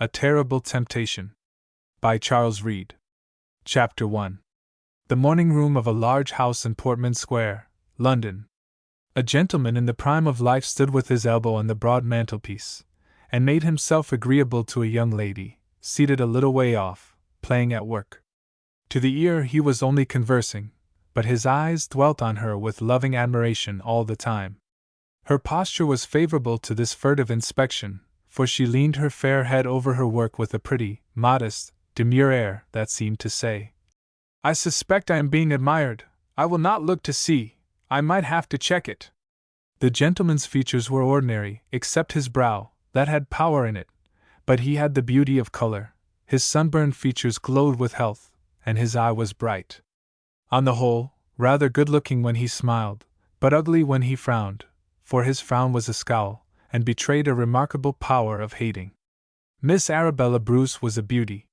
A Terrible Temptation. By Charles Reade. Chapter 1. The morning room of a large house in Portman Square, London. A gentleman in the prime of life stood with his elbow on the broad mantelpiece, and made himself agreeable to a young lady, seated a little way off, playing at work. To the ear he was only conversing, but his eyes dwelt on her with loving admiration all the time. Her posture was favorable to this furtive inspection, for she leaned her fair head over her work with a pretty, modest, demure air that seemed to say, "I suspect I am being admired. I will not look to see. I might have to check it." The gentleman's features were ordinary, except his brow, that had power in it, but he had the beauty of color. His sunburned features glowed with health, and his eye was bright. On the whole, rather good-looking when he smiled, but ugly when he frowned, for his frown was a scowl, and betrayed a remarkable power of hating. Miss Arabella Bruce was a beauty.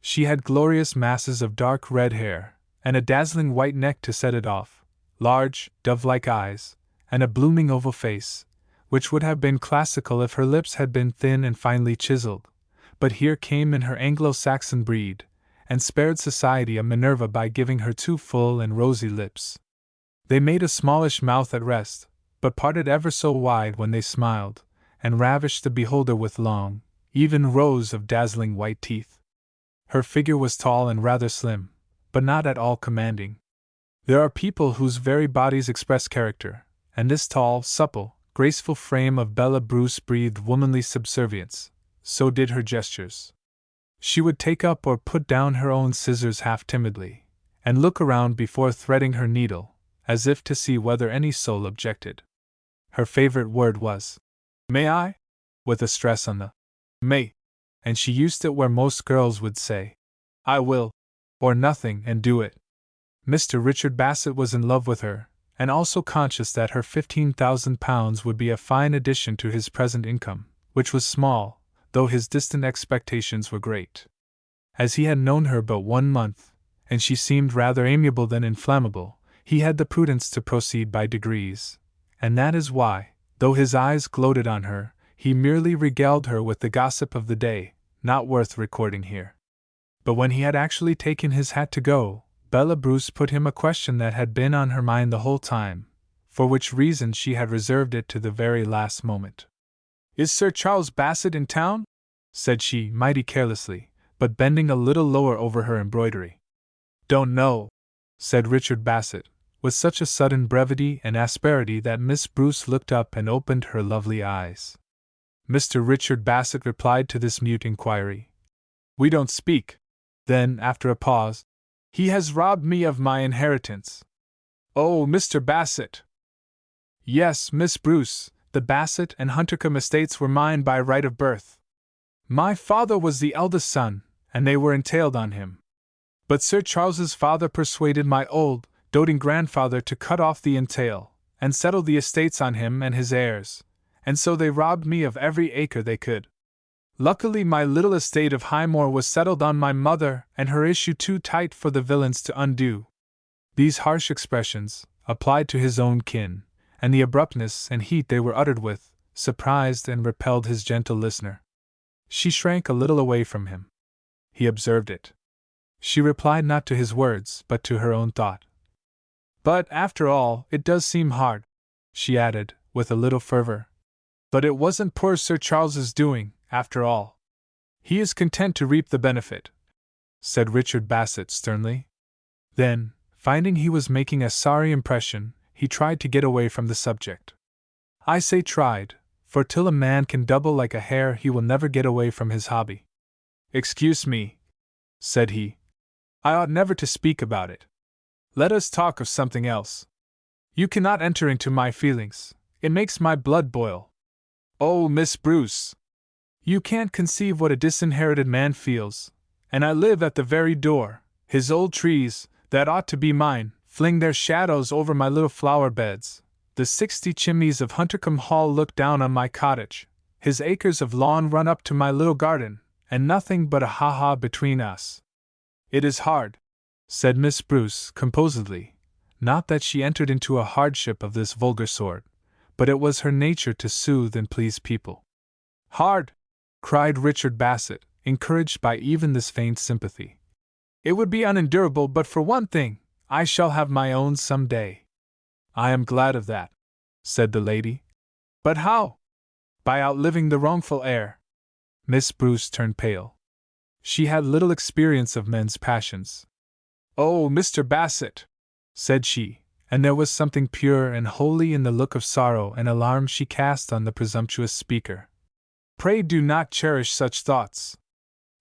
She had glorious masses of dark red hair, and a dazzling white neck to set it off, large, dove-like eyes, and a blooming oval face, which would have been classical if her lips had been thin and finely chiseled, but here came in her Anglo-Saxon breed, and spared society a Minerva by giving her two full and rosy lips. They made a smallish mouth at rest, but parted ever so wide when they smiled, and ravished the beholder with long, even rows of dazzling white teeth. Her figure was tall and rather slim, but not at all commanding. There are people whose very bodies express character, and this tall, supple, graceful frame of Bella Bruce breathed womanly subservience. So did her gestures. She would take up or put down her own scissors half timidly, and look around before threading her needle, as if to see whether any soul objected. Her favorite word was, "May I?" with a stress on the may, and she used it where most girls would say, "I will," or nothing, and do it. Mr. Richard Bassett was in love with her, and also conscious that her £15,000 would be a fine addition to his present income, which was small, though his distant expectations were great. As he had known her but 1 month, and she seemed rather amiable than inflammable, he had the prudence to proceed by degrees, and that is why, though his eyes gloated on her, he merely regaled her with the gossip of the day, not worth recording here. But when he had actually taken his hat to go, Bella Bruce put him a question that had been on her mind the whole time, for which reason she had reserved it to the very last moment. "Is Sir Charles Bassett in town?" said she, mighty carelessly, but bending a little lower over her embroidery. "Don't know," said Richard Bassett, with such a sudden brevity and asperity that Miss Bruce looked up and opened her lovely eyes. Mr. Richard Bassett replied to this mute inquiry, "We don't speak." Then, after a pause, "He has robbed me of my inheritance." "Oh, Mr. Bassett!" "Yes, Miss Bruce, the Bassett and Huntercombe estates were mine by right of birth. My father was the eldest son, and they were entailed on him. But Sir Charles's father persuaded my old, doting grandfather to cut off the entail, and settle the estates on him and his heirs, and so they robbed me of every acre they could. Luckily my little estate of Highmore was settled on my mother and her issue too tight for the villains to undo." These harsh expressions, applied to his own kin, and the abruptness and heat they were uttered with, surprised and repelled his gentle listener. She shrank a little away from him. He observed it. She replied not to his words, but to her own thought. "But, after all, it does seem hard," she added, with a little fervor. "But it wasn't poor Sir Charles's doing, after all. He is content to reap the benefit," said Richard Bassett sternly. Then, finding he was making a sorry impression, he tried to get away from the subject. I say tried, for till a man can double like a hare he will never get away from his hobby. "Excuse me," said he. "I ought never to speak about it. Let us talk of something else. You cannot enter into my feelings. It makes my blood boil. Oh, Miss Bruce! You can't conceive what a disinherited man feels, and I live at the very door. His old trees, that ought to be mine, fling their shadows over my little flower beds. The 60 chimneys of Huntercombe Hall look down on my cottage. His acres of lawn run up to my little garden, and nothing but a ha-ha between us. It is hard," said Miss Bruce composedly, not that she entered into a hardship of this vulgar sort, but it was her nature to soothe and please people. "Hard! cried Richard Bassett, encouraged by even this faint sympathy. "It would be unendurable, but for one thing, I shall have my own some day." "I am glad of that," said the lady. "But how?" "By outliving the wrongful heir." Miss Bruce turned pale. She had little experience of men's passions. "Oh, Mr. Bassett," said she, and there was something pure and holy in the look of sorrow and alarm she cast on the presumptuous speaker. "Pray do not cherish such thoughts.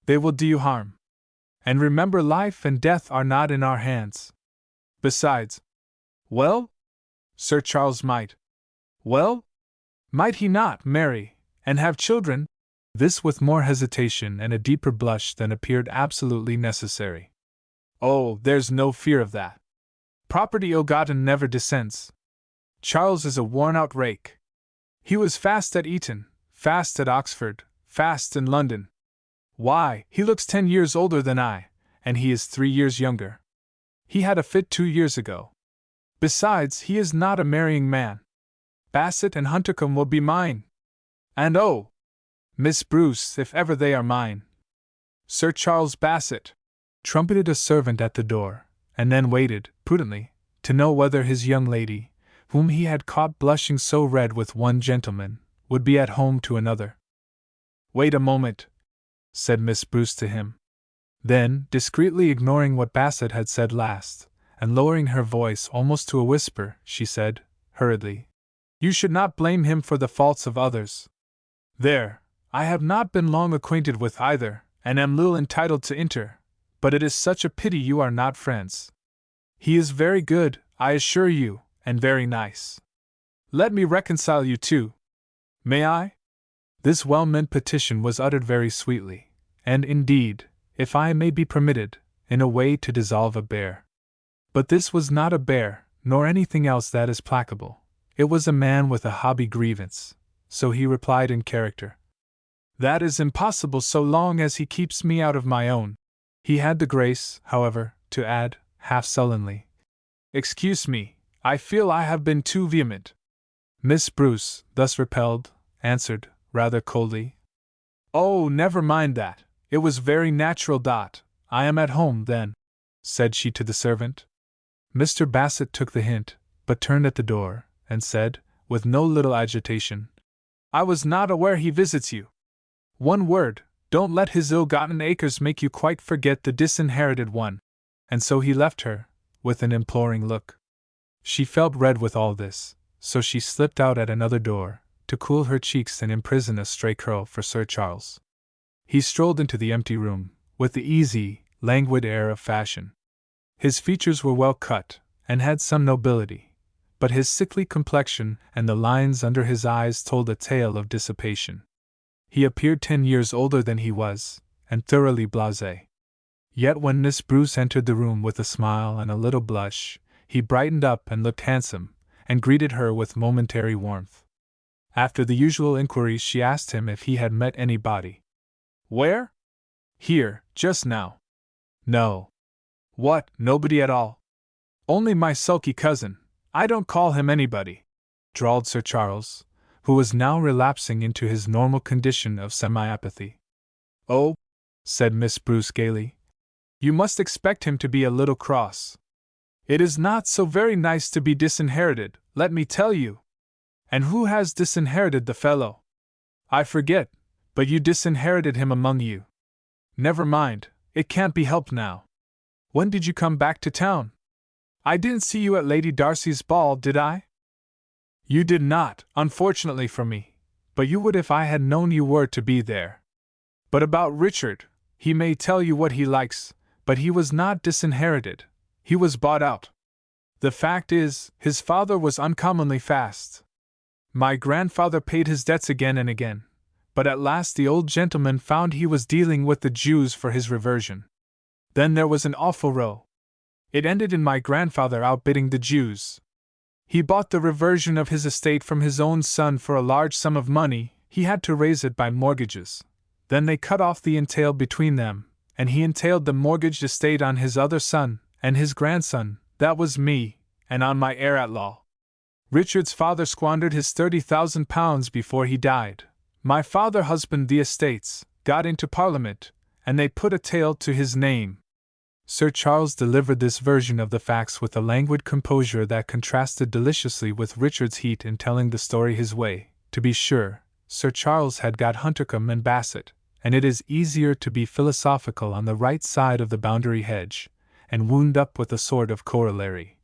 They will do you harm. And remember, life and death are not in our hands. Besides—" "Well?" "Sir Charles might—" "Well? Might he not marry, and have children?" This with more hesitation and a deeper blush than appeared absolutely necessary. "Oh, there's no fear of that. Property ill-gotten never descends. Charles is a worn-out rake. He was fast at Eton, fast at Oxford, fast in London. Why, he looks 10 years older than I, and he is 3 years younger. He had a fit 2 years ago. Besides, he is not a marrying man. Bassett and Huntercombe will be mine. And oh, Miss Bruce, if ever they are mine." Sir Charles Bassett trumpeted a servant at the door, and then waited, prudently, to know whether his young lady, whom he had caught blushing so red with one gentleman, would be at home to another. "Wait a moment," said Miss Bruce to him. Then, discreetly ignoring what Bassett had said last, and lowering her voice almost to a whisper, she said, hurriedly, "You should not blame him for the faults of others. There, I have not been long acquainted with either, and am little entitled to inter, but it is such a pity you are not friends. He is very good, I assure you, and very nice. Let me reconcile you two. May I?" This well-meant petition was uttered very sweetly, and indeed, if I may be permitted, in a way to dissolve a bear. But this was not a bear, nor anything else that is placable. It was a man with a hobby grievance, so he replied in character. "That is impossible so long as he keeps me out of my own." He had the grace, however, to add, half sullenly, "Excuse me, I feel I have been too vehement." Miss Bruce, thus repelled, answered, rather coldly, "Oh, never mind that, it was very natural. I am at home, then," said she to the servant. Mr. Bassett took the hint, but turned at the door, and said, with no little agitation, "I was not aware he visits you. One word, don't let his ill-gotten acres make you quite forget the disinherited one." And so he left her, with an imploring look. She felt red with all this, so she slipped out at another door, to cool her cheeks and imprison a stray curl for Sir Charles. He strolled into the empty room, with the easy, languid air of fashion. His features were well cut, and had some nobility, but his sickly complexion and the lines under his eyes told a tale of dissipation. He appeared 10 years older than he was, and thoroughly blasé. Yet when Miss Bruce entered the room with a smile and a little blush, he brightened up and looked handsome, and greeted her with momentary warmth. After the usual inquiries, she asked him if he had met anybody. "Where?" "Here, just now." "No." "What, nobody at all?" "Only my sulky cousin. I don't call him anybody," drawled Sir Charles, who was now relapsing into his normal condition of semi-apathy. "Oh," said Miss Bruce gaily, "you must expect him to be a little cross. It is not so very nice to be disinherited, let me tell you. And who has disinherited the fellow? I forget, but you disinherited him among you. Never mind, it can't be helped now. When did you come back to town? I didn't see you at Lady Darcy's ball, did I?" "You did not, unfortunately for me, but you would if I had known you were to be there. But about Richard, he may tell you what he likes, but he was not disinherited, he was bought out. The fact is, his father was uncommonly fast. My grandfather paid his debts again and again, but at last the old gentleman found he was dealing with the Jews for his reversion. Then there was an awful row. It ended in my grandfather outbidding the Jews. He bought the reversion of his estate from his own son for a large sum of money. He had to raise it by mortgages. Then they cut off the entail between them, and he entailed the mortgaged estate on his other son, and his grandson, that was me, and on my heir at law. Richard's father squandered his £30,000 before he died, My father husbanded the estates, got into Parliament, and they put a tail to his name. Sir Charles delivered this version of the facts with a languid composure that contrasted deliciously with Richard's heat in telling the story his way. To be sure, Sir Charles had got Huntercombe and Bassett, and it is easier to be philosophical on the right side of the boundary hedge, and wound up with a sort of corollary.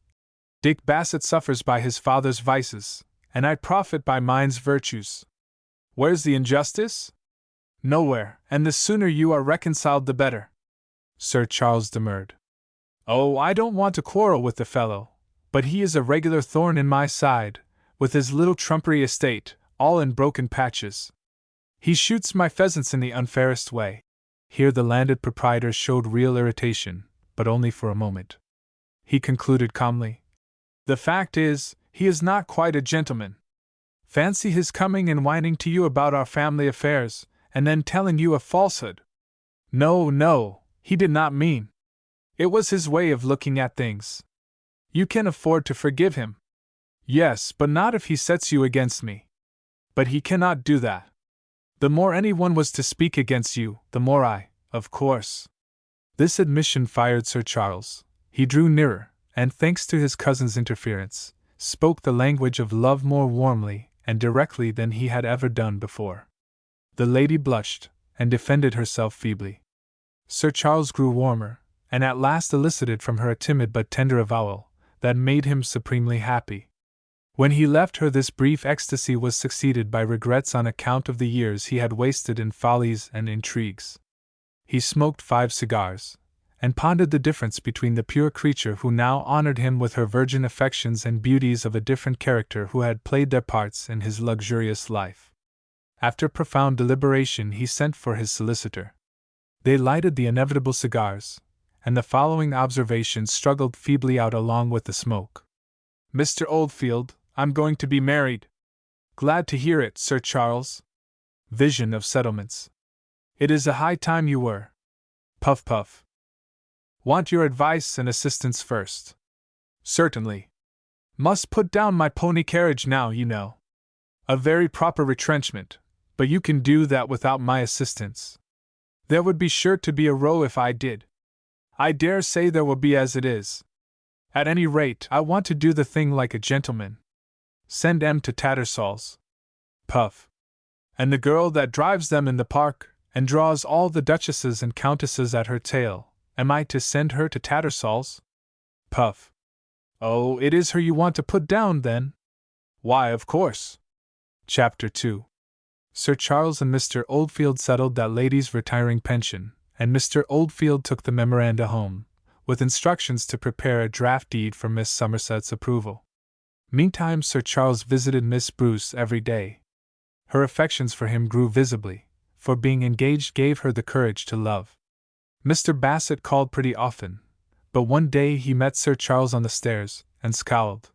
Dick Bassett suffers by his father's vices, and I profit by mine's virtues. Where's the injustice? Nowhere, and the sooner you are reconciled the better. Sir Charles demurred. Oh, I don't want to quarrel with the fellow, but he is a regular thorn in my side, with his little trumpery estate, all in broken patches. He shoots my pheasants in the unfairest way. Here the landed proprietor showed real irritation, but only for a moment. He concluded calmly. The fact is, he is not quite a gentleman. Fancy his coming and whining to you about our family affairs, and then telling you a falsehood. No, he did not mean. It was his way of looking at things. You can afford to forgive him. Yes, but not if he sets you against me. But he cannot do that. The more anyone was to speak against you, the more I, of course. This admission fired Sir Charles. He drew nearer, and thanks to his cousin's interference, spoke the language of love more warmly and directly than he had ever done before. The lady blushed, and defended herself feebly. Sir Charles grew warmer, and at last elicited from her a timid but tender avowal that made him supremely happy. When he left her, this brief ecstasy was succeeded by regrets on account of the years he had wasted in follies and intrigues. He smoked 5 cigars, and pondered the difference between the pure creature who now honored him with her virgin affections and beauties of a different character who had played their parts in his luxurious life. After profound deliberation, he sent for his solicitor. They lighted the inevitable cigars, and the following observations struggled feebly out along with the smoke. Mr. Oldfield, I'm going to be married. Glad to hear it, Sir Charles. Vision of settlements. It is a high time you were. Puff puff. Want your advice and assistance first. Certainly. Must put down my pony carriage now, you know. A very proper retrenchment, but you can do that without my assistance. There would be sure to be a row if I did. I dare say there will be as it is. At any rate, I want to do the thing like a gentleman. Send M to Tattersall's. Puff. And the girl that drives them in the park, and draws all the duchesses and countesses at her tail, am I to send her to Tattersall's? Puff. Oh, it is her you want to put down, then? Why, of course. Chapter 2. Sir Charles and Mr. Oldfield settled that lady's retiring pension, and Mr. Oldfield took the memoranda home, with instructions to prepare a draft deed for Miss Somerset's approval. Meantime, Sir Charles visited Miss Bruce every day. Her affections for him grew visibly, for being engaged gave her the courage to love. Mr. Bassett called pretty often, but one day he met Sir Charles on the stairs, and scowled.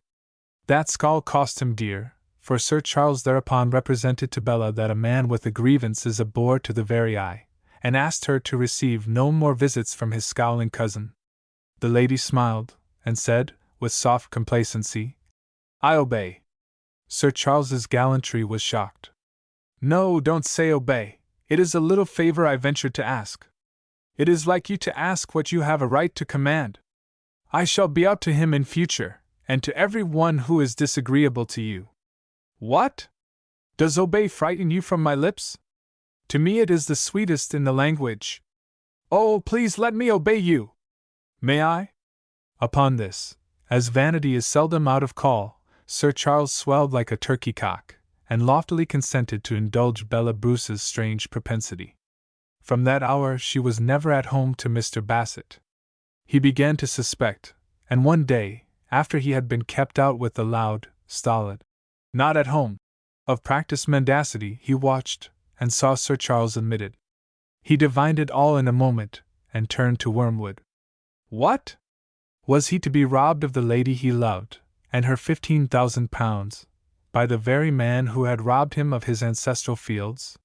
That scowl cost him dear, for Sir Charles thereupon represented to Bella that a man with a grievance is a bore to the very eye, and asked her to receive no more visits from his scowling cousin. The lady smiled, and said, with soft complacency, I obey. Sir Charles's gallantry was shocked. No, don't say obey. It is a little favor I ventured to ask. It is like you to ask what you have a right to command. I shall be out to him in future, and to every one who is disagreeable to you. What? Does obey frighten you from my lips? To me it is the sweetest in the language. Oh, please let me obey you. May I? Upon this, as vanity is seldom out of call, Sir Charles swelled like a turkey cock, and loftily consented to indulge Bella Bruce's strange propensity. From that hour she was never at home to Mr. Bassett. He began to suspect, and one day, after he had been kept out with the loud, stolid, not at home, of practised mendacity, he watched, and saw Sir Charles admitted. He divined it all in a moment, and turned to Wormwood. What? Was he to be robbed of the lady he loved, and her £15,000, by the very man who had robbed him of his ancestral fields?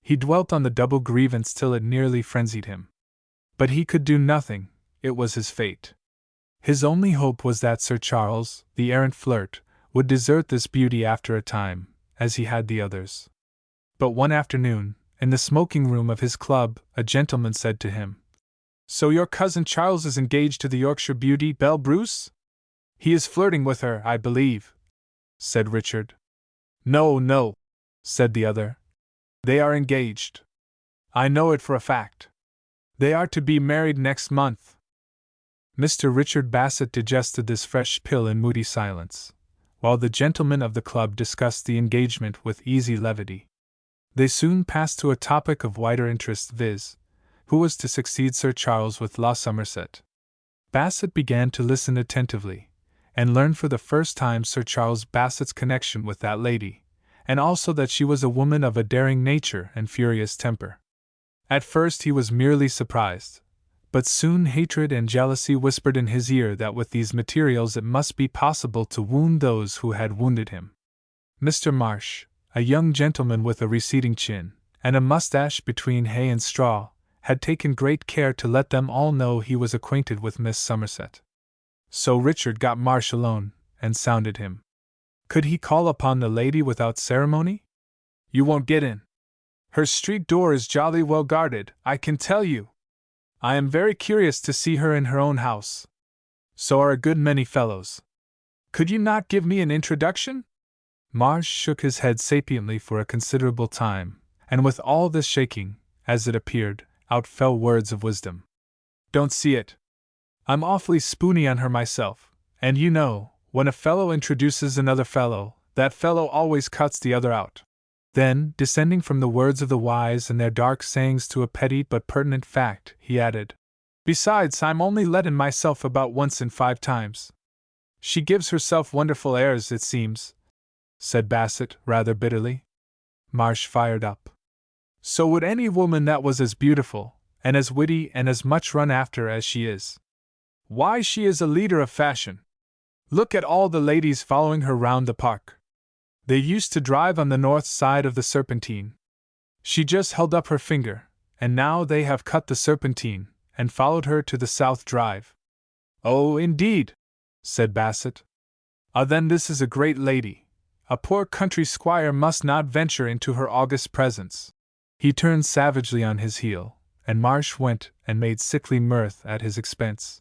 He dwelt on the double grievance till it nearly frenzied him. But he could do nothing, it was his fate. His only hope was that Sir Charles, the errant flirt, would desert this beauty after a time, as he had the others. But one afternoon, in the smoking room of his club, a gentleman said to him, "So your cousin Charles is engaged to the Yorkshire beauty, Belle Bruce?" "He is flirting with her, I believe," said Richard. "No, no," said the other. "They are engaged. I know it for a fact. They are to be married next month." Mr. Richard Bassett digested this fresh pill in moody silence, while the gentlemen of the club discussed the engagement with easy levity. They soon passed to a topic of wider interest, viz., who was to succeed Sir Charles with La Somerset. Bassett began to listen attentively, and learned for the first time Sir Charles Bassett's connection with that lady, and also that she was a woman of a daring nature and furious temper. At first he was merely surprised, but soon hatred and jealousy whispered in his ear that with these materials it must be possible to wound those who had wounded him. Mr. Marsh, a young gentleman with a receding chin, and a mustache between hay and straw, had taken great care to let them all know he was acquainted with Miss Somerset. So Richard got Marsh alone, and sounded him. Could he call upon the lady without ceremony? "You won't get in. Her street door is jolly well guarded, I can tell you. I am very curious to see her in her own house. So are a good many fellows. Could you not give me an introduction?" Marsh shook his head sapiently for a considerable time, and with all this shaking, as it appeared, out fell words of wisdom. "Don't see it. I'm awfully spoony on her myself, and you know, when a fellow introduces another fellow, that fellow always cuts the other out." Then, descending from the words of the wise and their dark sayings to a petty but pertinent fact, he added, "Besides, I'm only letting myself about once in 5 times. She gives herself wonderful airs, it seems," said Bassett, rather bitterly. Marsh fired up. "So would any woman that was as beautiful, and as witty and as much run after as she is. Why, she is a leader of fashion. Look at all the ladies following her round the park. They used to drive on the north side of the Serpentine. She just held up her finger, and now they have cut the Serpentine, and followed her to the South Drive." "Oh, indeed," said Bassett. "Ah, then this is a great lady. A poor country squire must not venture into her august presence." He turned savagely on his heel, and Marsh went and made sickly mirth at his expense.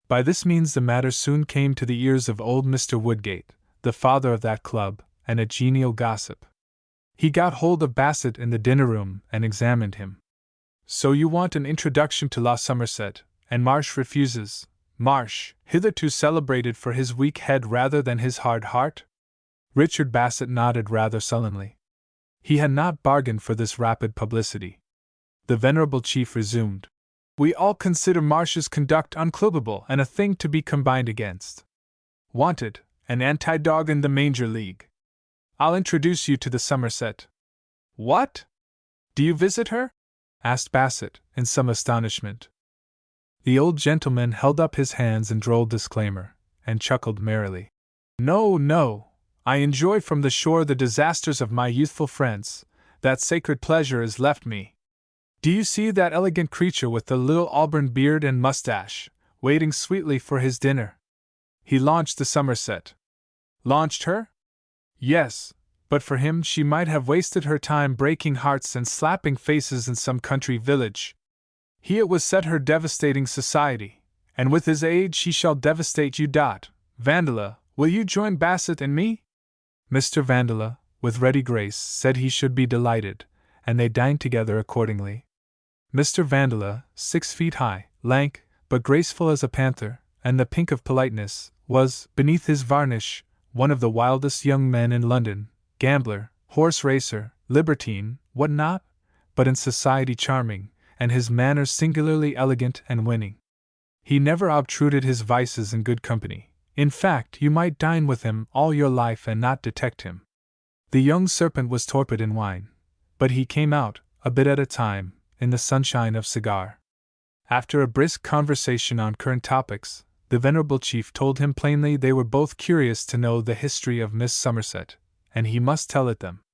By this means the matter soon came to the ears of old Mr. Woodgate, the father of that club, and a genial gossip. He got hold of Bassett in the dinner-room and examined him. "So you want an introduction to La Somerset, and Marsh refuses? Marsh, hitherto celebrated for his weak head rather than his hard heart?" Richard Bassett nodded rather sullenly. He had not bargained for this rapid publicity. The venerable chief resumed, "We all consider Marsh's conduct unclubable and a thing to be combined against. Wanted, an anti-dog in the Manger League. I'll introduce you to the Somerset." "What? Do you visit her?" asked Bassett, in some astonishment. The old gentleman held up his hands in droll disclaimer, and chuckled merrily. "No, no, I enjoy from the shore the disasters of my youthful friends. That sacred pleasure is left me. Do you see that elegant creature with the little auburn beard and mustache, waiting sweetly for his dinner? He launched the Somerset." "Launched her?" "Yes, but for him she might have wasted her time breaking hearts and slapping faces in some country village. He it was set her devastating society, and with his aid she shall devastate you. Vandeleur, will you join Bassett and me?" Mr. Vandeleur, with ready grace, said he should be delighted, and they dined together accordingly. Mr. Vandeleur, 6 feet high, lank, but graceful as a panther, and the pink of politeness, was, beneath his varnish, one of the wildest young men in London, gambler, horse racer, libertine, what not, but in society charming, and his manners singularly elegant and winning. He never obtruded his vices in good company. In fact, you might dine with him all your life and not detect him. The young serpent was torpid in wine, but he came out, a bit at a time, in the sunshine of cigar. After a brisk conversation on current topics, the venerable chief told him plainly they were both curious to know the history of Miss Somerset, and he must tell it them.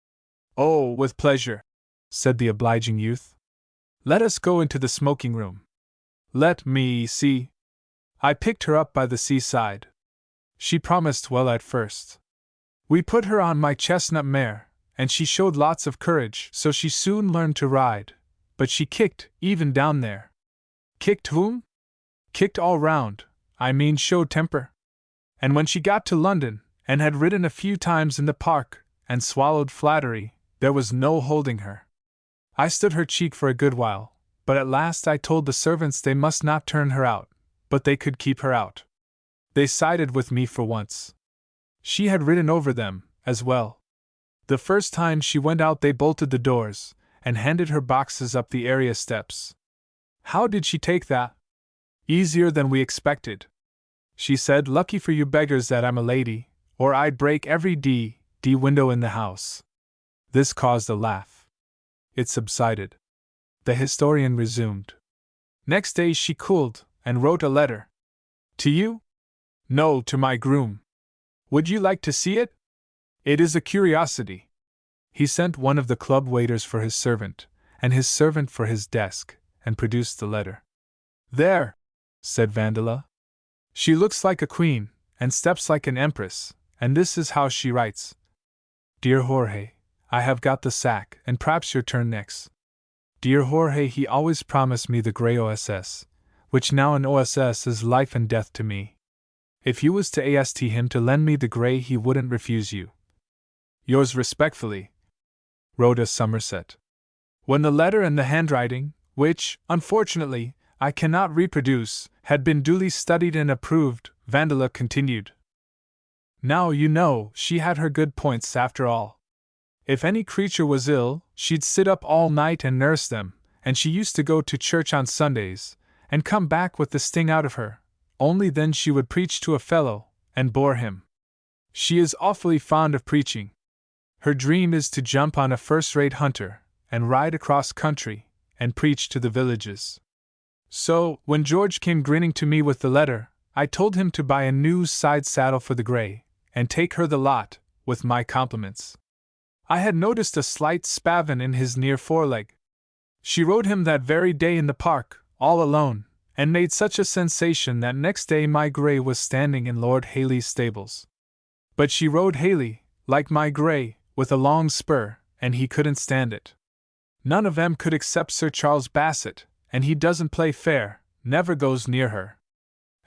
"Oh, with pleasure," said the obliging youth. "Let us go into the smoking room. Let me see. I picked her up by the seaside. She promised well at first. We put her on my chestnut mare, and she showed lots of courage, so she soon learned to ride. But she kicked, even down there. Kicked whom? Kicked all round, I mean showed temper. And when she got to London, and had ridden a few times in the park, and swallowed flattery, there was no holding her. I stood her cheek for a good while, but at last I told the servants they must not turn her out, but they could keep her out. They sided with me for once. She had ridden over them, as well. The first time she went out they bolted the doors, and handed her boxes up the area steps. How did she take that? Easier than we expected. She said, "Lucky for you beggars that I'm a lady, or I'd break every D window in the house." This caused a laugh. It subsided. The historian resumed. Next day she cooled, and wrote a letter. To you? No, to my groom. Would you like to see it? It is a curiosity. He sent one of the club waiters for his servant, and his servant for his desk, and produced the letter. There, said Vandola. She looks like a queen, and steps like an empress, and this is how she writes. Dear Jorge, I have got the sack, and perhaps your turn next. Dear Jorge, he always promised me the grey OSS, which now an OSS is life and death to me. If you was to ask him to lend me the grey, he wouldn't refuse you. Yours respectfully, Rhoda Somerset. When the letter and the handwriting, which, unfortunately, I cannot reproduce, had been duly studied and approved, Vandola continued. Now you know she had her good points after all. If any creature was ill, she'd sit up all night and nurse them, and she used to go to church on Sundays, and come back with the sting out of her. Only then she would preach to a fellow, and bore him. She is awfully fond of preaching. Her dream is to jump on a first-rate hunter, and ride across country, and preach to the villages. So, when George came grinning to me with the letter, I told him to buy a new side saddle for the grey, and take her the lot, with my compliments. I had noticed a slight spavin in his near foreleg. She rode him that very day in the park, all alone, and made such a sensation that next day my grey was standing in Lord Hailey's stables. But she rode Hailey, like my grey, with a long spur, and he couldn't stand it. None of 'em could except Sir Charles Bassett, and he doesn't play fair, never goes near her.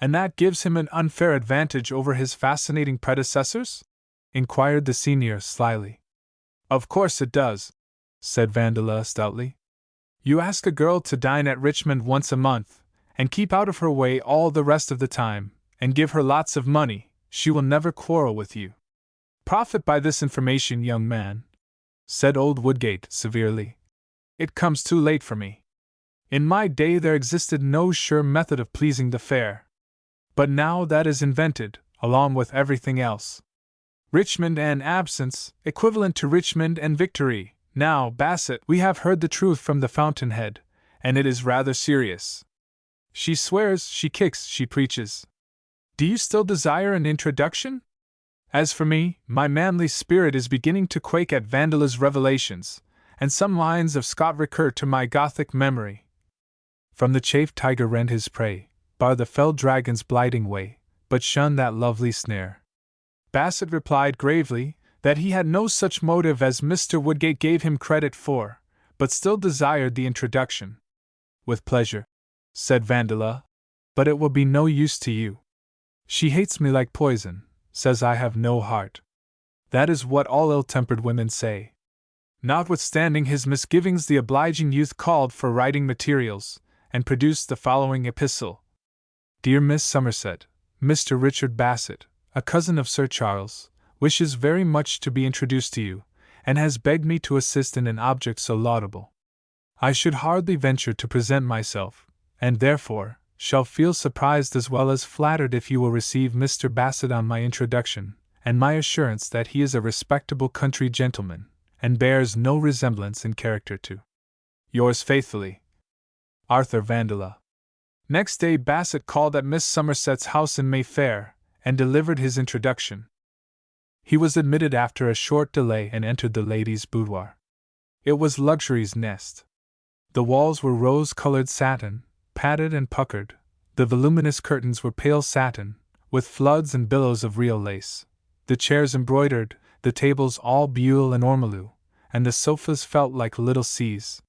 And that gives him an unfair advantage over his fascinating predecessors? Inquired the senior slyly. Of course it does, said Vandola stoutly. You ask a girl to dine at Richmond once a month, and keep out of her way all the rest of the time, and give her lots of money, she will never quarrel with you. Profit by this information, young man, said old Woodgate severely. It comes too late for me. In my day there existed no sure method of pleasing the fair. But now that is invented, along with everything else. Richmond and absence, equivalent to Richmond and victory. Now, Bassett, we have heard the truth from the fountainhead, and it is rather serious. She swears, she kicks, she preaches. Do you still desire an introduction? As for me, my manly spirit is beginning to quake at Vandola's revelations, and some lines of Scott recur to my Gothic memory. From the chafed tiger rend his prey, bar the fell dragon's blighting way, but shun that lovely snare. Bassett replied gravely that he had no such motive as Mr. Woodgate gave him credit for, but still desired the introduction. With pleasure, said Vandola, but it will be no use to you. She hates me like poison, says I have no heart. That is what all ill-tempered women say. Notwithstanding his misgivings, the obliging youth called for writing materials, and produced the following epistle. Dear Miss Somerset, Mr. Richard Bassett, a cousin of Sir Charles, wishes very much to be introduced to you, and has begged me to assist in an object so laudable. I should hardly venture to present myself, and therefore shall feel surprised as well as flattered if you will receive Mr. Bassett on my introduction, and my assurance that he is a respectable country gentleman, and bears no resemblance in character to yours faithfully, Arthur Vandola. Next day Bassett called at Miss Somerset's house in Mayfair, and delivered his introduction. He was admitted after a short delay and entered the lady's boudoir. It was luxury's nest. The walls were rose-colored satin, padded and puckered. The voluminous curtains were pale satin, with floods and billows of real lace. The chairs embroidered, the tables all buhl and ormolu, and the sofas felt like little seas.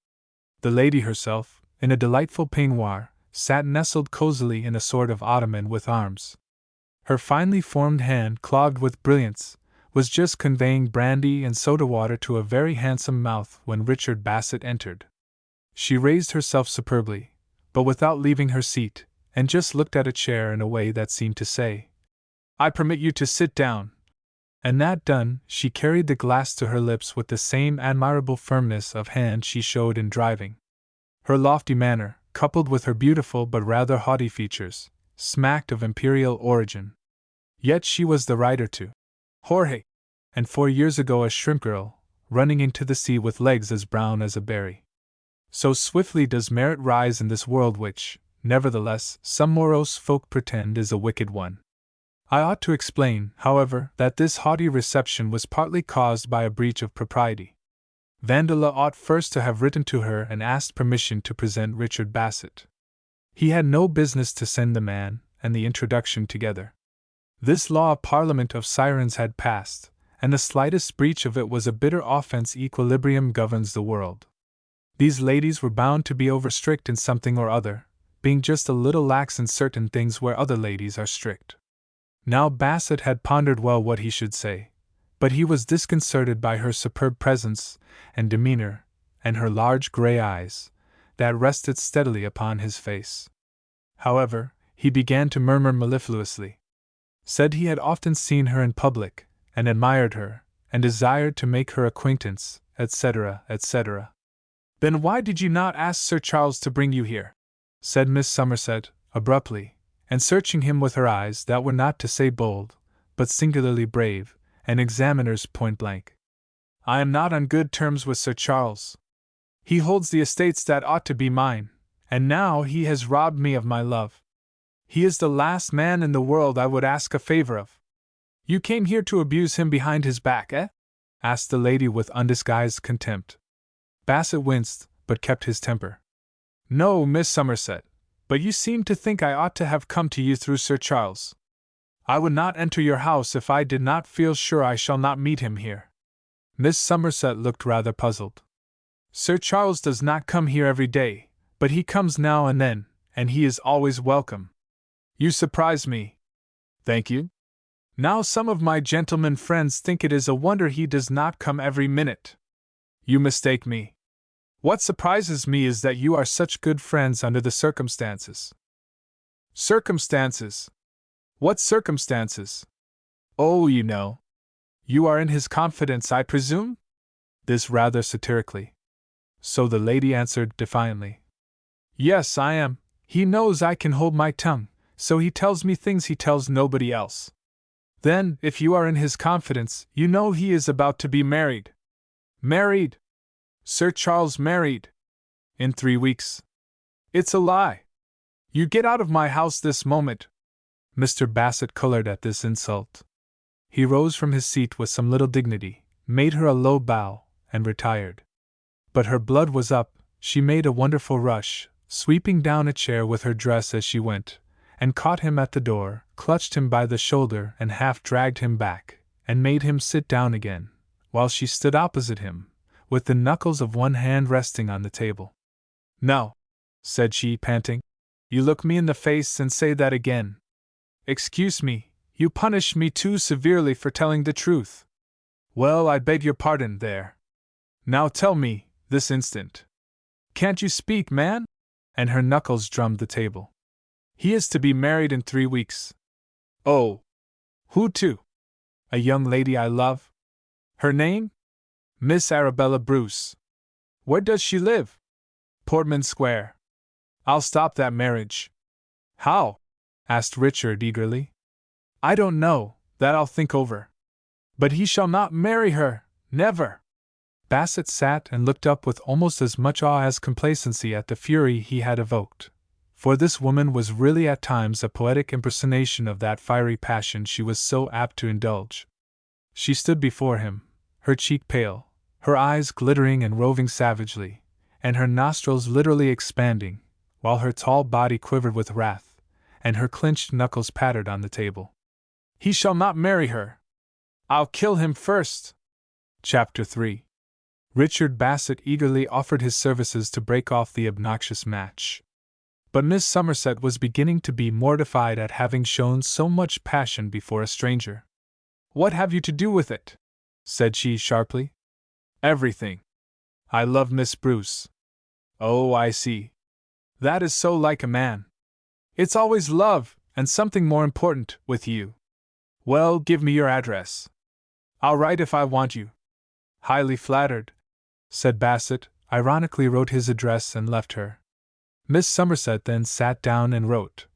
The lady herself, in a delightful peignoir, sat nestled cozily in a sort of ottoman with arms. Her finely formed hand, clogged with brilliants, was just conveying brandy and soda water to a very handsome mouth when Richard Bassett entered. She raised herself superbly, but without leaving her seat, and just looked at a chair in a way that seemed to say, "I permit you to sit down." And that done, she carried the glass to her lips with the same admirable firmness of hand she showed in driving. Her lofty manner, coupled with her beautiful but rather haughty features, smacked of imperial origin. Yet she was the writer to Jorge, and 4 years ago a shrimp girl, running into the sea with legs as brown as a berry. So swiftly does merit rise in this world which, nevertheless, some morose folk pretend is a wicked one. I ought to explain, however, that this haughty reception was partly caused by a breach of propriety. Vandola ought first to have written to her and asked permission to present Richard Bassett. He had no business to send the man and the introduction together. This law of Parliament of Sirens had passed, and the slightest breach of it was a bitter offense. Equilibrium governs the world. These ladies were bound to be over strict in something or other, being just a little lax in certain things where other ladies are strict. Now Bassett had pondered well what he should say, but he was disconcerted by her superb presence and demeanor, and her large gray eyes, that rested steadily upon his face. However, he began to murmur mellifluously. Said he had often seen her in public, and admired her, and desired to make her acquaintance, etc., etc. "Then why did you not ask Sir Charles to bring you here?" said Miss Somerset, abruptly, and searching him with her eyes that were not to say bold, but singularly brave, and examiners point blank. "I am not on good terms with Sir Charles. He holds the estates that ought to be mine, and now he has robbed me of my love. He is the last man in the world I would ask a favor of." "You came here to abuse him behind his back, eh?" asked the lady with undisguised contempt. Bassett winced, but kept his temper. "No, Miss Somerset, but you seem to think I ought to have come to you through Sir Charles. I would not enter your house if I did not feel sure I shall not meet him here." Miss Somerset looked rather puzzled. "Sir Charles does not come here every day, but he comes now and then, and he is always welcome." "You surprise me." "Thank you. Now some of my gentlemen friends think it is a wonder he does not come every minute." "You mistake me. What surprises me is that you are such good friends under the circumstances." "Circumstances? What circumstances?" "Oh, you know. You are in his confidence, I presume?" This rather satirically. So the lady answered defiantly. "Yes, I am. He knows I can hold my tongue, so he tells me things he tells nobody else." "Then, if you are in his confidence, you know he is about to be married." "Married? Sir Charles married? In 3 weeks. It's a lie. You get out of my house this moment." Mr. Bassett colored at this insult. He rose from his seat with some little dignity, made her a low bow, and retired. But her blood was up. She made a wonderful rush, sweeping down a chair with her dress as she went, and caught him at the door, clutched him by the shoulder and half dragged him back, and made him sit down again, while she stood opposite him, with the knuckles of one hand resting on the table. "No," said she, panting. "You look me in the face and say that again. Excuse me, you punish me too severely for telling the truth." "Well, I beg your pardon, there. Now tell me, this instant. Can't you speak, man?" And her knuckles drummed the table. "He is to be married in 3 weeks. "Oh! Who to?" "A young lady I love." "Her name?" "Miss Arabella Bruce." "Where does she live?" "Portman Square." "I'll stop that marriage." "How?" asked Richard eagerly. "I don't know, that I'll think over." "But he shall not marry her, never!" Bassett sat and looked up with almost as much awe as complacency at the fury he had evoked, for this woman was really at times a poetic impersonation of that fiery passion she was so apt to indulge. She stood before him, her cheek pale, her eyes glittering and roving savagely, and her nostrils literally expanding, while her tall body quivered with wrath, and her clenched knuckles pattered on the table. "He shall not marry her! I'll kill him first!" Chapter 3. Richard Bassett eagerly offered his services to break off the obnoxious match. But Miss Somerset was beginning to be mortified at having shown so much passion before a stranger. "What have you to do with it?" said she sharply. "Everything. I love Miss Bruce." "Oh, I see. That is so like a man. It's always love, and something more important, with you. Well, give me your address. I'll write if I want you." "Highly flattered," said Bassett, ironically wrote his address and left her. Miss Somerset then sat down and wrote,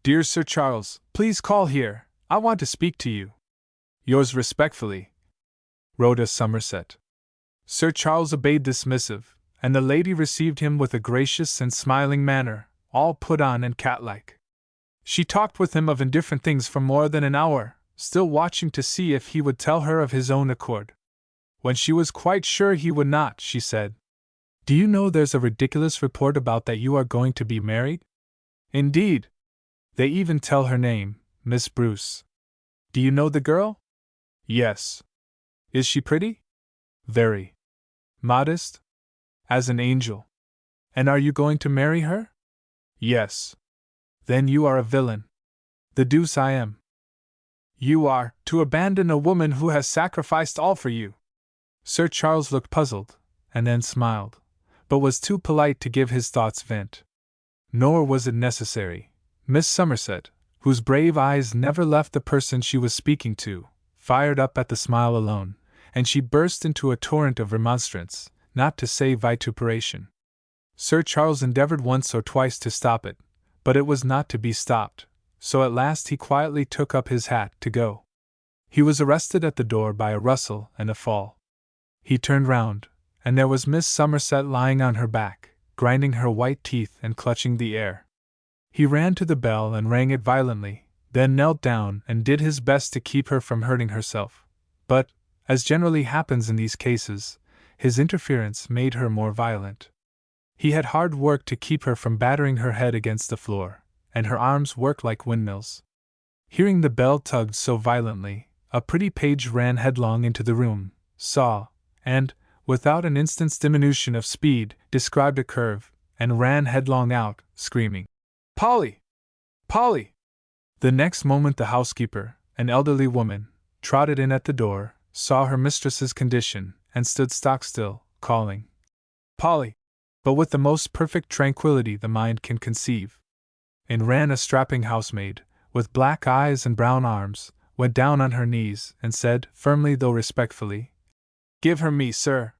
"Dear Sir Charles, please call here, I want to speak to you. Yours respectfully, Rhoda Somerset." Sir Charles obeyed this missive, and the lady received him with a gracious and smiling manner, all put on and cat-like. She talked with him of indifferent things for more than an hour, still watching to see if he would tell her of his own accord. When she was quite sure he would not, she said, "Do you know there's a ridiculous report about that you are going to be married?" "Indeed? They even tell her name, Miss Bruce." "Do you know the girl?" "Yes." "Is she pretty?" "Very." "Modest?" "As an angel." "And are you going to marry her?" "Yes." "Then you are a villain." "The deuce I am." "You are, to abandon a woman who has sacrificed all for you." Sir Charles looked puzzled, and then smiled, but was too polite to give his thoughts vent. Nor was it necessary. Miss Somerset, whose brave eyes never left the person she was speaking to, fired up at the smile alone, and she burst into a torrent of remonstrance, not to say vituperation. Sir Charles endeavored once or twice to stop it, but it was not to be stopped, so at last he quietly took up his hat to go. He was arrested at the door by a rustle and a fall. He turned round, and there was Miss Somerset lying on her back, grinding her white teeth and clutching the air. He ran to the bell and rang it violently, then knelt down and did his best to keep her from hurting herself, but, as generally happens in these cases, his interference made her more violent. He had hard work to keep her from battering her head against the floor, and her arms worked like windmills. Hearing the bell tugged so violently, a pretty page ran headlong into the room, saw, and, without an instant's diminution of speed, described a curve, and ran headlong out, screaming, "Polly! Polly!" The next moment the housekeeper, an elderly woman, trotted in at the door, saw her mistress's condition, and stood stock-still, calling, "Polly!" but with the most perfect tranquillity the mind can conceive. In ran a strapping housemaid, with black eyes and brown arms, went down on her knees, and said, firmly though respectfully, "Give her me, sir."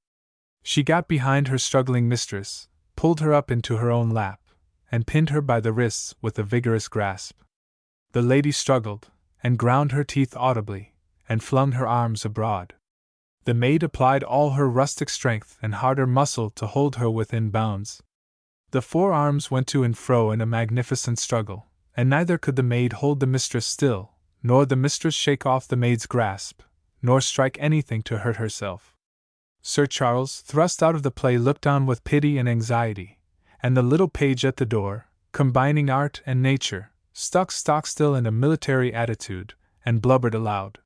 She got behind her struggling mistress, pulled her up into her own lap, and pinned her by the wrists with a vigorous grasp. The lady struggled, and ground her teeth audibly, and flung her arms abroad. The maid applied all her rustic strength and harder muscle to hold her within bounds. The four arms went to and fro in a magnificent struggle, and neither could the maid hold the mistress still, nor the mistress shake off the maid's grasp, nor strike anything to hurt herself. Sir Charles, thrust out of the play, looked on with pity and anxiety, and the little page at the door, combining art and nature, stuck stock-still in a military attitude, and blubbered aloud.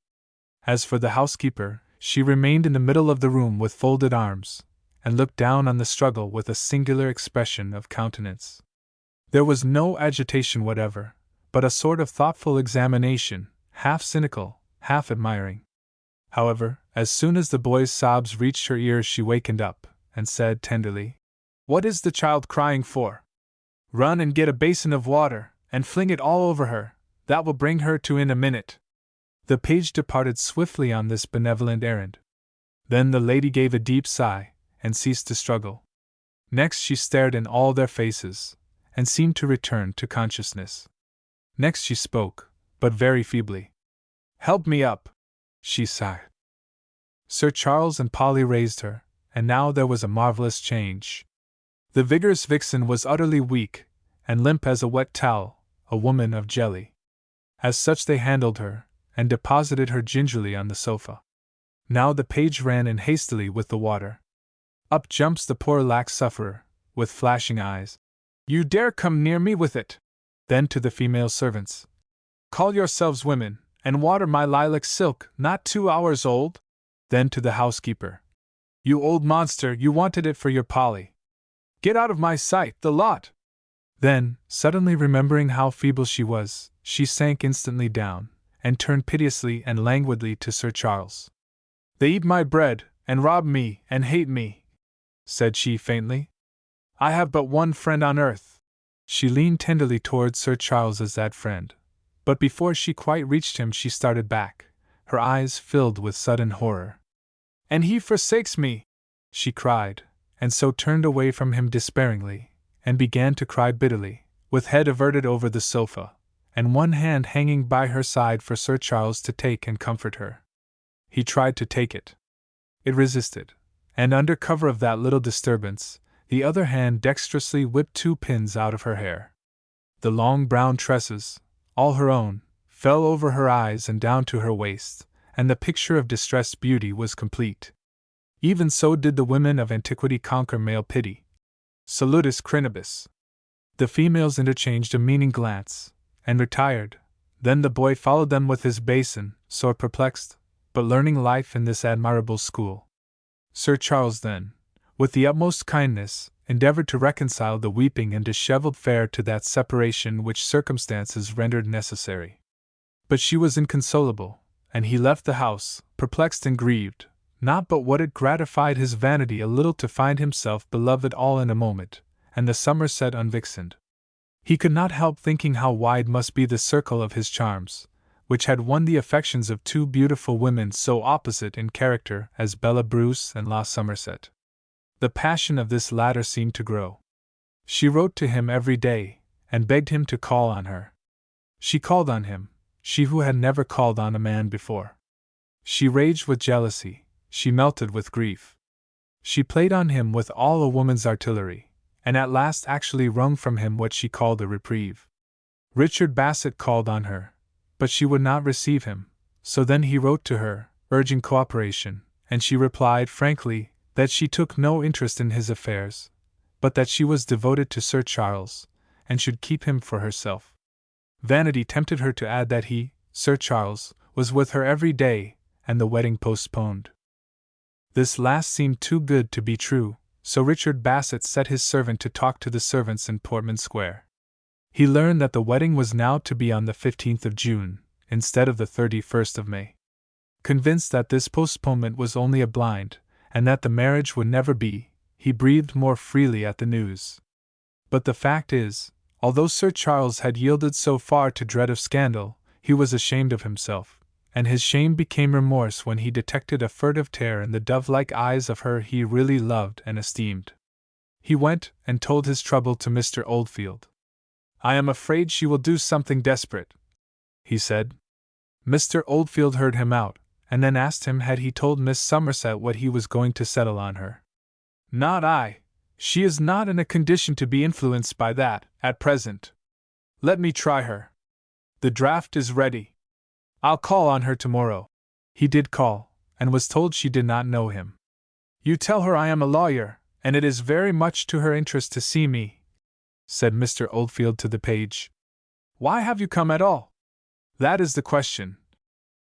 As for the housekeeper, she remained in the middle of the room with folded arms, and looked down on the struggle with a singular expression of countenance. There was no agitation whatever, but a sort of thoughtful examination, half cynical, half admiring. However, as soon as the boy's sobs reached her ears, she wakened up, and said tenderly, "What is the child crying for? Run and get a basin of water, and fling it all over her, that will bring her to in a minute." The page departed swiftly on this benevolent errand. Then the lady gave a deep sigh, and ceased to struggle. Next she stared in all their faces, and seemed to return to consciousness. Next she spoke, but very feebly. "Help me up," she sighed. Sir Charles and Polly raised her, and now there was a marvelous change. The vigorous vixen was utterly weak, and limp as a wet towel, a woman of jelly. As such they handled her, and deposited her gingerly on the sofa. Now the page ran in hastily with the water. Up jumps the poor lax sufferer, with flashing eyes. "You dare come near me with it!" Then to the female servants, "Call yourselves women, and water my lilac silk, not 2 hours old!" Then to the housekeeper, You old monster, you wanted it for your Polly. Get out of my sight, the lot! Then, suddenly remembering how feeble she was, she sank instantly down, and turned piteously and languidly to Sir Charles. They eat my bread, and rob me, and hate me, said she faintly. I have but one friend on earth. She leaned tenderly towards Sir Charles as that friend, but before she quite reached him she started back, her eyes filled with sudden horror. And he forsakes me, she cried, and so turned away from him despairingly, and began to cry bitterly, with head averted over the sofa, and one hand hanging by her side for Sir Charles to take and comfort her. He tried to take it. It resisted, and under cover of that little disturbance, the other hand dexterously whipped 2 pins out of her hair. The long brown tresses, all her own, fell over her eyes and down to her waist, and the picture of distressed beauty was complete. Even so did the women of antiquity conquer male pity. Salutis crinibus. The females interchanged a meaning glance, and retired. Then the boy followed them with his basin, sore perplexed, but learning life in this admirable school. Sir Charles then, with the utmost kindness, endeavored to reconcile the weeping and dishevelled fair to that separation which circumstances rendered necessary. But she was inconsolable, and he left the house, perplexed and grieved, not but what it gratified his vanity a little to find himself beloved all in a moment, and the Somerset unvixened. He could not help thinking how wide must be the circle of his charms, which had won the affections of 2 beautiful women so opposite in character as Bella Bruce and La Somerset. The passion of this latter seemed to grow. She wrote to him every day, and begged him to call on her. She called on him, she who had never called on a man before. She raged with jealousy, she melted with grief. She played on him with all a woman's artillery, and at last actually wrung from him what she called a reprieve. Richard Bassett called on her, but she would not receive him, so then he wrote to her, urging cooperation, and she replied frankly that she took no interest in his affairs, but that she was devoted to Sir Charles, and should keep him for herself. Vanity tempted her to add that he, Sir Charles, was with her every day, and the wedding postponed. This last seemed too good to be true, so Richard Bassett set his servant to talk to the servants in Portman Square. He learned that the wedding was now to be on the 15th of June, instead of the 31st of May. Convinced that this postponement was only a blind, and that the marriage would never be, he breathed more freely at the news. But the fact is, although Sir Charles had yielded so far to dread of scandal, he was ashamed of himself, and his shame became remorse when he detected a furtive tear in the dove-like eyes of her he really loved and esteemed. He went and told his trouble to Mr. Oldfield. I am afraid she will do something desperate, he said. Mr. Oldfield heard him out, and then asked him had he told Miss Somerset what he was going to settle on her. Not I. She is not in a condition to be influenced by that, at present. Let me try her. The draft is ready. I'll call on her tomorrow. He did call, and was told she did not know him. You tell her I am a lawyer, and it is very much to her interest to see me, said Mr. Oldfield to the page. Why have you come at all? That is the question,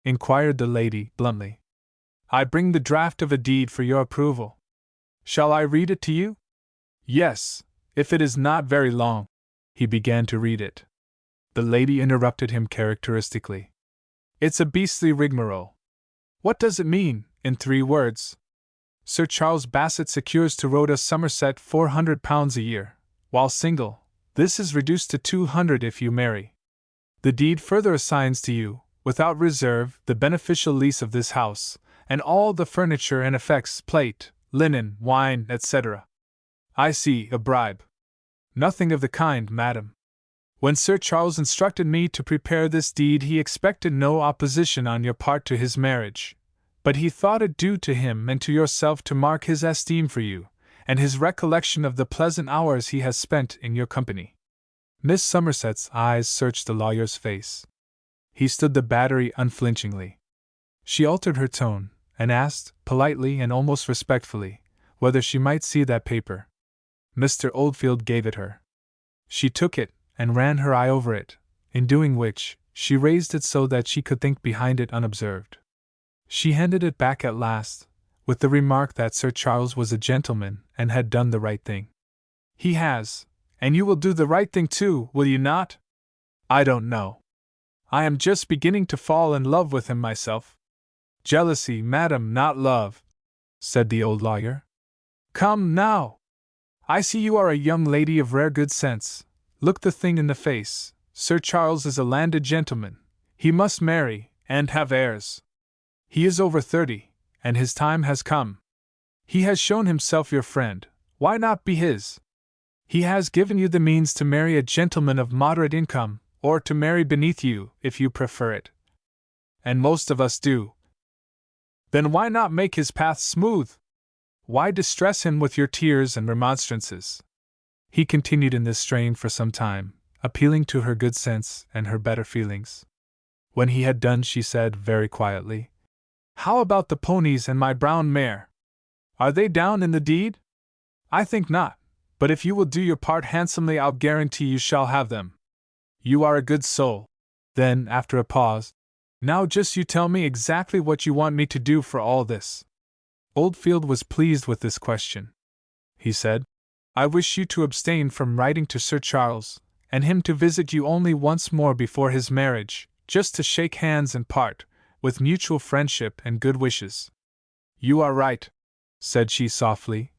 inquired the lady bluntly. I bring the draft of a deed for your approval. Shall I read it to you? Yes, if it is not very long. He began to read it. The lady interrupted him characteristically. It's a beastly rigmarole. What does it mean, in 3 words? Sir Charles Bassett secures to Rhoda Somerset £400 a year, while single. This is reduced to 200 if you marry. The deed further assigns to you, without reserve, the beneficial lease of this house, and all the furniture and effects, plate, linen, wine, etc. I see, a bribe. Nothing of the kind, madam. When Sir Charles instructed me to prepare this deed, he expected no opposition on your part to his marriage, but he thought it due to him and to yourself to mark his esteem for you, and his recollection of the pleasant hours he has spent in your company. Miss Somerset's eyes searched the lawyer's face. He stood the battery unflinchingly. She altered her tone, and asked, politely and almost respectfully, whether she might see that paper. Mr. Oldfield gave it her. She took it, and ran her eye over it, in doing which, she raised it so that she could think behind it unobserved. She handed it back at last, with the remark that Sir Charles was a gentleman and had done the right thing. He has, and you will do the right thing too, will you not? I don't know. I am just beginning to fall in love with him myself. Jealousy, madam, not love, said the old lawyer. Come now! I see you are a young lady of rare good sense. Look the thing in the face. Sir Charles is a landed gentleman. He must marry, and have heirs. He is over 30, and his time has come. He has shown himself your friend. Why not be his? He has given you the means to marry a gentleman of moderate income, or to marry beneath you, if you prefer it. And most of us do. Then why not make his path smooth? Why distress him with your tears and remonstrances? He continued in this strain for some time, appealing to her good sense and her better feelings. When he had done, she said very quietly, How about the ponies and my brown mare? Are they down in the deed? I think not, but if you will do your part handsomely, I'll guarantee you shall have them. You are a good soul. Then, after a pause, Now just you tell me exactly what you want me to do for all this. Oldfield was pleased with this question. He said, I wish you to abstain from writing to Sir Charles, and him to visit you only once more before his marriage, just to shake hands and part, with mutual friendship and good wishes. You are right, said she softly.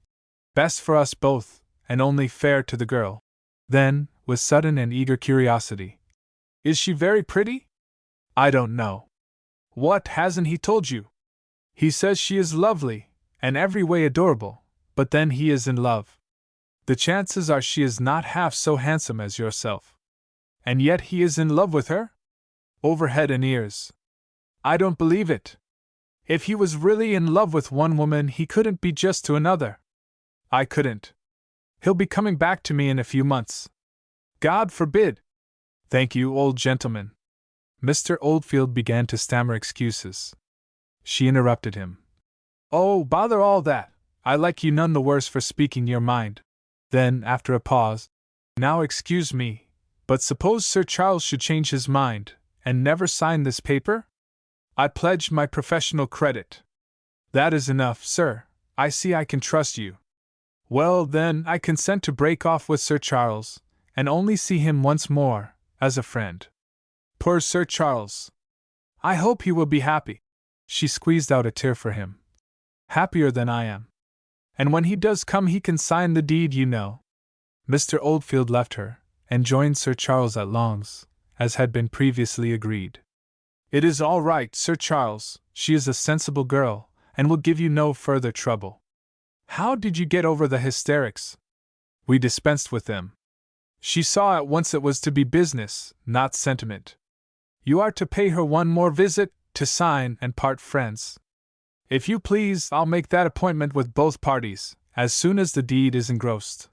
Best for us both, and only fair to the girl. Then, with sudden and eager curiosity, Is she very pretty? I don't know. What, hasn't he told you? He says she is lovely, and every way adorable, but then he is in love. The chances are she is not half so handsome as yourself. And yet he is in love with her? Over head and ears. I don't believe it. If he was really in love with one woman, he couldn't be just to another. I couldn't. He'll be coming back to me in a few months. God forbid! Thank you, old gentleman. Mr. Oldfield began to stammer excuses. She interrupted him. Oh, bother all that! I like you none the worse for speaking your mind. Then, after a pause, Now excuse me, but suppose Sir Charles should change his mind, and never sign this paper? I pledge my professional credit. That is enough, sir. I see I can trust you. Well, then, I consent to break off with Sir Charles, and only see him once more, as a friend. Poor Sir Charles! I hope he will be happy. She squeezed out a tear for him. Happier than I am. And when he does come, he can sign the deed, you know. Mr. Oldfield left her, and joined Sir Charles at Long's, as had been previously agreed. It is all right, Sir Charles, she is a sensible girl, and will give you no further trouble. How did you get over the hysterics? We dispensed with them. She saw at once it was to be business, not sentiment. You are to pay her one more visit, to sign and part friends. If you please, I'll make that appointment with both parties, as soon as the deed is engrossed.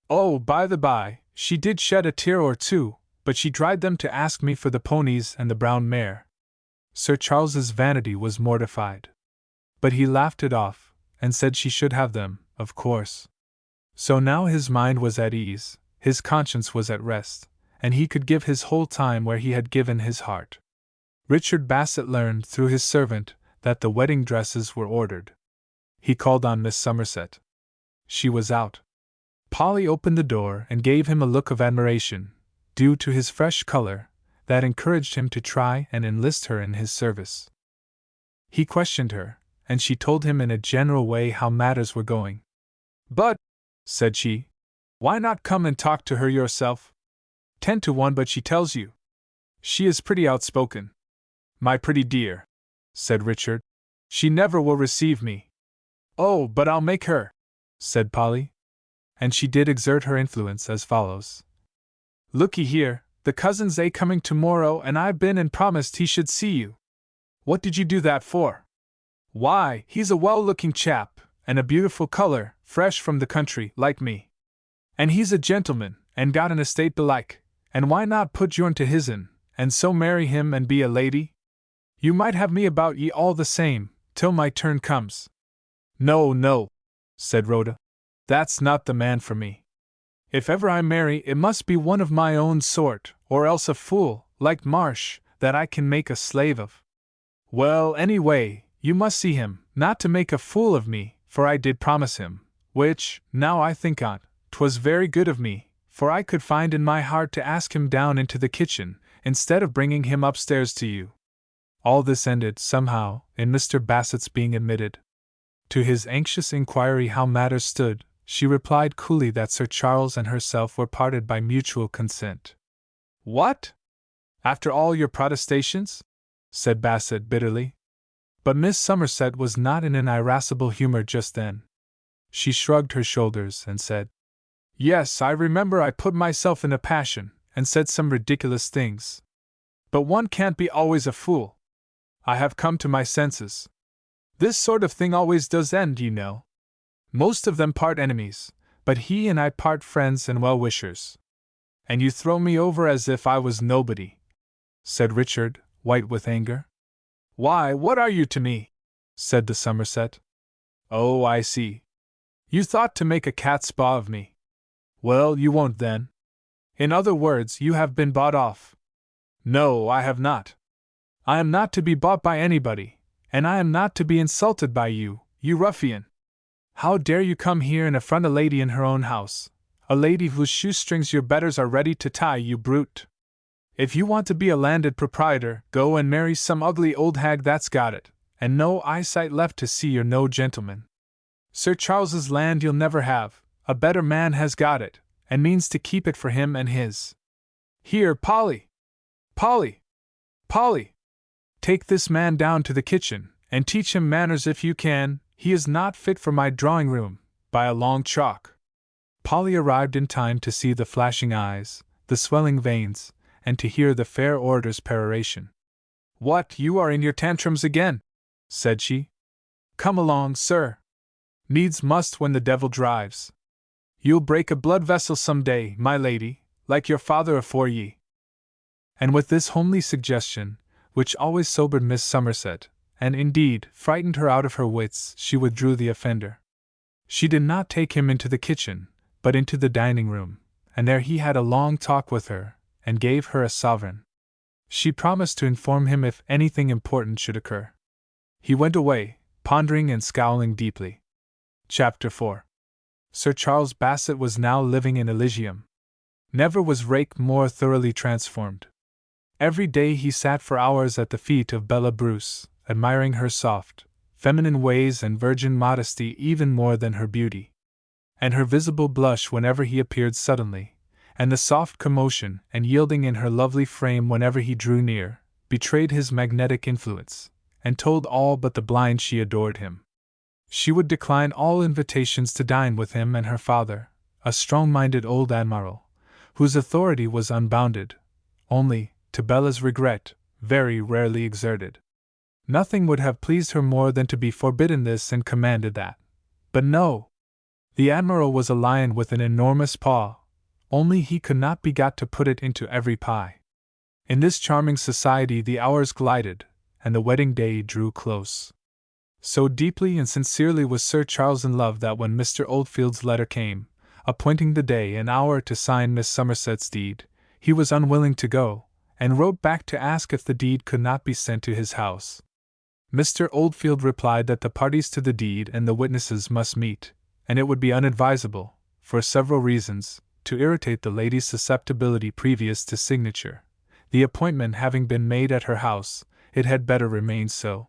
Oh, by the by, she did shed a tear or two, but she dried them to ask me for the ponies and the brown mare. Sir Charles's vanity was mortified. But he laughed it off, and said she should have them, of course. So now his mind was at ease, his conscience was at rest, and he could give his whole time where he had given his heart. Richard Bassett learned through his servant that the wedding dresses were ordered. He called on Miss Somerset. She was out. Polly opened the door and gave him a look of admiration, due to his fresh color, that encouraged him to try and enlist her in his service. He questioned her, and she told him in a general way how matters were going. But, said she, why not come and talk to her yourself? 10 to 1 but she tells you. She is pretty outspoken. My pretty dear, said Richard, she never will receive me. Oh, but I'll make her, said Polly. And she did exert her influence as follows. Looky here, the cousin's coming tomorrow, and I've been and promised he should see you. What did you do that for? Why, he's a well-looking chap, and a beautiful color, fresh from the country, like me. And he's a gentleman, and got an estate belike, and why not put yourn to his'n, and so marry him and be a lady? You might have me about ye all the same, till my turn comes. No, no, said Rhoda. That's not the man for me. If ever I marry, it must be one of my own sort, or else a fool, like Marsh, that I can make a slave of. Well, anyway, you must see him, not to make a fool of me, for I did promise him, which, now I think on't, 'twas very good of me, for I could find in my heart to ask him down into the kitchen, instead of bringing him upstairs to you. All this ended, somehow, in Mr. Bassett's being admitted. To his anxious inquiry how matters stood, she replied coolly that Sir Charles and herself were parted by mutual consent. What? After all your protestations? Said Bassett bitterly. But Miss Somerset was not in an irascible humor just then. She shrugged her shoulders and said, Yes, I remember I put myself in a passion, and said some ridiculous things. But one can't be always a fool. I have come to my senses. This sort of thing always does end, you know. Most of them part enemies, but he and I part friends and well-wishers. And you throw me over as if I was nobody, said Richard, white with anger. Why, what are you to me? Said the Somerset. Oh, I see. You thought to make a cat's paw of me. Well, you won't then. In other words, you have been bought off. No, I have not. I am not to be bought by anybody, and I am not to be insulted by you, you ruffian. How dare you come here and affront a lady in her own house, a lady whose shoestrings your betters are ready to tie, you brute? If you want to be a landed proprietor, go and marry some ugly old hag that's got it, and no eyesight left to see you're no gentleman. Sir Charles's land you'll never have, a better man has got it, and means to keep it for him and his. Here, Polly! Polly! Polly! Take this man down to the kitchen, and teach him manners if you can. He is not fit for my drawing-room, by a long chalk. Polly arrived in time to see the flashing eyes, the swelling veins, and to hear the fair orator's peroration. What, you are in your tantrums again? Said she. Come along, sir. Needs must when the devil drives. You'll break a blood vessel some day, my lady, like your father afore ye. And with this homely suggestion, which always sobered Miss Somerset, and indeed frightened her out of her wits, she withdrew the offender. She did not take him into the kitchen, but into the dining-room, and there he had a long talk with her, and gave her a sovereign. She promised to inform him if anything important should occur. He went away, pondering and scowling deeply. Chapter 4. Sir Charles Bassett was now living in Elysium. Never was rake more thoroughly transformed. Every day he sat for hours at the feet of Bella Bruce, admiring her soft, feminine ways and virgin modesty even more than her beauty. And her visible blush whenever he appeared suddenly, and the soft commotion and yielding in her lovely frame whenever he drew near, betrayed his magnetic influence, and told all but the blind she adored him. She would decline all invitations to dine with him and her father, a strong-minded old admiral, whose authority was unbounded, only, to Bella's regret, very rarely exerted. Nothing would have pleased her more than to be forbidden this and commanded that. But no! The admiral was a lion with an enormous paw, only he could not be got to put it into every pie. In this charming society the hours glided, and the wedding day drew close. So deeply and sincerely was Sir Charles in love that when Mr. Oldfield's letter came, appointing the day and hour to sign Miss Somerset's deed, he was unwilling to go, and wrote back to ask if the deed could not be sent to his house. Mr. Oldfield replied that the parties to the deed and the witnesses must meet, and it would be unadvisable, for several reasons, to irritate the lady's susceptibility previous to signature. The appointment having been made at her house, it had better remain so.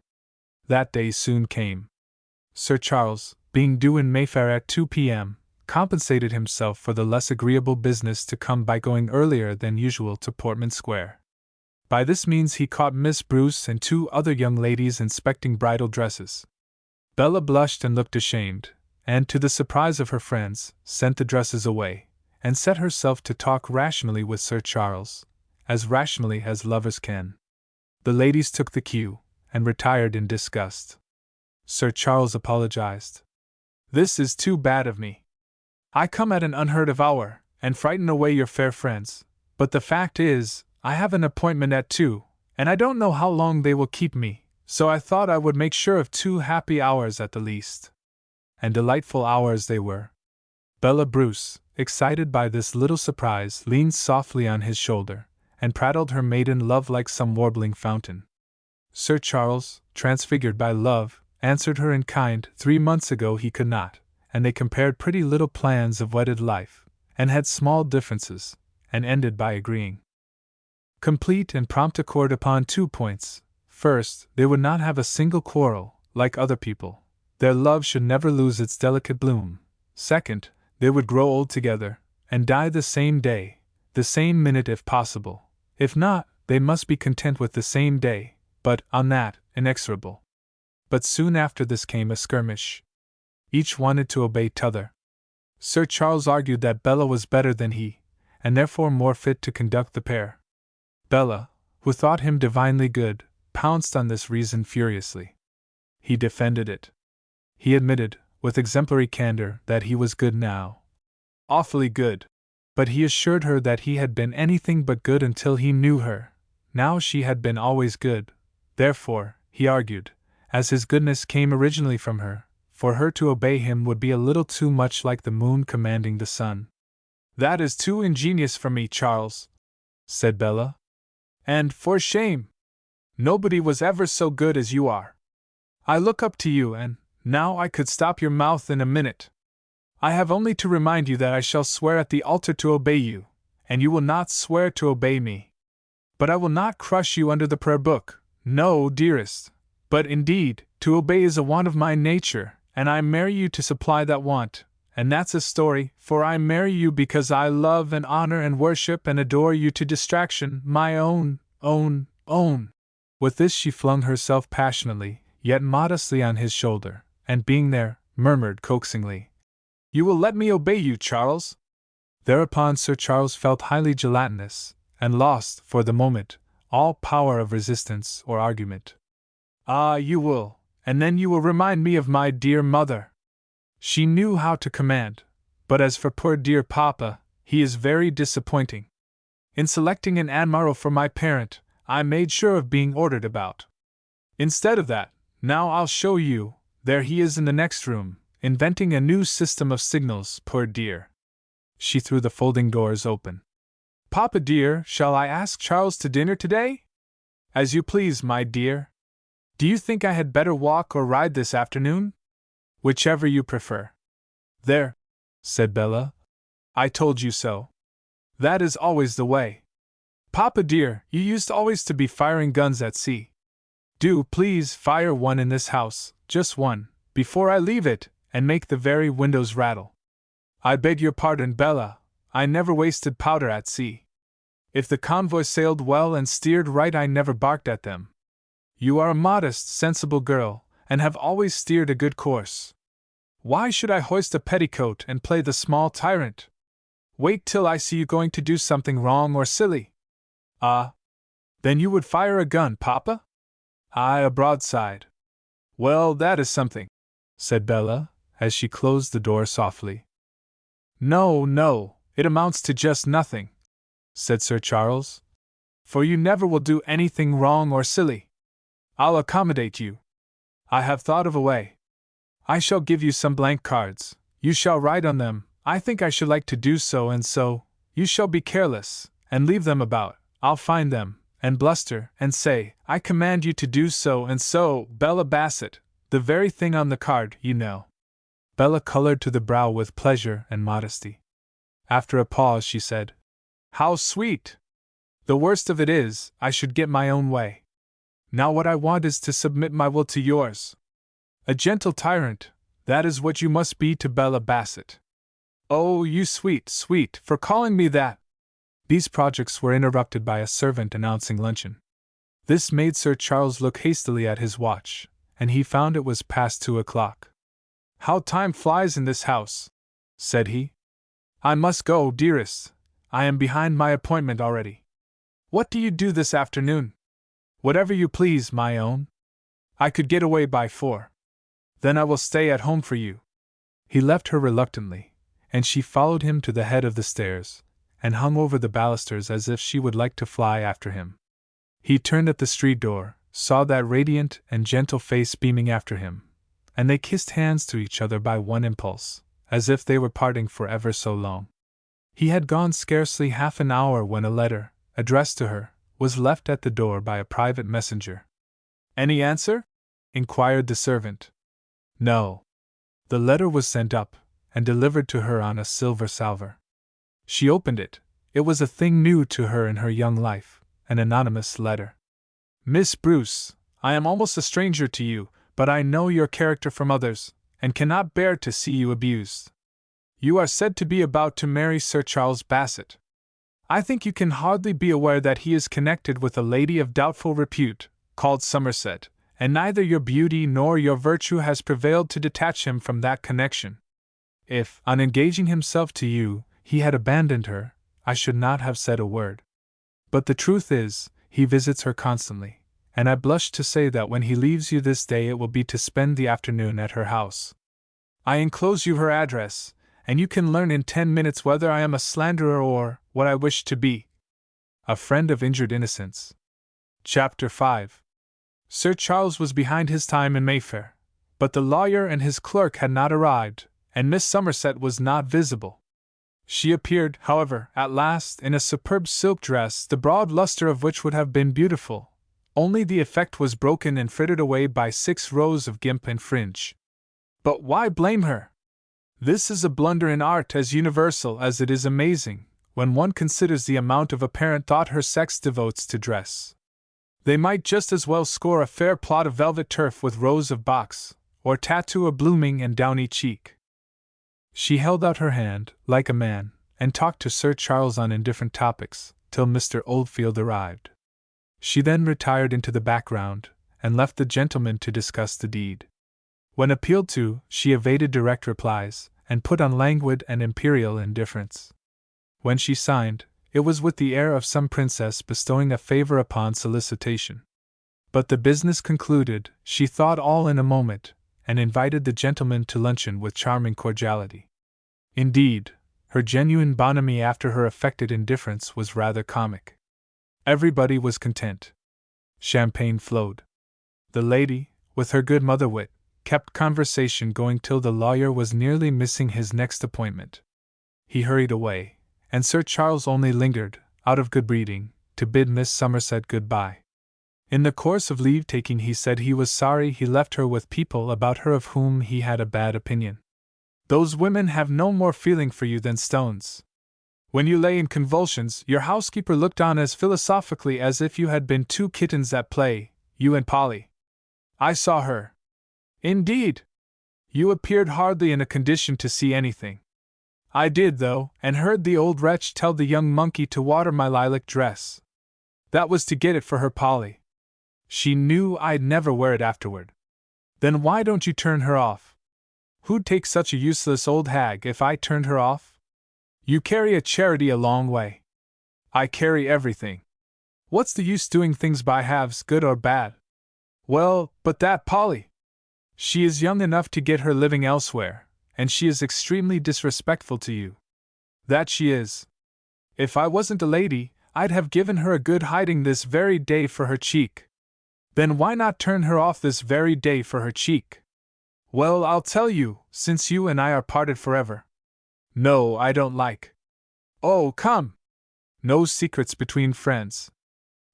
That day soon came. Sir Charles, being due in Mayfair at 2 p.m., compensated himself for the less agreeable business to come by going earlier than usual to Portman Square. By this means he caught Miss Bruce and 2 other young ladies inspecting bridal dresses. Bella blushed and looked ashamed, and, to the surprise of her friends, sent the dresses away, and set herself to talk rationally with Sir Charles, as rationally as lovers can. The ladies took the cue, and retired in disgust. Sir Charles apologized. This is too bad of me. I come at an unheard of hour, and frighten away your fair friends, but the fact is, I have an appointment at 2, and I don't know how long they will keep me, so I thought I would make sure of 2 happy hours at the least. And delightful hours they were. Bella Bruce, excited by this little surprise, leaned softly on his shoulder, and prattled her maiden love like some warbling fountain. Sir Charles, transfigured by love, answered her in kind. 3 months ago he could not, and they compared pretty little plans of wedded life, and had small differences, and ended by agreeing. Complete and prompt accord upon 2 points. First, they would not have a single quarrel, like other people. Their love should never lose its delicate bloom. Second, they would grow old together, and die the same day, the same minute if possible. If not, they must be content with the same day, but, on that, inexorable. But soon after this came a skirmish. Each wanted to obey t'other. Sir Charles argued that Bella was better than he, and therefore more fit to conduct the pair. Bella, who thought him divinely good, pounced on this reason furiously. He defended it. He admitted, with exemplary candor, that he was good now. Awfully good. But he assured her that he had been anything but good until he knew her. Now she had been always good. Therefore, he argued, as his goodness came originally from her, for her to obey him would be a little too much like the moon commanding the sun. "That is too ingenious for me, Charles," said Bella. "And, for shame! Nobody was ever so good as you are. I look up to you, and, now I could stop your mouth in a minute. I have only to remind you that I shall swear at the altar to obey you, and you will not swear to obey me. But I will not crush you under the prayer book, no, dearest. But indeed, to obey is a want of my nature, and I marry you to supply that want, and that's a story, for I marry you because I love and honor and worship and adore you to distraction, my own. With this she flung herself passionately, yet modestly on his shoulder, and being there, murmured coaxingly, "You will let me obey you, Charles?" Thereupon Sir Charles felt highly gelatinous, and lost, for the moment, all power of resistance or argument. "Ah, you will, and then you will remind me of my dear mother." She knew how to command, but as for poor dear Papa, he is very disappointing. In selecting an admiral for my parent, I made sure of being ordered about. Instead of that, now I'll show you, there he is in the next room, inventing a new system of signals, poor dear. She threw the folding doors open. "Papa dear, shall I ask Charles to dinner today?" "As you please, my dear. Do you think I had better walk or ride this afternoon?" "Whichever you prefer." "There," said Bella. "I told you so. That is always the way. Papa dear, you used always to be firing guns at sea. Do please fire one in this house, just one, before I leave it, and make the very windows rattle." "I beg your pardon, Bella, I never wasted powder at sea. If the convoy sailed well and steered right, I never barked at them. You are a modest, sensible girl, and have always steered a good course. Why should I hoist a petticoat and play the small tyrant? Wait till I see you going to do something wrong or silly." "Ah, then you would fire a gun, Papa?" "Aye, a broadside." "Well, that is something," said Bella, as she closed the door softly. No, it amounts to just nothing," said Sir Charles. "For you never will do anything wrong or silly. I'll accommodate you. I have thought of a way. I shall give you some blank cards, you shall write on them, I think I should like to do so and so, you shall be careless, and leave them about, I'll find them, and bluster, and say, I command you to do so and so, Bella Bassett, the very thing on the card, you know." Bella colored to the brow with pleasure and modesty. After a pause she said, "How sweet! The worst of it is, I should get my own way. Now what I want is to submit my will to yours. A gentle tyrant, that is what you must be to Bella Bassett." "Oh, you sweet, for calling me that!" These projects were interrupted by a servant announcing luncheon. This made Sir Charles look hastily at his watch, and he found it was past 2 o'clock. "How time flies in this house," said he. "I must go, dearest. I am behind my appointment already. What do you do this afternoon?" "Whatever you please, my own. I could get away by 4. Then I will stay at home for you." He left her reluctantly, and she followed him to the head of the stairs, and hung over the balusters as if she would like to fly after him. He turned at the street door, saw that radiant and gentle face beaming after him, and they kissed hands to each other by one impulse, as if they were parting for ever so long. He had gone scarcely half an hour when a letter, addressed to her, was left at the door by a private messenger. Any answer? Inquired the servant. No. The letter was sent up, and delivered to her on a silver salver. She opened it. It was a thing new to her in her young life, an anonymous letter. Miss Bruce, I am almost a stranger to you, but I know your character from others, and cannot bear to see you abused. You are said to be about to marry Sir Charles Bassett. I think you can hardly be aware that he is connected with a lady of doubtful repute, called Somerset, and neither your beauty nor your virtue has prevailed to detach him from that connection. If, on engaging himself to you, he had abandoned her, I should not have said a word. But the truth is, he visits her constantly, and I blush to say that when he leaves you this day it will be to spend the afternoon at her house. I enclose you her address, and you can learn in 10 minutes whether I am a slanderer or, what I wish to be, a friend of injured innocence. Chapter 5. Sir Charles was behind his time in Mayfair, but the lawyer and his clerk had not arrived, and Miss Somerset was not visible. She appeared, however, at last, in a superb silk dress, the broad lustre of which would have been beautiful, only the effect was broken and frittered away by 6 rows of gimp and fringe. But why blame her? This is a blunder in art as universal as it is amazing, when one considers the amount of apparent thought her sex devotes to dress. They might just as well score a fair plot of velvet turf with rows of box, or tattoo a blooming and downy cheek. She held out her hand, like a man, and talked to Sir Charles on indifferent topics, till Mr. Oldfield arrived. She then retired into the background, and left the gentleman to discuss the deed. When appealed to, she evaded direct replies, and put on languid and imperial indifference. When she signed, it was with the air of some princess bestowing a favor upon solicitation. But the business concluded, she thought all in a moment, and invited the gentleman to luncheon with charming cordiality. Indeed, her genuine bonhomie after her affected indifference was rather comic. Everybody was content. Champagne flowed. The lady, with her good mother wit, kept conversation going till the lawyer was nearly missing his next appointment. He hurried away, and Sir Charles only lingered, out of good breeding, to bid Miss Somerset good-bye. In the course of leave-taking he said he was sorry he left her with people about her of whom he had a bad opinion. Those women have no more feeling for you than stones. When you lay in convulsions, your housekeeper looked on as philosophically as if you had been 2 kittens at play, you and Polly. I saw her. Indeed! You appeared hardly in a condition to see anything. I did, though, and heard the old wretch tell the young monkey to water my lilac dress. That was to get it for her Polly. She knew I'd never wear it afterward. Then why don't you turn her off? Who'd take such a useless old hag if I turned her off? You carry a charity a long way. I carry everything. What's the use doing things by halves, good or bad? Well, but that Polly! She is young enough to get her living elsewhere, and she is extremely disrespectful to you. That she is. If I wasn't a lady, I'd have given her a good hiding this very day for her cheek. Then why not turn her off this very day for her cheek? Well, I'll tell you, since you and I are parted forever. No, I don't like. Oh, come! No secrets between friends.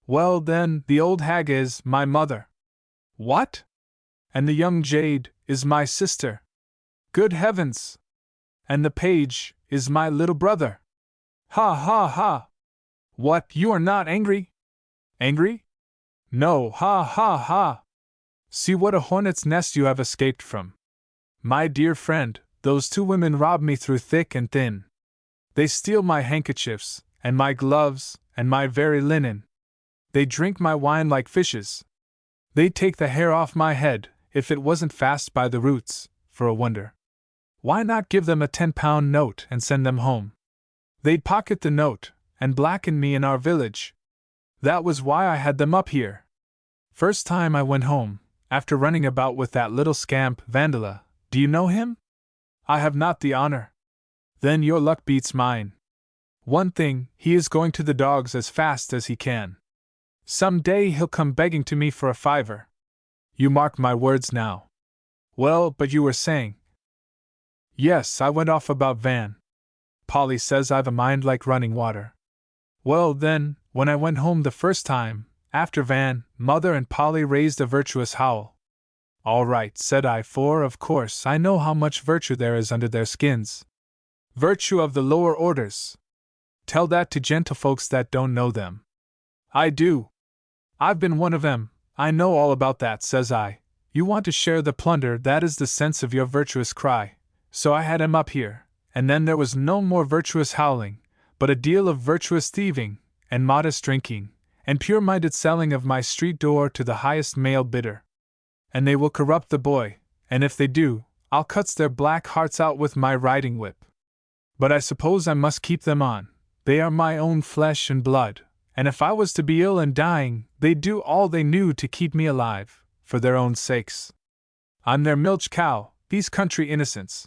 Well, then, the old hag is my mother. What? And the young jade is my sister. Good heavens! And the page is my little brother. Ha ha ha! What, you are not angry? Angry? No, ha ha ha! See what a hornet's nest you have escaped from. My dear friend, those 2 women rob me through thick and thin. They steal my handkerchiefs, and my gloves, and my very linen. They drink my wine like fishes. They'd take the hair off my head, if it wasn't fast by the roots, for a wonder. Why not give them a 10-pound note and send them home? They'd pocket the note, and blacken me in our village. That was why I had them up here. First time I went home, after running about with that little scamp, Vandala. Do you know him? I have not the honor. Then your luck beats mine. One thing, he is going to the dogs as fast as he can. Some day he'll come begging to me for a $5. You mark my words now. Well, but you were saying. Yes, I went off about Van. Polly says I've a mind like running water. Well, then, when I went home the first time, After Van, Mother and Polly raised a virtuous howl. All right, said I, for, of course, I know how much virtue there is under their skins. Virtue of the lower orders. Tell that to gentlefolks that don't know them. I do. I've been one of them, I know all about that, says I. You want to share the plunder, that is the sense of your virtuous cry. So I had 'em up here, and then there was no more virtuous howling, but a deal of virtuous thieving, and modest drinking, and pure-minded selling of my street door to the highest male bidder. And they will corrupt the boy, and if they do, I'll cuts their black hearts out with my riding whip. But I suppose I must keep them on, they are my own flesh and blood, and if I was to be ill and dying, they'd do all they knew to keep me alive, for their own sakes. I'm their milch cow, these country innocents.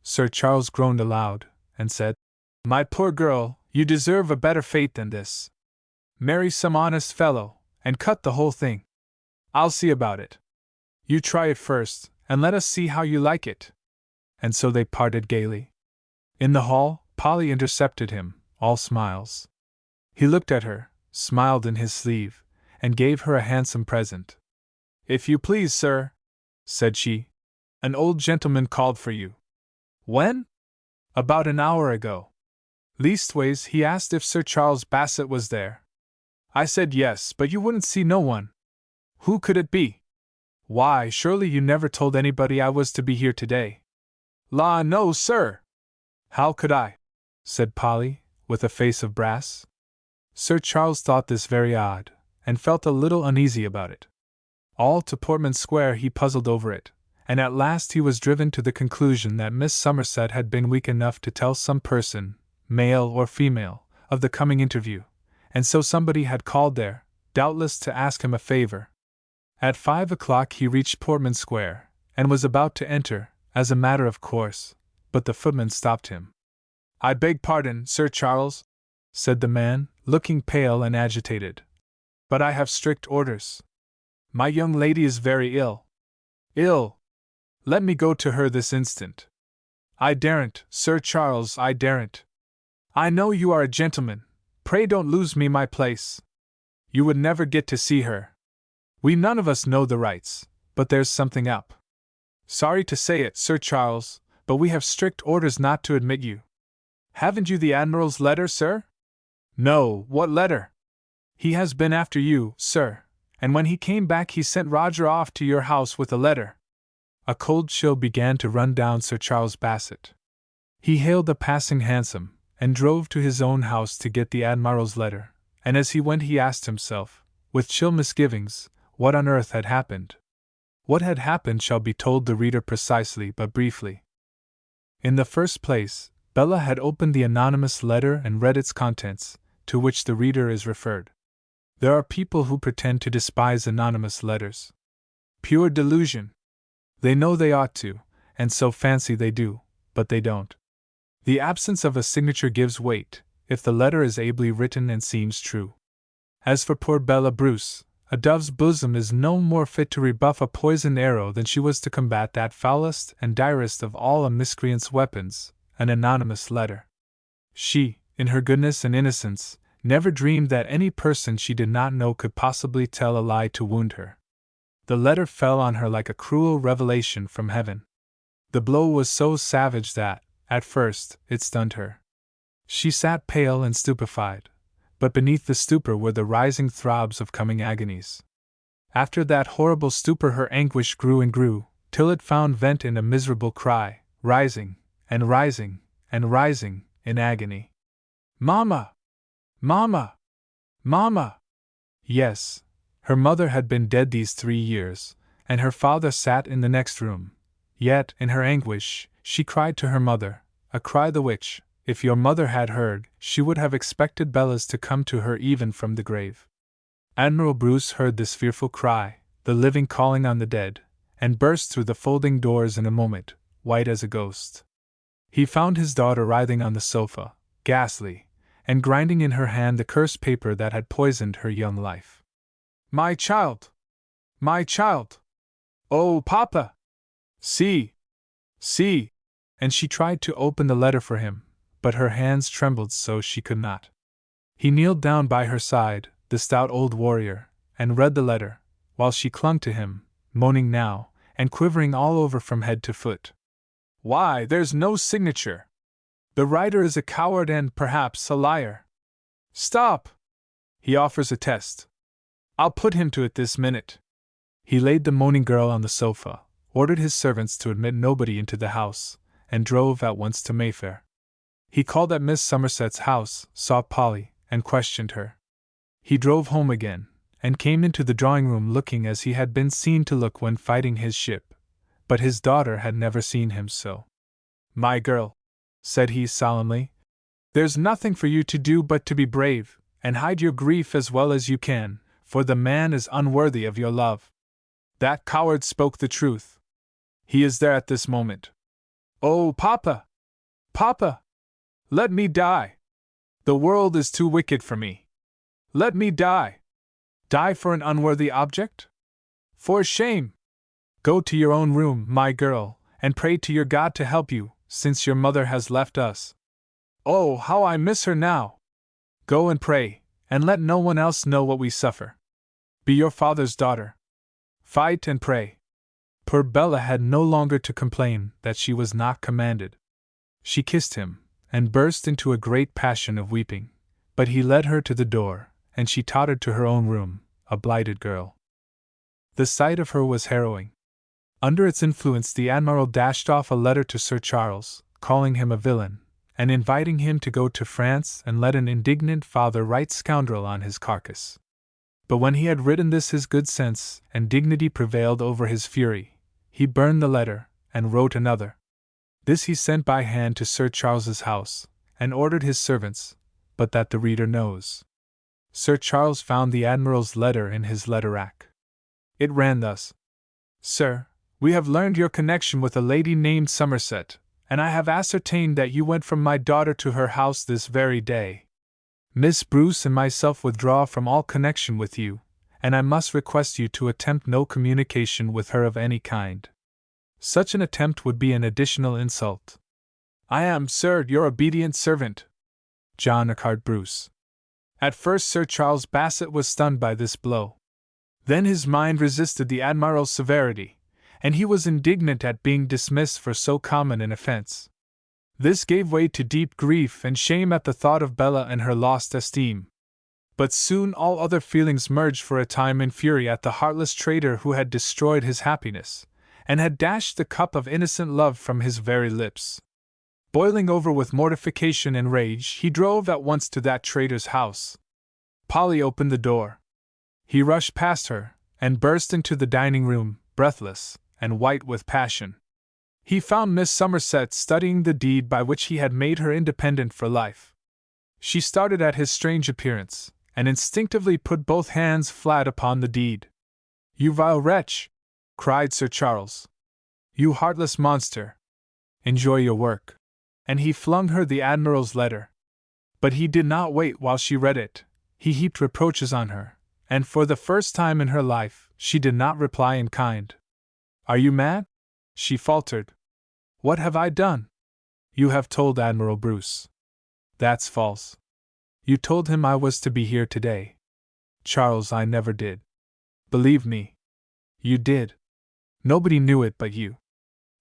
Sir Charles groaned aloud, and said, My poor girl, you deserve a better fate than this. Marry some honest fellow, and cut the whole thing. I'll see about it. You try it first, and let us see how you like it. And so they parted gaily. In the hall, Polly intercepted him, all smiles. He looked at her, smiled in his sleeve, and gave her a handsome present. If you please, sir, said she, an old gentleman called for you. When? About an hour ago. Leastways, he asked if Sir Charles Bassett was there. I said yes, but you wouldn't see no one. Who could it be? Why, surely you never told anybody I was to be here today. La, no, sir. How could I? Said Polly, with a face of brass. Sir Charles thought this very odd, and felt a little uneasy about it. All to Portman Square he puzzled over it, and at last he was driven to the conclusion that Miss Somerset had been weak enough to tell some person, male or female, of the coming interview, and so somebody had called there, doubtless to ask him a favor. At 5 o'clock he reached Portman Square, and was about to enter, as a matter of course, but the footman stopped him. I beg pardon, Sir Charles, said the man, looking pale and agitated. But I have strict orders. My young lady is very ill. Ill? Let me go to her this instant. I daren't, Sir Charles, I daren't. I know you are a gentleman, pray don't lose me my place. You would never get to see her. We none of us know the rights, but there's something up. Sorry to say it, Sir Charles, but we have strict orders not to admit you. Haven't you the Admiral's letter, sir? No, what letter? He has been after you, sir, and when he came back he sent Roger off to your house with a letter. A cold chill began to run down Sir Charles Bassett. He hailed a passing hansom, and drove to his own house to get the Admiral's letter, and as he went he asked himself, with chill misgivings, what on earth had happened. What had happened shall be told the reader precisely but briefly. In the first place, Bella had opened the anonymous letter and read its contents, to which the reader is referred. There are people who pretend to despise anonymous letters. Pure delusion. They know they ought to, and so fancy they do, but they don't. The absence of a signature gives weight, if the letter is ably written and seems true. As for poor Bella Bruce, a dove's bosom is no more fit to rebuff a poisoned arrow than she was to combat that foulest and direst of all a miscreant's weapons, an anonymous letter. She, in her goodness and innocence, never dreamed that any person she did not know could possibly tell a lie to wound her. The letter fell on her like a cruel revelation from heaven. The blow was so savage that, at first, it stunned her. She sat pale and stupefied, but beneath the stupor were the rising throbs of coming agonies. After that horrible stupor her anguish grew and grew, till it found vent in a miserable cry, rising, and rising, and rising, in agony. Mamma! Mamma! Mamma! Yes, her mother had been dead these 3 years, and her father sat in the next room. Yet, in her anguish, she cried to her mother, a cry the which, if your mother had heard, she would have expected Bella's to come to her even from the grave. Admiral Bruce heard this fearful cry, the living calling on the dead, and burst through the folding doors in a moment, white as a ghost. He found his daughter writhing on the sofa, ghastly, and grinding in her hand the cursed paper that had poisoned her young life. My child! My child! Oh, Papa! See! See! And she tried to open the letter for him, but her hands trembled so she could not. He kneeled down by her side, the stout old warrior, and read the letter, while she clung to him, moaning now, and quivering all over from head to foot. "Why, there's no signature! The writer is a coward and, perhaps, a liar. Stop! He offers a test. I'll put him to it this minute." He laid the moaning girl on the sofa, ordered his servants to admit nobody into the house, and drove at once to Mayfair. He called at Miss Somerset's house, saw Polly, and questioned her. He drove home again, and came into the drawing-room looking as he had been seen to look when fighting his ship, but his daughter had never seen him so. "My girl," said he solemnly, "there's nothing for you to do but to be brave, and hide your grief as well as you can, for the man is unworthy of your love. That coward spoke the truth. He is there at this moment. Oh, Papa! Papa! Let me die! The world is too wicked for me. Let me die! Die for an unworthy object? For shame! Go to your own room, my girl, and pray to your God to help you, since your mother has left us. Oh, how I miss her now! Go and pray, and let no one else know what we suffer. Be your father's daughter. Fight and pray." Poor Bella had no longer to complain that she was not commanded. She kissed him, and burst into a great passion of weeping, but he led her to the door, and she tottered to her own room, a blighted girl. The sight of her was harrowing. Under its influence the Admiral dashed off a letter to Sir Charles, calling him a villain, and inviting him to go to France and let an indignant father write scoundrel on his carcass. But when he had written this his good sense and dignity prevailed over his fury. He burned the letter, and wrote another. This he sent by hand to Sir Charles's house, and ordered his servants, but that the reader knows. Sir Charles found the Admiral's letter in his letter rack. It ran thus: "Sir, we have learned your connection with a lady named Somerset, and I have ascertained that you went from my daughter to her house this very day. Miss Bruce and myself withdraw from all connection with you, and I must request you to attempt no communication with her of any kind. Such an attempt would be an additional insult. I am, sir, your obedient servant, John Urquhart Bruce." At first Sir Charles Bassett was stunned by this blow. Then his mind resisted the Admiral's severity, and he was indignant at being dismissed for so common an offense. This gave way to deep grief and shame at the thought of Bella and her lost esteem. But soon all other feelings merged for a time in fury at the heartless traitor who had destroyed his happiness, and had dashed the cup of innocent love from his very lips. Boiling over with mortification and rage, he drove at once to that traitor's house. Polly opened the door. He rushed past her, and burst into the dining-room, breathless, and white with passion. He found Miss Somerset studying the deed by which he had made her independent for life. She started at his strange appearance, and instinctively put both hands flat upon the deed. "You vile wretch!" cried Sir Charles. "You heartless monster! Enjoy your work." And he flung her the Admiral's letter. But he did not wait while she read it. He heaped reproaches on her, and for the first time in her life, she did not reply in kind. "Are you mad?" she faltered. "What have I done?" "You have told Admiral Bruce." "That's false. You told him I was to be here today." "Charles, I never did." "Believe me." "You did. Nobody knew it but you.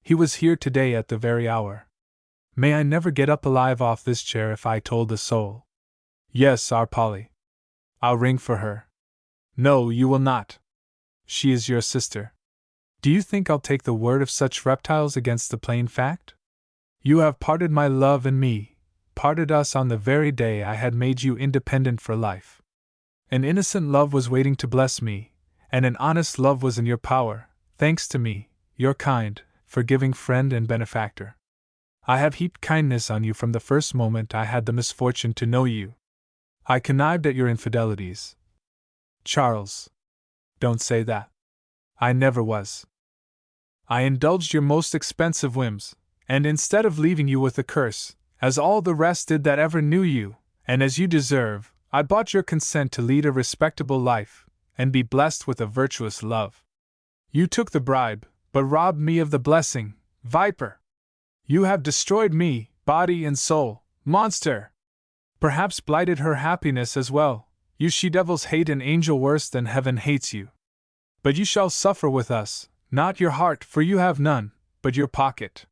He was here today at the very hour. May I never get up alive off this chair if I told a soul." "Yes, our Polly." "I'll ring for her." "No, you will not. She is your sister." "Do you think I'll take the word of such reptiles against the plain fact? You have parted my love and me, parted us on the very day I had made you independent for life. An innocent love was waiting to bless me, and an honest love was in your power, thanks to me, your kind, forgiving friend and benefactor. I have heaped kindness on you from the first moment I had the misfortune to know you. I connived at your infidelities." "Charles, don't say that. I never was. I indulged your most expensive whims, and instead of leaving you with a curse, as all the rest did that ever knew you, and as you deserve, I bought your consent to lead a respectable life, and be blessed with a virtuous love. You took the bribe, but robbed me of the blessing, viper! You have destroyed me, body and soul, monster! Perhaps blighted her happiness as well, You she-devils hate an angel worse than heaven hates you. But you shall suffer with us, not your heart, for you have none, but your pocket.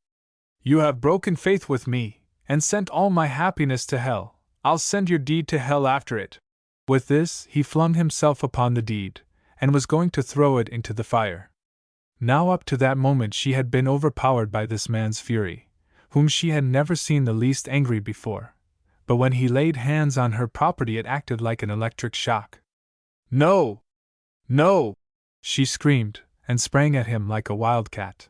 You have broken faith with me, and sent all my happiness to hell. I'll send your deed to hell after it." With this, he flung himself upon the deed, and was going to throw it into the fire. Now up to that moment she had been overpowered by this man's fury, whom she had never seen the least angry before, but when he laid hands on her property it acted like an electric shock. "No! No!" she screamed, and sprang at him like a wildcat.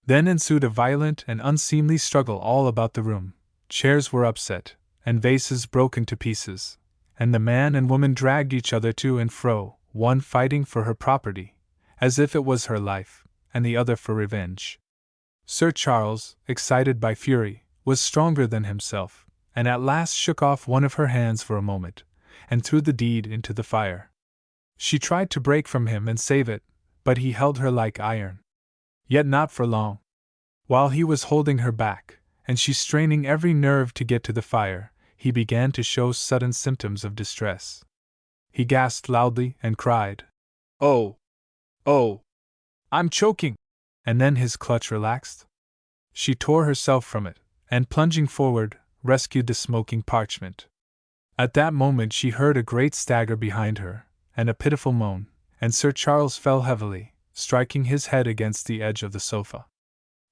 Then ensued a violent and unseemly struggle all about the room. Chairs were upset, and vases broken to pieces, and the man and woman dragged each other to and fro, one fighting for her property, as if it was her life, and the other for revenge. Sir Charles, excited by fury, was stronger than himself, and at last shook off one of her hands for a moment, and threw the deed into the fire. She tried to break from him and save it, but he held her like iron. Yet not for long. While he was holding her back, and she straining every nerve to get to the fire, he began to show sudden symptoms of distress. He gasped loudly and cried, "Oh! Oh! I'm choking!" And then his clutch relaxed. She tore herself from it, and plunging forward, rescued the smoking parchment. At that moment she heard a great stagger behind her, and a pitiful moan, and Sir Charles fell heavily, striking his head against the edge of the sofa.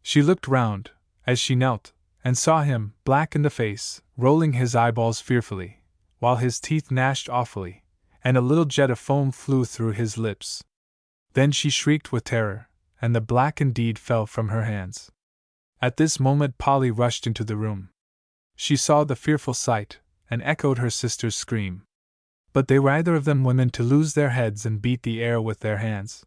She looked round, as she knelt, and saw him, black in the face, rolling his eyeballs fearfully, while his teeth gnashed awfully, and a little jet of foam flew through his lips. Then she shrieked with terror, and the blackened deed fell from her hands. At this moment Polly rushed into the room. She saw the fearful sight, and echoed her sister's scream. But they were either of them women to lose their heads and beat the air with their hands.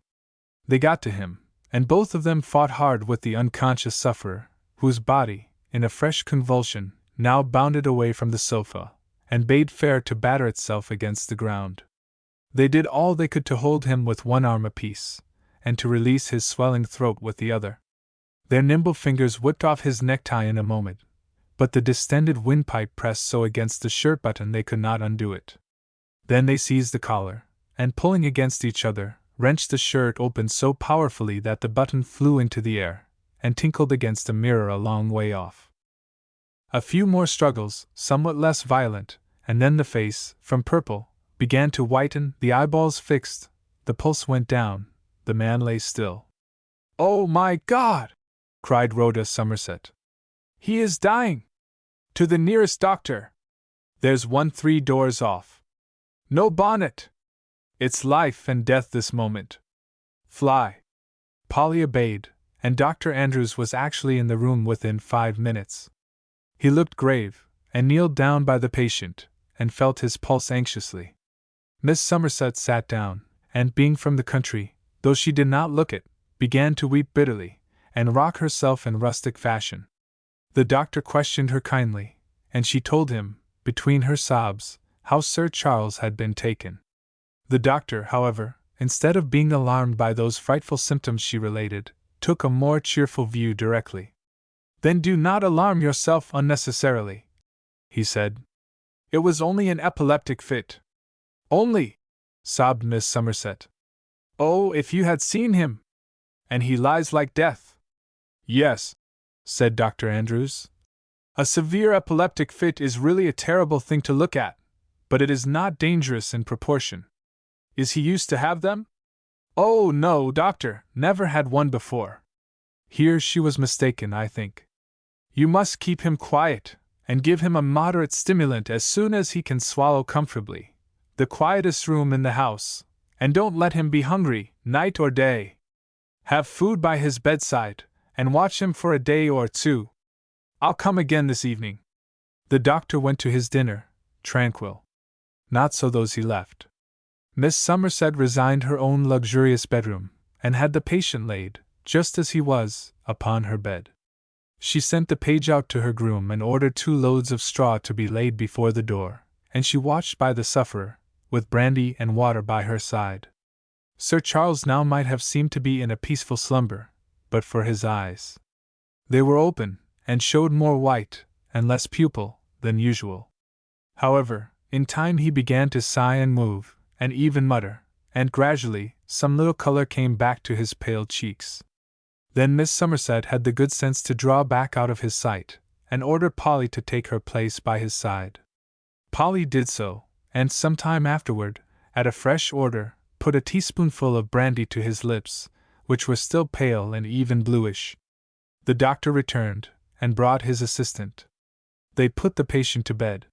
They got to him, and both of them fought hard with the unconscious sufferer, whose body, in a fresh convulsion, now bounded away from the sofa, and bade fair to batter itself against the ground. They did all they could to hold him with one arm apiece, and to release his swelling throat with the other. Their nimble fingers whipped off his necktie in a moment, but the distended windpipe pressed so against the shirt button they could not undo it. Then they seized the collar, and pulling against each other, wrenched the shirt open so powerfully that the button flew into the air, and tinkled against a mirror a long way off. A few more struggles, somewhat less violent, and then the face, from purple, began to whiten, the eyeballs fixed, the pulse went down, the man lay still. "Oh my God!" cried Rhoda Somerset. "He is dying! To the nearest doctor! There's one 3 doors off. No bonnet! It's life and death this moment. Fly!" Polly obeyed, and Dr. Andrews was actually in the room within 5 minutes. He looked grave, and kneeled down by the patient, and felt his pulse anxiously. Miss Somerset sat down, and being from the country, though she did not look it, began to weep bitterly, and rock herself in rustic fashion. The doctor questioned her kindly, and she told him, between her sobs, how Sir Charles had been taken. The doctor, however, instead of being alarmed by those frightful symptoms she related, took a more cheerful view directly. "Then do not alarm yourself unnecessarily," he said. "It was only an epileptic fit." "Only!" sobbed Miss Somerset. "Oh, if you had seen him! And he lies like death." "Yes," said Dr. Andrews. "A severe epileptic fit is really a terrible thing to look at, but it is not dangerous in proportion. Is he used to have them?" "Oh, no, doctor, never had one before." Here she was mistaken, I think. "You must keep him quiet, and give him a moderate stimulant as soon as he can swallow comfortably, the quietest room in the house, and don't let him be hungry, night or day. Have food by his bedside, and watch him for a day or 2. I'll come again this evening." The doctor went to his dinner, tranquil. Not so those he left. Miss Somerset resigned her own luxurious bedroom, and had the patient laid, just as he was, upon her bed. She sent the page out to her groom and ordered 2 loads of straw to be laid before the door, and she watched by the sufferer, with brandy and water by her side. Sir Charles now might have seemed to be in a peaceful slumber, but for his eyes. They were open, and showed more white, and less pupil, than usual. However, In time he began to sigh and move, and even mutter, and gradually some little color came back to his pale cheeks. Then Miss Somerset had the good sense to draw back out of his sight, and order Polly to take her place by his side. Polly did so, and some time afterward, at a fresh order, put a teaspoonful of brandy to his lips, which were still pale and even bluish. The doctor returned, and brought his assistant. They put the patient to bed.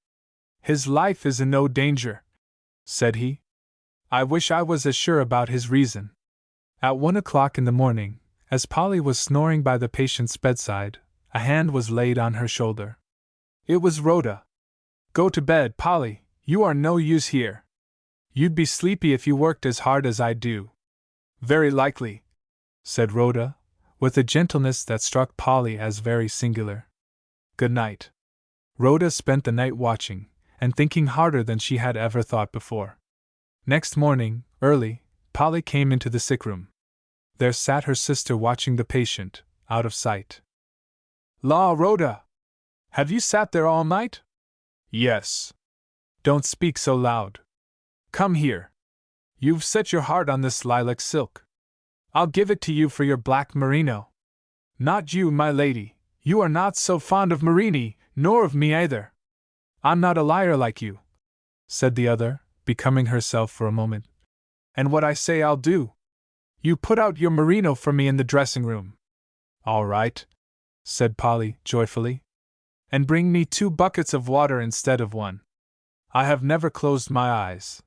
"His life is in no danger," said he. "I wish I was as sure about his reason." At 1 o'clock in the morning, as Polly was snoring by the patient's bedside, a hand was laid on her shoulder. It was Rhoda. "Go to bed, Polly, you are no use here. You'd be sleepy if you worked as hard as I do." "Very likely," said Rhoda, with a gentleness that struck Polly as very singular. "Good night." Rhoda spent the night watching, and thinking harder than she had ever thought before. Next morning, early, Polly came into the sick room. There sat her sister watching the patient, out of sight. "Law, Rhoda! Have you sat there all night?" "Yes." "Don't speak so loud. Come here. You've set your heart on this lilac silk. I'll give it to you for your black merino." "Not you, my lady, you are not so fond of Marini, nor of me either." "I'm not a liar like you," said the other, becoming herself for a moment. "And what I say I'll do. You put out your merino for me in the dressing room." "All right," said Polly, joyfully. "And bring me 2 buckets of water instead of 1. I have never closed my eyes."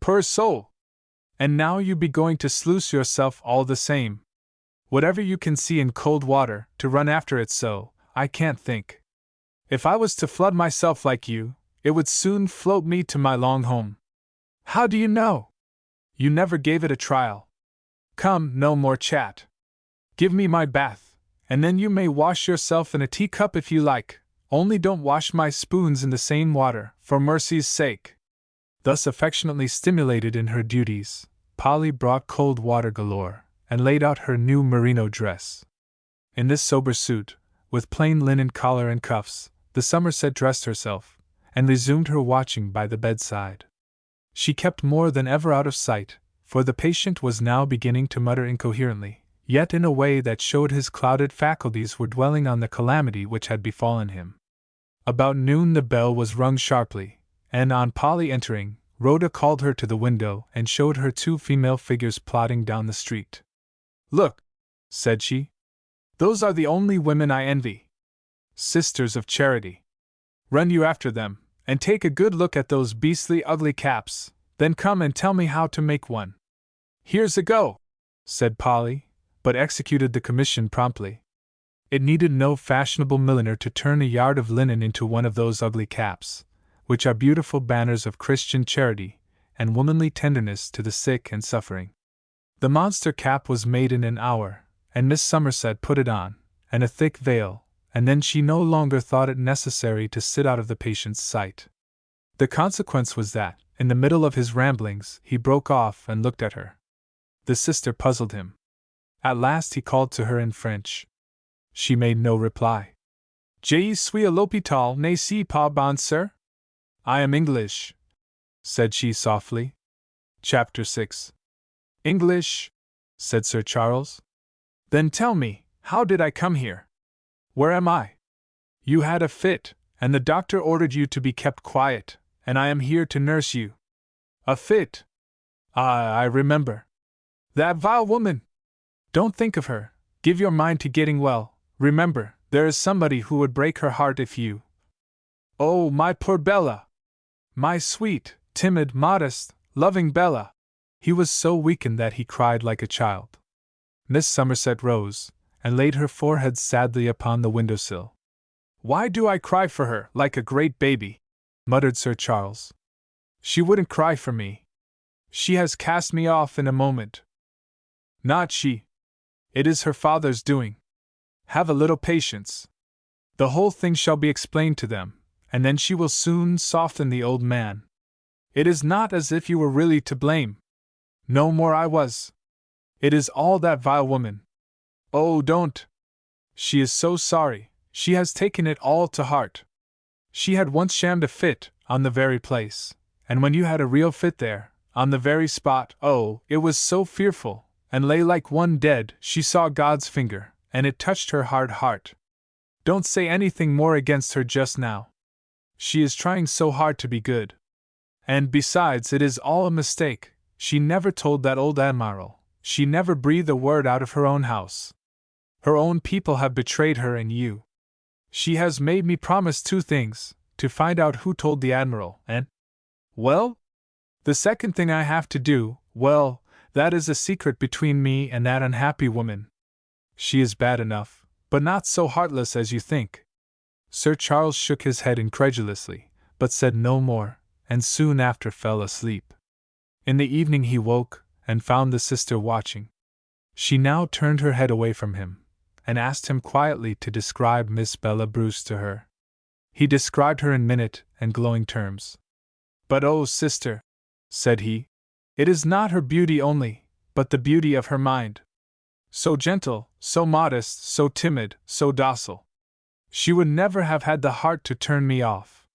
"Poor soul! And now you be going to sluice yourself all the same. Whatever you can see in cold water, to run after it so, I can't think. If I was to flood myself like you, it would soon float me to my long home." "How do you know? You never gave it a trial. Come, no more chat. Give me my bath, and then you may wash yourself in a teacup if you like, only don't wash my spoons in the same water, for mercy's sake." Thus affectionately stimulated in her duties, Polly brought cold water galore, and laid out her new merino dress. In this sober suit, with plain linen collar and cuffs, the Somerset dressed herself, and resumed her watching by the bedside. She kept more than ever out of sight, for the patient was now beginning to mutter incoherently, yet in a way that showed his clouded faculties were dwelling on the calamity which had befallen him. About noon the bell was rung sharply, and on Polly entering, Rhoda called her to the window and showed her 2 female figures plodding down the street. "Look," said she. "Those are the only women I envy. Sisters of Charity. Run you after them, and take a good look at those beastly ugly caps, then come and tell me how to make one." "Here's a go," said Polly, but executed the commission promptly. It needed no fashionable milliner to turn a yard of linen into one of those ugly caps, which are beautiful banners of Christian charity and womanly tenderness to the sick and suffering. The monster cap was made in an hour, and Miss Somerset put it on, and a thick veil, and then she no longer thought it necessary to sit out of the patient's sight. The consequence was that, in the middle of his ramblings, he broke off and looked at her. The sister puzzled him. At last he called to her in French. She made no reply. "Je suis à l'hôpital, n'est-ce pas bon, sir?" "I am English," said she softly. Chapter 6. "English?" said Sir Charles. "Then tell me, how did I come here? Where am I? You had a fit, and the doctor ordered you to be kept quiet, and I am here to nurse you." "A fit? Ah, I remember. That vile woman! Don't think of her, give your mind to getting well. Remember, there is somebody who would break her heart if you— Oh, my poor Bella! My sweet, timid, modest, loving Bella!" He was so weakened that he cried like a child. Miss Somerset rose, and laid her forehead sadly upon the window-sill. "Why do I cry for her, like a great baby?" muttered Sir Charles. "She wouldn't cry for me. She has cast me off in a moment." "Not she. It is her father's doing. Have a little patience. The whole thing shall be explained to them, and then she will soon soften the old man. It is not as if you were really to blame. No more I was. It is all that vile woman. Oh, don't! She is so sorry, she has taken it all to heart. She had once shammed a fit, on the very place, and when you had a real fit there, on the very spot, oh, it was so fearful, and lay like one dead. She saw God's finger, and it touched her hard heart. Don't say anything more against her just now. She is trying so hard to be good. And besides, it is all a mistake. She never told that old admiral. She never breathed a word out of her own house. Her own people have betrayed her and you. She has made me promise 2 things, to find out who told the admiral, and… well? The second thing I have to do, well, that is a secret between me and that unhappy woman. She is bad enough, but not so heartless as you think. Sir Charles shook his head incredulously, but said no more, and soon after fell asleep. In the evening he woke, and found the sister watching. She now turned her head away from him, and asked him quietly to describe Miss Bella Bruce to her. He described her in minute and glowing terms. But oh, sister, said he, it is not her beauty only, but the beauty of her mind. So gentle, so modest, so timid, so docile. She would never have had the heart to turn me off.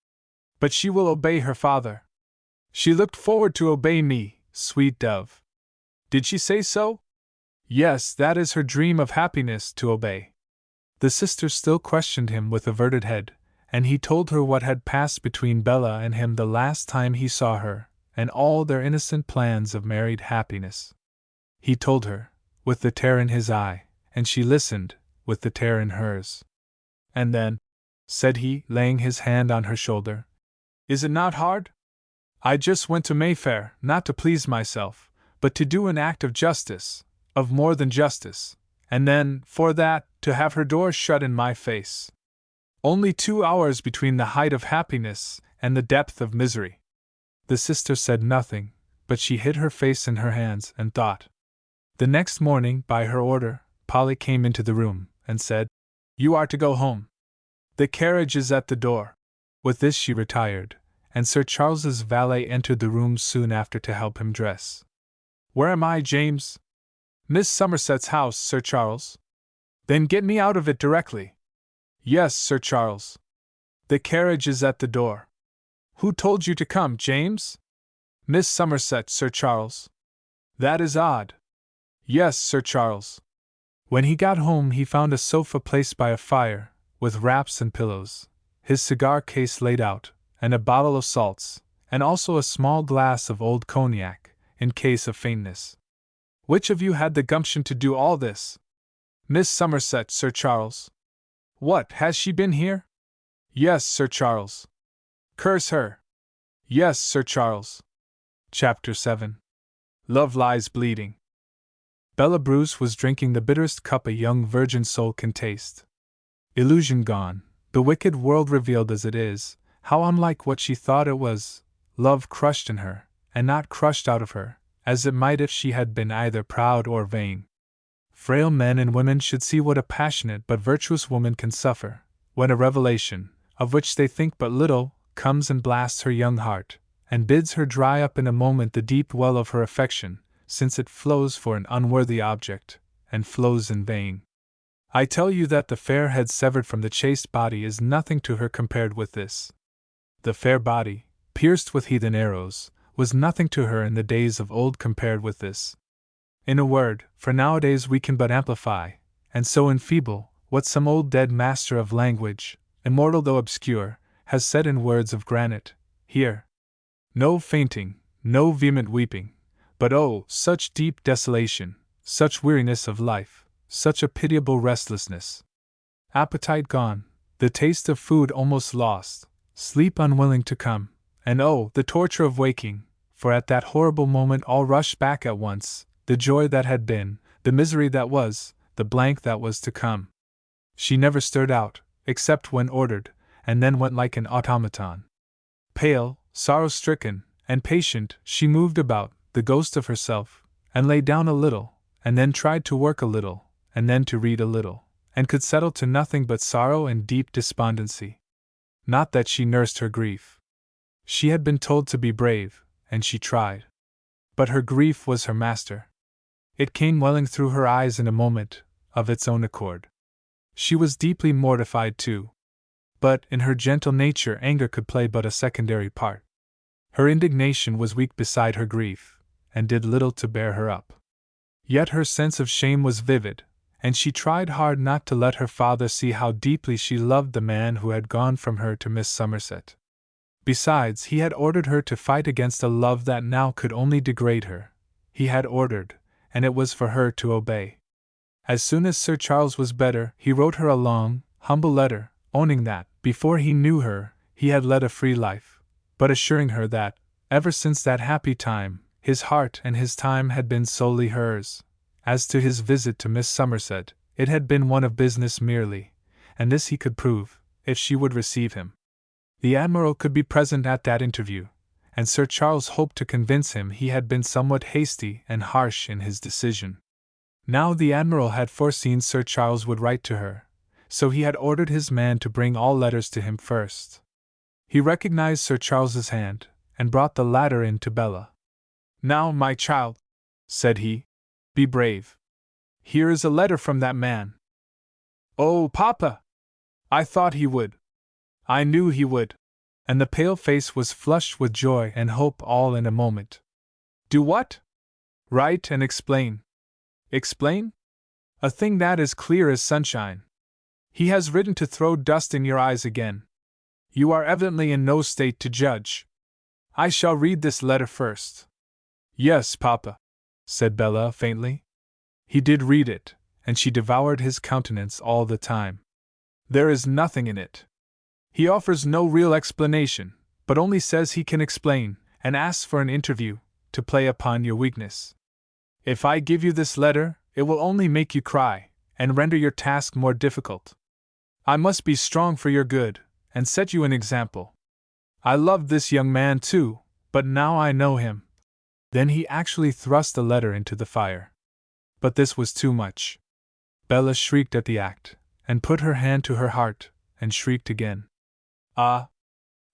But she will obey her father. She looked forward to obey me, sweet dove. Did she say so? Yes, that is her dream of happiness, to obey. The sister still questioned him with averted head, and he told her what had passed between Bella and him the last time he saw her, and all their innocent plans of married happiness. He told her, with the terror in his eye, and she listened, with the terror in hers. And then, said he, laying his hand on her shoulder, is it not hard? I just went to Mayfair, not to please myself, but to do an act of justice, of more than justice, and then, for that, to have her door shut in my face. Only 2 hours between the height of happiness and the depth of misery. The sister said nothing, but she hid her face in her hands and thought. The next morning, by her order, Polly came into the room, and said, You are to go home. The carriage is at the door. With this she retired, and Sir Charles's valet entered the room soon after to help him dress. Where am I, James? Miss Somerset's house, Sir Charles. Then get me out of it directly. Yes, Sir Charles. The carriage is at the door. Who told you to come, James? Miss Somerset, Sir Charles. That is odd. Yes, Sir Charles. When he got home he found a sofa placed by a fire, with wraps and pillows, his cigar case laid out, and a bottle of salts, and also a small glass of old cognac, in case of faintness. Which of you had the gumption to do all this? Miss Somerset, Sir Charles. What, has she been here? Yes, Sir Charles. Curse her. Yes, Sir Charles. Chapter 7. Love Lies Bleeding. Bella Bruce was drinking the bitterest cup a young virgin soul can taste. Illusion gone, the wicked world revealed as it is, how unlike what she thought it was, love crushed in her, and not crushed out of her, as it might if she had been either proud or vain. Frail men and women should see what a passionate but virtuous woman can suffer, when a revelation, of which they think but little, comes and blasts her young heart, and bids her dry up in a moment the deep well of her affection, since it flows for an unworthy object, and flows in vain. I tell you that the fair head severed from the chaste body is nothing to her compared with this. The fair body, pierced with heathen arrows, was nothing to her in the days of old compared with this. In a word, for nowadays we can but amplify, and so enfeeble, what some old dead master of language, immortal though obscure, has said in words of granite, here. No fainting, no vehement weeping, but oh, such deep desolation, such weariness of life, such a pitiable restlessness. Appetite gone, the taste of food almost lost, sleep unwilling to come, and oh, the torture of waking, for at that horrible moment all rushed back at once, the joy that had been, the misery that was, the blank that was to come. She never stirred out, except when ordered, and then went like an automaton. Pale, sorrow-stricken, and patient, she moved about, the ghost of herself, and lay down a little, and then tried to work a little, and then to read a little, and could settle to nothing but sorrow and deep despondency. Not that she nursed her grief. She had been told to be brave, and she tried. But her grief was her master. It came welling through her eyes in a moment, of its own accord. She was deeply mortified too. but in her gentle nature anger could play but a secondary part. Her indignation was weak beside her grief, and did little to bear her up. Yet her sense of shame was vivid, and she tried hard not to let her father see how deeply she loved the man who had gone from her to Miss Somerset. Besides, he had ordered her to fight against a love that now could only degrade her. He had ordered, and it was for her to obey. As soon as Sir Charles was better, he wrote her a long, humble letter, owning that, before he knew her, he had led a free life, but assuring her that, ever since that happy time, his heart and his time had been solely hers. As to his visit to Miss Somerset, it had been one of business merely, and this he could prove, if she would receive him. The Admiral could be present at that interview, and Sir Charles hoped to convince him he had been somewhat hasty and harsh in his decision. Now the Admiral had foreseen Sir Charles would write to her, so he had ordered his man to bring all letters to him first. He recognized Sir Charles's hand, and brought the latter in to Bella. "Now, my child," said he, "be brave. Here is a letter from that man." "Oh, Papa! I thought he would. I knew he would." And the pale face was flushed with joy and hope all in a moment. "Do what?" "Write and explain." "Explain? A thing that is clear as sunshine. He has written to throw dust in your eyes again. You are evidently in no state to judge. I shall read this letter first." "Yes, Papa," said Bella faintly. He did read it, and she devoured his countenance all the time. "There is nothing in it. He offers no real explanation, but only says he can explain, and asks for an interview, to play upon your weakness. If I give you this letter, it will only make you cry, and render your task more difficult. I must be strong for your good, and set you an example. I loved this young man too, but now I know him." Then he actually thrust the letter into the fire. But this was too much. Bella shrieked at the act, and put her hand to her heart, and shrieked again. "Ah!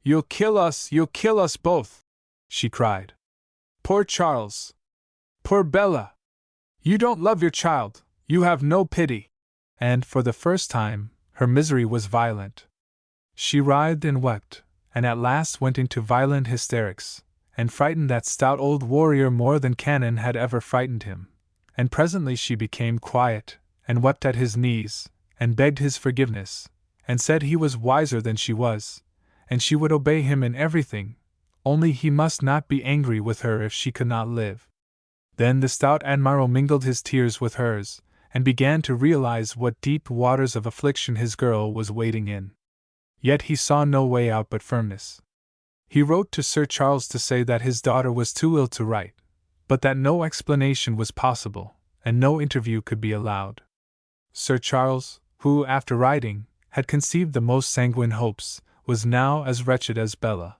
You'll kill us both!" she cried. "Poor Charles! Poor Bella! You don't love your child, you have no pity!" And for the first time, her misery was violent. She writhed and wept, and at last went into violent hysterics, and frightened that stout old warrior more than Cannon had ever frightened him. And presently she became quiet, and wept at his knees, and begged his forgiveness, and said he was wiser than she was, and she would obey him in everything, only he must not be angry with her if she could not live. Then the stout Admiral mingled his tears with hers, and began to realize what deep waters of affliction his girl was wading in. Yet he saw no way out but firmness. He wrote to Sir Charles to say that his daughter was too ill to write, but that no explanation was possible, and no interview could be allowed. Sir Charles, who, after writing, had conceived the most sanguine hopes, was now as wretched as Bella.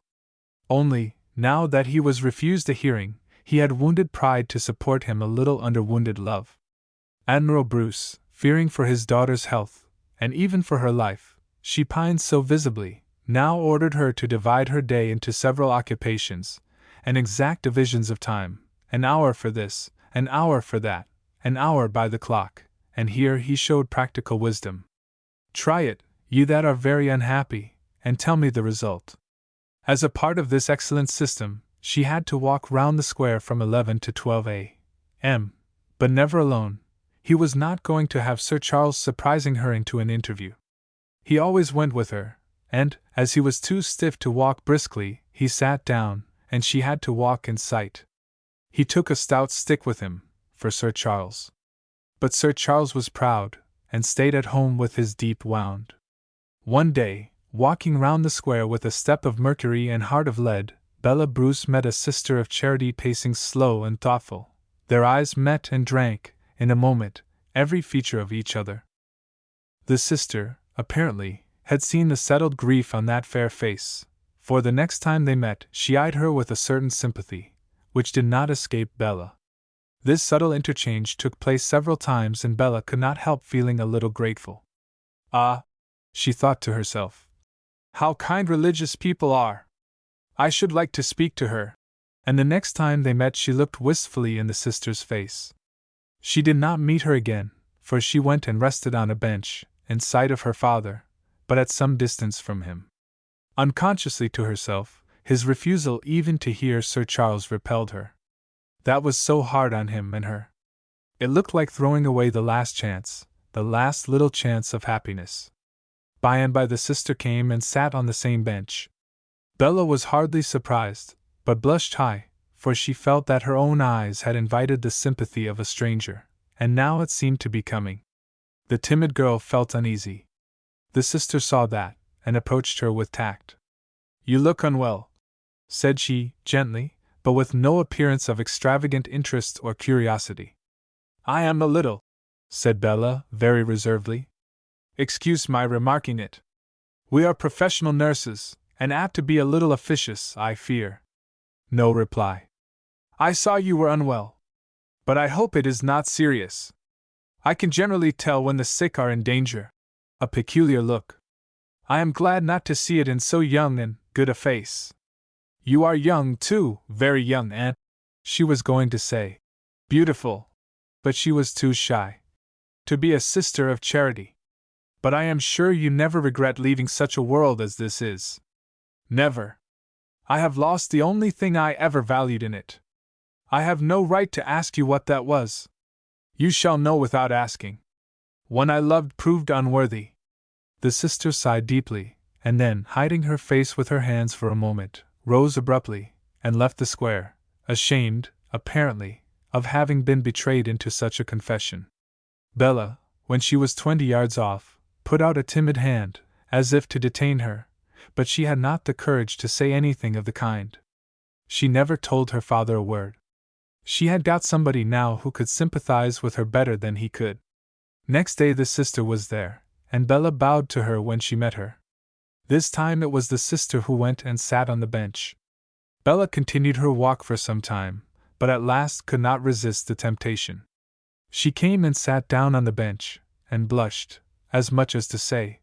Only, now that he was refused a hearing, he had wounded pride to support him a little under wounded love. Admiral Bruce, fearing for his daughter's health, and even for her life, she pined so visibly, now ordered her to divide her day into several occupations, and exact divisions of time, an hour for this, an hour for that, an hour by the clock, and here he showed practical wisdom. "Try it, you that are very unhappy, and tell me the result." As a part of this excellent system, she had to walk round the square from 11 to 12 a.m., but never alone. He was not going to have Sir Charles surprising her into an interview. He always went with her, and, as he was too stiff to walk briskly, he sat down, and she had to walk in sight. He took a stout stick with him, for Sir Charles. But Sir Charles was proud, and stayed at home with his deep wound. One day, walking round the square with a step of mercury and heart of lead, Bella Bruce met a sister of charity pacing slow and thoughtful. Their eyes met and drank, in a moment, every feature of each other. The sister, apparently, had seen the settled grief on that fair face, for the next time they met she eyed her with a certain sympathy, which did not escape Bella. This subtle interchange took place several times, and Bella could not help feeling a little grateful. "Ah," she thought to herself, "how kind religious people are! I should like to speak to her." And the next time they met she looked wistfully in the sister's face. She did not meet her again, for she went and rested on a bench, in sight of her father, but at some distance from him. Unconsciously to herself, his refusal even to hear Sir Charles repelled her. That was so hard on him and her. It looked like throwing away the last chance, the last little chance of happiness. By and by the sister came and sat on the same bench. Bella was hardly surprised, but blushed high, for she felt that her own eyes had invited the sympathy of a stranger, and now it seemed to be coming. The timid girl felt uneasy. The sister saw that, and approached her with tact. "You look unwell," said she, gently, but with no appearance of extravagant interest or curiosity. "I am a little," said Bella, very reservedly. "Excuse my remarking it. We are professional nurses, and apt to be a little officious, I fear." No reply. "I saw you were unwell. But I hope it is not serious. I can generally tell when the sick are in danger." A peculiar look. "I am glad not to see it in so young and good a face." "You are young, too, very young, Aunt," she was going to say. "Beautiful." But she was too shy. "To be a sister of charity. But I am sure you never regret leaving such a world as this is." "Never. I have lost the only thing I ever valued in it. I have no right to ask you what that was. You shall know without asking. One I loved proved unworthy." The sister sighed deeply, and then, hiding her face with her hands for a moment, rose abruptly, and left the square, ashamed, apparently, of having been betrayed into such a confession. Bella, when she was 20 yards off, put out a timid hand, as if to detain her, but she had not the courage to say anything of the kind. She never told her father a word. She had got somebody now who could sympathize with her better than he could. Next day the sister was there, and Bella bowed to her when she met her. This time it was the sister who went and sat on the bench. Bella continued her walk for some time, but at last could not resist the temptation. She came and sat down on the bench, and blushed, as much as to say,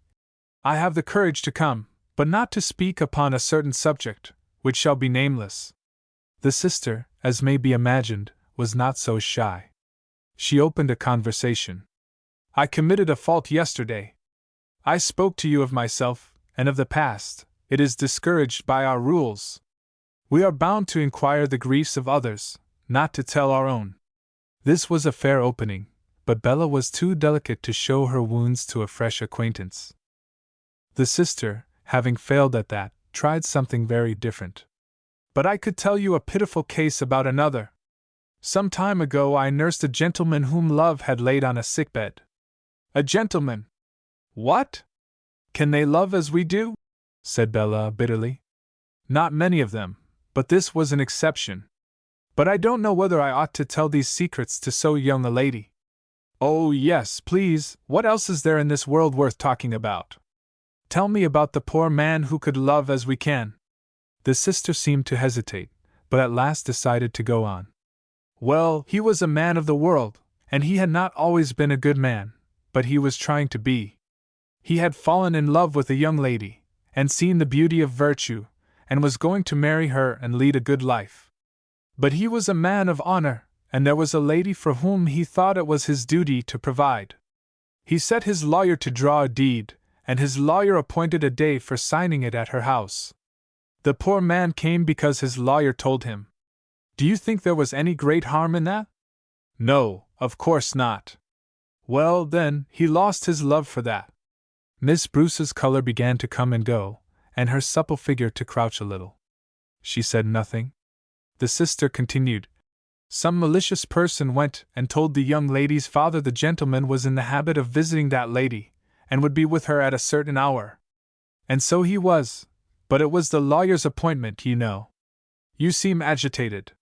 "I have the courage to come, but not to speak upon a certain subject, which shall be nameless." The sister, as may be imagined, was not so shy. She opened a conversation. "I committed a fault yesterday. I spoke to you of myself, and of the past. It is discouraged by our rules. We are bound to inquire the griefs of others, not to tell our own." This was a fair opening, but Bella was too delicate to show her wounds to a fresh acquaintance. The sister, having failed at that, tried something very different. "But I could tell you a pitiful case about another. Some time ago I nursed a gentleman whom love had laid on a sickbed." "A gentleman? What? Can they love as we do?" said Bella bitterly. "Not many of them, but this was an exception. But I don't know whether I ought to tell these secrets to so young a lady." "Oh, yes, please, what else is there in this world worth talking about? Tell me about the poor man who could love as we can." The sister seemed to hesitate, but at last decided to go on. "Well, he was a man of the world, and he had not always been a good man, but he was trying to be. He had fallen in love with a young lady, and seen the beauty of virtue, and was going to marry her and lead a good life. But he was a man of honor, and there was a lady for whom he thought it was his duty to provide. He set his lawyer to draw a deed, and his lawyer appointed a day for signing it at her house. The poor man came because his lawyer told him. Do you think there was any great harm in that? No, of course not. Well, then, he lost his love for that." Miss Bruce's color began to come and go, and her supple figure to crouch a little. She said nothing. The sister continued. "Some malicious person went and told the young lady's father the gentleman was in the habit of visiting that lady, and would be with her at a certain hour. And so he was, but it was the lawyer's appointment, you know. You seem agitated."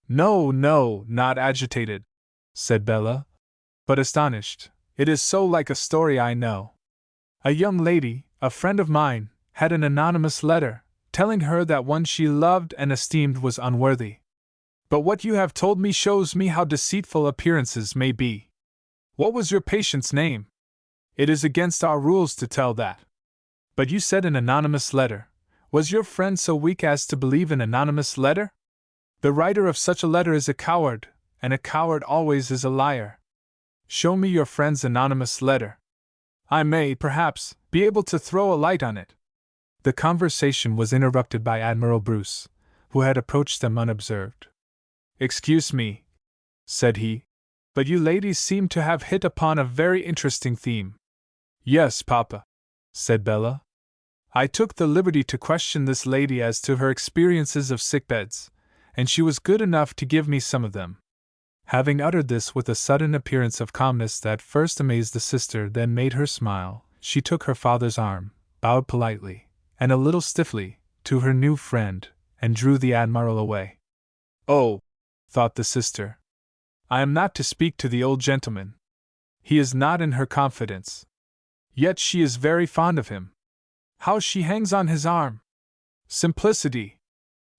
"No, not agitated," said Bella, "but astonished. It is so like a story I know. A young lady, a friend of mine, had an anonymous letter, telling her that one she loved and esteemed was unworthy. But what you have told me shows me how deceitful appearances may be. What was your patient's name? It is against our rules to tell that. But you said an anonymous letter. Was your friend so weak as to believe an anonymous letter? The writer of such a letter is a coward, and a coward always is a liar. Show me your friend's anonymous letter." I may, perhaps, be able to throw a light on it. The conversation was interrupted by Admiral Bruce, who had approached them unobserved. Excuse me, said he, but you ladies seem to have hit upon a very interesting theme. Yes, Papa, said Bella. I took the liberty to question this lady as to her experiences of sickbeds, and she was good enough to give me some of them. Having uttered this with a sudden appearance of calmness that first amazed the sister, then made her smile, she took her father's arm, bowed politely, and a little stiffly, to her new friend, and drew the Admiral away. Oh, thought the sister, I am not to speak to the old gentleman. He is not in her confidence. Yet she is very fond of him. How she hangs on his arm! Simplicity!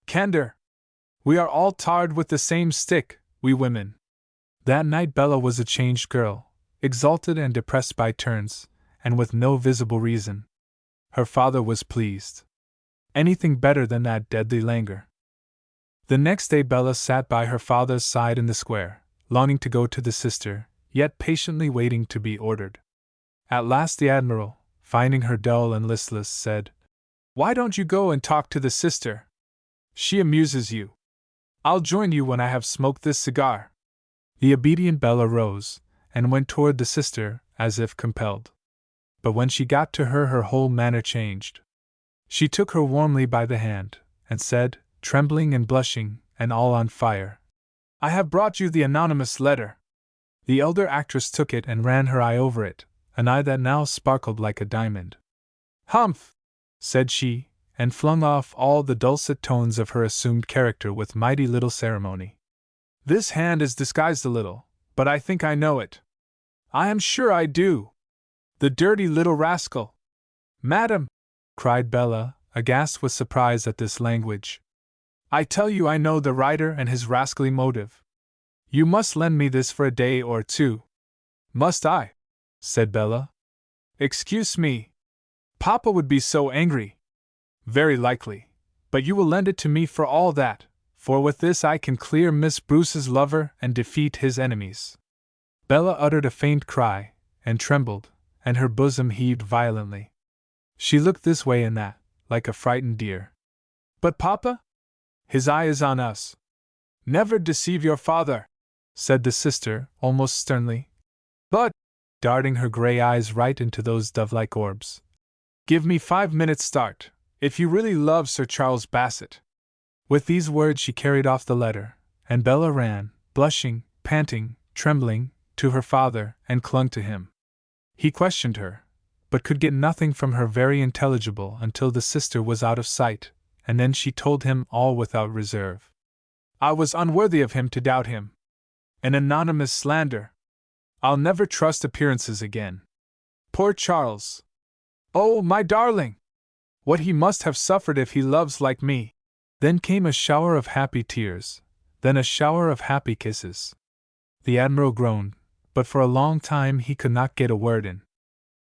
Candor! We are all tarred with the same stick, we women. That night Bella was a changed girl, exalted and depressed by turns, and with no visible reason. Her father was pleased. Anything better than that deadly languor. The next day Bella sat by her father's side in the square, longing to go to the sister, yet patiently waiting to be ordered. At last the Admiral, finding her dull and listless, said, "Why don't you go and talk to the sister? She amuses you. I'll join you when I have smoked this cigar." The obedient Bella rose, and went toward the sister, as if compelled. But when she got to her, her whole manner changed. She took her warmly by the hand, and said, trembling and blushing, and all on fire, "I have brought you the anonymous letter." The elder actress took it and ran her eye over it, an eye that now sparkled like a diamond. "Humph!" said she, and flung off all the dulcet tones of her assumed character with mighty little ceremony. "This hand is disguised a little, but I think I know it. I am sure I do. The dirty little rascal!" "Madam!" cried Bella, aghast with surprise at this language. "I tell you I know the writer and his rascally motive. You must lend me this for a day or two." "Must I?" said Bella. "Excuse me. Papa would be so angry." "Very likely, but you will lend it to me for all that, for with this I can clear Miss Bruce's lover and defeat his enemies." Bella uttered a faint cry, and trembled, and her bosom heaved violently. She looked this way and that, like a frightened deer. "But Papa? His eye is on us." "Never deceive your father," said the sister, almost sternly. "But," darting her gray eyes right into those dove-like orbs, "give me 5 minutes' start, if you really love Sir Charles Bassett." With these words she carried off the letter, and Bella ran, blushing, panting, trembling, to her father, and clung to him. He questioned her, but could get nothing from her very intelligible until the sister was out of sight, and then she told him all without reserve. "I was unworthy of him to doubt him. An anonymous slander. I'll never trust appearances again. Poor Charles! Oh, my darling! What he must have suffered if he loves like me!" Then came a shower of happy tears, then a shower of happy kisses. The Admiral groaned, but for a long time he could not get a word in.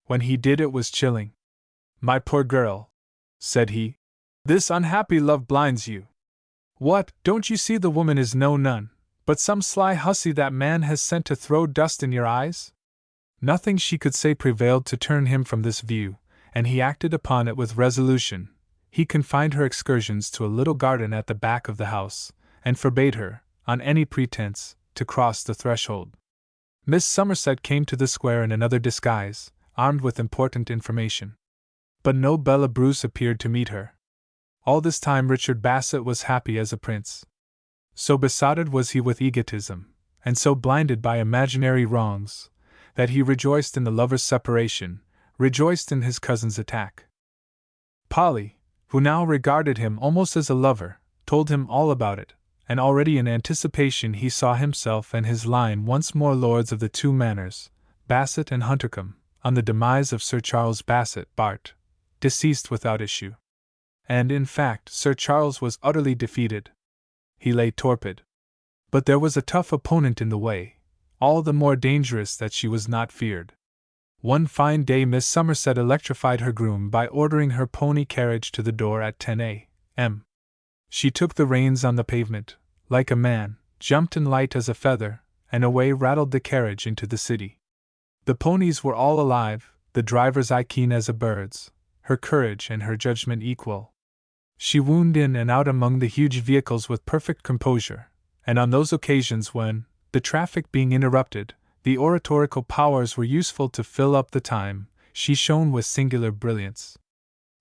When he did, it was chilling. "My poor girl," said he, "this unhappy love blinds you. What, don't you see the woman is no nun, but some sly hussy that man has sent to throw dust in your eyes?" Nothing she could say prevailed to turn him from this view, and he acted upon it with resolution. He confined her excursions to a little garden at the back of the house, and forbade her, on any pretense, to cross the threshold. Miss Somerset came to the square in another disguise, armed with important information. But no Bella Bruce appeared to meet her. All this time Richard Bassett was happy as a prince. So besotted was he with egotism, and so blinded by imaginary wrongs, that he rejoiced in the lover's separation, rejoiced in his cousin's attack. Polly, who now regarded him almost as a lover, told him all about it, and already in anticipation he saw himself and his line once more lords of the two manors, Bassett and Huntercombe, on the demise of Sir Charles Bassett, Bart., deceased without issue. And, in fact, Sir Charles was utterly defeated. He lay torpid. But there was a tough opponent in the way, all the more dangerous that she was not feared. One fine day Miss Somerset electrified her groom by ordering her pony carriage to the door at 10 a.m. She took the reins on the pavement, like a man, jumped in light as a feather, and away rattled the carriage into the city. The ponies were all alive, the driver's eye keen as a bird's, her courage and her judgment equal. She wound in and out among the huge vehicles with perfect composure, and on those occasions when, the traffic being interrupted, the oratorical powers were useful to fill up the time, she shone with singular brilliance.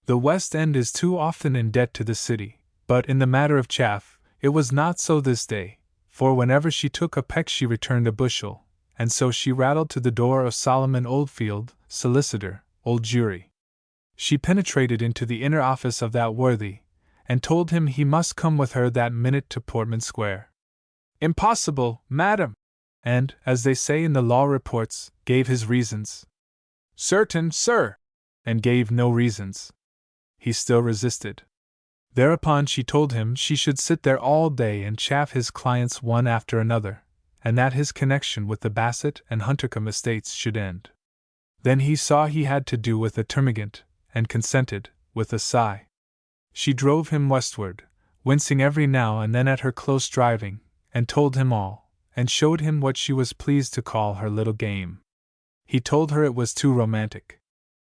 The West End is too often in debt to the city, but in the matter of chaff, it was not so this day, for whenever she took a peck she returned a bushel, and so she rattled to the door of Solomon Oldfield, solicitor, Old Jury. She penetrated into the inner office of that worthy, and told him he must come with her that minute to Portman Square. "Impossible, madam!" and, as they say in the law reports, gave his reasons. "Certain, sir!" and gave no reasons. He still resisted. Thereupon she told him she should sit there all day and chaff his clients one after another, and that his connection with the Bassett and Huntercombe estates should end. Then he saw he had to do with a termagant, and consented, with a sigh. She drove him westward, wincing every now and then at her close driving, and told him all, and showed him what she was pleased to call her little game. He told her it was too romantic.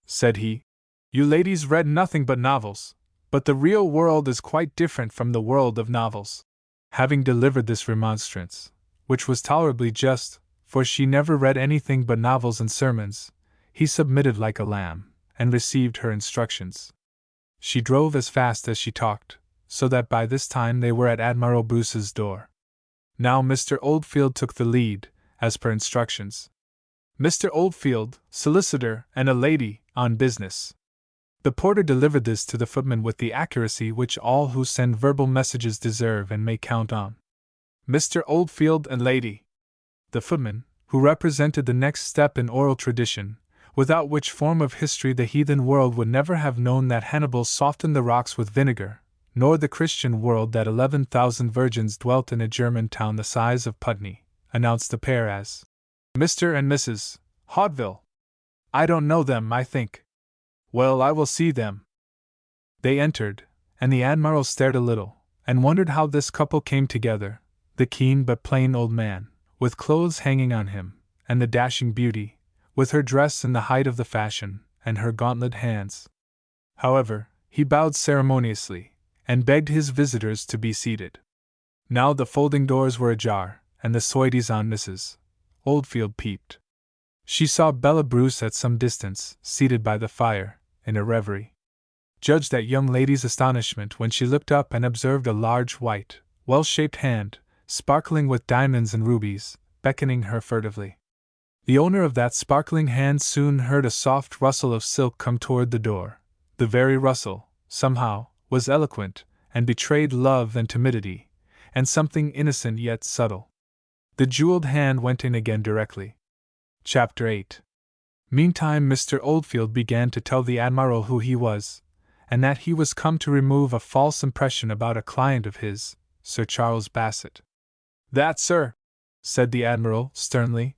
Said he, "You ladies read nothing but novels, but the real world is quite different from the world of novels." Having delivered this remonstrance, which was tolerably just, for she never read anything but novels and sermons, he submitted like a lamb, and received her instructions. She drove as fast as she talked, so that by this time they were at Admiral Bruce's door. Now Mr. Oldfield took the lead, as per instructions. "Mr. Oldfield, solicitor, and a lady, on business." The porter delivered this to the footman with the accuracy which all who send verbal messages deserve and may count on. "Mr. Oldfield and lady." The footman, who represented the next step in oral tradition, without which form of history the heathen world would never have known that Hannibal softened the rocks with vinegar, nor the Christian world that 11,000 virgins dwelt in a German town the size of Putney, announced the pair as Mr. and Mrs. Hauteville. "I don't know them, I think." "Well, I will see them." They entered, and the Admiral stared a little, and wondered how this couple came together, the keen but plain old man, with clothes hanging on him, and the dashing beauty, with her dress in the height of the fashion, and her gauntlet hands. However, he bowed ceremoniously, and begged his visitors to be seated. Now the folding doors were ajar, and the soi-disant Mrs. Oldfield peeped. She saw Bella Bruce at some distance, seated by the fire, in a reverie. Judge that young lady's astonishment when she looked up and observed a large white, well-shaped hand, sparkling with diamonds and rubies, beckoning her furtively. The owner of that sparkling hand soon heard a soft rustle of silk come toward the door. The very rustle, somehow, was eloquent, and betrayed love and timidity, and something innocent yet subtle. The jeweled hand went in again directly. Chapter 8. Meantime Mr. Oldfield began to tell the Admiral who he was, and that he was come to remove a false impression about a client of his, Sir Charles Bassett. "That, sir," said the Admiral, sternly,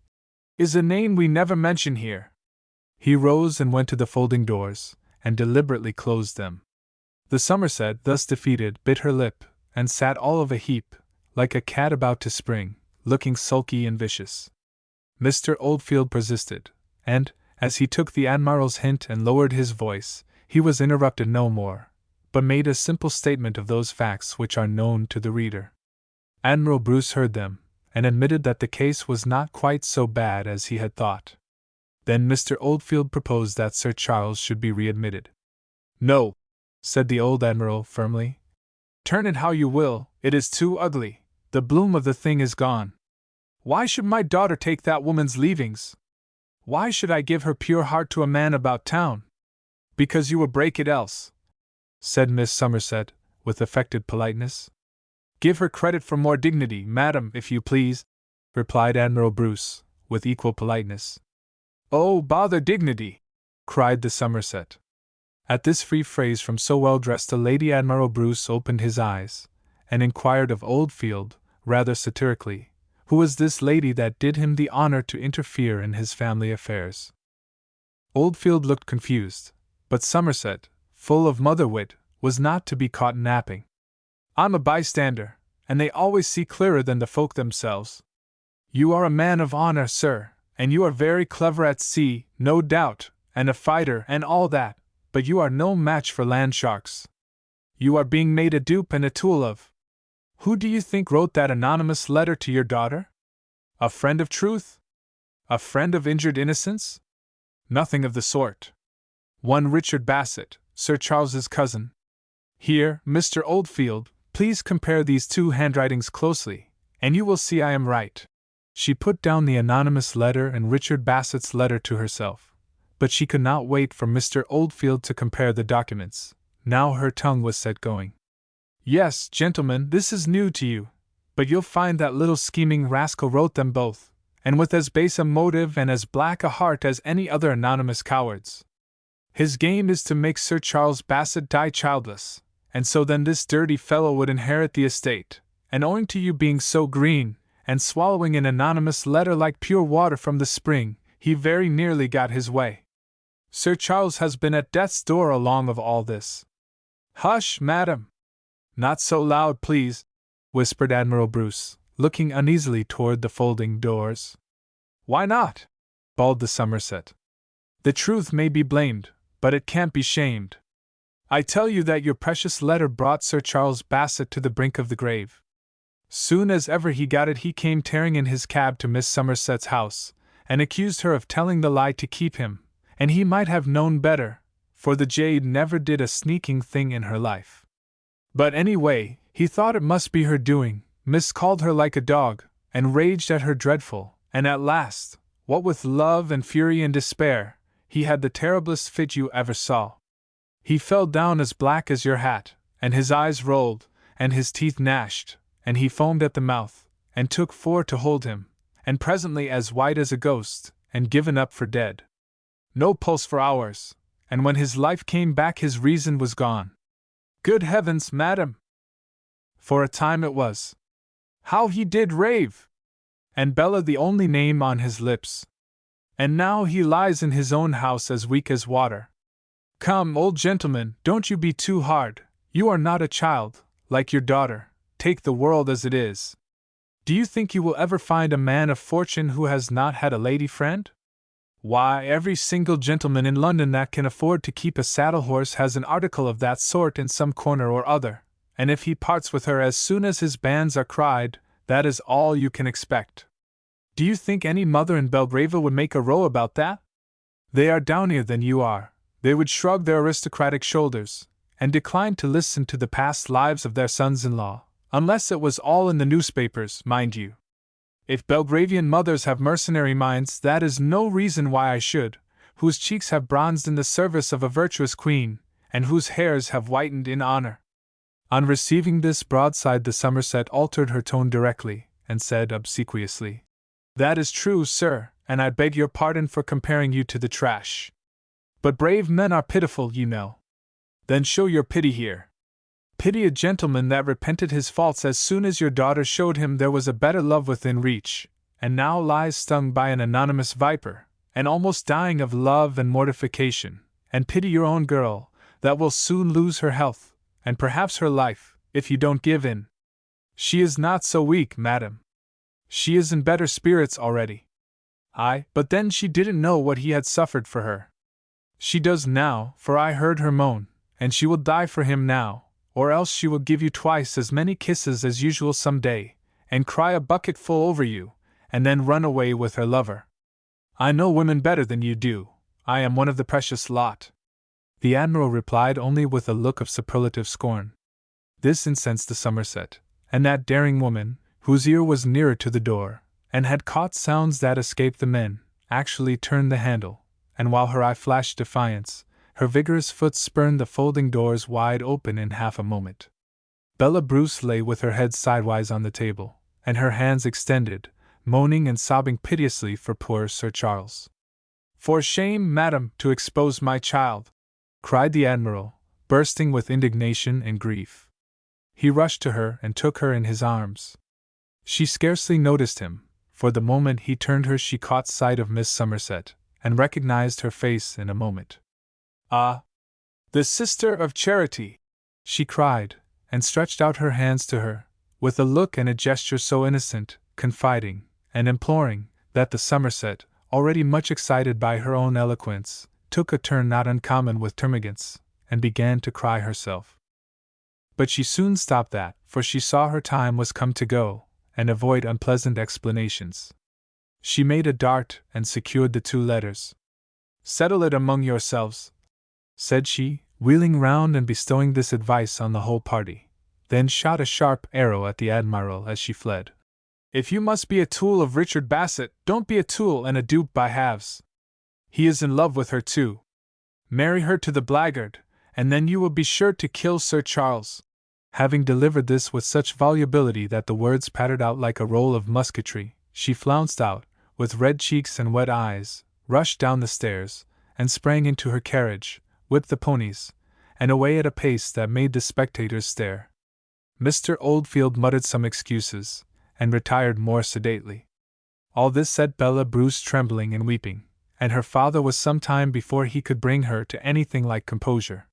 "is a name we never mention here." He rose and went to the folding doors, and deliberately closed them. The Somerset, thus defeated, bit her lip, and sat all of a heap, like a cat about to spring, looking sulky and vicious. Mr. Oldfield persisted, and, as he took the Admiral's hint and lowered his voice, he was interrupted no more, but made a simple statement of those facts which are known to the reader. Admiral Bruce heard them, and admitted that the case was not quite so bad as he had thought. Then Mr. Oldfield proposed that Sir Charles should be readmitted. "No," said the old Admiral firmly. "Turn it how you will, it is too ugly, the bloom of the thing is gone. Why should my daughter take that woman's leavings? Why should I give her pure heart to a man about town? Because you will break it else," said Miss Somerset, with affected politeness. "Give her credit for more dignity, madam, if you please," replied Admiral Bruce, with equal politeness. "Oh, bother dignity!" cried the Somerset. At this free phrase from so well-dressed a lady, Admiral Bruce opened his eyes, and inquired of Oldfield, rather satirically, who was this lady that did him the honor to interfere in his family affairs. Oldfield looked confused, but Somerset, full of mother-wit, was not to be caught napping. "I'm a bystander, and they always see clearer than the folk themselves. You are a man of honor, sir, and you are very clever at sea, no doubt, and a fighter, and all that, but you are no match for land sharks. You are being made a dupe and a tool of. Who do you think wrote that anonymous letter to your daughter? A friend of truth? A friend of injured innocence? Nothing of the sort. One Richard Bassett, Sir Charles's cousin. Here, Mr. Oldfield, please compare these two handwritings closely, and you will see I am right. She put down the anonymous letter and Richard Bassett's letter to herself, but she could not wait for Mr. Oldfield to compare the documents. Now her tongue was set going. Yes, gentlemen, this is new to you, but you'll find that little scheming rascal wrote them both, and with as base a motive and as black a heart as any other anonymous cowards. His game is to make Sir Charles Bassett die childless, and so then this dirty fellow would inherit the estate, and owing to you being so green, and swallowing an anonymous letter like pure water from the spring, he very nearly got his way. Sir Charles has been at death's door along of all this. Hush, madam! Not so loud, please, whispered Admiral Bruce, looking uneasily toward the folding doors. Why not? Bawled the Somerset. The truth may be blamed, but it can't be shamed. I tell you that your precious letter brought Sir Charles Bassett to the brink of the grave. Soon as ever he got it, he came tearing in his cab to Miss Somerset's house, and accused her of telling the lie to keep him, and he might have known better, for the jade never did a sneaking thing in her life. But anyway, he thought it must be her doing, miscalled her like a dog, and raged at her dreadful, and at last, what with love and fury and despair, he had the terriblest fit you ever saw. He fell down as black as your hat, and his eyes rolled, and his teeth gnashed, and he foamed at the mouth, and took 4 to hold him, and presently as white as a ghost, and given up for dead. No pulse for hours, and when his life came back his reason was gone. Good heavens, madam! For a time it was. How he did rave! And Bella the only name on his lips. And now he lies in his own house as weak as water. Come, old gentleman, don't you be too hard, you are not a child, like your daughter, take the world as it is. Do you think you will ever find a man of fortune who has not had a lady friend? Why, every single gentleman in London that can afford to keep a saddle horse has an article of that sort in some corner or other, and if he parts with her as soon as his banns are cried, that is all you can expect. Do you think any mother in Belgravia would make a row about that? They are downier than you are, they would shrug their aristocratic shoulders, and decline to listen to the past lives of their sons-in-law, unless it was all in the newspapers, mind you. If Belgravian mothers have mercenary minds, that is no reason why I should, whose cheeks have bronzed in the service of a virtuous queen, and whose hairs have whitened in honor. On receiving this broadside, the Somerset altered her tone directly, and said obsequiously, That is true, sir, and I beg your pardon for comparing you to the trash. But brave men are pitiful, you know. Then show your pity here. Pity a gentleman that repented his faults as soon as your daughter showed him there was a better love within reach, and now lies stung by an anonymous viper, and almost dying of love and mortification, and pity your own girl, that will soon lose her health, and perhaps her life, if you don't give in. She is not so weak, madam. She is in better spirits already. Aye, but then she didn't know what he had suffered for her. She does now, for I heard her moan, and she will die for him now, or else she will give you twice as many kisses as usual some day, and cry a bucketful over you, and then run away with her lover. I know women better than you do, I am one of the precious lot. The Admiral replied only with a look of superlative scorn. This incensed the Somerset, and that daring woman, whose ear was nearer to the door, and had caught sounds that escaped the men, actually turned the handle, and while her eye flashed defiance, her vigorous foot spurned the folding doors wide open in half a moment. Bella Bruce lay with her head sidewise on the table, and her hands extended, moaning and sobbing piteously for poor Sir Charles. For shame, madam, to expose my child! Cried the Admiral, bursting with indignation and grief. He rushed to her and took her in his arms. She scarcely noticed him, for the moment he turned her she caught sight of Miss Somerset, and recognized her face in a moment. Ah! The Sister of Charity! She cried, and stretched out her hands to her, with a look and a gesture so innocent, confiding, and imploring, that the Somerset, already much excited by her own eloquence, took a turn not uncommon with termagants, and began to cry herself. But she soon stopped that, for she saw her time was come to go, and avoid unpleasant explanations. She made a dart and secured the 2 letters. "Settle it among yourselves," said she, wheeling round and bestowing this advice on the whole party, then shot a sharp arrow at the Admiral as she fled. "If you must be a tool of Richard Bassett, don't be a tool and a dupe by halves. He is in love with her too. Marry her to the blackguard, and then you will be sure to kill Sir Charles." Having delivered this with such volubility that the words pattered out like a roll of musketry, she flounced out, with red cheeks and wet eyes, rushed down the stairs, and sprang into her carriage, whipped the ponies, and away at a pace that made the spectators stare. Mr. Oldfield muttered some excuses, and retired more sedately. All this set Bella bruised, trembling and weeping, and her father was some time before he could bring her to anything like composure.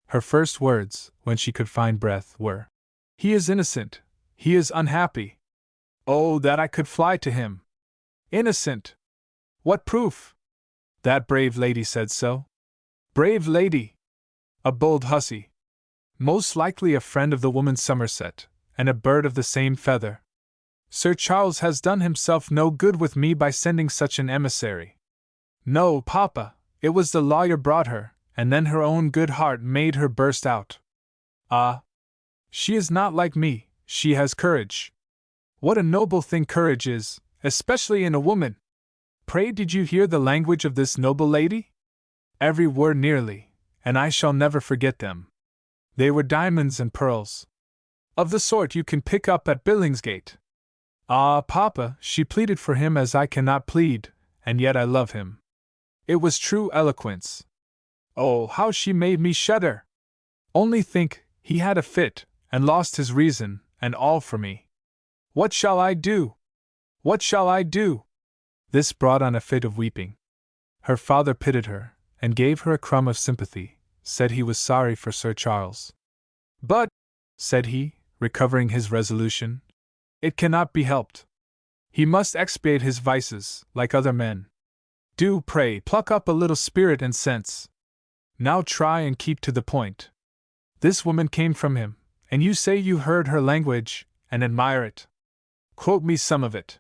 Her first words, when she could find breath, were, "He is innocent, he is unhappy. Oh, that I could fly to him! Innocent! What proof? That brave lady said so. Brave lady! A bold hussy! Most likely a friend of the woman Somerset, and a bird of the same feather. Sir Charles has done himself no good with me by sending such an emissary. No, Papa, it was the lawyer brought her, and then her own good heart made her burst out. Ah! She is not like me, she has courage. What a noble thing courage is, especially in a woman! Pray, did you hear the language of this noble lady? Every word nearly, and I shall never forget them. They were diamonds and pearls. Of the sort you can pick up at Billingsgate. Ah, Papa, she pleaded for him as I cannot plead, and yet I love him. It was true eloquence. Oh, how she made me shudder! Only think, he had a fit, and lost his reason, and all for me. What shall I do? What shall I do? This brought on a fit of weeping. Her father pitied her, and gave her a crumb of sympathy, said he was sorry for Sir Charles. But, said he, recovering his resolution, it cannot be helped. He must expiate his vices, like other men. Do, pray, pluck up a little spirit and sense. Now try and keep to the point. This woman came from him, and you say you heard her language, and admire it. Quote me some of it.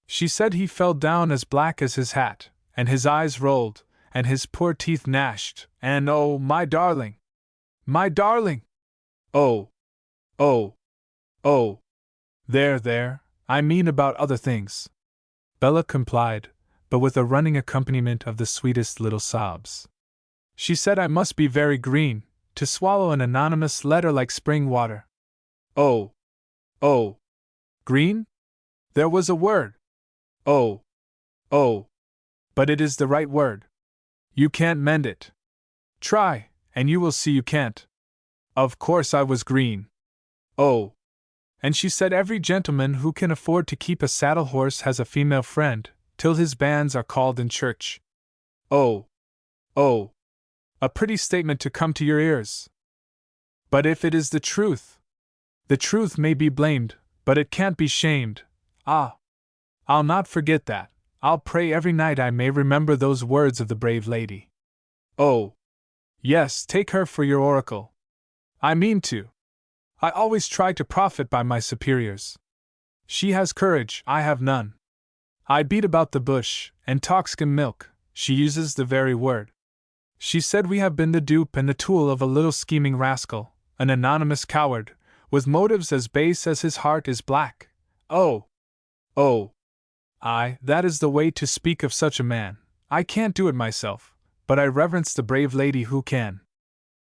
She said he fell down as black as his hat, and his eyes rolled, and his poor teeth gnashed, and oh, my darling! My darling! Oh! Oh! Oh! There, I mean about other things. Bella complied, but with a running accompaniment of the sweetest little sobs. She said I must be very green, to swallow an anonymous letter like spring water. Oh! Oh! Green? There was a word. Oh! Oh! But it is the right word. You can't mend it. Try, and you will see you can't. Of course I was green. Oh! And she said every gentleman who can afford to keep a saddle horse has a female friend, till his banns are called in church. Oh! Oh! A pretty statement to come to your ears. But if it is the truth may be blamed, but it can't be shamed. Ah! I'll not forget that. I'll pray every night I may remember those words of the brave lady. Oh! Yes, take her for your oracle. I mean to. I always try to profit by my superiors. She has courage, I have none. I beat about the bush, and talk skim milk, she uses the very word. She said we have been the dupe and the tool of a little scheming rascal, an anonymous coward, with motives as base as his heart is black. Oh! Oh! Aye, that is the way to speak of such a man. I can't do it myself, but I reverence the brave lady who can.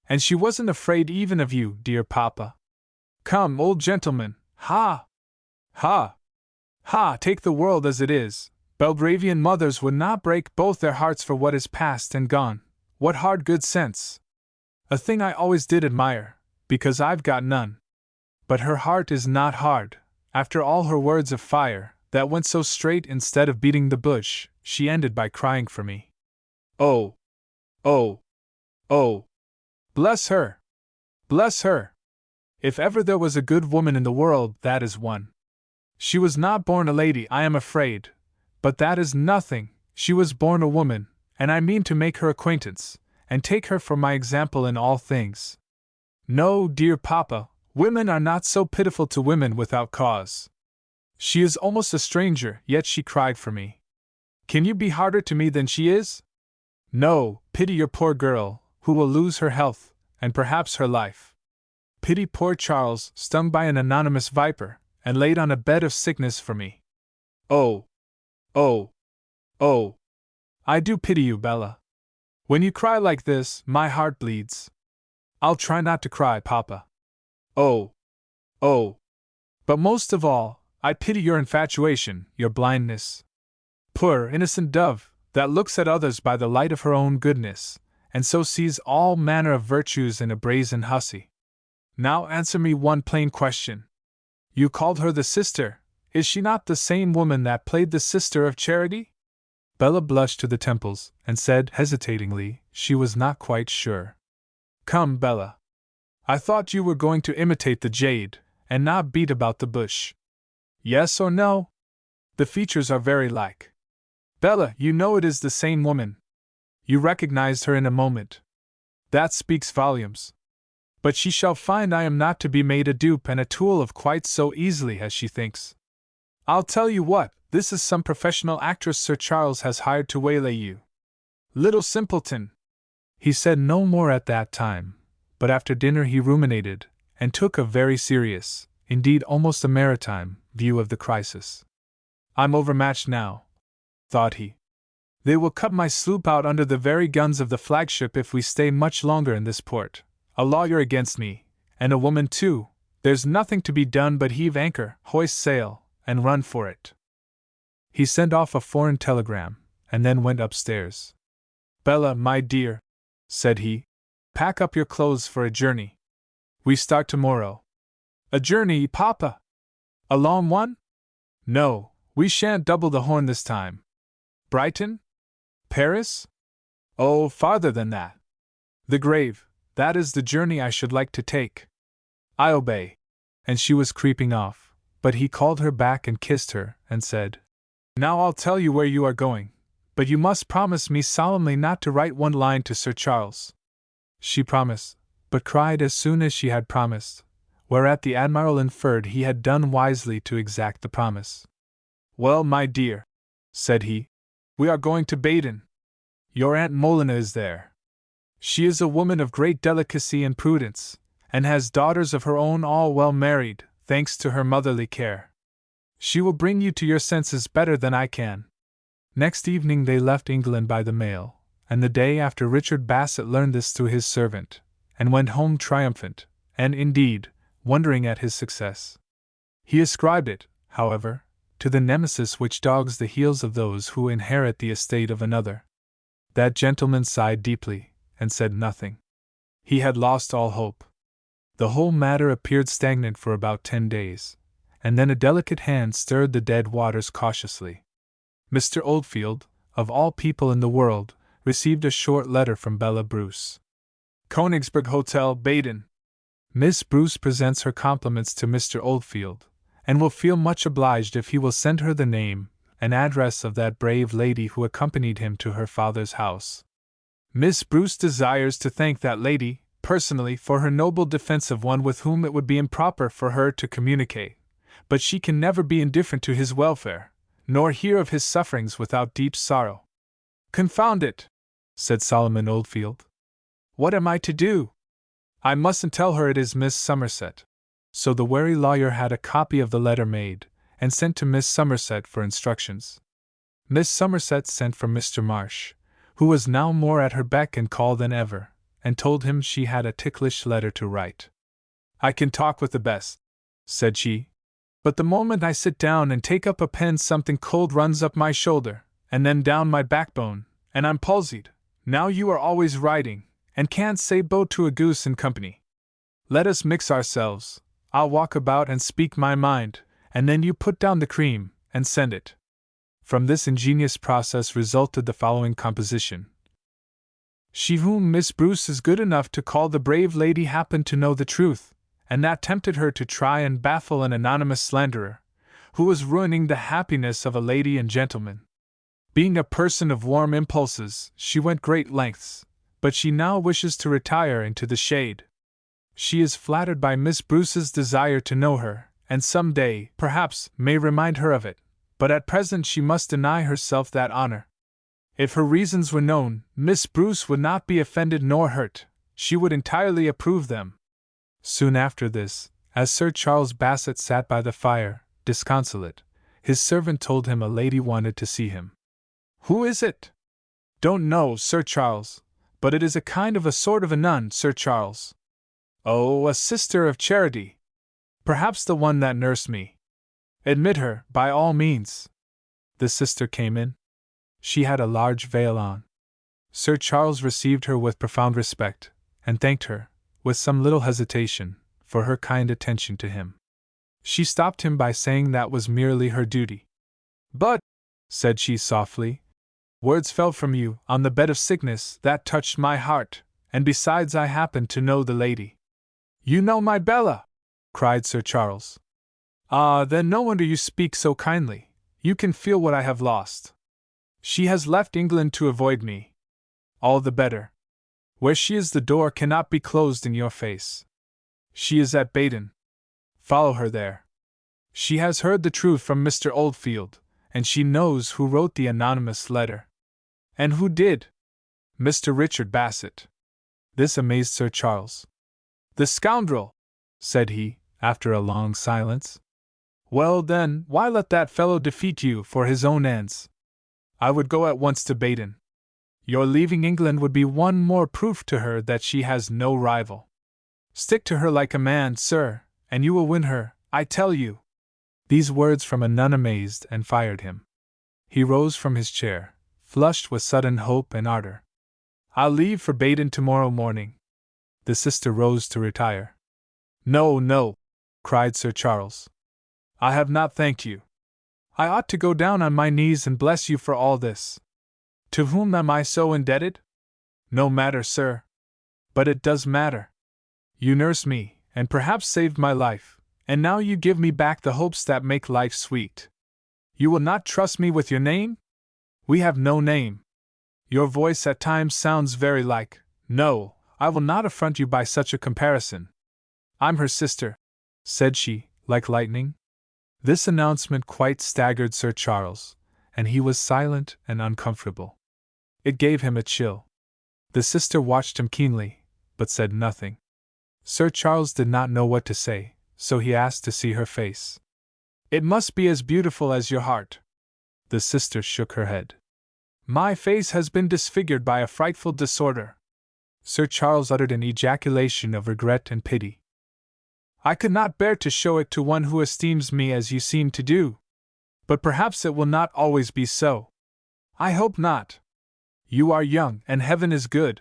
And she wasn't afraid even of you, dear Papa. Come, old gentleman, ha! Ha! Ha! Take the world as it is. Belgravian mothers would not break both their hearts for what is past and gone. What hard good sense! A thing I always did admire, because I've got none. But her heart is not hard. After all her words of fire, that went so straight instead of beating the bush, she ended by crying for me. Oh! Oh! Oh! Bless her! Bless her! If ever there was a good woman in the world, that is one. She was not born a lady, I am afraid, but that is nothing, she was born a woman, and I mean to make her acquaintance, and take her for my example in all things. No, dear papa, women are not so pitiful to women without cause. She is almost a stranger, yet she cried for me. Can you be harder to me than she is? No, pity your poor girl, who will lose her health, and perhaps her life. Pity poor Charles, stung by an anonymous viper, and laid on a bed of sickness for me. Oh! Oh! Oh! I do pity you, Bella. When you cry like this, my heart bleeds. I'll try not to cry, papa. Oh! Oh! But most of all, I pity your infatuation, your blindness. Poor innocent dove, that looks at others by the light of her own goodness, and so sees all manner of virtues in a brazen hussy. Now answer me one plain question. You called her the sister, is she not the same woman that played the Sister of Charity? Bella blushed to the temples, and said hesitatingly she was not quite sure. Come, Bella. I thought you were going to imitate the jade, and not beat about the bush. Yes or no? The features are very like. Bella, you know it is the same woman. You recognized her in a moment. That speaks volumes. But she shall find I am not to be made a dupe and a tool of quite so easily as she thinks. I'll tell you what, this is some professional actress Sir Charles has hired to waylay you. Little simpleton! He said no more at that time, but after dinner he ruminated, and took a very serious, indeed almost a maritime, view of the crisis. I'm overmatched now, thought he. They will cut my sloop out under the very guns of the flagship if we stay much longer in this port. A lawyer against me, and a woman too. There's nothing to be done but heave anchor, hoist sail, and run for it. He sent off a foreign telegram, and then went upstairs. Bella, my dear, said he, pack up your clothes for a journey. We start tomorrow. A journey, papa? A long one? No, we shan't double the Horn this time. Brighton? Paris? Oh, farther than that. The grave, that is the journey I should like to take. I obey. And she was creeping off, but he called her back and kissed her, and said, Now I'll tell you where you are going, but you must promise me solemnly not to write one line to Sir Charles. She promised, but cried as soon as she had promised, whereat the Admiral inferred he had done wisely to exact the promise. Well, my dear, said he, we are going to Baden. Your Aunt Molina is there. She is a woman of great delicacy and prudence, and has daughters of her own all well married, thanks to her motherly care. She will bring you to your senses better than I can. Next evening they left England by the mail, and the day after Richard Bassett learned this through his servant, and went home triumphant, and indeed, wondering at his success. He ascribed it, however, to the nemesis which dogs the heels of those who inherit the estate of another. That gentleman sighed deeply, and said nothing. He had lost all hope. The whole matter appeared stagnant for about 10 days, and then a delicate hand stirred the dead waters cautiously. Mr. Oldfield, of all people in the world, received a short letter from Bella Bruce. Königsberg Hotel, Baden. Miss Bruce presents her compliments to Mr. Oldfield, and will feel much obliged if he will send her the name and address of that brave lady who accompanied him to her father's house. Miss Bruce desires to thank that lady, personally, for her noble defense of one with whom it would be improper for her to communicate, but she can never be indifferent to his welfare, nor hear of his sufferings without deep sorrow. Confound it, said Solomon Oldfield. What am I to do? I mustn't tell her it is Miss Somerset. So the wary lawyer had a copy of the letter made, and sent to Miss Somerset for instructions. Miss Somerset sent for Mr. Marsh, who was now more at her beck and call than ever, and told him she had a ticklish letter to write. I can talk with the best, said she, but the moment I sit down and take up a pen something cold runs up my shoulder, and then down my backbone, and I'm palsied. Now you are always writing, and can't say bo to a goose in company. Let us mix ourselves. I'll walk about and speak my mind, and then you put down the cream, and send it. From this ingenious process resulted the following composition. She whom Miss Bruce is good enough to call the brave lady happened to know the truth, and that tempted her to try and baffle an anonymous slanderer, who was ruining the happiness of a lady and gentleman. Being a person of warm impulses, she went great lengths, but she now wishes to retire into the shade. She is flattered by Miss Bruce's desire to know her, and some day, perhaps, may remind her of it, but at present she must deny herself that honor. If her reasons were known, Miss Bruce would not be offended nor hurt, she would entirely approve them. Soon after this, as Sir Charles Bassett sat by the fire, disconsolate, his servant told him a lady wanted to see him. Who is it? Don't know, Sir Charles, but it is a kind of a sort of a nun, Sir Charles. Oh, a sister of charity. Perhaps the one that nursed me. Admit her, by all means. The sister came in. She had a large veil on. Sir Charles received her with profound respect, and thanked her, with some little hesitation, for her kind attention to him. She stopped him by saying that was merely her duty. But, said she softly, words fell from you, on the bed of sickness, that touched my heart, and besides I happen to know the lady. You know my Bella! Cried Sir Charles. Ah, then no wonder you speak so kindly, you can feel what I have lost. She has left England to avoid me. All the better. Where she is the door cannot be closed in your face. She is at Baden. Follow her there. She has heard the truth from Mr. Oldfield, and she knows who wrote the anonymous letter. And who did? Mr. Richard Bassett. This amazed Sir Charles. The scoundrel! Said he, after a long silence. Well then, why let that fellow defeat you for his own ends? I would go at once to Baden. Your leaving England would be one more proof to her that she has no rival. Stick to her like a man, sir, and you will win her, I tell you. These words from a nun amazed and fired him. He rose from his chair, flushed with sudden hope and ardor. I'll leave for Baden tomorrow morning. The sister rose to retire. No, no, cried Sir Charles. I have not thanked you. I ought to go down on my knees and bless you for all this. To whom am I so indebted? No matter, sir. But it does matter. You nursed me, and perhaps saved my life, and now you give me back the hopes that make life sweet. You will not trust me with your name? We have no name. Your voice at times sounds very like. No, I will not affront you by such a comparison. I'm her sister, said she, like lightning. This announcement quite staggered Sir Charles, and he was silent and uncomfortable. It gave him a chill. The sister watched him keenly, but said nothing. Sir Charles did not know what to say, so he asked to see her face. It must be as beautiful as your heart. The sister shook her head. My face has been disfigured by a frightful disorder. Sir Charles uttered an ejaculation of regret and pity. I could not bear to show it to one who esteems me as you seem to do. But perhaps it will not always be so. I hope not. You are young, and heaven is good.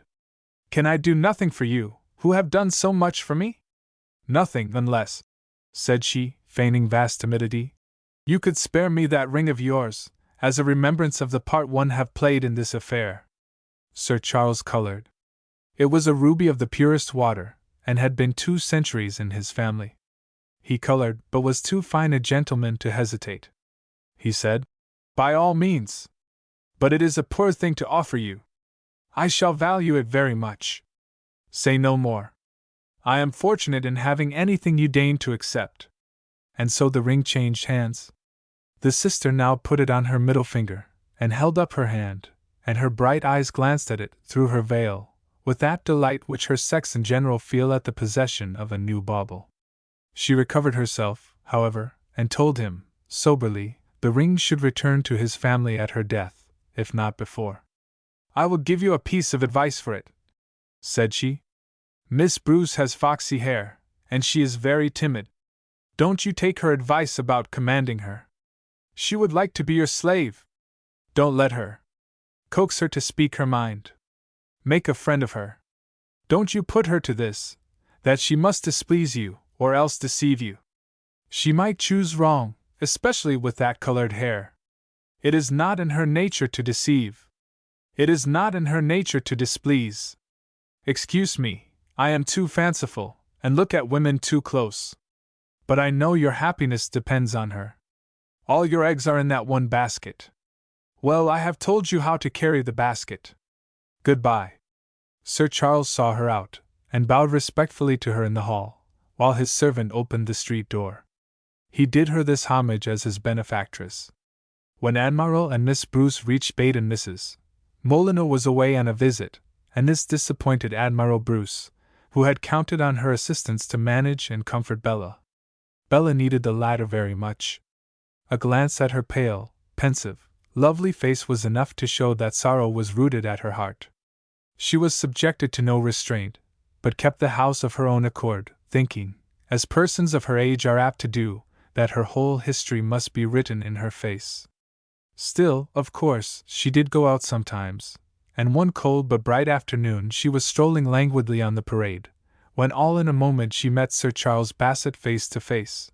Can I do nothing for you, who have done so much for me? Nothing unless, said she, feigning vast timidity, you could spare me that ring of yours, as a remembrance of the part one have played in this affair. Sir Charles colored. It was a ruby of the purest water, and had been 2 centuries in his family. He colored, but was too fine a gentleman to hesitate. He said, By all means. But it is a poor thing to offer you. I shall value it very much. Say no more. I am fortunate in having anything you deign to accept. And so the ring changed hands. The sister now put it on her middle finger, and held up her hand, and her bright eyes glanced at it through her veil, with that delight which her sex in general feel at the possession of a new bauble. She recovered herself, however, and told him, soberly, the ring should return to his family at her death, if not before. I will give you a piece of advice for it, said she. Miss Bruce has foxy hair, and she is very timid. Don't you take her advice about commanding her. She would like to be your slave. Don't let her. Coax her to speak her mind. Make a friend of her. Don't you put her to this, that she must displease you, or else deceive you. She might choose wrong, especially with that colored hair. It is not in her nature to deceive. It is not in her nature to displease. Excuse me, I am too fanciful, and look at women too close. But I know your happiness depends on her. All your eggs are in that one basket. Well, I have told you how to carry the basket. Goodbye. Sir Charles saw her out, and bowed respectfully to her in the hall, while his servant opened the street door. He did her this homage as his benefactress. When Admiral and Miss Bruce reached Baden, Mrs. Molyneux was away on a visit, and this disappointed Admiral Bruce, who had counted on her assistance to manage and comfort Bella. Bella needed the latter very much. A glance at her pale, pensive, lovely face was enough to show that sorrow was rooted at her heart. She was subjected to no restraint, but kept the house of her own accord, thinking, as persons of her age are apt to do, that her whole history must be written in her face. Still, of course, she did go out sometimes, and one cold but bright afternoon she was strolling languidly on the parade, when all in a moment she met Sir Charles Bassett face to face.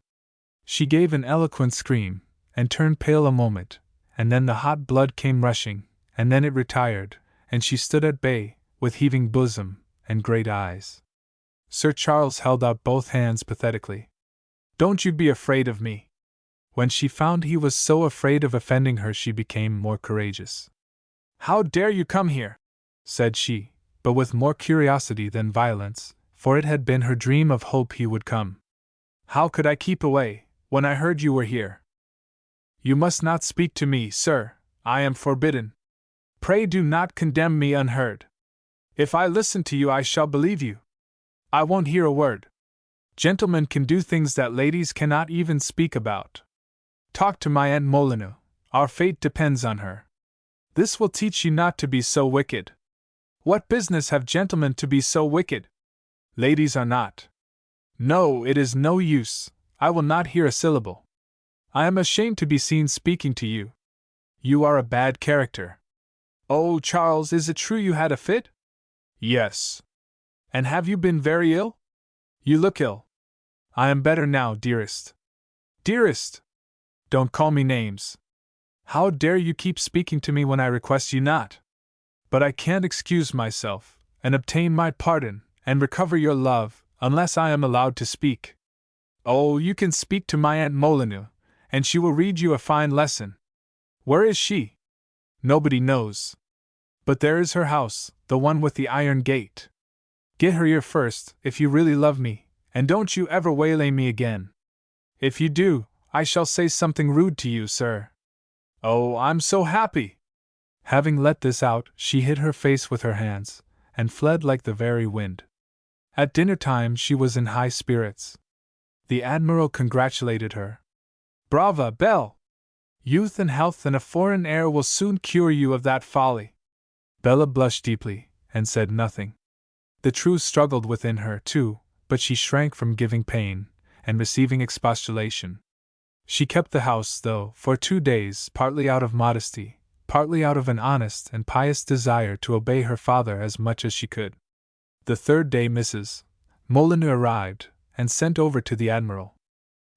She gave an eloquent scream, and turned pale a moment, and then the hot blood came rushing, and then it retired, and she stood at bay, with heaving bosom and great eyes. Sir Charles held out both hands pathetically. "Don't you be afraid of me." When she found he was so afraid of offending her, she became more courageous. "How dare you come here?" said she, but with more curiosity than violence, for it had been her dream of hope he would come. "How could I keep away, when I heard you were here?" "You must not speak to me, sir, I am forbidden. Pray do not condemn me unheard. If I listen to you, I shall believe you. I won't hear a word. Gentlemen can do things that ladies cannot even speak about. Talk to my Aunt Molyneux, our fate depends on her. This will teach you not to be so wicked. What business have gentlemen to be so wicked? Ladies are not. No, it is no use, I will not hear a syllable. I am ashamed to be seen speaking to you. You are a bad character. Oh, Charles, is it true you had a fit?" "Yes." "And have you been very ill?" "You look ill." "I am better now, dearest." "Dearest! Don't call me names. How dare you keep speaking to me when I request you not? But I can't excuse myself, and obtain my pardon, and recover your love, unless I am allowed to speak. Oh, you can speak to my Aunt Molyneux, and she will read you a fine lesson. Where is she? Nobody knows. But there is her house, the one with the iron gate. Get her here first, if you really love me, and don't you ever waylay me again. If you do, I shall say something rude to you, sir. Oh, I'm so happy!" Having let this out, she hid her face with her hands, and fled like the very wind. At dinner time she was in high spirits. The Admiral congratulated her. "Brava, Belle! Youth and health and a foreign air will soon cure you of that folly." Bella blushed deeply, and said nothing. The truth struggled within her, too, but she shrank from giving pain, and receiving expostulation. She kept the house, though, for 2 days, partly out of modesty, partly out of an honest and pious desire to obey her father as much as she could. The 3rd day Mrs. Molyneux arrived, and sent over to the Admiral.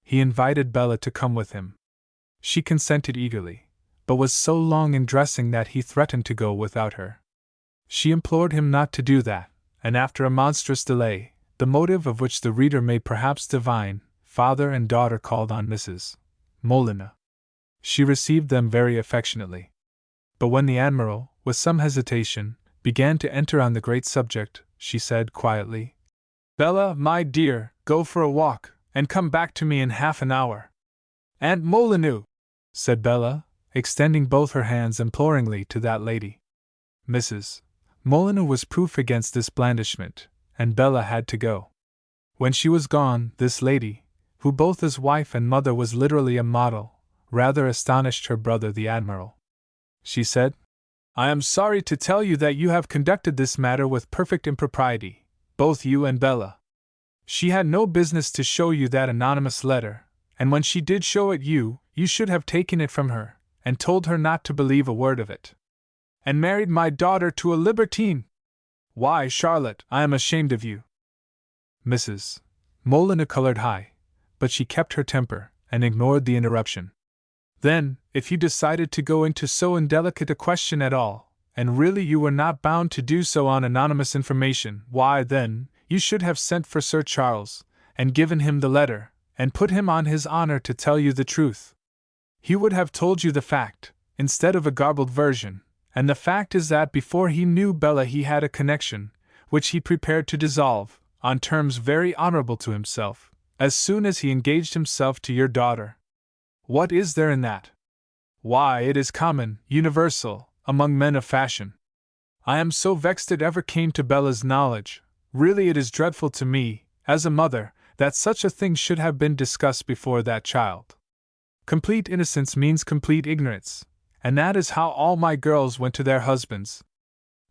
He invited Bella to come with him. She consented eagerly, but was so long in dressing that he threatened to go without her. She implored him not to do that, and after a monstrous delay, the motive of which the reader may perhaps divine, father and daughter called on Mrs. Molyneux. She received them very affectionately. But when the Admiral, with some hesitation, began to enter on the great subject, she said quietly, "Bella, my dear, go for a walk, and come back to me in half an hour." "Aunt Molyneux," said Bella, extending both her hands imploringly to that lady. Mrs. Molyneux was proof against this blandishment, and Bella had to go. When she was gone, this lady, who both as wife and mother was literally a model, rather astonished her brother the Admiral. She said, "I am sorry to tell you that you have conducted this matter with perfect impropriety, both you and Bella. She had no business to show you that anonymous letter, and when she did show it you should have taken it from her, and told her not to believe a word of it. And married my daughter to a libertine! Why, Charlotte, I am ashamed of you." Mrs. Molyneux colored high, but she kept her temper, and ignored the interruption. "Then, if you decided to go into so indelicate a question at all, and really you were not bound to do so on anonymous information, why then, you should have sent for Sir Charles, and given him the letter, and put him on his honor to tell you the truth. He would have told you the fact, instead of a garbled version, and the fact is that before he knew Bella he had a connection, which he prepared to dissolve, on terms very honorable to himself, as soon as he engaged himself to your daughter. What is there in that? Why, it is common, universal, among men of fashion. I am so vexed it ever came to Bella's knowledge. Really it is dreadful to me, as a mother, that such a thing should have been discussed before that child. Complete innocence means complete ignorance, and that is how all my girls went to their husbands.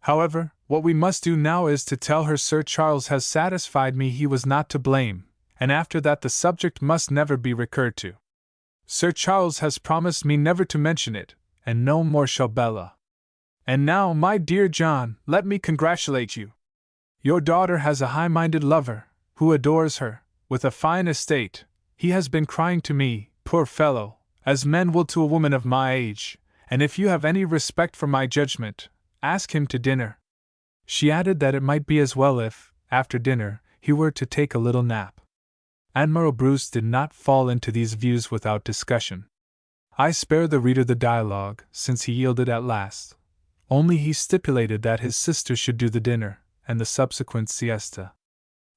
However, what we must do now is to tell her Sir Charles has satisfied me he was not to blame, and after that the subject must never be recurred to. Sir Charles has promised me never to mention it, and no more shall Bella. And now, my dear John, let me congratulate you. Your daughter has a high-minded lover, who adores her, with a fine estate. He has been crying to me, poor fellow, as men will to a woman of my age, and if you have any respect for my judgment, ask him to dinner. She added that it might be as well if, after dinner, he were to take a little nap. Admiral Bruce did not fall into these views without discussion. I spare the reader the dialogue, since he yielded at last. Only he stipulated that his sister should do the dinner, and the subsequent siesta.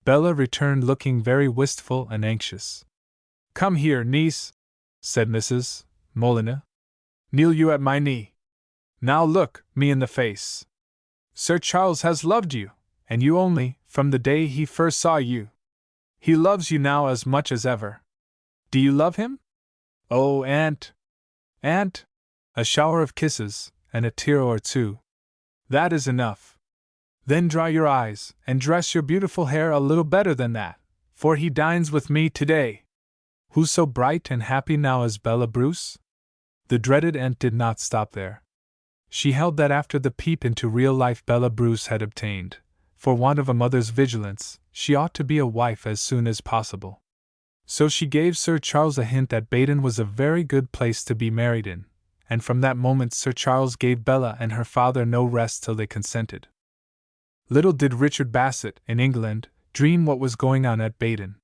Bella returned looking very wistful and anxious. "Come here, niece," said Mrs. Molyneux. "Kneel you at my knee. Now look me in the face. Sir Charles has loved you, and you only, from the day he first saw you. He loves you now as much as ever. Do you love him? Oh, Aunt! Aunt!" A shower of kisses, and a tear or two. "That is enough. Then dry your eyes, and dress your beautiful hair a little better than that, for he dines with me today. Who's so bright and happy now as Bella Bruce?" The dreaded aunt did not stop there. She held that after the peep into real life Bella Bruce had obtained, for want of a mother's vigilance, she ought to be a wife as soon as possible. So she gave Sir Charles a hint that Baden was a very good place to be married in, and from that moment Sir Charles gave Bella and her father no rest till they consented. Little did Richard Bassett, in England, dream what was going on at Baden.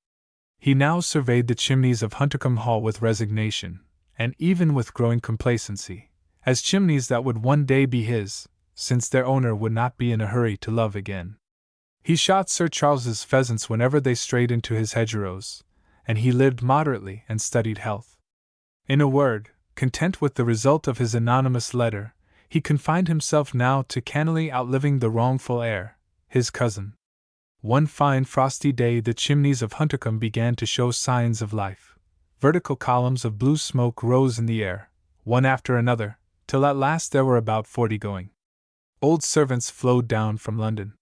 He now surveyed the chimneys of Huntercombe Hall with resignation, and even with growing complacency, as chimneys that would one day be his, since their owner would not be in a hurry to love again. He shot Sir Charles's pheasants whenever they strayed into his hedgerows, and he lived moderately and studied health. In a word, content with the result of his anonymous letter, he confined himself now to cannily outliving the wrongful heir, his cousin. One fine frosty day the chimneys of Huntercombe began to show signs of life. Vertical columns of blue smoke rose in the air, one after another, till at last there were about 40 going. Old servants flowed down from London.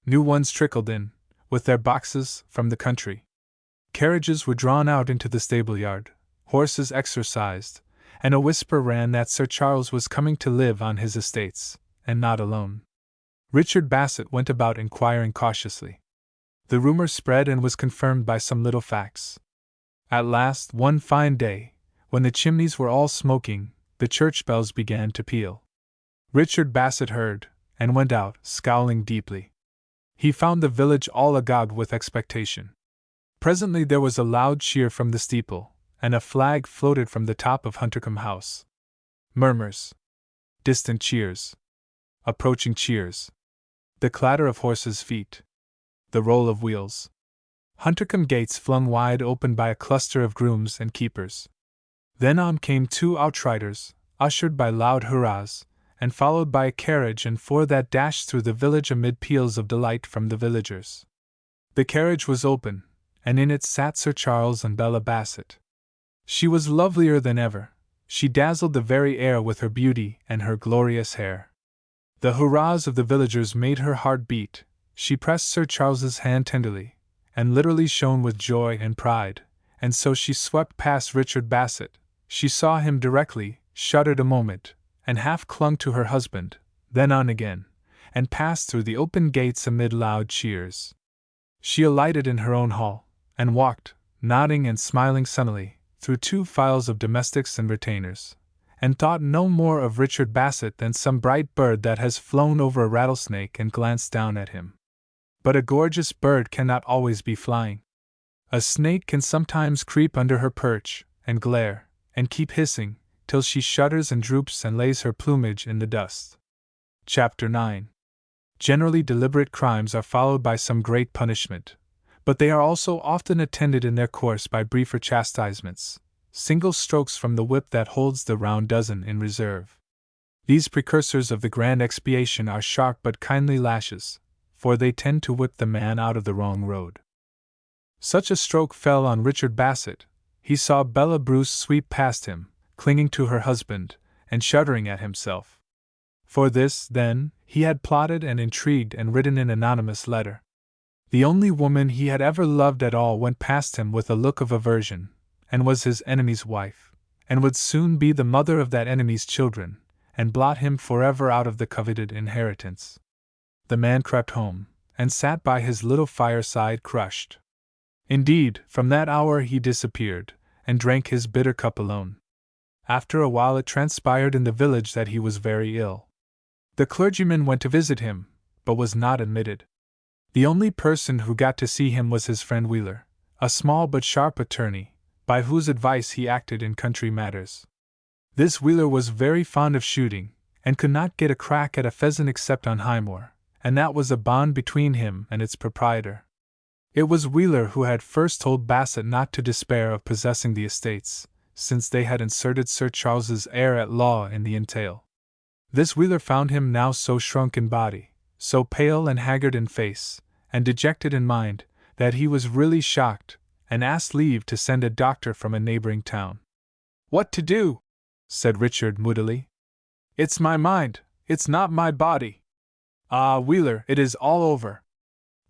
New ones trickled in, with their boxes, from the country. Carriages were drawn out into the stable-yard, horses exercised, and a whisper ran that Sir Charles was coming to live on his estates, and not alone. Richard Bassett went about inquiring cautiously. The rumor spread and was confirmed by some little facts. At last, one fine day, when the chimneys were all smoking, the church bells began to peal. Richard Bassett heard, and went out, scowling deeply. He found the village all agog with expectation. Presently there was a loud cheer from the steeple, and a flag floated from the top of Huntercombe House. Murmurs. Distant cheers. Approaching cheers. The clatter of horses' feet. The roll of wheels. Huntercombe gates flung wide open by a cluster of grooms and keepers. Then on came 2 outriders, ushered by loud hurrahs, and followed by a carriage and 4 that dashed through the village amid peals of delight from the villagers. The carriage was open, and in it sat Sir Charles and Bella Bassett. She was lovelier than ever. She dazzled the very air with her beauty and her glorious hair. The hurrahs of the villagers made her heart beat. She pressed Sir Charles's hand tenderly, and literally shone with joy and pride, and so she swept past Richard Bassett. She saw him directly, shuddered a moment, and half clung to her husband, then on again, and passed through the open gates amid loud cheers. She alighted in her own hall, and walked, nodding and smiling sunnily, through 2 files of domestics and retainers, and thought no more of Richard Bassett than some bright bird that has flown over a rattlesnake and glanced down at him. But a gorgeous bird cannot always be flying. A snake can sometimes creep under her perch, and glare, and keep hissing, till she shudders and droops and lays her plumage in the dust. Chapter 9. Generally deliberate crimes are followed by some great punishment, but they are also often attended in their course by briefer chastisements, single strokes from the whip that holds the round dozen in reserve. These precursors of the grand expiation are sharp but kindly lashes, for they tend to whip the man out of the wrong road. Such a stroke fell on Richard Bassett. He saw Bella Bruce sweep past him, clinging to her husband, and shuddering at himself. For this, then, he had plotted and intrigued and written an anonymous letter. The only woman he had ever loved at all went past him with a look of aversion, and was his enemy's wife, and would soon be the mother of that enemy's children, and blot him forever out of the coveted inheritance. The man crept home, and sat by his little fireside crushed. Indeed, from that hour he disappeared, and drank his bitter cup alone. After a while it transpired in the village that he was very ill. The clergyman went to visit him, but was not admitted. The only person who got to see him was his friend Wheeler, a small but sharp attorney, by whose advice he acted in country matters. This Wheeler was very fond of shooting, and could not get a crack at a pheasant except on Highmoor, and that was a bond between him and its proprietor. It was Wheeler who had first told Bassett not to despair of possessing the estates, since they had inserted Sir Charles's heir-at-law in the entail. This Wheeler found him now so shrunk in body, so pale and haggard in face, and dejected in mind, that he was really shocked, and asked leave to send a doctor from a neighboring town. "What to do?" said Richard moodily. "It's my mind, it's not my body. Ah, Wheeler, it is all over.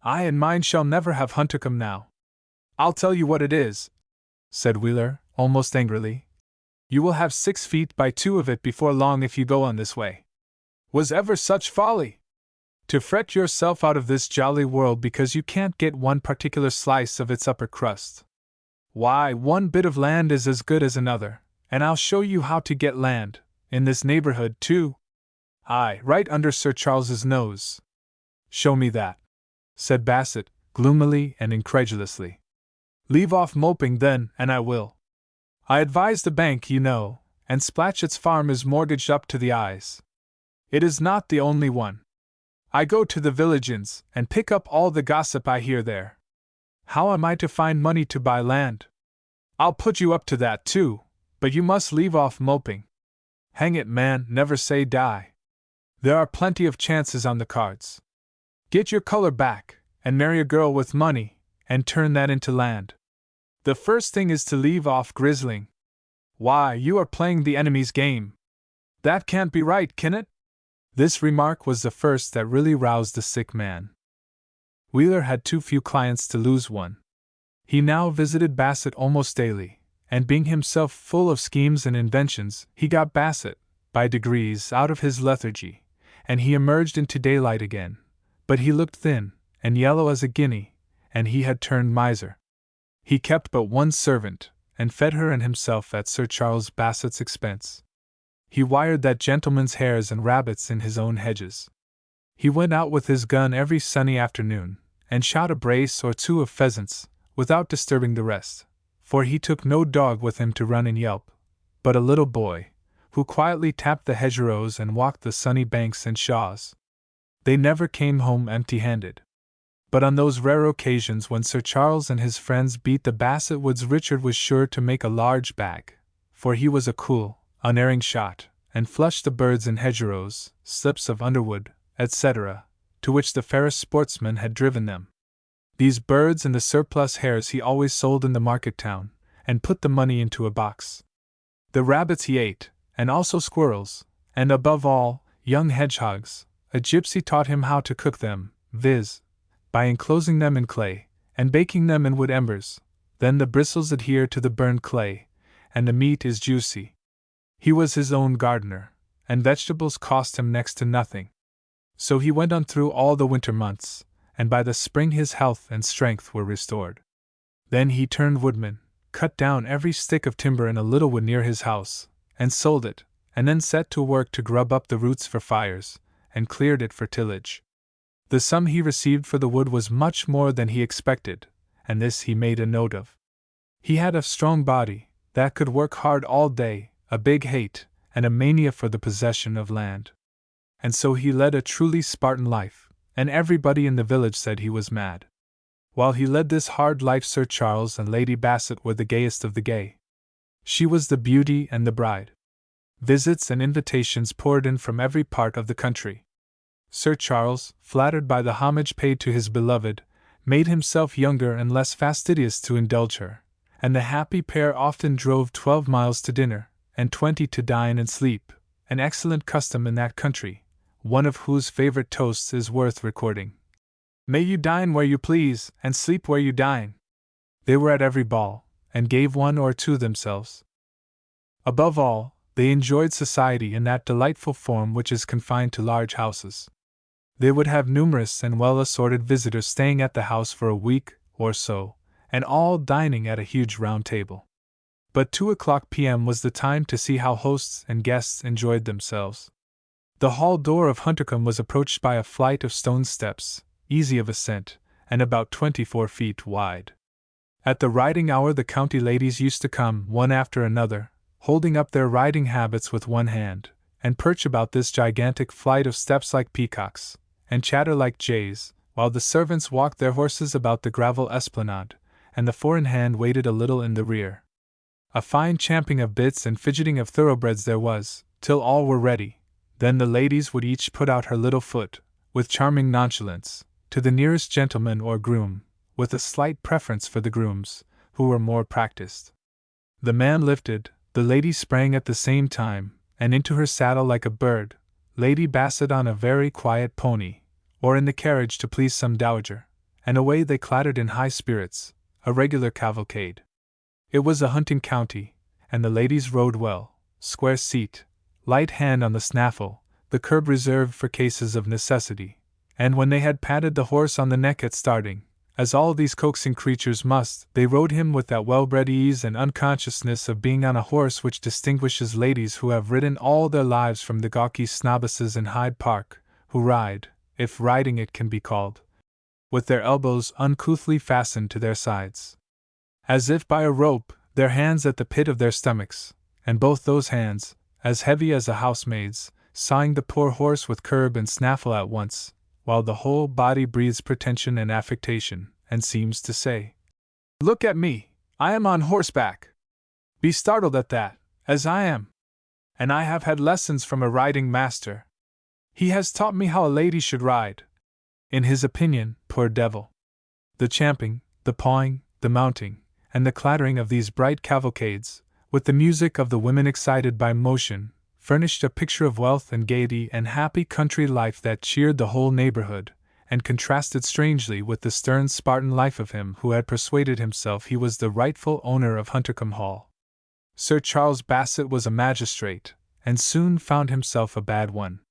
I and mine shall never have Huntercombe now. I'll tell you what it is," said Wheeler, almost angrily. "You will have 6 feet by 2 of it before long if you go on this way. Was ever such folly? To fret yourself out of this jolly world because you can't get one particular slice of its upper crust. Why, one bit of land is as good as another, and I'll show you how to get land, in this neighborhood, too. Aye, right under Sir Charles's nose." "Show me that," said Bassett, gloomily and incredulously. "Leave off moping, then, and I will. I advise the bank, you know, and Splatchet's farm is mortgaged up to the eyes. It is not the only one. I go to the village inns, and pick up all the gossip I hear there. How am I to find money to buy land? I'll put you up to that, too, but you must leave off moping. Hang it, man, never say die. There are plenty of chances on the cards. Get your color back, and marry a girl with money, and turn that into land. The first thing is to leave off grizzling. Why, you are playing the enemy's game. That can't be right, can it?" This remark was the first that really roused the sick man. Wheeler had too few clients to lose one. He now visited Bassett almost daily, and being himself full of schemes and inventions, he got Bassett, by degrees, out of his lethargy, and he emerged into daylight again. But he looked thin, and yellow as a guinea, and he had turned miser. He kept but one servant, and fed her and himself at Sir Charles Bassett's expense. He wired that gentleman's hares and rabbits in his own hedges. He went out with his gun every sunny afternoon, and shot a brace or 2 of pheasants, without disturbing the rest, for he took no dog with him to run and yelp, but a little boy, who quietly tapped the hedgerows and walked the sunny banks and shaws. They never came home empty-handed. But on those rare occasions when Sir Charles and his friends beat the Bassett woods, Richard was sure to make a large bag, for he was a cool, unerring shot, and flushed the birds in hedgerows, slips of underwood, etc., to which the fairest sportsmen had driven them. These birds and the surplus hares he always sold in the market town, and put the money into a box. The rabbits he ate, and also squirrels, and above all, young hedgehogs. A gypsy taught him how to cook them, viz., by enclosing them in clay, and baking them in wood embers. Then the bristles adhere to the burned clay, and the meat is juicy. He was his own gardener, and vegetables cost him next to nothing. So he went on through all the winter months, and by the spring his health and strength were restored. Then he turned woodman, cut down every stick of timber in a little wood near his house, and sold it, and then set to work to grub up the roots for fires, and cleared it for tillage. The sum he received for the wood was much more than he expected, and this he made a note of. He had a strong body, that could work hard all day, a big hate, and a mania for the possession of land. And so he led a truly Spartan life, and everybody in the village said he was mad. While he led this hard life, Sir Charles and Lady Bassett were the gayest of the gay. She was the beauty and the bride. Visits and invitations poured in from every part of the country. Sir Charles, flattered by the homage paid to his beloved, made himself younger and less fastidious to indulge her, and the happy pair often drove 12 miles to dinner, and 20 to dine and sleep, an excellent custom in that country, one of whose favorite toasts is worth recording. "May you dine where you please, and sleep where you dine." They were at every ball, and gave one or two themselves. Above all, they enjoyed society in that delightful form which is confined to large houses. They would have numerous and well-assorted visitors staying at the house for a week or so, and all dining at a huge round table. But 2 p.m. was the time to see how hosts and guests enjoyed themselves. The hall door of Huntercombe was approached by a flight of stone steps, easy of ascent, and about 24 feet wide. At the riding hour the county ladies used to come, one after another, holding up their riding habits with one hand, and perch about this gigantic flight of steps like peacocks, and chatter like jays, while the servants walked their horses about the gravel esplanade, and the four-in-hand waited a little in the rear. A fine champing of bits and fidgeting of thoroughbreds there was, till all were ready. Then the ladies would each put out her little foot, with charming nonchalance, to the nearest gentleman or groom, with a slight preference for the grooms, who were more practiced. The man lifted, the lady sprang at the same time, and into her saddle like a bird, Lady Bassett on a very quiet pony, or in the carriage to please some dowager, and away they clattered in high spirits, a regular cavalcade. It was a hunting county, and the ladies rode well, square seat, light hand on the snaffle, the curb reserved for cases of necessity, and when they had patted the horse on the neck at starting, as all these coaxing creatures must, they rode him with that well-bred ease and unconsciousness of being on a horse which distinguishes ladies who have ridden all their lives from the gawky snobnesses in Hyde Park, who ride, if riding it can be called, with their elbows uncouthly fastened to their sides, as if by a rope, their hands at the pit of their stomachs, and both those hands, as heavy as a housemaid's, sawing the poor horse with curb and snaffle at once, while the whole body breathes pretension and affectation, and seems to say, "Look at me, I am on horseback. Be startled at that, as I am. And I have had lessons from a riding master. He has taught me how a lady should ride." In his opinion, poor devil, the champing, the pawing, the mounting, and the clattering of these bright cavalcades, with the music of the women excited by motion, furnished a picture of wealth and gaiety and happy country life that cheered the whole neighborhood, and contrasted strangely with the stern Spartan life of him who had persuaded himself he was the rightful owner of Huntercombe Hall. Sir Charles Bassett was a magistrate, and soon found himself a bad one.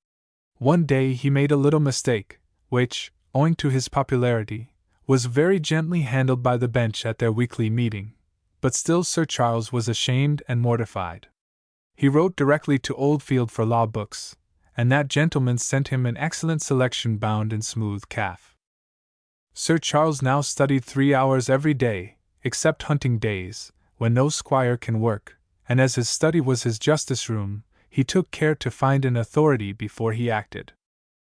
One day he made a little mistake, which, owing to his popularity, was very gently handled by the bench at their weekly meeting, but still Sir Charles was ashamed and mortified. He wrote directly to Oldfield for law books, and that gentleman sent him an excellent selection bound in smooth calf. Sir Charles now studied 3 hours every day, except hunting days, when no squire can work, and as his study was his justice room, he took care to find an authority before he acted.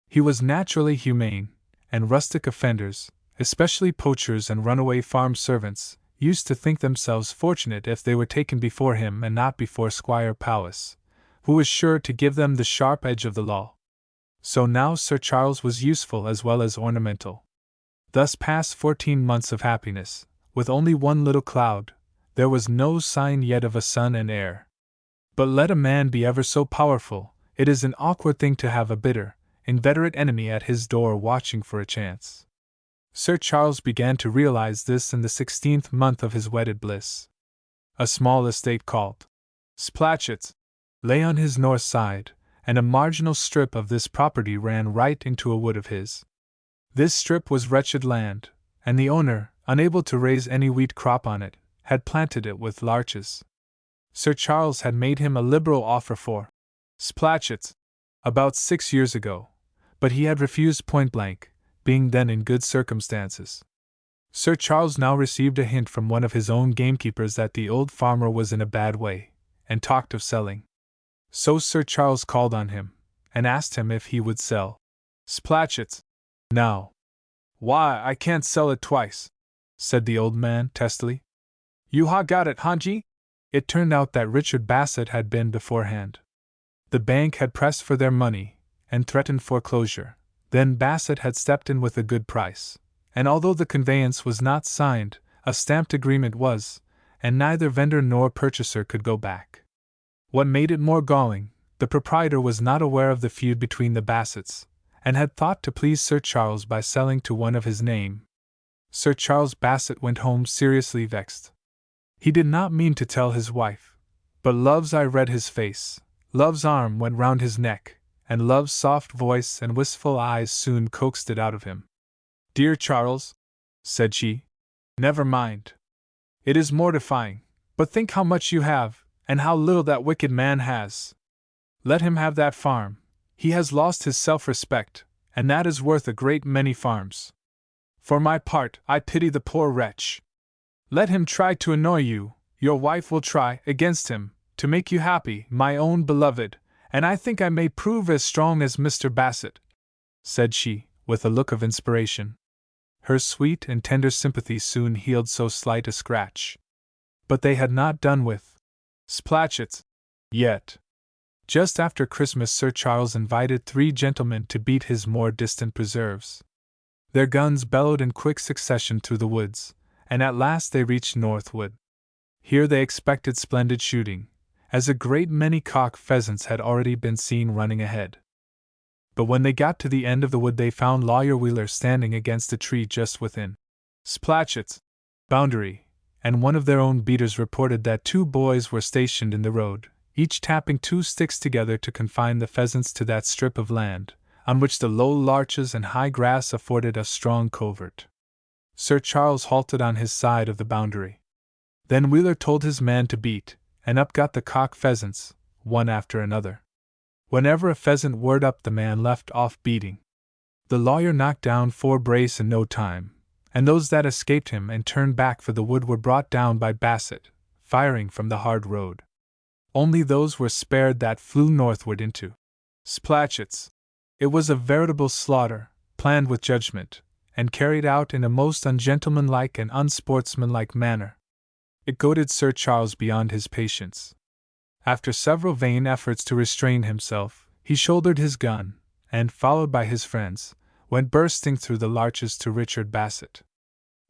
He was naturally humane, and rustic offenders, especially poachers and runaway farm servants, used to think themselves fortunate if they were taken before him and not before Squire Powis, who was sure to give them the sharp edge of the law. So now Sir Charles was useful as well as ornamental. Thus passed 14 months of happiness, with only one little cloud. There was no sign yet of a son and heir. But let a man be ever so powerful, it is an awkward thing to have a bitter, inveterate enemy at his door watching for a chance. Sir Charles began to realize this in the 16th month of his wedded bliss. A small estate called Splatchet lay on his north side, and a marginal strip of this property ran right into a wood of his. This strip was wretched land, and the owner, unable to raise any wheat crop on it, had planted it with larches. Sir Charles had made him a liberal offer for Splatchet about 6 years ago, but he had refused point blank, being then in good circumstances. Sir Charles now received a hint from one of his own gamekeepers that the old farmer was in a bad way, and talked of selling. So Sir Charles called on him, and asked him if he would sell Splatchets. Now, why, I can't sell it twice, said the old man testily. You ha got it, Hanji? It turned out that Richard Bassett had been beforehand. The bank had pressed for their money, and threatened foreclosure. Then Bassett had stepped in with a good price, and although the conveyance was not signed, a stamped agreement was, and neither vendor nor purchaser could go back. What made it more galling, the proprietor was not aware of the feud between the Bassetts, and had thought to please Sir Charles by selling to one of his name. Sir Charles Bassett went home seriously vexed. He did not mean to tell his wife, but Love's eye read his face, Love's arm went round his neck, and Love's soft voice and wistful eyes soon coaxed it out of him. Dear Charles, said she, never mind. It is mortifying, but think how much you have, and how little that wicked man has. Let him have that farm. He has lost his self-respect, and that is worth a great many farms. For my part, I pity the poor wretch. Let him try to annoy you, your wife will try, against him, to make you happy, my own beloved, and I think I may prove as strong as Mr. Bassett, said she, with a look of inspiration. Her sweet and tender sympathy soon healed so slight a scratch. But they had not done with Splatchets yet. Just after Christmas, Sir Charles invited 3 gentlemen to beat his more distant preserves. Their guns bellowed in quick succession through the woods, and at last they reached Northwood. Here they expected splendid shooting, as a great many cock pheasants had already been seen running ahead. But when they got to the end of the wood, they found Lawyer Wheeler standing against a tree just within Splatchet's boundary, and one of their own beaters reported that 2 boys were stationed in the road, each tapping 2 sticks together to confine the pheasants to that strip of land, on which the low larches and high grass afforded a strong covert. Sir Charles halted on his side of the boundary. Then Wheeler told his man to beat, and up got the cock pheasants, one after another. Whenever a pheasant whirred up, the man left off beating. The lawyer knocked down 4 brace in no time, and those that escaped him and turned back for the wood were brought down by Bassett, firing from the hard road. Only those were spared that flew northward into Splatchets. It was a veritable slaughter, planned with judgment, and carried out in a most ungentlemanlike and unsportsmanlike manner. It goaded Sir Charles beyond his patience. After several vain efforts to restrain himself, he shouldered his gun, and, followed by his friends, went bursting through the larches to Richard Bassett.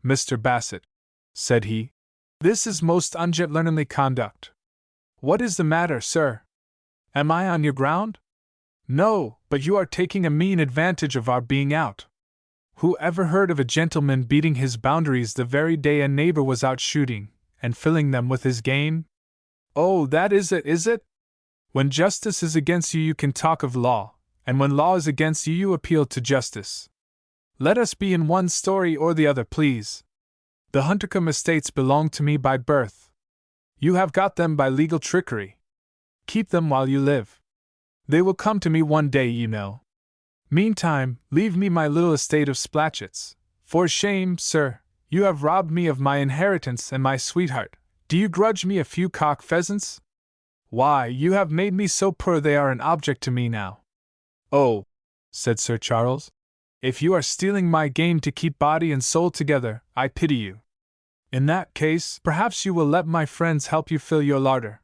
Mr. Bassett, said he, this is most ungentlemanly conduct. What is the matter, sir? Am I on your ground? No, but you are taking a mean advantage of our being out. Who ever heard of a gentleman beating his boundaries the very day a neighbor was out shooting, and filling them with his game? Oh, that is it, is it? When justice is against you, you can talk of law, and when law is against you, you appeal to justice. Let us be in one story or the other, please. The Huntercombe estates belong to me by birth. You have got them by legal trickery. Keep them while you live. They will come to me one day, you know. Meantime, leave me my little estate of Splatchets. For shame, sir, you have robbed me of my inheritance and my sweetheart. Do you grudge me a few cock pheasants? Why, you have made me so poor they are an object to me now. Oh, said Sir Charles, if you are stealing my game to keep body and soul together, I pity you. In that case, perhaps you will let my friends help you fill your larder.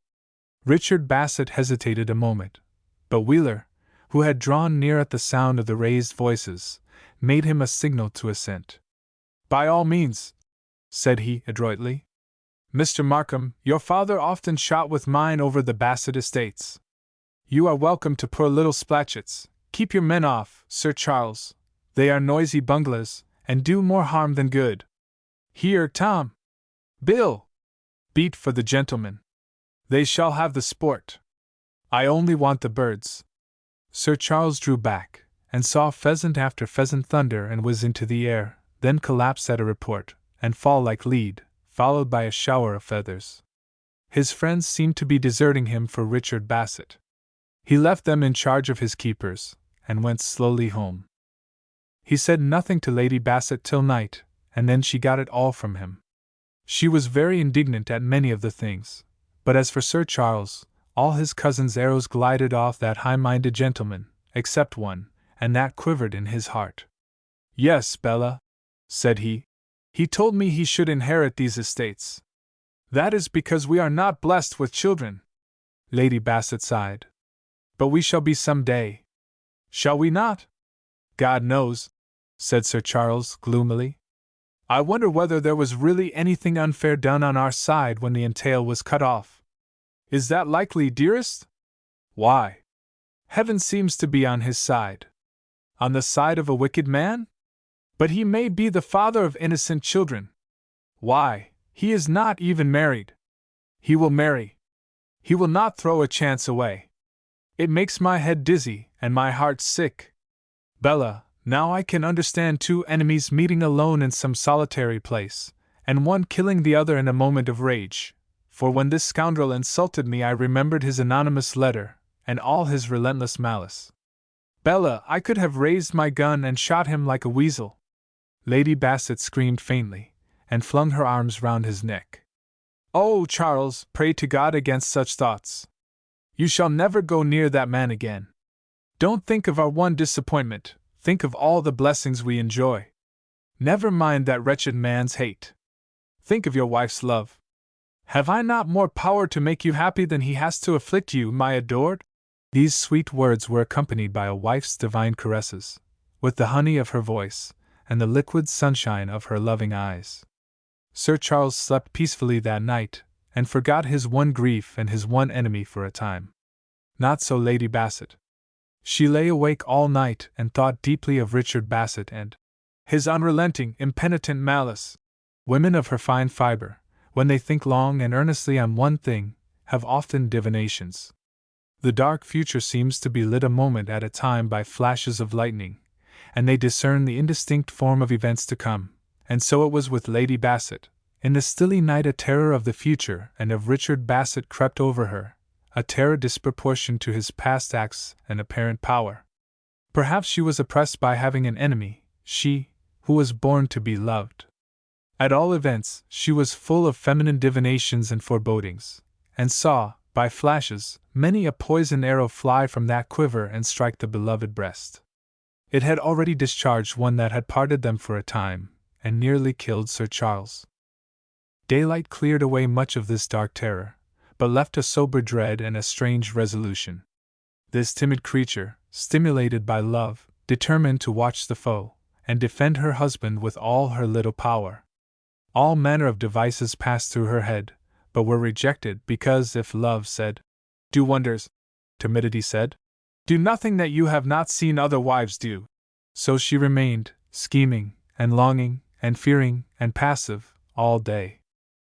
Richard Bassett hesitated a moment, but Wheeler, who had drawn near at the sound of the raised voices, made him a signal to assent. By all means, said he adroitly. Mr. Markham, your father often shot with mine over the Bassett estates. You are welcome to poor little Splatchets. Keep your men off, Sir Charles. They are noisy bunglers, and do more harm than good. Here, Tom. Bill! Beat for the gentlemen. They shall have the sport. I only want the birds. Sir Charles drew back, and saw pheasant after pheasant thunder and whiz into the air, then collapse at a report, and fall like lead, followed by a shower of feathers. His friends seemed to be deserting him for Richard Bassett. He left them in charge of his keepers, and went slowly home. He said nothing to Lady Bassett till night, and then she got it all from him. She was very indignant at many of the things, But as for Sir Charles, all his cousin's arrows glided off that high-minded gentleman, except one, and that quivered in his heart. "Yes, Bella," said he. "He told me he should inherit these estates. That is because we are not blessed with children." Lady Bassett sighed. "But we shall be some day. Shall we not?" "God knows," said Sir Charles gloomily. "I wonder whether there was really anything unfair done on our side when the entail was cut off." "Is that likely, dearest?" "Why? Heaven seems to be on his side." "On the side of a wicked man?" "But he may be the father of innocent children." "Why, he is not even married." "He will marry. He will not throw a chance away. It makes my head dizzy and my heart sick. Bella, now I can understand two enemies meeting alone in some solitary place, and one killing the other in a moment of rage, for when this scoundrel insulted me I remembered his anonymous letter, and all his relentless malice. Bella, I could have raised my gun and shot him like a weasel." Lady Bassett screamed faintly, and flung her arms round his neck. "Oh, Charles, pray to God against such thoughts. You shall never go near that man again. Don't think of our one disappointment, think of all the blessings we enjoy. Never mind that wretched man's hate. Think of your wife's love. Have I not more power to make you happy than he has to afflict you, my adored?" These sweet words were accompanied by a wife's divine caresses, with the honey of her voice, and the liquid sunshine of her loving eyes. Sir Charles slept peacefully that night, and forgot his one grief and his one enemy for a time. Not so Lady Bassett. She lay awake all night and thought deeply of Richard Bassett and his unrelenting, impenitent malice. Women of her fine fibre, when they think long and earnestly on one thing, have often divinations. The dark future seems to be lit a moment at a time by flashes of lightning, and they discern the indistinct form of events to come, and so it was with Lady Bassett. In the stilly night a terror of the future and of Richard Bassett crept over her, a terror disproportioned to his past acts and apparent power. Perhaps she was oppressed by having an enemy, she, who was born to be loved. At all events, she was full of feminine divinations and forebodings, and saw, by flashes, many a poisoned arrow fly from that quiver and strike the beloved breast. It had already discharged one that had parted them for a time, and nearly killed Sir Charles. Daylight cleared away much of this dark terror, but left a sober dread and a strange resolution. This timid creature, stimulated by love, determined to watch the foe, and defend her husband with all her little power. All manner of devices passed through her head, but were rejected because if love said, "Do wonders," timidity said, "Do nothing that you have not seen other wives do." So she remained, scheming, and longing, and fearing, and passive, all day.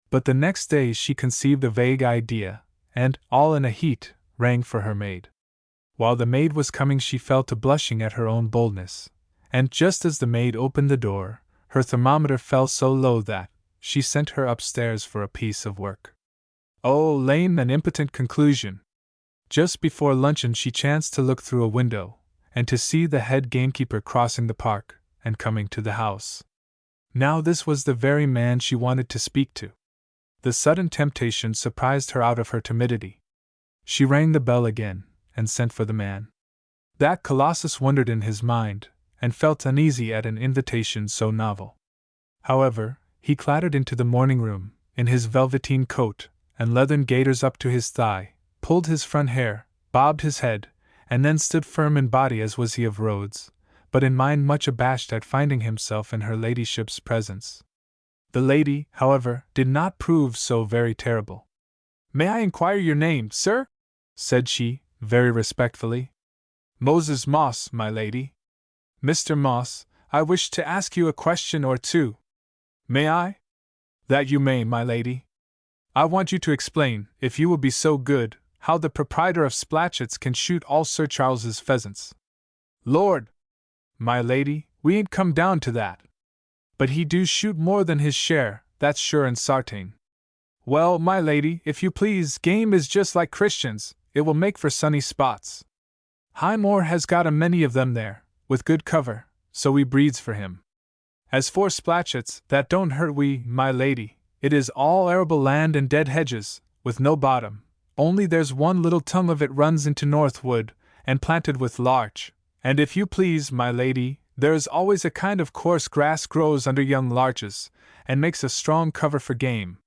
But the next day she conceived a vague idea, and, all in a heat, rang for her maid. While the maid was coming she fell to blushing at her own boldness, and just as the maid opened the door, her thermometer fell so low that she sent her upstairs for a piece of work. Oh, lame and impotent conclusion! Just before luncheon she chanced to look through a window, and to see the head gamekeeper crossing the park, and coming to the house. Now this was the very man she wanted to speak to. The sudden temptation surprised her out of her timidity. She rang the bell again, and sent for the man. That colossus wondered in his mind, and felt uneasy at an invitation so novel. However, he clattered into the morning room, in his velveteen coat, and leathern gaiters up to his thigh, pulled his front hair, bobbed his head, and then stood firm in body as was he of Rhodes, but in mind much abashed at finding himself in her ladyship's presence. The lady, however, did not prove so very terrible. "May I inquire your name, sir?" said she, very respectfully. "Moses Moss, my lady." "Mr. Moss, I wish to ask you a question or two." "May I?" "That you may, my lady. I want you to explain, if you will be so good, how the proprietor of Splatchets can shoot all Sir Charles's pheasants." "Lord! My lady, we ain't come down to that. But he do shoot more than his share, that's sure and sartain." "Well, my lady, if you please, game is just like Christians, it will make for sunny spots. Highmore has got a many of them there, with good cover, so we breeds for him. As for Splatchets, that don't hurt we, my lady, it is all arable land and dead hedges, with no bottom, only there's one little tongue of it runs into Northwood, and planted with larch, and if you please, my lady, there is always a kind of coarse grass grows under young larches, and makes a strong cover for game.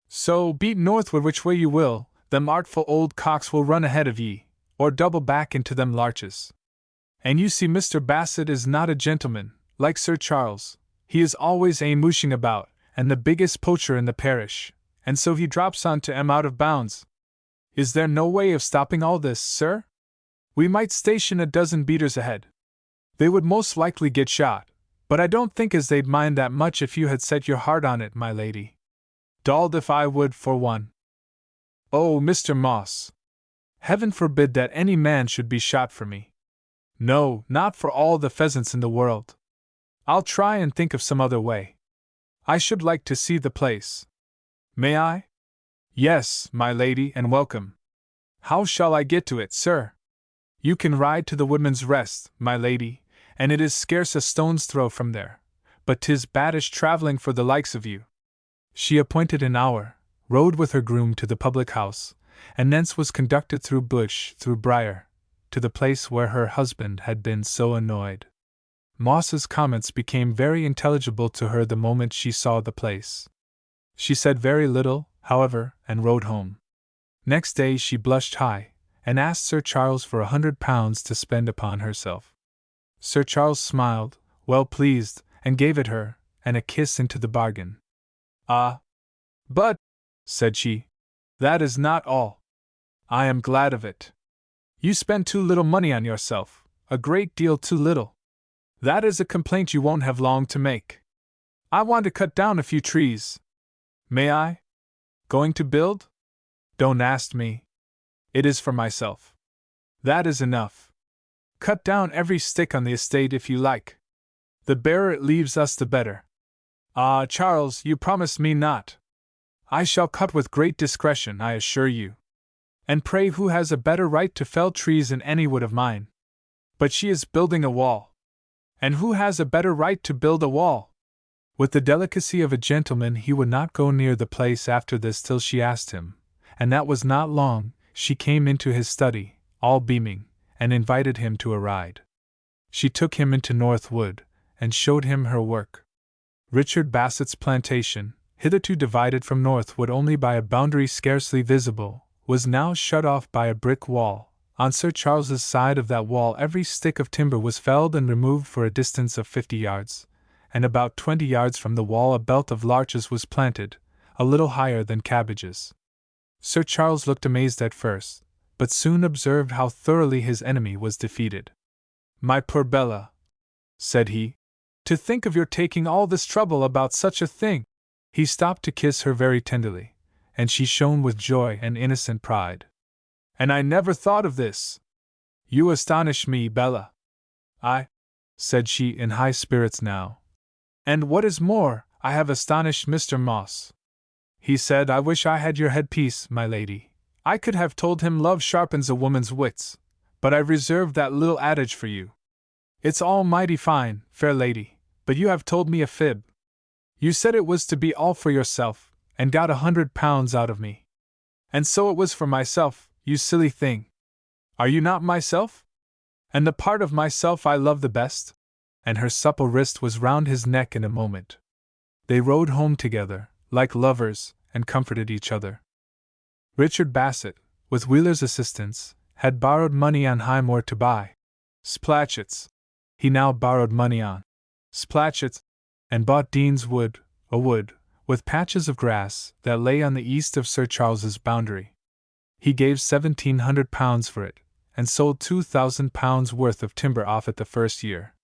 So, beat northward which way you will, them artful old cocks will run ahead of ye, or double back into them larches. And you see Mr. Bassett is not a gentleman, like Sir Charles, he is always mooshing about, and the biggest poacher in the parish, and so he drops on to 'em out of bounds. Is there no way of stopping all this, sir? We might station a dozen beaters ahead. They would most likely get shot, but I don't think as they'd mind that much if you had set your heart on it, my lady. Dalled if I would for one. Oh, Mr. Moss! Heaven forbid that any man should be shot for me. No, not for all the pheasants in the world. I'll try and think of some other way. I should like to see the place. May I? Yes, my lady, and welcome. How shall I get to it, sir? You can ride to the Woodman's Rest, my lady, and it is scarce a stone's throw from there, but 'tis baddish travelling for the likes of you. She appointed an hour, rode with her groom to the public house, and thence was conducted through bush, through briar, to the place where her husband had been so annoyed. Moss's comments became very intelligible to her the moment she saw the place. She said very little, however, and rode home. Next day she blushed high, and asked Sir Charles for £100 to spend upon herself. Sir Charles smiled, well pleased, and gave it her, and a kiss into the bargain. Ah! But, said she, that is not all. I am glad of it. You spend too little money on yourself, a great deal too little. That is a complaint you won't have long to make. I want to cut down a few trees. May I? Going to build? Don't ask me. It is for myself. That is enough. Cut down every stick on the estate if you like. The barer it leaves us the better. Ah, Charles, you promised me not. I shall cut with great discretion, I assure you. And pray who has a better right to fell trees in any wood of mine? But she is building a wall. And who has a better right to build a wall? With the delicacy of a gentleman he would not go near the place after this till she asked him, and that was not long. She came into his study, all beaming, and invited him to a ride. She took him into Northwood, and showed him her work. Richard Bassett's plantation, hitherto divided from Northwood only by a boundary scarcely visible, was now shut off by a brick wall. On Sir Charles's side of that wall every stick of timber was felled and removed for a distance of 50 yards, and about 20 yards from the wall a belt of larches was planted, a little higher than cabbages. Sir Charles looked amazed at first, but soon observed how thoroughly his enemy was defeated. My poor Bella, said he, to think of your taking all this trouble about such a thing! He stopped to kiss her very tenderly, and she shone with joy and innocent pride. And I never thought of this! You astonish me, Bella. I, said she in high spirits now. And what is more, I have astonished Mr. Moss. He said, I wish I had your headpiece, my lady. I could have told him love sharpens a woman's wits, but I've reserved that little adage for you. It's all mighty fine, fair lady, but you have told me a fib. You said it was to be all for yourself, and got £100 out of me. And so it was for myself, you silly thing. Are you not myself? And the part of myself I love the best? And her supple wrist was round his neck in a moment. They rode home together, like lovers, and comforted each other. Richard Bassett, with Wheeler's assistance, had borrowed money on Highmore to buy Splatchets. He now borrowed money on Splatchets, and bought Dean's Wood, a wood, with patches of grass, that lay on the east of Sir Charles's boundary. He gave £1,700 for it, and sold £2,000 worth of timber off it the first year.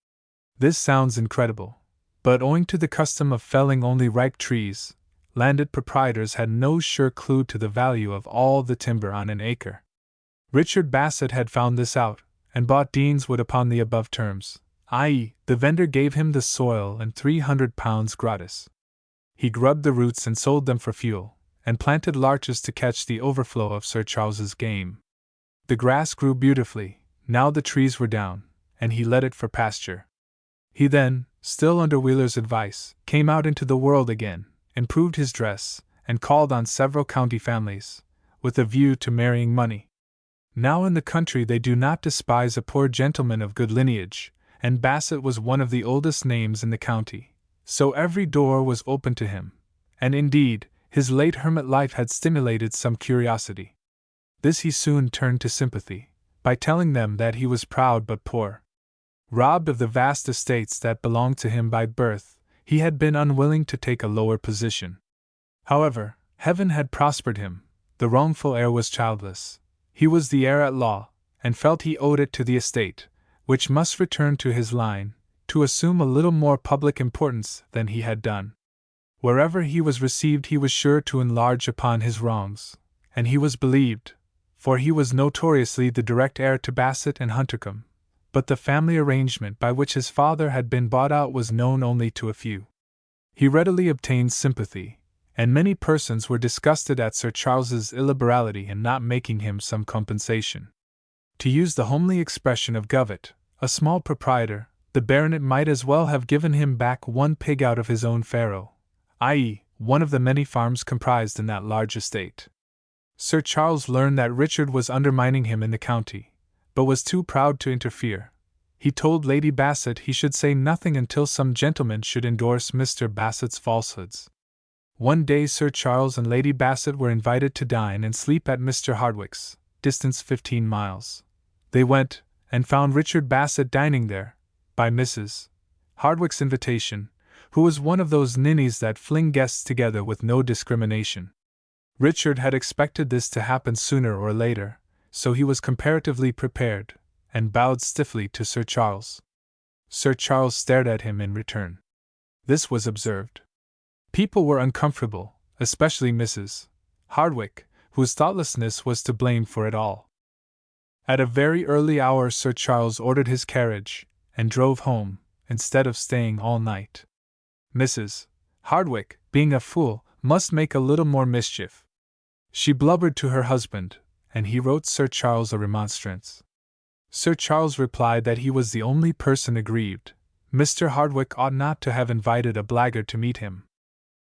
This sounds incredible, but owing to the custom of felling only ripe trees, landed proprietors had no sure clue to the value of all the timber on an acre. Richard Bassett had found this out, and bought Dean's Wood upon the above terms, i.e., the vendor gave him the soil and £300 gratis. He grubbed the roots and sold them for fuel, and planted larches to catch the overflow of Sir Charles's game. The grass grew beautifully, now the trees were down, and he let it for pasture. He then, still under Wheeler's advice, came out into the world again, improved his dress, and called on several county families, with a view to marrying money. Now in the country they do not despise a poor gentleman of good lineage, and Bassett was one of the oldest names in the county, so every door was open to him, and indeed, his late hermit life had stimulated some curiosity. This he soon turned to sympathy, by telling them that he was proud but poor. Robbed of the vast estates that belonged to him by birth, he had been unwilling to take a lower position. However, heaven had prospered him, the wrongful heir was childless, he was the heir at law, and felt he owed it to the estate, which must return to his line, to assume a little more public importance than he had done. Wherever he was received he was sure to enlarge upon his wrongs, and he was believed, for he was notoriously the direct heir to Bassett and Huntercombe, but the family arrangement by which his father had been bought out was known only to a few. He readily obtained sympathy, and many persons were disgusted at Sir Charles's illiberality in not making him some compensation. To use the homely expression of Govett, a small proprietor, the baronet might as well have given him back one pig out of his own farrow, i.e., one of the many farms comprised in that large estate. Sir Charles learned that Richard was undermining him in the county, but was too proud to interfere. He told Lady Bassett he should say nothing until some gentleman should endorse Mr. Bassett's falsehoods. One day Sir Charles and Lady Bassett were invited to dine and sleep at Mr. Hardwick's, distance 15 miles. They went, and found Richard Bassett dining there, by Mrs. Hardwick's invitation, who was one of those ninnies that fling guests together with no discrimination. Richard had expected this to happen sooner or later, so he was comparatively prepared, and bowed stiffly to Sir Charles. Sir Charles stared at him in return. This was observed. People were uncomfortable, especially Mrs. Hardwick, whose thoughtlessness was to blame for it all. At a very early hour Sir Charles ordered his carriage, and drove home, instead of staying all night. Mrs. Hardwick, being a fool, must make a little more mischief. She blubbered to her husband, and he wrote Sir Charles a remonstrance. Sir Charles replied that he was the only person aggrieved. Mr. Hardwick ought not to have invited a blackguard to meet him.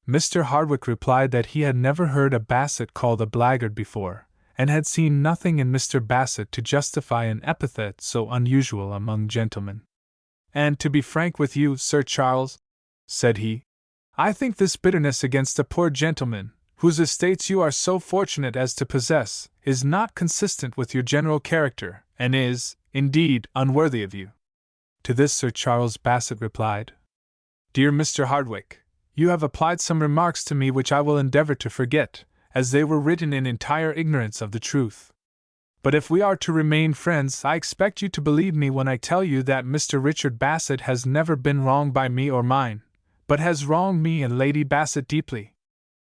Mr. Hardwick replied that he had never heard a Bassett called a blackguard before, and had seen nothing in Mr. Bassett to justify an epithet so unusual among gentlemen. And to be frank with you, Sir Charles, said he, I think this bitterness against a poor gentleman, whose estates you are so fortunate as to possess, is not consistent with your general character, and is, indeed, unworthy of you. To this Sir Charles Bassett replied, Dear Mr. Hardwick, you have applied some remarks to me which I will endeavor to forget, as they were written in entire ignorance of the truth. But if we are to remain friends, I expect you to believe me when I tell you that Mr. Richard Bassett has never been wronged by me or mine, but has wronged me and Lady Bassett deeply.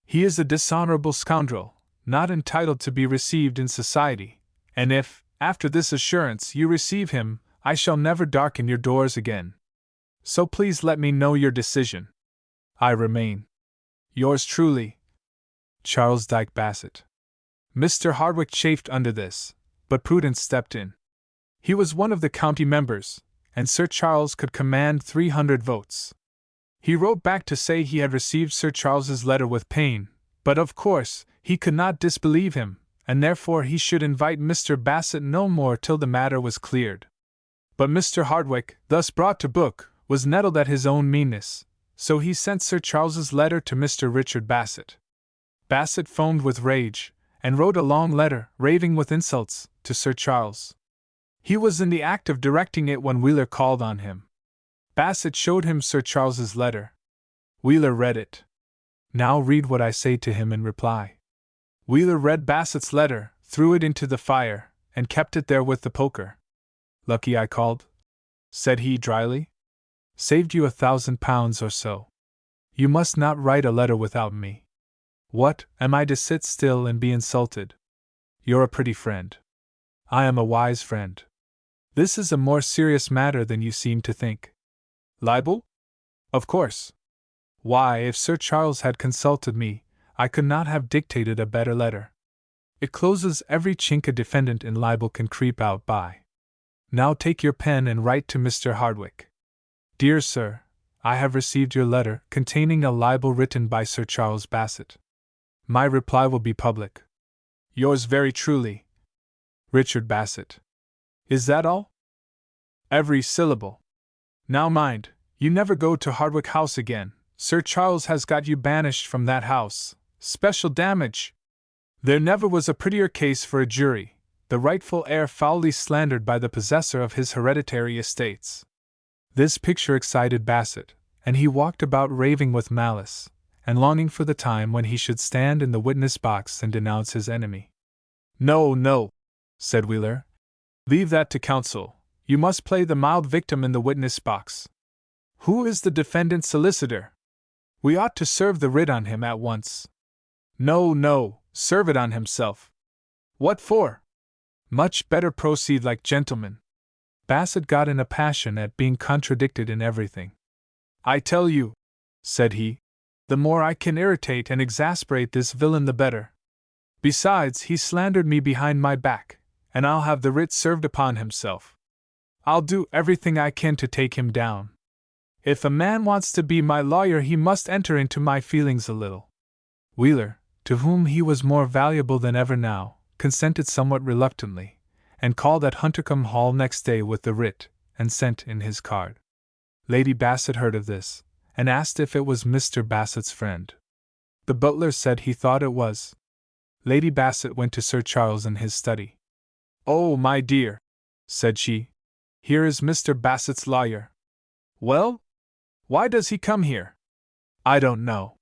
He is a dishonorable scoundrel, not entitled to be received in society, and if, after this assurance, you receive him, I shall never darken your doors again. So please let me know your decision. I remain, yours truly, Charles Dyke Bassett. Mr. Hardwick chafed under this, but prudence stepped in. He was one of the county members, and Sir Charles could command 300 votes. He wrote back to say he had received Sir Charles's letter with pain, but of course, he could not disbelieve him, and therefore he should invite Mr. Bassett no more till the matter was cleared. But Mr. Hardwick, thus brought to book, was nettled at his own meanness, so he sent Sir Charles's letter to Mr. Richard Bassett. Bassett foamed with rage, and wrote a long letter, raving with insults, to Sir Charles. He was in the act of directing it when Wheeler called on him. Bassett showed him Sir Charles's letter. Wheeler read it. Now read what I say to him in reply. Wheeler read Bassett's letter, threw it into the fire, and kept it there with the poker. Lucky I called, said he dryly. Saved you £1,000 or so. You must not write a letter without me. What, am I to sit still and be insulted? You're a pretty friend. I am a wise friend. This is a more serious matter than you seem to think. Libel? Of course. Why, if Sir Charles had consulted me, I could not have dictated a better letter. It closes every chink a defendant in libel can creep out by. Now take your pen and write to Mr. Hardwick. Dear Sir, I have received your letter containing a libel written by Sir Charles Bassett. My reply will be public. Yours very truly, Richard Bassett. Is that all? Every syllable. Now mind, you never go to Hardwick House again. Sir Charles has got you banished from that house. Special damage. There never was a prettier case for a jury, the rightful heir foully slandered by the possessor of his hereditary estates. This picture excited Bassett, and he walked about raving with malice, and longing for the time when he should stand in the witness box and denounce his enemy. No, no, said Wheeler. Leave that to counsel. You must play the mild victim in the witness box. Who is the defendant's solicitor? We ought to serve the writ on him at once. No, no, serve it on himself. What for? Much better proceed like gentlemen. Bassett got in a passion at being contradicted in everything. I tell you, said he, the more I can irritate and exasperate this villain the better. Besides, he slandered me behind my back, and I'll have the writ served upon himself. I'll do everything I can to take him down. If a man wants to be my lawyer, he must enter into my feelings a little. Wheeler, to whom he was more valuable than ever now, consented somewhat reluctantly, and called at Huntercombe Hall next day with the writ, and sent in his card. Lady Bassett heard of this, and asked if it was Mr. Bassett's friend. The butler said he thought it was. Lady Bassett went to Sir Charles in his study. Oh, my dear, said she, here is Mr. Bassett's lawyer. Well? Why does he come here? I don't know.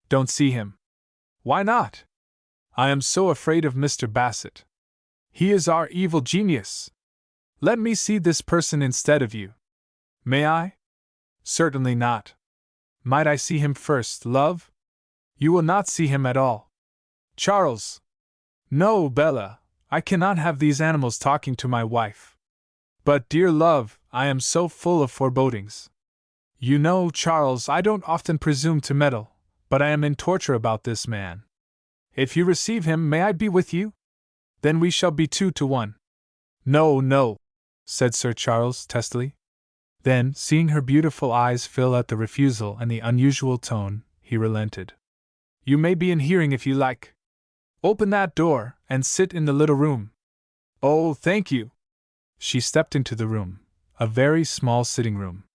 Don't see him. Why not? I am so afraid of Mr. Bassett. He is our evil genius. Let me see this person instead of you. May I? Certainly not. Might I see him first, love? You will not see him at all. Charles! No, Bella, I cannot have these animals talking to my wife. But, dear love, I am so full of forebodings. You know, Charles, I don't often presume to meddle, but I am in torture about this man. If you receive him, may I be with you? Then we shall be 2 to 1. No, no, said Sir Charles testily. Then, seeing her beautiful eyes fill at the refusal and the unusual tone, he relented. You may be in hearing if you like. Open that door, and sit in the little room. Oh, thank you. She stepped into the room, a very small sitting room.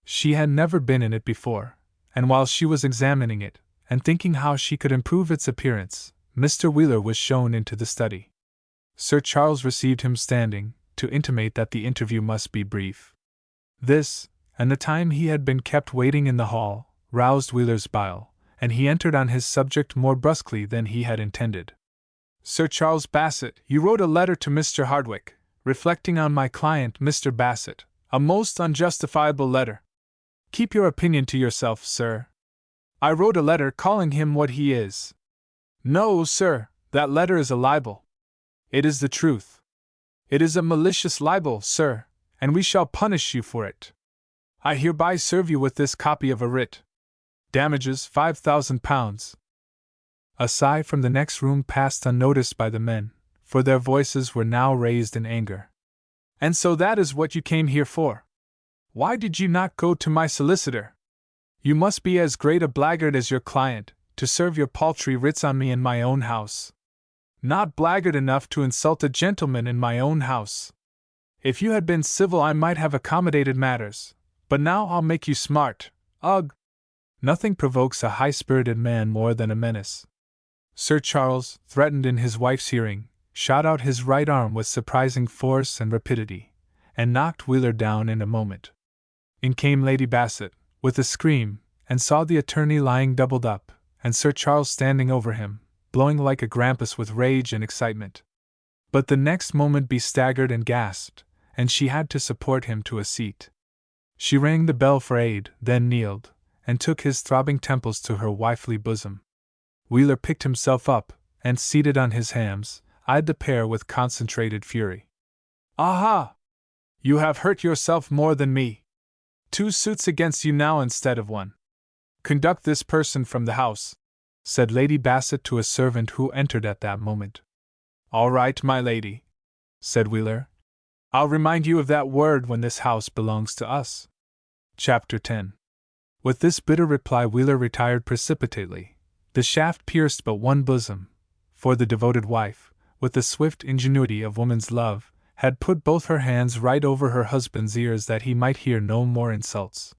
She had never been in it before, and while she was examining it, and thinking how she could improve its appearance, Mr. Wheeler was shown into the study. Sir Charles received him standing, to intimate that the interview must be brief. This, and the time he had been kept waiting in the hall, roused Wheeler's bile, and he entered on his subject more brusquely than he had intended. Sir Charles Bassett, you wrote a letter to Mr. Hardwick, reflecting on my client, Mr. Bassett, a most unjustifiable letter. Keep your opinion to yourself, sir. I wrote a letter calling him what he is. No, sir, that letter is a libel. It is the truth. It is a malicious libel, sir, and we shall punish you for it. I hereby serve you with this copy of a writ. Damages £5,000. A sigh from the next room passed unnoticed by the men, for their voices were now raised in anger. And so that is what you came here for? Why did you not go to my solicitor? You must be as great a blackguard as your client, to serve your paltry writs on me in my own house. Not blackguard enough to insult a gentleman in my own house. If you had been civil I might have accommodated matters, but now I'll make you smart. Ugh! Nothing provokes a high-spirited man more than a menace. Sir Charles, threatened in his wife's hearing, shot out his right arm with surprising force and rapidity, and knocked Wheeler down in a moment. In came Lady Bassett, with a scream, and saw the attorney lying doubled up, and Sir Charles standing over him, blowing like a grampus with rage and excitement. But the next moment he staggered and gasped, and she had to support him to a seat. She rang the bell for aid, then kneeled, and took his throbbing temples to her wifely bosom. Wheeler picked himself up, and seated on his hams, eyed the pair with concentrated fury. Aha! You have hurt yourself more than me. 2 suits against you now instead of 1. Conduct this person from the house, said Lady Bassett to a servant who entered at that moment. All right, my lady, said Wheeler. I'll remind you of that word when this house belongs to us. Chapter 10. With this bitter reply Wheeler retired precipitately. The shaft pierced but one bosom, for the devoted wife, with the swift ingenuity of woman's love, had put both her hands right over her husband's ears that he might hear no more insults.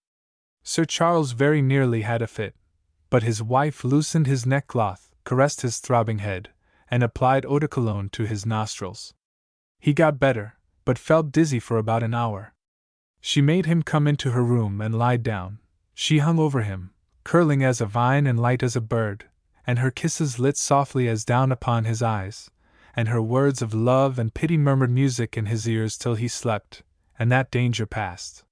Sir Charles very nearly had a fit, but his wife loosened his neckcloth, caressed his throbbing head, and applied eau de cologne to his nostrils. He got better, but felt dizzy for about an hour. She made him come into her room and lie down. She hung over him, curling as a vine and light as a bird, and her kisses lit softly as down upon his eyes, and her words of love and pity murmured music in his ears till he slept, and that danger passed.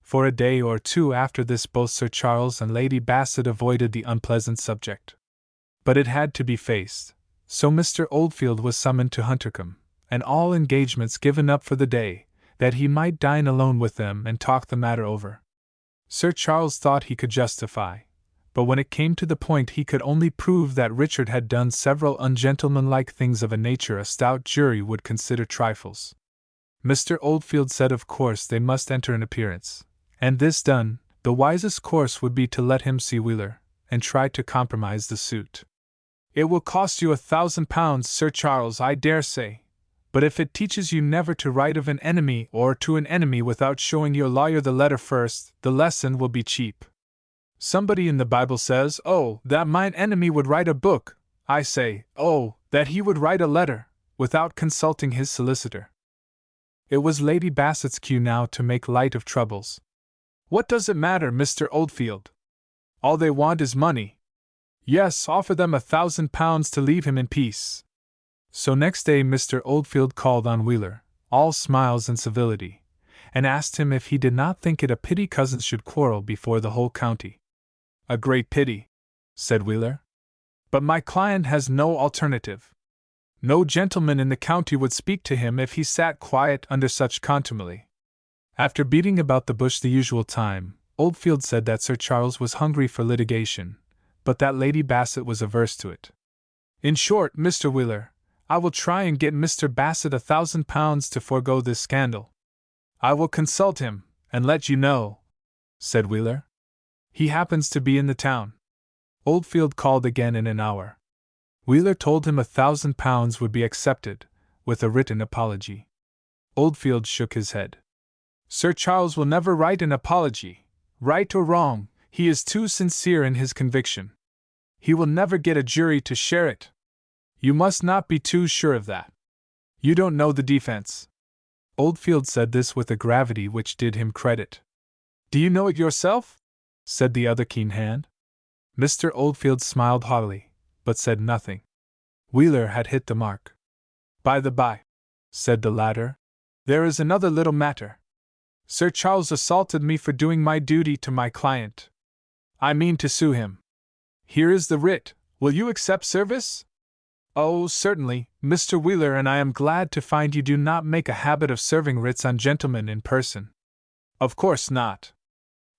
For a day or two after this both Sir Charles and Lady Bassett avoided the unpleasant subject. But it had to be faced, so Mr. Oldfield was summoned to Huntercombe, and all engagements given up for the day, that he might dine alone with them and talk the matter over. Sir Charles thought he could justify, but when it came to the point he could only prove that Richard had done several ungentlemanlike things of a nature a stout jury would consider trifles. Mr. Oldfield said of course they must enter an appearance, and this done, the wisest course would be to let him see Wheeler, and try to compromise the suit. "It will cost you £1,000, Sir Charles, I dare say. But if it teaches you never to write of an enemy or to an enemy without showing your lawyer the letter first, the lesson will be cheap. Somebody in the Bible says, oh, that mine enemy would write a book. I say, oh, that he would write a letter, without consulting his solicitor." It was Lady Bassett's cue now to make light of troubles. "What does it matter, Mr. Oldfield? All they want is money. Yes, offer them £1,000 to leave him in peace." So next day Mr. Oldfield called on Wheeler, all smiles and civility, and asked him if he did not think it a pity cousins should quarrel before the whole county. "A great pity," said Wheeler. "But my client has no alternative. No gentleman in the county would speak to him if he sat quiet under such contumely." After beating about the bush the usual time, Oldfield said that Sir Charles was hungry for litigation, but that Lady Bassett was averse to it. "In short, Mr. Wheeler, I will try and get Mr. Bassett £1,000 to forego this scandal. I will consult him, and let you know," said Wheeler. "He happens to be in the town." Oldfield called again in an hour. Wheeler told him £1,000 would be accepted, with a written apology. Oldfield shook his head. "Sir Charles will never write an apology, right or wrong. He is too sincere in his conviction. He will never get a jury to share it. You must not be too sure of that. You don't know the defense." Oldfield said this with a gravity which did him credit. "Do you know it yourself?" said the other keen hand. Mr. Oldfield smiled haughtily, but said nothing. Wheeler had hit the mark. "By the by," said the latter, "there is another little matter. Sir Charles assaulted me for doing my duty to my client. I mean to sue him. Here is the writ. Will you accept service?" "Oh, certainly, Mr. Wheeler, and I am glad to find you do not make a habit of serving writs on gentlemen in person." "Of course not.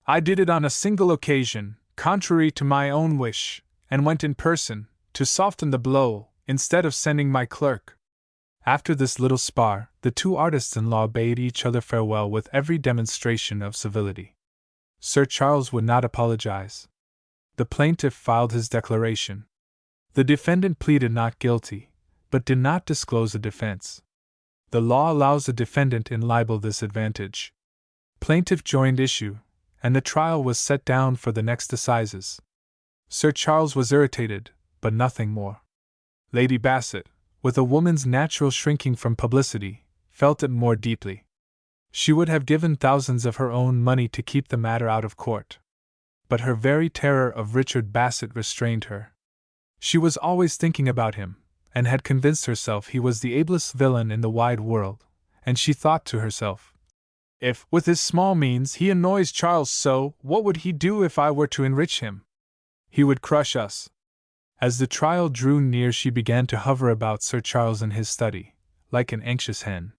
I did it on a single occasion, contrary to my own wish, and went in person, to soften the blow, instead of sending my clerk." After this little spar, the two artists-in-law bade each other farewell with every demonstration of civility. Sir Charles would not apologize. The plaintiff filed his declaration. The defendant pleaded not guilty, but did not disclose a defense. The law allows a defendant in libel this advantage. Plaintiff joined issue, and the trial was set down for the next assizes. Sir Charles was irritated, but nothing more. Lady Bassett, with a woman's natural shrinking from publicity, felt it more deeply. She would have given thousands of her own money to keep the matter out of court. But her very terror of Richard Bassett restrained her. She was always thinking about him, and had convinced herself he was the ablest villain in the wide world, and she thought to herself, "If, with his small means, he annoys Charles so, what would he do if I were to enrich him? He would crush us." As the trial drew near, she began to hover about Sir Charles in his study, like an anxious hen.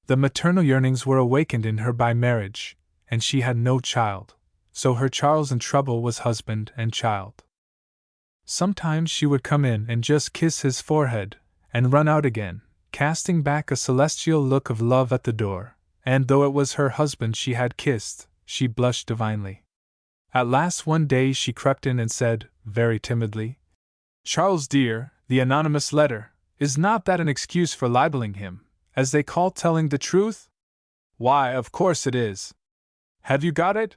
The maternal yearnings were awakened in her by marriage, and she had no child, so her Charles in trouble was husband and child. Sometimes she would come in and just kiss his forehead, and run out again, casting back a celestial look of love at the door, and though it was her husband she had kissed, she blushed divinely. At last one day she crept in and said, very timidly, "Charles dear, the anonymous letter, is not that an excuse for libeling him, as they call telling the truth? Why, of course it is. Have you got it?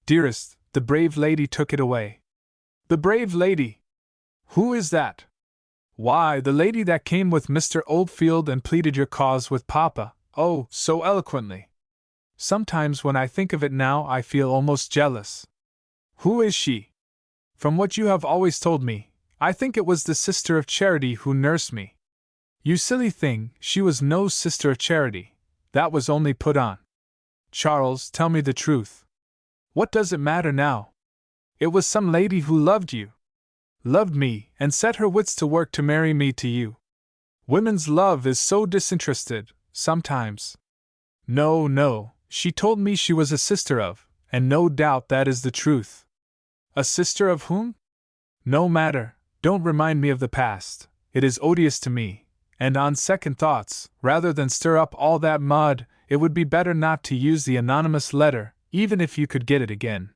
Dearest, the brave lady took it away. The brave lady? Who is that? Why, the lady that came with Mr. Oldfield and pleaded your cause with Papa, oh, so eloquently. Sometimes when I think of it now I feel almost jealous. Who is she? From what you have always told me, I think it was the Sister of Charity who nursed me. You silly thing, she was no Sister of Charity. That was only put on. Charles, tell me the truth. What does it matter now? It was some lady who loved you. Loved me, and set her wits to work to marry me to you. Women's love is so disinterested, sometimes. No, no, she told me she was a sister of, and no doubt that is the truth. A sister of whom? No matter, don't remind me of the past, it is odious to me, and on second thoughts, rather than stir up all that mud, it would be better not to use the anonymous letter, even if you could get it again.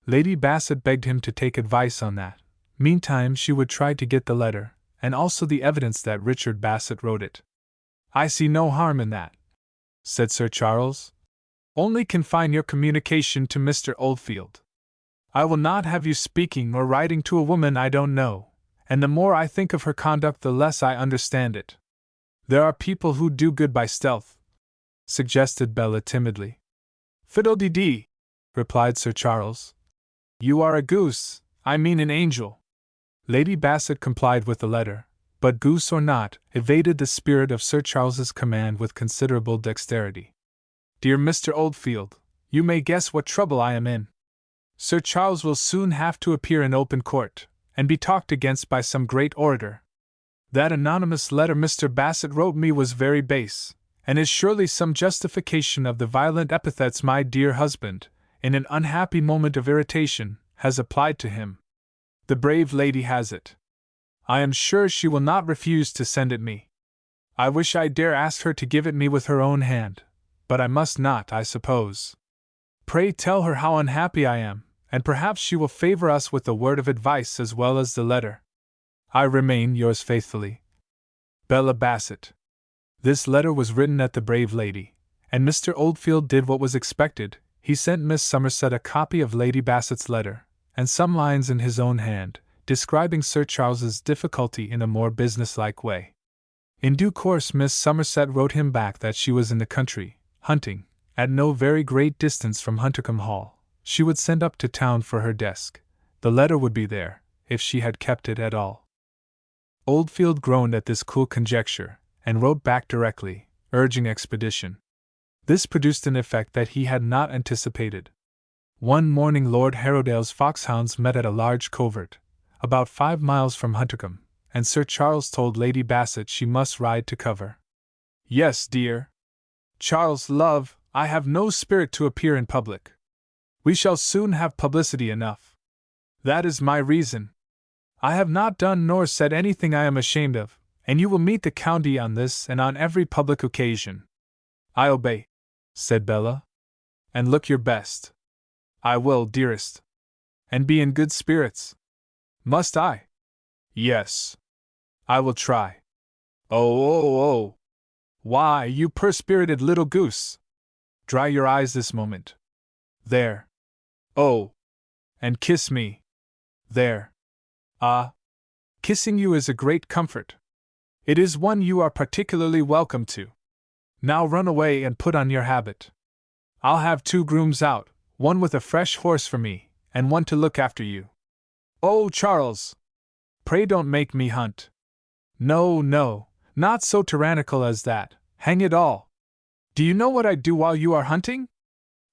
Lady Bassett begged him to take advice on that. Meantime she would try to get the letter, and also the evidence that Richard Bassett wrote it. I see no harm in that, said Sir Charles. Only confine your communication to Mr. Oldfield. I will not have you speaking or writing to a woman I don't know, and the more I think of her conduct the less I understand it. There are people who do good by stealth, suggested Bella timidly. Fiddle-dee-dee, replied Sir Charles. You are a goose, I mean an angel. Lady Bassett complied with the letter, but goose or not, evaded the spirit of Sir Charles's command with considerable dexterity. Dear Mr. Oldfield, you may guess what trouble I am in. Sir Charles will soon have to appear in open court, and be talked against by some great orator. That anonymous letter Mr. Bassett wrote me was very base, and is surely some justification of the violent epithets my dear husband, in an unhappy moment of irritation, has applied to him. The brave lady has it. I am sure she will not refuse to send it me. I wish I dare ask her to give it me with her own hand, but I must not, I suppose. Pray tell her how unhappy I am, and perhaps she will favor us with a word of advice as well as the letter. I remain yours faithfully, Bella Bassett. This letter was written at the brave lady, and Mr. Oldfield did what was expected. He sent Miss Somerset a copy of Lady Bassett's letter, and some lines in his own hand, describing Sir Charles's difficulty in a more businesslike way. In due course Miss Somerset wrote him back that she was in the country, hunting, at no very great distance from Huntercombe Hall. She would send up to town for her desk. The letter would be there, if she had kept it at all. Oldfield groaned at this cool conjecture, and wrote back directly, urging expedition. This produced an effect that he had not anticipated. One morning Lord Harrowdale's foxhounds met at a large covert, about 5 miles from Huntercombe, and Sir Charles told Lady Bassett she must ride to cover. Yes, dear. Charles, love, I have no spirit to appear in public. We shall soon have publicity enough. That is my reason. I have not done nor said anything I am ashamed of, and you will meet the county on this and on every public occasion. I obey, said Bella. And look your best. I will, dearest. And be in good spirits. Must I? Yes. I will try. Oh. Why, you poor-spirited little goose. Dry your eyes this moment. There. Oh. And kiss me. There. Ah. Kissing you is a great comfort. It is one you are particularly welcome to. Now run away and put on your habit. I'll have 2 grooms out, one with a fresh horse for me, and one to look after you. Oh, Charles! Pray don't make me hunt. No, not so tyrannical as that, hang it all! Do you know what I do while you are hunting?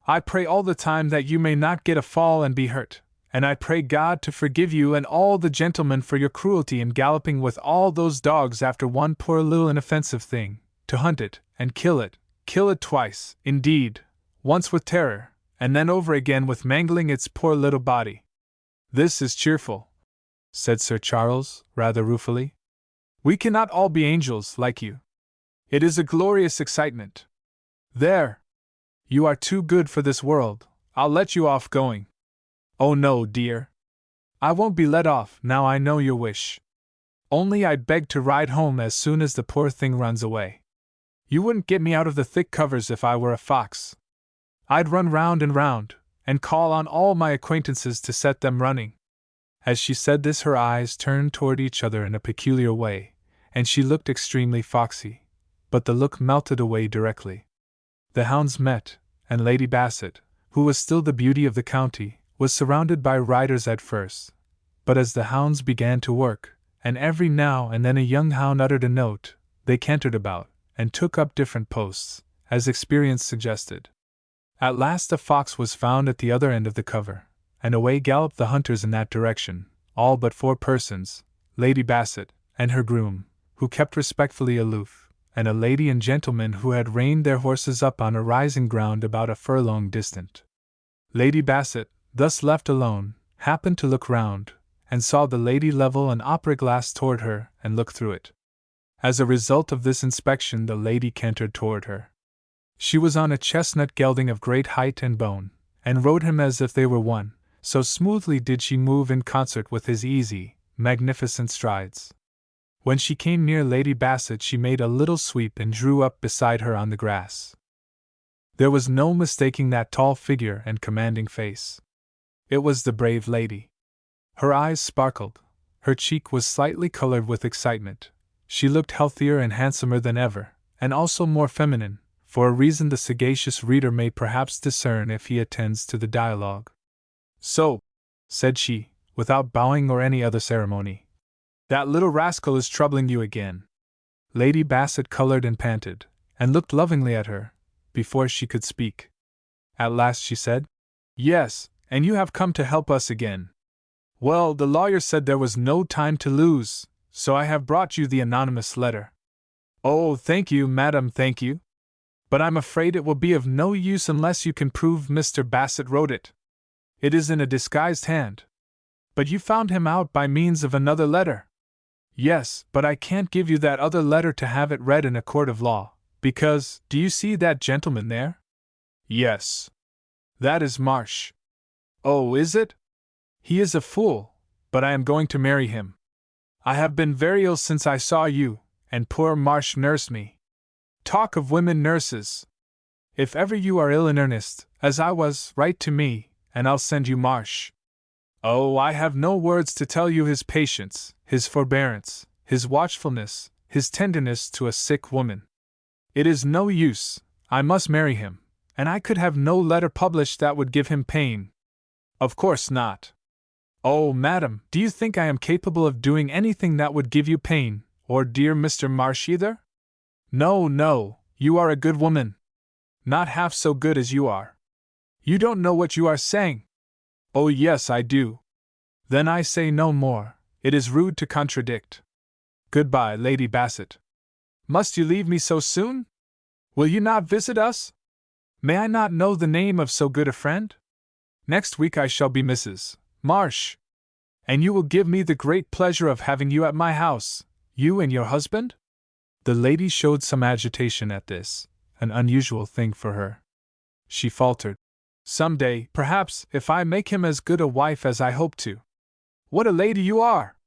I pray all the time that you may not get a fall and be hurt, and I pray God to forgive you and all the gentlemen for your cruelty in galloping with all those dogs after one poor little inoffensive thing, to hunt it, and kill it twice, indeed, once with terror, and then over again with mangling its poor little body. This is cheerful, said Sir Charles, rather ruefully. We cannot all be angels like you. It is a glorious excitement. There! You are too good for this world, I'll let you off going. Oh no, dear. I won't be let off now I know your wish. Only I'd beg to ride home as soon as the poor thing runs away. You wouldn't get me out of the thick covers if I were a fox. I'd run round and round, and call on all my acquaintances to set them running." As she said this, her eyes turned toward each other in a peculiar way, and she looked extremely foxy, but the look melted away directly. The hounds met, and Lady Bassett, who was still the beauty of the county, was surrounded by riders at first, but as the hounds began to work, and every now and then a young hound uttered a note, they cantered about, and took up different posts, as experience suggested. At last a fox was found at the other end of the cover, and away galloped the hunters in that direction, all but 4 persons, Lady Bassett, and her groom, who kept respectfully aloof, and a lady and gentleman who had reined their horses up on a rising ground about a furlong distant. Lady Bassett, thus left alone, happened to look round, and saw the lady level an opera glass toward her and look through it. As a result of this inspection, the lady cantered toward her. She was on a chestnut gelding of great height and bone, and rode him as if they were one, so smoothly did she move in concert with his easy, magnificent strides. When she came near Lady Bassett, she made a little sweep and drew up beside her on the grass. There was no mistaking that tall figure and commanding face. It was the brave lady. Her eyes sparkled, her cheek was slightly colored with excitement. She looked healthier and handsomer than ever, and also more feminine, for a reason the sagacious reader may perhaps discern if he attends to the dialogue. "So," said she, without bowing or any other ceremony, "that little rascal is troubling you again." Lady Bassett colored and panted, and looked lovingly at her, before she could speak. At last she said, "Yes, and you have come to help us again. Well, the lawyer said there was no time to lose, so I have brought you the anonymous letter." "Oh, thank you, madam, thank you. But I'm afraid it will be of no use unless you can prove Mr. Bassett wrote it. It is in a disguised hand." "But you found him out by means of another letter." "Yes, but I can't give you that other letter to have it read in a court of law, because, do you see that gentleman there?" "Yes. That is Marsh." "Oh, is it? He is a fool, but I am going to marry him. I have been very ill since I saw you, and poor Marsh nursed me. Talk of women nurses! If ever you are ill in earnest, as I was, write to me, and I'll send you Marsh. Oh, I have no words to tell you his patience, his forbearance, his watchfulness, his tenderness to a sick woman. It is no use, I must marry him, and I could have no letter published that would give him pain. Of course not. Oh, madam, do you think I am capable of doing anything that would give you pain, or dear Mr. Marsh either? No, no, you are a good woman. Not half so good as you are. You don't know what you are saying." "Oh, yes, I do." "Then I say no more, it is rude to contradict. Goodbye, Lady Bassett." "Must you leave me so soon? Will you not visit us? May I not know the name of so good a friend? Next week I shall be Mrs. Marsh. And you will give me the great pleasure of having you at my house, you and your husband?" The lady showed some agitation at this, an unusual thing for her. She faltered, "Some day, perhaps, if I make him as good a wife as I hope to." "What a lady you are!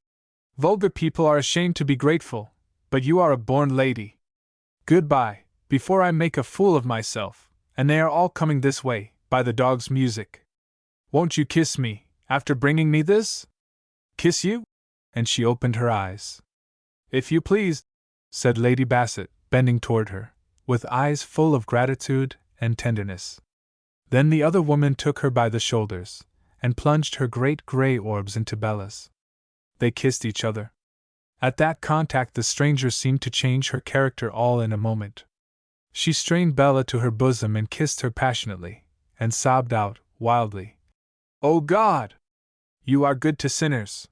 Vulgar people are ashamed to be grateful, but you are a born lady. Goodbye, before I make a fool of myself, and they are all coming this way, by the dog's music. Won't you kiss me, after bringing me this?" "Kiss you?" And she opened her eyes. "If you please," said Lady Bassett, bending toward her, with eyes full of gratitude and tenderness. Then the other woman took her by the shoulders, and plunged her great gray orbs into Bella's. They kissed each other. At that contact the stranger seemed to change her character all in a moment. She strained Bella to her bosom and kissed her passionately, and sobbed out, wildly, "Oh God! You are good to sinners.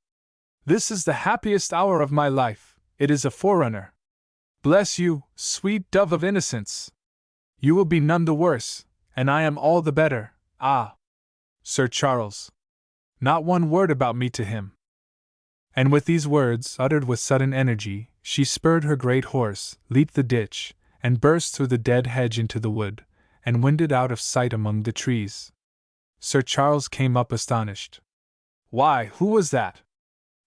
This is the happiest hour of my life, it is a forerunner. Bless you, sweet dove of innocence! You will be none the worse, and I am all the better. Ah, Sir Charles! Not one word about me to him." And with these words, uttered with sudden energy, she spurred her great horse, leaped the ditch, and burst through the dead hedge into the wood, and winded out of sight among the trees. Sir Charles came up astonished. "Why, who was that?"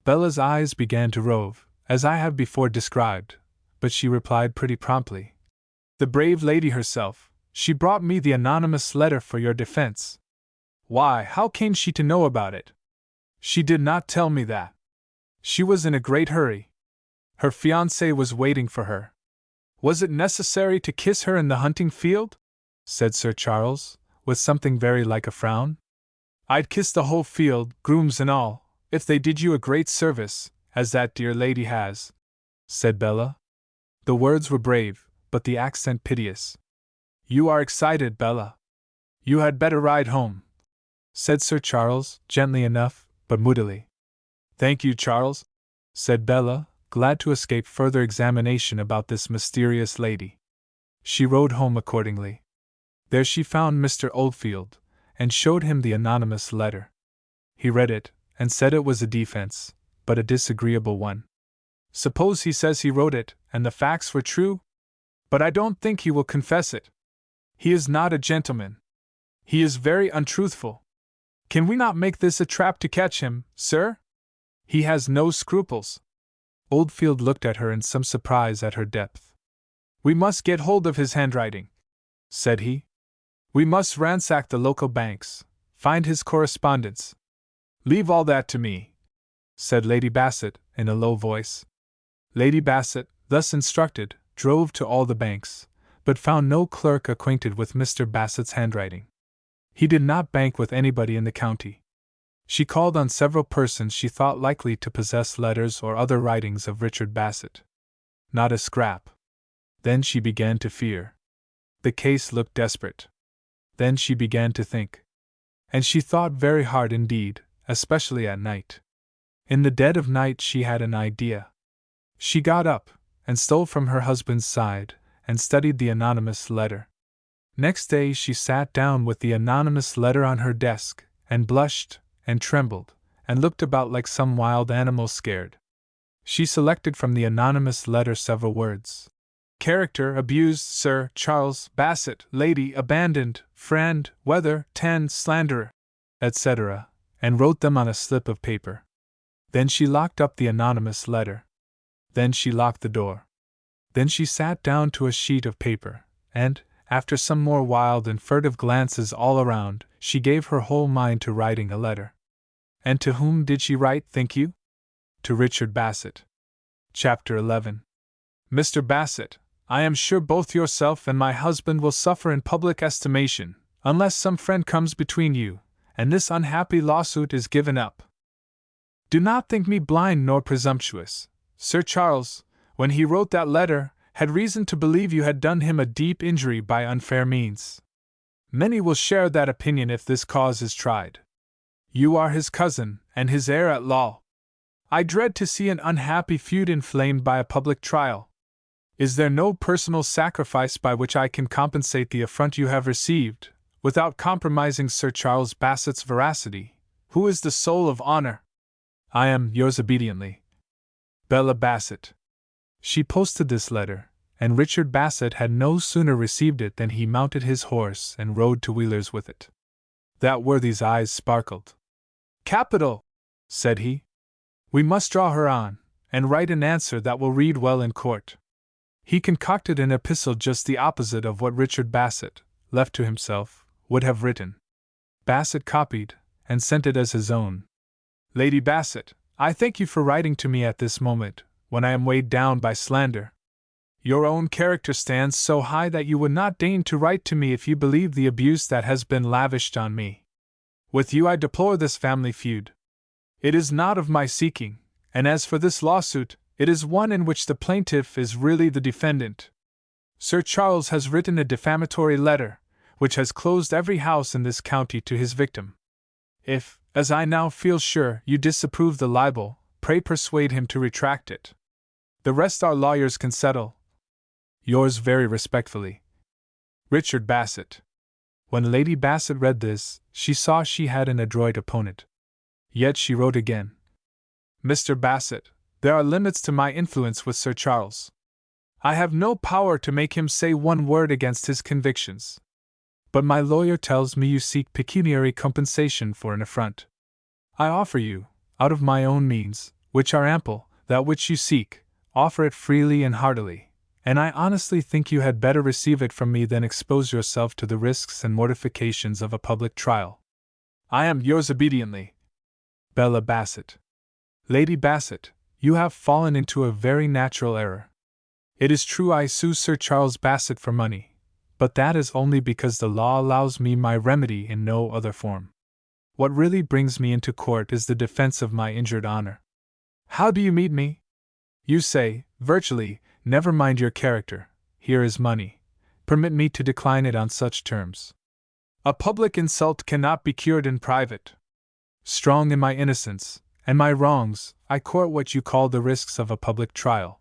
Bella's eyes began to rove, as I have before described, but she replied pretty promptly. The brave lady herself, she brought me the anonymous letter for your defense. Why, how came she to know about it? She did not tell me that. She was in a great hurry. Her fiancé was waiting for her. Was it necessary to kiss her in the hunting field? Said Sir Charles, with something very like a frown. I'd kiss the whole field, grooms and all, if they did you a great service, as that dear lady has, said Bella. The words were brave, but the accent piteous. You are excited, Bella. You had better ride home, said Sir Charles, gently enough, but moodily. Thank you, Charles, said Bella, glad to escape further examination about this mysterious lady. She rode home accordingly. There she found Mr. Oldfield, and showed him the anonymous letter. He read it, and said it was a defense, but a disagreeable one. Suppose he says he wrote it, and the facts were true? But I don't think he will confess it. He is not a gentleman. He is very untruthful. Can we not make this a trap to catch him, sir? He has no scruples. Oldfield looked at her in some surprise at her depth. We must get hold of his handwriting, said he. We must ransack the local banks, find his correspondence. Leave all that to me, said Lady Bassett in a low voice. Lady Bassett, thus instructed, drove to all the banks, but found no clerk acquainted with Mr. Bassett's handwriting. He did not bank with anybody in the county. She called on several persons she thought likely to possess letters or other writings of Richard Bassett. Not a scrap. Then she began to fear. The case looked desperate. Then she began to think. And she thought very hard indeed, especially at night. In the dead of night she had an idea. She got up, and stole from her husband's side, and studied the anonymous letter. Next day she sat down with the anonymous letter on her desk, and blushed, and trembled, and looked about like some wild animal scared. She selected from the anonymous letter several words. Character abused, Sir Charles Bassett, lady abandoned, friend, weather, 10, slanderer, etc., and wrote them on a slip of paper. Then she locked up the anonymous letter. Then she locked the door. Then she sat down to a sheet of paper, and, after some more wild and furtive glances all around, she gave her whole mind to writing a letter. And to whom did she write, think you? To Richard Bassett. Chapter 11. Mr. Bassett, I am sure both yourself and my husband will suffer in public estimation, unless some friend comes between you, and this unhappy lawsuit is given up. Do not think me blind nor presumptuous. Sir Charles, when he wrote that letter, had reason to believe you had done him a deep injury by unfair means. Many will share that opinion if this cause is tried. You are his cousin, and his heir at law. I dread to see an unhappy feud inflamed by a public trial. Is there no personal sacrifice by which I can compensate the affront you have received, without compromising Sir Charles Bassett's veracity, who is the soul of honor? I am, yours obediently, Bella Bassett. She posted this letter, and Richard Bassett had no sooner received it than he mounted his horse and rode to Wheeler's with it. That worthy's eyes sparkled. Capital! Said he. We must draw her on, and write an answer that will read well in court. He concocted an epistle just the opposite of what Richard Bassett, left to himself, would have written. Bassett copied, and sent it as his own. Lady Bassett, I thank you for writing to me at this moment, when I am weighed down by slander. Your own character stands so high that you would not deign to write to me if you believed the abuse that has been lavished on me. With you I deplore this family feud. It is not of my seeking, and as for this lawsuit, it is one in which the plaintiff is really the defendant. Sir Charles has written a defamatory letter, which has closed every house in this county to his victim. If, as I now feel sure, you disapprove the libel, pray persuade him to retract it. The rest our lawyers can settle. Yours very respectfully, Richard Bassett. When Lady Bassett read this, she saw she had an adroit opponent. Yet she wrote again. Mr. Bassett, there are limits to my influence with Sir Charles. I have no power to make him say one word against his convictions. But my lawyer tells me you seek pecuniary compensation for an affront. I offer you, out of my own means, which are ample, That which you seek, offer it freely and heartily, and I honestly think you had better receive it from me than expose yourself to the risks and mortifications of a public trial. I am yours obediently, Bella Bassett. Lady Bassett, you have fallen into a very natural error. It is true I sue Sir Charles Bassett for money, but that is only because the law allows me my remedy in no other form. What really brings me into court is the defense of my injured honor. How do you meet me? You say, virtually, never mind your character, here is money. Permit me to decline it on such terms. A public insult cannot be cured in private. Strong in my innocence and my wrongs, I court what you call the risks of a public trial.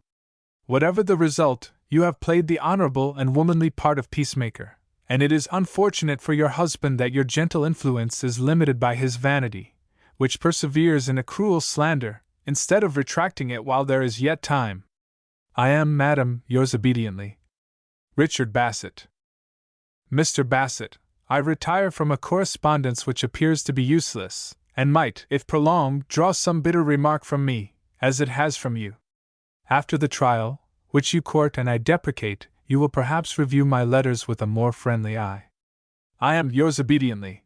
Whatever the result, you have played the honorable and womanly part of peacemaker, and it is unfortunate for your husband that your gentle influence is limited by his vanity, which perseveres in a cruel slander, instead of retracting it while there is yet time. I am, madam, yours obediently, Richard Bassett. Mr. Bassett, I retire from a correspondence which appears to be useless, and might, if prolonged, draw some bitter remark from me, as it has from you. After the trial, which you court and I deprecate, you will perhaps review my letters with a more friendly eye. I am yours obediently,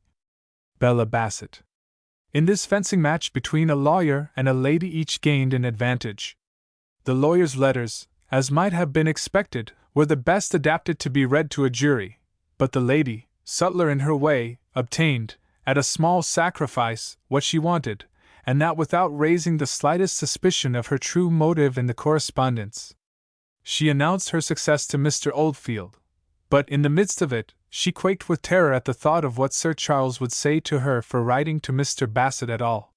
Bella Bassett. In this fencing match between a lawyer and a lady, each gained an advantage. The lawyer's letters, as might have been expected, were the best adapted to be read to a jury, but the lady, subtler in her way, obtained, at a small sacrifice, what she wanted, and that without raising the slightest suspicion of her true motive in the correspondence. She announced her success to Mr. Oldfield, but in the midst of it, she quaked with terror at the thought of what Sir Charles would say to her for writing to Mr. Bassett at all.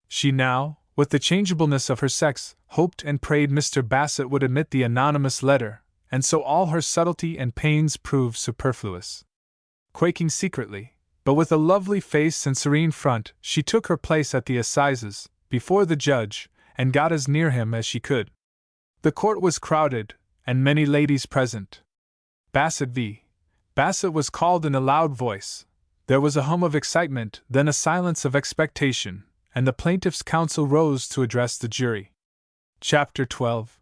She now, with the changeableness of her sex, hoped and prayed Mr. Bassett would admit the anonymous letter, and so all her subtlety and pains proved superfluous. Quaking secretly, but with a lovely face and serene front, she took her place at the assizes, before the judge, and got as near him as she could. The court was crowded, and many ladies present. Bassett v. Bassett was called in a loud voice. There was a hum of excitement, then a silence of expectation, and the plaintiff's counsel rose to address the jury. Chapter 12.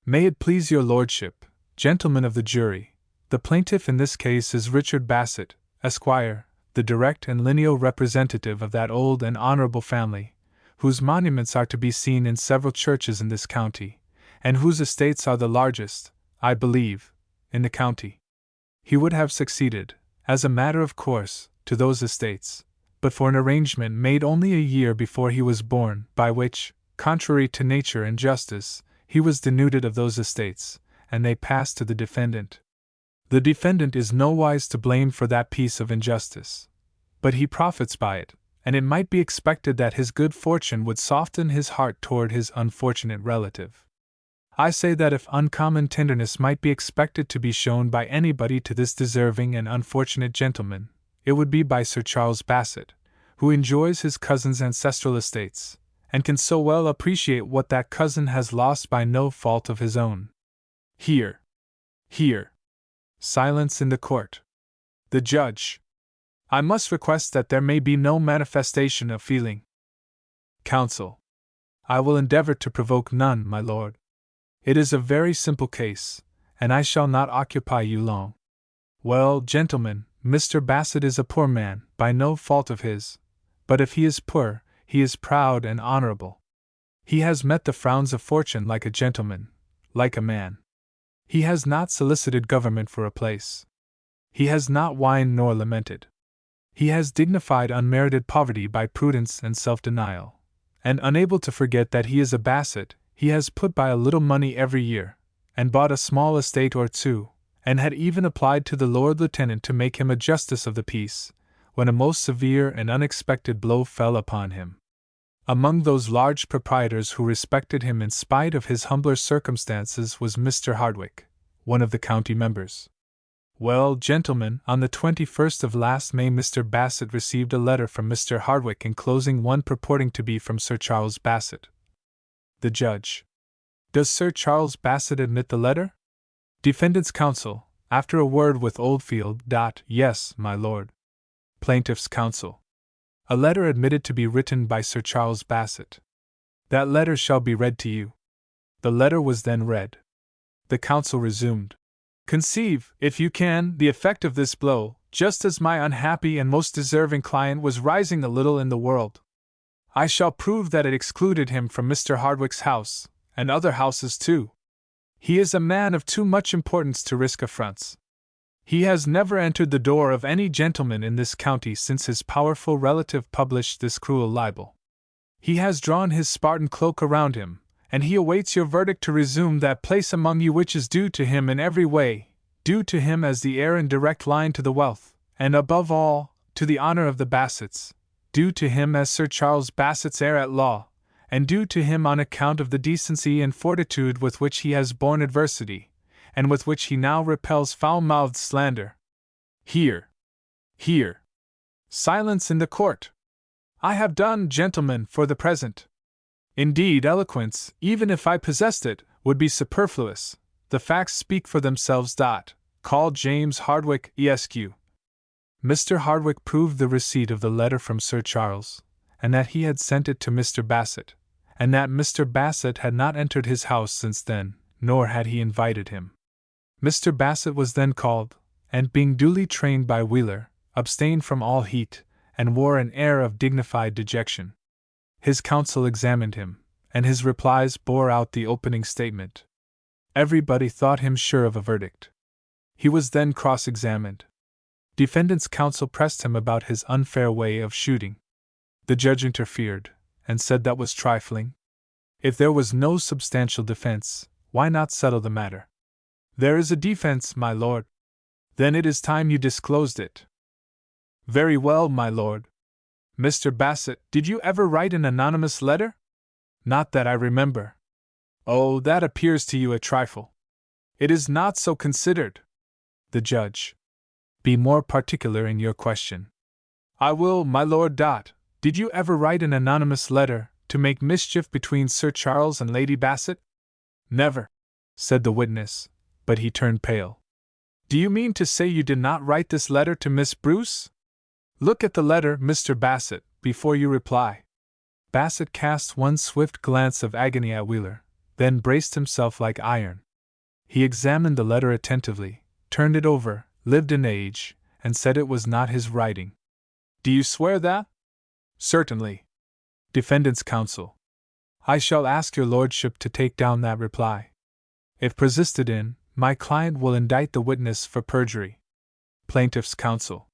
May it please your lordship, gentlemen of the jury, the plaintiff in this case is Richard Bassett, Esquire, the direct and lineal representative of that old and honorable family, whose monuments are to be seen in several churches in this county, and whose estates are the largest, I believe, in the county. He would have succeeded, as a matter of course, to those estates, but for an arrangement made only a year before he was born, by which, contrary to nature and justice, he was denuded of those estates, and they passed to the defendant. The defendant is nowise to blame for that piece of injustice, but he profits by it, and it might be expected that his good fortune would soften his heart toward his unfortunate relative. I say that if uncommon tenderness might be expected to be shown by anybody to this deserving and unfortunate gentleman, it would be by Sir Charles Bassett, who enjoys his cousin's ancestral estates, and can so well appreciate what that cousin has lost by no fault of his own. Here. Silence in the court. The judge. I must request that there may be no manifestation of feeling. Counsel. I will endeavor to provoke none, my lord. It is a very simple case, and I shall not occupy you long. Well, gentlemen, Mr. Bassett is a poor man, by no fault of his, but if he is poor, he is proud and honorable. He has met the frowns of fortune like a gentleman, like a man. He has not solicited government for a place. He has not whined nor lamented. He has dignified unmerited poverty by prudence and self-denial, and unable to forget that he is a Bassett, he has put by a little money every year, and bought a small estate or two, and had even applied to the Lord Lieutenant to make him a justice of the peace, when a most severe and unexpected blow fell upon him. Among those large proprietors who respected him in spite of his humbler circumstances was Mr. Hardwick, one of the county members. Well, gentlemen, on the 21st of last May Mr. Bassett received a letter from Mr. Hardwick enclosing one purporting to be from Sir Charles Bassett. The judge. Does Sir Charles Bassett admit the letter? Defendant's counsel, after a word with Oldfield. Yes, my lord. Plaintiff's counsel. A letter admitted to be written by Sir Charles Bassett. That letter shall be read to you. The letter was then read. The counsel resumed. Conceive, if you can, the effect of this blow, just as my unhappy and most deserving client was rising a little in the world. I shall prove that it excluded him from Mr. Hardwick's house, and other houses too. He is a man of too much importance to risk affronts. He has never entered the door of any gentleman in this county since his powerful relative published this cruel libel. He has drawn his Spartan cloak around him, and he awaits your verdict to resume that place among you which is due to him in every way, due to him as the heir in direct line to the wealth, and above all, to the honor of the Bassets, due to him as Sir Charles Basset's heir at law, and due to him on account of the decency and fortitude with which he has borne adversity, and with which he now repels foul-mouthed slander. Here. Silence in the court. I have done, gentlemen, for the present. Indeed, eloquence, even if I possessed it, would be superfluous. The facts speak for themselves. Call James Hardwick, Esq. Mr. Hardwick proved the receipt of the letter from Sir Charles, and that he had sent it to Mr. Basset, and that Mr. Basset had not entered his house since then, nor had he invited him. Mr. Basset was then called, and being duly trained by Wheeler, abstained from all heat, and wore an air of dignified dejection. His counsel examined him, and his replies bore out the opening statement. Everybody thought him sure of a verdict. He was then cross-examined. Defendant's counsel pressed him about his unfair way of shooting. The judge interfered, and said that was trifling. If there was no substantial defense, why not settle the matter? There is a defense, my lord. Then it is time you disclosed it. Very well, my lord. Mr. Basset, did you ever write an anonymous letter? Not that I remember. Oh, that appears to you a trifle. It is not so considered. The judge. Be more particular in your question. I will, my lord. Did you ever write an anonymous letter, to make mischief between Sir Charles and Lady Basset? Never, said the witness, but he turned pale. Do you mean to say you did not write this letter to Miss Bruce? Look at the letter, Mr. Basset, before you reply. Basset cast one swift glance of agony at Wheeler, then braced himself like iron. He examined the letter attentively, turned it over, lived an age, and said it was not his writing. Do you swear that? Certainly. Defendant's counsel. I shall ask your lordship to take down that reply. If persisted in, my client will indict the witness for perjury. Plaintiff's counsel.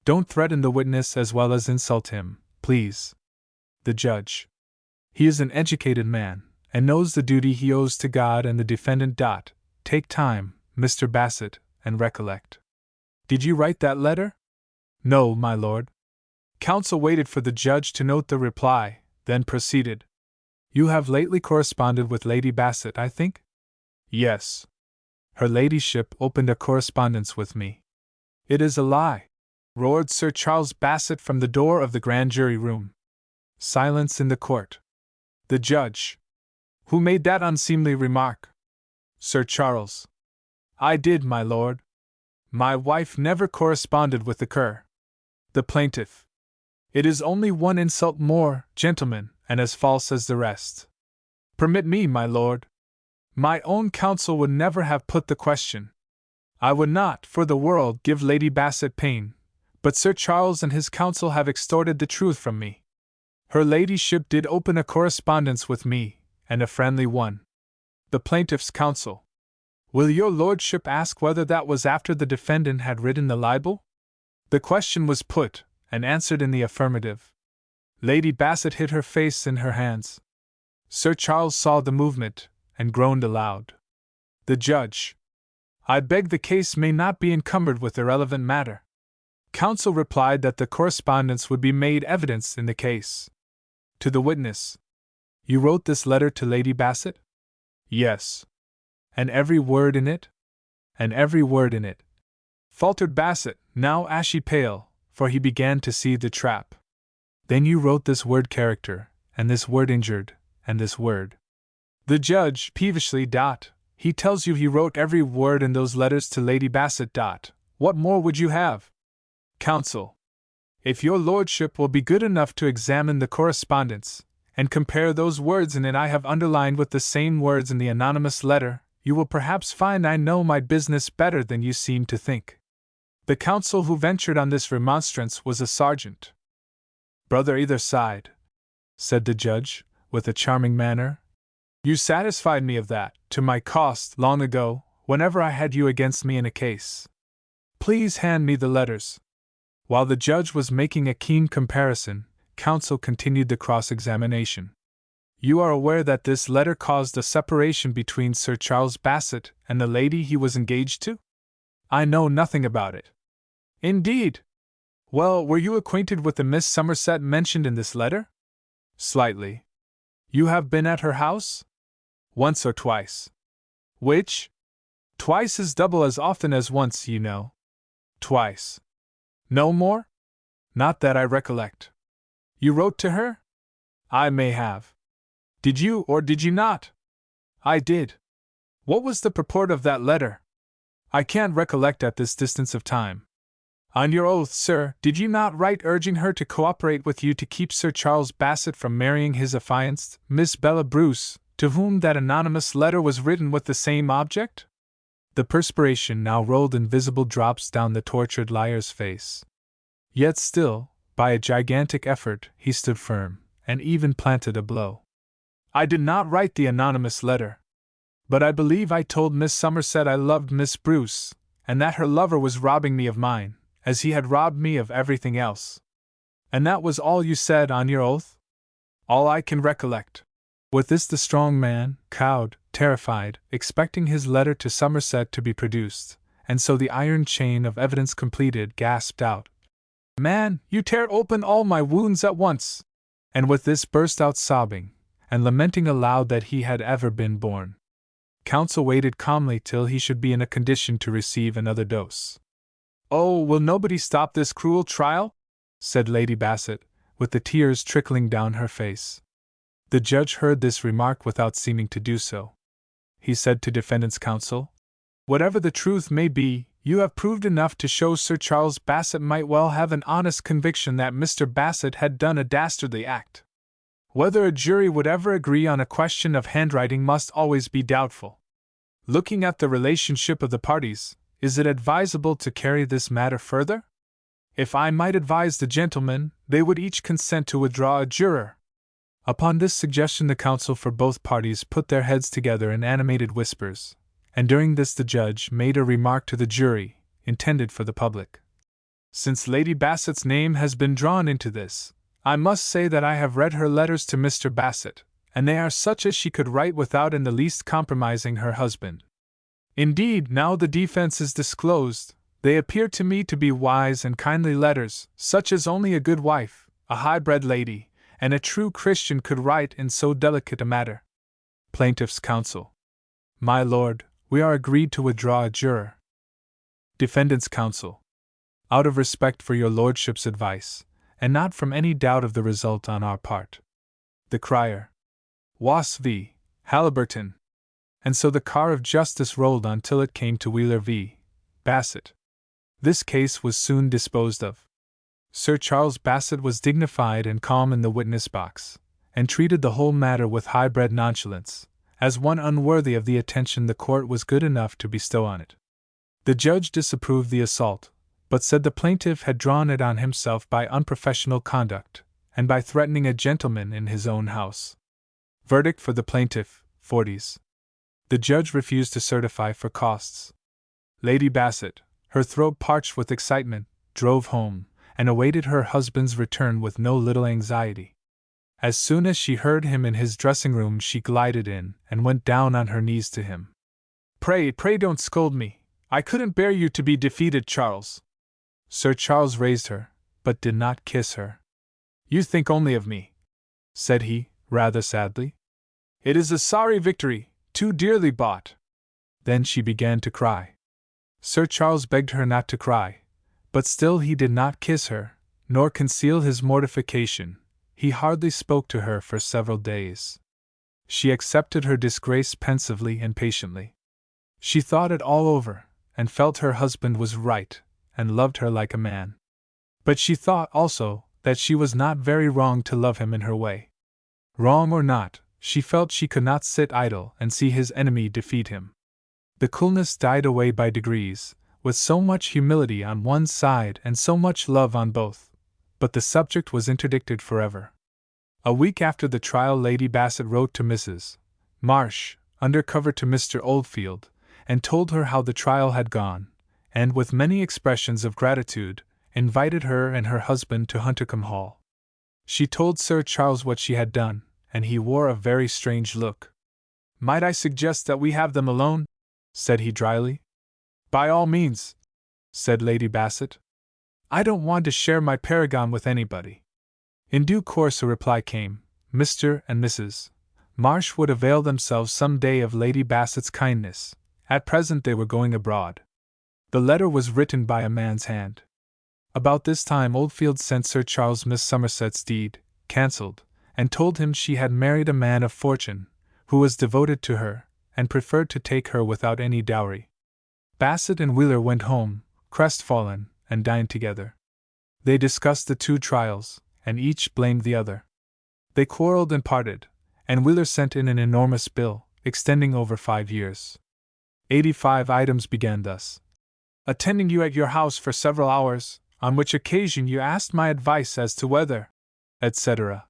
Don't threaten the witness as well as insult him, please. The judge. He is an educated man, and knows the duty he owes to God and the defendant. Take time, Mr. Basset, and recollect. Did you write that letter? No, my lord. Counsel waited for the judge to note the reply, then proceeded. You have lately corresponded with Lady Basset, I think? Yes. Her ladyship opened a correspondence with me. It is a lie, roared Sir Charles Basset from the door of the grand jury room. Silence in the court. The judge. Who made that unseemly remark? Sir Charles. I did, my lord. My wife never corresponded with the cur. The plaintiff. It is only one insult more, gentlemen, and as false as the rest. Permit me, my lord. My own counsel would never have put the question. I would not, for the world, give Lady Basset pain, but Sir Charles and his counsel have extorted the truth from me. Her ladyship did open a correspondence with me, and a friendly one. The plaintiff's counsel. Will your lordship ask whether that was after the defendant had written the libel? The question was put, and answered in the affirmative. Lady Basset hid her face in her hands. Sir Charles saw the movement, and groaned aloud. The judge. I beg the case may not be encumbered with irrelevant matter. Counsel replied that the correspondence would be made evidence in the case. To the witness. You wrote this letter to Lady Basset? Yes. And every word in it? And every word in it. Faltered Basset, now ashy pale, for he began to see the trap. Then you wrote this word character, and this word injured, and this word. The judge, peevishly. He tells you he wrote every word in those letters to Lady Basset. What more would you have? Counsel. If your lordship will be good enough to examine the correspondence, and compare those words in it I have underlined with the same words in the anonymous letter, you will perhaps find I know my business better than you seem to think. The counsel who ventured on this remonstrance was a sergeant. Brother either side, said the judge, with a charming manner. You satisfied me of that, to my cost, long ago, whenever I had you against me in a case. Please hand me the letters. While the judge was making a keen comparison, counsel continued the cross-examination. You are aware that this letter caused a separation between Sir Charles Bassett and the lady he was engaged to? I know nothing about it. Indeed? Well, were you acquainted with the Miss Somerset mentioned in this letter? Slightly. You have been at her house? Once or twice. Which? Twice is double as often as once, you know. Twice. No more? Not that I recollect. You wrote to her? I may have. Did you or did you not? I did. What was the purport of that letter? I can't recollect at this distance of time. On your oath, sir, did you not write urging her to cooperate with you to keep Sir Charles Bassett from marrying his affianced, Miss Bella Bruce, to whom that anonymous letter was written with the same object? The perspiration now rolled in visible drops down the tortured liar's face. Yet still, by a gigantic effort, he stood firm, and even planted a blow. I did not write the anonymous letter. But I believe I told Miss Somerset I loved Miss Bruce, and that her lover was robbing me of mine, as he had robbed me of everything else. And that was all you said on your oath? All I can recollect. With this the strong man, cowed, terrified, expecting his letter to Somerset to be produced, and so the iron chain of evidence completed, gasped out, Man, you tear open all my wounds at once! And with this burst out sobbing, and lamenting aloud that he had ever been born. Counsel waited calmly till he should be in a condition to receive another dose. Oh, will nobody stop this cruel trial? Said Lady Bassett, with the tears trickling down her face. The judge heard this remark without seeming to do so. He said to defendant's counsel, Whatever the truth may be, you have proved enough to show Sir Charles Bassett might well have an honest conviction that Mr. Bassett had done a dastardly act. Whether a jury would ever agree on a question of handwriting must always be doubtful. Looking at the relationship of the parties, is it advisable to carry this matter further? If I might advise the gentlemen, they would each consent to withdraw a juror. Upon this suggestion the counsel for both parties put their heads together in animated whispers, and during this the judge made a remark to the jury, intended for the public. Since Lady Bassett's name has been drawn into this, I must say that I have read her letters to Mr. Bassett, and they are such as she could write without in the least compromising her husband. Indeed, now the defense is disclosed, they appear to me to be wise and kindly letters, such as only a good wife, a high-bred lady, and a true Christian could write in so delicate a matter. Plaintiff's counsel. My lord, we are agreed to withdraw a juror. Defendant's counsel. Out of respect for your lordship's advice, and not from any doubt of the result on our part. The crier. Was v. Halliburton. And so the car of justice rolled on till it came to Wheeler v. Bassett. This case was soon disposed of. Sir Charles Bassett was dignified and calm in the witness box, and treated the whole matter with high-bred nonchalance, as one unworthy of the attention the court was good enough to bestow on it. The judge disapproved the assault, but said the plaintiff had drawn it on himself by unprofessional conduct, and by threatening a gentleman in his own house. Verdict for the plaintiff, 40s. The judge refused to certify for costs. Lady Bassett, her throat parched with excitement, drove home, and awaited her husband's return with no little anxiety. As soon as she heard him in his dressing-room she glided in, and went down on her knees to him. Pray don't scold me. I couldn't bear you to be defeated, Charles. Sir Charles raised her, but did not kiss her. You think only of me, said he, rather sadly. It is a sorry victory, too dearly bought. Then she began to cry. Sir Charles begged her not to cry, but still he did not kiss her, nor conceal his mortification. He hardly spoke to her for several days. She accepted her disgrace pensively and patiently. She thought it all over, and felt her husband was right, and loved her like a man. But she thought also that she was not very wrong to love him in her way. Wrong or not, she felt she could not sit idle and see his enemy defeat him. The coolness died away by degrees, with so much humility on one side and so much love on both, but the subject was interdicted forever. A week after the trial, Lady Bassett wrote to Mrs. Marsh, under cover to Mr. Oldfield, and told her how the trial had gone, and, with many expressions of gratitude, invited her and her husband to Huntercombe Hall. She told Sir Charles what she had done, and he wore a very strange look. "Might I suggest that we have them alone?" said he dryly. "By all means," said Lady Bassett. "I don't want to share my paragon with anybody." In due course a reply came. Mr. and Mrs. Marsh would avail themselves some day of Lady Bassett's kindness. At present they were going abroad. The letter was written by a man's hand. About this time Oldfield sent Sir Charles Miss Somerset's deed, cancelled, and told him she had married a man of fortune, who was devoted to her, and preferred to take her without any dowry. Bassett and Wheeler went home, crestfallen, and dined together. They discussed the two trials, and each blamed the other. They quarreled and parted, and Wheeler sent in an enormous bill, extending over 5 years. 85 items began thus: "Attending you at your house for several hours, on which occasion you asked my advice as to whether," etc.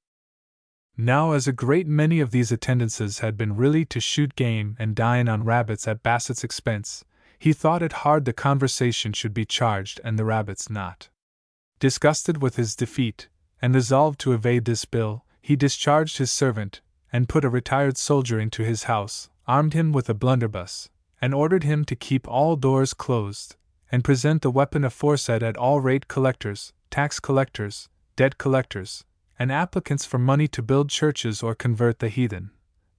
Now, as a great many of these attendances had been really to shoot game and dine on rabbits at Bassett's expense, he thought it hard the conversation should be charged and the rabbits not. Disgusted with his defeat, and resolved to evade this bill, he discharged his servant, and put a retired soldier into his house, armed him with a blunderbuss, and ordered him to keep all doors closed, and present the weapon aforesaid at all rate collectors, tax collectors, debt collectors, and applicants for money to build churches or convert the heathen,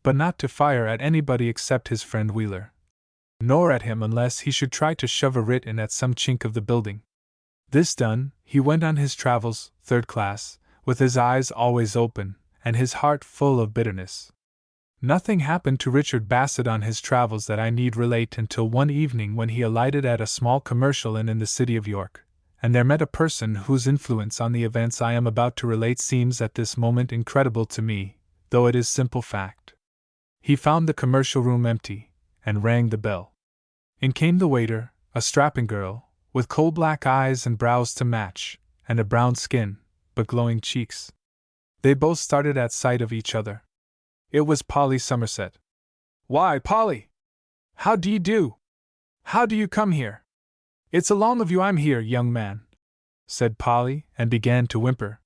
but not to fire at anybody except his friend Wheeler, nor at him unless he should try to shove a writ in at some chink of the building. This done, he went on his travels, third class, with his eyes always open, and his heart full of bitterness. Nothing happened to Richard Bassett on his travels that I need relate until one evening when he alighted at a small commercial inn in the city of York, and there met a person whose influence on the events I am about to relate seems at this moment incredible to me, though it is simple fact. He found the commercial room empty, and rang the bell. In came the waiter, a strapping girl, with coal-black eyes and brows to match, and a brown skin, but glowing cheeks. They both started at sight of each other. It was Polly Somerset. "Why, Polly! How do you do? How do you come here? It's along of you I'm here, young man," said Polly, and began to whimper.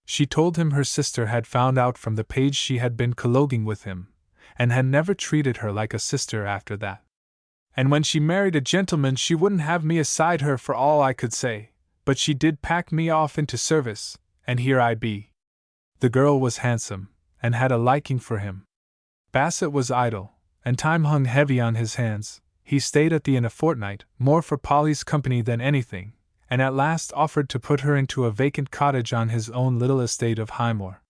She told him her sister had found out from the page she had been colloguing with him, and had never treated her like a sister after that. "And when she married a gentleman she wouldn't have me aside her for all I could say, but she did pack me off into service, and here I be." The girl was handsome, and had a liking for him. Bassett was idle, and time hung heavy on his hands. He stayed at the inn a fortnight, more for Polly's company than anything, and at last offered to put her into a vacant cottage on his own little estate of Highmore.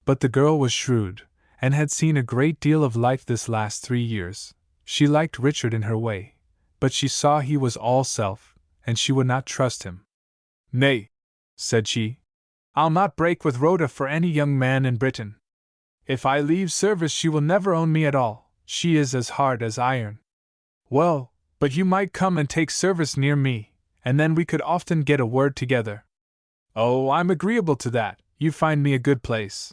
But the girl was shrewd, and had seen a great deal of life this last 3 years. She liked Richard in her way, but she saw he was all self, and she would not trust him. "Nay," said she, "I'll not break with Rhoda for any young man in Britain. If I leave service she will never own me at all, she is as hard as iron." "Well, but you might come and take service near me, and then we could often get a word together." "Oh, I'm agreeable to that, you find me a good place.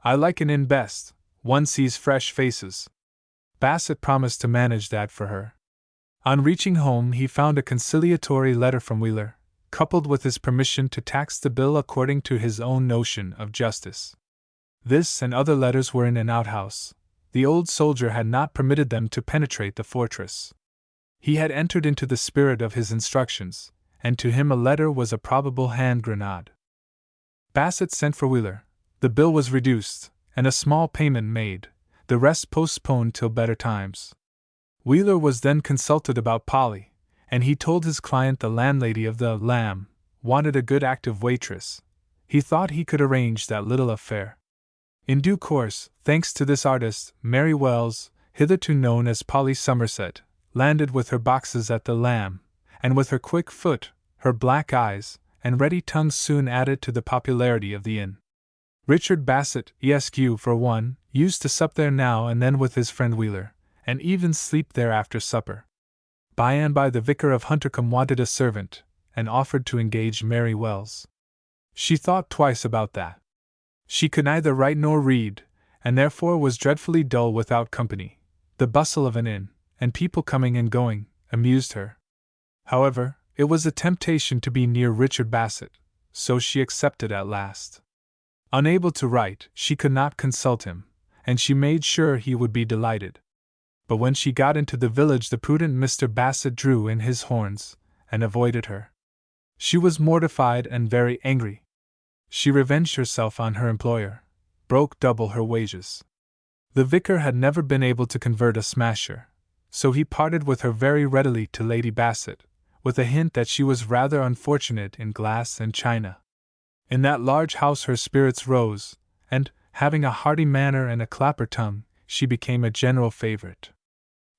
I like an inn best, one sees fresh faces." Bassett promised to manage that for her. On reaching home he found a conciliatory letter from Wheeler, coupled with his permission to tax the bill according to his own notion of justice. This and other letters were in an outhouse. The old soldier had not permitted them to penetrate the fortress. He had entered into the spirit of his instructions, and to him a letter was a probable hand grenade. Bassett sent for Wheeler. The bill was reduced, and a small payment made, the rest postponed till better times. Wheeler was then consulted about Polly, and he told his client the landlady of the Lamb wanted a good active waitress. He thought he could arrange that little affair. In due course, thanks to this artist, Mary Wells, hitherto known as Polly Somerset, landed with her boxes at the Lamb, and with her quick foot, her black eyes, and ready tongue soon added to the popularity of the inn. Richard Bassett, Esq. for one, used to sup there now and then with his friend Wheeler, and even sleep there after supper. By and by the vicar of Huntercombe wanted a servant, and offered to engage Mary Wells. She thought twice about that. She could neither write nor read, and therefore was dreadfully dull without company. The bustle of an inn, and people coming and going, amused her. However, it was a temptation to be near Richard Bassett, so she accepted at last. Unable to write, she could not consult him, and she made sure he would be delighted. But when she got into the village, the prudent Mr. Bassett drew in his horns, and avoided her. She was mortified and very angry. She revenged herself on her employer, broke double her wages. The vicar had never been able to convert a smasher, so he parted with her very readily to Lady Bassett, with a hint that she was rather unfortunate in glass and china. In that large house her spirits rose, and, having a hearty manner and a clapper tongue, she became a general favorite.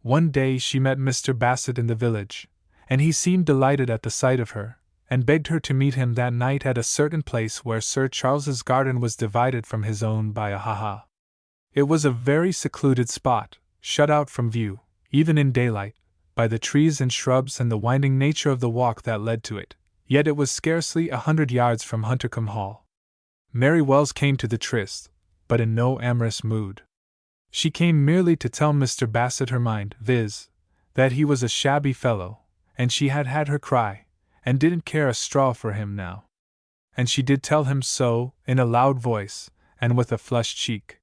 One day she met Mr. Bassett in the village, and he seemed delighted at the sight of her, and begged her to meet him that night at a certain place where Sir Charles's garden was divided from his own by a ha-ha. It was a very secluded spot, shut out from view, even in daylight, by the trees and shrubs and the winding nature of the walk that led to it, yet it was scarcely 100 yards from Huntercombe Hall. Mary Wells came to the tryst, but in no amorous mood. She came merely to tell Mr. Bassett her mind, viz., that he was a shabby fellow, and she had had her cry, and didn't care a straw for him now. And she did tell him so, in a loud voice, and with a flushed cheek.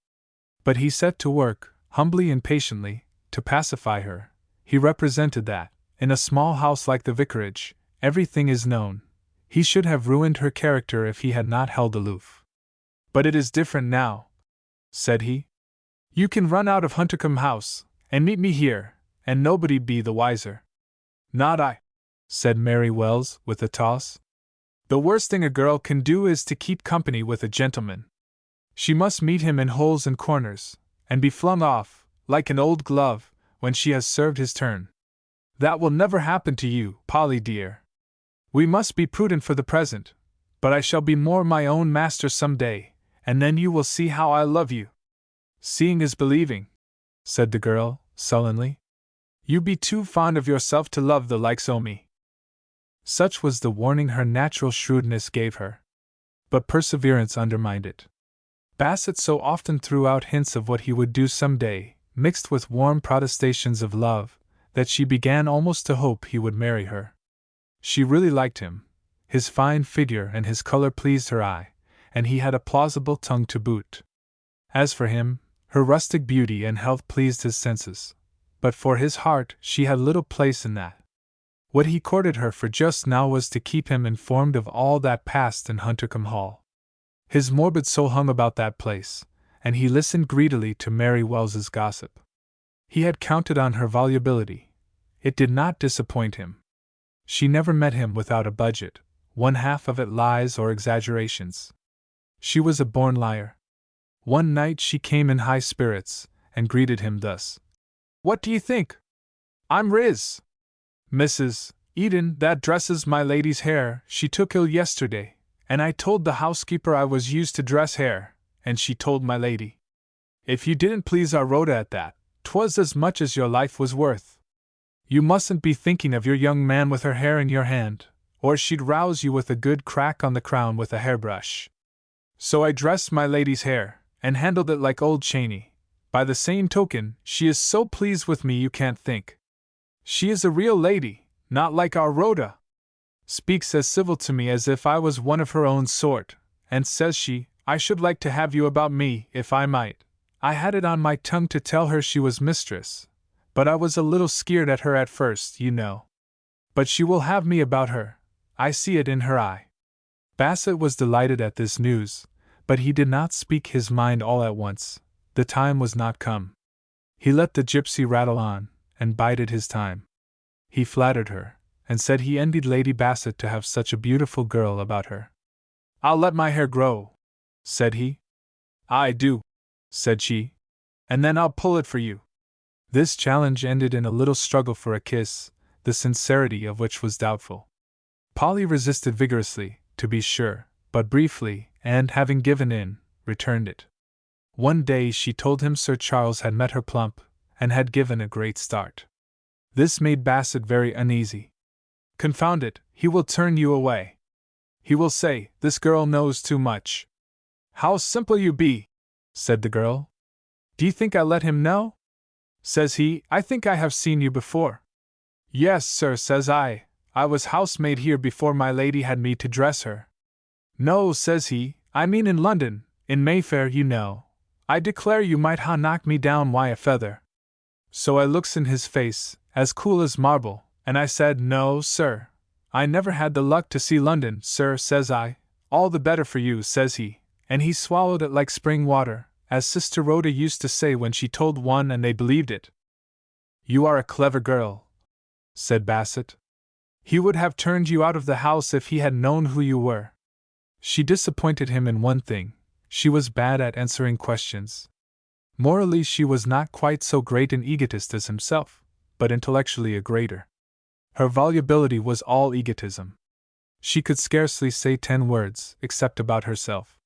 But he set to work, humbly and patiently, to pacify her. He represented that, in a small house like the vicarage, everything is known. He should have ruined her character if he had not held aloof. But it is different now, said he. You can run out of Huntercombe House, and meet me here, and nobody be the wiser. Not I, said Mary Wells, with a toss. The worst thing a girl can do is to keep company with a gentleman. She must meet him in holes and corners, and be flung off, like an old glove, when she has served his turn. That will never happen to you, Polly dear. We must be prudent for the present, but I shall be more my own master some day, and then you will see how I love you. Seeing is believing, said the girl, sullenly. You be too fond of yourself to love the likes o' me. Such was the warning her natural shrewdness gave her. But perseverance undermined it. Bassett so often threw out hints of what he would do some day, mixed with warm protestations of love, that she began almost to hope he would marry her. She really liked him. His fine figure and his color pleased her eye, and he had a plausible tongue to boot. As for him, her rustic beauty and health pleased his senses. But for his heart she had little place in that. What he courted her for just now was to keep him informed of all that passed in Huntercombe Hall. His morbid soul hung about that place, and he listened greedily to Mary Wells's gossip. He had counted on her volubility. It did not disappoint him. She never met him without a budget, one half of it lies or exaggerations. She was a born liar. One night she came in high spirits, and greeted him thus. What do you think? I'm Riz. Mrs. Eden, that dresses my lady's hair, she took ill yesterday, and I told the housekeeper I was used to dress hair, and she told my lady. If you didn't please our Rhoda at that, 'twas as much as your life was worth. You mustn't be thinking of your young man with her hair in your hand, or she'd rouse you with a good crack on the crown with a hairbrush. So I dressed my lady's hair, and handled it like old Cheney. By the same token, she is so pleased with me you can't think. She is a real lady, not like our Rhoda. Speaks as civil to me as if I was one of her own sort, and says she, I should like to have you about me, if I might. I had it on my tongue to tell her she was mistress, but I was a little skeered at her at first, you know. But she will have me about her, I see it in her eye. Bassett was delighted at this news, but he did not speak his mind all at once. The time was not come. He let the gypsy rattle on, and bided his time. He flattered her, and said he envied Lady Bassett to have such a beautiful girl about her. I'll let my hair grow, said he. I do, said she, and then I'll pull it for you. This challenge ended in a little struggle for a kiss, the sincerity of which was doubtful. Polly resisted vigorously, to be sure, but briefly, and having given in, returned it. One day she told him Sir Charles had met her plump, and had given a great start. This made Bassett very uneasy. Confound it, he will turn you away. He will say, "This girl knows too much." "How simple you be," said the girl. "Do you think I let him know?" Says he, "I think I have seen you before." "Yes, sir," says I was housemaid here before my lady had me to dress her." "No," says he, "I mean in London, in Mayfair, you know. I declare you might ha knocked me down why a feather." So I looks in his face, as cool as marble, and I said, "No, sir. I never had the luck to see London, sir," says I. "All the better for you," says he, and he swallowed it like spring water, as Sister Rhoda used to say when she told one and they believed it. "You are a clever girl," said Bassett. "He would have turned you out of the house if he had known who you were." She disappointed him in one thing: she was bad at answering questions. Morally, she was not quite so great an egotist as himself, but intellectually a greater. Her volubility was all egotism. She could scarcely say 10 words, except about herself.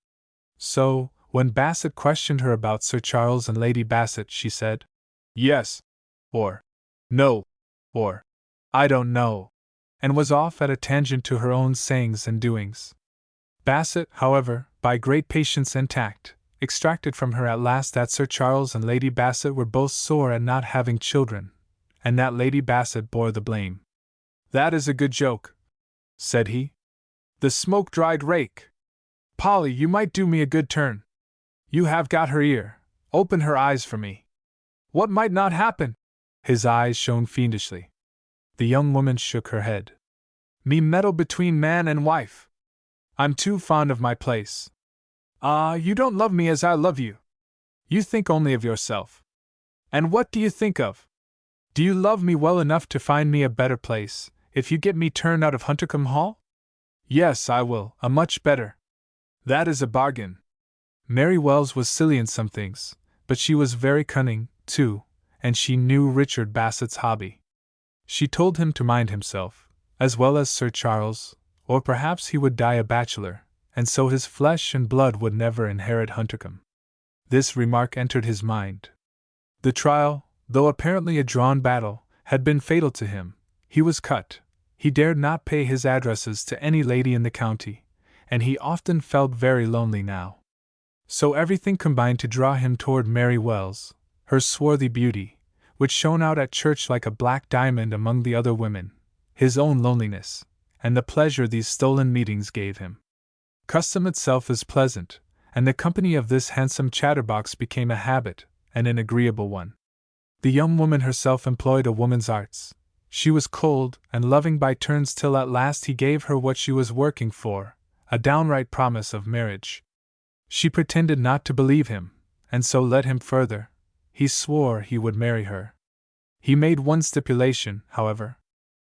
So, when Bassett questioned her about Sir Charles and Lady Bassett, she said, "Yes," or "No," or "I don't know," and was off at a tangent to her own sayings and doings. Bassett, however, by great patience and tact, extracted from her at last that Sir Charles and Lady Bassett were both sore at not having children, and that Lady Bassett bore the blame. "That is a good joke," said he. "The smoke-dried rake! Polly, you might do me a good turn. You have got her ear. Open her eyes for me. What might not happen?" His eyes shone fiendishly. The young woman shook her head. "Me meddle between man and wife. I'm too fond of my place." "Ah, you don't love me as I love you. You think only of yourself. And what do you think of? Do you love me well enough to find me a better place, if you get me turned out of Huntercombe Hall?" "Yes, I will, a much better." "That is a bargain." Mary Wells was silly in some things, but she was very cunning, too, and she knew Richard Bassett's hobby. She told him to mind himself, as well as Sir Charles, or perhaps he would die a bachelor, and so his flesh and blood would never inherit Huntercombe. This remark entered his mind. The trial, though apparently a drawn battle, had been fatal to him. He was cut. He dared not pay his addresses to any lady in the county, and he often felt very lonely now. So everything combined to draw him toward Mary Wells, her swarthy beauty, which shone out at church like a black diamond among the other women, his own loneliness, and the pleasure these stolen meetings gave him. Custom itself is pleasant, and the company of this handsome chatterbox became a habit, and an agreeable one. The young woman herself employed a woman's arts. She was cold and loving by turns till at last he gave her what she was working for, a downright promise of marriage. She pretended not to believe him, and so led him further. He swore he would marry her. He made one stipulation, however.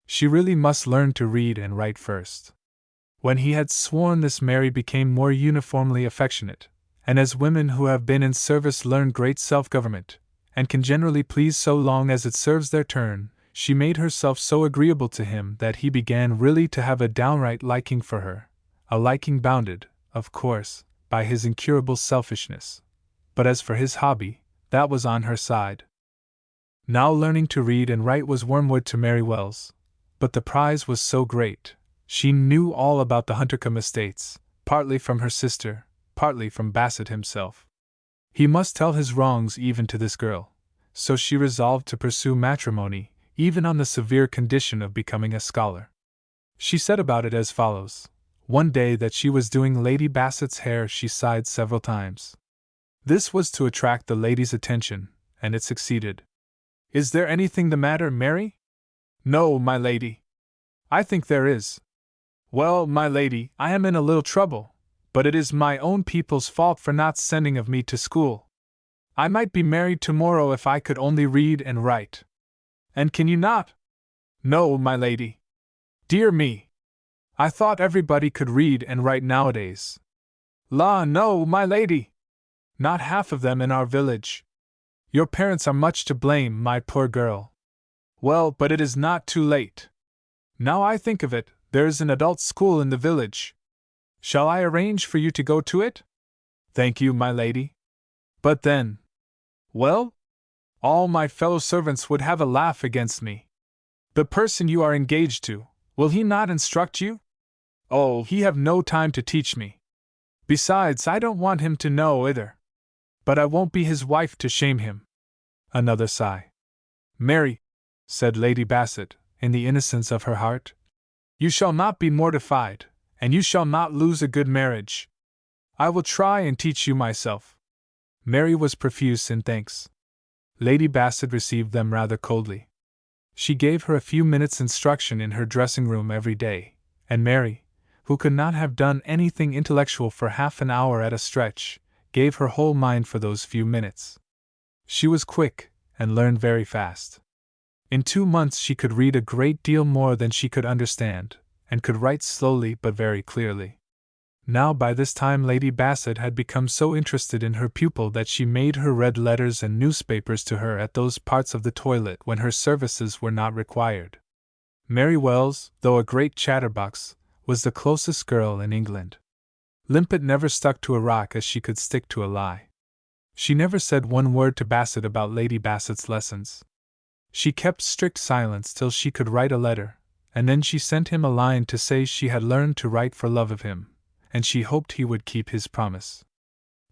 She really must learn to read and write first. When he had sworn this, Mary became more uniformly affectionate, and as women who have been in service learn great self-government, and can generally please so long as it serves their turn, she made herself so agreeable to him that he began really to have a downright liking for her, a liking bounded, of course, by his incurable selfishness. But as for his hobby, that was on her side. Now learning to read and write was wormwood to Mary Wells, but the prize was so great. She knew all about the Huntercombe estates, partly from her sister, partly from Bassett himself. He must tell his wrongs even to this girl, so she resolved to pursue matrimony, even on the severe condition of becoming a scholar. She said about it as follows. One day that she was doing Lady Bassett's hair, she sighed several times. This was to attract the lady's attention, and it succeeded. "Is there anything the matter, Mary?" "No, my lady." "I think there is." "Well, my lady, I am in a little trouble, but it is my own people's fault for not sending of me to school. I might be married tomorrow if I could only read and write." "And can you not?" "No, my lady." "Dear me! I thought everybody could read and write nowadays." "La, no, my lady! Not half of them in our village. Your parents are much to blame, my poor girl." "Well, but it is not too late. Now I think of it, there is an adult school in the village. Shall I arrange for you to go to it?" Thank you, my lady. But then. Well? All my fellow servants would have a laugh against me. The person you are engaged to, will he not instruct you? Oh, he have no time to teach me. Besides, I don't want him to know either. But I won't be his wife to shame him. Another sigh. Mary, said Lady Bassett, in the innocence of her heart, you shall not be mortified, and you shall not lose a good marriage. I will try and teach you myself. Mary was profuse in thanks. Lady Bassett received them rather coldly. She gave her a few minutes' instruction in her dressing room every day, and Mary, who could not have done anything intellectual for half an hour at a stretch, gave her whole mind for those few minutes. She was quick, and learned very fast. In 2 months she could read a great deal more than she could understand, and could write slowly but very clearly. Now by this time Lady Bassett had become so interested in her pupil that she made her read letters and newspapers to her at those parts of the toilet when her services were not required. Mary Wells, though a great chatterbox, was the closest girl in England. Limpet never stuck to a rock as she could stick to a lie. She never said one word to Bassett about Lady Bassett's lessons. She kept strict silence till she could write a letter, and then she sent him a line to say she had learned to write for love of him, and she hoped he would keep his promise.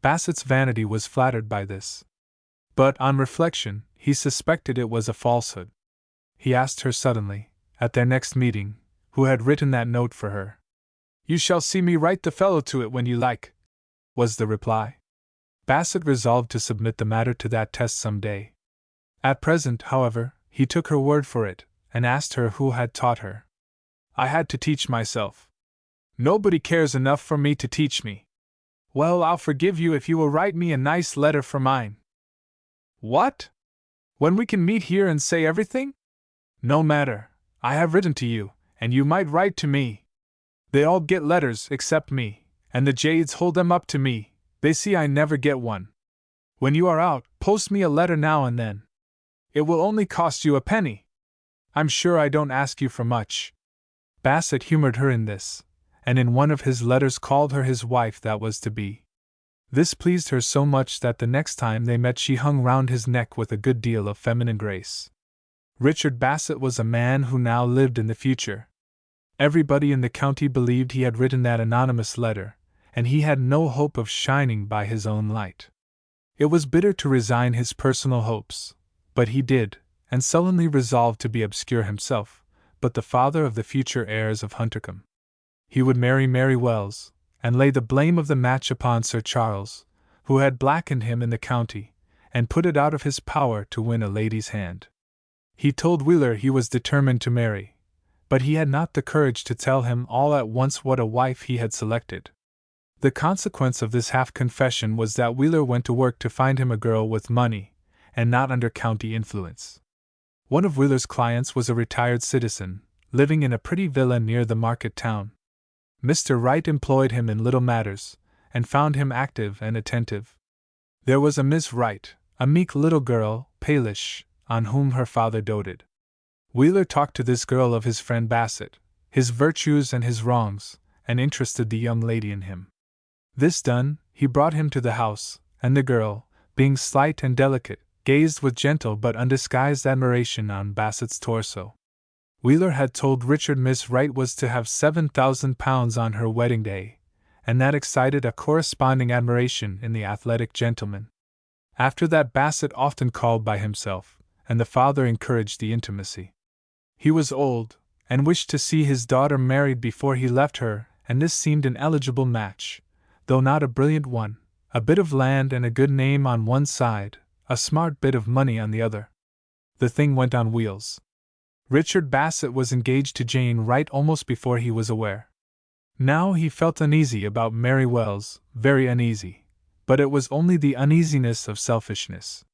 Bassett's vanity was flattered by this. But, on reflection, he suspected it was a falsehood. He asked her suddenly, at their next meeting, who had written that note for her. You shall see me write the fellow to it when you like, was the reply. Bassett resolved to submit the matter to that test some day. At present, however, he took her word for it, and asked her who had taught her. I had to teach myself. Nobody cares enough for me to teach me. Well, I'll forgive you if you will write me a nice letter for mine. What? When we can meet here and say everything? No matter, I have written to you, and you might write to me. They all get letters except me, and the jades hold them up to me, they see I never get one. When you are out, post me a letter now and then. It will only cost you a penny. I'm sure I don't ask you for much. Bassett humored her in this, and in one of his letters called her his wife that was to be. This pleased her so much that the next time they met she hung round his neck with a good deal of feminine grace. Richard Bassett was a man who now lived in the future. Everybody in the county believed he had written that anonymous letter, and he had no hope of shining by his own light. It was bitter to resign his personal hopes, but he did, and sullenly resolved to be obscure himself, but the father of the future heirs of Huntercombe. He would marry Mary Wells, and lay the blame of the match upon Sir Charles, who had blackened him in the county, and put it out of his power to win a lady's hand. He told Wheeler he was determined to marry, but he had not the courage to tell him all at once what a wife he had selected. The consequence of this half-confession was that Wheeler went to work to find him a girl with money, and not under county influence. One of Wheeler's clients was a retired citizen, living in a pretty villa near the market town. Mr. Wright employed him in little matters, and found him active and attentive. There was a Miss Wright, a meek little girl, palish, on whom her father doted. Wheeler talked to this girl of his friend Bassett, his virtues and his wrongs, and interested the young lady in him. This done, he brought him to the house, and the girl, being slight and delicate, gazed with gentle but undisguised admiration on Bassett's torso. Wheeler had told Richard Miss Wright was to have £7,000 on her wedding day, and that excited a corresponding admiration in the athletic gentleman. After that Bassett often called by himself, and the father encouraged the intimacy. He was old, and wished to see his daughter married before he left her, and this seemed an eligible match, though not a brilliant one, a bit of land and a good name on one side, a smart bit of money on the other. The thing went on wheels. Richard Bassett was engaged to Jane Wright almost before he was aware. Now he felt uneasy about Mary Wells, very uneasy, but it was only the uneasiness of selfishness.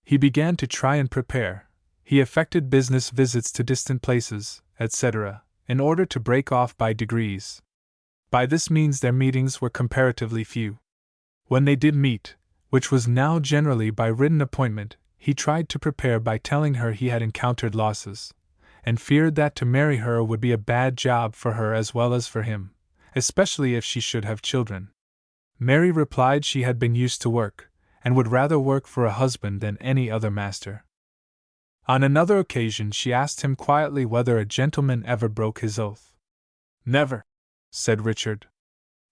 He began to try and prepare. He effected business visits to distant places, etc., in order to break off by degrees. By this means their meetings were comparatively few. When they did meet, which was now generally by written appointment, he tried to prepare by telling her he had encountered losses, and feared that to marry her would be a bad job for her as well as for him, especially if she should have children. Mary replied she had been used to work, and would rather work for a husband than any other master. On another occasion she asked him quietly whether a gentleman ever broke his oath. Never, said Richard.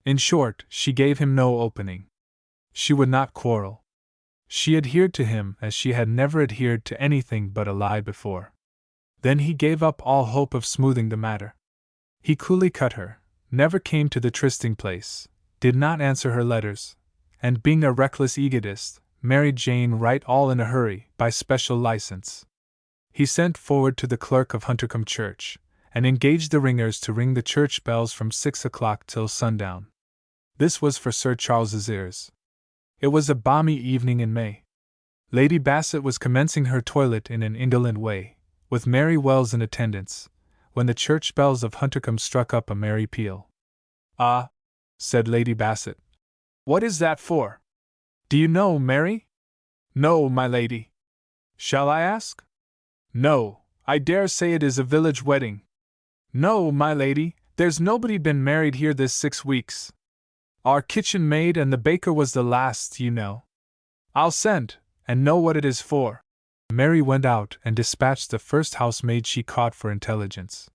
In short, she gave him no opening. She would not quarrel. She adhered to him as she had never adhered to anything but a lie before. Then he gave up all hope of smoothing the matter. He coolly cut her, never came to the trysting place, did not answer her letters, and being a reckless egotist, married Jane right all in a hurry, by special license. He sent forward to the clerk of Huntercombe Church, and engaged the ringers to ring the church bells from 6 o'clock till sundown. This was for Sir Charles's ears. It was a balmy evening in May. Lady Bassett was commencing her toilet in an indolent way, with Mary Wells in attendance, when the church bells of Huntercombe struck up a merry peal. Ah, said Lady Bassett. What is that for? Do you know, Mary? No, my lady. Shall I ask? No, I dare say it is a village wedding. No, my lady, there's nobody been married here this 6 weeks. Our kitchen maid and the baker was the last, you know. I'll send, and know what it is for. Mary went out and dispatched the first housemaid she caught for intelligence.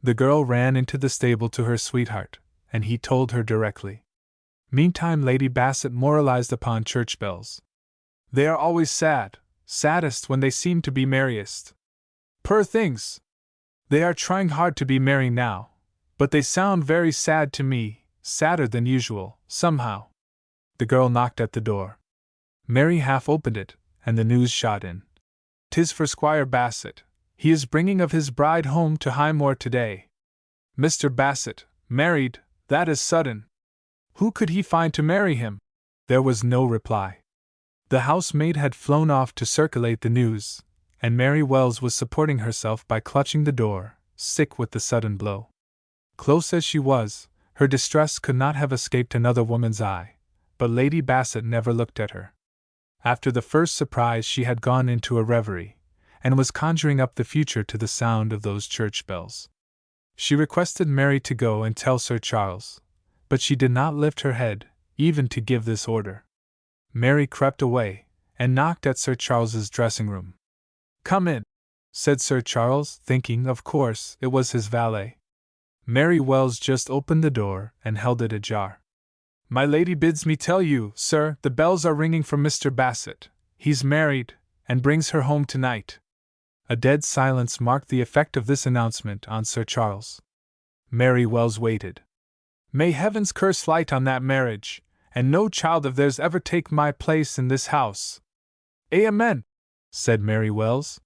The girl ran into the stable to her sweetheart, and he told her directly. Meantime Lady Bassett moralized upon church bells. They are always sad, saddest when they seem to be merriest. Poor things! They are trying hard to be merry now, but they sound very sad to me, sadder than usual, somehow. The girl knocked at the door. Mary half opened it, and the news shot in. 'Tis for Squire Bassett. He is bringing of his bride home to Highmore today. Mr. Bassett, married, that is sudden. Who could he find to marry him? There was no reply. The housemaid had flown off to circulate the news, and Mary Wells was supporting herself by clutching the door, sick with the sudden blow. Close as she was, her distress could not have escaped another woman's eye, but Lady Bassett never looked at her. After the first surprise she had gone into a reverie, and was conjuring up the future to the sound of those church bells. She requested Mary to go and tell Sir Charles, but she did not lift her head, even to give this order. Mary crept away, and knocked at Sir Charles's dressing-room. "Come in," said Sir Charles, thinking, of course, it was his valet. Mary Wells just opened the door and held it ajar. "My lady bids me tell you, sir, the bells are ringing for Mr. Bassett. He's married, and brings her home tonight." A dead silence marked the effect of this announcement on Sir Charles. Mary Wells waited. "May heaven's curse light on that marriage, and no child of theirs ever take my place in this house." "Amen," said Mary Wells.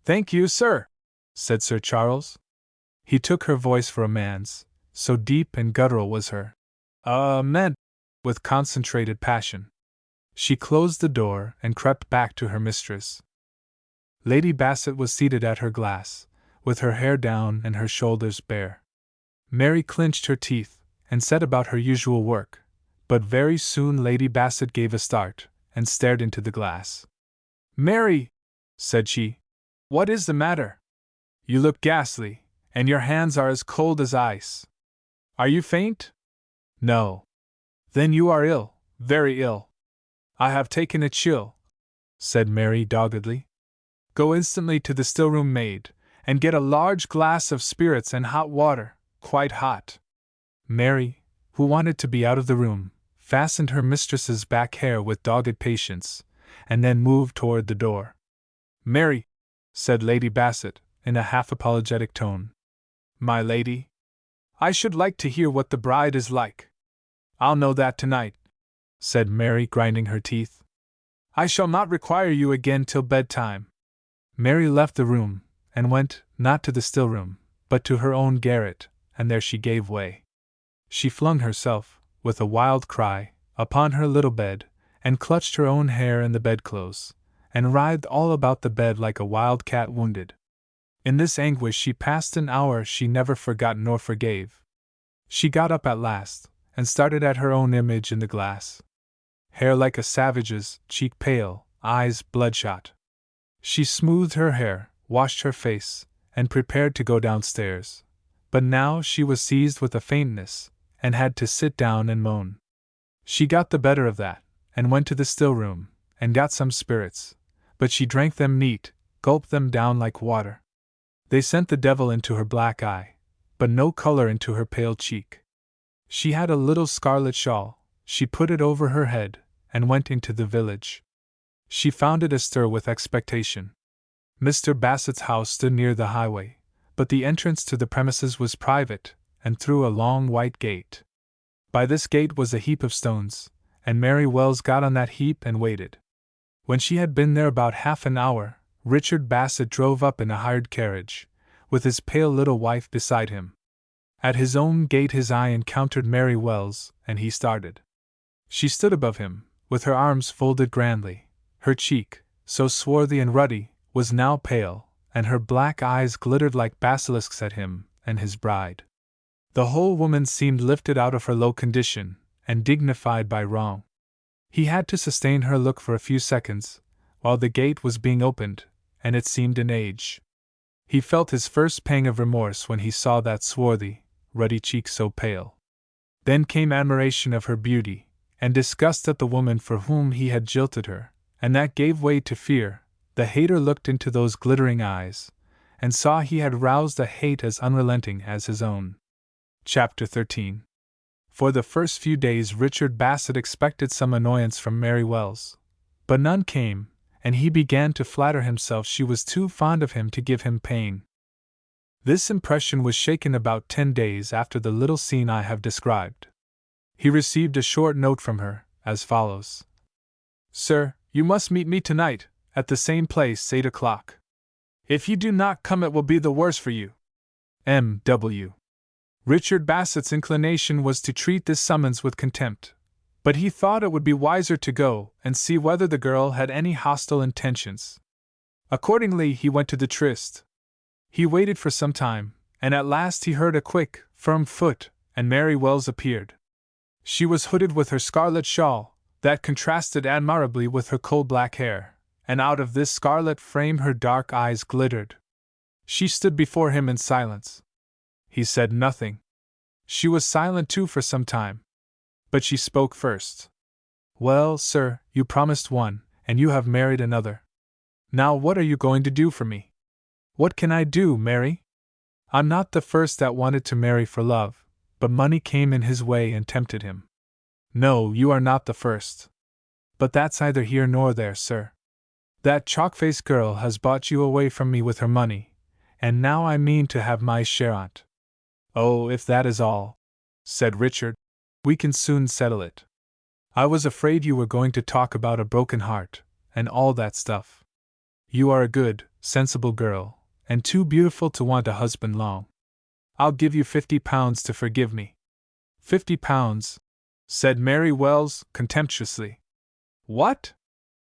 "Thank you, sir," said Sir Charles. He took her voice for a man's, so deep and guttural was her "Amen," with concentrated passion. She closed the door and crept back to her mistress. Lady Bassett was seated at her glass, with her hair down and her shoulders bare. Mary clinched her teeth and set about her usual work, but very soon Lady Bassett gave a start and stared into the glass. "Mary," said she, "what is the matter? You look ghastly, and your hands are as cold as ice. Are you faint? No. Then you are ill, very ill." "I have taken a chill," said Mary doggedly. "Go instantly to the still-room maid, and get a large glass of spirits and hot water, quite hot." Mary, who wanted to be out of the room, fastened her mistress's back hair with dogged patience, and then moved toward the door. "Mary," said Lady Bassett, in a half-apologetic tone. "My lady? I should like to hear what the bride is like." "I'll know that tonight," said Mary, grinding her teeth. "I shall not require you again till bedtime." Mary left the room, and went, not to the still-room, but to her own garret, and there she gave way. She flung herself, with a wild cry, upon her little bed, and clutched her own hair and the bedclothes, and writhed all about the bed like a wild cat wounded. In this anguish she passed an hour she never forgot nor forgave. She got up at last, and started at her own image in the glass. Hair like a savage's, cheek pale, eyes bloodshot. She smoothed her hair, washed her face, and prepared to go downstairs. But now she was seized with a faintness, and had to sit down and moan. She got the better of that, and went to the still room, and got some spirits, but she drank them neat, gulped them down like water. They sent the devil into her black eye, but no color into her pale cheek. She had a little scarlet shawl, she put it over her head, and went into the village. She found it astir with expectation. Mr. Bassett's house stood near the highway, but the entrance to the premises was private, and through a long white gate. By this gate was a heap of stones, and Mary Wells got on that heap and waited. When she had been there about half an hour, Richard Bassett drove up in a hired carriage, with his pale little wife beside him. At his own gate his eye encountered Mary Wells, and he started. She stood above him, with her arms folded grandly. Her cheek, so swarthy and ruddy, was now pale, and her black eyes glittered like basilisks at him and his bride. The whole woman seemed lifted out of her low condition, and dignified by wrong. He had to sustain her look for a few seconds, while the gate was being opened, and it seemed an age. He felt his first pang of remorse when he saw that swarthy, ruddy cheek so pale. Then came admiration of her beauty, and disgust at the woman for whom he had jilted her, and that gave way to fear. The hater looked into those glittering eyes, and saw he had roused a hate as unrelenting as his own. Chapter 13. For the first few days Richard Bassett expected some annoyance from Mary Wells, but none came, and he began to flatter himself she was too fond of him to give him pain. This impression was shaken about 10 days after the little scene I have described. He received a short note from her, as follows. Sir, you must meet me tonight, at the same place, 8 o'clock. If you do not come it will be the worse for you. M.W. Richard Bassett's inclination was to treat this summons with contempt, but he thought it would be wiser to go and see whether the girl had any hostile intentions. Accordingly he went to the tryst. He waited for some time, and at last he heard a quick, firm foot, and Mary Wells appeared. She was hooded with her scarlet shawl, that contrasted admirably with her coal-black hair, and out of this scarlet frame her dark eyes glittered. She stood before him in silence. He said nothing. She was silent too for some time. But she spoke first. Well, sir, you promised one, and you have married another. Now what are you going to do for me? What can I do, Mary? I'm not the first that wanted to marry for love, but money came in his way and tempted him. No, you are not the first. But that's neither here nor there, sir. That chalk-faced girl has bought you away from me with her money, and now I mean to have my share on't. Oh, if that is all, said Richard, we can soon settle it. I was afraid you were going to talk about a broken heart, and all that stuff. You are a good, sensible girl, and too beautiful to want a husband long. I'll give you £50 to forgive me. £50, said Mary Wells, contemptuously. What?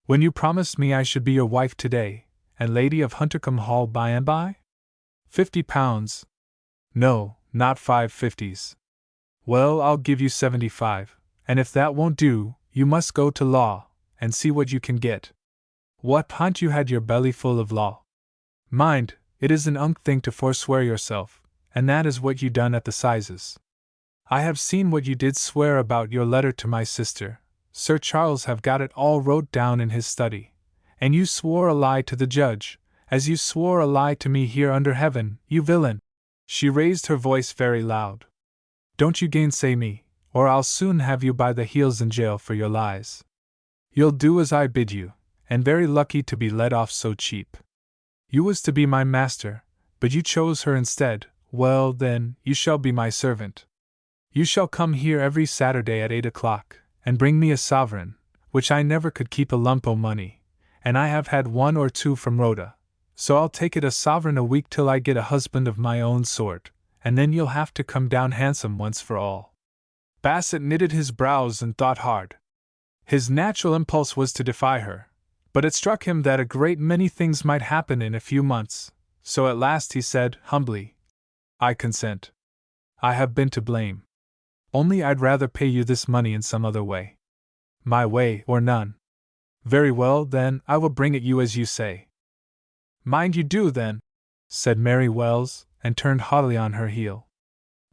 When you promised me I should be your wife today, and lady of Huntercombe Hall by and by? £50. No, not 5 50s. Well, I'll give you 75, and if that won't do, you must go to law, and see what you can get. What, ha'n't you had your belly full of law? Mind, it is an thing to forswear yourself, and that is what you done at the sizes. I have seen what you did swear about your letter to my sister. Sir Charles have got it all wrote down in his study, and you swore a lie to the judge, as you swore a lie to me here under heaven, you villain. She raised her voice very loud. Don't you gainsay me, or I'll soon have you by the heels in jail for your lies. You'll do as I bid you, and very lucky to be let off so cheap. You was to be my master, but you chose her instead. Well, then, you shall be my servant. You shall come here every Saturday at 8 o'clock, and bring me a sovereign, which I never could keep a lump o' money, and I have had 1 or 2 from Rhoda, so I'll take it a sovereign a week till I get a husband of my own sort, and then you'll have to come down handsome once for all. Bassett knitted his brows and thought hard. His natural impulse was to defy her, but it struck him that a great many things might happen in a few months, so at last he said, humbly, I consent. I have been to blame. Only I'd rather pay you this money in some other way. My way or none. Very well, then, I will bring it you as you say. Mind you do, then, said Mary Wells, and turned haughtily on her heel.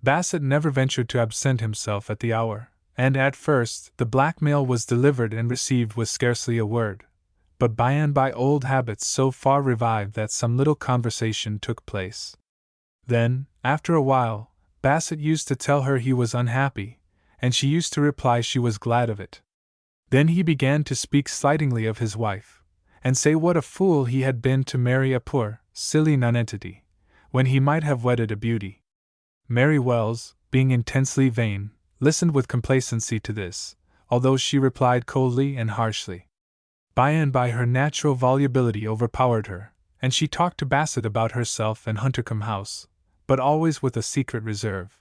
Bassett never ventured to absent himself at the hour, and at first the blackmail was delivered and received with scarcely a word, but by and by old habits so far revived that some little conversation took place. Then, after a while, Bassett used to tell her he was unhappy, and she used to reply she was glad of it. Then he began to speak slightingly of his wife, and say what a fool he had been to marry a poor, silly nonentity, when he might have wedded a beauty. Mary Wells, being intensely vain, listened with complacency to this, although she replied coldly and harshly. By and by her natural volubility overpowered her, and she talked to Bassett about herself and Huntercombe House, but always with a secret reserve.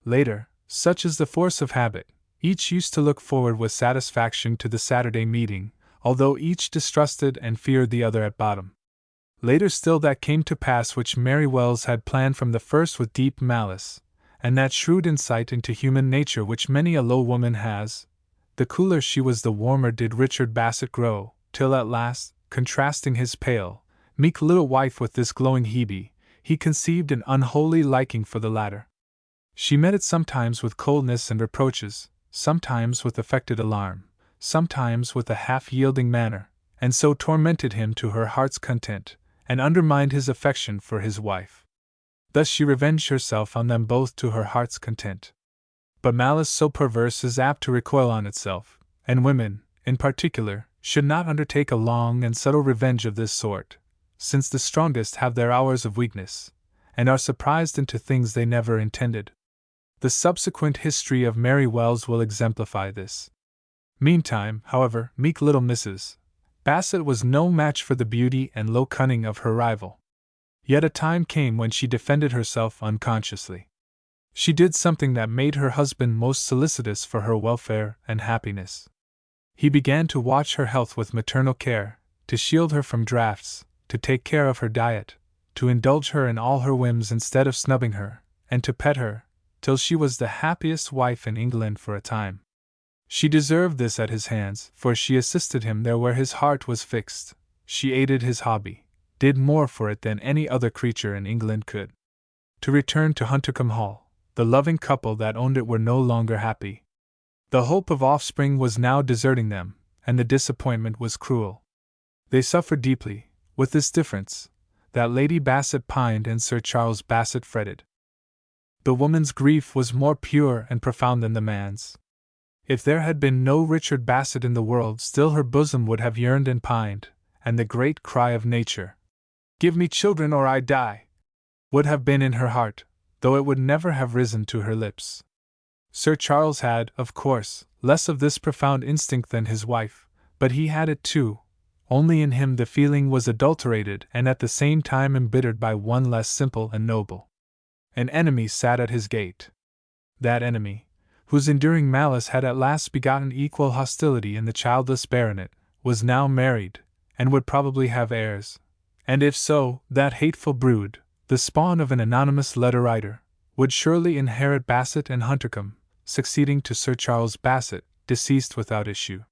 Later, such is the force of habit, each used to look forward with satisfaction to the Saturday meeting, although each distrusted and feared the other at bottom. Later still that came to pass which Mary Wells had planned from the first with deep malice, and that shrewd insight into human nature which many a low woman has. The cooler she was the warmer did Richard Bassett grow, till at last, contrasting his pale, meek little wife with this glowing Hebe, he conceived an unholy liking for the latter. She met it sometimes with coldness and reproaches, sometimes with affected alarm, sometimes with a half-yielding manner, and so tormented him to her heart's content, and undermined his affection for his wife. Thus she revenged herself on them both to her heart's content. But malice so perverse is apt to recoil on itself, and women, in particular, should not undertake a long and subtle revenge of this sort, since the strongest have their hours of weakness, and are surprised into things they never intended. The subsequent history of Mary Wells will exemplify this. Meantime, however, meek little Mrs. Bassett was no match for the beauty and low cunning of her rival. Yet a time came when she defended herself unconsciously. She did something that made her husband most solicitous for her welfare and happiness. He began to watch her health with maternal care, to shield her from draughts, to take care of her diet, to indulge her in all her whims instead of snubbing her, and to pet her, till she was the happiest wife in England for a time. She deserved this at his hands, for she assisted him there where his heart was fixed, she aided his hobby, did more for it than any other creature in England could. To return to Huntercombe Hall, the loving couple that owned it were no longer happy. The hope of offspring was now deserting them, and the disappointment was cruel. They suffered deeply, with this difference, that Lady Bassett pined and Sir Charles Bassett fretted. The woman's grief was more pure and profound than the man's. If there had been no Richard Bassett in the world, still her bosom would have yearned and pined, and the great cry of nature, "Give me children or I die," would have been in her heart, though it would never have risen to her lips. Sir Charles had, of course, less of this profound instinct than his wife, but he had it too, only in him the feeling was adulterated and at the same time embittered by one less simple and noble. An enemy sat at his gate. That enemy, whose enduring malice had at last begotten equal hostility in the childless baronet, was now married, and would probably have heirs, and if so, that hateful brood, the spawn of an anonymous letter-writer, would surely inherit Bassett and Huntercombe, succeeding to Sir Charles Bassett, deceased without issue.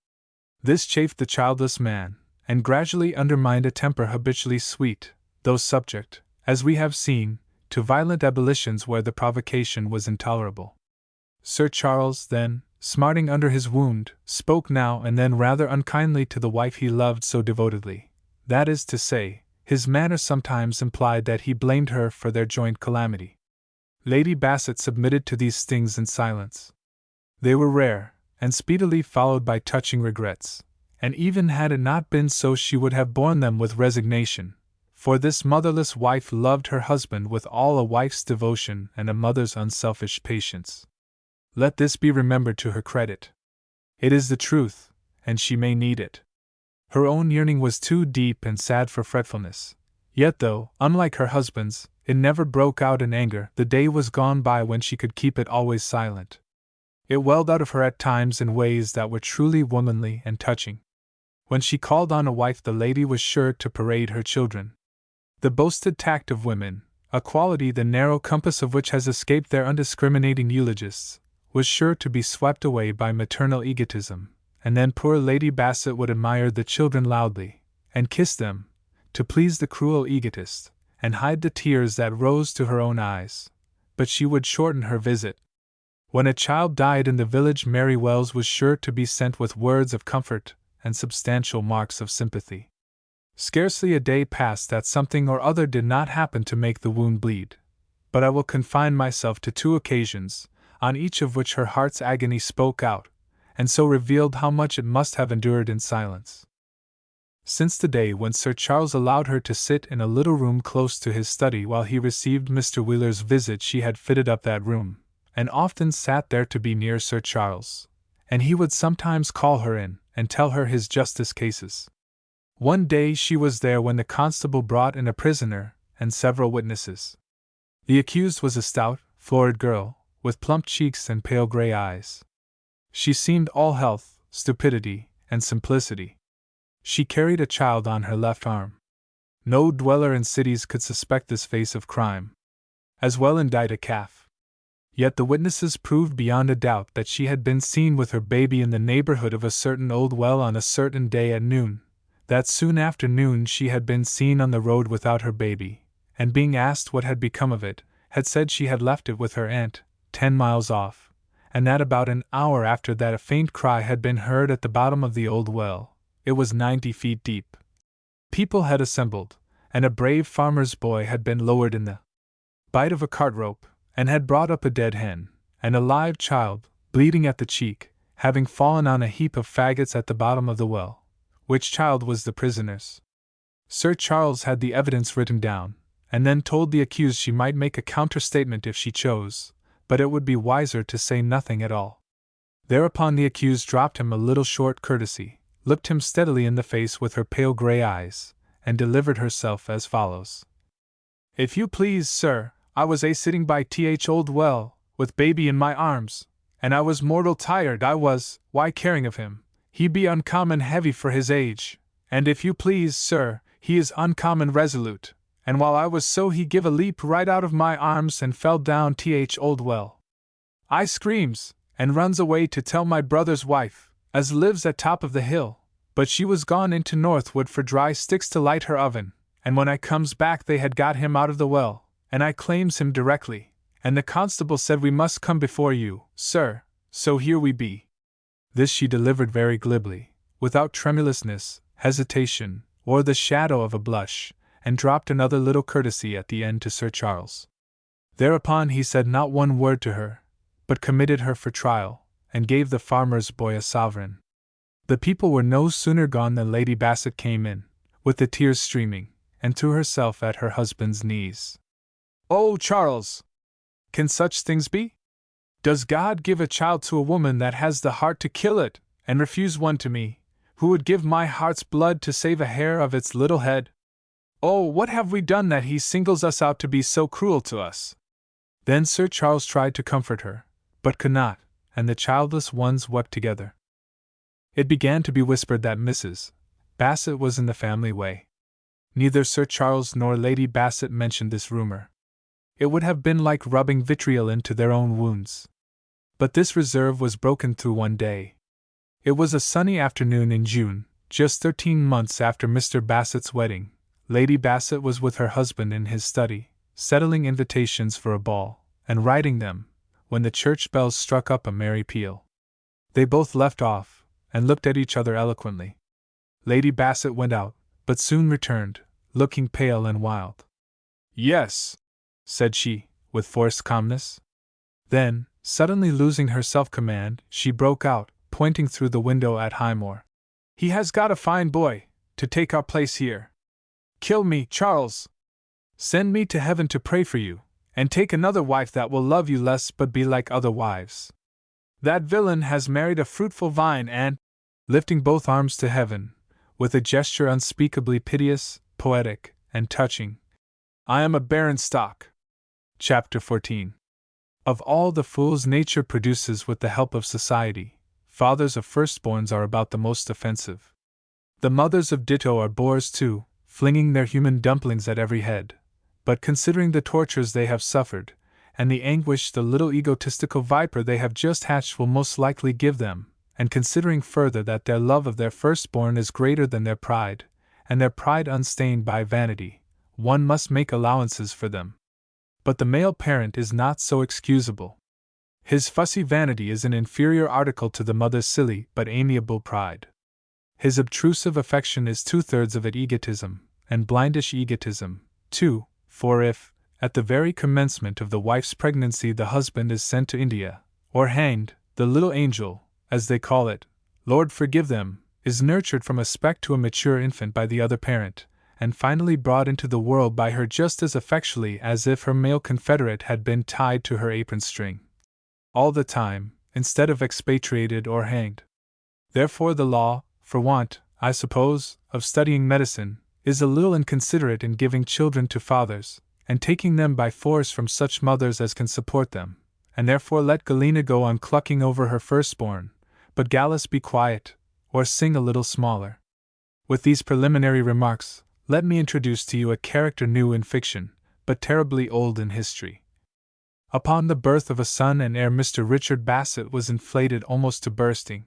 This chafed the childless man, and gradually undermined a temper habitually sweet, though subject, as we have seen, to violent ebullitions where the provocation was intolerable. Sir Charles, then, smarting under his wound, spoke now and then rather unkindly to the wife he loved so devotedly. That is to say, his manner sometimes implied that he blamed her for their joint calamity. Lady Bassett submitted to these stings in silence. They were rare, and speedily followed by touching regrets, and even had it not been so she would have borne them with resignation, for this motherless wife loved her husband with all a wife's devotion and a mother's unselfish patience. Let this be remembered to her credit. It is the truth, and she may need it. Her own yearning was too deep and sad for fretfulness, yet though, unlike her husband's, it never broke out in anger, the day was gone by when she could keep it always silent. It welled out of her at times in ways that were truly womanly and touching. When she called on a wife, the lady was sure to parade her children. The boasted tact of women, a quality the narrow compass of which has escaped their undiscriminating eulogists, was sure to be swept away by maternal egotism, and then poor Lady Bassett would admire the children loudly, and kiss them, to please the cruel egotist, and hide the tears that rose to her own eyes, but she would shorten her visit. When a child died in the village, Mary Wells was sure to be sent with words of comfort and substantial marks of sympathy. Scarcely a day passed that something or other did not happen to make the wound bleed. But I will confine myself to 2 occasions, on each of which her heart's agony spoke out, and so revealed how much it must have endured in silence. Since the day when Sir Charles allowed her to sit in a little room close to his study while he received Mr. Wheeler's visit, she had fitted up that room, and often sat there to be near Sir Charles, and he would sometimes call her in and tell her his justice cases. One day she was there when the constable brought in a prisoner and several witnesses. The accused was a stout, florid girl, with plump cheeks and pale gray eyes. She seemed all health, stupidity, and simplicity. She carried a child on her left arm. No dweller in cities could suspect this face of crime. As well indict a calf. Yet the witnesses proved beyond a doubt that she had been seen with her baby in the neighborhood of a certain old well on a certain day at noon, that soon after noon she had been seen on the road without her baby, and being asked what had become of it, had said she had left it with her aunt, 10 miles off, and that about an hour after that a faint cry had been heard at the bottom of the old well. It was 90 feet deep. People had assembled, and a brave farmer's boy had been lowered in the bight of a cart rope, and had brought up a dead hen, and a live child, bleeding at the cheek, having fallen on a heap of faggots at the bottom of the well, which child was the prisoner's. Sir Charles had the evidence written down, and then told the accused she might make a counter-statement if she chose, but it would be wiser to say nothing at all. Thereupon the accused dropped him a little short courtesy, looked him steadily in the face with her pale gray eyes, and delivered herself as follows. If you please, sir, I was sitting by Old Well, with baby in my arms, and I was mortal tired, I was, why caring of him, he be uncommon heavy for his age, and if you please, sir, he is uncommon resolute, and while I was so he give a leap right out of my arms and fell down Old Well. I screams, and runs away to tell my brother's wife, as lives at top of the hill, but she was gone into Northwood for dry sticks to light her oven, and when I comes back they had got him out of the well, and I claims him directly, and the constable said we must come before you, sir, so here we be. This she delivered very glibly, without tremulousness, hesitation, or the shadow of a blush, and dropped another little courtesy at the end to Sir Charles. Thereupon he said not one word to her, but committed her for trial, and gave the farmer's boy a sovereign. The people were no sooner gone than Lady Bassett came in, with the tears streaming, and threw herself at her husband's knees. "Oh, Charles! Can such things be? Does God give a child to a woman that has the heart to kill it, and refuse one to me, who would give my heart's blood to save a hair of its little head? Oh, what have we done that he singles us out to be so cruel to us?" Then Sir Charles tried to comfort her, but could not, and the childless ones wept together. It began to be whispered that Mrs. Bassett was in the family way. Neither Sir Charles nor Lady Bassett mentioned this rumor. It would have been like rubbing vitriol into their own wounds. But this reserve was broken through one day. It was a sunny afternoon in June, just 13 months after Mr. Bassett's wedding. Lady Bassett was with her husband in his study, settling invitations for a ball, and writing them, when the church bells struck up a merry peal. They both left off, and looked at each other eloquently. Lady Bassett went out, but soon returned, looking pale and wild. "Yes," said she, with forced calmness. Then, suddenly losing her self-command, she broke out, pointing through the window at Highmore. "He has got a fine boy, to take our place here. Kill me, Charles! Send me to heaven to pray for you, and take another wife that will love you less but be like other wives. That villain has married a fruitful vine and," lifting both arms to heaven, with a gesture unspeakably piteous, poetic, and touching, "I am a barren stock." Chapter 14. Of all the fools nature produces with the help of society, fathers of firstborns are about the most offensive. The mothers of ditto are bores too, flinging their human dumplings at every head, but considering the tortures they have suffered, and the anguish the little egotistical viper they have just hatched will most likely give them, and considering further that their love of their firstborn is greater than their pride, and their pride unstained by vanity, one must make allowances for them. But the male parent is not so excusable. His fussy vanity is an inferior article to the mother's silly but amiable pride. His obtrusive affection is 2/3 of it egotism, and blindish egotism, too, for if, at the very commencement of the wife's pregnancy, the husband is sent to India, or hanged, the little angel, as they call it, Lord forgive them, is nurtured from a speck to a mature infant by the other parent, and finally brought into the world by her just as effectually as if her male confederate had been tied to her apron string. All the time, instead of expatriated or hanged. Therefore the law, for want, I suppose, of studying medicine, is a little inconsiderate in giving children to fathers, and taking them by force from such mothers as can support them, and therefore let Galena go on clucking over her firstborn, but Gallus be quiet, or sing a little smaller. With these preliminary remarks, let me introduce to you a character new in fiction, but terribly old in history. Upon the birth of a son and heir, Mr. Richard Bassett was inflated almost to bursting.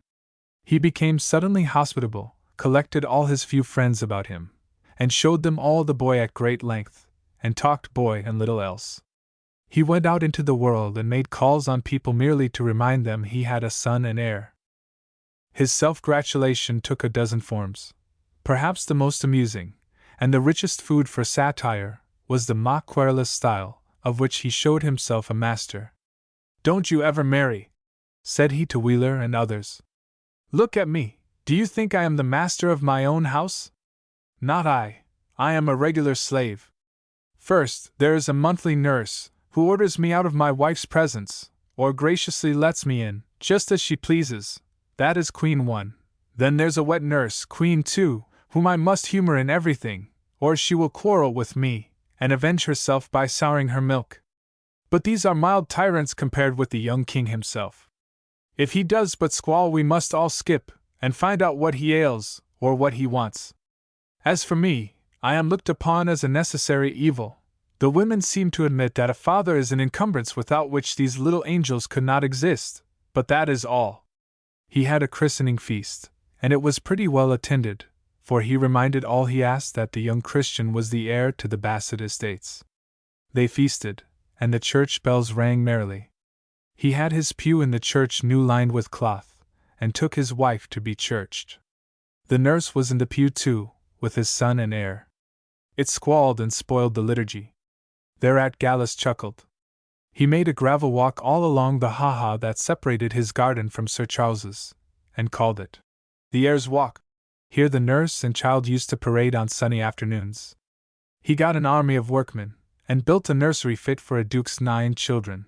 He became suddenly hospitable, collected all his few friends about him, and showed them all the boy at great length, and talked boy and little else. He went out into the world and made calls on people merely to remind them he had a son and heir. His self-gratulation took a dozen forms. Perhaps the most amusing, and the richest food for satire, was the mock querulous style, of which he showed himself a master. "Don't you ever marry?" said he to Wheeler and others. "Look at me, do you think I am the master of my own house? Not I am a regular slave. First, there is a monthly nurse, who orders me out of my wife's presence, or graciously lets me in, just as she pleases. That is Queen 1. Then there's a wet nurse, Queen 2, whom I must humor in everything, or she will quarrel with me, and avenge herself by souring her milk. But these are mild tyrants compared with the young king himself. If he does but squall, we must all skip, and find out what he ails, or what he wants. As for me, I am looked upon as a necessary evil. The women seem to admit that a father is an encumbrance without which these little angels could not exist, but that is all." He had a christening feast, and it was pretty well attended, for he reminded all he asked that the young Christian was the heir to the Bassett estates. They feasted, and the church bells rang merrily. He had his pew in the church new lined with cloth, and took his wife to be churched. The nurse was in the pew too, with his son and heir. It squalled and spoiled the liturgy. Thereat Gallus chuckled. He made a gravel walk all along the ha-ha that separated his garden from Sir Charles's, and called it the heir's walk. Here the nurse and child used to parade on sunny afternoons. He got an army of workmen, and built a nursery fit for a duke's 9 children.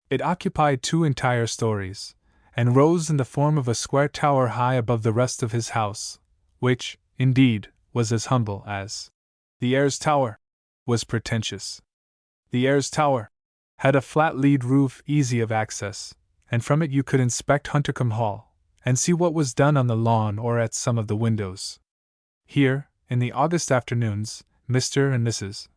It occupied 2 entire stories, and rose in the form of a square tower high above the rest of his house, which, indeed, was as humble as the heir's tower was pretentious. The heir's tower had a flat lead roof easy of access, and from it you could inspect Huntercombe Hall, and see what was done on the lawn or at some of the windows. Here, in the August afternoons, Mr. and Mrs.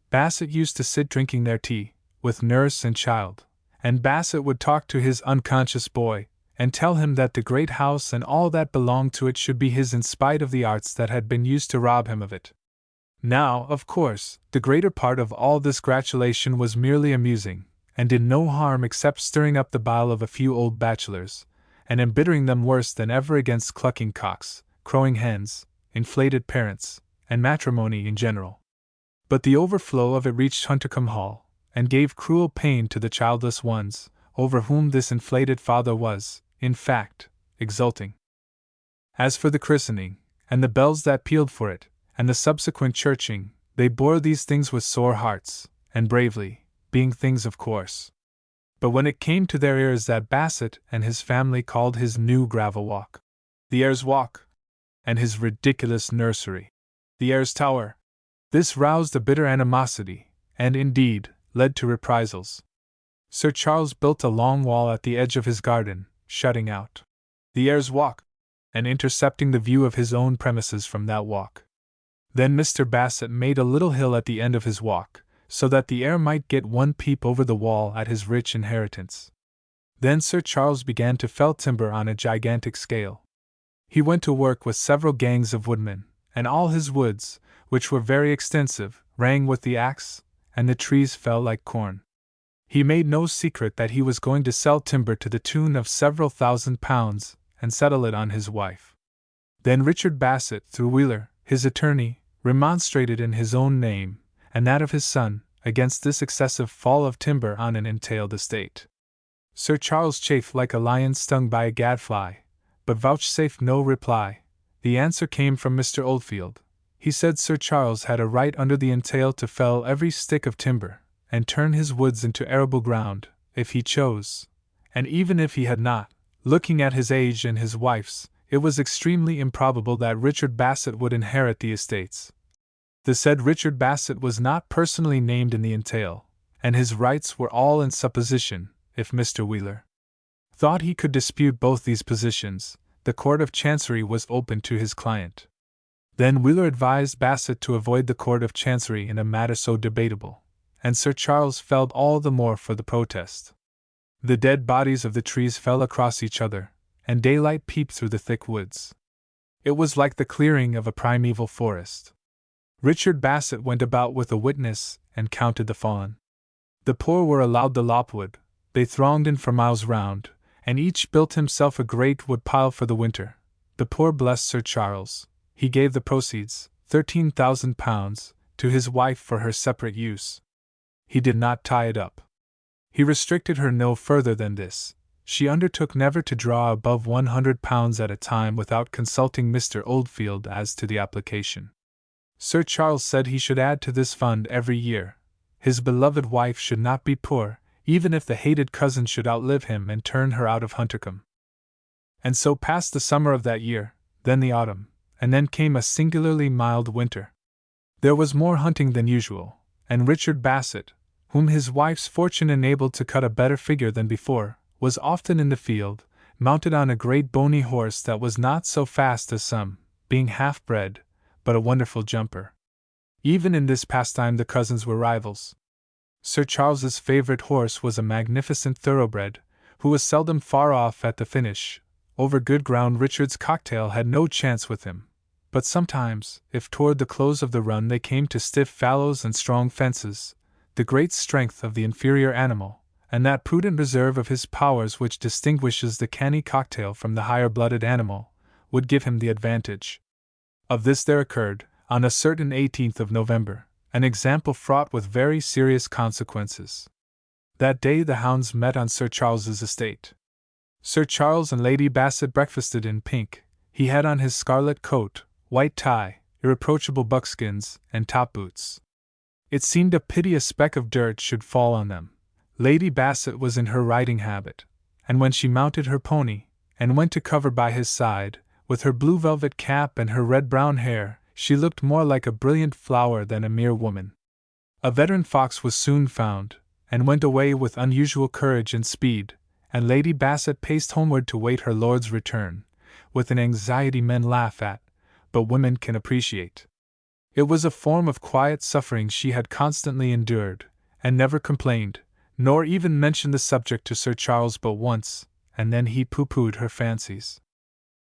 Bassett used to sit drinking their tea, with nurse and child, and Bassett would talk to his unconscious boy, and tell him that the great house and all that belonged to it should be his in spite of the arts that had been used to rob him of it. Now, of course, the greater part of all this gratulation was merely amusing, and did no harm except stirring up the bile of a few old bachelors, and embittering them worse than ever against clucking cocks, crowing hens, inflated parents, and matrimony in general. But the overflow of it reached Huntercombe Hall, and gave cruel pain to the childless ones, over whom this inflated father was, in fact, exulting. As for the christening, and the bells that pealed for it, and the subsequent churching, they bore these things with sore hearts, and bravely, being things of course. But when it came to their ears that Bassett and his family called his new gravel walk the heir's walk, and his ridiculous nursery the heir's tower, this roused a bitter animosity, and indeed, led to reprisals. Sir Charles built a long wall at the edge of his garden, shutting out the heir's walk, and intercepting the view of his own premises from that walk. Then Mr. Bassett made a little hill at the end of his walk, so that the heir might get one peep over the wall at his rich inheritance. Then Sir Charles began to fell timber on a gigantic scale. He went to work with several gangs of woodmen, and all his woods, which were very extensive, rang with the axe, and the trees fell like corn. He made no secret that he was going to sell timber to the tune of several £1,000s and settle it on his wife. Then Richard Bassett, through Wheeler, his attorney, remonstrated in his own name, and that of his son, against this excessive fall of timber on an entailed estate. Sir Charles chafed like a lion stung by a gadfly, but vouchsafed no reply. The answer came from Mr. Oldfield. He said Sir Charles had a right under the entail to fell every stick of timber, and turn his woods into arable ground, if he chose, and even if he had not, looking at his age and his wife's, it was extremely improbable that Richard Bassett would inherit the estates. The said Richard Bassett was not personally named in the entail, and his rights were all in supposition. If Mr. Wheeler thought he could dispute both these positions, the Court of Chancery was open to his client. Then Wheeler advised Bassett to avoid the Court of Chancery in a matter so debatable, and Sir Charles felt all the more for the protest. The dead bodies of the trees fell across each other, and daylight peeped through the thick woods. It was like the clearing of a primeval forest. Richard Bassett went about with a witness and counted the fallen. The poor were allowed the lopwood. They thronged in for miles round, and each built himself a great wood pile for the winter. The poor blessed Sir Charles. He gave the proceeds, £13,000, to his wife for her separate use. He did not tie it up. He restricted her no further than this. She undertook never to draw above £100 at a time without consulting Mr. Oldfield as to the application. Sir Charles said he should add to this fund every year. His beloved wife should not be poor, even if the hated cousin should outlive him and turn her out of Huntercombe. And so passed the summer of that year, then the autumn, and then came a singularly mild winter. There was more hunting than usual, and Richard Bassett, whom his wife's fortune enabled to cut a better figure than before, was often in the field, mounted on a great bony horse that was not so fast as some, being half-bred, but a wonderful jumper. Even in this pastime the cousins were rivals. Sir Charles's favorite horse was a magnificent thoroughbred, who was seldom far off at the finish. Over good ground Richard's cocktail had no chance with him, but sometimes, if toward the close of the run they came to stiff fallows and strong fences, the great strength of the inferior animal, and that prudent reserve of his powers which distinguishes the canny cocktail from the higher-blooded animal, would give him the advantage. Of this there occurred, on a certain 18th of November, an example fraught with very serious consequences. That day the hounds met on Sir Charles's estate. Sir Charles and Lady Bassett breakfasted in pink. He had on his scarlet coat, white tie, irreproachable buckskins, and top boots. It seemed a pity a speck of dirt should fall on them. Lady Bassett was in her riding habit, and when she mounted her pony, and went to cover by his side, with her blue velvet cap and her red-brown hair, she looked more like a brilliant flower than a mere woman. A veteran fox was soon found, and went away with unusual courage and speed, and Lady Bassett paced homeward to wait her lord's return, with an anxiety men laugh at, but women can appreciate. It was a form of quiet suffering she had constantly endured, and never complained, nor even mentioned the subject to Sir Charles but once, and then he pooh-poohed her fancies.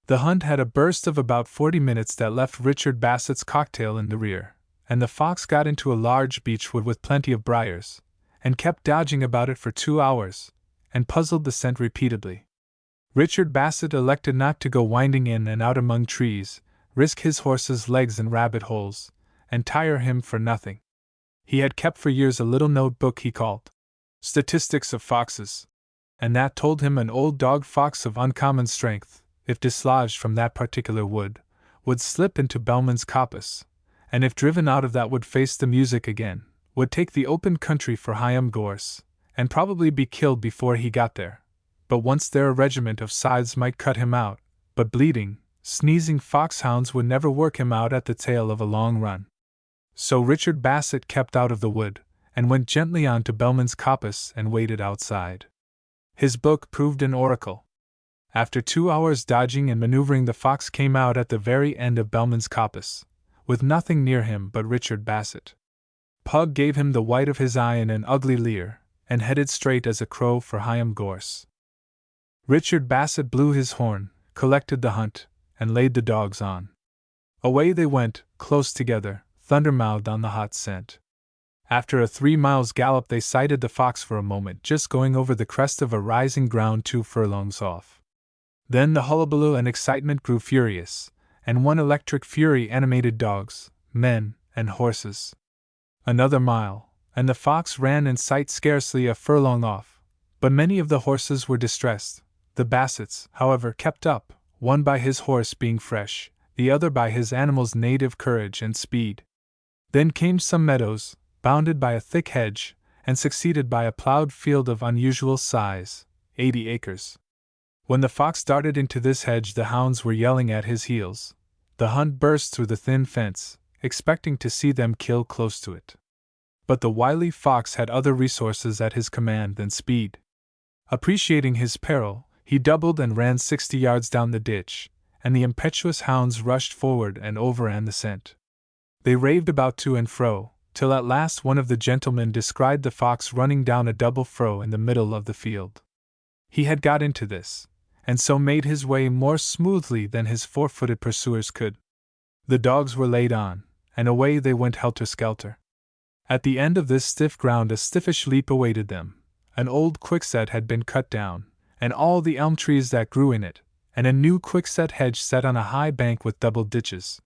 The hunt had a burst of about 40 minutes that left Richard Bassett's cocktail in the rear, and the fox got into a large beechwood with plenty of briars, and kept dodging about it for 2 hours, and puzzled the scent repeatedly. Richard Bassett elected not to go winding in and out among trees, risk his horse's legs in rabbit holes, and tire him for nothing. He had kept for years a little notebook he called Statistics of Foxes, and that told him an old dog fox of uncommon strength, if dislodged from that particular wood, would slip into Bellman's coppice, and if driven out of that would face the music again, would take the open country for Higham Gorse, and probably be killed before he got there. But once there a regiment of scythes might cut him out, but bleating, sneezing foxhounds would never work him out at the tail of a long run. So Richard Bassett kept out of the wood, and went gently on to Bellman's coppice and waited outside. His book proved an oracle. After 2 hours dodging and maneuvering, the fox came out at the very end of Bellman's coppice, with nothing near him but Richard Bassett. Pug gave him the white of his eye in an ugly leer, and headed straight as a crow for Higham Gorse. Richard Bassett blew his horn, collected the hunt, and laid the dogs on. Away they went, close together, thunder-mouthed on the hot scent. After a 3 miles gallop they sighted the fox for a moment just going over the crest of a rising ground 2 furlongs off. Then the hullabaloo and excitement grew furious, and one electric fury animated dogs, men, and horses. Another mile, and the fox ran in sight scarcely a furlong off, but many of the horses were distressed. The Bassets, however, kept up, one by his horse being fresh, the other by his animal's native courage and speed. Then came some meadows, bounded by a thick hedge, and succeeded by a plowed field of unusual size, 80 acres. When the fox darted into this hedge, the hounds were yelling at his heels. The hunt burst through the thin fence, expecting to see them kill close to it. But the wily fox had other resources at his command than speed. Appreciating his peril, he doubled and ran 60 yards down the ditch, and the impetuous hounds rushed forward and overran the scent. They raved about to and fro, till at last one of the gentlemen descried the fox running down a double furrow in the middle of the field. He had got into this, and so made his way more smoothly than his 4-footed pursuers could. The dogs were laid on, and away they went helter-skelter. At the end of this stiff ground a stiffish leap awaited them. An old quickset had been cut down, and all the elm trees that grew in it, and a new quickset hedge set on a high bank with double ditches.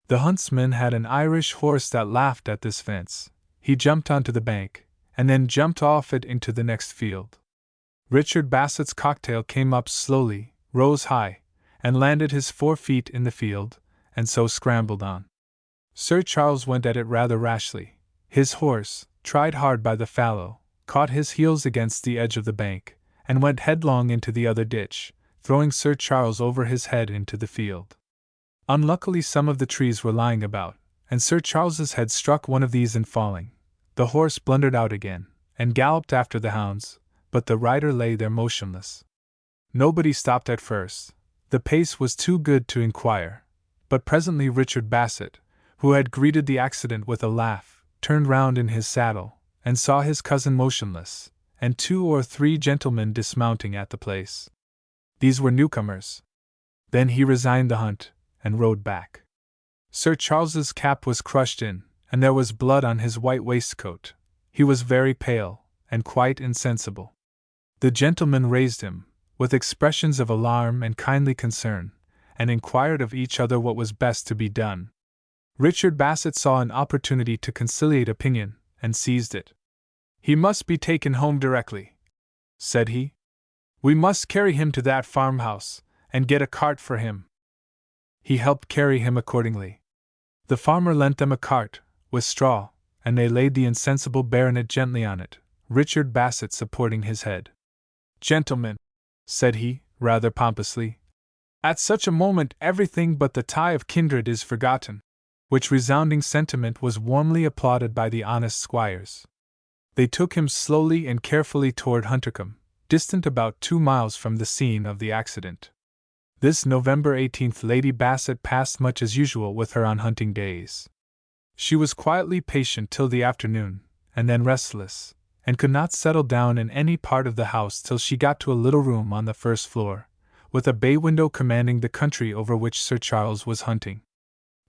The huntsman had an Irish horse that laughed at this fence. He jumped onto the bank, and then jumped off it into the next field. Richard Bassett's cocktail came up slowly, rose high, and landed his 4 feet in the field, and so scrambled on. Sir Charles went at it rather rashly. His horse, tried hard by the fallow, caught his heels against the edge of the bank, and went headlong into the other ditch, throwing Sir Charles over his head into the field. Unluckily some of the trees were lying about, and Sir Charles's head struck one of these in falling. The horse blundered out again, and galloped after the hounds, but the rider lay there motionless. Nobody stopped at first. The pace was too good to inquire, but presently Richard Bassett, who had greeted the accident with a laugh, turned round in his saddle, and saw his cousin motionless, and 2 or 3 gentlemen dismounting at the place. These were newcomers. Then he resigned the hunt, and rode back. Sir Charles's cap was crushed in, and there was blood on his white waistcoat. He was very pale, and quite insensible. The gentlemen raised him, with expressions of alarm and kindly concern, and inquired of each other what was best to be done. Richard Bassett saw an opportunity to conciliate opinion, and seized it. "He must be taken home directly," said he. "We must carry him to that farmhouse, and get a cart for him." He helped carry him accordingly. The farmer lent them a cart, with straw, and they laid the insensible baronet gently on it, Richard Bassett supporting his head. "Gentlemen," said he, rather pompously, "at such a moment everything but the tie of kindred is forgotten," which resounding sentiment was warmly applauded by the honest squires. They took him slowly and carefully toward Huntercombe, distant about 2 miles from the scene of the accident. This November 18th Lady Bassett passed much as usual with her on hunting days. She was quietly patient till the afternoon, and then restless, and could not settle down in any part of the house till she got to a little room on the first floor, with a bay window commanding the country over which Sir Charles was hunting.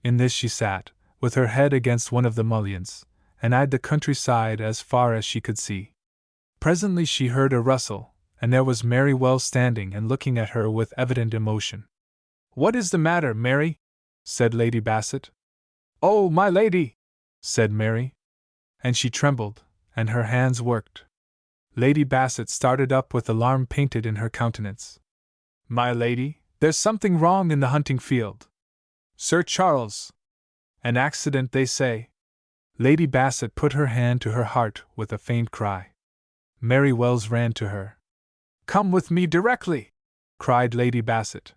In this she sat, with her head against one of the mullions, and eyed the countryside as far as she could see. Presently she heard a rustle, and there was Mary Wells standing and looking at her with evident emotion. "What is the matter, Mary?" said Lady Bassett. "Oh, my lady!" said Mary. And she trembled, and her hands worked. Lady Bassett started up with alarm painted in her countenance. "My lady, there's something wrong in the hunting field. Sir Charles! An accident, they say." Lady Bassett put her hand to her heart with a faint cry. Mary Wells ran to her. "Come with me directly!" cried Lady Bassett.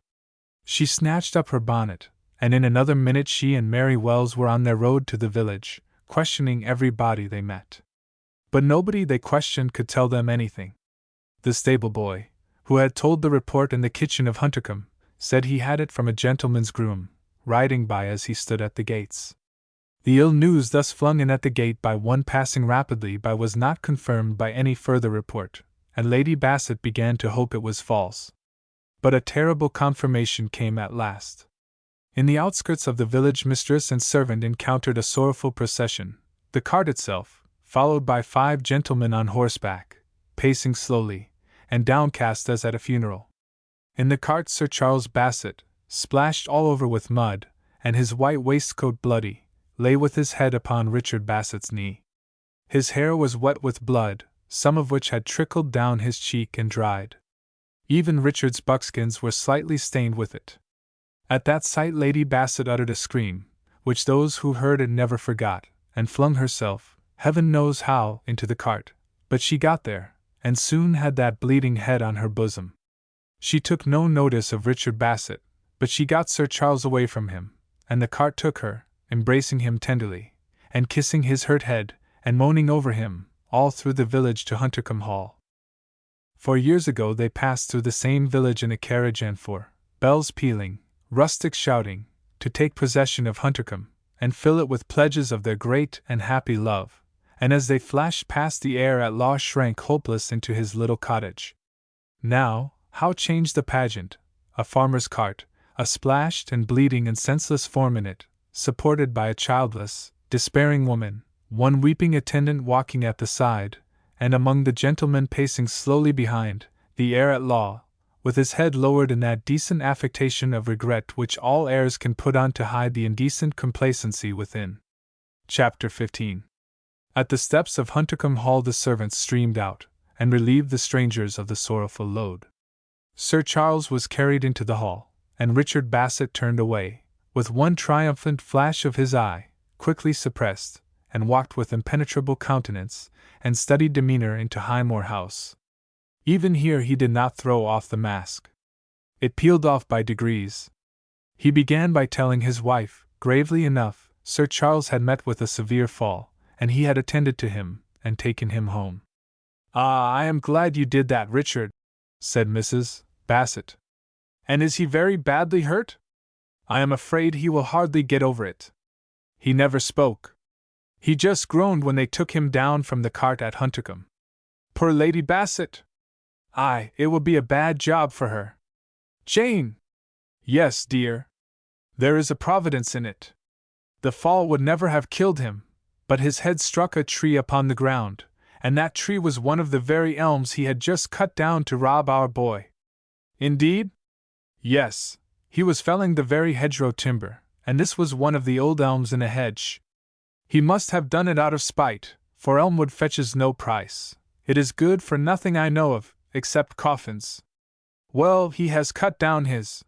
She snatched up her bonnet, and in another minute she and Mary Wells were on their road to the village, questioning everybody they met. But nobody they questioned could tell them anything. The stable boy, who had told the report in the kitchen of Huntercombe, said he had it from a gentleman's groom, riding by as he stood at the gates. The ill news thus flung in at the gate by one passing rapidly by was not confirmed by any further report, and Lady Bassett began to hope it was false. But a terrible confirmation came at last. In the outskirts of the village mistress and servant encountered a sorrowful procession. The cart itself, followed by 5 gentlemen on horseback, pacing slowly, and downcast as at a funeral. In the cart Sir Charles Bassett, splashed all over with mud, and his white waistcoat bloody, lay with his head upon Richard Bassett's knee. His hair was wet with blood, some of which had trickled down his cheek and dried. Even Richard's buckskins were slightly stained with it. At that sight Lady Bassett uttered a scream, which those who heard it never forgot, and flung herself, heaven knows how, into the cart, but she got there, and soon had that bleeding head on her bosom. She took no notice of Richard Bassett, but she got Sir Charles away from him, and the cart took her, embracing him tenderly, and kissing his hurt head, and moaning over him, all through the village to Huntercombe Hall. For years ago they passed through the same village in a carriage and four, bells pealing, rustics shouting, to take possession of Huntercombe, and fill it with pledges of their great and happy love, and as they flashed past the heir at law shrank hopeless into his little cottage. Now, how changed the pageant! A farmer's cart, a splashed and bleeding and senseless form in it, supported by a childless, despairing woman, one weeping attendant walking at the side, and among the gentlemen pacing slowly behind, the heir at law, with his head lowered in that decent affectation of regret which all heirs can put on to hide the indecent complacency within. Chapter 15. At the steps of Huntercombe Hall the servants streamed out, and relieved the strangers of the sorrowful load. Sir Charles was carried into the hall, and Richard Bassett turned away, with one triumphant flash of his eye, quickly suppressed, and walked with impenetrable countenance and studied demeanor into Highmore House. Even here he did not throw off the mask. It peeled off by degrees. He began by telling his wife, gravely enough, Sir Charles had met with a severe fall, and he had attended to him, and taken him home. "Ah, I am glad you did that, Richard," said Mrs. Bassett. "And is he very badly hurt? I am afraid he will hardly get over it." He never spoke. He just groaned when they took him down from the cart at Huntercombe. Poor Lady Bassett! Aye, it will be a bad job for her. Jane! Yes, dear. There is a providence in it. The fall would never have killed him, but his head struck a tree upon the ground, and that tree was one of the very elms he had just cut down to rob our boy. Indeed? Yes, he was felling the very hedgerow timber, and this was one of the old elms in a hedge. He must have done it out of spite, for elmwood fetches no price. It is good for nothing I know of, except coffins. Well, he has cut down his.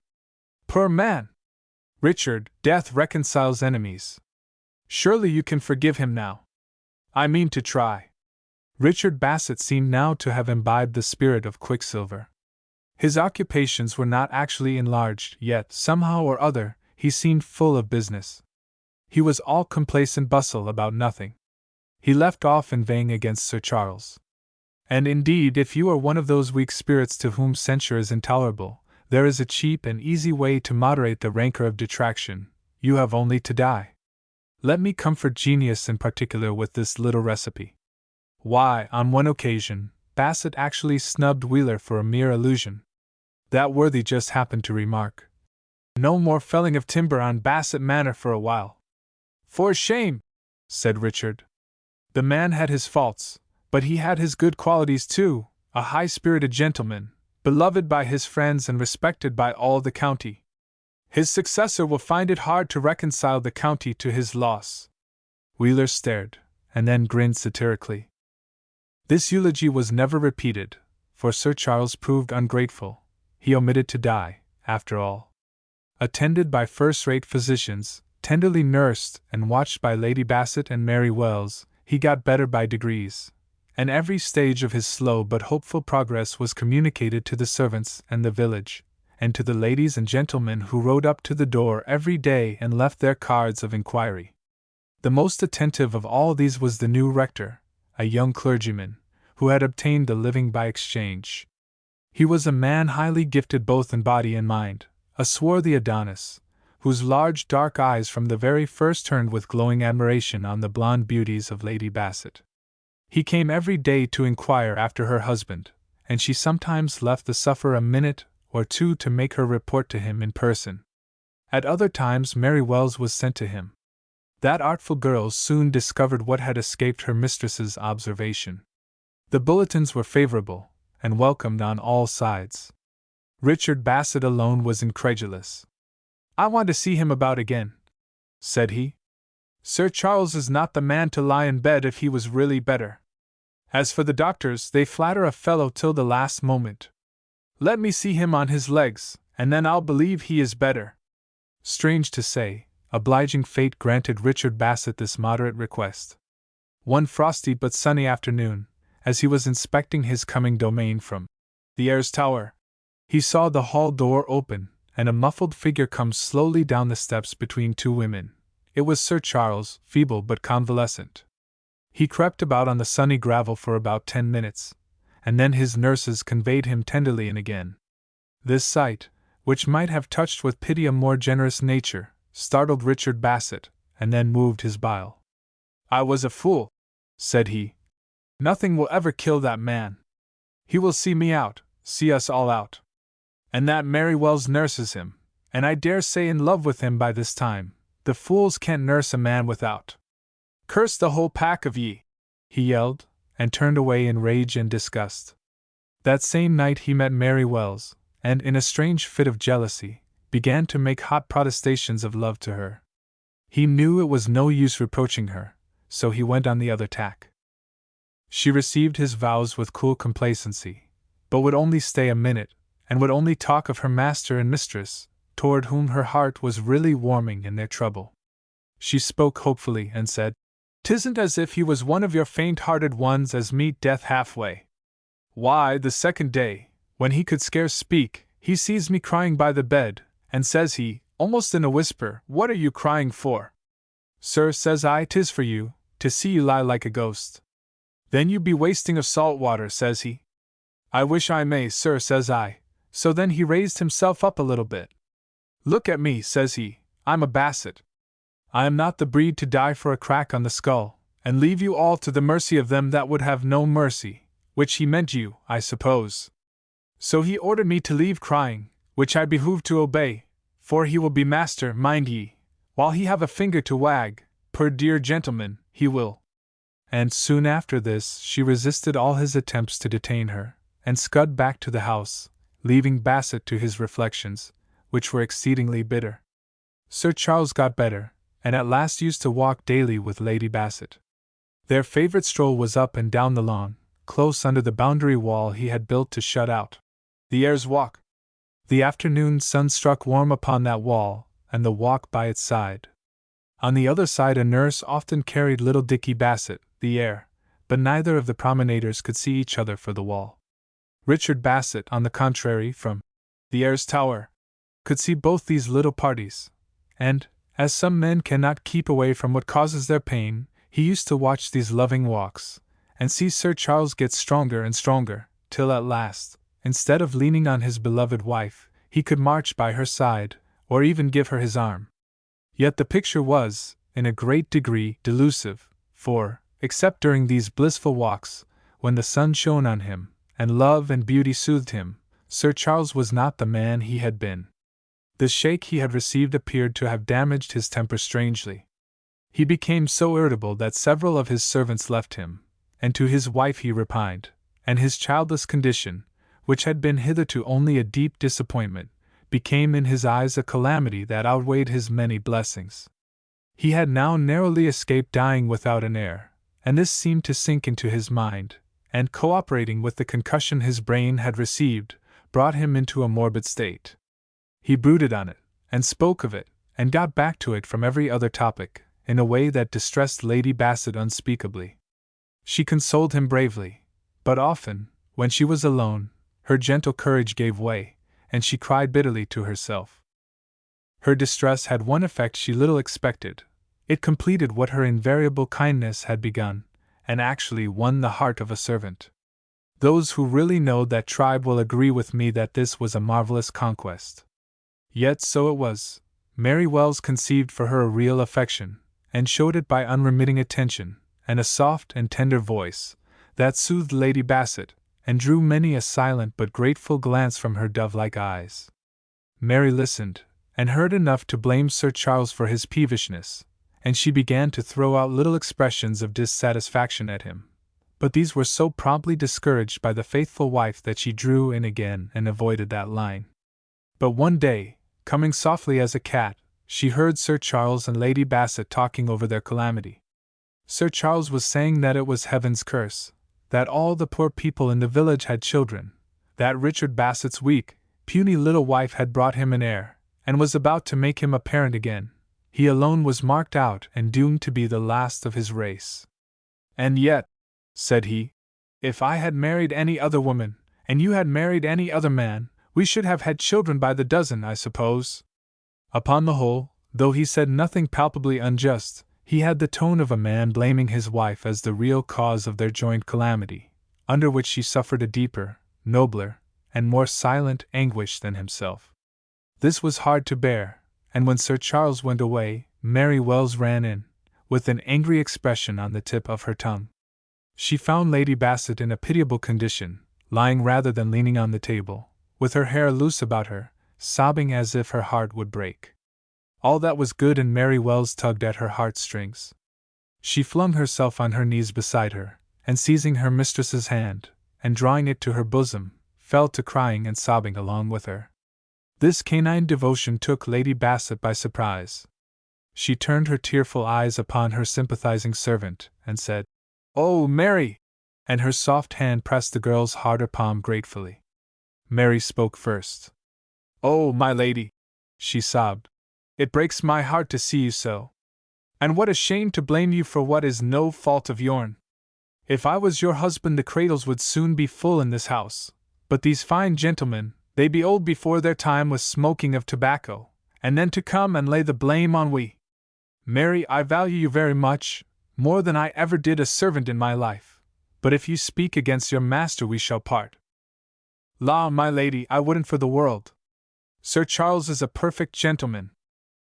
Poor man! Richard, death reconciles enemies. Surely you can forgive him now. I mean to try. Richard Bassett seemed now to have imbibed the spirit of Quicksilver. His occupations were not actually enlarged, yet, somehow or other, he seemed full of business. He was all complacent bustle about nothing. He left off inveighing against Sir Charles. And indeed, if you are one of those weak spirits to whom censure is intolerable, there is a cheap and easy way to moderate the rancor of detraction. You have only to die. Let me comfort genius in particular with this little recipe. Why, on one occasion, Bassett actually snubbed Wheeler for a mere allusion. That worthy just happened to remark, "No more felling of timber on Bassett Manor for a while." "For shame!" said Richard. The man had his faults, but he had his good qualities too, a high-spirited gentleman, beloved by his friends and respected by all the county. His successor will find it hard to reconcile the county to his loss. Wheeler stared, and then grinned satirically. This eulogy was never repeated, for Sir Charles proved ungrateful. He omitted to die, after all. Attended by first-rate physicians, tenderly nursed and watched by Lady Bassett and Mary Wells, he got better by degrees, and every stage of his slow but hopeful progress was communicated to the servants and the village, and to the ladies and gentlemen who rode up to the door every day and left their cards of inquiry. The most attentive of all these was the new rector, a young clergyman, who had obtained a living by exchange. He was a man highly gifted both in body and mind, a swarthy Adonis, whose large dark eyes from the very first turned with glowing admiration on the blonde beauties of Lady Bassett. He came every day to inquire after her husband, and she sometimes left the sufferer a minute or two to make her report to him in person. At other times Mary Wells was sent to him. That artful girl soon discovered what had escaped her mistress's observation. The bulletins were favorable, and welcomed on all sides. Richard Bassett alone was incredulous. "I want to see him about again," said he. "Sir Charles is not the man to lie in bed if he was really better. As for the doctors, they flatter a fellow till the last moment. Let me see him on his legs, and then I'll believe he is better." Strange to say, obliging fate granted Richard Bassett this moderate request. One frosty but sunny afternoon, as he was inspecting his coming domain from the Eyre's Tower, he saw the hall door open, and a muffled figure come slowly down the steps between two women. It was Sir Charles, feeble but convalescent. He crept about on the sunny gravel for about 10 minutes, and then his nurses conveyed him tenderly in again. This sight, which might have touched with pity a more generous nature, startled Richard Bassett, and then moved his bile. "I was a fool," said he. "Nothing will ever kill that man. He will see me out, see us all out. And that Mary Wells nurses him, and I dare say in love with him by this time. The fools can't nurse a man without. Curse the whole pack of ye!" he yelled, and turned away in rage and disgust. That same night he met Mary Wells, and in a strange fit of jealousy, began to make hot protestations of love to her. He knew it was no use reproaching her, so he went on the other tack. She received his vows with cool complacency, but would only stay a minute, and would only talk of her master and mistress, toward whom her heart was really warming in their trouble. She spoke hopefully and said, "'Tisn't as if he was one of your faint-hearted ones as meet death halfway. Why, the second day, when he could scarce speak, he sees me crying by the bed, and says he, almost in a whisper, 'What are you crying for?' 'Sir,' says I, ''tis for you, to see you lie like a ghost.' 'Then you be wasting of salt water,' says he. 'I wish I may, sir,' says I. So then he raised himself up a little bit. 'Look at me,' says he, 'I'm a Bassett. I am not the breed to die for a crack on the skull, and leave you all to the mercy of them that would have no mercy,' which he meant you, I suppose. So he ordered me to leave crying, which I behoved to obey, for he will be master, mind ye, while he have a finger to wag, poor dear gentleman, he will." And soon after this she resisted all his attempts to detain her, and scud back to the house, leaving Bassett to his reflections, which were exceedingly bitter. Sir Charles got better, and at last used to walk daily with Lady Bassett. Their favorite stroll was up and down the lawn, close under the boundary wall he had built to shut out the Eyre's Walk. The afternoon sun struck warm upon that wall, and the walk by its side. On the other side a nurse often carried little Dickie Bassett, the heir, but neither of the promenaders could see each other for the wall. Richard Bassett, on the contrary, from the Eyre's Tower, could see both these little parties, and, as some men cannot keep away from what causes their pain, he used to watch these loving walks, and see Sir Charles get stronger and stronger, till at last, instead of leaning on his beloved wife, he could march by her side, or even give her his arm. Yet the picture was, in a great degree, delusive, for, except during these blissful walks, when the sun shone on him, and love and beauty soothed him, Sir Charles was not the man he had been. The shake he had received appeared to have damaged his temper strangely. He became so irritable that several of his servants left him, and to his wife he repined, and his childless condition, which had been hitherto only a deep disappointment, became in his eyes a calamity that outweighed his many blessings. He had now narrowly escaped dying without an heir, and this seemed to sink into his mind, and cooperating with the concussion his brain had received, brought him into a morbid state. He brooded on it, and spoke of it, and got back to it from every other topic, in a way that distressed Lady Bassett unspeakably. She consoled him bravely, but often, when she was alone, her gentle courage gave way, and she cried bitterly to herself. Her distress had one effect she little expected. It completed what her invariable kindness had begun, and actually won the heart of a servant. Those who really know that tribe will agree with me that this was a marvelous conquest. Yet so it was. Mary Wells conceived for her a real affection, and showed it by unremitting attention, and a soft and tender voice, that soothed Lady Bassett, and drew many a silent but grateful glance from her dove-like eyes. Mary listened, and heard enough to blame Sir Charles for his peevishness, and she began to throw out little expressions of dissatisfaction at him. But these were so promptly discouraged by the faithful wife that she drew in again and avoided that line. But one day, coming softly as a cat, she heard Sir Charles and Lady Bassett talking over their calamity. Sir Charles was saying that it was heaven's curse, that all the poor people in the village had children, that Richard Bassett's weak, puny little wife had brought him an heir, and was about to make him a parent again. He alone was marked out and doomed to be the last of his race. "And yet," said he, "if I had married any other woman, and you had married any other man, we should have had children by the dozen, I suppose." Upon the whole, though he said nothing palpably unjust, he had the tone of a man blaming his wife as the real cause of their joint calamity, under which she suffered a deeper, nobler, and more silent anguish than himself. This was hard to bear, and when Sir Charles went away, Mary Wells ran in, with an angry expression on the tip of her tongue. She found Lady Bassett in a pitiable condition, lying rather than leaning on the table, with her hair loose about her, sobbing as if her heart would break. All that was good in Mary Wells tugged at her heartstrings. She flung herself on her knees beside her, and seizing her mistress's hand, and drawing it to her bosom, fell to crying and sobbing along with her. This canine devotion took Lady Bassett by surprise. She turned her tearful eyes upon her sympathizing servant, and said, "Oh, Mary!" and her soft hand pressed the girl's harder palm gratefully. Mary spoke first. "Oh, my lady," she sobbed, "it breaks my heart to see you so. And what a shame to blame you for what is no fault of yourn. If I was your husband, the cradles would soon be full in this house, but these fine gentlemen, they be old before their time with smoking of tobacco, and then to come and lay the blame on we. Mary, I value you very much, more than I ever did a servant in my life, but if you speak against your master we shall part." "La, my lady, I wouldn't for the world. Sir Charles is a perfect gentleman.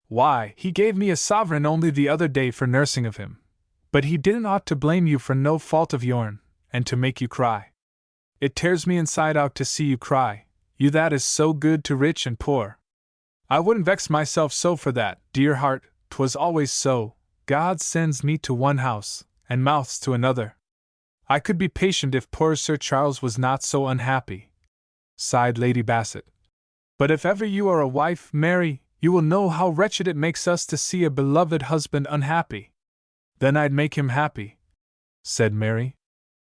Why, he gave me a sovereign only the other day for nursing of him. But he didn't ought to blame you for no fault of yourn, and to make you cry. It tears me inside out to see you cry, you that is so good to rich and poor. I wouldn't vex myself so for that, dear heart, 'twas always so, God sends meat to one house, and mouths to another. I could be patient if poor Sir Charles was not so unhappy," sighed Lady Bassett. "But if ever you are a wife, Mary, you will know how wretched it makes us to see a beloved husband unhappy." "Then I'd make him happy," said Mary.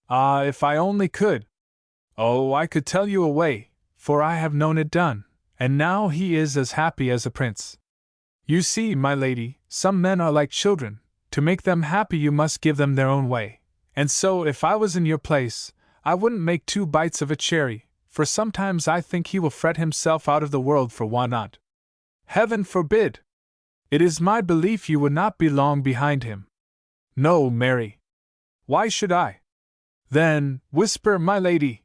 "Ah, if I only could! Oh, I could tell you a way, for I have known it done, and now he is as happy as a prince. You see, my lady, some men are like children, to make them happy you must give them their own way, and so if I was in your place, I wouldn't make 2 bites of a cherry, for sometimes I think he will fret himself out of the world for want not. Heaven forbid! It is my belief you would not be long behind him." "No, Mary. Why should I?" "Then, whisper, my lady."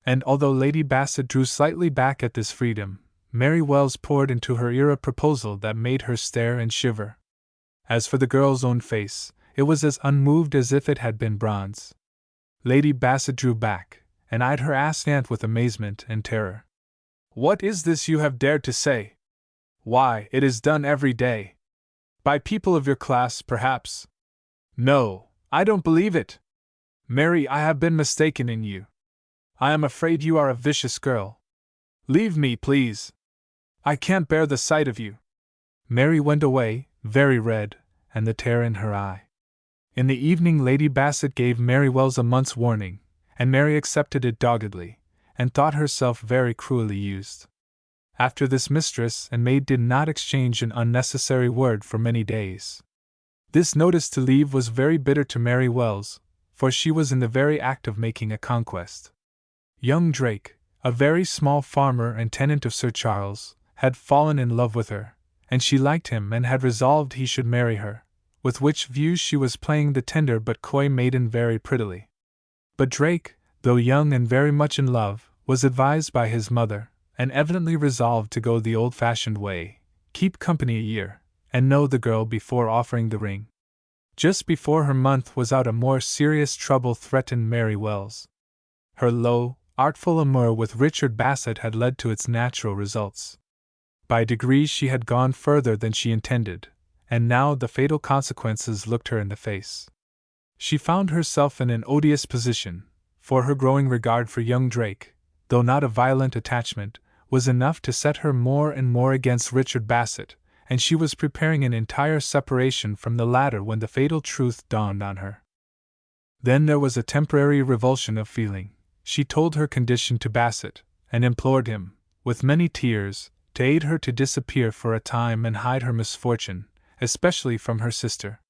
And although Lady Bassett drew slightly back at this freedom, Mary Wells poured into her ear a proposal that made her stare and shiver. As for the girl's own face, it was as unmoved as if it had been bronze. Lady Bassett drew back, and eyed her askant with amazement and terror. "What is this you have dared to say? Why, it is done every day. By people of your class, perhaps. No, I don't believe it. Mary, I have been mistaken in you. I am afraid you are a vicious girl. Leave me, please. I can't bear the sight of you." Mary went away, very red, and the terror in her eye. In the evening Lady Bassett gave Mary Wells a month's warning, and Mary accepted it doggedly, and thought herself very cruelly used. After this mistress and maid did not exchange an unnecessary word for many days. This notice to leave was very bitter to Mary Wells, for she was in the very act of making a conquest. Young Drake, a very small farmer and tenant of Sir Charles, had fallen in love with her, and she liked him and had resolved he should marry her, with which views she was playing the tender but coy maiden very prettily. But Drake, though young and very much in love, was advised by his mother, and evidently resolved to go the old-fashioned way, keep company a year, and know the girl before offering the ring. Just before her month was out a more serious trouble threatened Mary Wells. Her low, artful amour with Richard Bassett had led to its natural results. By degrees she had gone further than she intended, and now the fatal consequences looked her in the face. She found herself in an odious position, for her growing regard for young Drake, though not a violent attachment, was enough to set her more and more against Richard Bassett, and she was preparing an entire separation from the latter when the fatal truth dawned on her. Then there was a temporary revulsion of feeling. She told her condition to Bassett, and implored him, with many tears, to aid her to disappear for a time and hide her misfortune, especially from her sister.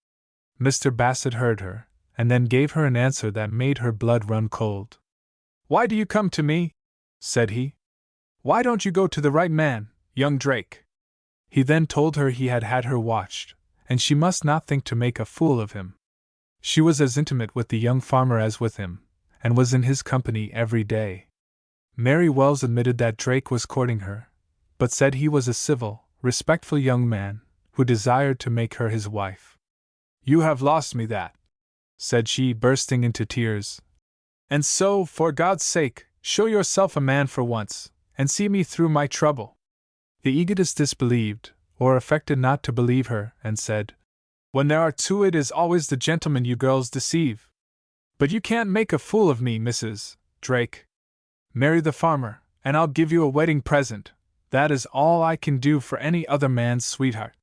Mr. Bassett heard her, and then gave her an answer that made her blood run cold. "Why do you come to me?" said he. "Why don't you go to the right man, young Drake?" He then told her he had had her watched, and she must not think to make a fool of him. She was as intimate with the young farmer as with him, and was in his company every day. Mary Wells admitted that Drake was courting her, but said he was a civil, respectful young man, who desired to make her his wife. "You have lost me that," said she, bursting into tears. "And so, for God's sake, show yourself a man for once, and see me through my trouble." The egotist disbelieved, or affected not to believe her, and said, "When there are two, it is always the gentlemen you girls deceive. But you can't make a fool of me, Mrs. Drake. Marry the farmer, and I'll give you a wedding present. That is all I can do for any other man's sweetheart.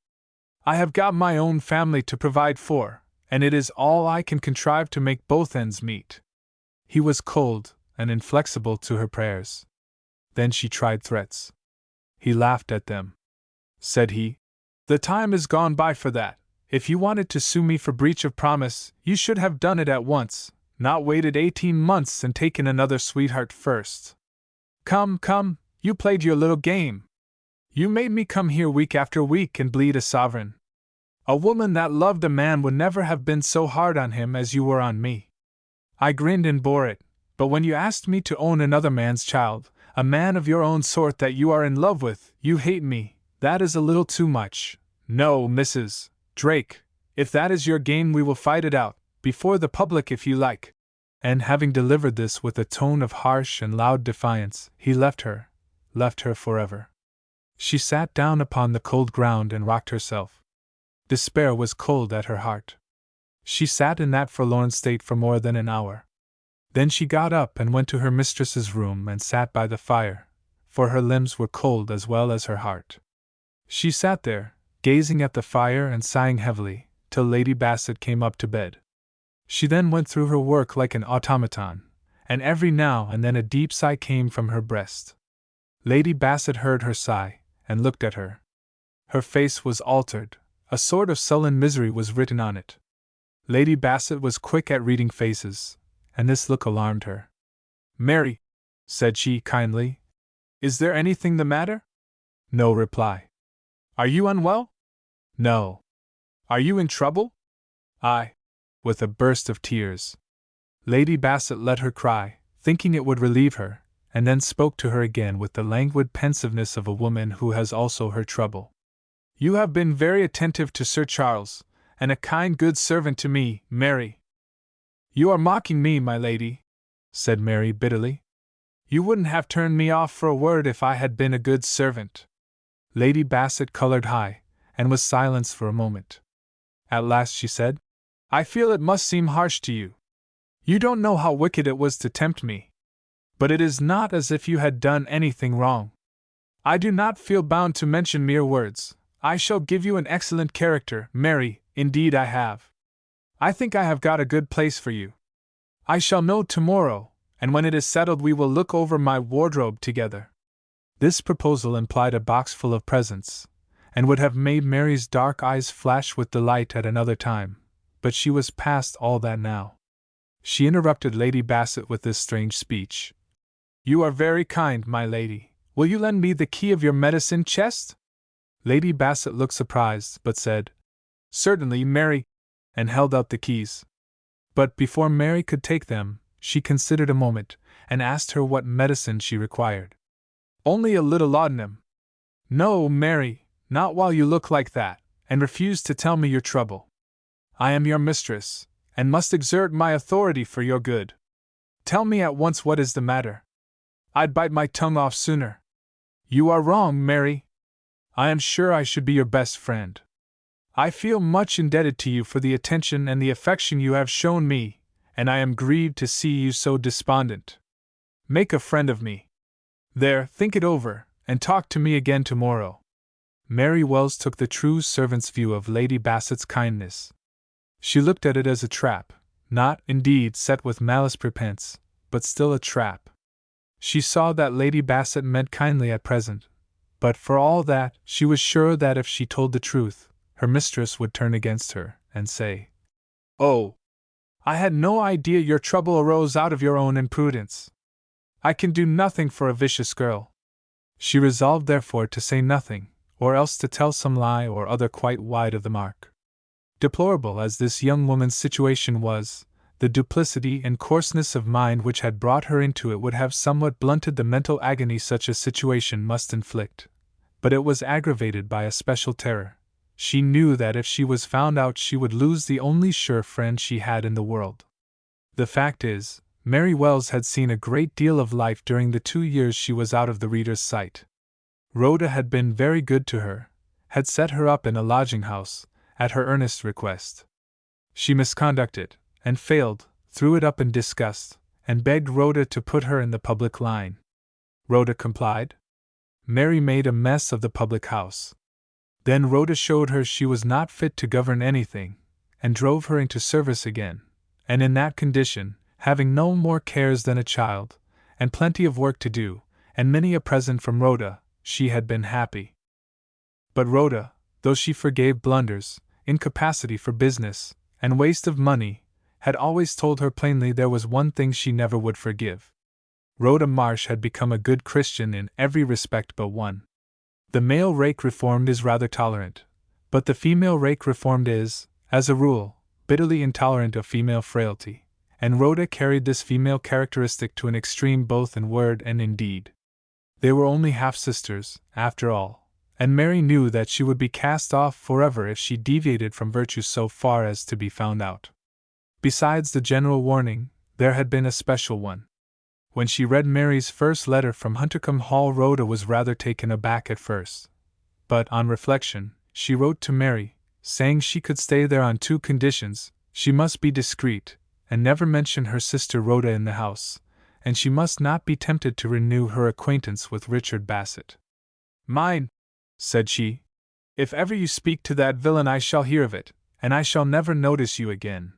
I have got my own family to provide for, and it is all I can contrive to make both ends meet." He was cold and inflexible to her prayers. Then she tried threats. He laughed at them. Said he, "The time is gone by for that. If you wanted to sue me for breach of promise, you should have done it at once, not waited 18 months and taken another sweetheart first. Come, you played your little game. You made me come here week after week and bleed a sovereign. A woman that loved a man would never have been so hard on him as you were on me. I grinned and bore it, but when you asked me to own another man's child, a man of your own sort that you are in love with, you hate me. That is a little too much. No, Mrs. Drake, if that is your game, we will fight it out, before the public if you like." And having delivered this with a tone of harsh and loud defiance, he left her forever. She sat down upon the cold ground and rocked herself. Despair was cold at her heart. She sat in that forlorn state for more than an hour. Then she got up and went to her mistress's room and sat by the fire, for her limbs were cold as well as her heart. She sat there, gazing at the fire and sighing heavily, till Lady Bassett came up to bed. She then went through her work like an automaton, and every now and then a deep sigh came from her breast. Lady Bassett heard her sigh, and looked at her. Her face was altered, a sort of sullen misery was written on it. Lady Bassett was quick at reading faces, and this look alarmed her. "Mary," said she kindly, "is there anything the matter?" No reply. "Are you unwell?" No. "Are you in trouble?" "I," with a burst of tears. Lady Bassett let her cry, thinking it would relieve her, and then spoke to her again with the languid pensiveness of a woman who has also her trouble. "You have been very attentive to Sir Charles, and a kind good servant to me, Mary." "You are mocking me, my lady," said Mary bitterly. "You wouldn't have turned me off for a word if I had been a good servant." Lady Bassett colored high, and was silenced for a moment. At last she said, "I feel it must seem harsh to you. You don't know how wicked it was to tempt me. But it is not as if you had done anything wrong. I do not feel bound to mention mere words. I shall give you an excellent character, Mary, indeed I have. I think I have got a good place for you. I shall know tomorrow, and when it is settled we will look over my wardrobe together." This proposal implied a box full of presents, and would have made Mary's dark eyes flash with delight at another time, but she was past all that now. She interrupted Lady Bassett with this strange speech. "You are very kind, my lady. Will you lend me the key of your medicine chest?" Lady Bassett looked surprised, but said, "Certainly, Mary," and held out the keys. But before Mary could take them, she considered a moment, and asked her what medicine she required. "Only a little laudanum." "No, Mary, not while you look like that, and refuse to tell me your trouble. I am your mistress, and must exert my authority for your good. Tell me at once what is the matter. I'd bite my tongue off sooner." "You are wrong, Mary. I am sure I should be your best friend. I feel much indebted to you for the attention and the affection you have shown me, and I am grieved to see you so despondent. Make a friend of me. There, think it over, and talk to me again tomorrow." Mary Wells took the true servant's view of Lady Bassett's kindness. She looked at it as a trap, not, indeed, set with malice prepense, but still a trap. She saw that Lady Bassett meant kindly at present, but for all that, she was sure that if she told the truth, her mistress would turn against her, and say, "Oh, I had no idea your trouble arose out of your own imprudence. I can do nothing for a vicious girl." She resolved therefore to say nothing, or else to tell some lie or other quite wide of the mark. Deplorable as this young woman's situation was, the duplicity and coarseness of mind which had brought her into it would have somewhat blunted the mental agony such a situation must inflict. But it was aggravated by a special terror. She knew that if she was found out she would lose the only sure friend she had in the world. The fact is, Mary Wells had seen a great deal of life during the 2 years she was out of the reader's sight. Rhoda had been very good to her, had set her up in a lodging-house, at her earnest request. She misconducted, and failed, threw it up in disgust, and begged Rhoda to put her in the public line. Rhoda complied. Mary made a mess of the public house. Then Rhoda showed her she was not fit to govern anything, and drove her into service again, and in that condition, having no more cares than a child, and plenty of work to do, and many a present from Rhoda, she had been happy. But Rhoda, though she forgave blunders, incapacity for business, and waste of money, had always told her plainly there was one thing she never would forgive. Rhoda Marsh had become a good Christian in every respect but one. The male rake reformed is rather tolerant, but the female rake reformed is, as a rule, bitterly intolerant of female frailty, and Rhoda carried this female characteristic to an extreme both in word and in deed. They were only half-sisters, after all, and Mary knew that she would be cast off forever if she deviated from virtue so far as to be found out. Besides the general warning, there had been a special one. When she read Mary's first letter from Huntercombe Hall, Rhoda was rather taken aback at first. But, on reflection, she wrote to Mary, saying she could stay there on 2 conditions: she must be discreet, and never mention her sister Rhoda in the house, and she must not be tempted to renew her acquaintance with Richard Bassett. "Mind," said she, "if ever you speak to that villain I shall hear of it, and I shall never notice you again."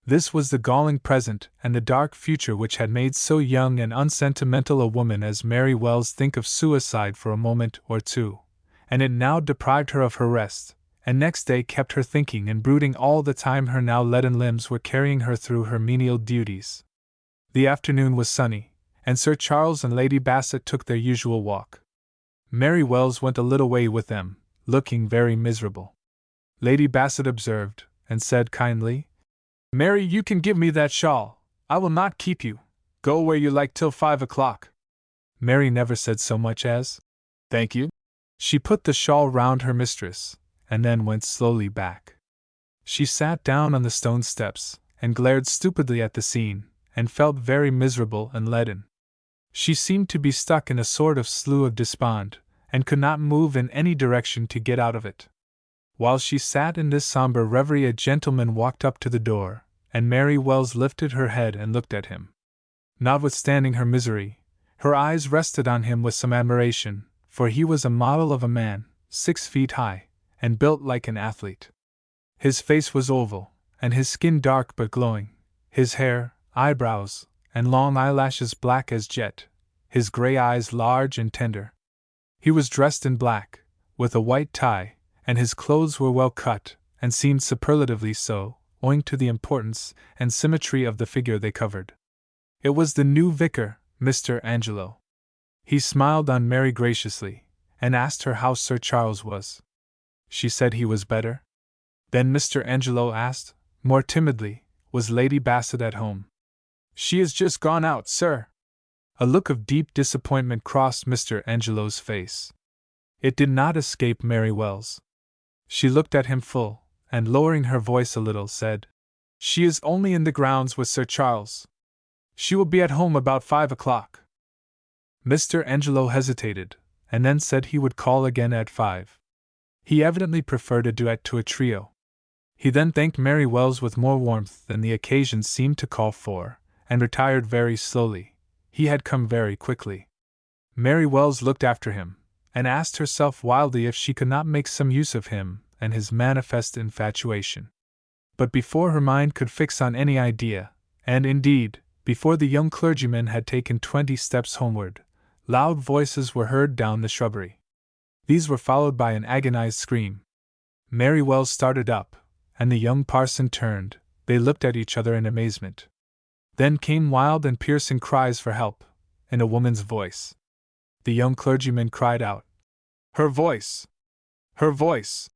This was the galling present and the dark future which had made so young and unsentimental a woman as Mary Wells think of suicide for a moment or two, and it now deprived her of her rest, and next day kept her thinking and brooding all the time her now leaden limbs were carrying her through her menial duties. The afternoon was sunny, and Sir Charles and Lady Bassett took their usual walk. Mary Wells went a little way with them, looking very miserable. Lady Bassett observed, and said kindly, "Mary, you can give me that shawl. I will not keep you. Go where you like till 5 o'clock." Mary never said so much as, "Thank you." She put the shawl round her mistress, and then went slowly back. She sat down on the stone steps, and glared stupidly at the scene, and felt very miserable and leaden. She seemed to be stuck in a sort of slough of despond, and could not move in any direction to get out of it. While she sat in this somber reverie, a gentleman walked up to the door, and Mary Wells lifted her head and looked at him. Notwithstanding her misery, her eyes rested on him with some admiration, for he was a model of a man, 6 feet high, and built like an athlete. His face was oval, and his skin dark but glowing, his hair, eyebrows, and long eyelashes black as jet, his gray eyes large and tender. He was dressed in black, with a white tie, and his clothes were well cut, and seemed superlatively so, owing to the importance and symmetry of the figure they covered. It was the new vicar, Mr. Angelo. He smiled on Mary graciously, and asked her how Sir Charles was. She said he was better. Then Mr. Angelo asked, more timidly, was Lady Bassett at home? "She has just gone out, sir." A look of deep disappointment crossed Mr. Angelo's face. It did not escape Mary Wells. She looked at him full, and lowering her voice a little, said, "She is only in the grounds with Sir Charles. She will be at home about 5 o'clock. Mr. Angelo hesitated, and then said he would call again at 5. He evidently preferred a duet to a trio. He then thanked Mary Wells with more warmth than the occasion seemed to call for, and retired very slowly. He had come very quickly. Mary Wells looked after him, and asked herself wildly if she could not make some use of him and his manifest infatuation. But before her mind could fix on any idea, and indeed, before the young clergyman had taken 20 steps homeward, loud voices were heard down the shrubbery. These were followed by an agonized scream. Mary Wells started up, and the young parson turned. They looked at each other in amazement. Then came wild and piercing cries for help, in a woman's voice. The young clergyman cried out, "Her voice! Her voice!"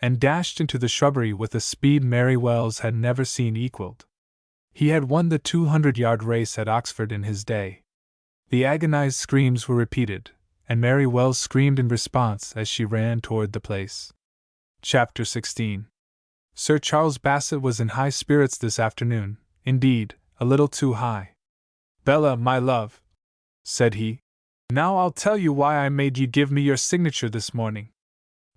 and dashed into the shrubbery with a speed Mary Wells had never seen equaled. He had won the 200-yard race at Oxford in his day. The agonized screams were repeated, and Mary Wells screamed in response as she ran toward the place. Chapter 16. Sir Charles Bassett was in high spirits this afternoon, indeed, a little too high. "Bella, my love," said he, "now I'll tell you why I made you give me your signature this morning.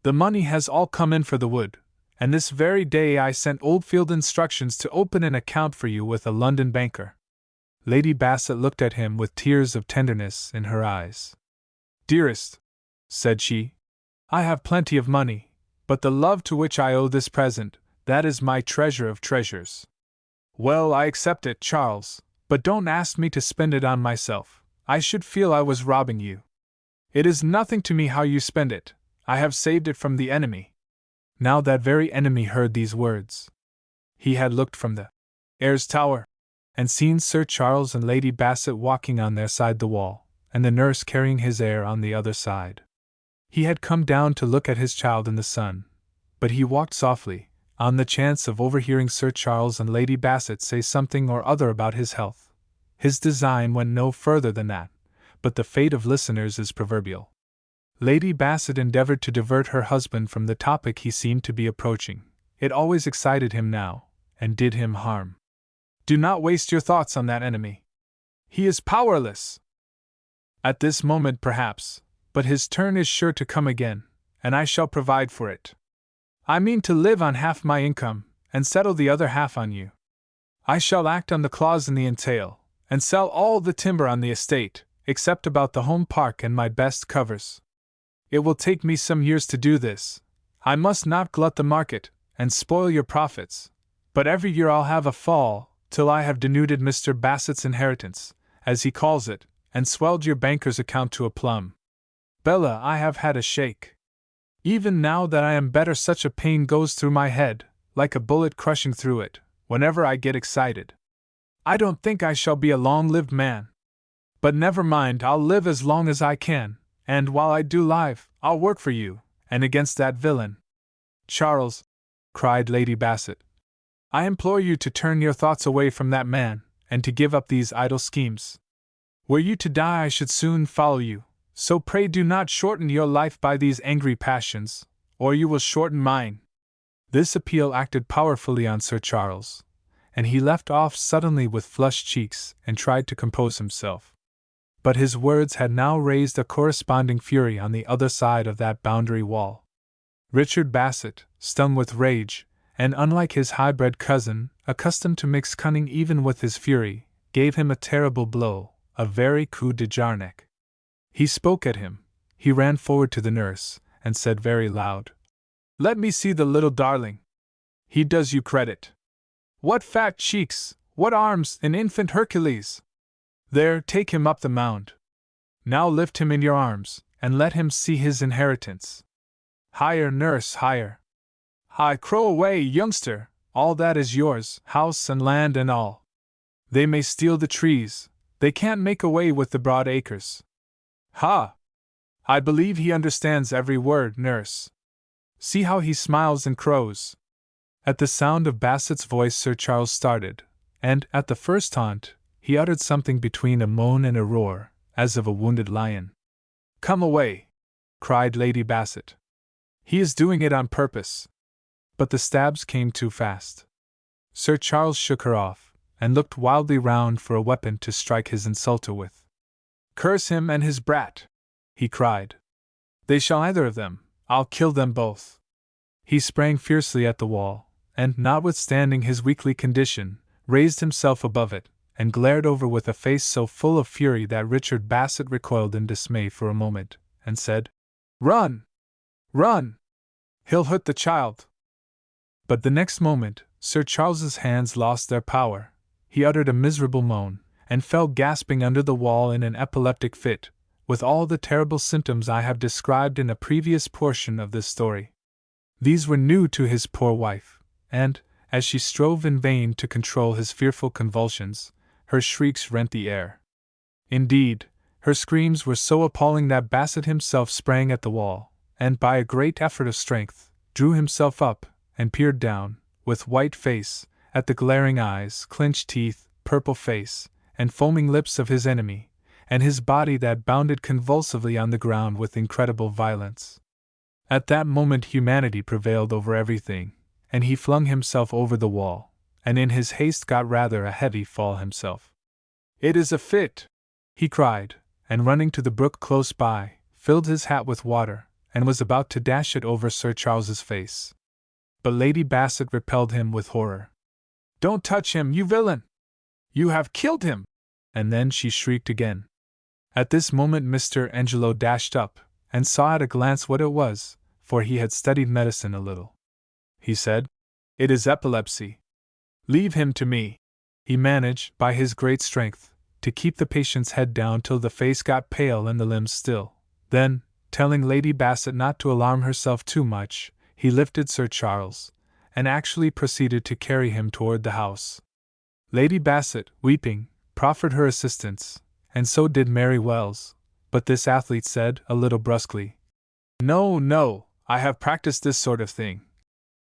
The money has all come in for the wood, and this very day I sent Oldfield instructions to open an account for you with a London banker." Lady Bassett looked at him with tears of tenderness in her eyes. "Dearest," said she, "I have plenty of money, but the love to which I owe this present, that is my treasure of treasures." "Well, I accept it, Charles, but don't ask me to spend it on myself. I should feel I was robbing you. It is nothing to me how you spend it. I have saved it from the enemy." Now that very enemy heard these words. He had looked from the Eyre's Tower, and seen Sir Charles and Lady Bassett walking on their side the wall, and the nurse carrying his heir on the other side. He had come down to look at his child in the sun, but he walked softly, on the chance of overhearing Sir Charles and Lady Bassett say something or other about his health. His design went no further than that, but the fate of listeners is proverbial. Lady Bassett endeavored to divert her husband from the topic he seemed to be approaching. It always excited him now, and did him harm. "Do not waste your thoughts on that enemy. He is powerless. At this moment, perhaps, but his turn is sure to come again, and I shall provide for it. I mean to live on half my income, and settle the other half on you. I shall act on the clause in the entail, and sell all the timber on the estate, except about the home park and my best covers. It will take me some years to do this. I must not glut the market, and spoil your profits, but every year I'll have a fall, till I have denuded Mr. Bassett's inheritance, as he calls it, and swelled your banker's account to a plum. Bella, I have had a shake. Even now that I am better, such a pain goes through my head, like a bullet crushing through it, whenever I get excited. I don't think I shall be a long-lived man. But never mind, I'll live as long as I can, and while I do live, I'll work for you, and against that villain." "Charles," cried Lady Bassett, "I implore you to turn your thoughts away from that man, and to give up these idle schemes. Were you to die, I should soon follow you, so pray do not shorten your life by these angry passions, or you will shorten mine." This appeal acted powerfully on Sir Charles, and he left off suddenly with flushed cheeks and tried to compose himself. But his words had now raised a corresponding fury on the other side of that boundary wall. Richard Bassett, stung with rage, and unlike his high-bred cousin, accustomed to mix cunning even with his fury, gave him a terrible blow, a very coup de jarnac. He spoke at him. He ran forward to the nurse, and said very loud, "Let me see the little darling. He does you credit. What fat cheeks, what arms, an infant Hercules! There, take him up the mound. Now lift him in your arms, and let him see his inheritance. Higher, nurse, higher. High, crow away, youngster, all that is yours, house and land and all. They may steal the trees, they can't make away with the broad acres. Ha! I believe he understands every word, nurse. See how he smiles and crows." At the sound of Bassett's voice Sir Charles started, and, at the first taunt, he uttered something between a moan and a roar, as of a wounded lion. "Come away!" cried Lady Bassett. "He is doing it on purpose." But the stabs came too fast. Sir Charles shook her off, and looked wildly round for a weapon to strike his insulter with. "Curse him and his brat!" he cried. "They shall either of them, I'll kill them both. He sprang fiercely at the wall, and, notwithstanding his weakly condition, raised himself above it, and glared over with a face so full of fury that Richard Bassett recoiled in dismay for a moment, and said, "Run! Run! He'll hurt the child." But the next moment, Sir Charles's hands lost their power. He uttered a miserable moan, and fell gasping under the wall in an epileptic fit, with all the terrible symptoms I have described in a previous portion of this story. These were new to his poor wife, and, as she strove in vain to control his fearful convulsions, her shrieks rent the air. Indeed, her screams were so appalling that Bassett himself sprang at the wall, and by a great effort of strength, drew himself up, and peered down, with white face, at the glaring eyes, clenched teeth, purple face, and foaming lips of his enemy, and his body that bounded convulsively on the ground with incredible violence. At that moment humanity prevailed over everything, and he flung himself over the wall, and in his haste got rather a heavy fall himself. "It is a fit!" he cried, and running to the brook close by, filled his hat with water, and was about to dash it over Sir Charles's face. But Lady Bassett repelled him with horror. "Don't touch him, you villain! You have killed him!" And then she shrieked again. At this moment Mr. Angelo dashed up, and saw at a glance what it was, for he had studied medicine a little. He said, "It is epilepsy. Leave him to me." He managed, by his great strength, to keep the patient's head down till the face got pale and the limbs still. Then, telling Lady Bassett not to alarm herself too much, he lifted Sir Charles, and actually proceeded to carry him toward the house. Lady Bassett, weeping, proffered her assistance, and so did Mary Wells, but this athlete said, a little brusquely, "No, no, I have practiced this sort of thing."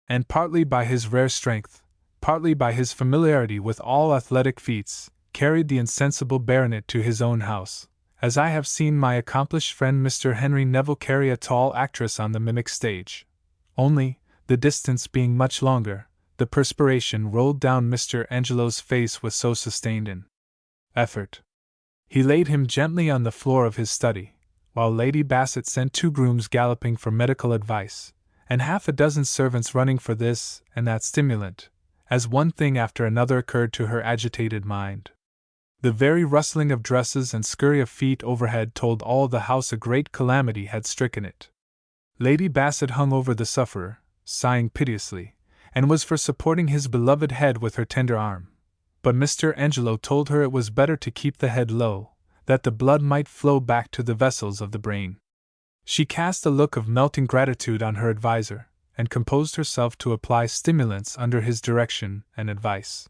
And partly by his rare strength, partly by his familiarity with all athletic feats, carried the insensible baronet to his own house, as I have seen my accomplished friend Mr. Henry Neville carry a tall actress on the mimic stage. Only, the distance being much longer, the perspiration rolled down Mr. Angelo's face with so sustained an effort. He laid him gently on the floor of his study, while Lady Bassett sent 2 grooms galloping for medical advice, and half a dozen servants running for this and that stimulant, as one thing after another occurred to her agitated mind. The very rustling of dresses and scurry of feet overhead told all the house a great calamity had stricken it. Lady Bassett hung over the sufferer, sighing piteously, and was for supporting his beloved head with her tender arm. But Mr. Angelo told her it was better to keep the head low, that the blood might flow back to the vessels of the brain. She cast a look of melting gratitude on her adviser, and composed herself to apply stimulants under his direction and advice.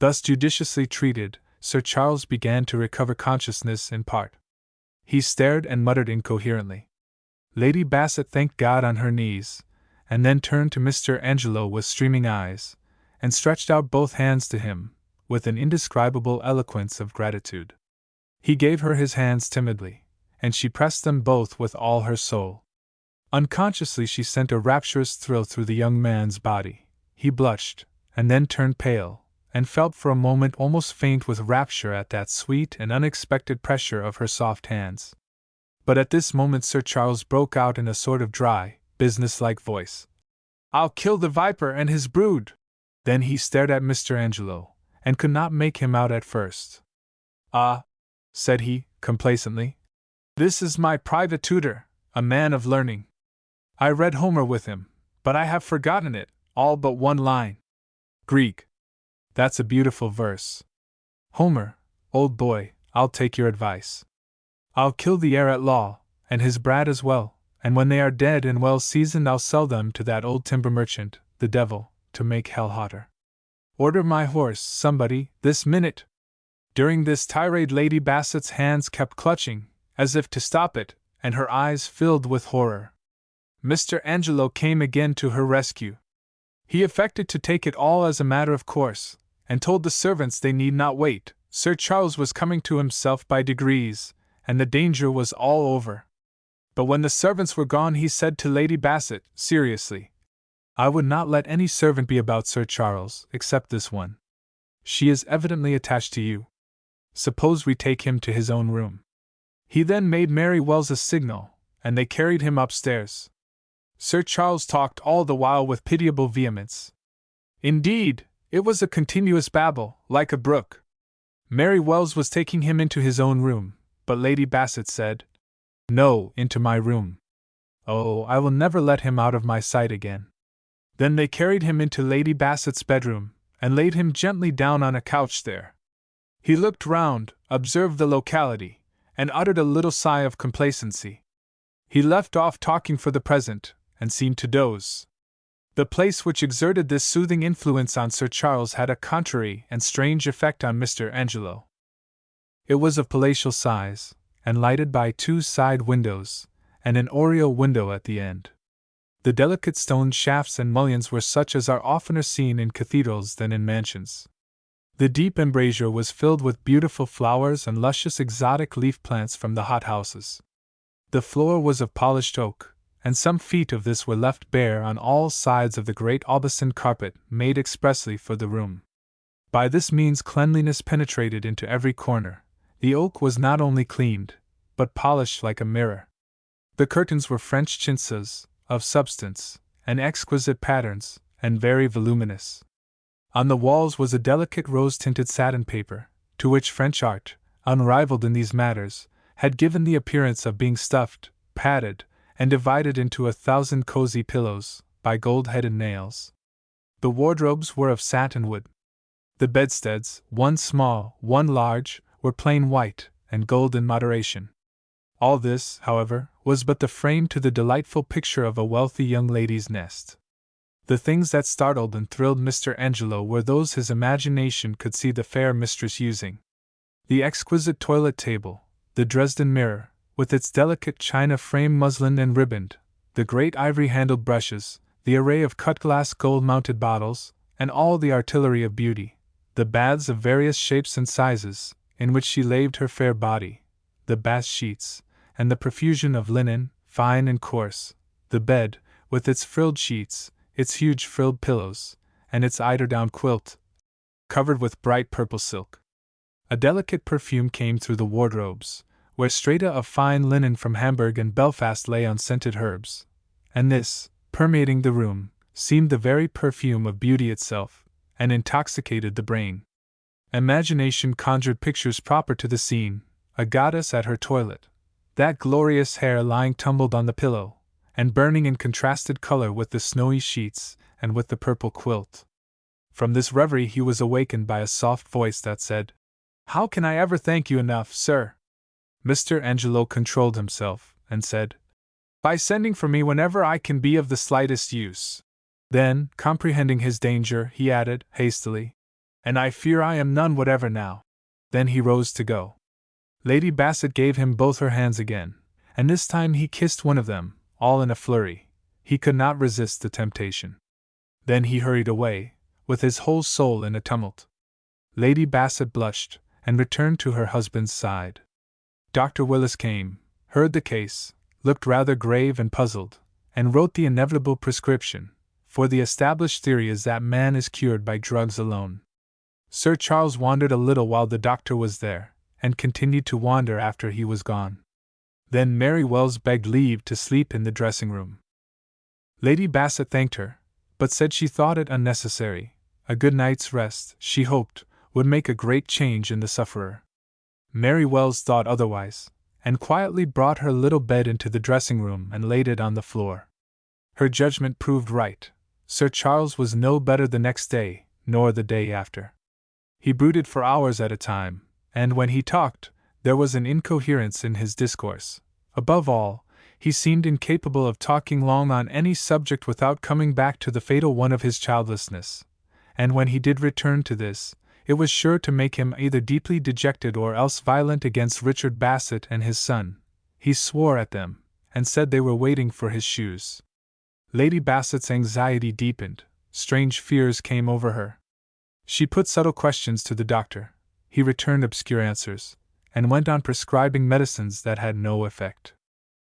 Thus judiciously treated, Sir Charles began to recover consciousness in part. He stared and muttered incoherently. Lady Bassett thanked God on her knees, and then turned to Mr. Angelo with streaming eyes, and stretched out both hands to him, with an indescribable eloquence of gratitude. He gave her his hands timidly, and she pressed them both with all her soul. Unconsciously she sent a rapturous thrill through the young man's body. He blushed, and then turned pale, and felt for a moment almost faint with rapture at that sweet and unexpected pressure of her soft hands. But at this moment Sir Charles broke out in a sort of dry, business-like voice. "I'll kill the viper and his brood!" Then he stared at Mr. Angelo, and could not make him out at first. "Ah," said he, complacently, "this is my private tutor, a man of learning. I read Homer with him, but I have forgotten it, all but one line. Greek. That's a beautiful verse. Homer, old boy, I'll take your advice. I'll kill the heir at law, and his brat as well, and when they are dead and well seasoned I'll sell them to that old timber merchant, the devil, to make hell hotter. Order my horse, somebody, this minute!" During this tirade Lady Bassett's hands kept clutching, as if to stop it, and her eyes filled with horror. Mr. Angelo came again to her rescue. He affected to take it all as a matter of course, and told the servants they need not wait. Sir Charles was coming to himself by degrees, and the danger was all over. But when the servants were gone he said to Lady Bassett, seriously, "I would not let any servant be about Sir Charles, except this one. She is evidently attached to you. Suppose we take him to his own room." He then made Mary Wells a signal, and they carried him upstairs. Sir Charles talked all the while with pitiable vehemence. Indeed, it was a continuous babble, like a brook. Mary Wells was taking him into his own room, but Lady Bassett said, "No, into my room. Oh, I will never let him out of my sight again." Then they carried him into Lady Bassett's bedroom, and laid him gently down on a couch there. He looked round, observed the locality, and uttered a little sigh of complacency. He left off talking for the present, and seemed to doze. The place which exerted this soothing influence on Sir Charles had a contrary and strange effect on Mr. Angelo. It was of palatial size, and lighted by 2 side windows, and an oriel window at the end. The delicate stone shafts and mullions were such as are oftener seen in cathedrals than in mansions. The deep embrasure was filled with beautiful flowers and luscious exotic leaf plants from the hothouses. The floor was of polished oak, and some feet of this were left bare on all sides of the great Aubusson carpet made expressly for the room. By this means cleanliness penetrated into every corner. The oak was not only cleaned, but polished like a mirror. The curtains were French chintzes, of substance, and exquisite patterns, and very voluminous. On the walls was a delicate rose-tinted satin paper, to which French art, unrivaled in these matters, had given the appearance of being stuffed, padded, and divided into 1,000 cozy pillows, by gold-headed nails. The wardrobes were of satin wood. The bedsteads, one small, one large, were plain white, and gold in moderation. All this, however, was but the frame to the delightful picture of a wealthy young lady's nest. The things that startled and thrilled Mr. Angelo were those his imagination could see the fair mistress using. The exquisite toilet table, the Dresden mirror, with its delicate china frame muslin and ribboned, the great ivory-handled brushes, the array of cut-glass gold-mounted bottles, and all the artillery of beauty, the baths of various shapes and sizes, in which she laved her fair body, the bath sheets, and the profusion of linen, fine and coarse, the bed, with its frilled sheets, its huge frilled pillows, and its eiderdown quilt, covered with bright purple silk. A delicate perfume came through the wardrobes, where strata of fine linen from Hamburg and Belfast lay on scented herbs, and this, permeating the room, seemed the very perfume of beauty itself, and intoxicated the brain. Imagination conjured pictures proper to the scene, a goddess at her toilet, that glorious hair lying tumbled on the pillow, and burning in contrasted color with the snowy sheets and with the purple quilt. From this reverie he was awakened by a soft voice that said, "How can I ever thank you enough, sir?" Mr. Angelo controlled himself, and said, "By sending for me whenever I can be of the slightest use." Then, comprehending his danger, he added, hastily, "And I fear I am none whatever now." Then he rose to go. Lady Bassett gave him both her hands again, and this time he kissed one of them, all in a flurry. He could not resist the temptation. Then he hurried away, with his whole soul in a tumult. Lady Bassett blushed, and returned to her husband's side. Dr. Willis came, heard the case, looked rather grave and puzzled, and wrote the inevitable prescription, for the established theory is that man is cured by drugs alone. Sir Charles wandered a little while the doctor was there, and continued to wander after he was gone. Then Mary Wells begged leave to sleep in the dressing-room. Lady Bassett thanked her, but said she thought it unnecessary. A good night's rest, she hoped, would make a great change in the sufferer. Mary Wells thought otherwise, and quietly brought her little bed into the dressing-room and laid it on the floor. Her judgment proved right. Sir Charles was no better the next day, nor the day after. He brooded for hours at a time, and when he talked, there was an incoherence in his discourse. Above all, he seemed incapable of talking long on any subject without coming back to the fatal one of his childlessness, and when he did return to this, it was sure to make him either deeply dejected or else violent against Richard Bassett and his son. He swore at them, and said they were waiting for his shoes. Lady Bassett's anxiety deepened, strange fears came over her. She put subtle questions to the doctor. He returned obscure answers, and went on prescribing medicines that had no effect.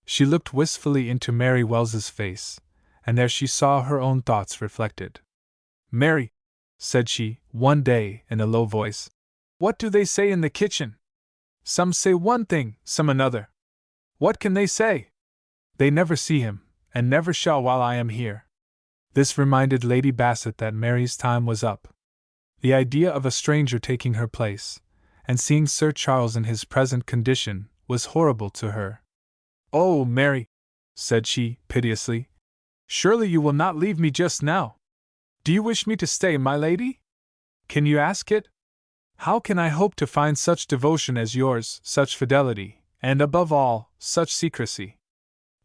She looked wistfully into Mary Wells's face, and there she saw her own thoughts reflected. "Mary," said she, one day, in a low voice, "what do they say in the kitchen? Some say one thing, some another. What can they say?" "They never see him, and never shall while I am here." This reminded Lady Bassett that Mary's time was up. The idea of a stranger taking her place, and seeing Sir Charles in his present condition, was horrible to her. "Oh, Mary," said she, piteously, "surely you will not leave me just now? Do you wish me to stay, my lady? Can you ask it? How can I hope to find such devotion as yours, such fidelity, and above all, such secrecy?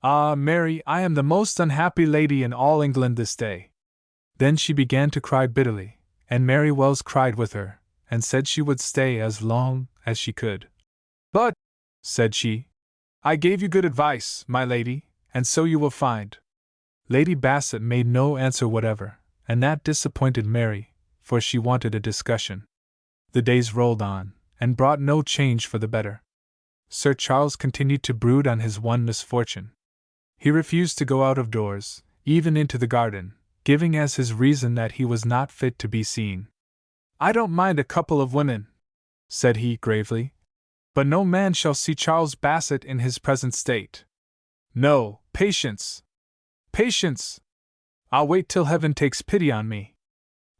Ah, Mary, I am the most unhappy lady in all England this day." Then she began to cry bitterly, and Mary Wells cried with her, and said she would stay as long as she could. "But," said she, "I gave you good advice, my lady, and so you will find." Lady Bassett made no answer whatever, and that disappointed Mary, for she wanted a discussion. The days rolled on, and brought no change for the better. Sir Charles continued to brood on his one misfortune. He refused to go out of doors, even into the garden, giving as his reason that he was not fit to be seen. "I don't mind a couple of women," said he, gravely, "but no man shall see Charles Bassett in his present state. No, patience! Patience! I'll wait till heaven takes pity on me.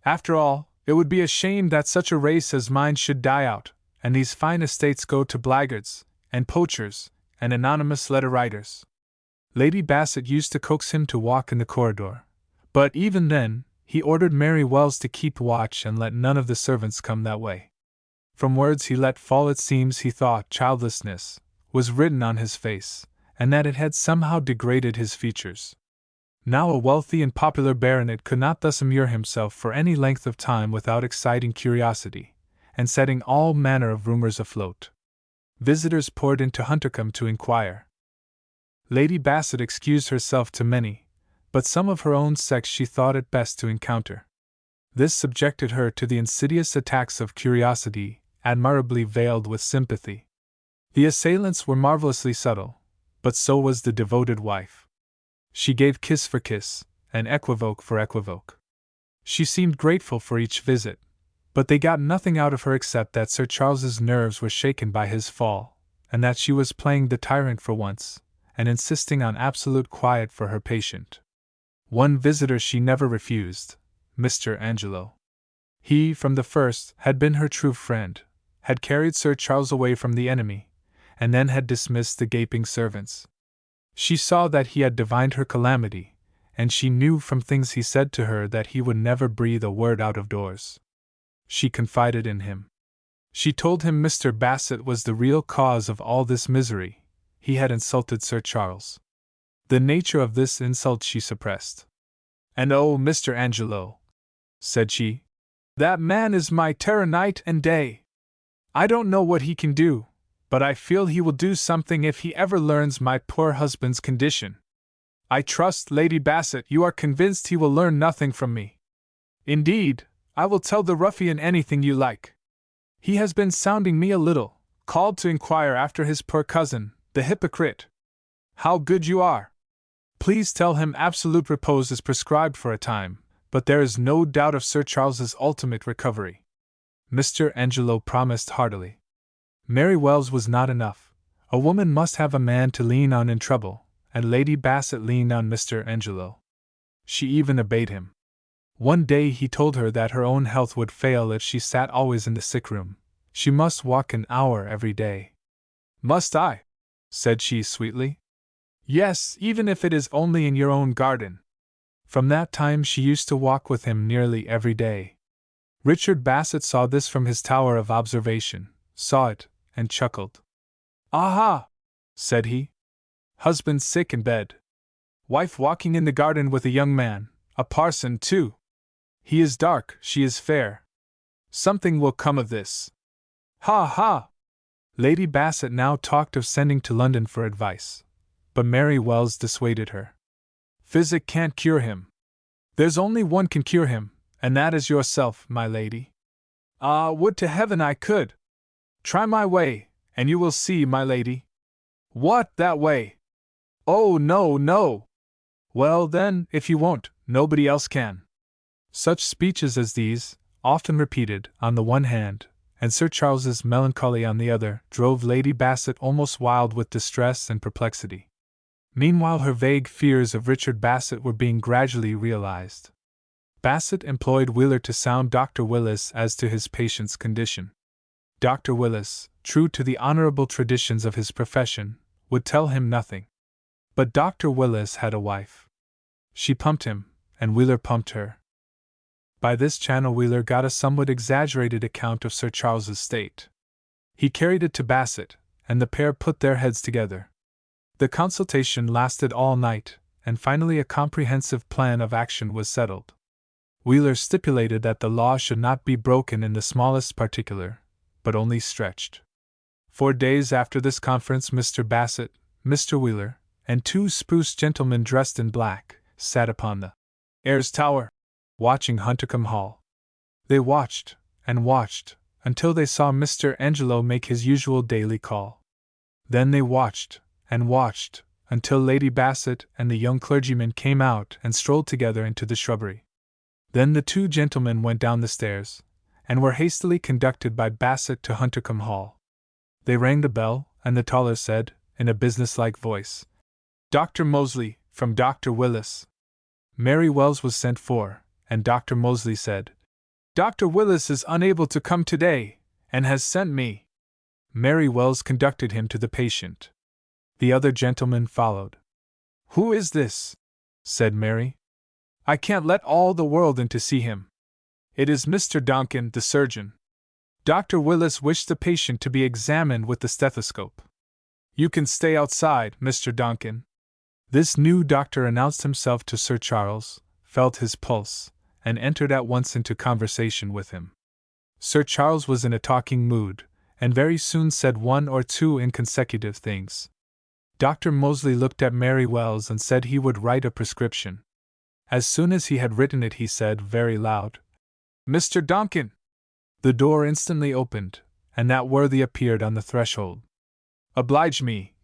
After all, it would be a shame that such a race as mine should die out, and these fine estates go to blackguards, and poachers, and anonymous letter-writers." Lady Bassett used to coax him to walk in the corridor, but even then, he ordered Mary Wells to keep watch and let none of the servants come that way. From words he let fall it seems he thought childlessness was written on his face, and that it had somehow degraded his features. Now a wealthy and popular baronet could not thus immure himself for any length of time without exciting curiosity, and setting all manner of rumors afloat. Visitors poured into Huntercombe to inquire. Lady Bassett excused herself to many, but some of her own sex she thought it best to encounter. This subjected her to the insidious attacks of curiosity, admirably veiled with sympathy. The assailants were marvelously subtle, but so was the devoted wife. She gave kiss for kiss, and equivoque for equivoque. She seemed grateful for each visit, but they got nothing out of her except that Sir Charles's nerves were shaken by his fall, and that she was playing the tyrant for once, and insisting on absolute quiet for her patient. One visitor she never refused, Mr. Angelo. He, from the first, had been her true friend, had carried Sir Charles away from the enemy, and then had dismissed the gaping servants. She saw that he had divined her calamity, and she knew from things he said to her that he would never breathe a word out of doors. She confided in him. She told him Mr. Bassett was the real cause of all this misery. He had insulted Sir Charles. The nature of this insult she suppressed. "And oh, Mr. Angelo," said she, "that man is my terror night and day. I don't know what he can do, but I feel he will do something if he ever learns my poor husband's condition. I trust, Lady Bassett, you are convinced he will learn nothing from me. Indeed, I will tell the ruffian anything you like. He has been sounding me a little, called to inquire after his poor cousin, the hypocrite. How good you are! Please tell him absolute repose is prescribed for a time, but there is no doubt of Sir Charles's ultimate recovery." Mr. Angelo promised heartily. Mary Wells was not enough. A woman must have a man to lean on in trouble, and Lady Bassett leaned on Mr. Angelo. She even obeyed him. One day he told her that her own health would fail if she sat always in the sick room. She must walk an hour every day. "Must I?" said she sweetly. "Yes, even if it is only in your own garden." From that time she used to walk with him nearly every day. Richard Bassett saw this from his tower of observation, saw it, and chuckled. "Aha!" said he. "Husband sick in bed. Wife walking in the garden with a young man, a parson too. He is dark, she is fair. Something will come of this. Ha ha!" Lady Bassett now talked of sending to London for advice, but Mary Wells dissuaded her. "Physic can't cure him. There's only one can cure him, and that is yourself, my lady." "Ah, would to heaven I could! Try my way, and you will see, my lady." "What, that way?" "Oh, no, no." "Well, then, if you won't, nobody else can." Such speeches as these, often repeated, on the one hand, and Sir Charles's melancholy on the other, drove Lady Bassett almost wild with distress and perplexity. Meanwhile, her vague fears of Richard Bassett were being gradually realized. Bassett employed Wheeler to sound Dr. Willis as to his patient's condition. Dr. Willis, true to the honorable traditions of his profession, would tell him nothing. But Dr. Willis had a wife. She pumped him, and Wheeler pumped her. By this channel Wheeler got a somewhat exaggerated account of Sir Charles's state. He carried it to Bassett, and the pair put their heads together. The consultation lasted all night, and finally a comprehensive plan of action was settled. Wheeler stipulated that the law should not be broken in the smallest particular, but only stretched. 4 days after this conference, Mr. Bassett, Mr. Wheeler, and 2 spruce gentlemen dressed in black sat upon the Eyre's Tower, watching Huntercombe Hall. They watched, and watched, until they saw Mr. Angelo make his usual daily call. Then they watched, and watched, until Lady Bassett and the young clergyman came out and strolled together into the shrubbery. Then the 2 gentlemen went down the stairs, and were hastily conducted by Bassett to Huntercombe Hall. They rang the bell, and the taller said, in a businesslike voice, "Dr. Moseley, from Dr. Willis." Mary Wells was sent for, and Dr. Moseley said, "Dr. Willis is unable to come today, and has sent me." Mary Wells conducted him to the patient. The other gentleman followed. "Who is this?" said Mary. "I can't let all the world in to see him." "It is Mr. Donkin, the surgeon. Dr. Willis wished the patient to be examined with the stethoscope." "You can stay outside, Mr. Donkin." This new doctor announced himself to Sir Charles, felt his pulse, and entered at once into conversation with him. Sir Charles was in a talking mood, and very soon said 1 or 2 inconsecutive things. Dr. Moseley looked at Mary Wells and said he would write a prescription. As soon as he had written it, he said very loud, "Mr. Donkin!" The door instantly opened, and that worthy appeared on the threshold. "Oblige me,"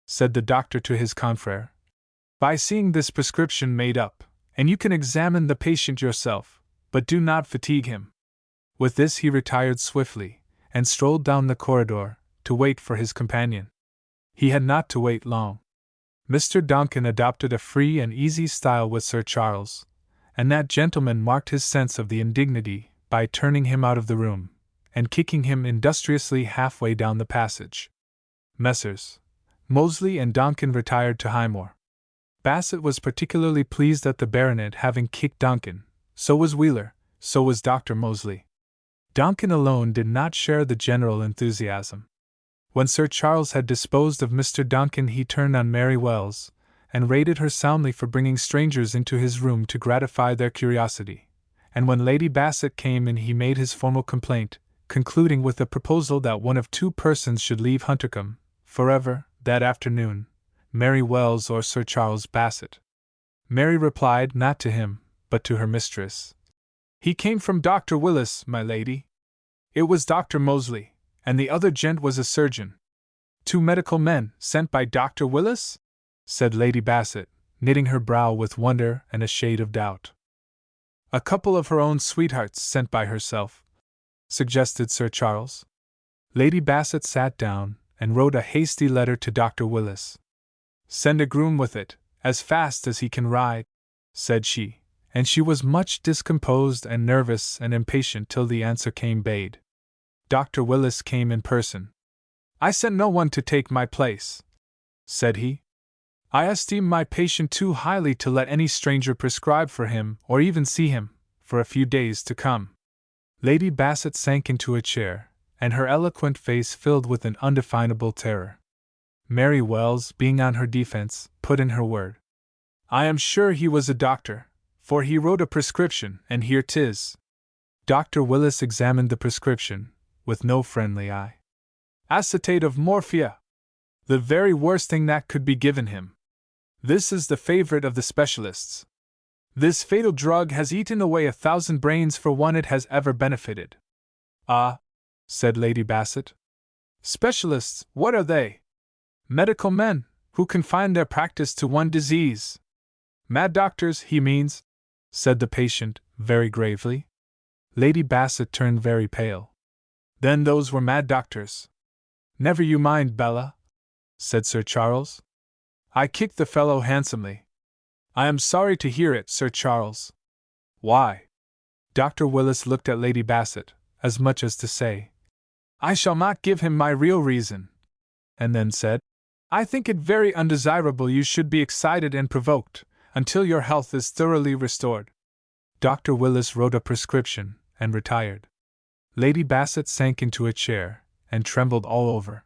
said the doctor to his confrère, "by seeing this prescription made up, and you can examine the patient yourself, but do not fatigue him." With this he retired swiftly, and strolled down the corridor, to wait for his companion. He had not to wait long. Mr. Donkin adopted a free and easy style with Sir Charles, and that gentleman marked his sense of the indignity by turning him out of the room, and kicking him industriously halfway down the passage. Messrs. Moseley and Donkin retired to Highmore. Bassett was particularly pleased at the baronet having kicked Donkin, so was Wheeler, so was Dr. Moseley. Donkin alone did not share the general enthusiasm. When Sir Charles had disposed of Mr. Donkin, he turned on Mary Wells, and rated her soundly for bringing strangers into his room to gratify their curiosity, and when Lady Bassett came in he made his formal complaint, concluding with a proposal that one of 2 persons should leave Huntercombe, forever, that afternoon, Mary Wells or Sir Charles Bassett. Mary replied not to him, but to her mistress. "He came from Dr. Willis, my lady." "It was Dr. Moseley, and the other gent was a surgeon." "2 medical men, sent by Dr. Willis?" said Lady Bassett, knitting her brow with wonder and a shade of doubt. "A couple of her own sweethearts sent by herself," suggested Sir Charles. Lady Bassett sat down, and wrote a hasty letter to Dr. Willis. "Send a groom with it, as fast as he can ride," said she, and she was much discomposed and nervous and impatient till the answer came bade. Dr. Willis came in person. "I sent no one to take my place," said he. "I esteem my patient too highly to let any stranger prescribe for him or even see him, for a few days to come." Lady Bassett sank into a chair, and her eloquent face filled with an undefinable terror. Mary Wells, being on her defense, put in her word. "I am sure he was a doctor, for he wrote a prescription, and here 'tis." Dr. Willis examined the prescription, with no friendly eye. "Acetate of morphia! The very worst thing that could be given him. This is the favorite of the specialists. This fatal drug has eaten away 1,000 brains for one it has ever benefited." "Ah," said Lady Bassett. "Specialists, what are they?" "Medical men, who confine their practice to one disease." "Mad doctors, he means," said the patient, very gravely. Lady Bassett turned very pale. "Then those were mad doctors." "Never you mind, Bella," said Sir Charles. I kicked the fellow handsomely. I am sorry to hear it, Sir Charles. Why? Dr. Willis looked at Lady Bassett, as much as to say, I shall not give him my real reason, and then said, I think it very undesirable you should be excited and provoked, until your health is thoroughly restored. Dr. Willis wrote a prescription, and retired. Lady Bassett sank into a chair, and trembled all over.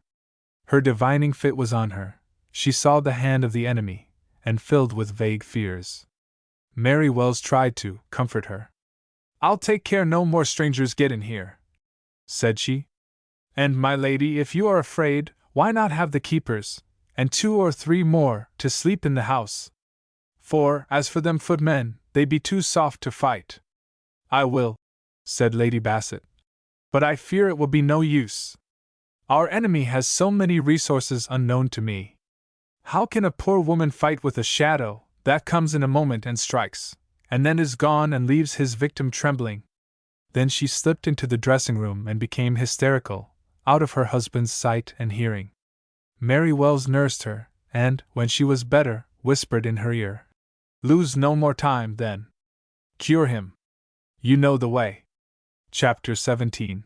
Her divining fit was on her. She saw the hand of the enemy, and filled with vague fears. Mary Wells tried to comfort her. I'll take care no more strangers get in here, said she. And, my lady, if you are afraid, why not have the keepers, and 2 or 3 more, to sleep in the house? For, as for them footmen, they be too soft to fight. I will, said Lady Bassett. But I fear it will be no use. Our enemy has so many resources unknown to me. How can a poor woman fight with a shadow that comes in a moment and strikes, and then is gone and leaves his victim trembling? Then she slipped into the dressing room and became hysterical, out of her husband's sight and hearing. Mary Wells nursed her, and, when she was better, whispered in her ear, Lose no more time, then. Cure him. You know the way. Chapter 17.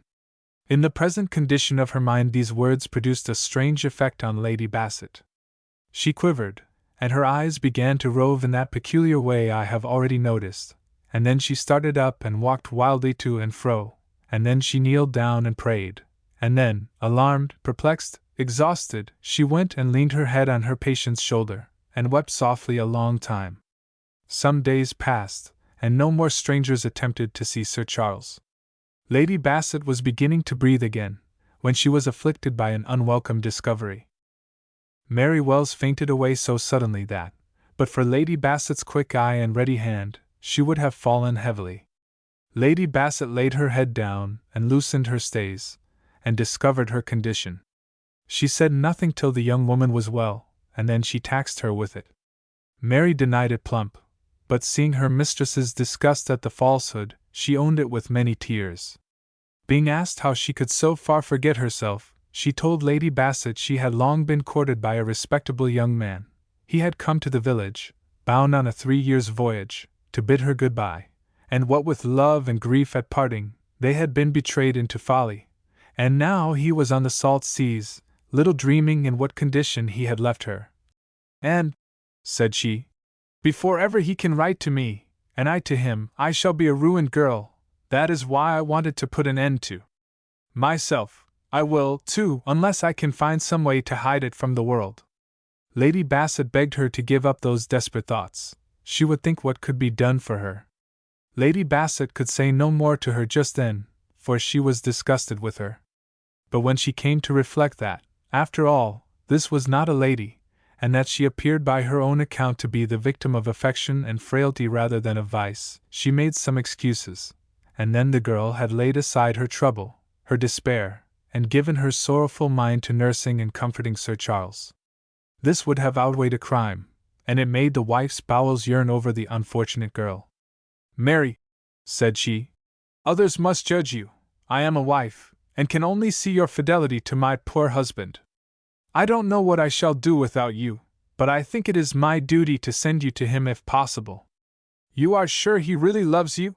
In the present condition of her mind, these words produced a strange effect on Lady Bassett. She quivered, and her eyes began to rove in that peculiar way I have already noticed, and then she started up and walked wildly to and fro, and then she kneeled down and prayed, and then, alarmed, perplexed, exhausted, she went and leaned her head on her patient's shoulder, and wept softly a long time. Some days passed, and no more strangers attempted to see Sir Charles. Lady Bassett was beginning to breathe again, when she was afflicted by an unwelcome discovery. Mary Wells fainted away so suddenly that, but for Lady Bassett's quick eye and ready hand, she would have fallen heavily. Lady Bassett laid her head down and loosened her stays, and discovered her condition. She said nothing till the young woman was well, and then she taxed her with it. Mary denied it plump, but seeing her mistress's disgust at the falsehood, she owned it with many tears. Being asked how she could so far forget herself, she told Lady Bassett she had long been courted by a respectable young man. He had come to the village, bound on a 3 years' voyage, to bid her good-bye, and what with love and grief at parting, they had been betrayed into folly, and now he was on the salt seas, little dreaming in what condition he had left her. And, said she, before ever he can write to me, and I to him, I shall be a ruined girl. That is why I wanted to put an end to myself. I will, too, unless I can find some way to hide it from the world. Lady Bassett begged her to give up those desperate thoughts. She would think what could be done for her. Lady Bassett could say no more to her just then, for she was disgusted with her. But when she came to reflect that, after all, this was not a lady, and that she appeared by her own account to be the victim of affection and frailty rather than of vice, she made some excuses, and then the girl had laid aside her trouble, her despair, and given her sorrowful mind to nursing and comforting Sir Charles. This would have outweighed a crime, and it made the wife's bowels yearn over the unfortunate girl. Mary, said she, others must judge you. I am a wife, and can only see your fidelity to my poor husband. I don't know what I shall do without you, but I think it is my duty to send you to him if possible. You are sure he really loves you?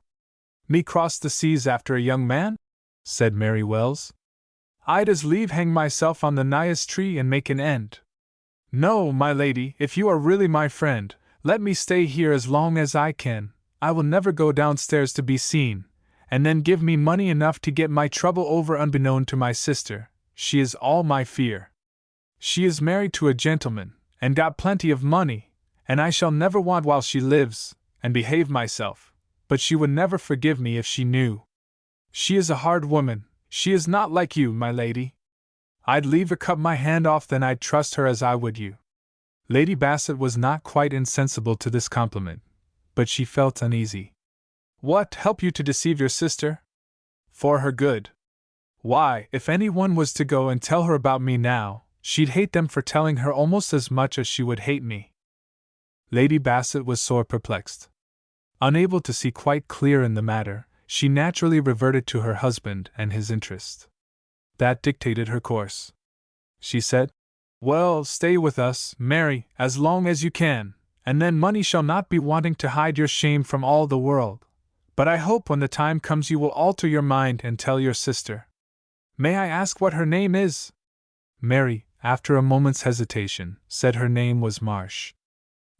Me cross the seas after a young man? Said Mary Wells. I'd as lieve hang myself on the nighest tree and make an end. No, my lady, if you are really my friend, let me stay here as long as I can. I will never go downstairs to be seen, and then give me money enough to get my trouble over unbeknown to my sister. She is all my fear. She is married to a gentleman, and got plenty of money, and I shall never want while she lives, and behave myself, but she would never forgive me if she knew. She is a hard woman, she is not like you, my lady. I'd liever cut my hand off than I'd trust her as I would you. Lady Bassett was not quite insensible to this compliment, but she felt uneasy. What, help you to deceive your sister? For her good. Why, if anyone was to go and tell her about me now, she'd hate them for telling her almost as much as she would hate me. Lady Bassett was sore perplexed. Unable to see quite clear in the matter, she naturally reverted to her husband and his interest. That dictated her course. She said, Well, stay with us, Mary, as long as you can, and then money shall not be wanting to hide your shame from all the world. But I hope when the time comes you will alter your mind and tell your sister. May I ask what her name is? Mary, after a moment's hesitation, said her name was Marsh.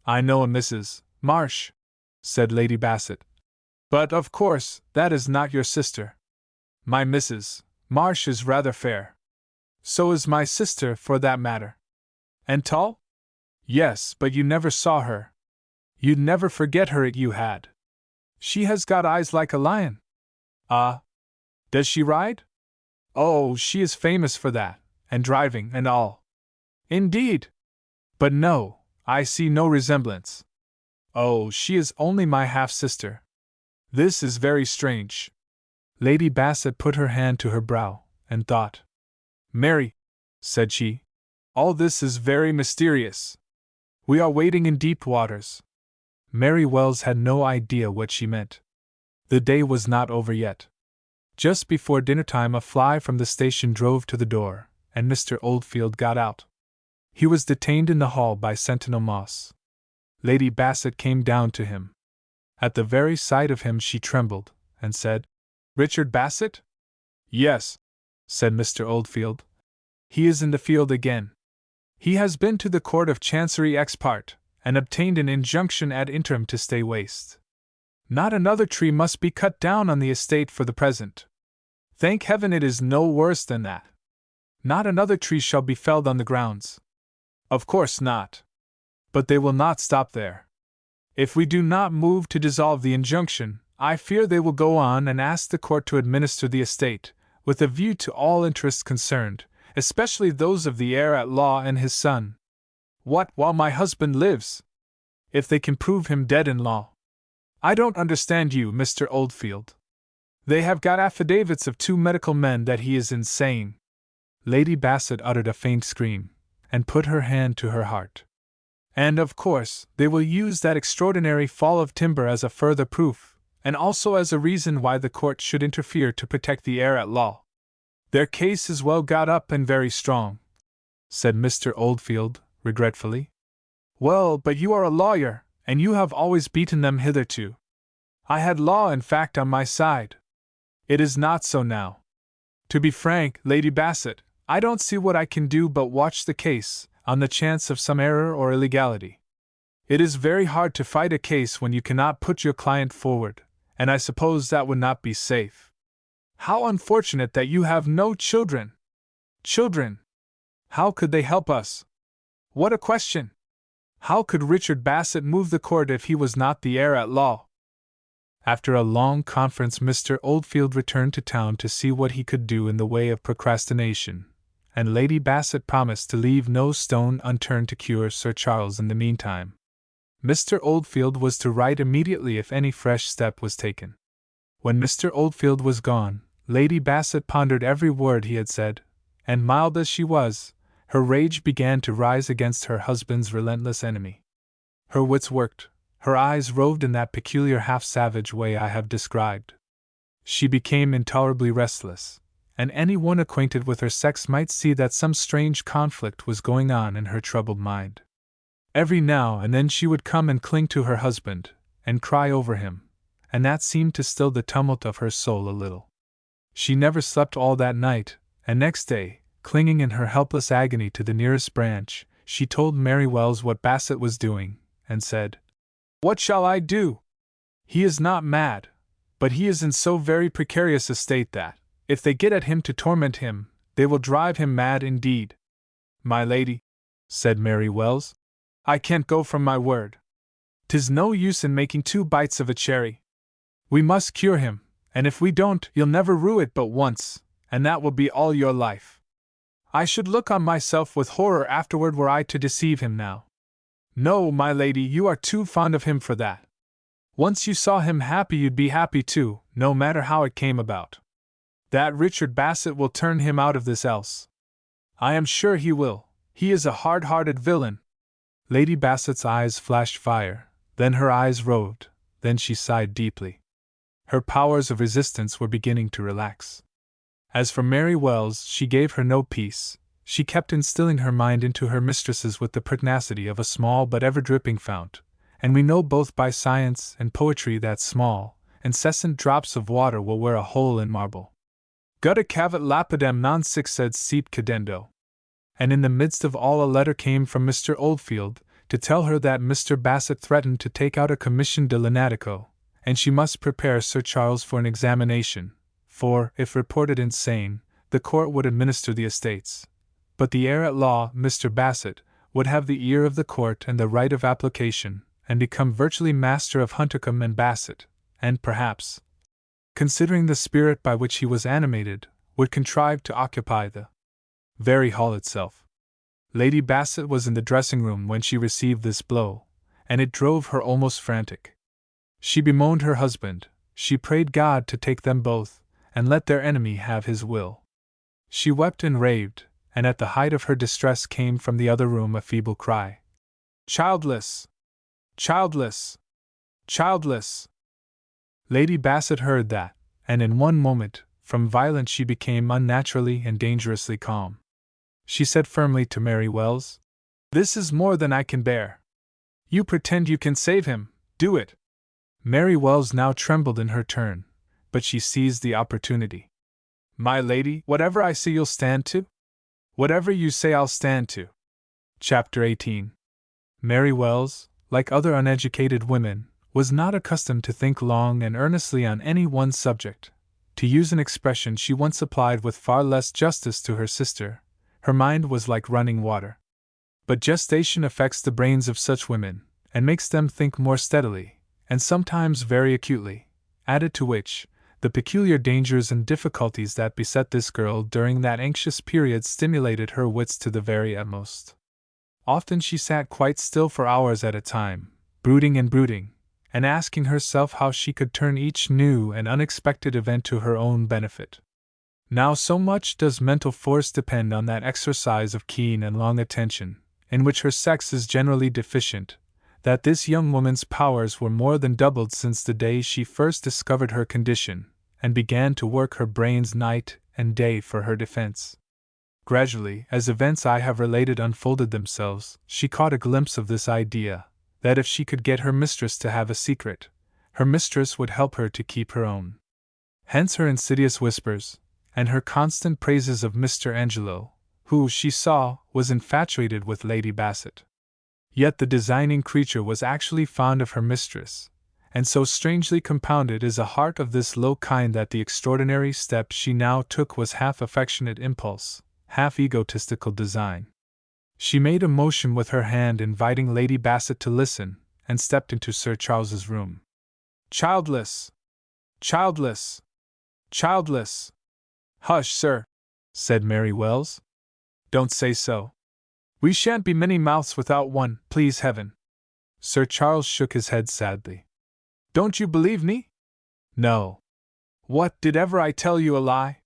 I know a Mrs. Marsh, said Lady Bassett. But, of course, that is not your sister. My Mrs. Marsh is rather fair. So is my sister, for that matter. And tall? Yes, but you never saw her. You'd never forget her if you had. She has got eyes like a lion. Ah. Does she ride? Oh, she is famous for that, and driving and all. Indeed? But no, I see no resemblance. Oh, she is only my half-sister. This is very strange. Lady Bassett put her hand to her brow, and thought. Mary, said she, all this is very mysterious. We are wading in deep waters. Mary Wells had no idea what she meant. The day was not over yet. Just before dinner-time a fly from the station drove to the door, and Mr. Oldfield got out. He was detained in the hall by Sentinel Moss. Lady Bassett came down to him. At the very sight of him she trembled, and said, Richard Bassett? Yes, said Mr. Oldfield. He is in the field again. He has been to the Court of Chancery ex parte, and obtained an injunction ad interim to stay waste. Not another tree must be cut down on the estate for the present. Thank heaven it is no worse than that. Not another tree shall be felled on the grounds. Of course not. But they will not stop there. If we do not move to dissolve the injunction, I fear they will go on and ask the court to administer the estate, with a view to all interests concerned, especially those of the heir at law and his son. What, while my husband lives? If they can prove him dead in law. I don't understand you, Mr. Oldfield. They have got affidavits of 2 medical men that he is insane. Lady Bassett uttered a faint scream, and put her hand to her heart. And, of course, they will use that extraordinary fall of timber as a further proof, and also as a reason why the court should interfere to protect the heir at law. Their case is well got up and very strong, said Mr. Oldfield, regretfully. Well, but you are a lawyer, and you have always beaten them hitherto. I had law and fact on my side. It is not so now. To be frank, Lady Bassett, I don't see what I can do but watch the case, on the chance of some error or illegality. It is very hard to fight a case when you cannot put your client forward, and I suppose that would not be safe. How unfortunate that you have no children! Children! How could they help us? What a question! How could Richard Bassett move the court if he was not the heir at law? After a long conference, Mr. Oldfield returned to town to see what he could do in the way of procrastination, and Lady Bassett promised to leave no stone unturned to cure Sir Charles in the meantime. Mr. Oldfield was to write immediately if any fresh step was taken. When Mr. Oldfield was gone, Lady Bassett pondered every word he had said, and mild as she was, her rage began to rise against her husband's relentless enemy. Her wits worked, her eyes roved in that peculiar half-savage way I have described. She became intolerably restless, and anyone acquainted with her sex might see that some strange conflict was going on in her troubled mind. Every now and then she would come and cling to her husband, and cry over him, and that seemed to still the tumult of her soul a little. She never slept all that night, and next day, clinging in her helpless agony to the nearest branch, she told Mary Wells what Bassett was doing, and said, "What shall I do? He is not mad, but he is in so very precarious a state that, if they get at him to torment him, they will drive him mad indeed." "My lady," said Mary Wells, "I can't go from my word. 'Tis no use in making 2 bites of a cherry. We must cure him, and if we don't, you'll never rue it but once, and that will be all your life. I should look on myself with horror afterward were I to deceive him now. No, my lady, you are too fond of him for that. Once you saw him happy you'd be happy too, no matter how it came about. That Richard Bassett will turn him out of this else. I am sure he will. He is a hard-hearted villain." Lady Bassett's eyes flashed fire, then her eyes roved, then she sighed deeply. Her powers of resistance were beginning to relax. As for Mary Wells, she gave her no peace, she kept instilling her mind into her mistresses with the pertinacity of a small but ever-dripping fount, and we know both by science and poetry that small, incessant drops of water will wear a hole in marble. Gutta cavat lapidem non sed sit cadendo. And in the midst of all a letter came from Mr. Oldfield, to tell her that Mr. Bassett threatened to take out a commission de lunatico, and she must prepare Sir Charles for an examination, for, if reported insane, the court would administer the estates. But the heir at law, Mr. Bassett, would have the ear of the court and the right of application, and become virtually master of Huntercombe and Bassett, and perhaps, considering the spirit by which he was animated, would contrive to occupy the very hall itself. Lady Bassett was in the dressing-room when she received this blow, and it drove her almost frantic. She bemoaned her husband, she prayed God to take them both, and let their enemy have his will. She wept and raved, and at the height of her distress came from the other room a feeble cry. "Childless! Childless! Childless!" Lady Bassett heard that, and in one moment, from violence she became unnaturally and dangerously calm. She said firmly to Mary Wells, "This is more than I can bear. You pretend you can save him, do it." Mary Wells now trembled in her turn, but she seized the opportunity. "My lady, whatever I say you'll stand to? Whatever you say I'll stand to." Chapter 18. Mary Wells, like other uneducated women, was not accustomed to think long and earnestly on any one subject. To use an expression she once applied with far less justice to her sister, her mind was like running water. But gestation affects the brains of such women, and makes them think more steadily, and sometimes very acutely, added to which, the peculiar dangers and difficulties that beset this girl during that anxious period stimulated her wits to the very utmost. Often she sat quite still for hours at a time, brooding, and asking herself how she could turn each new and unexpected event to her own benefit. Now so much does mental force depend on that exercise of keen and long attention, in which her sex is generally deficient, that this young woman's powers were more than doubled since the day she first discovered her condition, and began to work her brains night and day for her defense. Gradually, as events I have related unfolded themselves, she caught a glimpse of this idea, that if she could get her mistress to have a secret, her mistress would help her to keep her own. Hence her insidious whispers, and her constant praises of Mr. Angelo, who, she saw, was infatuated with Lady Bassett. Yet the designing creature was actually fond of her mistress, and so strangely compounded is a heart of this low kind that the extraordinary step she now took was half affectionate impulse, half egotistical design. She made a motion with her hand inviting Lady Bassett to listen, and stepped into Sir Charles's room. "Childless! Childless! Childless!" "Hush, sir," said Mary Wells. "Don't say so. We shan't be many mouths without one, please heaven." Sir Charles shook his head sadly. "Don't you believe me?" "No." "What, did ever I tell you a lie?"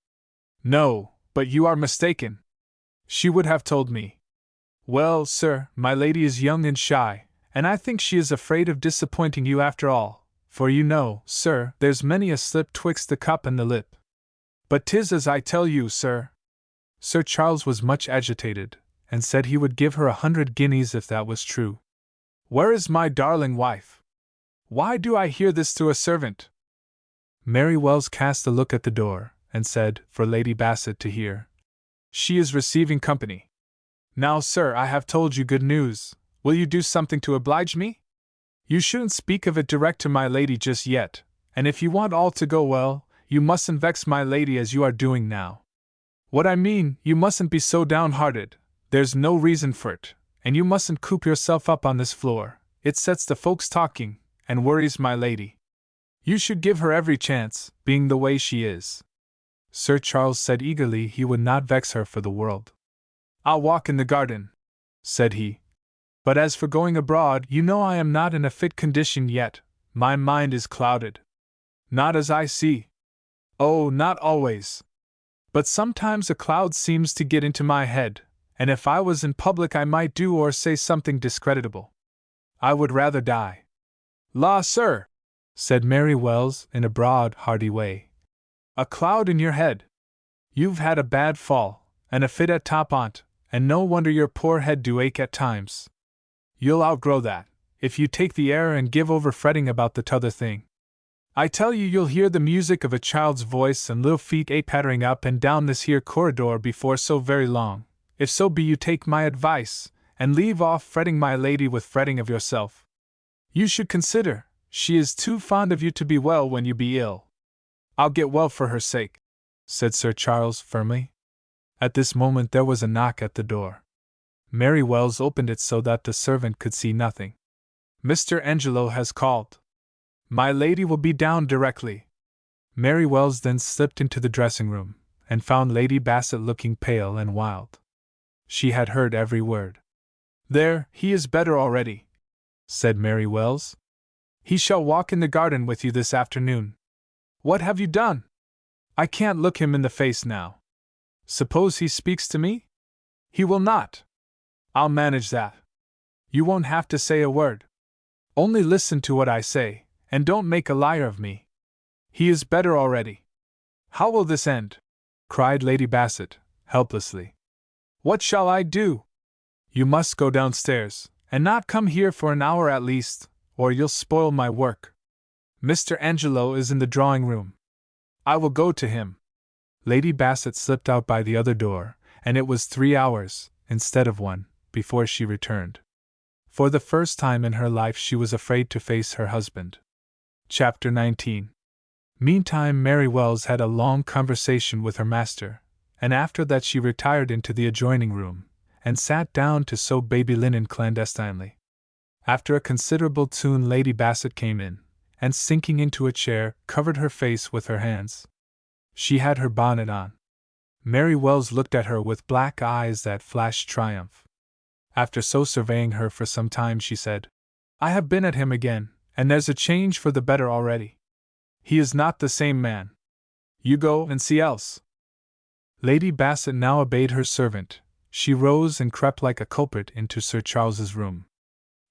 "No, but you are mistaken. She would have told me." "Well, sir, my lady is young and shy, and I think she is afraid of disappointing you after all, for you know, sir, there's many a slip twixt the cup and the lip. But 'tis as I tell you, sir." Sir Charles was much agitated, and said he would give her 100 guineas if that was true. "Where is my darling wife? Why do I hear this through a servant?" Mary Wells cast a look at the door, and said, for Lady Bassett to hear, "She is receiving company. Now, sir, I have told you good news. Will you do something to oblige me? You shouldn't speak of it direct to my lady just yet, and if you want all to go well, you mustn't vex my lady as you are doing now. What I mean, you mustn't be so downhearted. There's no reason for it, and you mustn't coop yourself up on this floor. It sets the folks talking, and worries my lady. You should give her every chance, being the way she is." Sir Charles said eagerly he would not vex her for the world. "I'll walk in the garden," said he. "But as for going abroad, you know I am not in a fit condition yet. My mind is clouded. Not as I see. Oh, not always. But sometimes a cloud seems to get into my head, and if I was in public I might do or say something discreditable. I would rather die." "La, sir," said Mary Wells in a broad, hearty way. "A cloud in your head! You've had a bad fall, and a fit at top on't, and no wonder your poor head do ache at times. You'll outgrow that, if you take the air and give over fretting about the t'other thing. I tell you you'll hear the music of a child's voice and little feet pattering up and down this here corridor before so very long, if so be you take my advice, and leave off fretting my lady with fretting of yourself. You should consider, she is too fond of you to be well when you be ill. I'll get well for her sake, said Sir Charles firmly. At this moment there was a knock at the door. Mary Wells opened it so that the servant could see nothing. Mr. Angelo has called. My lady will be down directly. Mary Wells then slipped into the dressing-room, and found Lady Bassett looking pale and wild. She had heard every word. There, he is better already, said Mary Wells. He shall walk in the garden with you this afternoon. What have you done? I can't look him in the face now. Suppose he speaks to me? He will not. I'll manage that. You won't have to say a word. Only listen to what I say, and don't make a liar of me. He is better already. How will this end? Cried Lady Bassett, helplessly. What shall I do? You must go downstairs, and not come here for an hour at least, or you'll spoil my work. Mr. Angelo is in the drawing-room. I will go to him. Lady Bassett slipped out by the other door, and it was 3 hours, instead of 1, before she returned. For the first time in her life she was afraid to face her husband. Chapter 19. Meantime Mary Wells had a long conversation with her master, and after that she retired into the adjoining room, and sat down to sew baby linen clandestinely. After a considerable tune Lady Bassett came in, and sinking into a chair, covered her face with her hands. She had her bonnet on. Mary Wells looked at her with black eyes that flashed triumph. After so surveying her for some time she said, I have been at him again, and there's a change for the better already. He is not the same man. You go and see else. Lady Bassett now obeyed her servant. She rose and crept like a culprit into Sir Charles's room.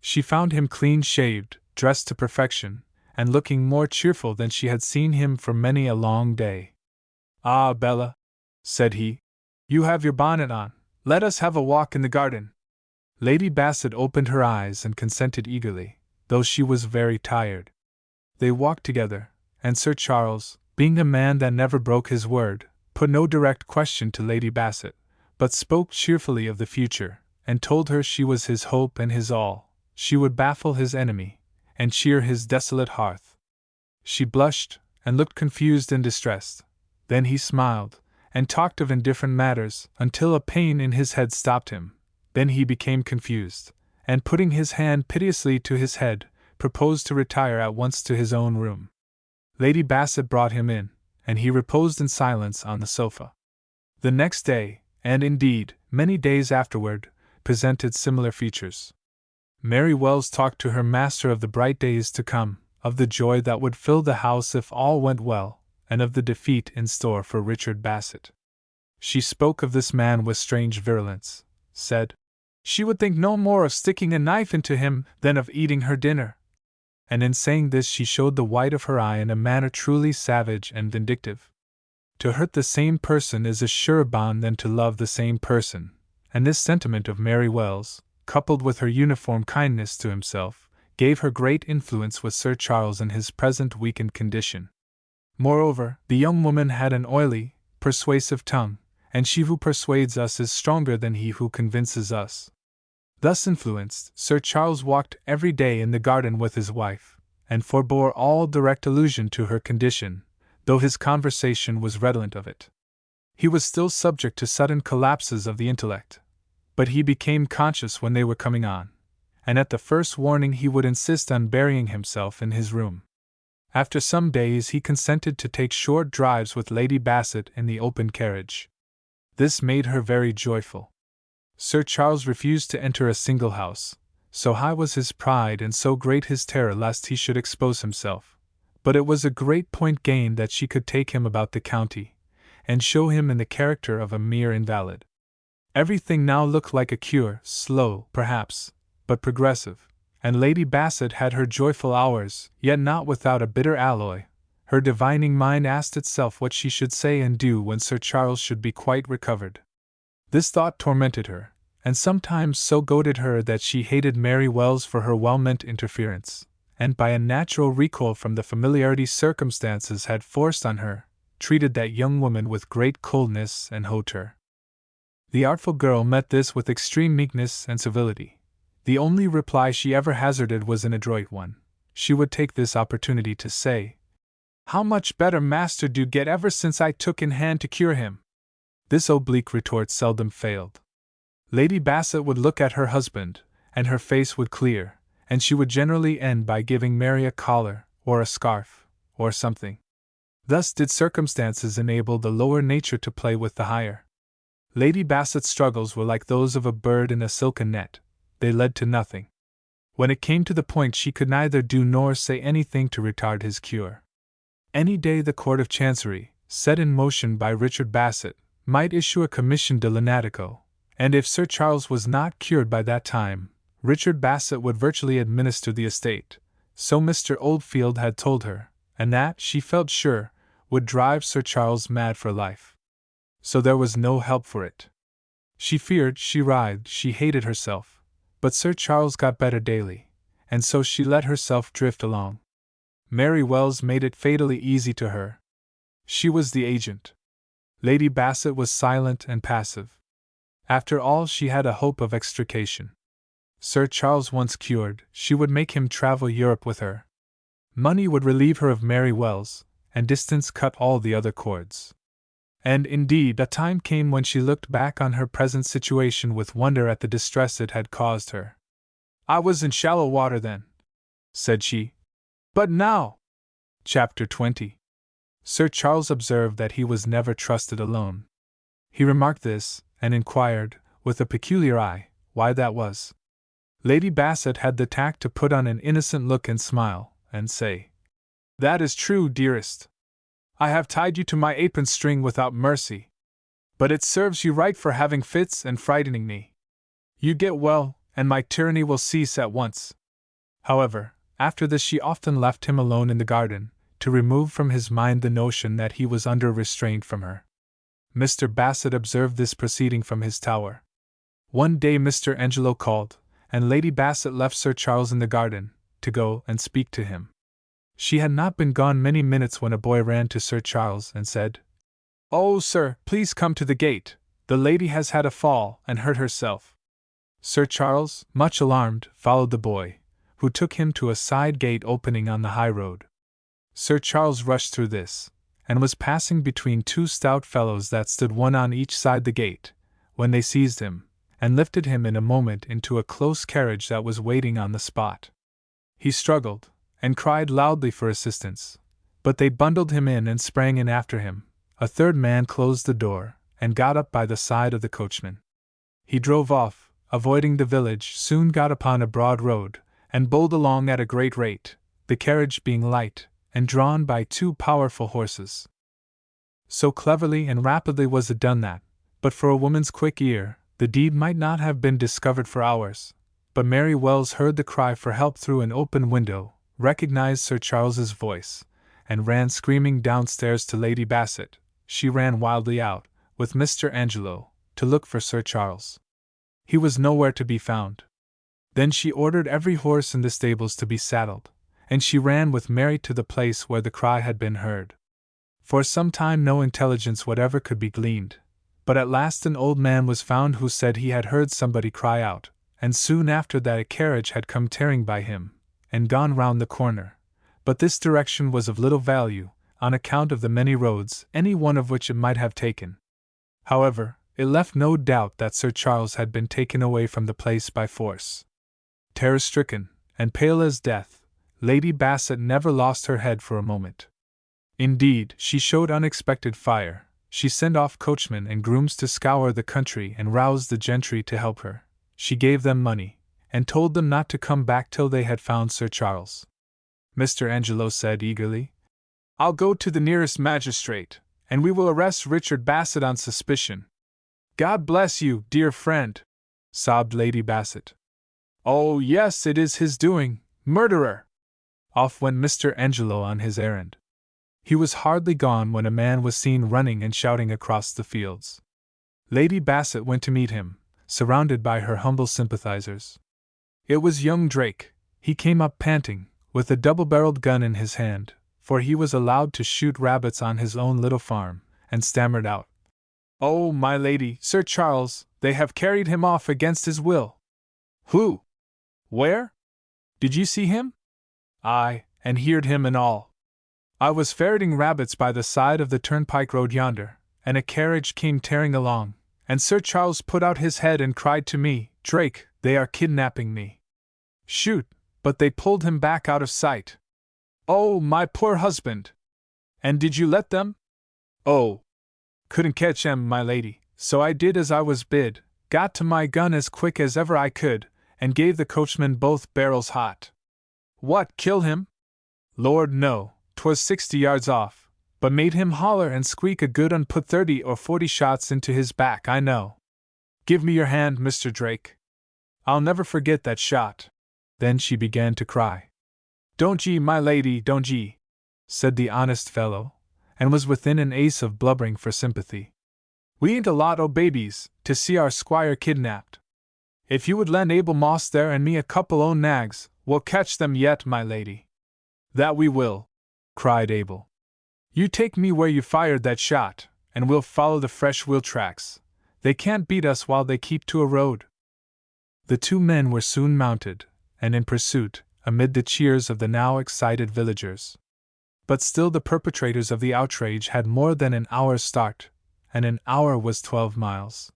She found him clean-shaved, dressed to perfection, and looking more cheerful than she had seen him for many a long day. Ah, Bella, said he, you have your bonnet on. Let us have a walk in the garden. Lady Bassett opened her eyes and consented eagerly, though she was very tired. They walked together, and Sir Charles, being a man that never broke his word, put no direct question to Lady Bassett, but spoke cheerfully of the future, and told her she was his hope and his all. She would baffle his enemy, and cheer his desolate hearth. She blushed, and looked confused and distressed. Then he smiled, and talked of indifferent matters, until a pain in his head stopped him. Then he became confused, and putting his hand piteously to his head, proposed to retire at once to his own room. Lady Bassett brought him in, and he reposed in silence on the sofa. The next day, and indeed, many days afterward, presented similar features. Mary Wells talked to her master of the bright days to come, of the joy that would fill the house if all went well, and of the defeat in store for Richard Bassett. She spoke of this man with strange virulence, said she would think no more of sticking a knife into him than of eating her dinner. And in saying this she showed the white of her eye in a manner truly savage and vindictive. To hurt the same person is a surer bond than to love the same person, and this sentiment of Mary Wells, coupled with her uniform kindness to himself, gave her great influence with Sir Charles in his present weakened condition. Moreover, the young woman had an oily, persuasive tongue, and she who persuades us is stronger than he who convinces us. Thus influenced, Sir Charles walked every day in the garden with his wife, and forbore all direct allusion to her condition, though his conversation was redolent of it. He was still subject to sudden collapses of the intellect, but he became conscious when they were coming on, and at the first warning he would insist on burying himself in his room. After some days he consented to take short drives with Lady Bassett in the open carriage. This made her very joyful. Sir Charles refused to enter a single house, so high was his pride and so great his terror lest he should expose himself, but it was a great point gained that she could take him about the county, and show him in the character of a mere invalid. Everything now looked like a cure, slow, perhaps, but progressive, and Lady Bassett had her joyful hours, yet not without a bitter alloy. Her divining mind asked itself what she should say and do when Sir Charles should be quite recovered. This thought tormented her, and sometimes so goaded her that she hated Mary Wells for her well-meant interference, and by a natural recoil from the familiarity circumstances had forced on her, treated that young woman with great coldness and hauteur. The artful girl met this with extreme meekness and civility. The only reply she ever hazarded was an adroit one. She would take this opportunity to say, "How much better master do get ever since I took in hand to cure him?" This oblique retort seldom failed. Lady Bassett would look at her husband, and her face would clear, and she would generally end by giving Mary a collar, or a scarf, or something. Thus did circumstances enable the lower nature to play with the higher. Lady Bassett's struggles were like those of a bird in a silken net. They led to nothing. When it came to the point, she could neither do nor say anything to retard his cure. Any day the Court of Chancery, set in motion by Richard Bassett, might issue a commission de lunatico, and if Sir Charles was not cured by that time, Richard Bassett would virtually administer the estate, so Mr. Oldfield had told her, and that, she felt sure, would drive Sir Charles mad for life. So there was no help for it. She feared, she writhed, she hated herself, but Sir Charles got better daily, and so she let herself drift along. Mary Wells made it fatally easy to her. She was the agent. Lady Bassett was silent and passive. After all, she had a hope of extrication. Sir Charles once cured, she would make him travel Europe with her. Money would relieve her of Mary Wells, and distance cut all the other cords. And indeed, a time came when she looked back on her present situation with wonder at the distress it had caused her. "I was in shallow water then," said she. "But now—" Chapter 20. Sir Charles observed that he was never trusted alone. He remarked this, and inquired, with a peculiar eye, why that was. Lady Bassett had the tact to put on an innocent look and smile, and say, "That is true, dearest. I have tied you to my apron string without mercy. But it serves you right for having fits and frightening me. You get well, and my tyranny will cease at once." However, after this she often left him alone in the garden, to remove from his mind the notion that he was under restraint from her. Mr. Bassett observed this proceeding from his tower. One day Mr. Angelo called, and Lady Bassett left Sir Charles in the garden, to go and speak to him. She had not been gone many minutes when a boy ran to Sir Charles and said, "Oh, sir, please come to the gate. The lady has had a fall and hurt herself." Sir Charles, much alarmed, followed the boy, who took him to a side gate opening on the high road. Sir Charles rushed through this, and was passing between two stout fellows that stood one on each side the gate, when they seized him, and lifted him in a moment into a close carriage that was waiting on the spot. He struggled, and cried loudly for assistance, but they bundled him in and sprang in after him. A third man closed the door, and got up by the side of the coachman. He drove off, avoiding the village, soon got upon a broad road, and bowled along at a great rate, the carriage being light, and drawn by two powerful horses. So cleverly and rapidly was it done that, but for a woman's quick ear, the deed might not have been discovered for hours. But Mary Wells heard the cry for help through an open window, recognized Sir Charles's voice, and ran screaming downstairs to Lady Bassett. She ran wildly out, with Mr. Angelo, to look for Sir Charles. He was nowhere to be found. Then she ordered every horse in the stables to be saddled, and she ran with Mary to the place where the cry had been heard. For some time no intelligence whatever could be gleaned, but at last an old man was found who said he had heard somebody cry out, and soon after that a carriage had come tearing by him, and gone round the corner. But this direction was of little value, on account of the many roads, any one of which it might have taken. However, it left no doubt that Sir Charles had been taken away from the place by force. Terror-stricken, and pale as death, Lady Bassett never lost her head for a moment. Indeed, she showed unexpected fire. She sent off coachmen and grooms to scour the country and rouse the gentry to help her. She gave them money, and told them not to come back till they had found Sir Charles. Mr. Angelo said eagerly, "I'll go to the nearest magistrate, and we will arrest Richard Bassett on suspicion." "God bless you, dear friend," sobbed Lady Bassett. "Oh, yes, it is his doing, murderer!" Off went Mr. Angelo on his errand. He was hardly gone when a man was seen running and shouting across the fields. Lady Bassett went to meet him, surrounded by her humble sympathizers. It was young Drake. He came up panting, with a double-barreled gun in his hand, for he was allowed to shoot rabbits on his own little farm, and stammered out, "Oh, my lady, Sir Charles, they have carried him off against his will." "Who? Where? Did you see him?" "Aye, and heard him and all. I was ferreting rabbits by the side of the turnpike road yonder, and a carriage came tearing along, and Sir Charles put out his head and cried to me, 'Drake, they are kidnapping me. Shoot,' but they pulled him back out of sight. Oh, my poor husband! And did you let them?" "Oh, couldn't catch 'em, my lady, so I did as I was bid, got to my gun as quick as ever I could, and gave the coachman both barrels hot." "What, kill him?" "Lord, no, 'twas 60 yards off, but made him holler and squeak a good un, put 30 or 40 shots into his back, I know. Give me your hand, Mr. Drake. I'll never forget that shot." Then she began to cry. "Don't ye, my lady, don't ye," said the honest fellow, and was within an ace of blubbering for sympathy. "We ain't a lot o' babies, to see our squire kidnapped. If you would lend Abel Moss there and me a couple o' nags, we'll catch them yet, my lady." "That we will," cried Abel. "You take me where you fired that shot, and we'll follow the fresh wheel tracks. They can't beat us while they keep to a road." The two men were soon mounted, and in pursuit, amid the cheers of the now excited villagers. But still the perpetrators of the outrage had more than an hour's start, and an hour was 12 miles.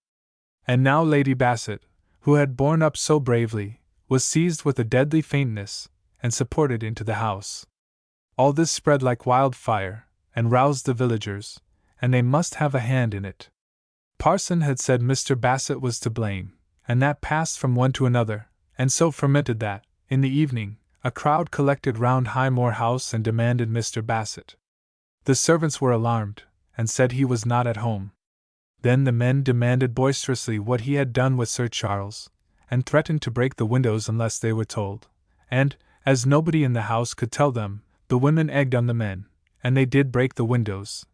And now Lady Bassett, who had borne up so bravely, was seized with a deadly faintness, and supported into the house. All this spread like wildfire, and roused the villagers, and they must have a hand in it. Parson had said Mr. Bassett was to blame, and that passed from one to another, and so fermented that, in the evening, a crowd collected round Highmore House and demanded Mr. Bassett. The servants were alarmed, and said he was not at home. Then the men demanded boisterously what he had done with Sir Charles, and threatened to break the windows unless they were told, and, as nobody in the house could tell them, the women egged on the men, and they did break the windows.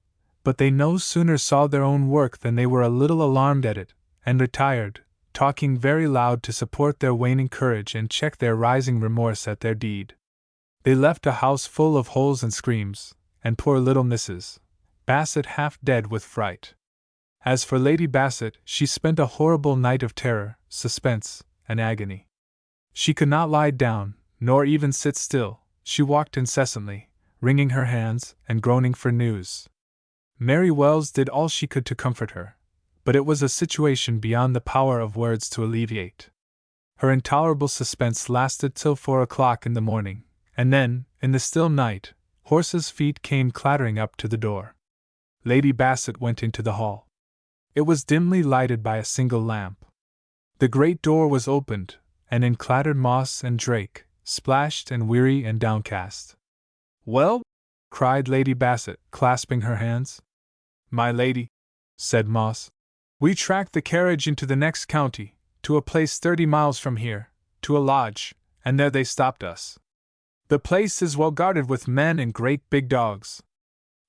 But they no sooner saw their own work than they were a little alarmed at it, and retired, talking very loud to support their waning courage and check their rising remorse at their deed. They left a house full of holes and screams, and poor little Mrs. Bassett half dead with fright. As for Lady Bassett, she spent a horrible night of terror, suspense, and agony. She could not lie down, nor even sit still. She walked incessantly, wringing her hands and groaning for news. Mary Wells did all she could to comfort her, but it was a situation beyond the power of words to alleviate. Her intolerable suspense lasted till 4 o'clock in the morning, and then, in the still night, horses' feet came clattering up to the door. Lady Bassett went into the hall. It was dimly lighted by a single lamp. The great door was opened, and in clattered Moss and Drake, splashed and weary and downcast. "Well?" cried Lady Bassett, clasping her hands. "My lady," said Moss, "we tracked the carriage into the next county, to a place 30 miles from here, to a lodge, and there they stopped us. The place is well guarded with men and great big dogs.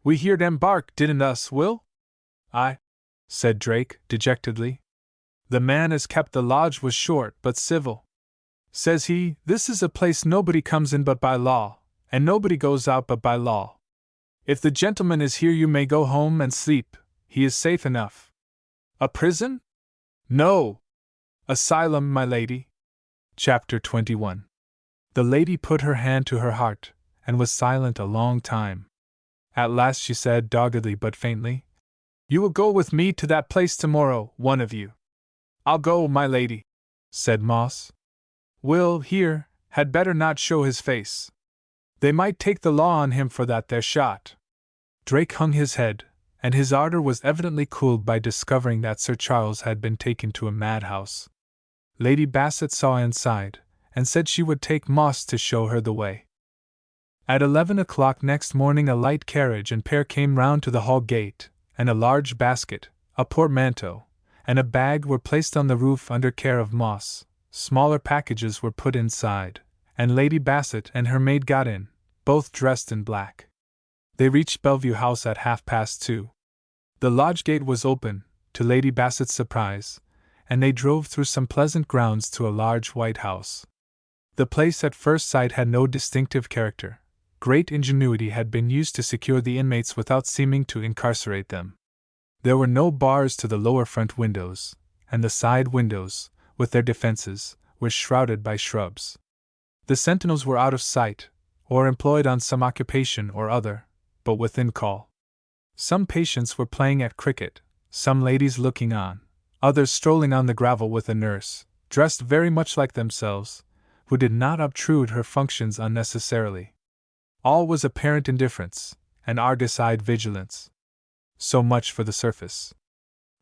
We heard 'em bark, didn't us, Will?" "Aye," said Drake, dejectedly. "The man as kept the lodge was short but civil. Says he, 'This is a place nobody comes in but by law, and nobody goes out but by law. If the gentleman is here you may go home and sleep, he is safe enough.' A prison? No! Asylum, my lady." Chapter 21. The lady put her hand to her heart, and was silent a long time. At last she said doggedly but faintly, "You will go with me to that place tomorrow, one of you." "I'll go, my lady," said Moss. "Will, here, had better not show his face. They might take the law on him for that there shot." Drake hung his head, and his ardor was evidently cooled by discovering that Sir Charles had been taken to a madhouse. Lady Bassett saw inside, and said she would take Moss to show her the way. At 11 o'clock next morning a light carriage and pair came round to the hall gate, and a large basket, a portmanteau, and a bag were placed on the roof under care of Moss. Smaller packages were put inside, and Lady Bassett and her maid got in, both dressed in black. They reached Bellevue House at 2:30. The lodge gate was open, to Lady Bassett's surprise, and they drove through some pleasant grounds to a large white house. The place at first sight had no distinctive character. Great ingenuity had been used to secure the inmates without seeming to incarcerate them. There were no bars to the lower front windows, and the side windows, with their defenses, were shrouded by shrubs. The sentinels were out of sight, or employed on some occupation or other, but within call. Some patients were playing at cricket, some ladies looking on, others strolling on the gravel with a nurse, dressed very much like themselves, who did not obtrude her functions unnecessarily. All was apparent indifference, and argus-eyed vigilance. So much for the surface.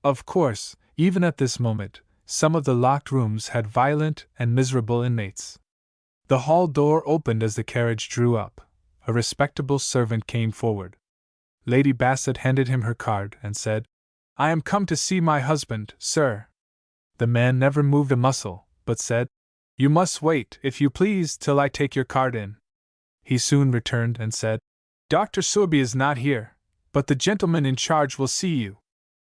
Of course, even at this moment, some of the locked rooms had violent and miserable inmates. The hall door opened as the carriage drew up. A respectable servant came forward. Lady Bassett handed him her card and said, "I am come to see my husband, sir." The man never moved a muscle, but said, "You must wait, if you please, till I take your card in." He soon returned and said, "Dr. Sorby is not here, but the gentleman in charge will see you."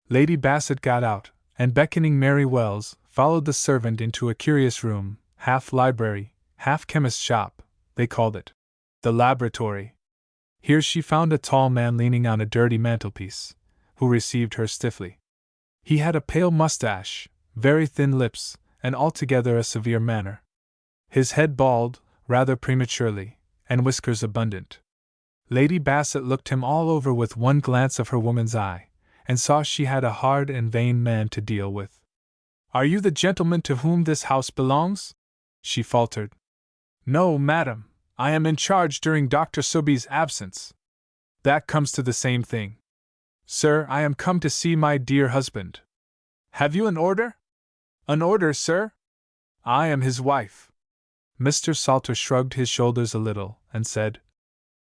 Lady Bassett got out, and beckoning Mary Wells, followed the servant into a curious room, half library, half chemist's shop, they called it. The laboratory. Here she found a tall man leaning on a dirty mantelpiece, who received her stiffly. He had a pale mustache, very thin lips, and altogether a severe manner. His head bald, rather prematurely, and whiskers abundant. Lady Bassett looked him all over with one glance of her woman's eye, and saw she had a hard and vain man to deal with. "Are you the gentleman to whom this house belongs?" she faltered. "No, madam. I am in charge during Dr. Sorby's absence." "That comes to the same thing. Sir, I am come to see my dear husband." "Have you an order?" "An order, sir? I am his wife." Mr. Salter shrugged his shoulders a little, and said,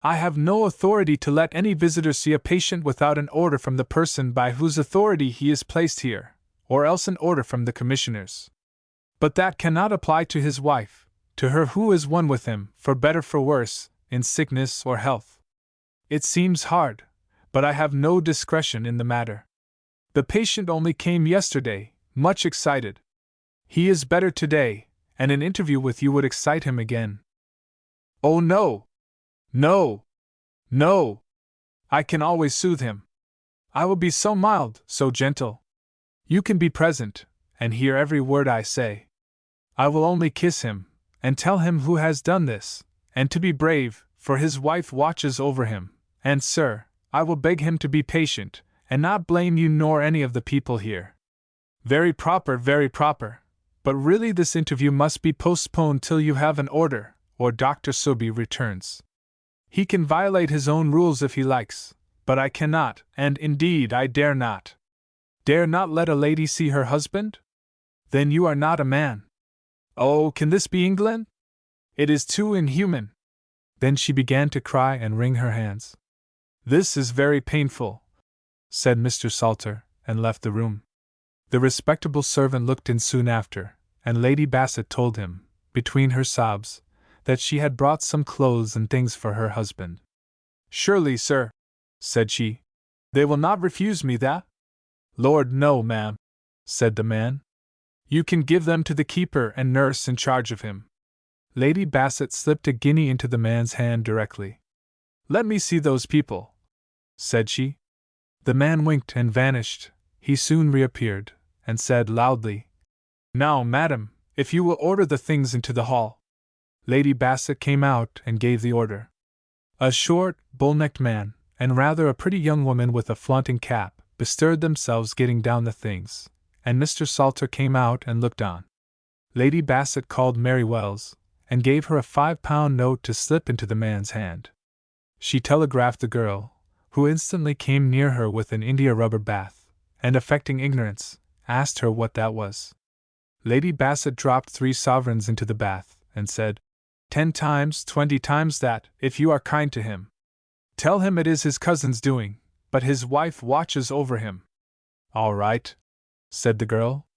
"I have no authority to let any visitor see a patient without an order from the person by whose authority he is placed here, or else an order from the commissioners. But that cannot apply to his wife, to her who is one with him, for better for worse, in sickness or health. It seems hard, but I have no discretion in the matter. The patient only came yesterday, much excited. He is better today, and an interview with you would excite him again." "Oh no! No! No! I can always soothe him. I will be so mild, so gentle. You can be present, and hear every word I say. I will only kiss him, and tell him who has done this, and to be brave, for his wife watches over him, and sir, I will beg him to be patient, and not blame you nor any of the people here." Very proper, but really this interview must be postponed till you have an order, or Dr. Sorby returns. He can violate his own rules if he likes, but I cannot, and indeed I dare not. Dare not let a lady see her husband? Then you are not a man. Oh, can this be England? It is too inhuman. Then she began to cry and wring her hands. "This is very painful," said Mr. Salter, and left the room. The respectable servant looked in soon after, and Lady Bassett told him, between her sobs, that she had brought some clothes and things for her husband. "Surely, sir," said she, "they will not refuse me that?" "Lord, no, ma'am," said the man. "You can give them to the keeper and nurse in charge of him." Lady Bassett slipped a guinea into the man's hand directly. "Let me see those people," said she. The man winked and vanished. He soon reappeared, and said loudly, "Now, madam, if you will order the things into the hall." Lady Bassett came out and gave the order. A short, bull-necked man, and rather a pretty young woman with a flaunting cap, bestirred themselves getting down the things, and Mr. Salter came out and looked on. Lady Bassett called Mary Wells, and gave her a £5 note to slip into the man's hand. She telegraphed the girl, who instantly came near her with an india-rubber bath, and affecting ignorance, asked her what that was. Lady Bassett dropped 3 sovereigns into the bath, and said, 10 times, 20 times that, if you are kind to him. Tell him it is his cousin's doing, but his wife watches over him." "All right," said the girl.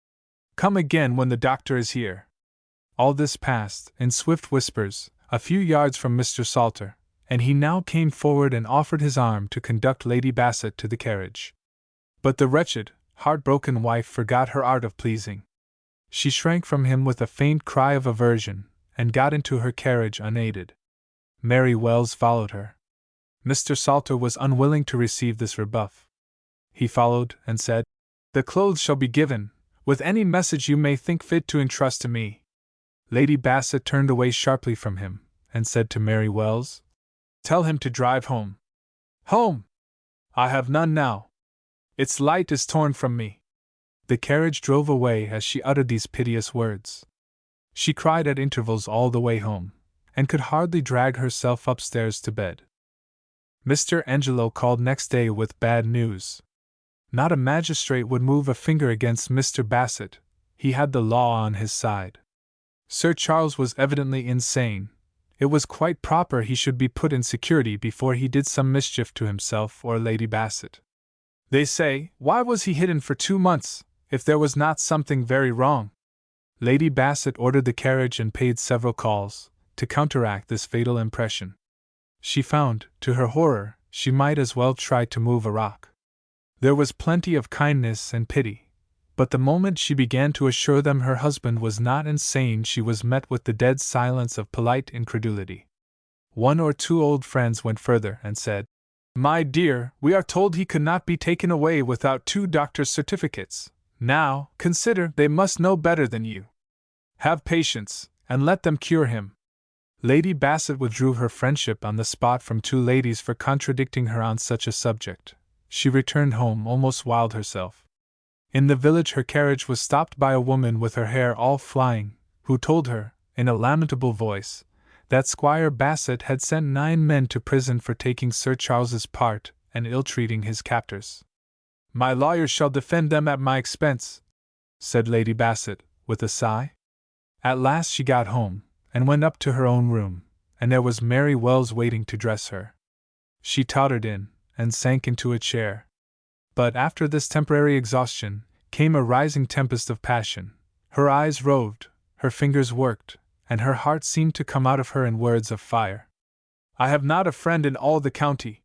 "Come again when the doctor is here." All this passed, in swift whispers, a few yards from Mr. Salter, and he now came forward and offered his arm to conduct Lady Bassett to the carriage. But the wretched, heartbroken wife forgot her art of pleasing. She shrank from him with a faint cry of aversion, and got into her carriage unaided. Mary Wells followed her. Mr. Salter was unwilling to receive this rebuff. He followed, and said, "The clothes shall be given, with any message you may think fit to entrust to me." Lady Bassett turned away sharply from him, and said to Mary Wells, "Tell him to drive home." "Home! I have none now. Its light is torn from me." The carriage drove away as she uttered these piteous words. She cried at intervals all the way home, and could hardly drag herself upstairs to bed. Mr. Angelo called next day with bad news. Not a magistrate would move a finger against Mr. Bassett. He had the law on his side. Sir Charles was evidently insane. It was quite proper he should be put in security before he did some mischief to himself or Lady Bassett. They say, why was he hidden for 2 months, if there was not something very wrong? Lady Bassett ordered the carriage and paid several calls, to counteract this fatal impression. She found, to her horror, she might as well try to move a rock. There was plenty of kindness and pity, but the moment she began to assure them her husband was not insane, she was met with the dead silence of polite incredulity. 1 or 2 old friends went further and said, "My dear, we are told he could not be taken away without 2 doctors' certificates. Now, consider, they must know better than you. Have patience, and let them cure him." Lady Bassett withdrew her friendship on the spot from 2 ladies for contradicting her on such a subject. She returned home almost wild herself. In the village her carriage was stopped by a woman with her hair all flying, who told her, in a lamentable voice, that Squire Bassett had sent 9 men to prison for taking Sir Charles's part and ill-treating his captors. "My lawyers shall defend them at my expense," said Lady Bassett, with a sigh. At last she got home, and went up to her own room, and there was Mary Wells waiting to dress her. She tottered in, and sank into a chair. But after this temporary exhaustion, came a rising tempest of passion. Her eyes roved, her fingers worked, and her heart seemed to come out of her in words of fire. "I have not a friend in all the county.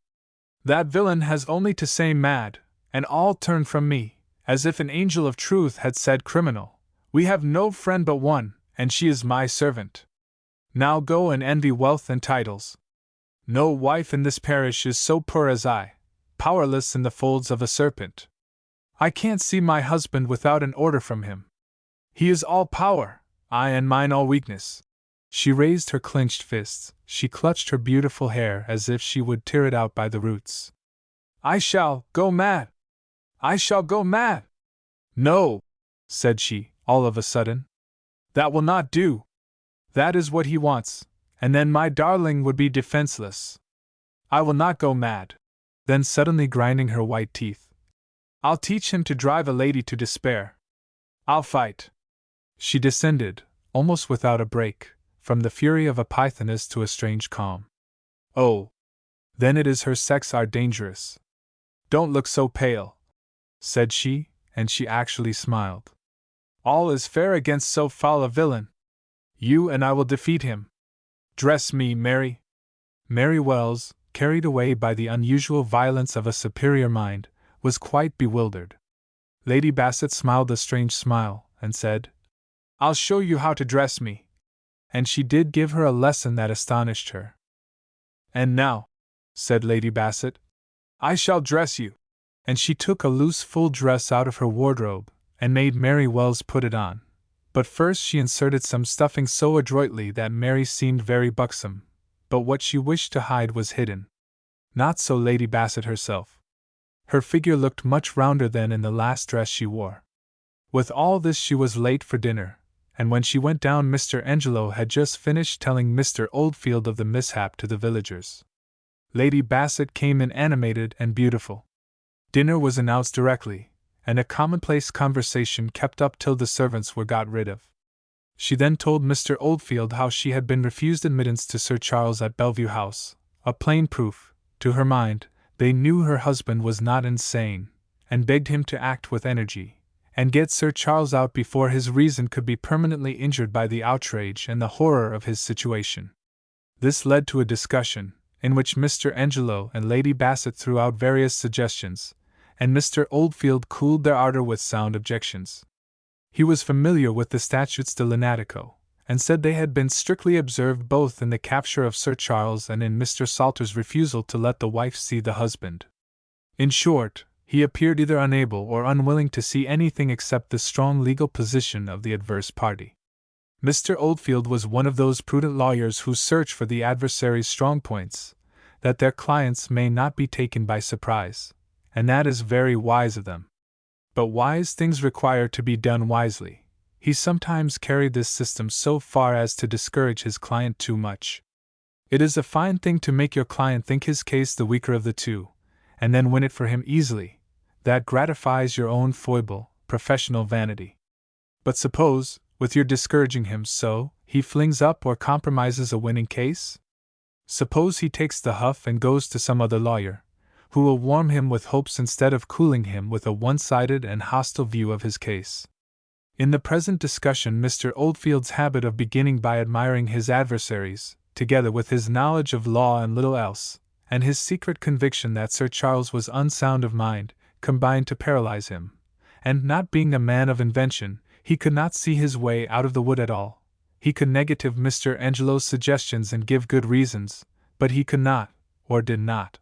That villain has only to say mad, and all turn from me, as if an angel of truth had said criminal. We have no friend but one, and she is my servant. Now go and envy wealth and titles. No wife in this parish is so poor as I, powerless in the folds of a serpent. I can't see my husband without an order from him. He is all power, I and mine all weakness." She raised her clenched fists, she clutched her beautiful hair as if she would tear it out by the roots. "I shall go mad! I shall go mad!" "No," said she, all of a sudden. "That will not do. That is what he wants, and then my darling would be defenseless. I will not go mad." Then suddenly grinding her white teeth, "I'll teach him to drive a lady to despair. I'll fight." She descended, almost without a break, from the fury of a pythoness to a strange calm. "Oh, then it is her sex are dangerous. Don't look so pale," said she, and she actually smiled. "All is fair against so foul a villain. You and I will defeat him. Dress me, Mary." Mary Wells, carried away by the unusual violence of a superior mind, was quite bewildered. Lady Bassett smiled a strange smile, and said, "I'll show you how to dress me." And she did give her a lesson that astonished her. "And now," said Lady Bassett, "I shall dress you." And she took a loose full dress out of her wardrobe, and made Mary Wells put it on. But first she inserted some stuffing so adroitly that Mary seemed very buxom, but what she wished to hide was hidden. Not so Lady Bassett herself. Her figure looked much rounder than in the last dress she wore. With all this she was late for dinner, and when she went down Mr. Angelo had just finished telling Mr. Oldfield of the mishap to the villagers. Lady Bassett came in animated and beautiful. Dinner was announced directly, and a commonplace conversation kept up till the servants were got rid of. She then told Mr. Oldfield how she had been refused admittance to Sir Charles at Bellevue House, a plain proof, to her mind, they knew her husband was not insane, and begged him to act with energy, and get Sir Charles out before his reason could be permanently injured by the outrage and the horror of his situation. This led to a discussion, in which Mr. Angelo and Lady Bassett threw out various suggestions, and Mr. Oldfield cooled their ardor with sound objections. He was familiar with the statutes de Lunatico, and said they had been strictly observed both in the capture of Sir Charles and in Mr. Salter's refusal to let the wife see the husband. In short, he appeared either unable or unwilling to see anything except the strong legal position of the adverse party. Mr. Oldfield was one of those prudent lawyers who search for the adversary's strong points, that their clients may not be taken by surprise, and that is very wise of them. But wise things require to be done wisely. He sometimes carried this system so far as to discourage his client too much. It is a fine thing to make your client think his case the weaker of the two, and then win it for him easily. That gratifies your own foible, professional vanity. But suppose, with your discouraging him so, he flings up or compromises a winning case? Suppose he takes the huff and goes to some other lawyer, who will warm him with hopes instead of cooling him with a one-sided and hostile view of his case. In the present discussion, Mr. Oldfield's habit of beginning by admiring his adversaries, together with his knowledge of law and little else, and his secret conviction that Sir Charles was unsound of mind, combined to paralyze him, and not being a man of invention, he could not see his way out of the wood at all. He could negative Mr. Angelo's suggestions and give good reasons, but he could not, or did not,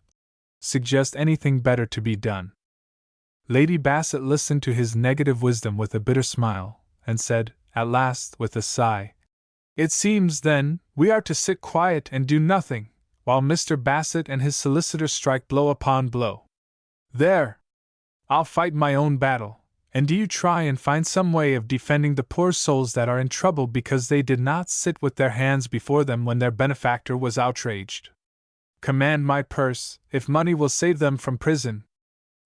suggest anything better to be done. Lady Bassett listened to his negative wisdom with a bitter smile, and said, at last, with a sigh, "It seems, then, we are to sit quiet and do nothing, while Mr. Bassett and his solicitor strike blow upon blow. There! I'll fight my own battle, and do you try and find some way of defending the poor souls that are in trouble because they did not sit with their hands before them when their benefactor was outraged. Command my purse, if money will save them from prison."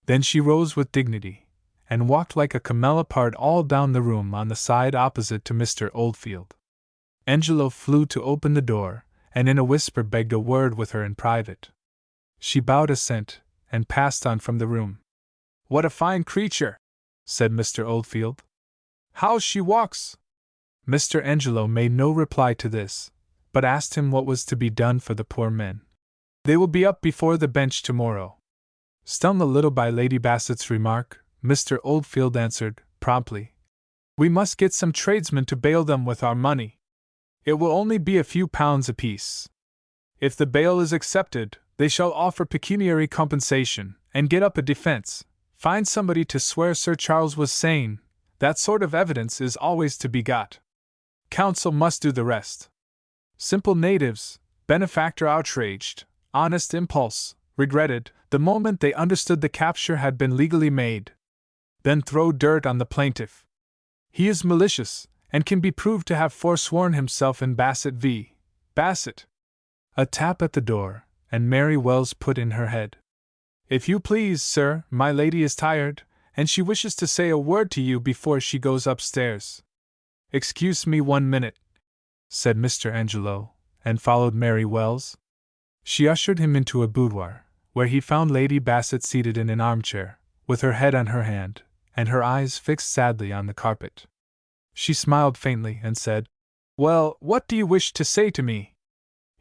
Then she rose with dignity, and walked like a camelopard all down the room on the side opposite to Mr. Oldfield. Angelo flew to open the door, and in a whisper begged a word with her in private. She bowed assent, and passed on from the room. "What a fine creature!" said Mr. Oldfield. "How she walks!" Mr. Angelo made no reply to this, but asked him what was to be done for the poor men. "They will be up before the bench tomorrow." Stung a little by Lady Bassett's remark, Mr. Oldfield answered, promptly, "We must get some tradesmen to bail them with our money. It will only be a few pounds apiece. If the bail is accepted, they shall offer pecuniary compensation, and get up a defense. Find somebody to swear Sir Charles was sane. That sort of evidence is always to be got. Counsel must do the rest. Simple natives, benefactor outraged, honest impulse, regretted, the moment they understood the capture had been legally made. Then throw dirt on the plaintiff. He is malicious, and can be proved to have forsworn himself in Bassett v. Bassett." A tap at the door, and Mary Wells put in her head. "If you please, sir, my lady is tired, and she wishes to say a word to you before she goes upstairs." "Excuse me 1 minute," said Mr. Angelo, and followed Mary Wells. She ushered him into a boudoir, where he found Lady Bassett seated in an armchair, with her head on her hand, and her eyes fixed sadly on the carpet. She smiled faintly and said, "Well, what do you wish to say to me?"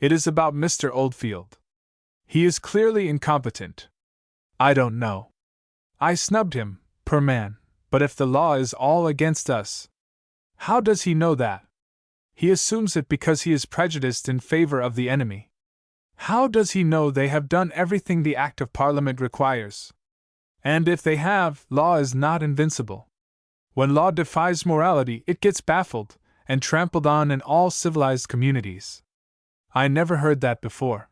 "It is about Mr. Oldfield. He is clearly incompetent." "I don't know. I snubbed him, poor man, but if the law is all against us—" "How does he know that?" "He assumes it because he is prejudiced in favor of the enemy." "How does he know they have done everything the Act of Parliament requires? And if they have, law is not invincible. When law defies morality, it gets baffled, and trampled on in all civilized communities." "I never heard that before."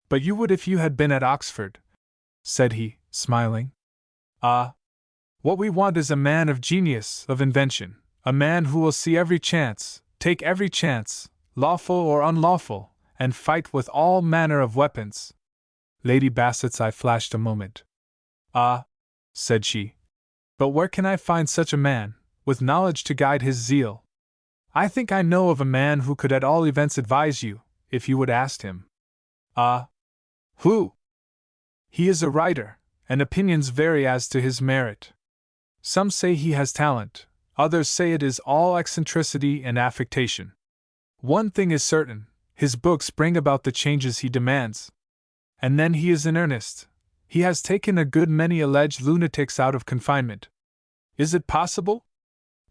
"But you would if you had been at Oxford," said he, smiling. "Ah! What we want is a man of genius, of invention, a man who will see every chance, take every chance, lawful or unlawful, and fight with all manner of weapons." Lady Bassett's eye flashed a moment. "Ah," said she, "but where can I find such a man, with knowledge to guide his zeal? I think I know of a man who could at all events advise you, if you would ask him." "Ah? Who?" "He is a writer, and opinions vary as to his merit. Some say he has talent, others say it is all eccentricity and affectation. One thing is certain, his books bring about the changes he demands. And then he is in earnest. He has taken a good many alleged lunatics out of confinement. Is it possible?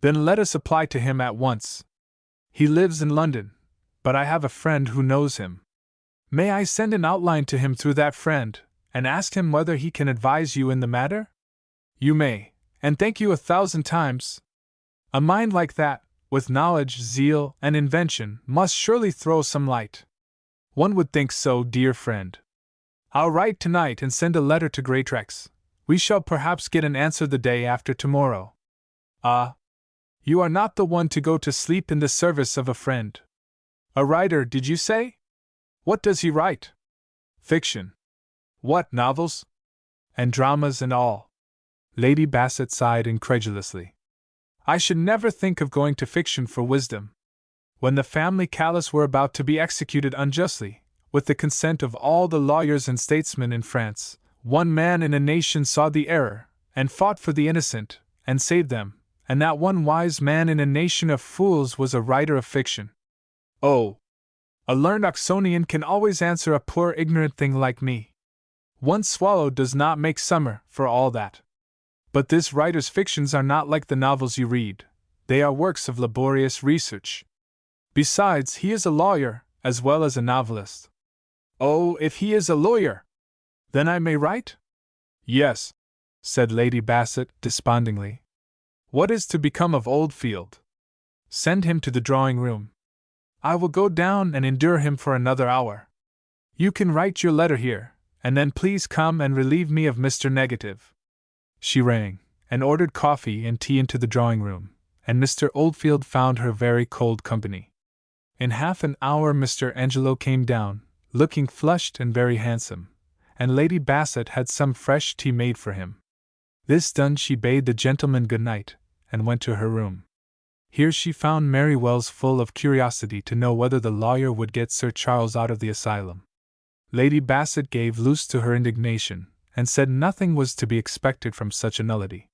Then let us apply to him at once. He lives in London, but I have a friend who knows him. May I send an outline to him through that friend, and ask him whether he can advise you in the matter? You may, and thank you 1,000 times. A mind like that, with knowledge, zeal, and invention, must surely throw some light. One would think so, dear friend. I'll write tonight and send a letter to Greatrex. We shall perhaps get an answer the day after tomorrow. Ah! You are not the one to go to sleep in the service of a friend. A writer, did you say? What does he write? Fiction. What, novels? And dramas and all? Lady Bassett sighed incredulously. I should never think of going to fiction for wisdom. When the family Callis were about to be executed unjustly, with the consent of all the lawyers and statesmen in France, one man in a nation saw the error, and fought for the innocent, and saved them, and that one wise man in a nation of fools was a writer of fiction. Oh! A learned Oxonian can always answer a poor ignorant thing like me. One swallow does not make summer, for all that. But this writer's fictions are not like the novels you read. They are works of laborious research. Besides, he is a lawyer, as well as a novelist. Oh, if he is a lawyer! Then I may write? Yes, said Lady Bassett despondingly. What is to become of Oldfield? Send him to the drawing-room. I will go down and endure him for another hour. You can write your letter here, and then please come and relieve me of Mr. Negative. She rang, and ordered coffee and tea into the drawing-room, and Mr. Oldfield found her very cold company. In half an hour Mr. Angelo came down, looking flushed and very handsome, and Lady Bassett had some fresh tea made for him. This done, she bade the gentleman good night, and went to her room. Here she found Mary Wells full of curiosity to know whether the lawyer would get Sir Charles out of the asylum. Lady Bassett gave loose to her indignation, and said nothing was to be expected from such a nullity.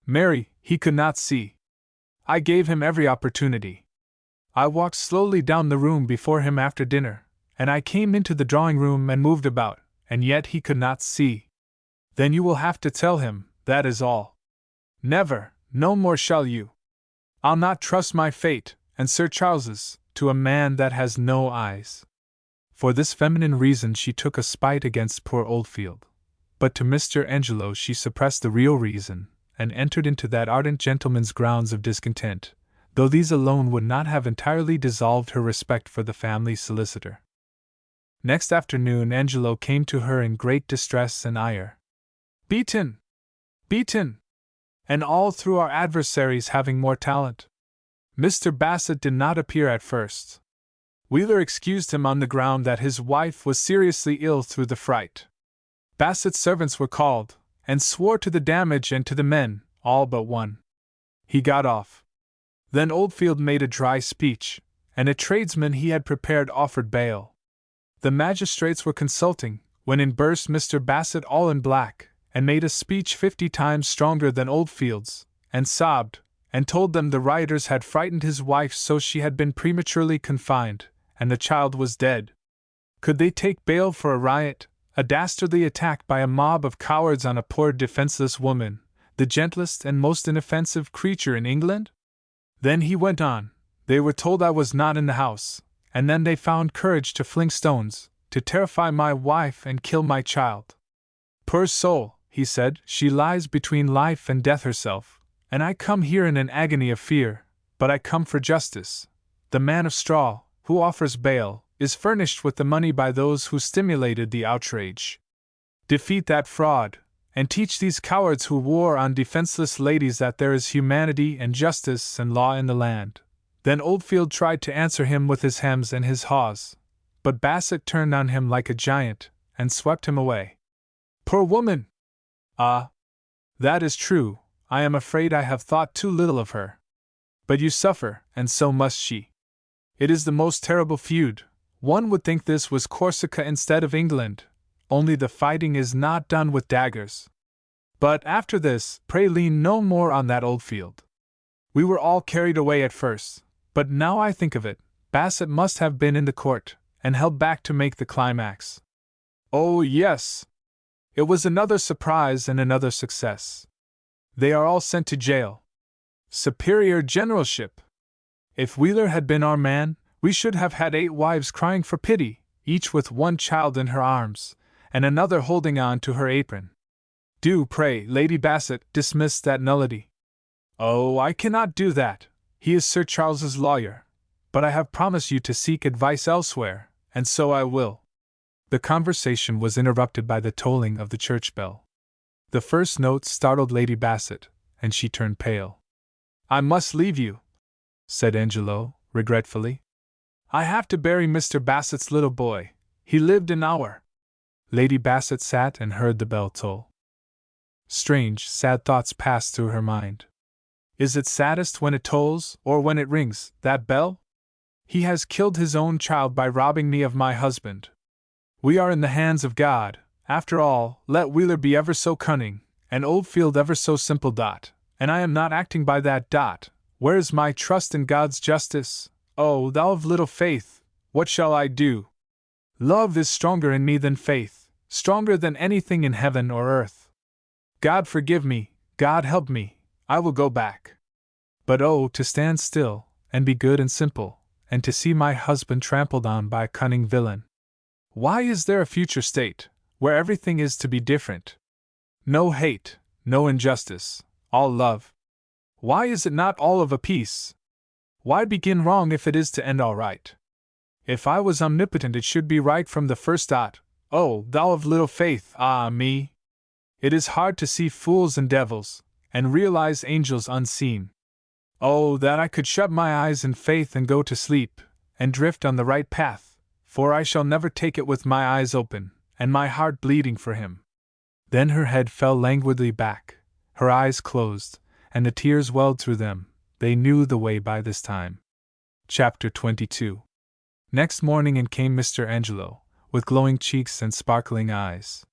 Mary, he could not see. I gave him every opportunity. I walked slowly down the room before him after dinner, and I came into the drawing-room and moved about, and yet he could not see. Then you will have to tell him, that is all. Never, no more shall you. I'll not trust my fate, and Sir Charles's, to a man that has no eyes. For this feminine reason she took a spite against poor Oldfield. But to Mr. Angelo she suppressed the real reason, and entered into that ardent gentleman's grounds of discontent, though these alone would not have entirely dissolved her respect for the family solicitor. Next afternoon Angelo came to her in great distress and ire. Beaten! Beaten! And all through our adversaries having more talent. Mr. Bassett did not appear at first. Wheeler excused him on the ground that his wife was seriously ill through the fright. Bassett's servants were called, and swore to the damage and to the men, all but one. He got off. Then Oldfield made a dry speech, and a tradesman he had prepared offered bail. The magistrates were consulting, when in burst Mr. Bassett all in black, and made a speech 50 times stronger than Oldfield's, and sobbed, and told them the rioters had frightened his wife so she had been prematurely confined, and the child was dead. Could they take bail for a riot, a dastardly attack by a mob of cowards on a poor defenseless woman, the gentlest and most inoffensive creature in England? Then he went on, they were told I was not in the house, and then they found courage to fling stones, to terrify my wife and kill my child. Poor soul, he said, she lies between life and death herself, and I come here in an agony of fear, but I come for justice. The man of straw, who offers bail, is furnished with the money by those who stimulated the outrage. Defeat that fraud, and teach these cowards who war on defenseless ladies that there is humanity and justice and law in the land. Then Oldfield tried to answer him with his hems and his haws, but Bassett turned on him like a giant, and swept him away. Poor woman! Ah! That is true, I am afraid I have thought too little of her. But you suffer, and so must she. It is the most terrible feud. One would think this was Corsica instead of England, only the fighting is not done with daggers. But after this, pray lean no more on that Oldfield. We were all carried away at first, but now I think of it, Bassett must have been in the court, and held back to make the climax. Oh, yes! It was another surprise and another success. They are all sent to jail. Superior generalship! If Wheeler had been our man, we should have had 8 wives crying for pity, each with one child in her arms, and another holding on to her apron. Do, pray, Lady Bassett, dismiss that nullity. Oh, I cannot do that. He is Sir Charles's lawyer. But I have promised you to seek advice elsewhere, and so I will. The conversation was interrupted by the tolling of the church bell. The first note startled Lady Bassett, and she turned pale. I must leave you, said Angelo, regretfully. I have to bury Mr. Bassett's little boy. He lived an hour. Lady Bassett sat and heard the bell toll. Strange, sad thoughts passed through her mind. Is it saddest when it tolls, or when it rings, that bell? He has killed his own child by robbing me of my husband. We are in the hands of God, after all, let Wheeler be ever so cunning, and Oldfield ever so simple. And I am not acting by that. Where is my trust in God's justice? Oh, thou of little faith, what shall I do? Love is stronger in me than faith, stronger than anything in heaven or earth. God forgive me, God help me, I will go back. But oh, to stand still, and be good and simple, and to see my husband trampled on by a cunning villain. Why is there a future state, where everything is to be different? No hate, no injustice, all love. Why is it not all of a piece? Why begin wrong if it is to end all right? If I was omnipotent, it should be right from the first. Oh, thou of little faith, ah me! It is hard to see fools and devils, and realize angels unseen. Oh, that I could shut my eyes in faith and go to sleep, and drift on the right path, for I shall never take it with my eyes open, and my heart bleeding for him. Then her head fell languidly back, her eyes closed, and the tears welled through them. They knew the way by this time. Chapter 22. Next morning in came Mr. Angelo, with glowing cheeks and sparkling eyes.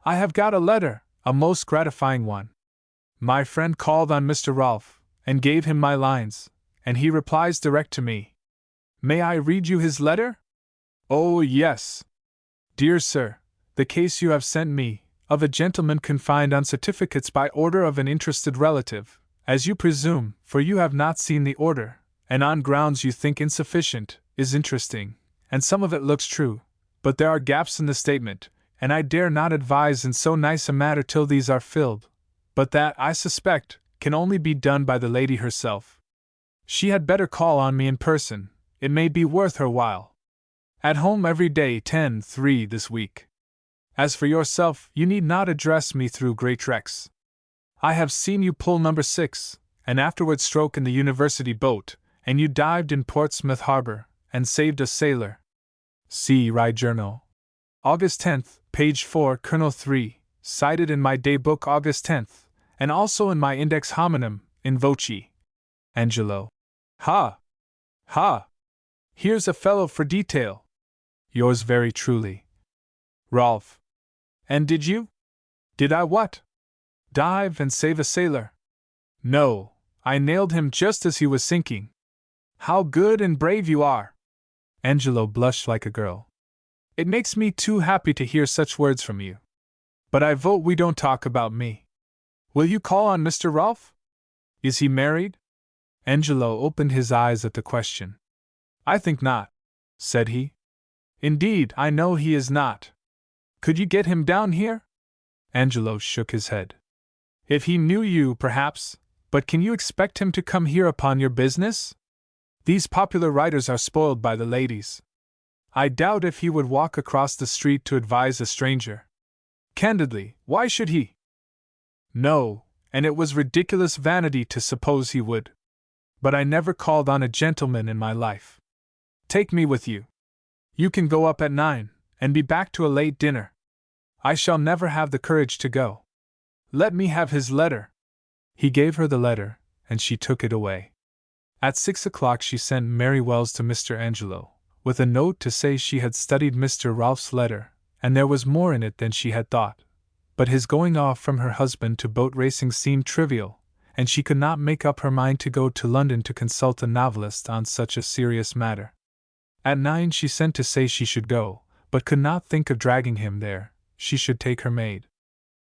I have got a letter, a most gratifying one. My friend called on Mr. Rolfe, and gave him my lines, and he replies direct to me. May I read you his letter? Oh, yes. Dear sir, the case you have sent me, of a gentleman confined on certificates by order of an interested relative, as you presume, for you have not seen the order, and on grounds you think insufficient, is interesting, and some of it looks true, but there are gaps in the statement, and I dare not advise in so nice a matter till these are filled, but that, I suspect, can only be done by the lady herself. She had better call on me in person, it may be worth her while. At home every day 10:3 this week. As for yourself, you need not address me through Great Rex. I have seen you pull number 6, and afterward stroke in the university boat, and you dived in Portsmouth Harbor, and saved a sailor. See Rye Journal. August 10th, page 4, Colonel 3, cited in my day book August 10th, and also in my Index Hominum, in voce. Angelo. Ha! Ha! Here's a fellow for detail. Yours very truly. Rolfe. And did you? Did I what? Dive and save a sailor? No, I nailed him just as he was sinking. How good and brave you are! Angelo blushed like a girl. It makes me too happy to hear such words from you. But I vote we don't talk about me. Will you call on Mr. Rolfe? Is he married? Angelo opened his eyes at the question. I think not, said he. Indeed, I know he is not. Could you get him down here? Angelo shook his head. If he knew you, perhaps, but can you expect him to come here upon your business? These popular writers are spoiled by the ladies. I doubt if he would walk across the street to advise a stranger. Candidly, why should he? No, and it was ridiculous vanity to suppose he would. But I never called on a gentleman in my life. Take me with you. You can go up at 9, and be back to a late dinner. I shall never have the courage to go. Let me have his letter. He gave her the letter, and she took it away. At 6 o'clock she sent Mary Wells to Mr. Angelo, with a note to say she had studied Mr. Rolfe's letter, and there was more in it than she had thought. But his going off from her husband to boat racing seemed trivial, and she could not make up her mind to go to London to consult a novelist on such a serious matter. At 9 she sent to say she should go, but could not think of dragging him there, she should take her maid.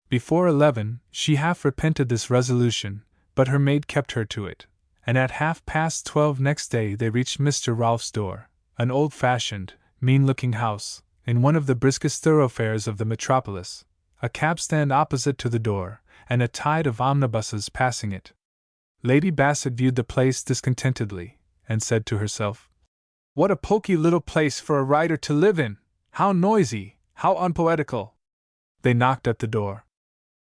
Before 11, she half repented this resolution, but her maid kept her to it, and at 12:30 next day they reached Mr. Rolfe's door, an old-fashioned, mean-looking house, in one of the briskest thoroughfares of the metropolis, a cab-stand opposite to the door, and a tide of omnibuses passing it. Lady Bassett viewed the place discontentedly, and said to herself, "What a poky little place for a writer to live in! How noisy, how unpoetical!" They knocked at the door.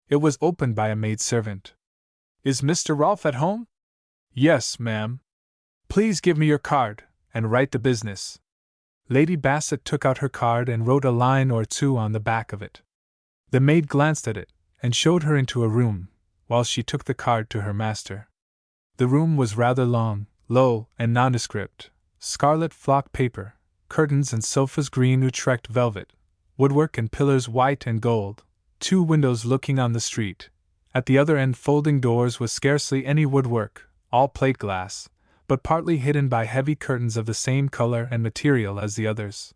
It was opened by a maid-servant. "Is Mr. Rolfe at home?" "Yes, ma'am." "Please give me your card, and write the business." Lady Bassett took out her card and wrote a line or two on the back of it. The maid glanced at it, and showed her into a room, while she took the card to her master. The room was rather long, low, and nondescript: scarlet flock paper, curtains and sofas green Utrecht velvet, woodwork and pillars white and gold, 2 windows looking on the street, at the other end folding doors with scarcely any woodwork, all plate glass, but partly hidden by heavy curtains of the same color and material as the others.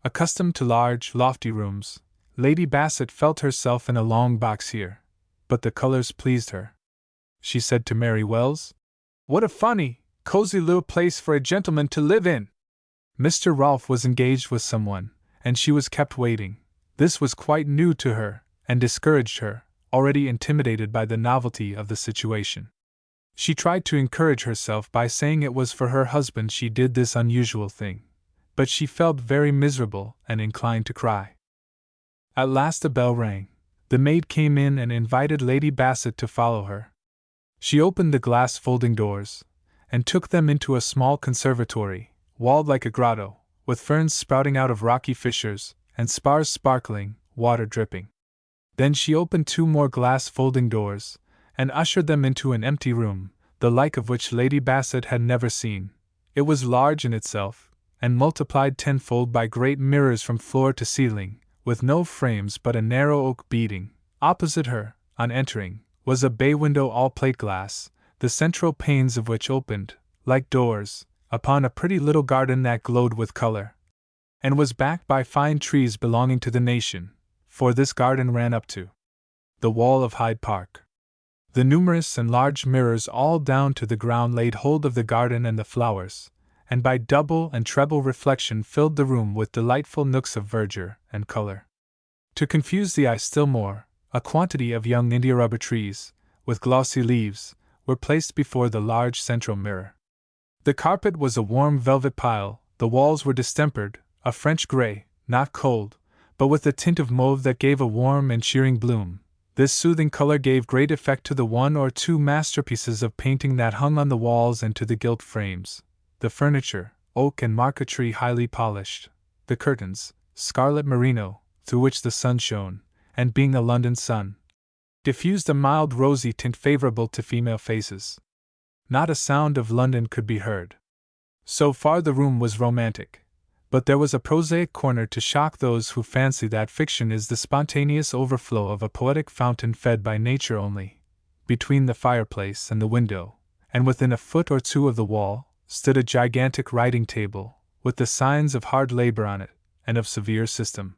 Accustomed to large, lofty rooms, Lady Bassett felt herself in a long box here, but the colors pleased her. She said to Mary Wells, "What a funny, cozy little place for a gentleman to live in!" Mr. Rolfe was engaged with someone, and she was kept waiting. This was quite new to her, and discouraged her, already intimidated by the novelty of the situation. She tried to encourage herself by saying it was for her husband she did this unusual thing, but she felt very miserable and inclined to cry. At last a bell rang. The maid came in and invited Lady Bassett to follow her. She opened the glass folding doors, and took them into a small conservatory, walled like a grotto, with ferns sprouting out of rocky fissures, and spars sparkling, water dripping. Then she opened 2 more glass folding doors, and ushered them into an empty room, the like of which Lady Bassett had never seen. It was large in itself, and multiplied tenfold by great mirrors from floor to ceiling, with no frames but a narrow oak beading. Opposite her, on entering, was a bay window all plate glass, the central panes of which opened, like doors, upon a pretty little garden that glowed with color, and was backed by fine trees belonging to the nation, for this garden ran up to the wall of Hyde Park. The numerous and large mirrors all down to the ground laid hold of the garden and the flowers, and by double and treble reflection filled the room with delightful nooks of verdure and color. To confuse the eye still more, a quantity of young indiarubber trees, with glossy leaves, were placed before the large central mirror. The carpet was a warm velvet pile, the walls were distempered, a French grey, not cold, but with a tint of mauve that gave a warm and cheering bloom. This soothing color gave great effect to the 1 or 2 masterpieces of painting that hung on the walls and to the gilt frames. The furniture, oak and marquetry highly polished. The curtains, scarlet merino, through which the sun shone, and being a London sun, diffused a mild rosy tint favorable to female faces. Not a sound of London could be heard. So far the room was romantic, but there was a prosaic corner to shock those who fancy that fiction is the spontaneous overflow of a poetic fountain fed by nature only. Between the fireplace and the window, and within a foot or 2 of the wall, stood a gigantic writing table, with the signs of hard labor on it, and of severe system.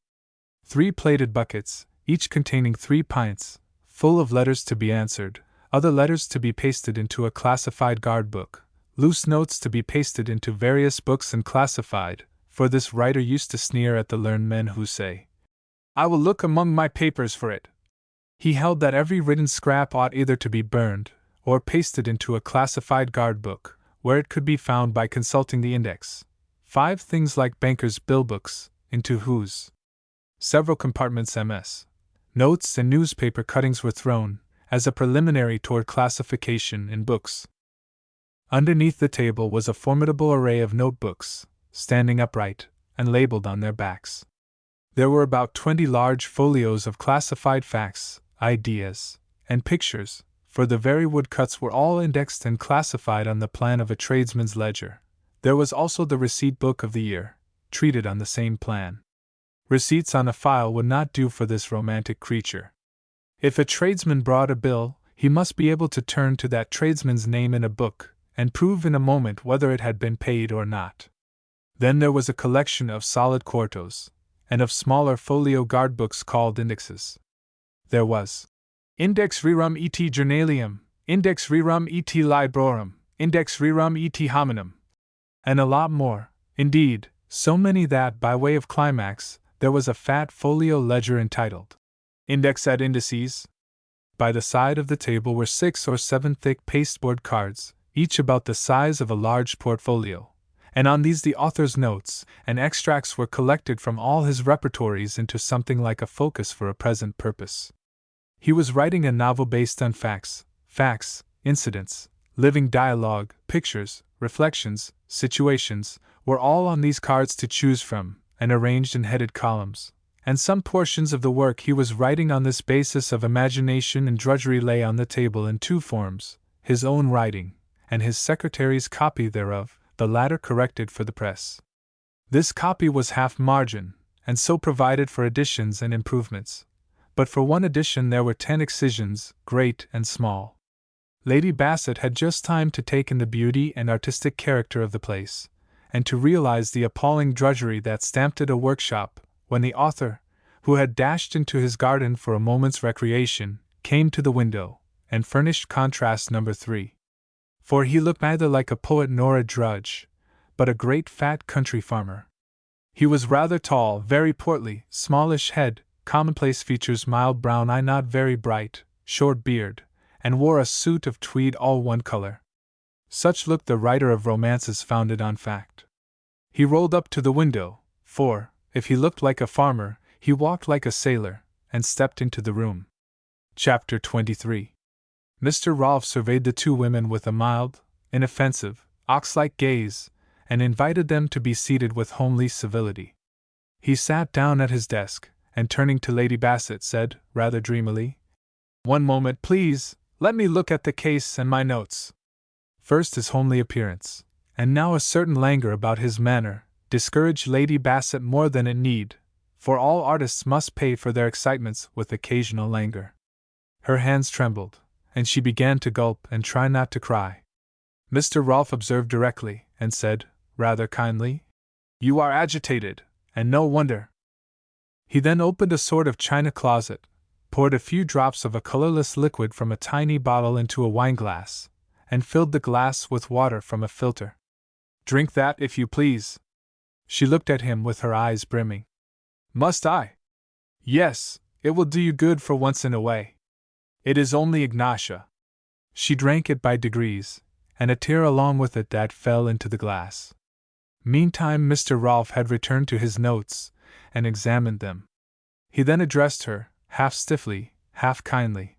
3 plated buckets, each containing 3 pints, full of letters to be answered, other letters to be pasted into a classified guard book, loose notes to be pasted into various books and classified, for this writer used to sneer at the learned men who say, "I will look among my papers for it." He held that every written scrap ought either to be burned, or pasted into a classified guard book, where it could be found by consulting the index. 5 things like bankers' bill books, into whose several compartments MS. notes and newspaper cuttings were thrown, as a preliminary toward classification in books. Underneath the table was a formidable array of notebooks, standing upright, and labeled on their backs. There were about 20 large folios of classified facts, ideas, and pictures, for the very woodcuts were all indexed and classified on the plan of a tradesman's ledger. There was also the receipt book of the year, treated on the same plan. Receipts on a file would not do for this romantic creature. If a tradesman brought a bill, he must be able to turn to that tradesman's name in a book, and prove in a moment whether it had been paid or not. Then there was a collection of solid quartos, and of smaller folio guard books called indexes. there was Index rerum et journalium, Index rerum et librorum, Index rerum et hominum, and a lot more, indeed, so many that, by way of climax, there was a fat folio ledger entitled Index ad Indices. By the side of the table were 6 or 7 thick pasteboard cards, each about the size of a large portfolio, and on these the author's notes and extracts were collected from all his repertories into something like a focus for a present purpose. He was writing a novel based on facts, incidents, living dialogue, pictures, reflections, situations, were all on these cards to choose from, and arranged in headed columns, and some portions of the work he was writing on this basis of imagination and drudgery lay on the table in 2 forms, his own writing, and his secretary's copy thereof, the latter corrected for the press. This copy was half margin, and so provided for additions and improvements, but for one edition there were 10 excisions, great and small. Lady Bassett had just time to take in the beauty and artistic character of the place, and to realize the appalling drudgery that stamped it a workshop, when the author, who had dashed into his garden for a moment's recreation, came to the window, and furnished contrast number 3. For he looked neither like a poet nor a drudge, but a great fat country farmer. He was rather tall, very portly, smallish head, commonplace features, mild brown eye, not very bright, short beard, and wore a suit of tweed all one color. Such looked the writer of romances founded on fact. He rolled up to the window, for, if he looked like a farmer, he walked like a sailor, and stepped into the room. Chapter 23. Mr. Rolfe surveyed the 2 women with a mild, inoffensive, ox-like gaze, and invited them to be seated with homely civility. He sat down at his desk, and turning to Lady Bassett said, rather dreamily, "One moment, please, let me look at the case and my notes." First his homely appearance, and now a certain languor about his manner, discouraged Lady Bassett more than it need, for all artists must pay for their excitements with occasional languor. Her hands trembled, and she began to gulp and try not to cry. Mr. Rolfe observed directly, and said, rather kindly, "You are agitated, and no wonder." He then opened a sort of china closet, poured a few drops of a colorless liquid from a tiny bottle into a wineglass, and filled the glass with water from a filter. "Drink that, if you please." She looked at him with her eyes brimming. "Must I?" "Yes, it will do you good for once in a way. It is only Ignatia." She drank it by degrees, and a tear along with it that fell into the glass. Meantime Mr. Rolfe had returned to his notes, and examined them. He then addressed her, half stiffly, half kindly.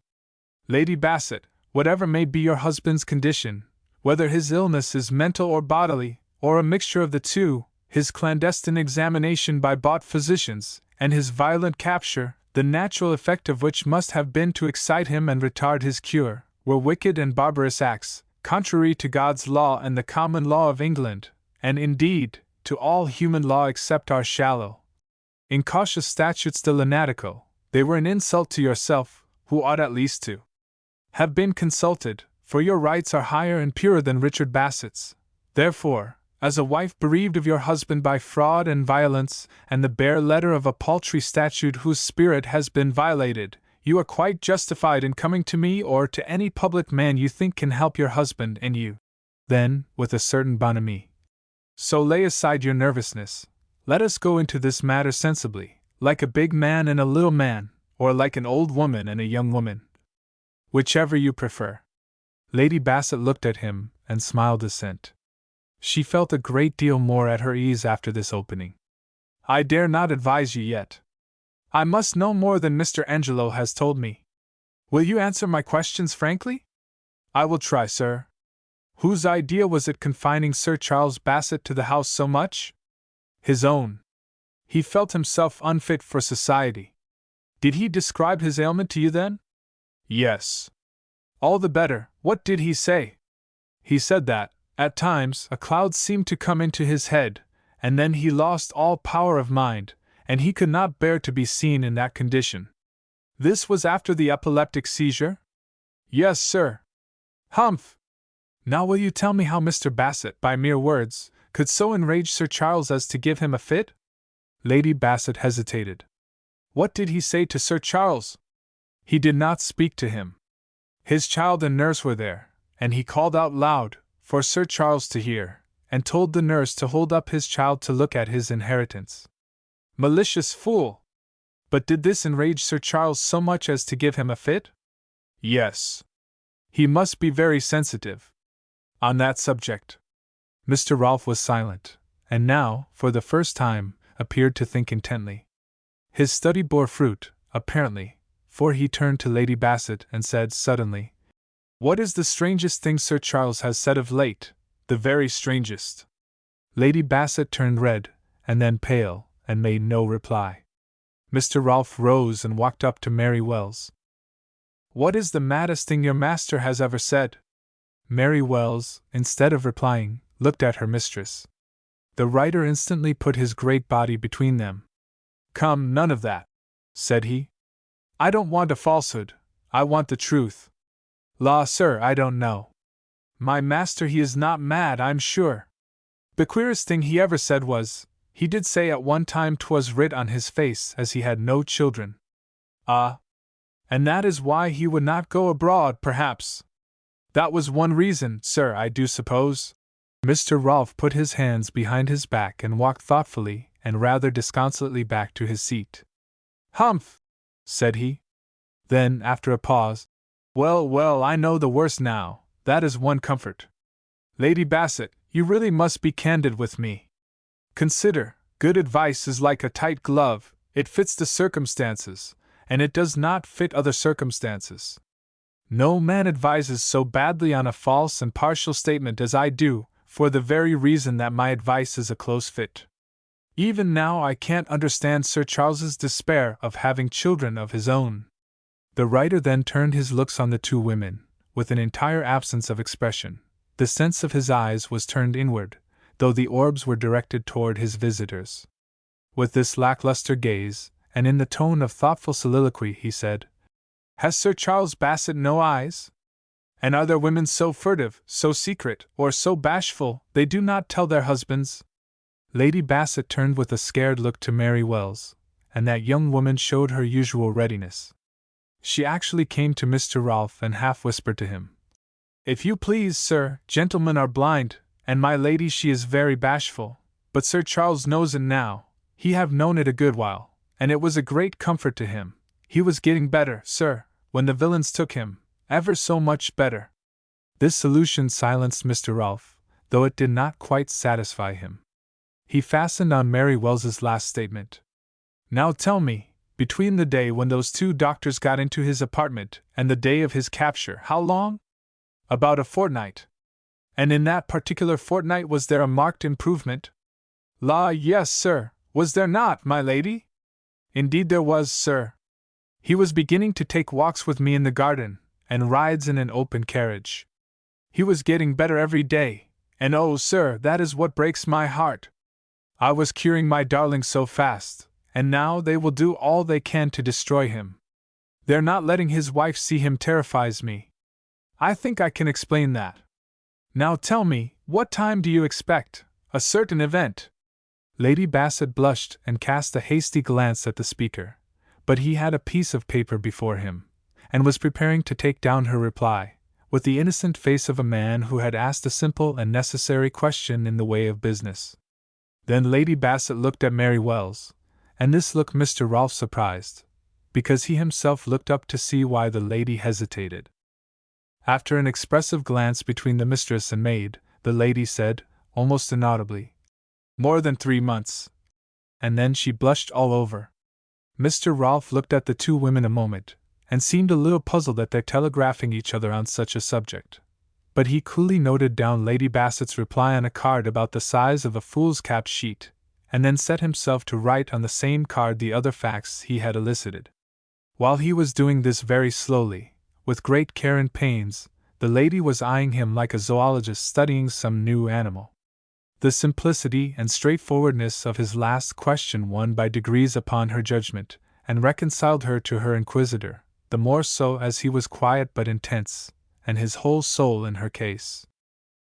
"Lady Bassett, whatever may be your husband's condition, whether his illness is mental or bodily, or a mixture of the 2, his clandestine examination by bought physicians, and his violent capture, the natural effect of which must have been to excite him and retard his cure, were wicked and barbarous acts, contrary to God's law and the common law of England, and indeed, to all human law except our shallow, incautious statutes de lunatico. They were an insult to yourself, who ought at least to have been consulted, for your rights are higher and purer than Richard Bassett's. Therefore, as a wife bereaved of your husband by fraud and violence, and the bare letter of a paltry statute whose spirit has been violated, you are quite justified in coming to me or to any public man you think can help your husband and you." Then, with a certain bonhomie, "So lay aside your nervousness. Let us go into this matter sensibly, like a big man and a little man, or like an old woman and a young woman. Whichever you prefer." Lady Bassett looked at him, and smiled assent. She felt a great deal more at her ease after this opening. "I dare not advise you yet. I must know more than Mr. Angelo has told me. Will you answer my questions frankly?" "I will try, sir." "Whose idea was it confining Sir Charles Bassett to the house so much?" "His own. He felt himself unfit for society." "Did he describe his ailment to you then?" "Yes." "All the better. What did he say?" "He said that, at times, a cloud seemed to come into his head, and then he lost all power of mind, and he could not bear to be seen in that condition." "This was after the epileptic seizure?" "Yes, sir." "Humph! Now will you tell me how Mr. Bassett, by mere words, could so enrage Sir Charles as to give him a fit?" Lady Bassett hesitated. "What did he say to Sir Charles?" He did not speak to him. His child and nurse were there, and he called out loud, for Sir Charles to hear, and told the nurse to hold up his child to look at his inheritance. Malicious fool! But did this enrage Sir Charles so much as to give him a fit? Yes. He must be very sensitive on that subject. Mr. Rolfe was silent, and now, for the first time, appeared to think intently. His study bore fruit, apparently, for he turned to Lady Bassett and said suddenly, "What is the strangest thing Sir Charles has said of late? The very strangest." Lady Bassett turned red, and then pale, and made no reply. Mr. Rolfe rose and walked up to Mary Wells. "What is the maddest thing your master has ever said?" Mary Wells, instead of replying, looked at her mistress. The writer instantly put his great body between them. "Come, none of that," said he. "I don't want a falsehood, I want the truth." "Law, sir, I don't know. My master, he is not mad, I'm sure. The queerest thing he ever said was, he did say at one time 'twas writ on his face as he had no children." "Ah! And that is why he would not go abroad, perhaps? That was one reason, sir, I do suppose." Mr. Rolfe put his hands behind his back and walked thoughtfully and rather disconsolately back to his seat. "Humph!" said he. Then, after a pause, "Well, well, I know the worst now, that is one comfort. Lady Bassett, you really must be candid with me. Consider, good advice is like a tight glove, it fits the circumstances, and it does not fit other circumstances. No man advises so badly on a false and partial statement as I do, for the very reason that my advice is a close fit. Even now I can't understand Sir Charles's despair of having children of his own." The writer then turned his looks on the two women, with an entire absence of expression. The sense of his eyes was turned inward, though the orbs were directed toward his visitors. With this lackluster gaze, and in the tone of thoughtful soliloquy, he said, "Has Sir Charles Bassett no eyes? And are there women so furtive, so secret, or so bashful, they do not tell their husbands?" Lady Bassett turned with a scared look to Mary Wells, and that young woman showed her usual readiness. She actually came to Mr. Rolfe and half whispered to him, "If you please, sir, gentlemen are blind, and my lady she is very bashful, but Sir Charles knows it now, he have known it a good while, and it was a great comfort to him. He was getting better, sir, when the villains took him, ever so much better." This solution silenced Mr. Rolfe, though it did not quite satisfy him. He fastened on Mary Wells's last statement. "Now tell me, between the day when those two doctors got into his apartment and the day of his capture, how long?" "About a fortnight." "And in that particular fortnight was there a marked improvement?" "La, yes, sir, was there not, my lady?" "Indeed there was, sir. He was beginning to take walks with me in the garden, and rides in an open carriage. He was getting better every day, and oh, sir, that is what breaks my heart. I was curing my darling so fast, and now they will do all they can to destroy him. Their not letting his wife see him terrifies me. I think I can explain that. Now tell me, what time do you expect a certain event?" Lady Bassett blushed and cast a hasty glance at the speaker, but he had a piece of paper before him, and was preparing to take down her reply, with the innocent face of a man who had asked a simple and necessary question in the way of business. Then Lady Bassett looked at Mary Wells, and this look Mr. Rolfe surprised, because he himself looked up to see why the lady hesitated. After an expressive glance between the mistress and maid, the lady said, almost inaudibly, "More than 3 months." And then she blushed all over. Mr. Rolfe looked at the two women a moment, and seemed a little puzzled at their telegraphing each other on such a subject. But he coolly noted down Lady Bassett's reply on a card about the size of a foolscap sheet, and then set himself to write on the same card the other facts he had elicited. While he was doing this very slowly, with great care and pains, the lady was eyeing him like a zoologist studying some new animal. The simplicity and straightforwardness of his last question won by degrees upon her judgment, and reconciled her to her inquisitor, the more so as he was quiet but intense, and his whole soul in her case.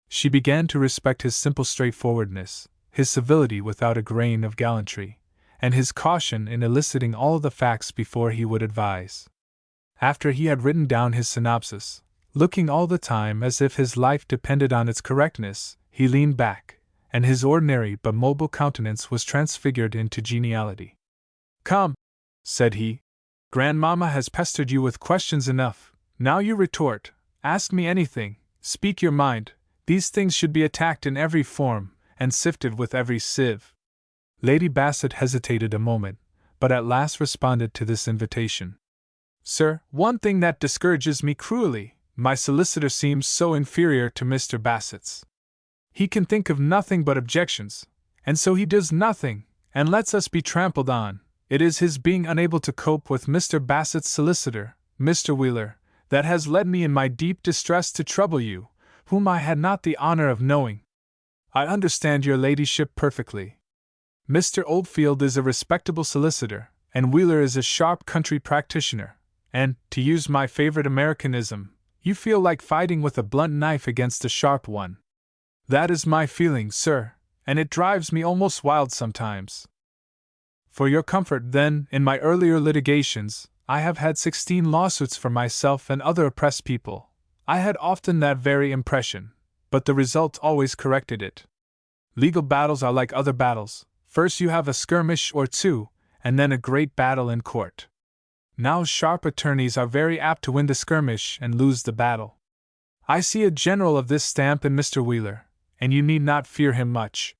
She began to respect his simple straightforwardness, his civility without a grain of gallantry, and his caution in eliciting all the facts before he would advise. after he had written down his synopsis, looking all the time as if his life depended on its correctness, he leaned back, and his ordinary but mobile countenance was transfigured into geniality. "Come," said he, "Grandmama has pestered you with questions enough. Now you retort. Ask me anything, speak your mind. These things should be attacked in every form, and sifted with every sieve." Lady Bassett hesitated a moment, but at last responded to this invitation. "Sir, one thing that discourages me cruelly. My solicitor seems so inferior to Mr. Bassett's. He can think of nothing but objections, and so he does nothing, and lets us be trampled on. It is his being unable to cope with Mr. Bassett's solicitor, Mr. Wheeler, that has led me in my deep distress to trouble you, whom I had not the honor of knowing. I understand your ladyship perfectly. Mr. Oldfield is a respectable solicitor, and Wheeler is a sharp country practitioner, and, to use my favorite Americanism, you feel like fighting with a blunt knife against a sharp one. That is my feeling, sir, and it drives me almost wild sometimes. For your comfort, then, in my earlier litigations, I have had 16 lawsuits for myself and other oppressed people. I had often that very impression, but the result always corrected it. Legal battles are like other battles. First you have a skirmish or two, and then a great battle in court. Now sharp attorneys are very apt to win the skirmish and lose the battle. I see a general of this stamp in Mr. Wheeler, and you need not fear him much.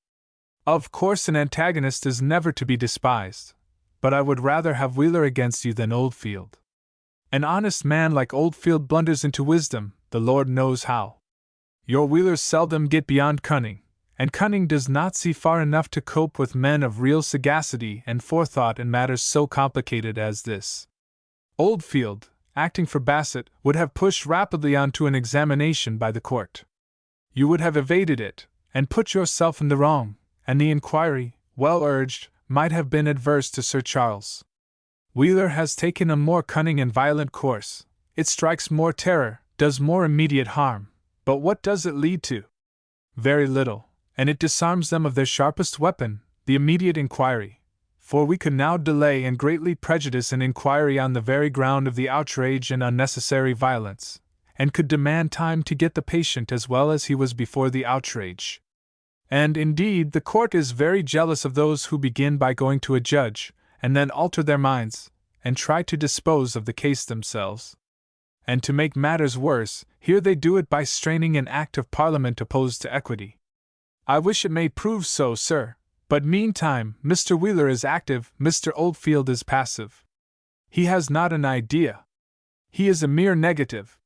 Of course an antagonist is never to be despised, but I would rather have Wheeler against you than Oldfield. An honest man like Oldfield blunders into wisdom, the Lord knows how. Your Wheelers seldom get beyond cunning, and cunning does not see far enough to cope with men of real sagacity and forethought in matters so complicated as this. Oldfield, acting for Bassett, would have pushed rapidly on to an examination by the court. You would have evaded it, and put yourself in the wrong, and the inquiry, well urged, might have been adverse to Sir Charles. Wheeler has taken a more cunning and violent course. It strikes more terror, does more immediate harm, but what does it lead to? Very little, and it disarms them of their sharpest weapon, the immediate inquiry. For we could now delay and greatly prejudice an inquiry on the very ground of the outrage and unnecessary violence, and could demand time to get the patient as well as he was before the outrage. And, indeed, the court is very jealous of those who begin by going to a judge, and then alter their minds, and try to dispose of the case themselves. And to make matters worse, here they do it by straining an Act of Parliament opposed to equity. I wish it may prove so, sir, but meantime, Mr. Wheeler is active, Mr. Oldfield is passive. He has not an idea. He is a mere negative.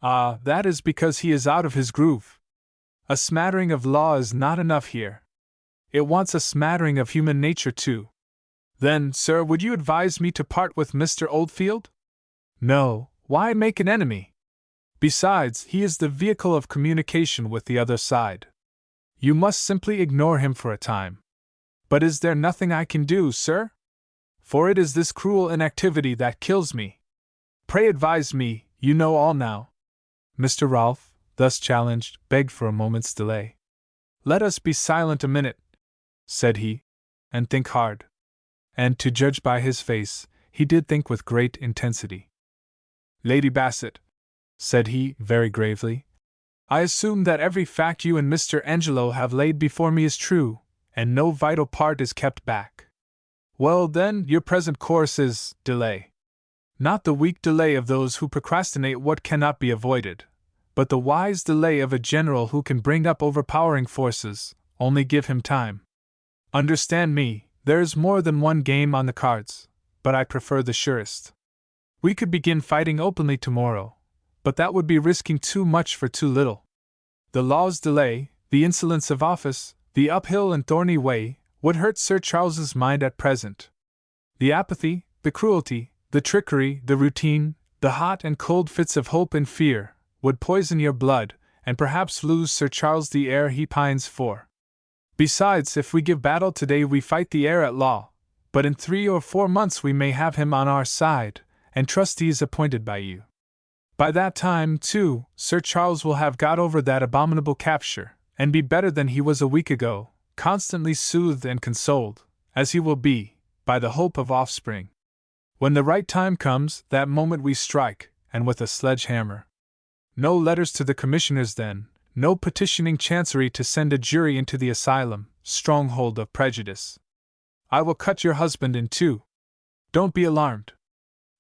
Ah, that is because he is out of his groove. A smattering of law is not enough here. It wants a smattering of human nature too. Then, sir, would you advise me to part with Mr. Oldfield? No, why make an enemy? Besides, he is the vehicle of communication with the other side. You must simply ignore him for a time. But is there nothing I can do, sir? For it is this cruel inactivity that kills me. Pray advise me, you know all now. Mr. Rolfe, thus challenged, begged for a moment's delay. Let us be silent a minute, said he, and think hard. And to judge by his face, he did think with great intensity. Lady Bassett, said he, very gravely, I assume that every fact you and Mr. Angelo have laid before me is true, and no vital part is kept back. Well, then, your present course is delay. Not the weak delay of those who procrastinate what cannot be avoided, but the wise delay of a general who can bring up overpowering forces, only give him time. Understand me, there is more than one game on the cards, but I prefer the surest. We could begin fighting openly tomorrow, but that would be risking too much for too little. The law's delay, the insolence of office, the uphill and thorny way, would hurt Sir Charles's mind at present. The apathy, the cruelty, the trickery, the routine, the hot and cold fits of hope and fear, would poison your blood, and perhaps lose Sir Charles the heir he pines for. Besides, if we give battle today we fight the heir at law, but in 3 or 4 months we may have him on our side, and trustees appointed by you. By that time, too, Sir Charles will have got over that abominable capture, and be better than he was a week ago, constantly soothed and consoled, as he will be, by the hope of offspring. When the right time comes, that moment we strike, and with a sledgehammer. No letters to the commissioners then, no petitioning Chancery to send a jury into the asylum, stronghold of prejudice. I will cut your husband in two. Don't be alarmed.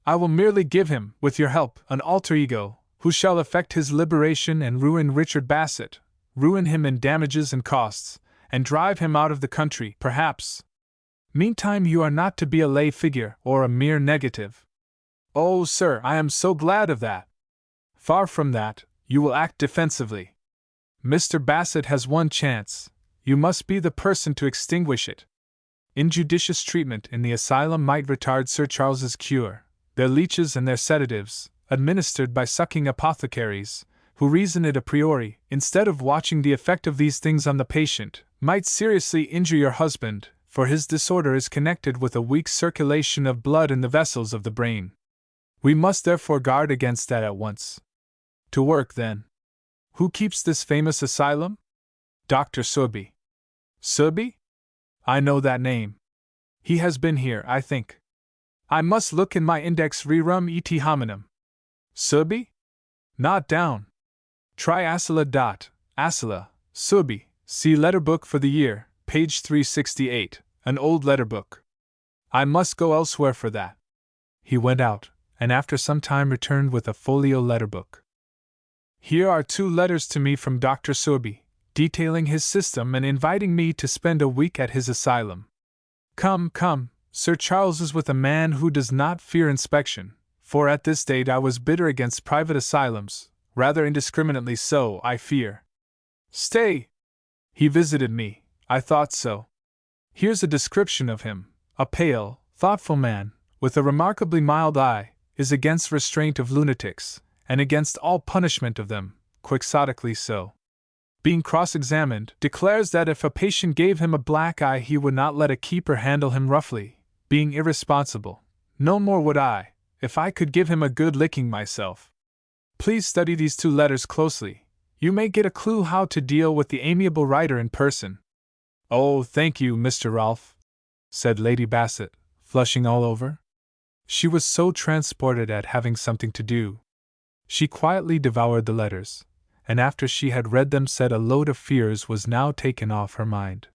I will merely give him, with your help, an alter ego, who shall effect his liberation and ruin Richard Bassett, ruin him in damages and costs, and drive him out of the country, perhaps. Meantime you are not to be a lay figure or a mere negative. Oh, sir, I am so glad of that. Far from that, you will act defensively. Mr. Bassett has one chance. You must be the person to extinguish it. Injudicious treatment in the asylum might retard Sir Charles's cure. Their leeches and their sedatives, administered by sucking apothecaries, who reason it a priori, instead of watching the effect of these things on the patient, might seriously injure your husband, for his disorder is connected with a weak circulation of blood in the vessels of the brain. We must therefore guard against that at once. To work, then. Who keeps this famous asylum? Dr. Surby. Surby? I know that name. He has been here, I think. I must look in my index rerum et hominum. Surby? Not down. Try Asila. Surby. See letterbook for the year, page 368, an old letterbook. I must go elsewhere for that. He went out, and after some time returned with a folio letterbook. Here are 2 letters to me from Dr. Surby, detailing his system and inviting me to spend a week at his asylum. Come, Sir Charles is with a man who does not fear inspection, for at this date I was bitter against private asylums, rather indiscriminately so, I fear. Stay! He visited me, I thought so. Here's a description of him. A pale, thoughtful man, with a remarkably mild eye, is against restraint of lunatics, and against all punishment of them, quixotically so. Being cross-examined, declares that if a patient gave him a black eye he would not let a keeper handle him roughly, being irresponsible. No more would I, if I could give him a good licking myself. Please study these 2 letters closely. You may get a clue how to deal with the amiable writer in person. Oh, thank you, Mr. Rolfe, said Lady Bassett, flushing all over. She was so transported at having something to do. She quietly devoured the letters, and after she had read them said a load of fears was now taken off her mind.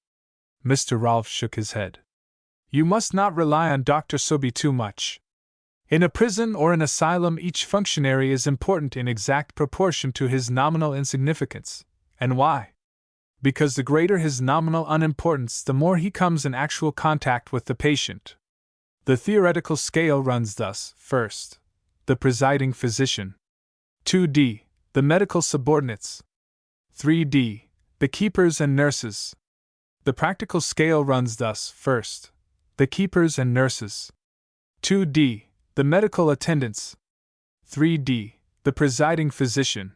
Mr. Rolfe shook his head. You must not rely on Dr. Surby too much. In a prison or an asylum each functionary is important in exact proportion to his nominal insignificance. And why? Because the greater his nominal unimportance the more he comes in actual contact with the patient. The theoretical scale runs thus: first, the presiding physician. 2d. The medical subordinates. 3d. The keepers and nurses. The practical scale runs thus: first, the keepers and nurses. 2d. The medical attendants. 3d. The presiding physician.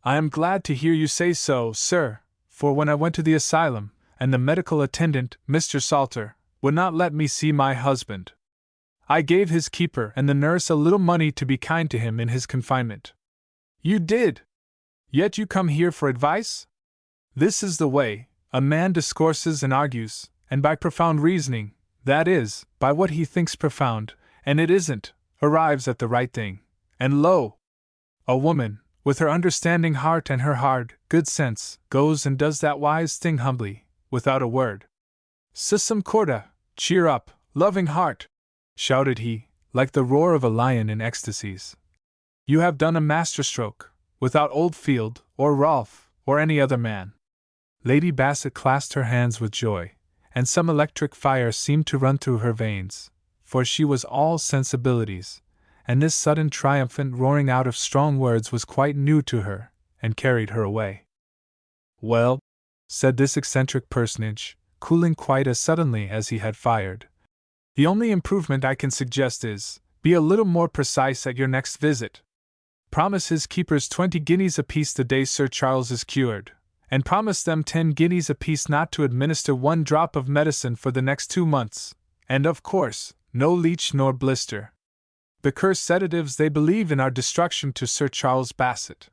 I am glad to hear you say so, sir, for when I went to the asylum, and the medical attendant, Mr. Salter, would not let me see my husband, I gave his keeper and the nurse a little money to be kind to him in his confinement. You did? Yet you come here for advice? This is the way: a man discourses and argues, and by profound reasoning, that is, by what he thinks profound, and it isn't, arrives at the right thing. And lo! A woman, with her understanding heart and her hard, good sense, goes and does that wise thing humbly, without a word. Sussum corda, cheer up, loving heart! Shouted he, like the roar of a lion in ecstasies. You have done a masterstroke, without Oldfield, or Rolfe, or any other man. Lady Bassett clasped her hands with joy, and some electric fire seemed to run through her veins, for she was all sensibilities, and this sudden triumphant roaring out of strong words was quite new to her, and carried her away. Well, said this eccentric personage, cooling quite as suddenly as he had fired, the only improvement I can suggest is, be a little more precise at your next visit. Promise his keepers 20 guineas apiece the day Sir Charles is cured, and promise them 10 guineas apiece not to administer 1 drop of medicine for the next 2 months, and of course, no leech nor blister. The cursed sedatives they believe in are destruction to Sir Charles Bassett.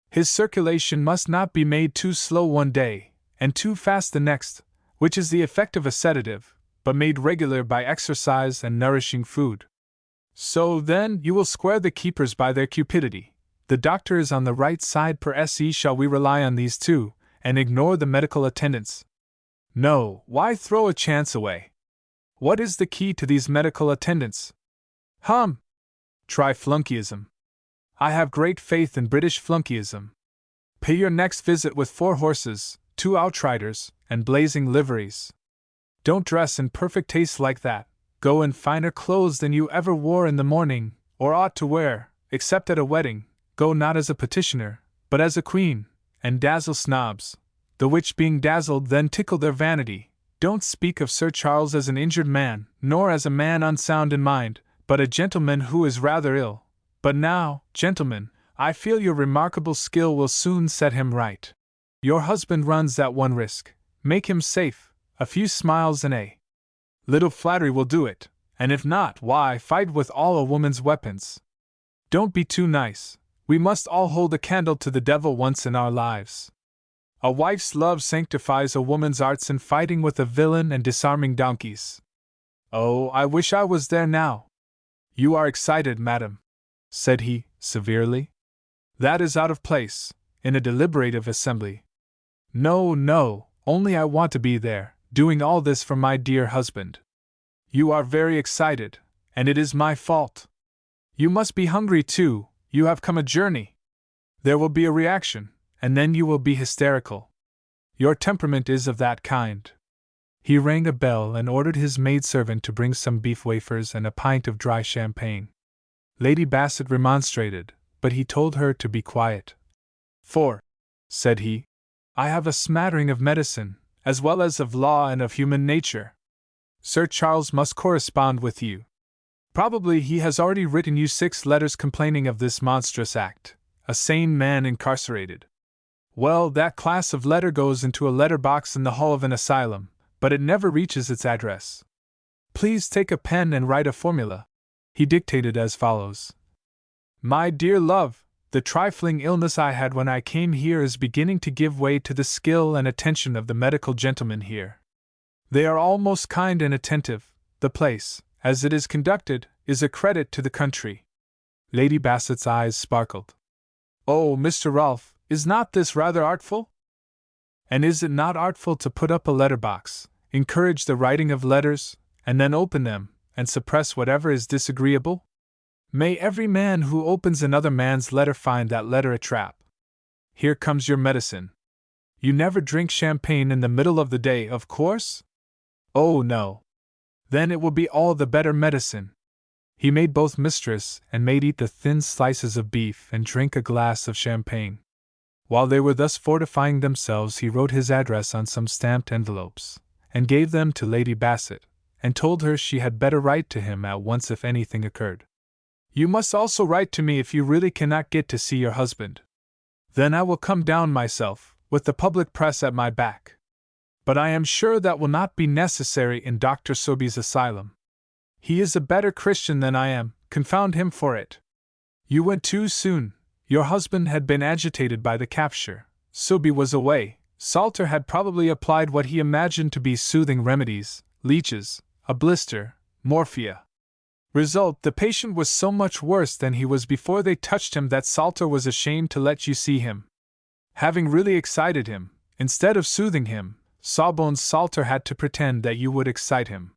His circulation must not be made too slow one day, and too fast the next, which is the effect of a sedative, but made regular by exercise and nourishing food. So then, you will square the keepers by their cupidity. The doctor is on the right side per se. Shall we rely on these two, and ignore the medical attendants? No, why throw a chance away? What is the key to these medical attendants? Try flunkeyism. I have great faith in British flunkeyism. Pay your next visit with 4 horses, 2 outriders, and blazing liveries. Don't dress in perfect taste like that. Go in finer clothes than you ever wore in the morning, or ought to wear, except at a wedding. Go not as a petitioner, but as a queen, and dazzle snobs, the which being dazzled then tickle their vanity. Don't speak of Sir Charles as an injured man, nor as a man unsound in mind, but a gentleman who is rather ill. But now, gentlemen, I feel your remarkable skill will soon set him right. Your husband runs that one risk. Make him safe. A few smiles and a little flattery will do it, and if not, why, fight with all a woman's weapons. Don't be too nice. We must all hold a candle to the devil once in our lives. A wife's love sanctifies a woman's arts in fighting with a villain and disarming donkeys. Oh, I wish I was there now. You are excited, madam, said he, severely. That is out of place, in a deliberative assembly. No, only I want to be there, doing all this for my dear husband. You are very excited, and it is my fault. You must be hungry too, you have come a journey. There will be a reaction, and then you will be hysterical. Your temperament is of that kind. He rang a bell and ordered his maidservant to bring some beef wafers and a pint of dry champagne. Lady Bassett remonstrated, but he told her to be quiet. For, said he, I have a smattering of medicine, as well as of law and of human nature. Sir Charles must correspond with you. Probably he has already written you 6 letters complaining of this monstrous act, a sane man incarcerated. Well, that class of letter goes into a letter box in the hall of an asylum, but it never reaches its address. Please take a pen and write a formula. He dictated as follows. My dear love, the trifling illness I had when I came here is beginning to give way to the skill and attention of the medical gentlemen here. They are all most kind and attentive. The place, as it is conducted, is a credit to the country. Lady Bassett's eyes sparkled. Oh, Mr. Rolfe, is not this rather artful? And is it not artful to put up a letter box, encourage the writing of letters, and then open them, and suppress whatever is disagreeable? May every man who opens another man's letter find that letter a trap. Here comes your medicine. You never drink champagne in the middle of the day, of course? Oh, no. Then it will be all the better medicine. He made both mistress and maid eat the thin slices of beef and drink a glass of champagne. While they were thus fortifying themselves, he wrote his address on some stamped envelopes, and gave them to Lady Bassett, and told her she had better write to him at once if anything occurred. You must also write to me if you really cannot get to see your husband. Then I will come down myself, with the public press at my back. But I am sure that will not be necessary in Dr. Soby's asylum. He is a better Christian than I am, confound him for it. You went too soon. Your husband had been agitated by the capture. Soby was away. Salter had probably applied what he imagined to be soothing remedies, leeches, a blister, morphia. Result, the patient was so much worse than he was before they touched him that Salter was ashamed to let you see him. Having really excited him, instead of soothing him, Sawbones Salter had to pretend that you would excite him.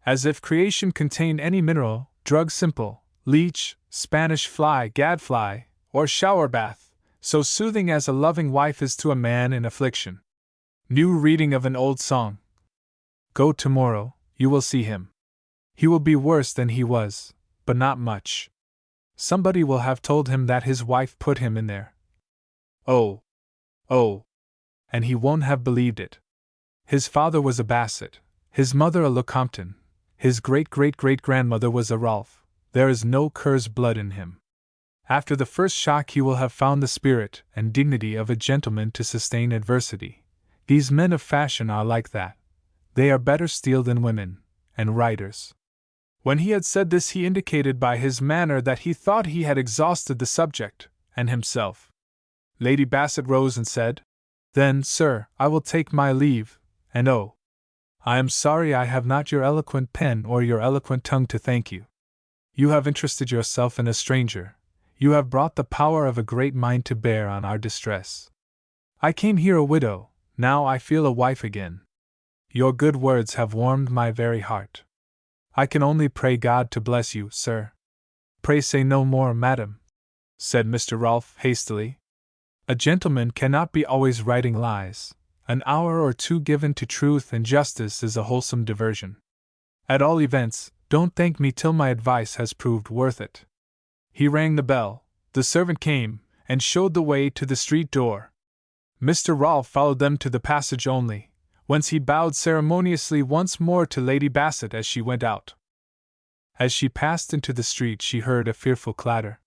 As if creation contained any mineral, drug simple, leech, Spanish fly, gadfly, or shower bath, so soothing as a loving wife is to a man in affliction. New reading of an old song. Go tomorrow, you will see him. He will be worse than he was, but not much. Somebody will have told him that his wife put him in there. Oh! And he won't have believed it. His father was a Bassett, his mother a Lecompton, his great-great-great-grandmother was a Rolfe. There is no Kerr's blood in him. After the first shock he will have found the spirit and dignity of a gentleman to sustain adversity. These men of fashion are like that. They are better steeled than women, and writers. When he had said this he indicated by his manner that he thought he had exhausted the subject, and himself. Lady Bassett rose and said, Then, sir, I will take my leave, and oh! I am sorry I have not your eloquent pen or your eloquent tongue to thank you. You have interested yourself in a stranger. You have brought the power of a great mind to bear on our distress. I came here a widow, now I feel a wife again. Your good words have warmed my very heart. I can only pray God to bless you, sir. Pray say no more, madam, said Mr. Rolfe hastily. A gentleman cannot be always writing lies. An hour or two given to truth and justice is a wholesome diversion. At all events, don't thank me till my advice has proved worth it. He rang the bell, the servant came, and showed the way to the street door. Mr. Rolfe followed them to the passage only, whence he bowed ceremoniously once more to Lady Bassett as she went out. As she passed into the street she heard a fearful clatter.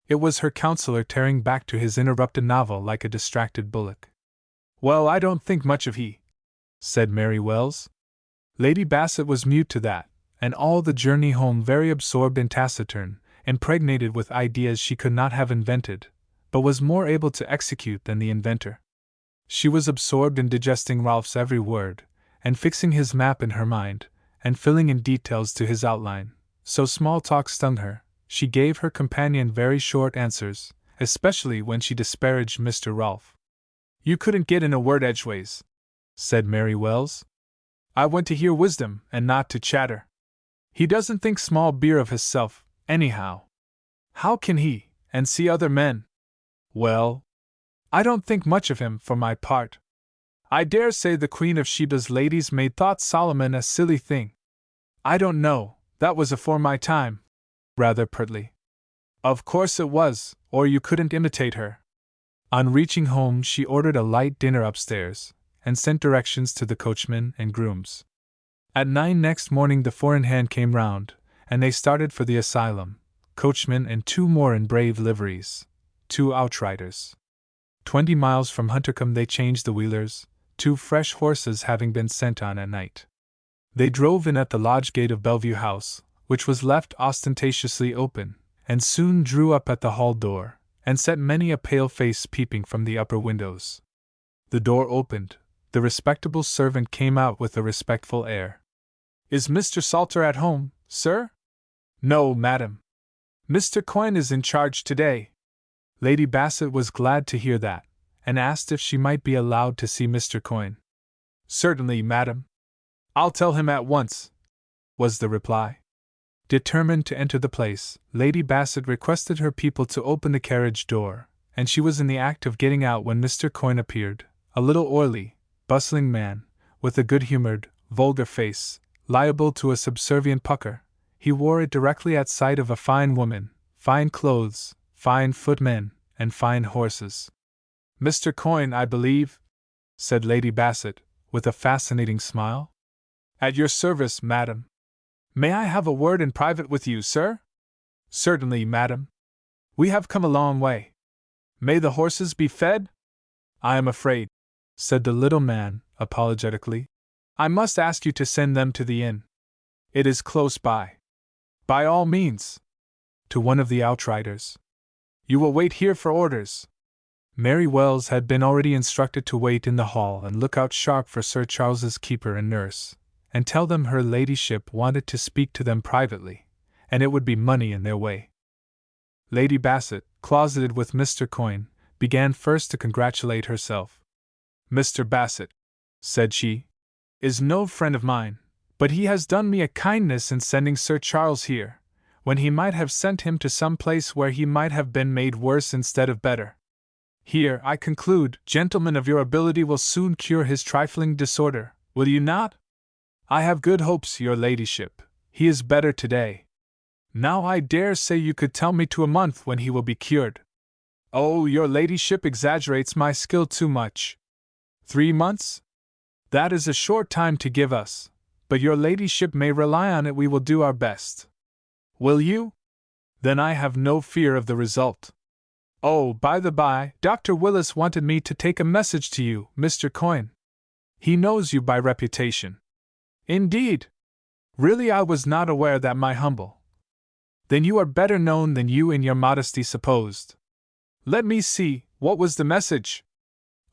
It was her counselor tearing back to his interrupted novel like a distracted bullock. "Well, I don't think much of he," said Mary Wells. Lady Bassett was mute to that, and all the journey home very absorbed and taciturn, impregnated with ideas she could not have invented, but was more able to execute than the inventor. She was absorbed in digesting Ralph's every word, and fixing his map in her mind, and filling in details to his outline. So small talk stung her, she gave her companion very short answers, especially when she disparaged Mr. Rolfe. "You couldn't get in a word edgeways," said Mary Wells. "I went to hear wisdom, and not to chatter. He doesn't think small beer of hisself, anyhow. How can he, and see other men? Well, I don't think much of him, for my part. I dare say the Queen of Sheba's ladies maid thought Solomon a silly thing. I don't know, that was afore my time," rather pertly. "Of course it was, or you couldn't imitate her." On reaching home she ordered a light dinner upstairs, and sent directions to the coachman and grooms. At 9 next morning the four-in-hand came round, and they started for the asylum, coachman and 2 more in brave liveries, 2 outriders. 20 miles from Huntercombe they changed the wheelers, 2 fresh horses having been sent on at night. They drove in at the lodge gate of Bellevue House, which was left ostentatiously open, and soon drew up at the hall door, and set many a pale face peeping from the upper windows. The door opened, the respectable servant came out with a respectful air. "Is Mr. Salter at home, sir?" "No, madam. Mr. Coyne is in charge today." Lady Bassett was glad to hear that, and asked if she might be allowed to see Mr. Coyne. "Certainly, madam. I'll tell him at once," was the reply. Determined to enter the place, Lady Bassett requested her people to open the carriage door, and she was in the act of getting out when Mr. Coyne appeared, a little oily, bustling man, with a good-humored, vulgar face, liable to a subservient pucker. He wore it directly at sight of a fine woman, fine clothes, fine footmen, and fine horses. "Mr. Coyne, I believe?" said Lady Bassett, with a fascinating smile. "At your service, madam." "May I have a word in private with you, sir?" "Certainly, madam. We have come a long way. May the horses be fed?" "I am afraid," said the little man, apologetically, "I must ask you to send them to the inn. It is close by." "By all means." To one of the outriders. "You will wait here for orders." Mary Wells had been already instructed to wait in the hall and look out sharp for Sir Charles's keeper and nurse, and tell them her ladyship wanted to speak to them privately, and it would be money in their way. Lady Bassett, closeted with Mr. Coyne, began first to congratulate herself. "Mr. Bassett," said she, "is no friend of mine, but he has done me a kindness in sending Sir Charles here, when he might have sent him to some place where he might have been made worse instead of better. Here, I conclude, gentlemen of your ability will soon cure his trifling disorder, will you not? I have good hopes, your ladyship. He is better today. Now I dare say you could tell me to a month when he will be cured." "Oh, your ladyship exaggerates my skill too much. 3 months? That is a short time to give us, but your ladyship may rely on it we will do our best." "Will you? Then I have no fear of the result. Oh, by the by, Dr. Willis wanted me to take a message to you, Mr. Coyne. He knows you by reputation." "Indeed? Really, I was not aware that my humble—" "Then you are better known than you in your modesty supposed. Let me see, what was the message?"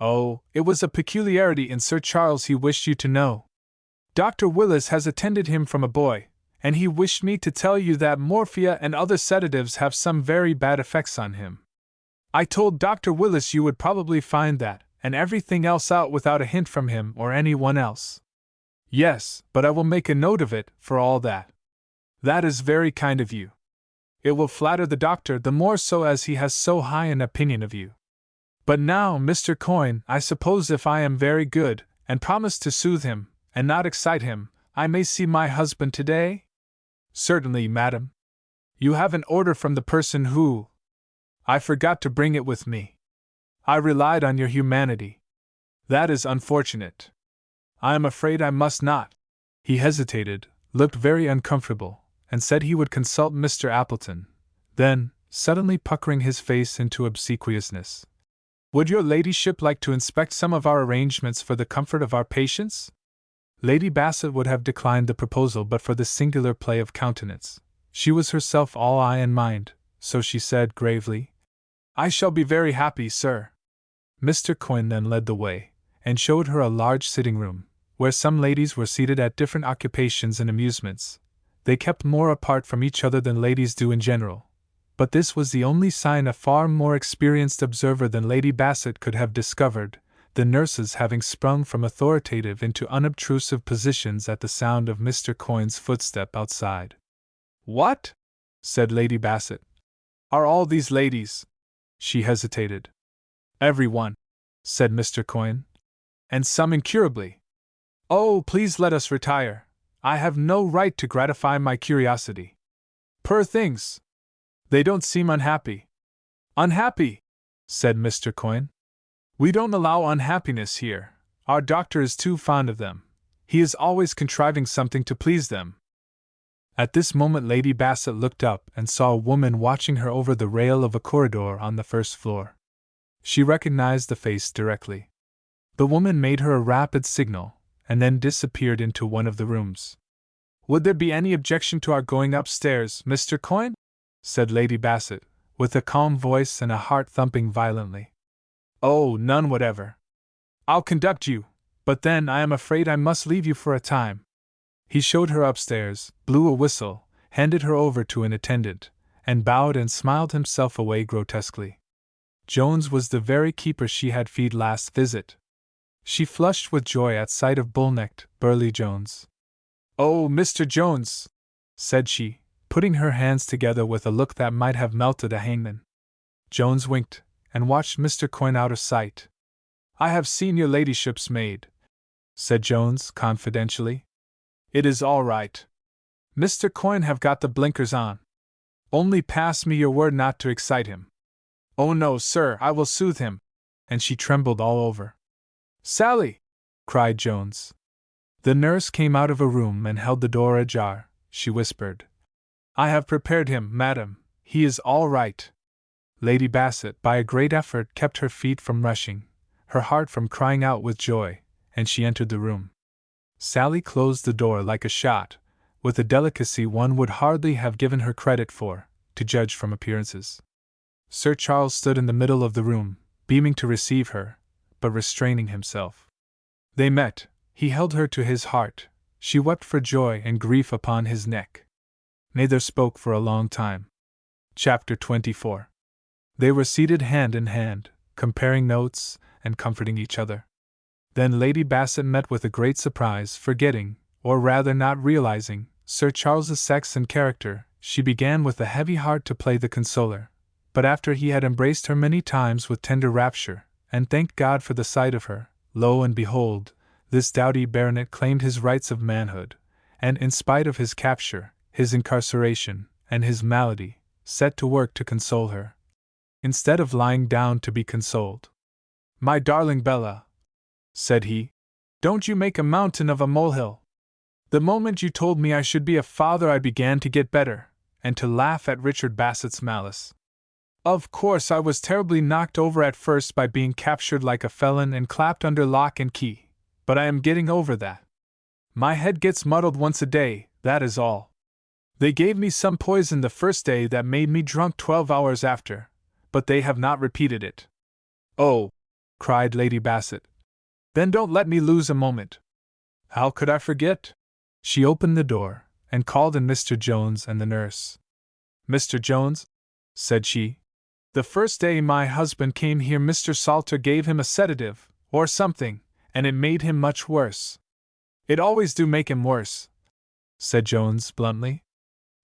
"Oh, it was a peculiarity in Sir Charles he wished you to know. Dr. Willis has attended him from a boy, and he wished me to tell you that morphia and other sedatives have some very bad effects on him. I told Dr. Willis you would probably find that, and everything else out without a hint from him or anyone else. Yes, but I will make a note of it, for all that. That is very kind of you. It will flatter the doctor the more so as he has so high an opinion of you. But now, Mr. Coyne, I suppose if I am very good, and promise to soothe him, and not excite him, I may see my husband today? Certainly, madam. You have an order from the person who... I forgot to bring it with me. I relied on your humanity. That is unfortunate. I am afraid I must not. He hesitated, looked very uncomfortable, and said he would consult Mr. Appleton. Then, suddenly puckering his face into obsequiousness, would your ladyship like to inspect some of our arrangements for the comfort of our patients? Lady Bassett would have declined the proposal but for this singular play of countenance. She was herself all eye and mind, so she said gravely, I shall be very happy, sir. Mr. Coyne then led the way, and showed her a large sitting room, where some ladies were seated at different occupations and amusements. They kept more apart from each other than ladies do in general, but this was the only sign a far more experienced observer than Lady Bassett could have discovered, the nurses having sprung from authoritative into unobtrusive positions at the sound of Mr. Coyne's footstep outside. What? Said Lady Bassett. Are all these ladies? She hesitated. Every one, said Mr. Coyne. And some incurably. Oh, please let us retire. I have no right to gratify my curiosity. Poor things! They don't seem unhappy. Unhappy? Said Mr. Coyne. We don't allow unhappiness here. Our doctor is too fond of them. He is always contriving something to please them. At this moment Lady Bassett looked up and saw a woman watching her over the rail of a corridor on the first floor. She recognized the face directly. The woman made her a rapid signal, and then disappeared into one of the rooms. Would there be any objection to our going upstairs, Mr. Coyne? Said Lady Bassett, with a calm voice and a heart thumping violently. Oh, none whatever. I'll conduct you, but then I am afraid I must leave you for a time. He showed her upstairs, blew a whistle, handed her over to an attendant, and bowed and smiled himself away grotesquely. Jones was the very keeper she had feed last visit. She flushed with joy at sight of bull-necked, burly Jones. Oh, Mr. Jones, said she, putting her hands together with a look that might have melted a hangman. Jones winked, and watched Mr. Coyne out of sight. I have seen your ladyship's maid, said Jones confidentially. It is all right. Mr. Coyne have got the blinkers on. Only pass me your word not to excite him. Oh no, sir, I will soothe him. And she trembled all over. Sally! Cried Jones. The nurse came out of a room and held the door ajar. She whispered, I have prepared him, madam. He is all right. Lady Bassett, by a great effort, kept her feet from rushing, her heart from crying out with joy, and she entered the room. Sally closed the door like a shot, with a delicacy one would hardly have given her credit for, to judge from appearances. Sir Charles stood in the middle of the room, beaming to receive her, but restraining himself. They met, he held her to his heart, she wept for joy and grief upon his neck. Neither spoke for a long time. Chapter 24. They were seated hand in hand, comparing notes, and comforting each other. Then Lady Bassett met with a great surprise, forgetting, or rather not realizing, Sir Charles's sex and character. She began with a heavy heart to play the consoler, but after he had embraced her many times with tender rapture, and thanked God for the sight of her, lo and behold, this doughty baronet claimed his rights of manhood, and in spite of his capture, his incarceration, and his malady, set to work to console her, instead of lying down to be consoled. My darling Bella, said he, don't you make a mountain of a molehill. The moment you told me I should be a father I began to get better, and to laugh at Richard Bassett's malice. Of course I was terribly knocked over at first by being captured like a felon and clapped under lock and key, but I am getting over that. My head gets muddled once a day, that is all. They gave me some poison the first day that made me drunk 12 hours after, but they have not repeated it. Oh, cried Lady Bassett. Then don't let me lose a moment. How could I forget? She opened the door, and called in Mr. Jones and the nurse. "Mr. Jones," said she, "the first day my husband came here Mr. Salter gave him a sedative, or something, and it made him much worse." "It always do make him worse," said Jones bluntly.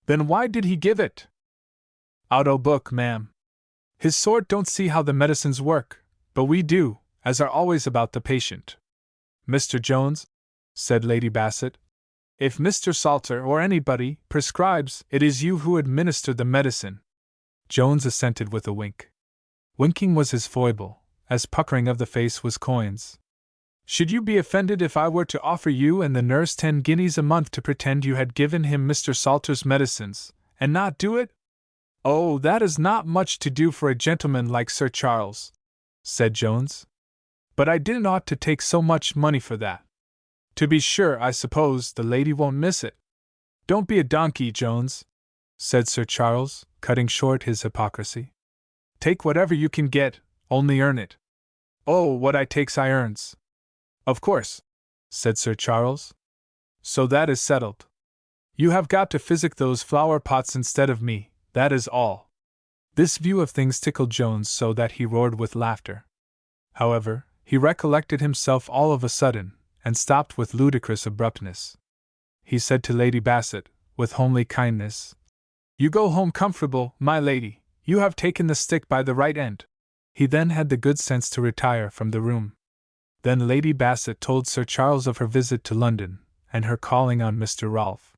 "Then why did he give it?" "Audiobook, ma'am. His sort don't see how the medicines work, but we do, as are always about the patient." "Mr. Jones," said Lady Bassett, "if Mr. Salter or anybody prescribes, it is you who administer the medicine." Jones assented with a wink. Winking was his foible, as puckering of the face was Coin's. "Should you be offended if I were to offer you and the nurse 10 guineas a month to pretend you had given him Mr. Salter's medicines, and not do it?" "Oh, that is not much to do for a gentleman like Sir Charles," said Jones. "But I didn't ought to take so much money for that. To be sure, I suppose the lady won't miss it." "Don't be a donkey, Jones," said Sir Charles, cutting short his hypocrisy. "Take whatever you can get, only earn it." "Oh, what I takes I earns." "Of course," said Sir Charles. "So that is settled. You have got to physic those flower pots instead of me, that is all." This view of things tickled Jones so that he roared with laughter. However, he recollected himself all of a sudden, and stopped with ludicrous abruptness. He said to Lady Bassett, with homely kindness, "You go home comfortable, my lady, you have taken the stick by the right end." He then had the good sense to retire from the room. Then Lady Bassett told Sir Charles of her visit to London, and her calling on Mr. Rolfe.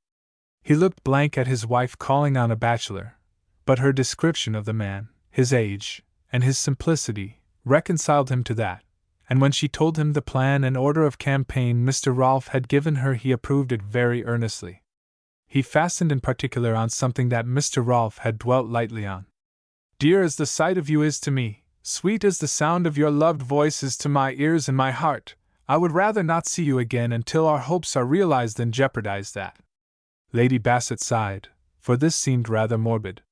He looked blank at his wife calling on a bachelor, but her description of the man, his age, and his simplicity, reconciled him to that, and when she told him the plan and order of campaign Mr. Rolfe had given her he approved it very earnestly. He fastened in particular on something that Mr. Rolfe had dwelt lightly on. "Dear as the sight of you is to me, sweet as the sound of your loved voice is to my ears and my heart, I would rather not see you again until our hopes are realized than jeopardize that." Lady Bassett sighed, for this seemed rather morbid.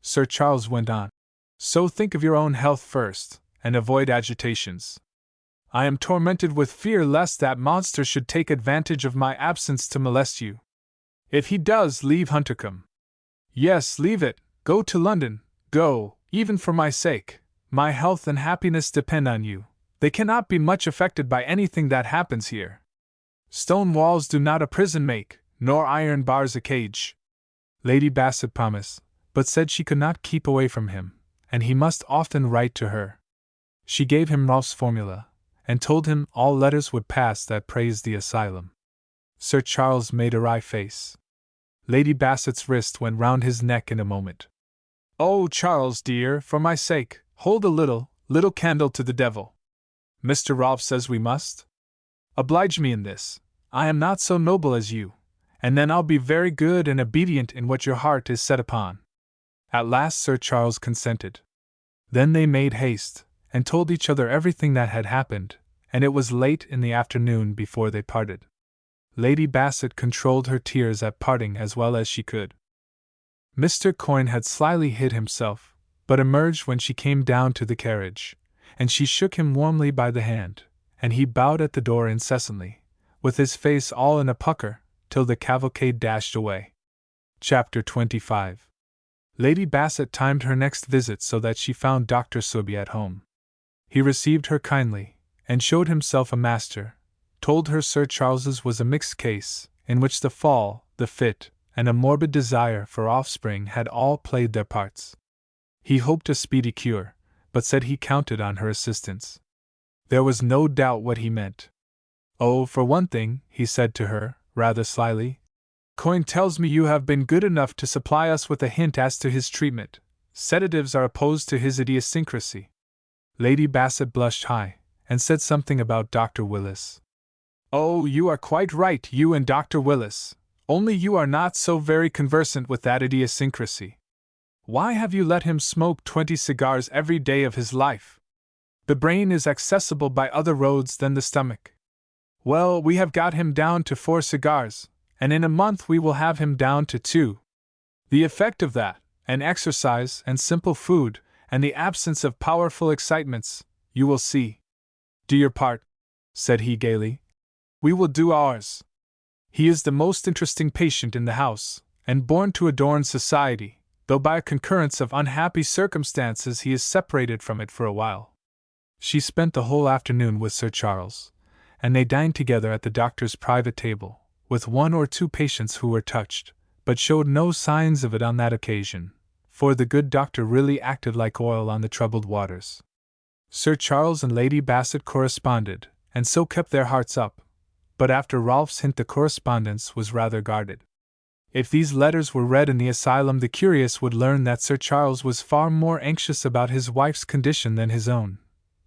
Sir Charles went on, "So think of your own health first, and avoid agitations. I am tormented with fear lest that monster should take advantage of my absence to molest you. If he does, leave Huntercombe. Yes, leave it, go to London, go, even for my sake. My health and happiness depend on you. They cannot be much affected by anything that happens here. Stone walls do not a prison make, nor iron bars a cage." Lady Bassett promised, but said she could not keep away from him, and he must often write to her. She gave him Rolfe's formula, and told him all letters would pass that praised the asylum. Sir Charles made a wry face. Lady Bassett's wrist went round his neck in a moment. "Oh, Charles dear, for my sake, hold a little candle to the devil. Mr. Rolfe says we must. Oblige me in this. I am not so noble as you, and then I'll be very good and obedient in what your heart is set upon." At last Sir Charles consented. Then they made haste, and told each other everything that had happened, and it was late in the afternoon before they parted. Lady Bassett controlled her tears at parting as well as she could. Mr. Coin had slyly hid himself, but emerged when she came down to the carriage, and she shook him warmly by the hand, and he bowed at the door incessantly, with his face all in a pucker, till the cavalcade dashed away. Chapter 25. Lady Bassett timed her next visit so that she found Dr. Suby at home. He received her kindly, and showed himself a master, told her Sir Charles's was a mixed case, in which the fall, the fit, and a morbid desire for offspring had all played their parts. He hoped a speedy cure, but said he counted on her assistance. There was no doubt what he meant. "Oh, for one thing," he said to her, rather slyly, "Coin tells me you have been good enough to supply us with a hint as to his treatment. Sedatives are opposed to his idiosyncrasy." Lady Bassett blushed high, and said something about Dr. Willis. "Oh, you are quite right, you and Dr. Willis, only you are not so very conversant with that idiosyncrasy. Why have you let him smoke 20 cigars every day of his life? The brain is accessible by other roads than the stomach. Well, we have got him down to 4 cigars, and in a month we will have him down to 2. The effect of that, and exercise, and simple food, and the absence of powerful excitements, you will see. Do your part," said he gaily. "We will do ours." He is the most interesting patient in the house, and born to adorn society, though by a concurrence of unhappy circumstances he is separated from it for a while. She spent the whole afternoon with Sir Charles, and they dined together at the doctor's private table, with 1 or 2 patients who were touched, but showed no signs of it on that occasion, for the good doctor really acted like oil on the troubled waters. Sir Charles and Lady Bassett corresponded, and so kept their hearts up, but after Rolf's hint the correspondence was rather guarded. If these letters were read in the asylum, the curious would learn that Sir Charles was far more anxious about his wife's condition than his own,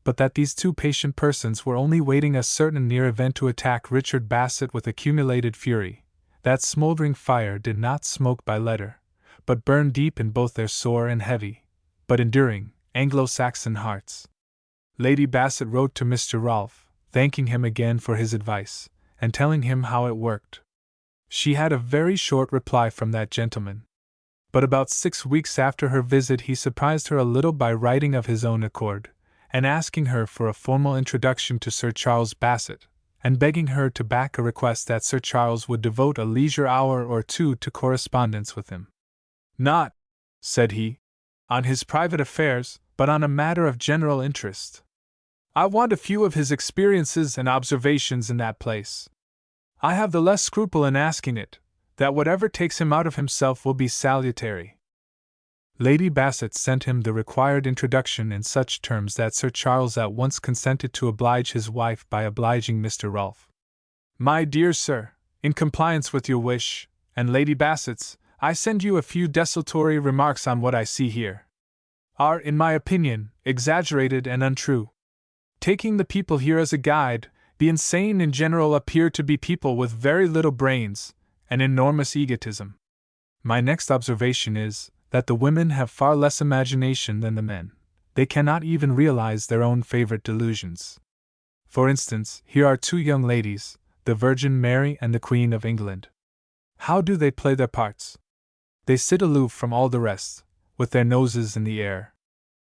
but that these 2 patient persons were only waiting a certain near event to attack Richard Bassett with accumulated fury. That smoldering fire did not smoke by letter, but burned deep in both their sore and heavy, but enduring, Anglo-Saxon hearts. Lady Bassett wrote to Mr. Rolfe, thanking him again for his advice, and telling him how it worked. She had a very short reply from that gentleman. But about 6 weeks after her visit he surprised her a little by writing of his own accord, and asking her for a formal introduction to Sir Charles Bassett, and begging her to back a request that Sir Charles would devote a leisure hour or 2 to correspondence with him. Not, said he, on his private affairs, but on a matter of general interest. I want a few of his experiences and observations in that place. I have the less scruple in asking it, that whatever takes him out of himself will be salutary. Lady Bassett sent him the required introduction in such terms that Sir Charles at once consented to oblige his wife by obliging Mr. Rolfe. My dear sir, in compliance with your wish, and Lady Bassett's, I send you a few desultory remarks on what I see here. Are, in my opinion, exaggerated and untrue. Taking the people here as a guide, the insane in general appear to be people with very little brains, and enormous egotism. My next observation is, that the women have far less imagination than the men. They cannot even realize their own favorite delusions. For instance, here are 2 young ladies, the Virgin Mary and the Queen of England. How do they play their parts? They sit aloof from all the rest, with their noses in the air.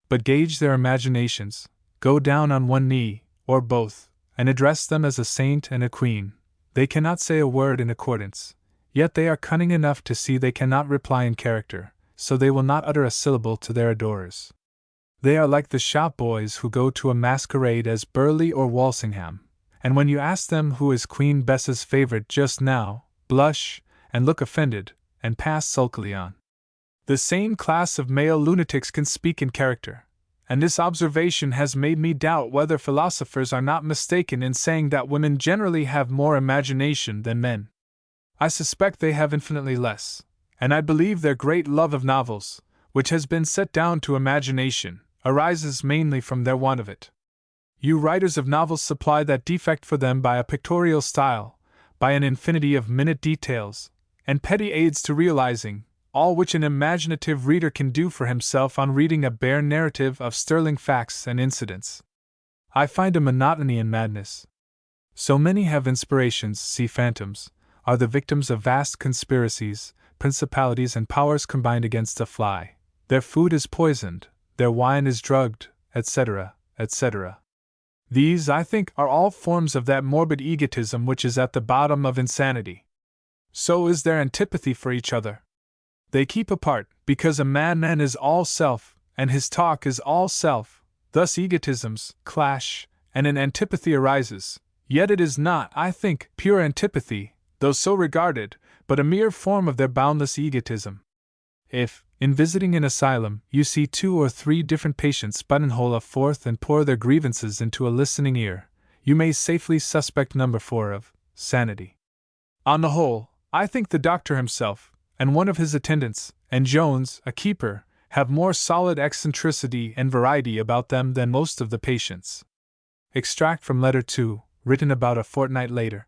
But gauge their imaginations, go down on one knee, or both, and address them as a saint and a queen. They cannot say a word in accordance, yet they are cunning enough to see they cannot reply in character, so they will not utter a syllable to their adorers. They are like the shop boys who go to a masquerade as Burleigh or Walsingham, and when you ask them who is Queen Bess's favorite just now, blush, and look offended, and pass sulkily on. The same class of male lunatics can speak in character, and this observation has made me doubt whether philosophers are not mistaken in saying that women generally have more imagination than men. I suspect they have infinitely less, and I believe their great love of novels, which has been set down to imagination, arises mainly from their want of it. You writers of novels supply that defect for them by a pictorial style, by an infinity of minute details, and petty aids to realizing, all which an imaginative reader can do for himself on reading a bare narrative of sterling facts and incidents. I find a monotony in madness. So many have inspirations, see phantoms, are the victims of vast conspiracies, principalities and powers combined against a fly. Their food is poisoned, their wine is drugged, etc., etc. These, I think, are all forms of that morbid egotism which is at the bottom of insanity. So is their antipathy for each other. They keep apart, because a madman is all self, and his talk is all self. Thus egotisms clash, and an antipathy arises. Yet it is not, I think, pure antipathy, though so regarded, but a mere form of their boundless egotism. If, in visiting an asylum, you see 2 or 3 different patients buttonhole a fourth and pour their grievances into a listening ear, you may safely suspect number 4 of sanity. On the whole, I think the doctor himself, and one of his attendants, and Jones, a keeper, have more solid eccentricity and variety about them than most of the patients. Extract from Letter 2, written about a fortnight later.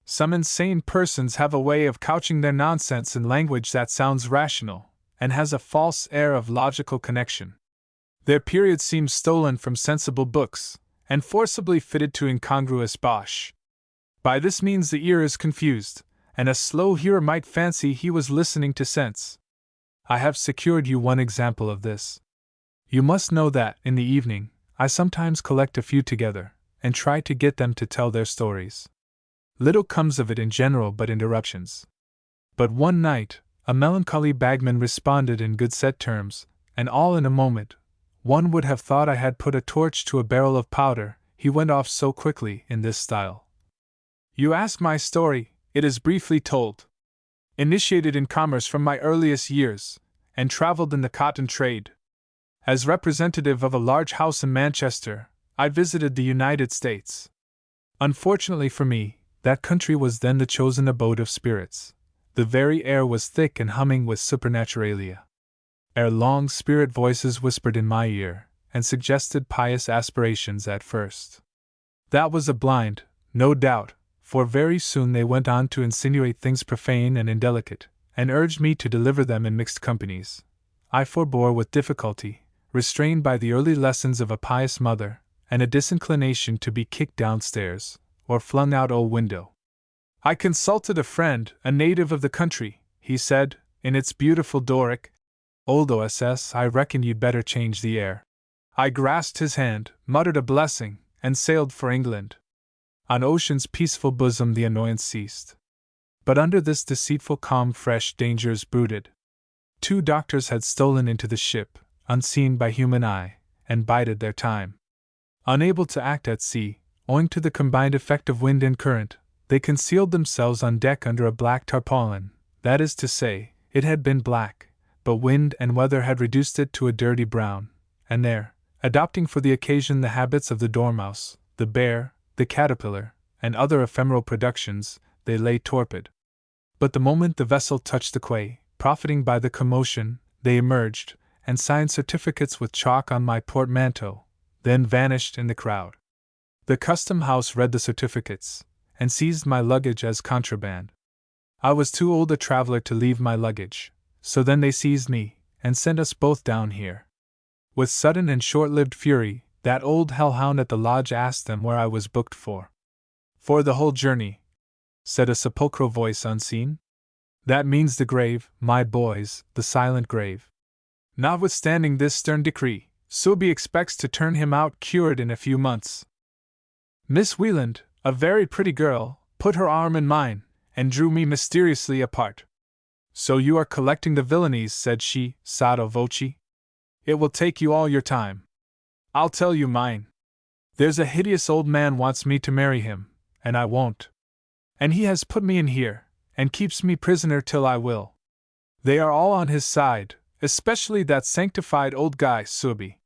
Some insane persons have a way of couching their nonsense in language that sounds rational, and has a false air of logical connection. Their period seems stolen from sensible books, and forcibly fitted to incongruous bosh. By this means the ear is confused, and a slow hearer might fancy he was listening to sense. I have secured you one example of this. You must know that, in the evening, I sometimes collect a few together, and try to get them to tell their stories. Little comes of it in general but interruptions. But one night, a melancholy bagman responded in good set terms, and all in a moment. One would have thought I had put a torch to a barrel of powder, he went off so quickly in this style. You ask my story, it is briefly told. Initiated in commerce from my earliest years, and traveled in the cotton trade. As representative of a large house in Manchester, I visited the United States. Unfortunately for me, that country was then the chosen abode of spirits. The very air was thick and humming with supernaturalia. Ere long, spirit voices whispered in my ear, and suggested pious aspirations at first. That was a blind, no doubt, for very soon they went on to insinuate things profane and indelicate, and urged me to deliver them in mixed companies. I forbore with difficulty, restrained by the early lessons of a pious mother, and a disinclination to be kicked downstairs, or flung out o' window. I consulted a friend, a native of the country, he said, in its beautiful Doric. Old OSS, I reckon you'd better change the air. I grasped his hand, muttered a blessing, and sailed for England. On ocean's peaceful bosom the annoyance ceased. But under this deceitful calm fresh dangers brooded. 2 doctors had stolen into the ship, unseen by human eye, and bided their time. Unable to act at sea, owing to the combined effect of wind and current, they concealed themselves on deck under a black tarpaulin, that is to say, it had been black, but wind and weather had reduced it to a dirty brown, and there, adopting for the occasion the habits of the dormouse, the bear, the caterpillar, and other ephemeral productions, they lay torpid. But the moment the vessel touched the quay, profiting by the commotion, they emerged, and signed certificates with chalk on my portmanteau, then vanished in the crowd. The custom house read the certificates, and seized my luggage as contraband. I was too old a traveler to leave my luggage, so then they seized me, and sent us both down here. With sudden and short-lived fury, that old hellhound at the lodge asked them where I was booked for. For the whole journey, said a sepulchral voice unseen. That means the grave, my boys, the silent grave. Notwithstanding this stern decree, Subi expects to turn him out cured in a few months. Miss Wieland, a very pretty girl, put her arm in mine, and drew me mysteriously apart. So you are collecting the villainies, said she, sotto voce. It will take you all your time. I'll tell you mine. There's a hideous old man wants me to marry him, and I won't. And he has put me in here, and keeps me prisoner till I will. They are all on his side, especially that sanctified old guy, Subi.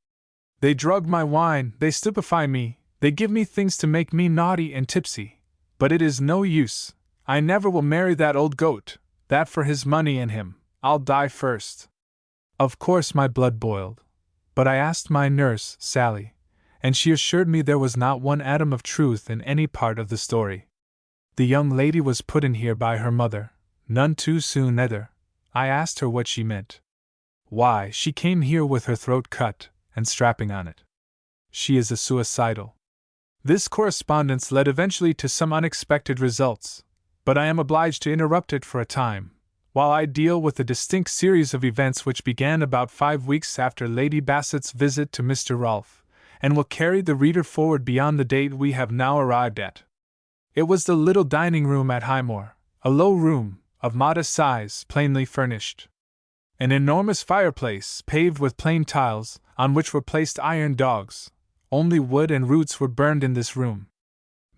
They drug my wine, they stupefy me, they give me things to make me naughty and tipsy, but it is no use. I never will marry that old goat, that for his money and him, I'll die first. Of course my blood boiled, but I asked my nurse, Sally, and she assured me there was not one atom of truth in any part of the story. The young lady was put in here by her mother, none too soon either. I asked her what she meant. Why, she came here with her throat cut, and strapping on it. She is a suicidal. This correspondence led eventually to some unexpected results, but I am obliged to interrupt it for a time, while I deal with a distinct series of events which began about 5 weeks after Lady Bassett's visit to Mr. Rolfe, and will carry the reader forward beyond the date we have now arrived at. It was the little dining room at Highmore, a low room, of modest size, plainly furnished. An enormous fireplace, paved with plain tiles, on which were placed iron dogs. Only wood and roots were burned in this room.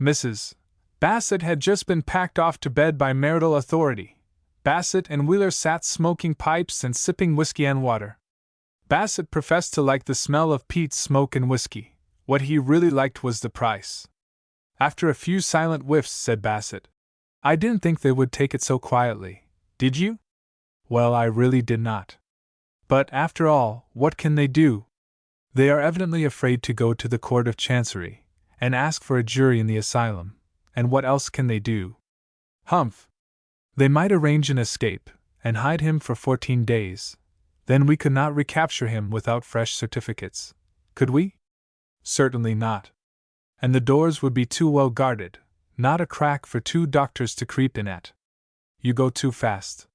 Mrs. Bassett had just been packed off to bed by marital authority. Bassett and Wheeler sat smoking pipes and sipping whiskey and water. Bassett professed to like the smell of peat smoke and whiskey. What he really liked was the price. After a few silent whiffs, said Bassett, I didn't think they would take it so quietly. Did you? Well, I really did not. But, after all, what can they do? They are evidently afraid to go to the Court of Chancery, and ask for a jury in the asylum, and what else can they do? Humph! They might arrange an escape, and hide him for 14 days. Then we could not recapture him without fresh certificates. Could we? Certainly not. And the doors would be too well guarded, not a crack for 2 doctors to creep in at. You go too fast.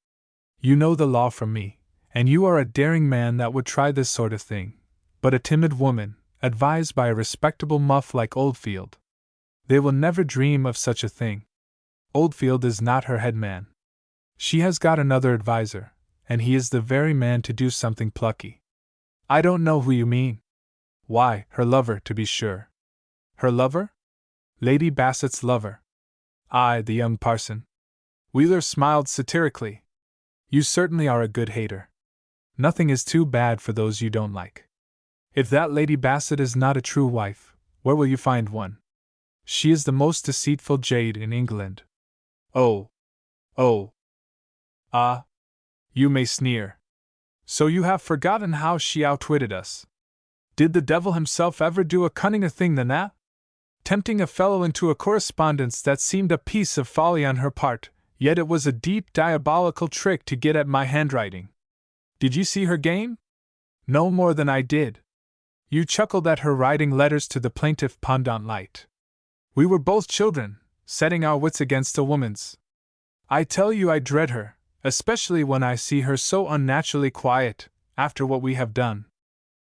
You know the law from me, and you are a daring man that would try this sort of thing, but a timid woman, advised by a respectable muff like Oldfield. They will never dream of such a thing. Oldfield is not her head man. She has got another adviser, and he is the very man to do something plucky. I don't know who you mean. Why, her lover, to be sure. Her lover? Lady Bassett's lover. Aye, the young parson. Wheeler smiled satirically. You certainly are a good hater. Nothing is too bad for those you don't like. If that Lady Bassett is not a true wife, where will you find one? She is the most deceitful jade in England. Oh. Oh. Ah. You may sneer. So you have forgotten how she outwitted us. Did the devil himself ever do a cunninger thing than that? Tempting a fellow into a correspondence that seemed a piece of folly on her part, yet it was a deep diabolical trick to get at my handwriting. Did you see her game? No more than I did. You chuckled at her writing letters to the plaintiff pendant light. We were both children, setting our wits against a woman's. I tell you I dread her, especially when I see her so unnaturally quiet, after what we have done.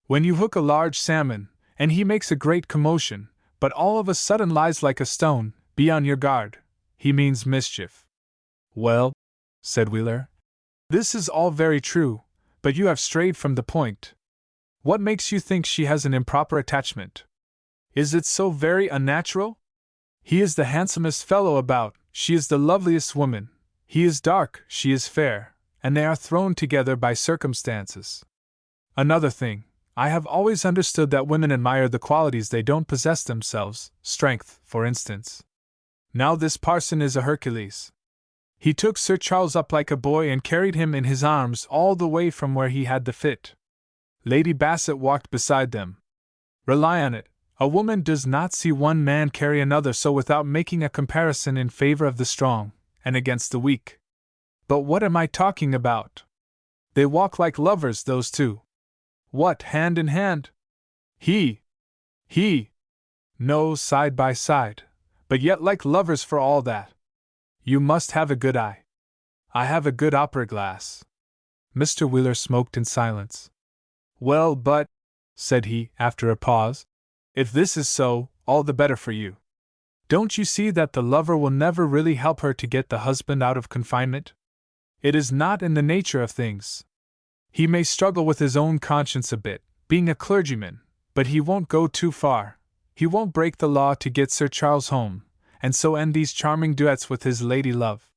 When you hook a large salmon, and he makes a great commotion, but all of a sudden lies like a stone, be on your guard. He means mischief. Well, said Wheeler, this is all very true, but you have strayed from the point. What makes you think she has an improper attachment? Is it so very unnatural? He is the handsomest fellow about, she is the loveliest woman, he is dark, she is fair, and they are thrown together by circumstances. Another thing, I have always understood that women admire the qualities they don't possess themselves, strength, for instance. Now this parson is a Hercules. He took Sir Charles up like a boy and carried him in his arms all the way from where he had the fit. Lady Bassett walked beside them. Rely on it, a woman does not see one man carry another so without making a comparison in favor of the strong, and against the weak. But what am I talking about? They walk like lovers, those two. What, hand in hand? He. No, side by side, but yet like lovers for all that. You must have a good eye. I have a good opera glass. Mr. Wheeler smoked in silence. Well, but, said he, after a pause, if this is so, all the better for you. Don't you see that the lover will never really help her to get the husband out of confinement? It is not in the nature of things. He may struggle with his own conscience a bit, being a clergyman, but he won't go too far. He won't break the law to get Sir Charles home, and so end these charming duets with his lady love.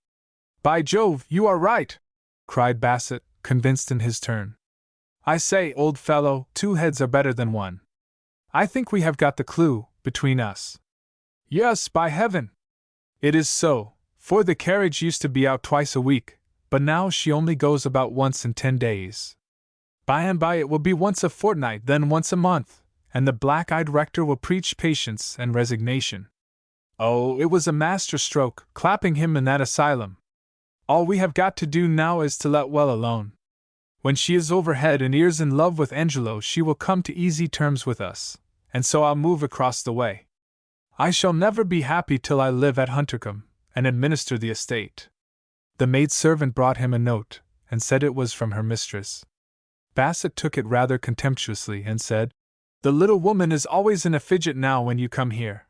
By Jove, you are right! Cried Bassett, convinced in his turn. I say, old fellow, two heads are better than one. I think we have got the clue, between us. Yes, by heaven! It is so, for the carriage used to be out twice a week, but now she only goes about once in 10 days. By and by it will be once a fortnight, then once a month, and the black-eyed rector will preach patience and resignation. Oh, it was a master stroke, clapping him in that asylum. All we have got to do now is to let well alone. When she is over head and ears in love with Angelo, she will come to easy terms with us, and so I'll move across the way. I shall never be happy till I live at Huntercombe, and administer the estate. The maid-servant brought him a note, and said it was from her mistress. Bassett took it rather contemptuously and said, The little woman is always in a fidget now when you come here.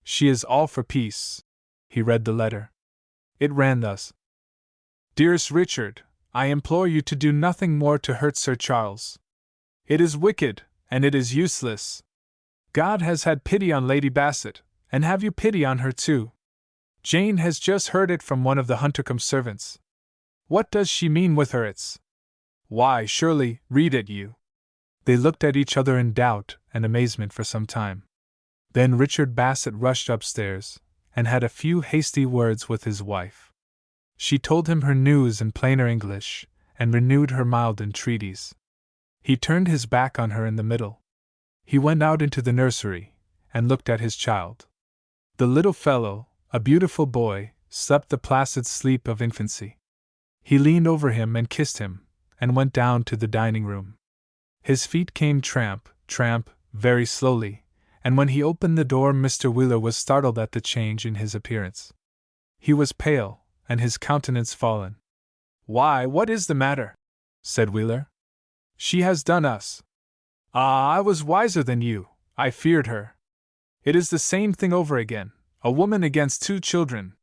She is all for peace. He read the letter. It ran thus. Dearest Richard, I implore you to do nothing more to hurt Sir Charles. It is wicked, and it is useless. God has had pity on Lady Bassett, and have you pity on her too. Jane has just heard it from one of the Huntercombe servants. What does she mean with her it's? Why, surely, read it you. They looked at each other in doubt and amazement for some time. Then Richard Bassett rushed upstairs, and had a few hasty words with his wife. She told him her news in plainer English, and renewed her mild entreaties. He turned his back on her in the middle. He went out into the nursery, and looked at his child. The little fellow, a beautiful boy, slept the placid sleep of infancy. He leaned over him and kissed him, and went down to the dining-room. His feet came tramp, tramp, very slowly, and when he opened the door Mr. Wheeler was startled at the change in his appearance. He was pale, and his countenance fallen. Why, what is the matter? Said Wheeler. She has done us. Ah, I was wiser than you, I feared her. It is the same thing over again, a woman against two children.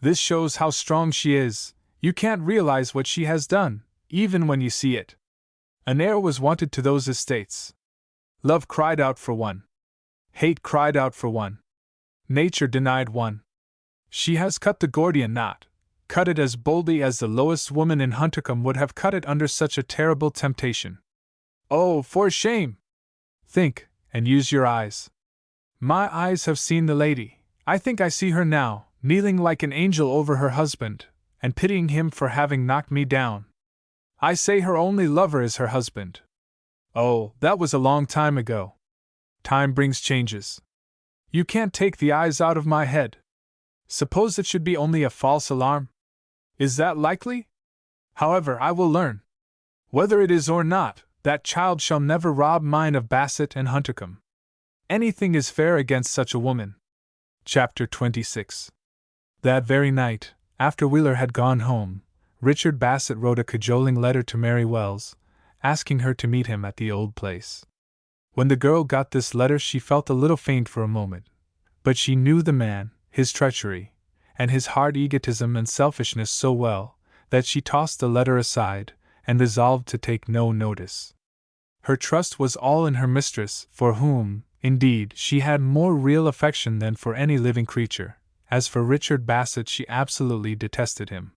This shows how strong she is. You can't realize what she has done, even when you see it. An heir was wanted to those estates. Love cried out for one. Hate cried out for one. Nature denied one. She has cut the Gordian knot, cut it as boldly as the lowest woman in Huntercombe would have cut it under such a terrible temptation. Oh, for shame! Think, and use your eyes. My eyes have seen the lady. I think I see her now, kneeling like an angel over her husband, and pitying him for having knocked me down. I say her only lover is her husband. Oh, that was a long time ago. Time brings changes. You can't take the eyes out of my head. Suppose it should be only a false alarm? Is that likely? However, I will learn. Whether it is or not, that child shall never rob mine of Bassett and Huntercombe. Anything is fair against such a woman. Chapter 26. That very night, after Wheeler had gone home, Richard Bassett wrote a cajoling letter to Mary Wells, asking her to meet him at the old place. When the girl got this letter, she felt a little faint for a moment, but she knew the man, his treachery, and his hard egotism and selfishness so well, that she tossed the letter aside, and resolved to take no notice. Her trust was all in her mistress, for whom, indeed, she had more real affection than for any living creature. As for Richard Bassett, she absolutely detested him.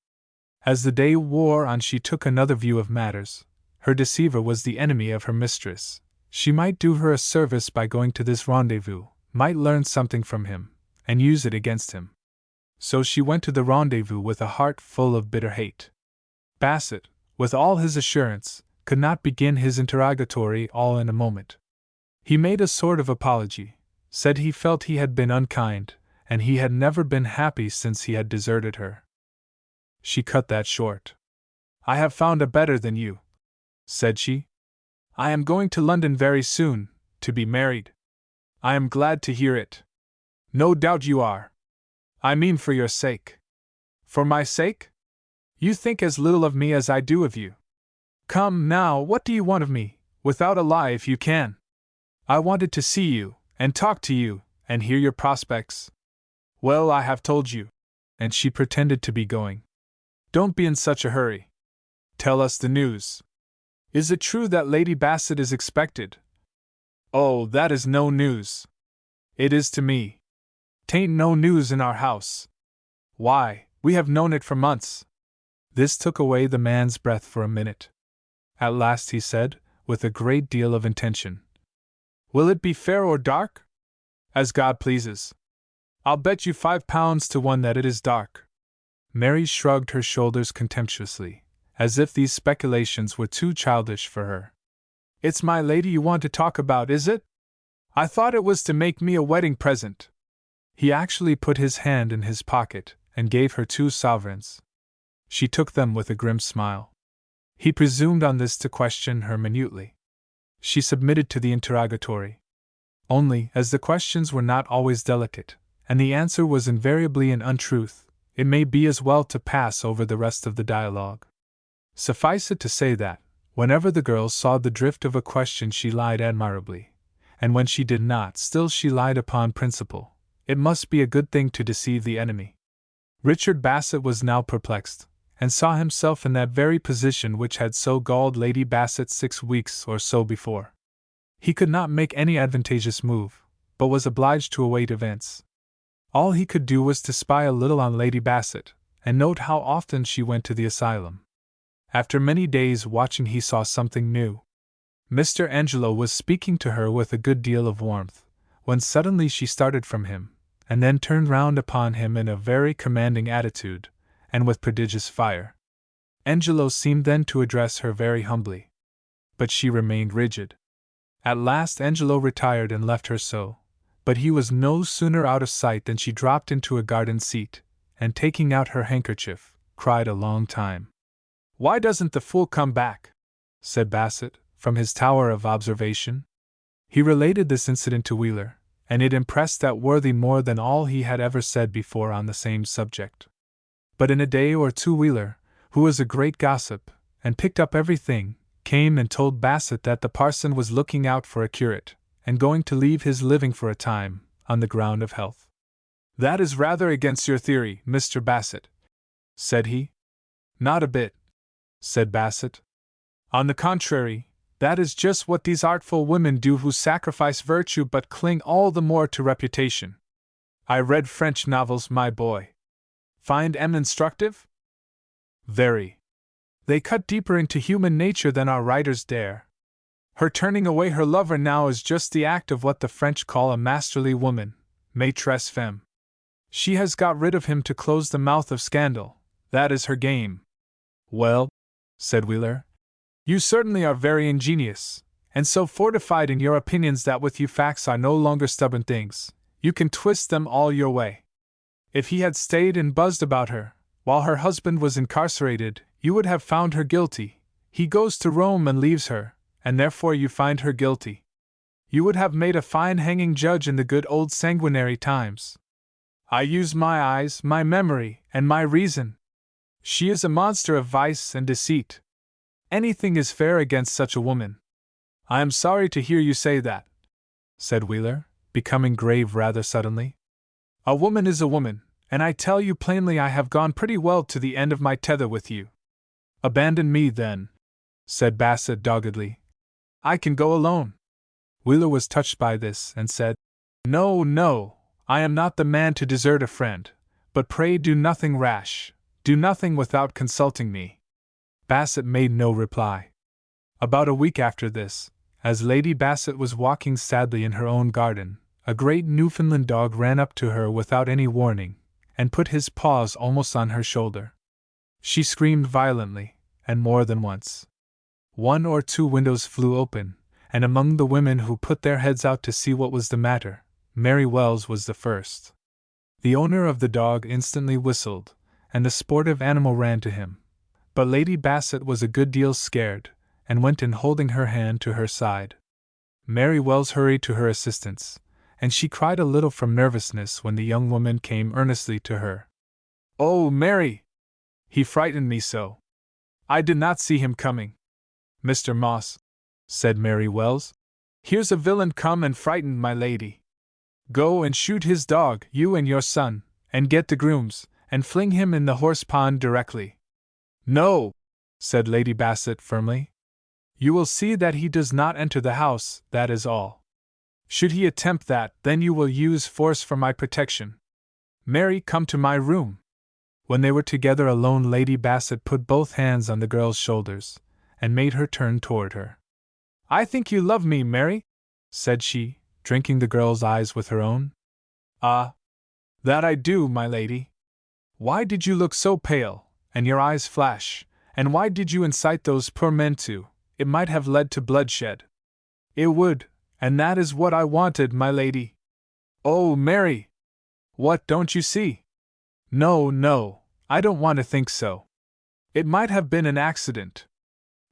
As the day wore on, she took another view of matters. Her deceiver was the enemy of her mistress. She might do her a service by going to this rendezvous, might learn something from him, and use it against him. So she went to the rendezvous with a heart full of bitter hate. Bassett, with all his assurance, could not begin his interrogatory all in a moment. He made a sort of apology, said he felt he had been unkind, and he had never been happy since he had deserted her. She cut that short. "I have found a better than you," said she. "I am going to London very soon, to be married." "I am glad to hear it." "No doubt you are." "I mean for your sake." "For my sake? You think as little of me as I do of you. Come, now, what do you want of me, without a lie if you can?" "I wanted to see you, and talk to you, and hear your prospects." "Well, I have told you." And she pretended to be going. "Don't be in such a hurry. Tell us the news. Is it true that Lady Bassett is expected?" "Oh, that is no news." "It is to me." "'Tain't no news in our house." "Why, we have known it for months." This took away the man's breath for a minute. At last he said, with a great deal of intention, "Will it be fair or dark?" "As God pleases." "I'll bet you £5 to 1 that it is dark." Mary shrugged her shoulders contemptuously, as if these speculations were too childish for her. "It's my lady you want to talk about, is it? I thought it was to make me a wedding present." He actually put his hand in his pocket, and gave her 2 sovereigns. She took them with a grim smile. He presumed on this to question her minutely. She submitted to the interrogatory. Only, as the questions were not always delicate, and the answer was invariably an untruth, it may be as well to pass over the rest of the dialogue. Suffice it to say that, whenever the girl saw the drift of a question, she lied admirably, and when she did not, still she lied upon principle. It must be a good thing to deceive the enemy. Richard Bassett was now perplexed, and saw himself in that very position which had so galled Lady Bassett 6 weeks or so before. He could not make any advantageous move, but was obliged to await events. All he could do was to spy a little on Lady Bassett, and note how often she went to the asylum. After many days watching, he saw something new. Mr. Angelo was speaking to her with a good deal of warmth, when suddenly she started from him, and then turned round upon him in a very commanding attitude, and with prodigious fire. Angelo seemed then to address her very humbly. But she remained rigid. At last Angelo retired and left her so, but he was no sooner out of sight than she dropped into a garden seat, and taking out her handkerchief, cried a long time. "Why doesn't the fool come back?" said Bassett, from his tower of observation. He related this incident to Wheeler, and it impressed that worthy more than all he had ever said before on the same subject. But in a day or two Wheeler, who was a great gossip, and picked up everything, came and told Bassett that the parson was looking out for a curate, and going to leave his living for a time, on the ground of health. That is rather against your theory, Mr. Bassett, said he. Not a bit, said Bassett. On the contrary, that is just what these artful women do who sacrifice virtue but cling all the more to reputation. I read French novels, my boy. Find 'em instructive? Very. They cut deeper into human nature than our writers dare. Her turning away her lover now is just the act of what the French call a masterly woman, maîtresse femme. She has got rid of him to close the mouth of scandal. That is her game. Well, said Wheeler, you certainly are very ingenious, and so fortified in your opinions that with you facts are no longer stubborn things, you can twist them all your way. If he had stayed and buzzed about her, while her husband was incarcerated, you would have found her guilty. He goes to Rome and leaves her, and therefore you find her guilty. You would have made a fine hanging judge in the good old sanguinary times. I use my eyes, my memory, and my reason. She is a monster of vice and deceit. Anything is fair against such a woman. I am sorry to hear you say that, said Wheeler, becoming grave rather suddenly. A woman is a woman, and I tell you plainly I have gone pretty well to the end of my tether with you. Abandon me, then, said Bassett doggedly. I can go alone. Wheeler was touched by this, and said, No, no, I am not the man to desert a friend, but pray do nothing rash, do nothing without consulting me. Bassett made no reply. About a week after this, as Lady Bassett was walking sadly in her own garden, a great Newfoundland dog ran up to her without any warning, and put his paws almost on her shoulder. She screamed violently, and more than once. 1 or 2 windows flew open, and among the women who put their heads out to see what was the matter, Mary Wells was the first. The owner of the dog instantly whistled, and the sportive animal ran to him. But Lady Bassett was a good deal scared, and went in holding her hand to her side. Mary Wells hurried to her assistance, and she cried a little from nervousness when the young woman came earnestly to her. Oh, Mary! He frightened me so. I did not see him coming. Mr. Moss, said Mary Wells, here's a villain come and frightened my lady. Go and shoot his dog, you and your son, and get the grooms, and fling him in the horse pond directly. No, said Lady Bassett firmly. You will see that he does not enter the house, that is all. Should he attempt that, then you will use force for my protection. Mary, come to my room. When they were together alone, Lady Bassett put both hands on the girl's shoulders, and made her turn toward her. I think you love me, Mary, said she, drinking the girl's eyes with her own. Ah, that I do, my lady. Why did you look so pale, and your eyes flash, and why did you incite those poor men to? It might have led to bloodshed. It would, and that is what I wanted, my lady. Oh, Mary! What, don't you see? No, no, I don't want to think so. It might have been an accident.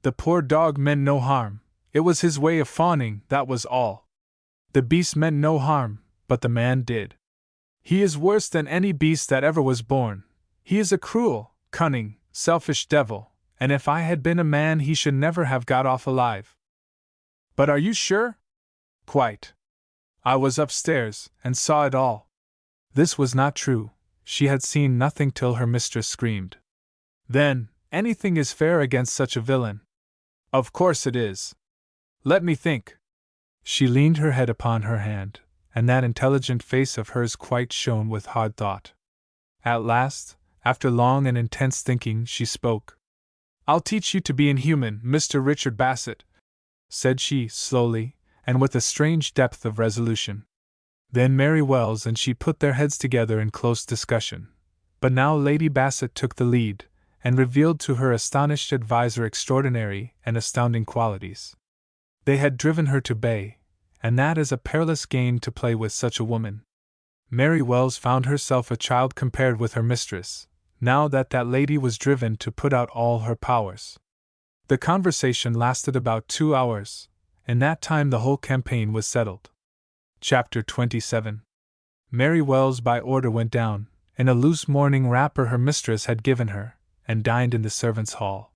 The poor dog meant no harm. It was his way of fawning, that was all. The beast meant no harm, but the man did. He is worse than any beast that ever was born. He is a cruel, cunning, selfish devil, and if I had been a man he should never have got off alive. But are you sure? Quite. I was upstairs, and saw it all. This was not true. She had seen nothing till her mistress screamed. Then, anything is fair against such a villain. Of course it is. Let me think. She leaned her head upon her hand, and that intelligent face of hers quite shone with hard thought. At last, after long and intense thinking, she spoke. I'll teach you to be inhuman, Mr. Richard Bassett, said she, slowly, and with a strange depth of resolution. Then Mary Wells and she put their heads together in close discussion. But now Lady Bassett took the lead, and revealed to her astonished adviser extraordinary and astounding qualities. They had driven her to bay, and that is a perilous game to play with such a woman. Mary Wells found herself a child compared with her mistress, now that that lady was driven to put out all her powers. The conversation lasted about 2 hours. In that time the whole campaign was settled. Chapter 27. Mary Wells by order went down, in a loose morning wrapper her mistress had given her, and dined in the servants' hall.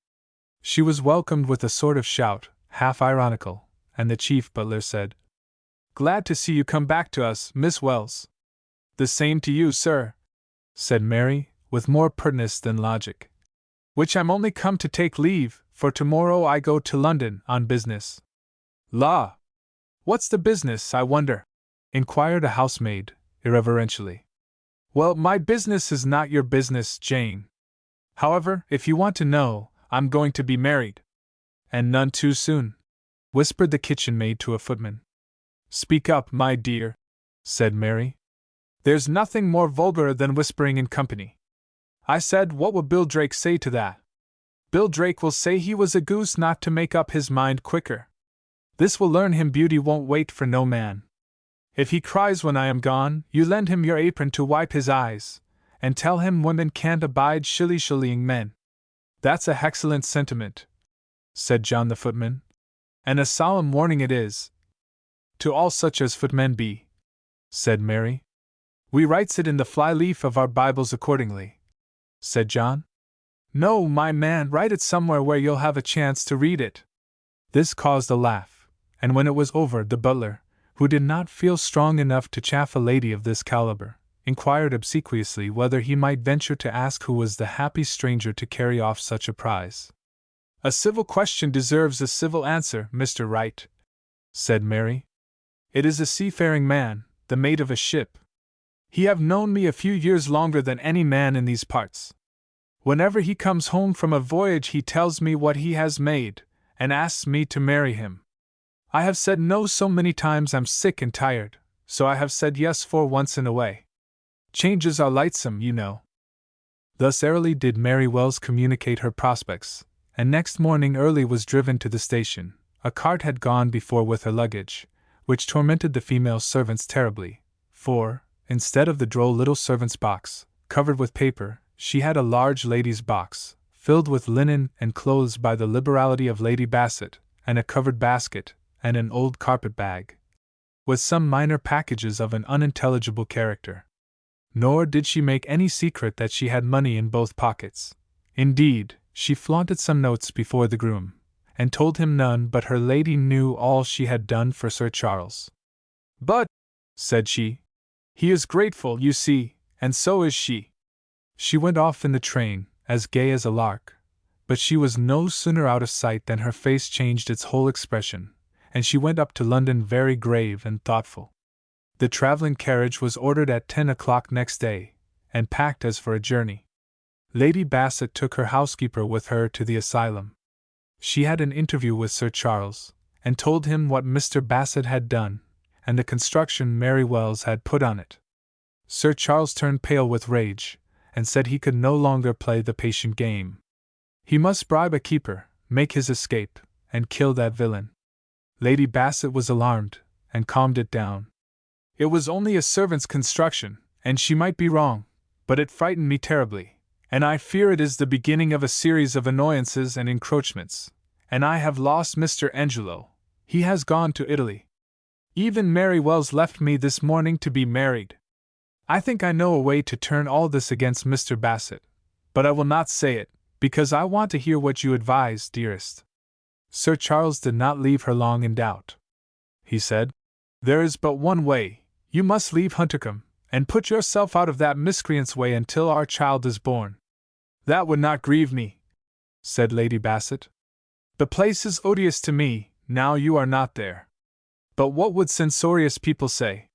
She was welcomed with a sort of shout, half ironical, and the chief butler said, Glad to see you come back to us, Miss Wells. "The same to you, sir," said Mary, with more pertness than logic. "Which I'm only come to take leave, for tomorrow I go to London on business." "La! What's the business, I wonder?" inquired a housemaid, irreverentially. "Well, my business is not your business, Jane. However, if you want to know, I'm going to be married." "And none too soon," whispered the kitchen maid to a footman. "Speak up, my dear," said Mary. "There's nothing more vulgar than whispering in company." I said, what will Bill Drake say to that? Bill Drake will say he was a goose not to make up his mind quicker. This will learn him beauty won't wait for no man. If he cries when I am gone, you lend him your apron to wipe his eyes, and tell him women can't abide shilly-shallying men. That's a hexcellent sentiment, said John the footman. And a solemn warning it is. To all such as footmen be, said Mary. We writes it in the fly-leaf of our Bibles accordingly, said John. No, my man, write it somewhere where you'll have a chance to read it. This caused a laugh, and when it was over, the butler, who did not feel strong enough to chaff a lady of this caliber, inquired obsequiously whether he might venture to ask who was the happy stranger to carry off such a prize. A civil question deserves a civil answer, Mr. Wright, said Mary. It is a seafaring man, the mate of a ship. He have known me a few years longer than any man in these parts. Whenever he comes home from a voyage he tells me what he has made, and asks me to marry him. I have said no so many times I'm sick and tired, so I have said yes for once in a way. Changes are lightsome, you know. Thus airily did Mary Wells communicate her prospects, and next morning early was driven to the station. A cart had gone before with her luggage, which tormented the female servants terribly, for, instead of the droll little servant's box, covered with paper, she had a large lady's box, filled with linen and clothes by the liberality of Lady Bassett, and a covered basket, and an old carpet bag, with some minor packages of an unintelligible character. Nor did she make any secret that she had money in both pockets. Indeed, she flaunted some notes before the groom, and told him none but her lady knew all she had done for Sir Charles. But, said she, he is grateful, you see, and so is she. She went off in the train, as gay as a lark, but she was no sooner out of sight than her face changed its whole expression, and she went up to London very grave and thoughtful. The traveling carriage was ordered at 10 o'clock next day, and packed as for a journey. Lady Bassett took her housekeeper with her to the asylum. She had an interview with Sir Charles, and told him what Mr. Bassett had done, and the construction Mary Wells had put on it. Sir Charles turned pale with rage, and said he could no longer play the patient game. He must bribe a keeper, make his escape, and kill that villain. Lady Bassett was alarmed, and calmed it down. It was only a servant's construction, and she might be wrong, but it frightened me terribly, and I fear it is the beginning of a series of annoyances and encroachments, and I have lost Mr. Angelo. He has gone to Italy. Even Mary Wells left me this morning to be married. I think I know a way to turn all this against Mr. Bassett, but I will not say it, because I want to hear what you advise, dearest. Sir Charles did not leave her long in doubt. He said, There is but one way. You must leave Huntercombe, and put yourself out of that miscreant's way until our child is born. That would not grieve me, said Lady Bassett. The place is odious to me, now you are not there. But what would censorious people say?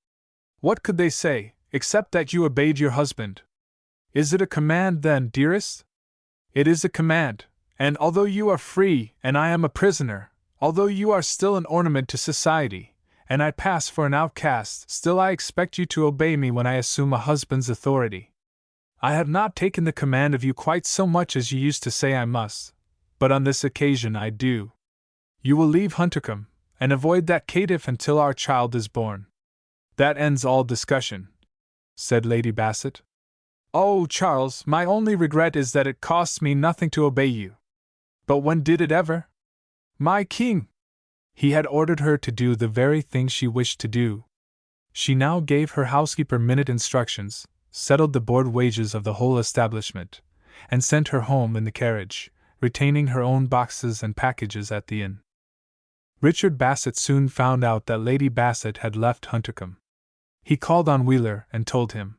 What could they say, except that you obeyed your husband? Is it a command then, dearest? It is a command, and although you are free and I am a prisoner, although you are still an ornament to society, and I pass for an outcast, still I expect you to obey me when I assume a husband's authority. I have not taken the command of you quite so much as you used to say I must, but on this occasion I do. You will leave Huntercombe, and avoid that caitiff until our child is born. That ends all discussion, said Lady Bassett. Oh, Charles, my only regret is that it costs me nothing to obey you. But when did it ever? My king! He had ordered her to do the very thing she wished to do. She now gave her housekeeper minute instructions, settled the board wages of the whole establishment, and sent her home in the carriage, retaining her own boxes and packages at the inn. Richard Bassett soon found out that Lady Bassett had left Huntercombe. He called on Wheeler and told him.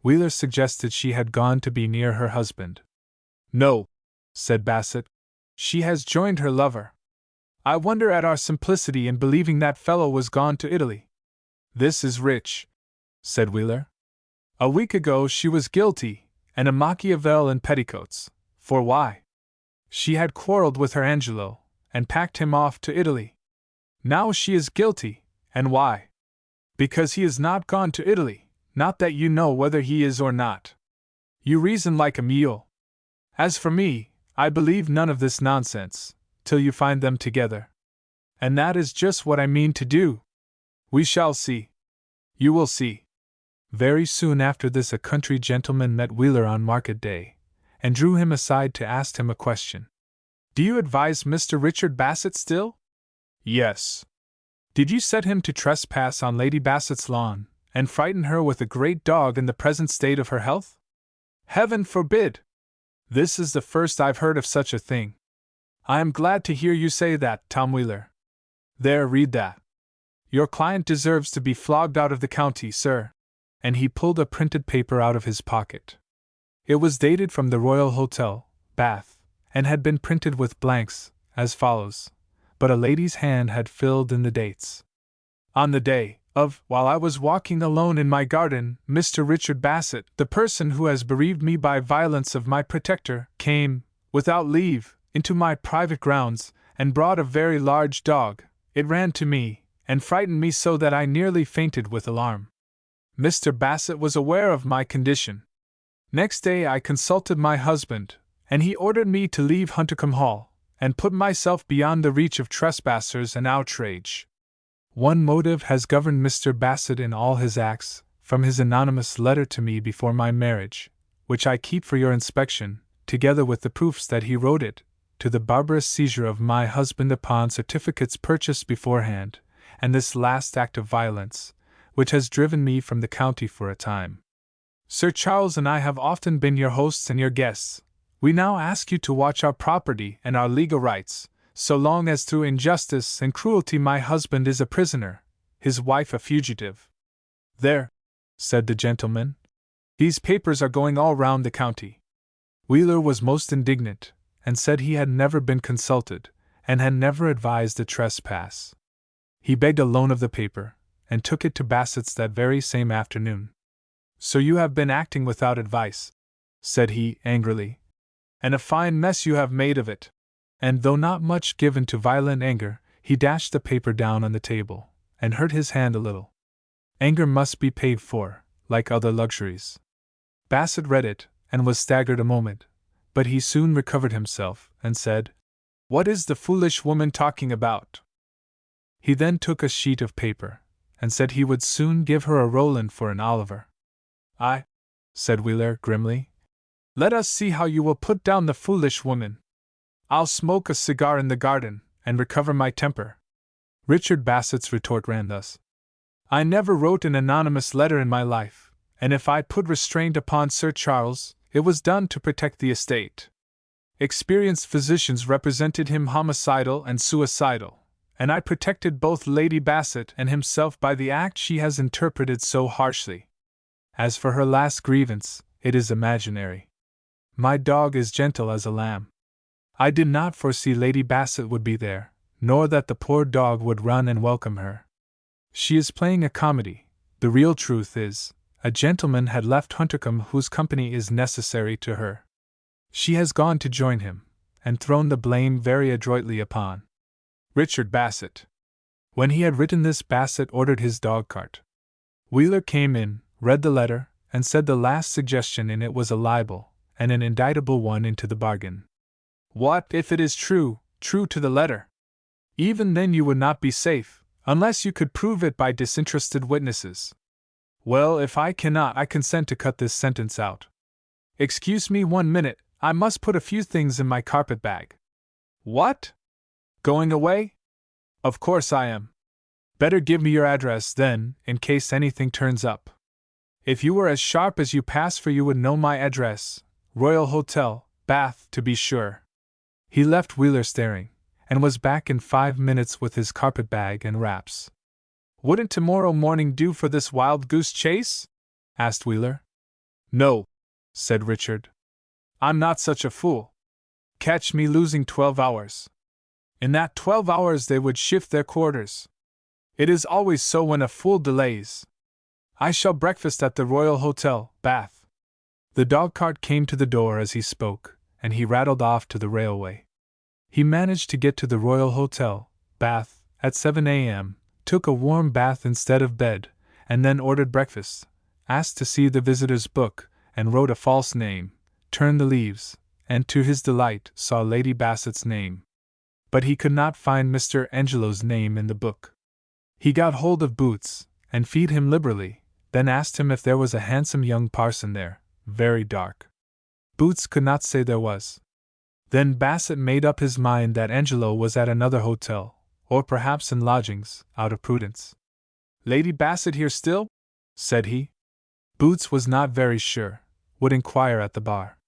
Wheeler suggested she had gone to be near her husband. No, said Bassett. She has joined her lover. I wonder at our simplicity in believing that fellow was gone to Italy. This is rich, said Wheeler. A week ago she was guilty, and a Machiavel in petticoats. For why? She had quarreled with her Angelo, and packed him off to Italy. Now she is guilty, and why? Because he is not gone to Italy, not that you know whether he is or not. You reason like a mule. As for me, I believe none of this nonsense, till you find them together. And that is just what I mean to do. We shall see. You will see. Very soon after this a country gentleman met Wheeler on market day, and drew him aside to ask him a question. Do you advise Mr. Richard Bassett still? Yes. Did you set him to trespass on Lady Bassett's lawn, and frighten her with a great dog in the present state of her health? Heaven forbid! This is the first I've heard of such a thing. I am glad to hear you say that, Tom Wheeler. There, read that. Your client deserves to be flogged out of the county, sir. And he pulled a printed paper out of his pocket. It was dated from the Royal Hotel, Bath, and had been printed with blanks, as follows, but a lady's hand had filled in the dates. On the day of, while I was walking alone in my garden, Mr. Richard Bassett, the person who has bereaved me by violence of my protector, came, without leave, into my private grounds, and brought a very large dog. It ran to me, and frightened me so that I nearly fainted with alarm. Mr. Bassett was aware of my condition. Next day I consulted my husband, and he ordered me to leave Huntercombe Hall, and put myself beyond the reach of trespassers and outrage. One motive has governed Mr. Bassett in all his acts, from his anonymous letter to me before my marriage, which I keep for your inspection, together with the proofs that he wrote it, to the barbarous seizure of my husband upon certificates purchased beforehand, and this last act of violence, which has driven me from the county for a time. Sir Charles and I have often been your hosts and your guests. We now ask you to watch our property and our legal rights, so long as through injustice and cruelty my husband is a prisoner, his wife a fugitive. There, said the gentleman. These papers are going all round the county. Wheeler was most indignant, and said he had never been consulted, and had never advised a trespass. He begged a loan of the paper, and took it to Bassett's that very same afternoon. So you have been acting without advice, said he, angrily. And a fine mess you have made of it. And though not much given to violent anger, he dashed the paper down on the table, and hurt his hand a little. Anger must be paid for, like other luxuries. Bassett read it, and was staggered a moment, but he soon recovered himself, and said, What is the foolish woman talking about? He then took a sheet of paper, and said he would soon give her a Roland for an Oliver. Aye, said Wheeler, grimly. Let us see how you will put down the foolish woman. I'll smoke a cigar in the garden, and recover my temper. Richard Bassett's retort ran thus. I never wrote an anonymous letter in my life, and if I put restraint upon Sir Charles, it was done to protect the estate. Experienced physicians represented him homicidal and suicidal, and I protected both Lady Bassett and himself by the act she has interpreted so harshly. As for her last grievance, it is imaginary. My dog is gentle as a lamb. I did not foresee Lady Bassett would be there, nor that the poor dog would run and welcome her. She is playing a comedy. The real truth is, a gentleman had left Huntercombe whose company is necessary to her. She has gone to join him, and thrown the blame very adroitly upon Richard Bassett. When he had written this, Bassett ordered his dog-cart. Wheeler came in, read the letter, and said the last suggestion in it was a libel, and an indictable one into the bargain. What if it is true to the letter? Even then you would not be safe, unless you could prove it by disinterested witnesses. Well, if I cannot, I consent to cut this sentence out. Excuse me 1 minute, I must put a few things in my carpet bag. What? Going away? Of course I am. Better give me your address, then, in case anything turns up. If you were as sharp as you pass for you would know my address, Royal Hotel, Bath, to be sure. He left Wheeler staring, and was back in 5 minutes with his carpet bag and wraps. Wouldn't tomorrow morning do for this wild goose chase? Asked Wheeler. No, said Richard. I'm not such a fool. Catch me losing 12 hours. In that 12 hours they would shift their quarters. It is always so when a fool delays. I shall breakfast at the Royal Hotel, Bath. The dog-cart came to the door as he spoke, and he rattled off to the railway. He managed to get to the Royal Hotel, Bath, at 7 a.m., took a warm bath instead of bed, and then ordered breakfast, asked to see the visitor's book, and wrote a false name, turned the leaves, and to his delight saw Lady Bassett's name. But he could not find Mr. Angelo's name in the book. He got hold of Boots, and feed him liberally, then asked him if there was a handsome young parson there, very dark. Boots could not say there was. Then Bassett made up his mind that Angelo was at another hotel, or perhaps in lodgings, out of prudence. Lady Bassett here still? Said he. Boots was not very sure, would inquire at the bar.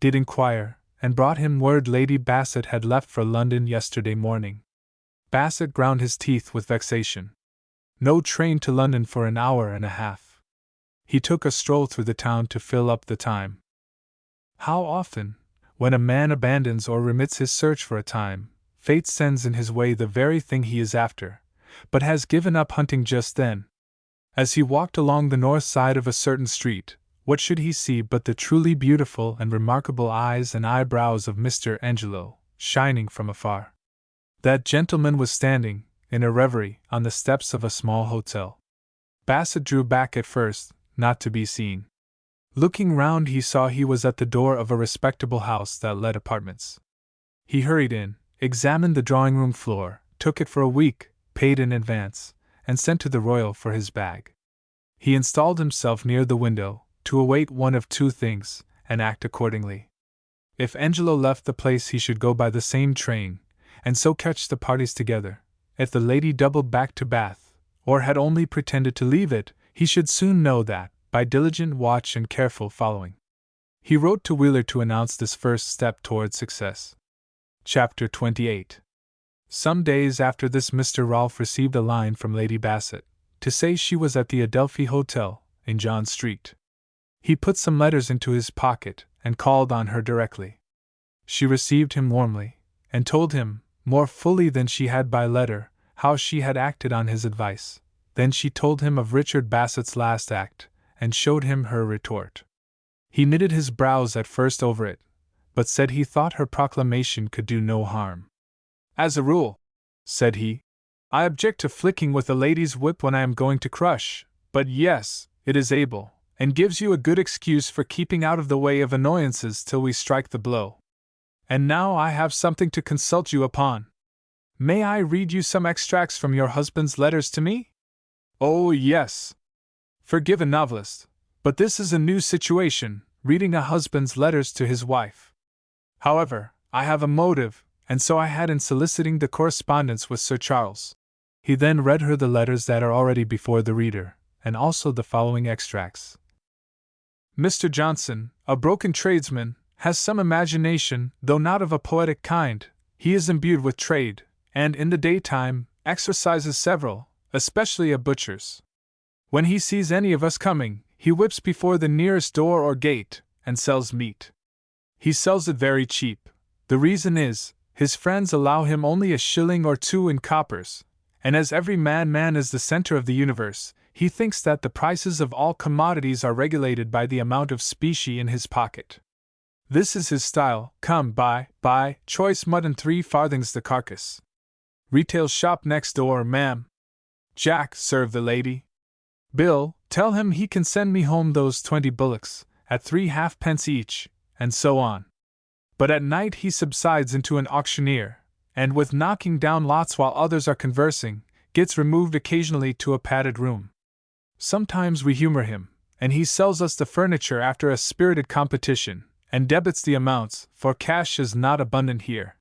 Did inquire, and brought him word Lady Bassett had left for London yesterday morning. Bassett ground his teeth with vexation. No train to London for an hour and a half. He took a stroll through the town to fill up the time. How often, when a man abandons or remits his search for a time, fate sends in his way the very thing he is after, but has given up hunting just then. As he walked along the north side of a certain street, what should he see but the truly beautiful and remarkable eyes and eyebrows of Mr. Angelo, shining from afar. That gentleman was standing, in a reverie, on the steps of a small hotel. Bassett drew back at first, not to be seen. Looking round, he saw he was at the door of a respectable house that let apartments. He hurried in, examined the drawing-room floor, took it for a week, paid in advance, and sent to the Royal for his bag. He installed himself near the window, to await one of two things, and act accordingly. If Angelo left the place, he should go by the same train, and so catch the parties together. If the lady doubled back to Bath, or had only pretended to leave it, he should soon know that, by diligent watch and careful following. He wrote to Wheeler to announce this first step toward success. Chapter 28. Some days after this Mr. Rolfe received a line from Lady Bassett, to say she was at the Adelphi Hotel, in John Street. He put some letters into his pocket, and called on her directly. She received him warmly, and told him, more fully than she had by letter, how she had acted on his advice. Then she told him of Richard Bassett's last act, and showed him her retort. He knitted his brows at first over it, but said he thought her proclamation could do no harm. As a rule, said he, I object to flicking with a lady's whip when I am going to crush, but yes, it is able, and gives you a good excuse for keeping out of the way of annoyances till we strike the blow. And now I have something to consult you upon. May I read you some extracts from your husband's letters to me? Oh, yes. Forgive a novelist, but this is a new situation, reading a husband's letters to his wife. However, I have a motive, and so I had in soliciting the correspondence with Sir Charles. He then read her the letters that are already before the reader, and also the following extracts. Mr. Johnson, a broken tradesman, has some imagination, though not of a poetic kind. He is imbued with trade, and in the daytime, exercises several, especially a butcher's. When he sees any of us coming, he whips before the nearest door or gate, and sells meat. He sells it very cheap. The reason is, his friends allow him only a shilling or two in coppers, and as every man is the center of the universe, he thinks that the prices of all commodities are regulated by the amount of specie in his pocket. This is his style. Come, buy, choice mutton 3 farthings the carcass. Retail shop next door, ma'am. Jack, serve the lady. Bill, tell him he can send me home those 20 bullocks, at 3 halfpence each, and so on. But at night he subsides into an auctioneer, and with knocking down lots while others are conversing, gets removed occasionally to a padded room. Sometimes we humor him, and he sells us the furniture after a spirited competition, and debits the amounts, for cash is not abundant here.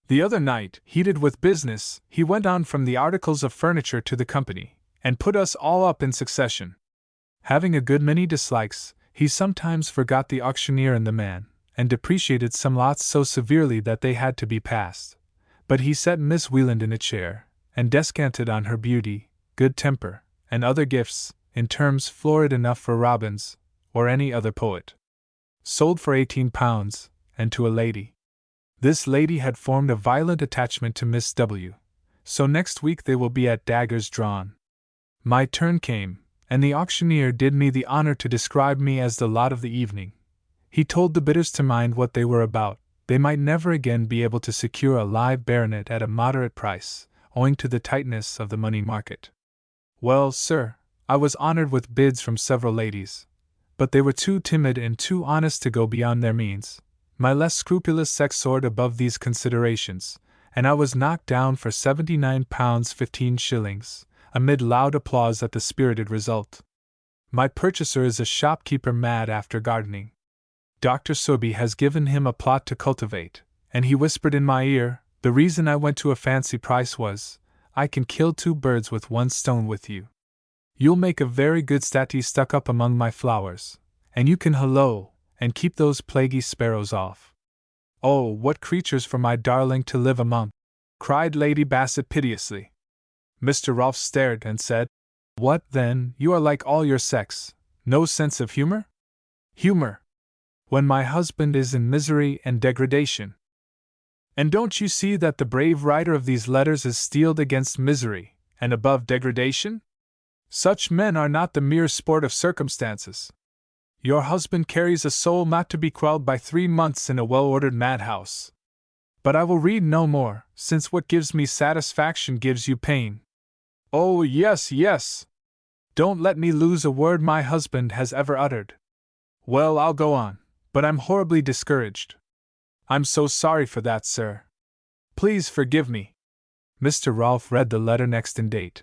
The other night, heated with business, he went on from the articles of furniture to the company, and put us all up in succession. Having a good many dislikes, he sometimes forgot the auctioneer and the man, and depreciated some lots so severely that they had to be passed. But he set Miss Wieland in a chair, and descanted on her beauty, good temper, and other gifts, in terms florid enough for Robbins, or any other poet. Sold for £18, and to a lady. This lady had formed a violent attachment to Miss W., so next week they will be at daggers drawn. My turn came, and the auctioneer did me the honor to describe me as the lot of the evening. He told the bidders to mind what they were about. They might never again be able to secure a live baronet at a moderate price, owing to the tightness of the money market. Well, sir, I was honored with bids from several ladies, but they were too timid and too honest to go beyond their means. My less scrupulous sex soared above these considerations, and I was knocked down for £79 15, amid loud applause at the spirited result. My purchaser is a shopkeeper mad after gardening. Dr. Sorby has given him a plot to cultivate, and he whispered in my ear, the reason I went to a fancy price was, I can kill 2 birds with 1 stone with you. You'll make a very good statue stuck up among my flowers, and you can hullo, and keep those plaguey sparrows off. Oh, what creatures for my darling to live among! Cried Lady Bassett piteously. Mr. Rolfe stared and said, What, then, you are like all your sex, no sense of humor? Humor! When my husband is in misery and degradation. And don't you see that the brave writer of these letters is steeled against misery, and above degradation? Such men are not the mere sport of circumstances. Your husband carries a soul not to be quelled by 3 months in a well-ordered madhouse. But I will read no more, since what gives me satisfaction gives you pain. Oh, yes, yes! Don't let me lose a word my husband has ever uttered. Well, I'll go on, but I'm horribly discouraged. I'm so sorry for that, sir. Please forgive me. Mr. Rolfe read the letter next in date.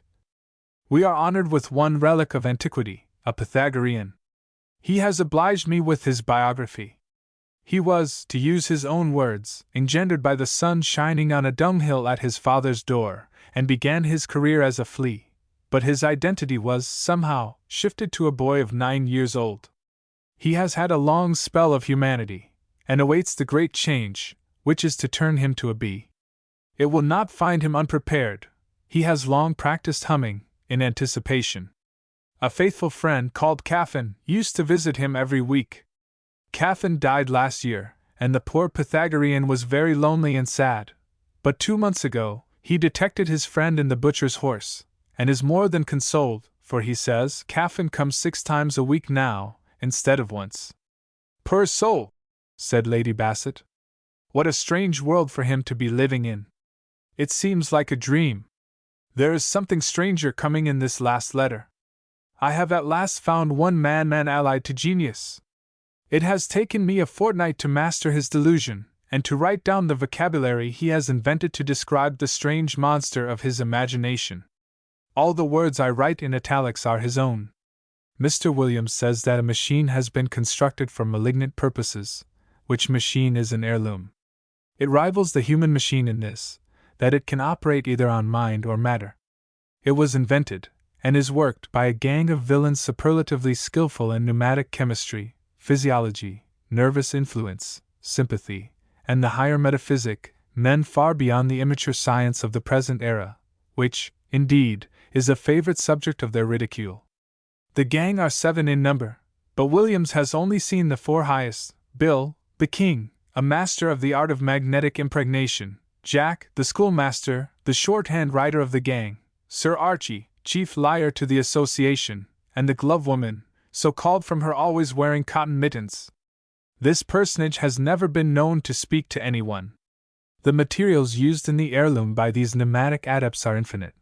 We are honored with one relic of antiquity, a Pythagorean. He has obliged me with his biography. He was, to use his own words, engendered by the sun shining on a dunghill at his father's door, and began his career as a flea, but his identity was, somehow, shifted to a boy of 9 years old. He has had a long spell of humanity, and awaits the great change, which is to turn him to a bee. It will not find him unprepared. He has long practiced humming, in anticipation. A faithful friend called Caffin used to visit him every week. Caffin died last year, and the poor Pythagorean was very lonely and sad. But 2 months ago, he detected his friend in the butcher's horse, and is more than consoled, for he says Caffin comes 6 times a week now, instead of once. Poor soul, said Lady Bassett. What a strange world for him to be living in. It seems like a dream. There is something stranger coming in this last letter. I have at last found one man allied to genius. It has taken me a fortnight to master his delusion, and to write down the vocabulary he has invented to describe the strange monster of his imagination. All the words I write in italics are his own. Mr. Williams says that a machine has been constructed for malignant purposes, which machine is an heirloom. It rivals the human machine in this, that it can operate either on mind or matter. It was invented, and is worked by a gang of villains superlatively skillful in pneumatic chemistry, physiology, nervous influence, sympathy, and the higher metaphysic, men far beyond the immature science of the present era, which, indeed, is a favorite subject of their ridicule. The gang are 7 in number, but Williams has only seen the 4 highest: Bill, the king, a master of the art of magnetic impregnation; Jack, the schoolmaster, the shorthand writer of the gang; Sir Archie, chief liar to the association; and the glove-woman, so called from her always wearing cotton mittens. This personage has never been known to speak to anyone. The materials used in the heirloom by these pneumatic adepts are infinite,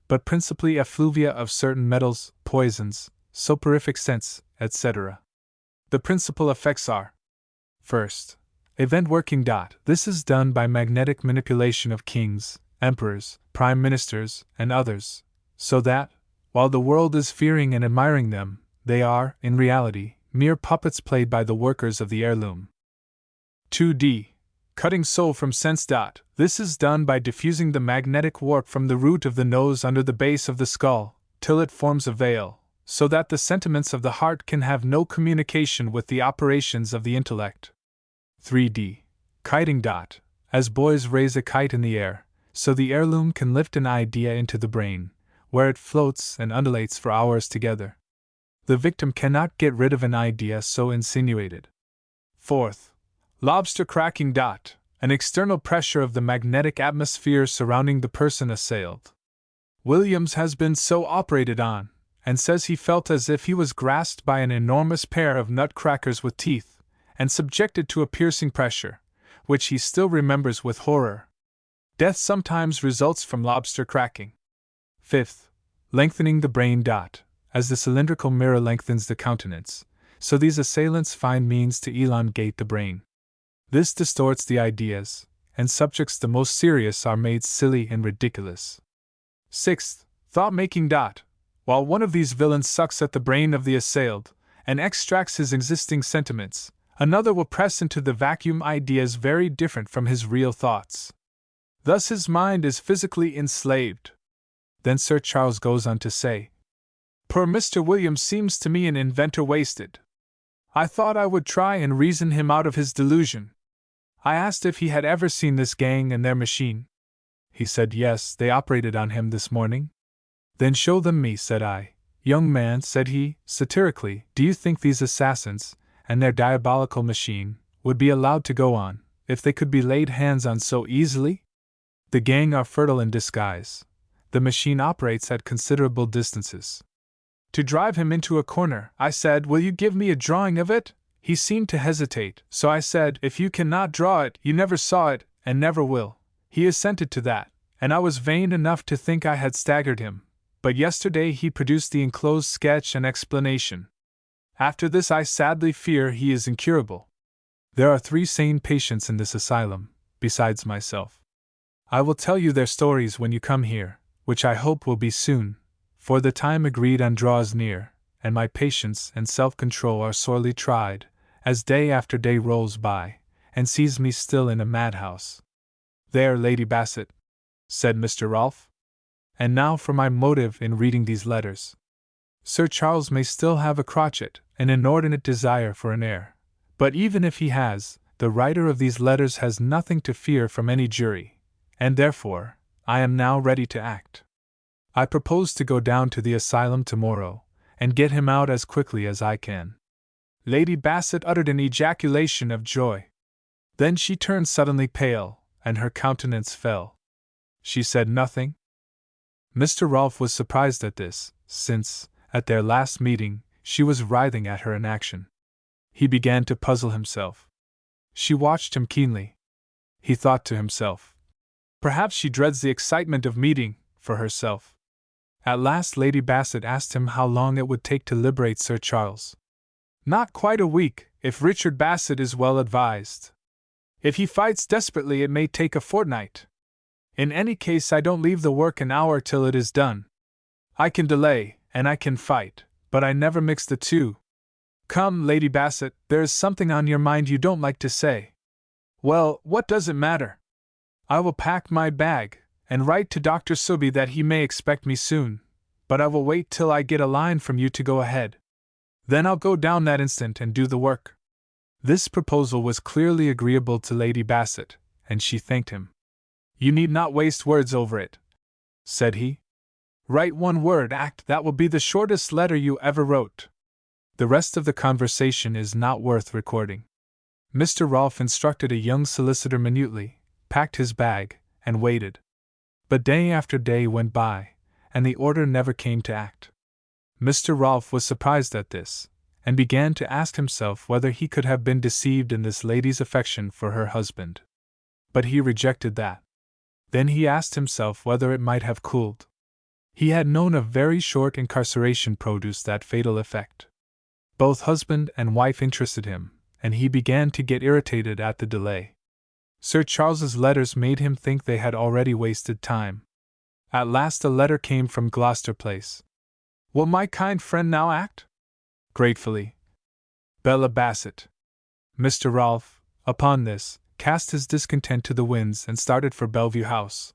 but principally effluvia of certain metals, poisons, soporific scents, etc. The principal effects are: first, event working. This is done by magnetic manipulation of kings, emperors, prime ministers, and others, so that, while the world is fearing and admiring them, they are, in reality, mere puppets played by the workers of the heirloom. 2d. Cutting soul from sense. This is done by diffusing the magnetic warp from the root of the nose under the base of the skull, till it forms a veil, so that the sentiments of the heart can have no communication with the operations of the intellect. 3d. Kiting. As boys raise a kite in the air, so the heirloom can lift an idea into the brain, where it floats and undulates for hours together. The victim cannot get rid of an idea so insinuated. Fourth, lobster cracking. An external pressure of the magnetic atmosphere surrounding the person assailed. Williams has been so operated on, and says he felt as if he was grasped by an enormous pair of nutcrackers with teeth, and subjected to a piercing pressure, which he still remembers with horror. Death sometimes results from lobster cracking. Fifth, lengthening the brain. As the cylindrical mirror lengthens the countenance, so these assailants find means to elongate the brain. This distorts the ideas, and subjects the most serious are made silly and ridiculous. Sixth, thought-making. While one of these villains sucks at the brain of the assailed, and extracts his existing sentiments, another will press into the vacuum ideas very different from his real thoughts. Thus his mind is physically enslaved. Then Sir Charles goes on to say, "Poor Mr. Williams seems to me an inventor wasted. I thought I would try and reason him out of his delusion. I asked if he had ever seen this gang and their machine. He said yes, they operated on him this morning. Then show them me, said I. Young man, said he, satirically, do you think these assassins, and their diabolical machine, would be allowed to go on, if they could be laid hands on so easily? The gang are fertile in disguise. The machine operates at considerable distances. To drive him into a corner, I said, will you give me a drawing of it? He seemed to hesitate, so I said, if you cannot draw it, you never saw it, and never will. He assented to that, and I was vain enough to think I had staggered him, but yesterday he produced the enclosed sketch and explanation. After this I sadly fear he is incurable. There are 3 sane patients in this asylum, besides myself. I will tell you their stories when you come here, which I hope will be soon, for the time agreed on draws near, and my patience and self-control are sorely tried, as day after day rolls by, and sees me still in a madhouse. There, Lady Bassett, said Mr. Rolfe. And now for my motive in reading these letters. Sir Charles may still have a crotchet, an inordinate desire for an heir, but even if he has, the writer of these letters has nothing to fear from any jury, and therefore, I am now ready to act. I propose to go down to the asylum tomorrow, and get him out as quickly as I can. Lady Bassett uttered an ejaculation of joy. Then she turned suddenly pale, and her countenance fell. She said nothing. Mr. Rolfe was surprised at this, since, at their last meeting, she was writhing at her inaction. He began to puzzle himself. She watched him keenly. He thought to himself, perhaps she dreads the excitement of meeting, for herself. At last Lady Bassett asked him how long it would take to liberate Sir Charles. Not quite a week, if Richard Bassett is well advised. If he fights desperately, it may take a fortnight. In any case, I don't leave the work an hour till it is done. I can delay, and I can fight, but I never mix the two. Come, Lady Bassett, there is something on your mind you don't like to say. Well, what does it matter? I will pack my bag, and write to Dr. Suby that he may expect me soon, but I will wait till I get a line from you to go ahead. Then I'll go down that instant and do the work. This proposal was clearly agreeable to Lady Bassett, and she thanked him. You need not waste words over it, said he. Write 1 word, act, that will be the shortest letter you ever wrote. The rest of the conversation is not worth recording. Mr. Rolfe instructed a young solicitor minutely, packed his bag, and waited. But day after day went by, and the order never came to act. Mr. Rolfe was surprised at this, and began to ask himself whether he could have been deceived in this lady's affection for her husband. But he rejected that. Then he asked himself whether it might have cooled. He had known a very short incarceration produce that fatal effect. Both husband and wife interested him, and he began to get irritated at the delay. Sir Charles's letters made him think they had already wasted time. At last a letter came from Gloucester Place. Will my kind friend now act? Gratefully, Bella Bassett. Mr. Rolfe, upon this, cast his discontent to the winds and started for Bellevue House.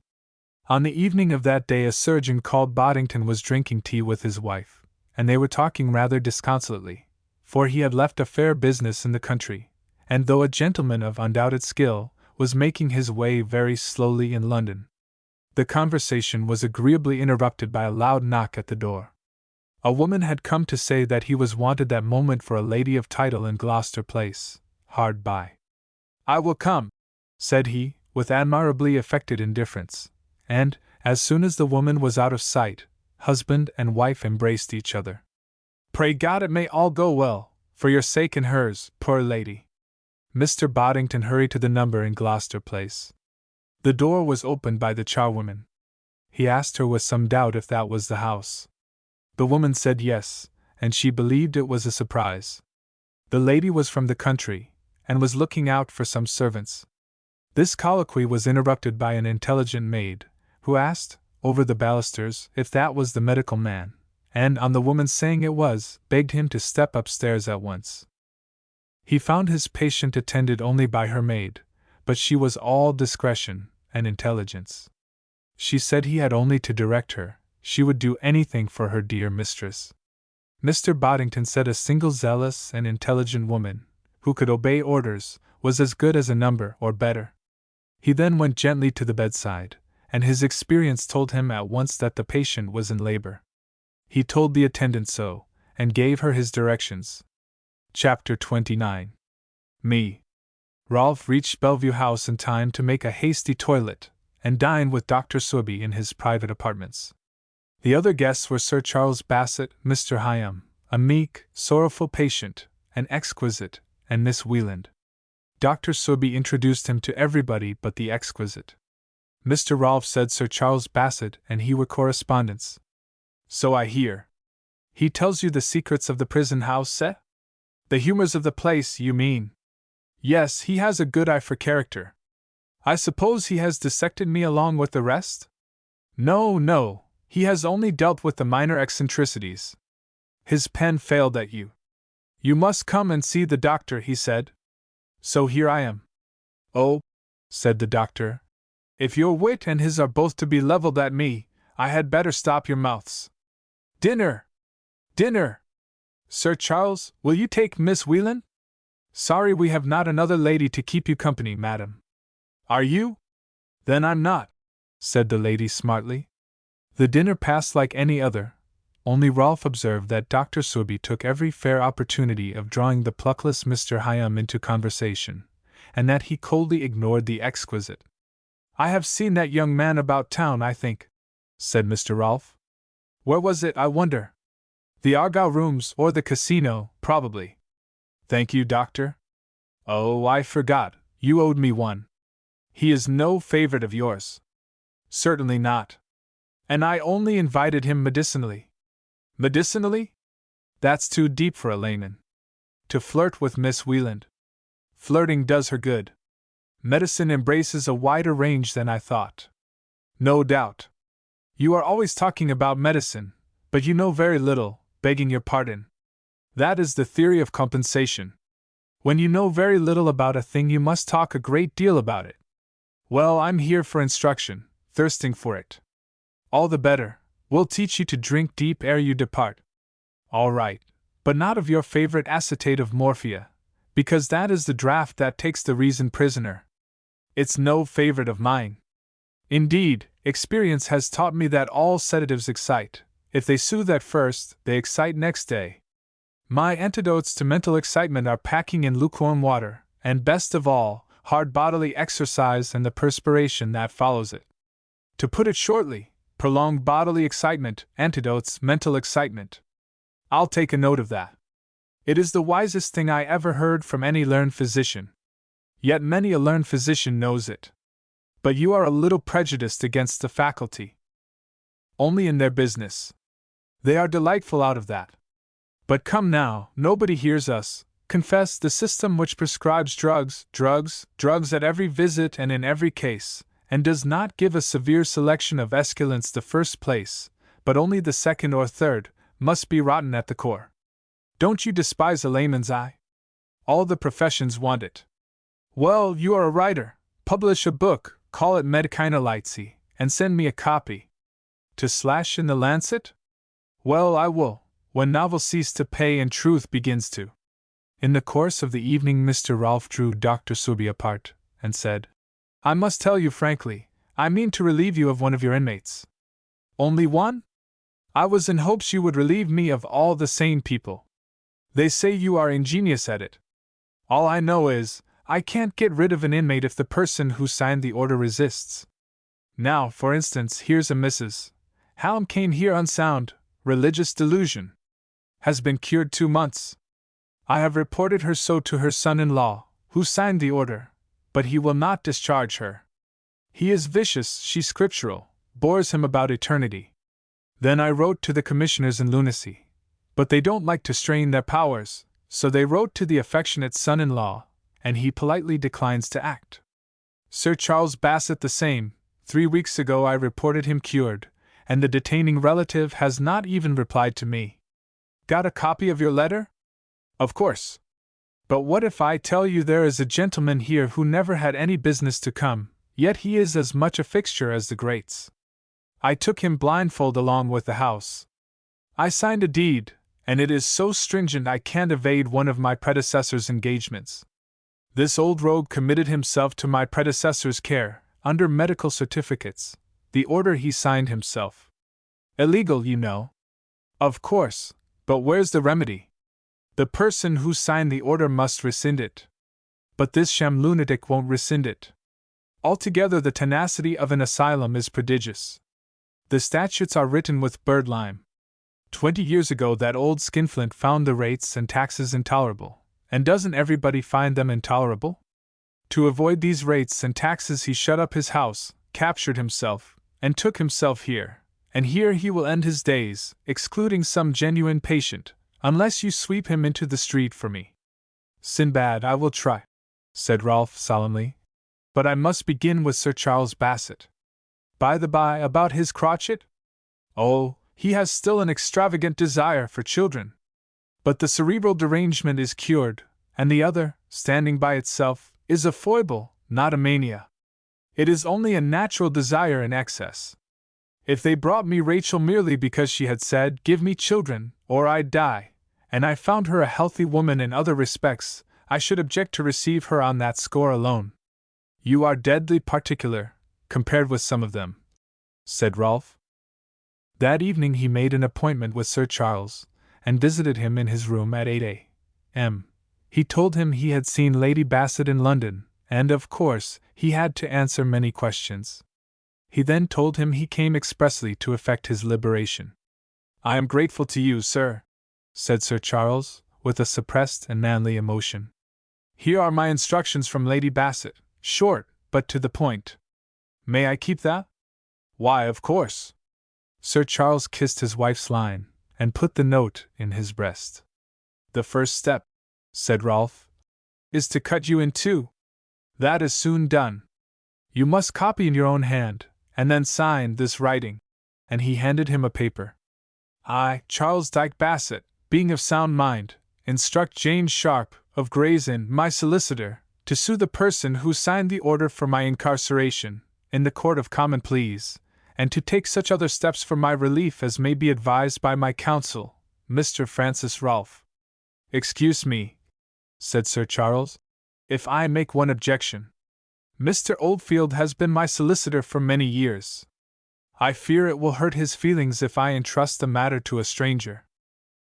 On the evening of that day a surgeon called Boddington was drinking tea with his wife, and they were talking rather disconsolately, for he had left a fair business in the country, and though a gentleman of undoubted skill, was making his way very slowly in London. The conversation was agreeably interrupted by a loud knock at the door. A woman had come to say that he was wanted that moment for a lady of title in Gloucester Place, hard by. "I will come," said he, with admirably affected indifference, and, as soon as the woman was out of sight, husband and wife embraced each other. "Pray God it may all go well, for your sake and hers, poor lady." Mr. Boddington hurried to the number in Gloucester Place. The door was opened by the charwoman. He asked her with some doubt if that was the house. The woman said yes, and she believed it was a surprise. The lady was from the country, and was looking out for some servants. This colloquy was interrupted by an intelligent maid, who asked, over the balusters, if that was the medical man, and on the woman saying it was, begged him to step upstairs at once. He found his patient attended only by her maid, but she was all discretion and intelligence. She said he had only to direct her, she would do anything for her dear mistress. Mr. Boddington said a single zealous and intelligent woman, who could obey orders, was as good as a number or better. He then went gently to the bedside, and his experience told him at once that the patient was in labor. He told the attendant so, and gave her his directions. Chapter 29. Me. Rolf reached Bellevue House in time to make a hasty toilet, and dine with Dr. Sorby in his private apartments. The other guests were Sir Charles Bassett, Mr. Hyam, a meek, sorrowful patient, an exquisite, and Miss Wieland. Dr. Sorby introduced him to everybody but the exquisite. Mr. Rolfe said Sir Charles Bassett and he were correspondents. "So I hear. He tells you the secrets of the prison house, eh? The humors of the place, you mean? Yes, he has a good eye for character. I suppose he has dissected me along with the rest?" No, he has only dealt with the minor eccentricities. His pen failed at you. "You must come and see the doctor," he said. So here I am. "Oh," said the doctor, "if your wit and his are both to be leveled at me, I had better stop your mouths. Dinner! Dinner! Sir Charles, will you take Miss Wieland? Sorry we have not another lady to keep you company, madam." "Are you? Then I'm not," said the lady smartly. The dinner passed like any other, only Rolf observed that Dr. Sorby took every fair opportunity of drawing the pluckless Mr. Hyam into conversation, and that he coldly ignored the exquisite. "I have seen that young man about town, I think," said Mr. Rolfe. "Where was it, I wonder? The Argyle Rooms or the Casino, probably." "Thank you, doctor." "Oh, I forgot, you owed me one. He is no favorite of yours." "Certainly not. And I only invited him medicinally." "Medicinally? That's too deep for a layman. To flirt with Miss Wieland. Flirting does her good. Medicine embraces a wider range than I thought." "No doubt. You are always talking about medicine, but you know very little, begging your pardon. That is the theory of compensation. When you know very little about a thing, you must talk a great deal about it. Well, I'm here for instruction, thirsting for it. All the better. We'll teach you to drink deep ere you depart. All right, but not of your favorite acetate of morphia, because that is the draught that takes the reason prisoner. It's no favorite of mine. Indeed, experience has taught me that all sedatives excite. If they soothe at first, they excite next day. My antidotes to mental excitement are packing in lukewarm water, and best of all, hard bodily exercise and the perspiration that follows it. To put it shortly, prolonged bodily excitement, antidotes mental excitement. I'll take a note of that. It is the wisest thing I ever heard from any learned physician. Yet many a learned physician knows it. But you are a little prejudiced against the faculty. Only in their business. They are delightful out of that. But come now, nobody hears us. Confess the system which prescribes drugs at every visit and in every case, and does not give a severe selection of esculents the first place, but only the second or third, must be rotten at the core. Don't you despise a layman's eye? All the professions want it. Well, you are a writer. Publish a book, call it Medicina Lightsy, and send me a copy. To slash in the Lancet? Well, I will, when novels cease to pay and truth begins to. In the course of the evening Mr. Rolfe drew Dr. Sorby apart, and said, "I must tell you frankly, I mean to relieve you of one of your inmates. Only one? I was in hopes you would relieve me of all the sane people. They say you are ingenious at it. All I know is, I can't get rid of an inmate if the person who signed the order resists. Now, for instance, here's a Mrs. Hallam came here unsound, religious delusion. Has been cured 2 months. I have reported her so to her son-in-law, who signed the order, but he will not discharge her. He is vicious, she's scriptural, bores him about eternity. Then I wrote to the commissioners in lunacy, but they don't like to strain their powers, so they wrote to the affectionate son-in-law, and he politely declines to act. Sir Charles Bassett the same. 3 weeks ago I reported him cured, and the detaining relative has not even replied to me. Got a copy of your letter? Of course. But what if I tell you there is a gentleman here who never had any business to come, yet he is as much a fixture as the greats. I took him blindfold along with the house. I signed a deed, and it is so stringent I can't evade one of my predecessor's engagements. This old rogue committed himself to my predecessor's care, under medical certificates, the order he signed himself. Illegal, you know. Of course, but where's the remedy? The person who signed the order must rescind it. But this sham lunatic won't rescind it. Altogether the tenacity of an asylum is prodigious. The statutes are written with bird-lime. 20 years ago that old skinflint found the rates and taxes intolerable, and doesn't everybody find them intolerable? To avoid these rates and taxes he shut up his house, captured himself, and took himself here, and here he will end his days, excluding some genuine patient, unless you sweep him into the street for me. Sinbad, I will try, said Rolf solemnly, but I must begin with Sir Charles Bassett. By the by, about his crotchet? Oh, he has still an extravagant desire for children. But the cerebral derangement is cured, and the other, standing by itself, is a foible, not a mania. It is only a natural desire in excess. If they brought me Rachel merely because she had said, "Give me children, or I'd die," and I found her a healthy woman in other respects, I should object to receive her on that score alone. You are deadly particular, compared with some of them, said Rolf. That evening he made an appointment with Sir Charles, and visited him in his room at 8 a.m. He told him he had seen Lady Bassett in London, and of course, he had to answer many questions. He then told him he came expressly to effect his liberation. I am grateful to you, sir, said Sir Charles, with a suppressed and manly emotion. Here are my instructions from Lady Bassett, short, but to the point. May I keep that? Why, of course. Sir Charles kissed his wife's line, and put the note in his breast. The first step, said Rolf, is to cut you in two. That is soon done. You must copy in your own hand, and then sign this writing. And he handed him a paper. I, Charles Dyke Bassett, being of sound mind, instruct James Sharp, of Gray's Inn, my solicitor, to sue the person who signed the order for my incarceration, in the Court of Common Pleas, and to take such other steps for my relief as may be advised by my counsel, Mr. Francis Rolfe. Excuse me, said Sir Charles, if I make one objection. Mr. Oldfield has been my solicitor for many years. I fear it will hurt his feelings if I entrust the matter to a stranger.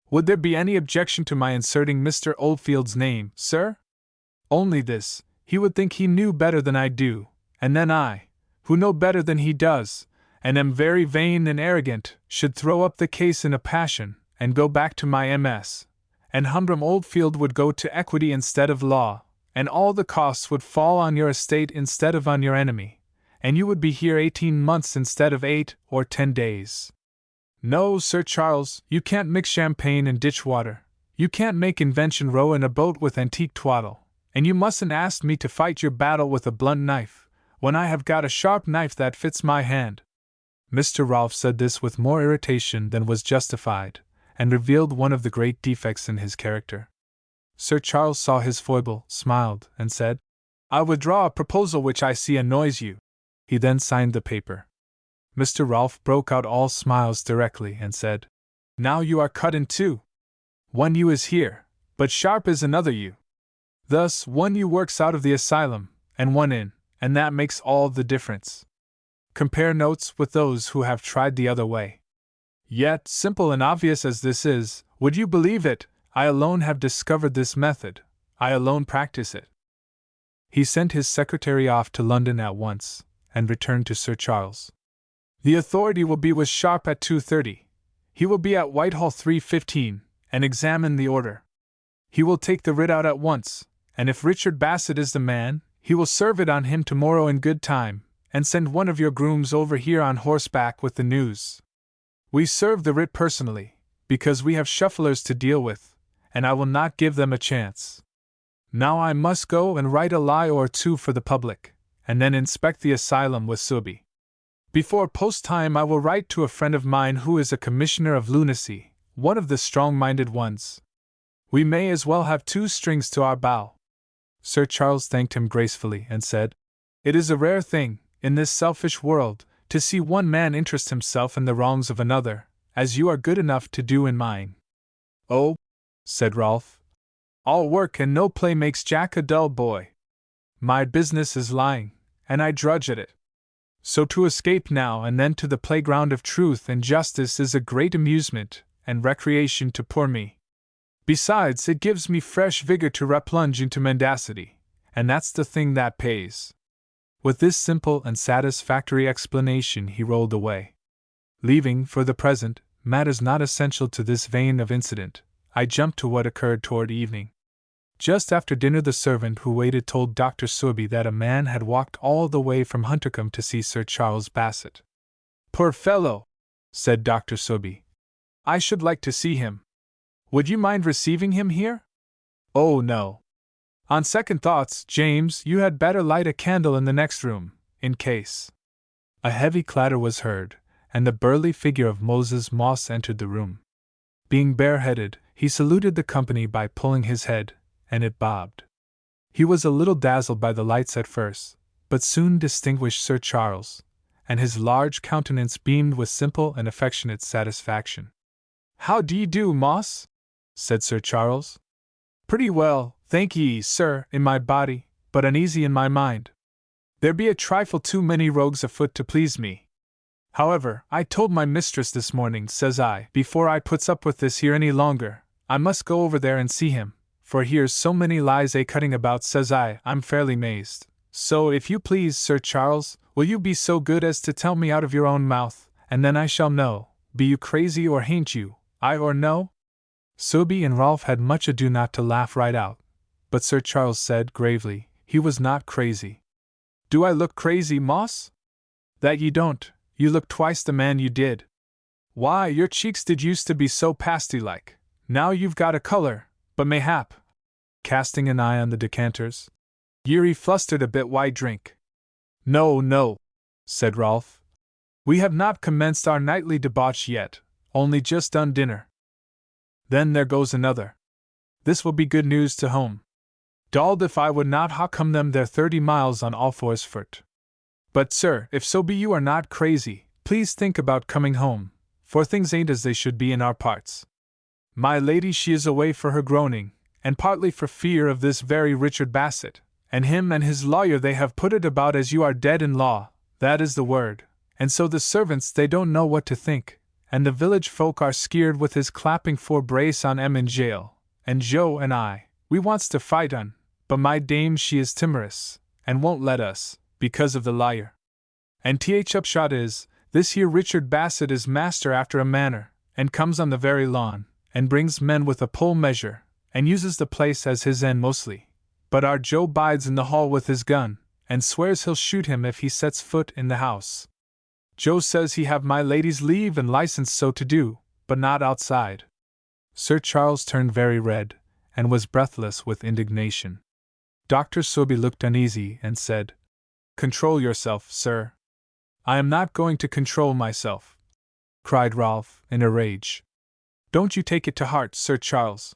Would there be any objection to my inserting Mr. Oldfield's name, sir? Only this, he would think he knew better than I do, and then I, who know better than he does, and am very vain and arrogant, should throw up the case in a passion, and go back to my MS, and Humdrum Oldfield would go to equity instead of law, and all the costs would fall on your estate instead of on your enemy, and you would be here 18 months instead of 8 or 10 days. No, Sir Charles, you can't mix champagne and ditch water, you can't make invention row in a boat with antique twaddle, and you mustn't ask me to fight your battle with a blunt knife, when I have got a sharp knife that fits my hand. Mr. Rolfe said this with more irritation than was justified, and revealed one of the great defects in his character. Sir Charles saw his foible, smiled, and said, I withdraw a proposal which I see annoys you. He then signed the paper. Mr. Rolfe broke out all smiles directly and said, Now you are cut in two. One you is here, but Sharp is another you. Thus, one you works out of the asylum, and one in, and that makes all the difference. Compare notes with those who have tried the other way. Yet, simple and obvious as this is, would you believe it, I alone have discovered this method. I alone practice it. He sent his secretary off to London at once, and returned to Sir Charles. The authority will be with sharp at 2:30. He will be at Whitehall 3:15, and examine the order. He will take the writ out at once, and if Richard Bassett is the man, he will serve it on him tomorrow in good time, and send one of your grooms over here on horseback with the news. We serve the writ personally, because we have shufflers to deal with, and I will not give them a chance. Now I must go and write a lie or two for the public, and then inspect the asylum with Subi. Before post time I will write to a friend of mine who is a commissioner of lunacy, one of the strong-minded ones. We may as well have 2 strings to our bow. Sir Charles thanked him gracefully and said, "It is a rare thing, in this selfish world, to see one man interest himself in the wrongs of another, as you are good enough to do in mine." "Oh," said Rolf, "all work and no play makes Jack a dull boy. My business is lying, and I drudge at it. So to escape now and then to the playground of truth and justice is a great amusement and recreation to poor me. Besides, it gives me fresh vigor to replunge into mendacity, and that's the thing that pays." With this simple and satisfactory explanation he rolled away. Leaving, for the present, matters not essential to this vein of incident, I jumped to what occurred toward evening. Just after dinner the servant who waited told Dr. Sorby that a man had walked all the way from Huntercombe to see Sir Charles Bassett. "Poor fellow," said Dr. Sorby. "I should like to see him. Would you mind receiving him here?" "Oh, no. On second thoughts, James, you had better light a candle in the next room, in case." A heavy clatter was heard, and the burly figure of Moses Moss entered the room. Being bareheaded, he saluted the company by pulling his head, and it bobbed. He was a little dazzled by the lights at first, but soon distinguished Sir Charles, and his large countenance beamed with simple and affectionate satisfaction. "How do ye do, Moss?" said Sir Charles. "Pretty well, thank ye, sir, in my body, but uneasy in my mind. There be a trifle too many rogues afoot to please me. However, I told my mistress this morning, says I, before I puts up with this here any longer, I must go over there and see him, for here's so many lies a-cutting about, says I, I'm fairly mazed. So if you please, Sir Charles, will you be so good as to tell me out of your own mouth, and then I shall know, be you crazy or hain't you, aye or no?" Subi and Rolf had much ado not to laugh right out, but Sir Charles said gravely, he was not crazy. "Do I look crazy, Moss?" "That ye don't, you look twice the man you did. Why, your cheeks did used to be so pasty-like, now you've got a colour, but mayhap," casting an eye on the decanters, "ye're flustered a bit, why drink?" "No, no," said Rolf. "We have not commenced our nightly debauch yet, only just done dinner." "Then there goes another. This will be good news to home. Dalled if I would not ha' come them there 30 miles on all fours furt. But, sir, if so be you are not crazy, please think about coming home, for things ain't as they should be in our parts. My lady she is away for her groaning, and partly for fear of this very Richard Bassett, and him and his lawyer they have put it about as you are dead in law, that is the word, and so the servants they don't know what to think, and the village folk are skeered with his clapping for brace on 'em in jail, and Joe and I, we wants to fight on, but my dame she is timorous, and won't let us, because of the liar. And th upshot is, this here Richard Bassett is master after a manner, and comes on the very lawn, and brings men with a pull measure, and uses the place as his end mostly, but our Joe bides in the hall with his gun, and swears he'll shoot him if he sets foot in the house. Joe says he have my lady's leave and license so to do, but not outside." Sir Charles turned very red, and was breathless with indignation. Dr. Sorby looked uneasy and said, "Control yourself, sir." "I am not going to control myself," cried Rolf, in a rage. "Don't you take it to heart, Sir Charles.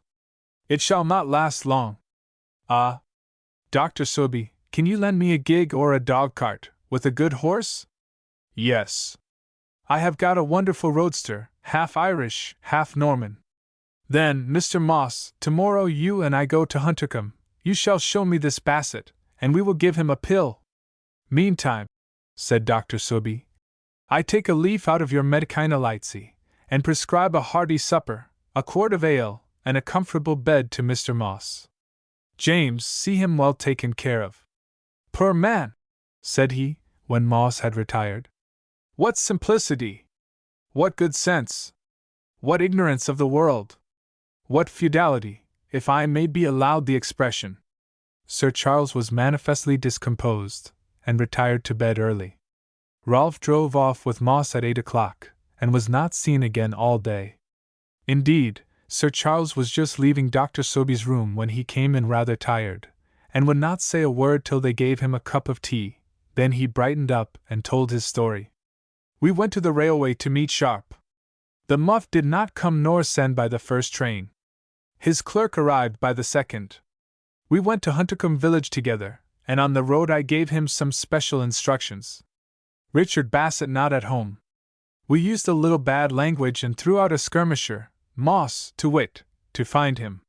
It shall not last long. Ah, Dr. Sorby, can you lend me a gig or a dog-cart, with a good horse?" "Yes. I have got a wonderful roadster, half Irish, half Norman." "Then, Mr. Moss, tomorrow you and I go to Huntercombe, you shall show me this Bassett, and we will give him a pill." "Meantime," said Dr. Sorby, I take a leaf out of your Medicina Lightsey, and prescribe a hearty supper, a quart of ale, and a comfortable bed to Mr. Moss. James, see him well taken care of. Poor man, said he, when Moss had retired. What simplicity! What good sense! What ignorance of the world! What feudality, if I may be allowed the expression! Sir Charles was manifestly discomposed, and retired to bed early. Rolf drove off with Moss at 8 o'clock, and was not seen again all day. Indeed, Sir Charles was just leaving Dr. Soby's room when he came in rather tired, and would not say a word till they gave him a cup of tea. Then he brightened up and told his story. We went to the railway to meet Sharp. The muff did not come nor send by the first train. His clerk arrived by the second. We went to Huntercombe village together, and on the road I gave him some special instructions. Richard Bassett not at home. We used a little bad language and threw out a skirmisher, Moss, to wit, to find him.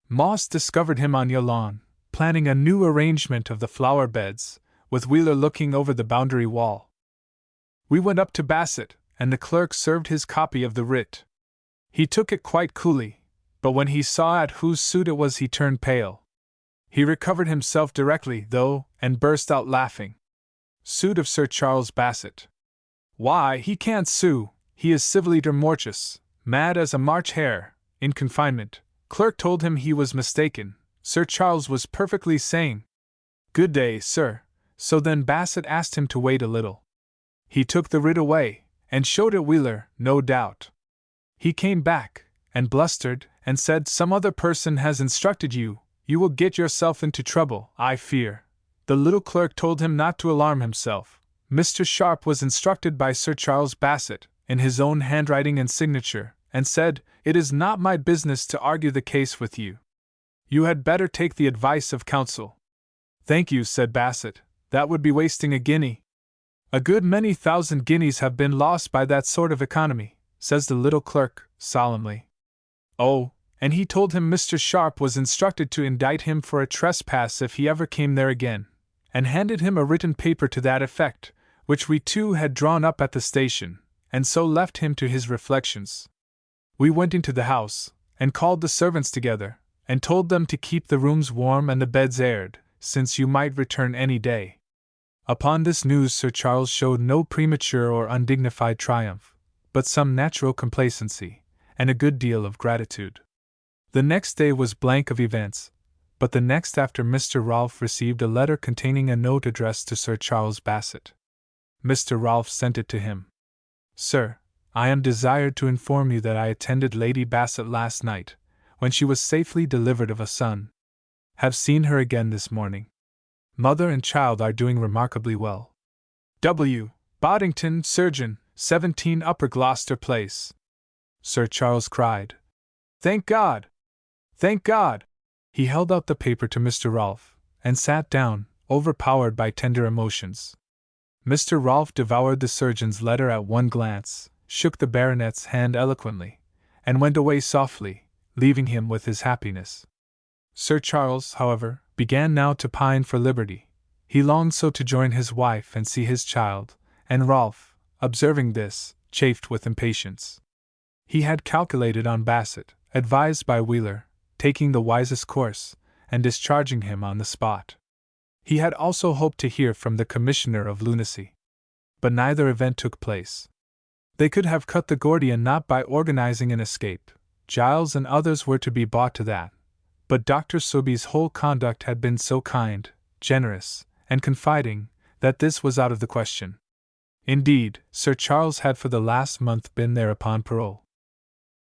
Moss discovered him on your lawn, planning a new arrangement of the flower beds, with Wheeler looking over the boundary wall. We went up to Bassett, and the clerk served his copy of the writ. He took it quite coolly, but when he saw at whose suit it was he turned pale. He recovered himself directly, though, and burst out laughing. Suit of Sir Charles Bassett. Why, he can't sue, he is civiliter mortis, mad as a March hare, in confinement. Clerk told him he was mistaken. Sir Charles was perfectly sane. Good day, sir. So then Bassett asked him to wait a little. He took the writ away, and showed it Wheeler, no doubt. He came back, and blustered, and said some other person has instructed you, you will get yourself into trouble, I fear. The little clerk told him not to alarm himself. Mr. Sharp was instructed by Sir Charles Bassett, in his own handwriting and signature, and said, it is not my business to argue the case with you. You had better take the advice of counsel. Thank you, said Bassett, that would be wasting a guinea. A good many thousand guineas have been lost by that sort of economy, says the little clerk, solemnly. Oh, and he told him Mr. Sharp was instructed to indict him for a trespass if he ever came there again, and handed him a written paper to that effect, which we two had drawn up at the station, and so left him to his reflections. We went into the house, and called the servants together, and told them to keep the rooms warm and the beds aired, since you might return any day. Upon this news Sir Charles showed no premature or undignified triumph, but some natural complacency, and a good deal of gratitude. The next day was blank of events, but the next after Mr. Rolfe received a letter containing a note addressed to Sir Charles Bassett. Mr. Rolfe sent it to him. Sir, I am desired to inform you that I attended Lady Bassett last night, when she was safely delivered of a son. Have seen her again this morning. Mother and child are doing remarkably well. W. Boddington, surgeon, 17 Upper Gloucester Place. Sir Charles cried, Thank God! Thank God! He held out the paper to Mr. Rolfe, and sat down, overpowered by tender emotions. Mr. Rolfe devoured the surgeon's letter at one glance, shook the baronet's hand eloquently, and went away softly, leaving him with his happiness. Sir Charles, however, began now to pine for liberty. He longed so to join his wife and see his child, and Rolfe, observing this, chafed with impatience. He had calculated on Bassett, advised by Wheeler, taking the wisest course, and discharging him on the spot. He had also hoped to hear from the Commissioner of Lunacy. But neither event took place. They could have cut the Gordian knot by organizing an escape. Giles and others were to be brought to that. But Dr. Soby's whole conduct had been so kind, generous, and confiding, that this was out of the question. Indeed, Sir Charles had for the last month been there upon parole.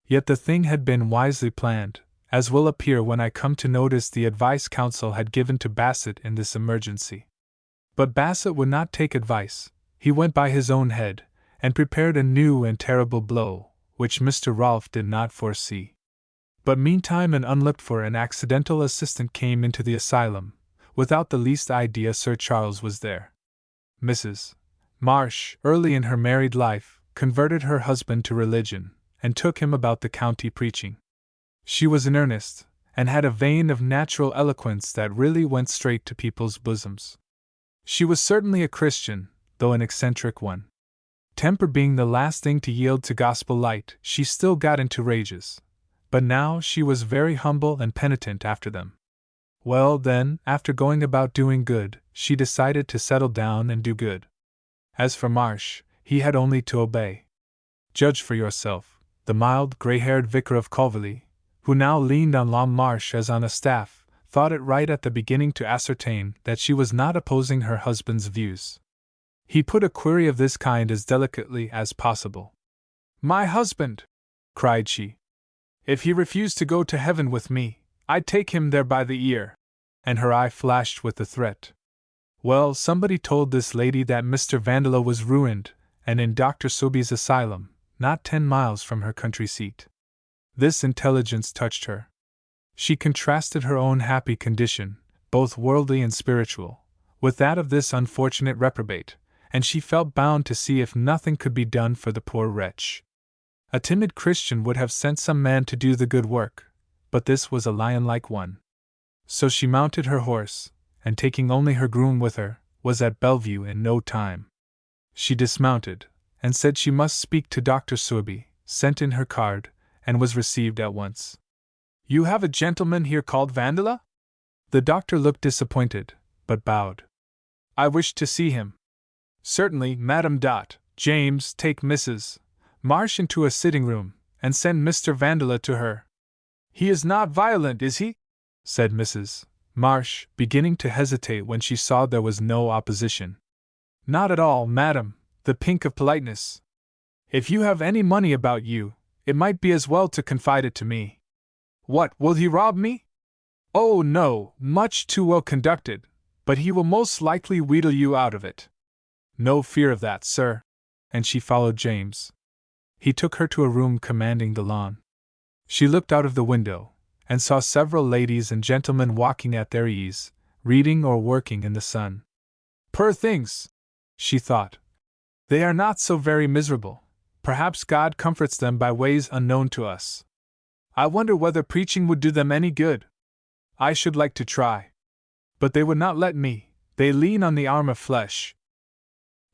Yet the thing had been wisely planned, as will appear when I come to notice the advice counsel had given to Bassett in this emergency. But Bassett would not take advice. He went by his own head, and prepared a new and terrible blow, which Mr. Rolfe did not foresee. But meantime an unlooked-for and accidental assistant came into the asylum, without the least idea Sir Charles was there. Mrs. Marsh, early in her married life, converted her husband to religion, and took him about the county preaching. She was in earnest, and had a vein of natural eloquence that really went straight to people's bosoms. She was certainly a Christian, though an eccentric one. Temper being the last thing to yield to gospel light, she still got into rages. But now she was very humble and penitent after them. Well, then, after going about doing good, she decided to settle down and do good. As for Marsh, he had only to obey. Judge for yourself. The mild, gray-haired vicar of Culverley, who now leaned on Long Marsh as on a staff, thought it right at the beginning to ascertain that she was not opposing her husband's views. He put a query of this kind as delicately as possible. "My husband!" cried she. "If he refused to go to heaven with me, I'd take him there by the ear." And her eye flashed with the threat. Well, somebody told this lady that Mr. Vandeleur was ruined, and in Dr. Sooby's asylum, not 10 miles from her country seat. This intelligence touched her. She contrasted her own happy condition, both worldly and spiritual, with that of this unfortunate reprobate, and she felt bound to see if nothing could be done for the poor wretch. A timid Christian would have sent some man to do the good work, but this was a lion-like one. So she mounted her horse, and taking only her groom with her, was at Bellevue in no time. She dismounted, and said she must speak to Dr. Sooby, sent in her card, and was received at once. "You have a gentleman here called Vandeleur?" The doctor looked disappointed, but bowed. "I wish to see him." "Certainly, Madam Dot. James, take Mrs. Marsh into a sitting-room, and send Mr. Vandeleur to her." "He is not violent, is he?" said Mrs. Marsh, beginning to hesitate when she saw there was no opposition. "Not at all, madam, the pink of politeness. If you have any money about you, it might be as well to confide it to me." "What, will he rob me?" "Oh, no, much too well conducted, but he will most likely wheedle you out of it." "No fear of that, sir." And she followed James. He took her to a room commanding the lawn. She looked out of the window, and saw several ladies and gentlemen walking at their ease, reading or working in the sun. "Poor things!" she thought. "They are not so very miserable. Perhaps God comforts them by ways unknown to us. I wonder whether preaching would do them any good. I should like to try. But they would not let me, they lean on the arm of flesh."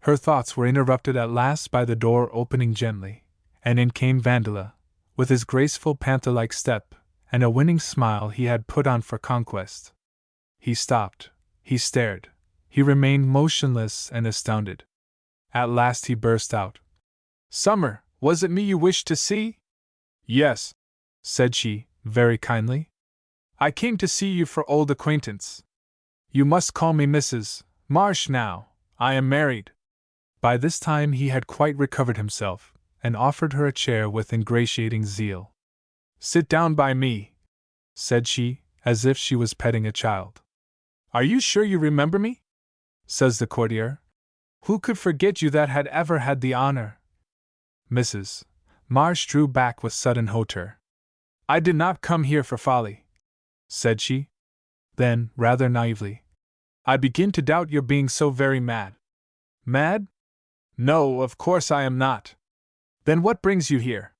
Her thoughts were interrupted at last by the door opening gently, and in came Vandeleur, with his graceful panther-like step, and a winning smile he had put on for conquest. He stopped, he stared, he remained motionless and astounded. At last he burst out. "Summer, was it me you wished to see?" "Yes," said she, very kindly. "I came to see you for old acquaintance. You must call me Mrs. Marsh now, I am married." By this time he had quite recovered himself, and offered her a chair with ingratiating zeal. "Sit down by me," said she, as if she was petting a child. "Are you sure you remember me?" says the courtier. "Who could forget you that had ever had the honor?" Mrs. Marsh drew back with sudden hauteur. "I did not come here for folly," said she. Then, rather naively, "I begin to doubt your being so very mad." "Mad? No, of course I am not." "Then what brings you here?"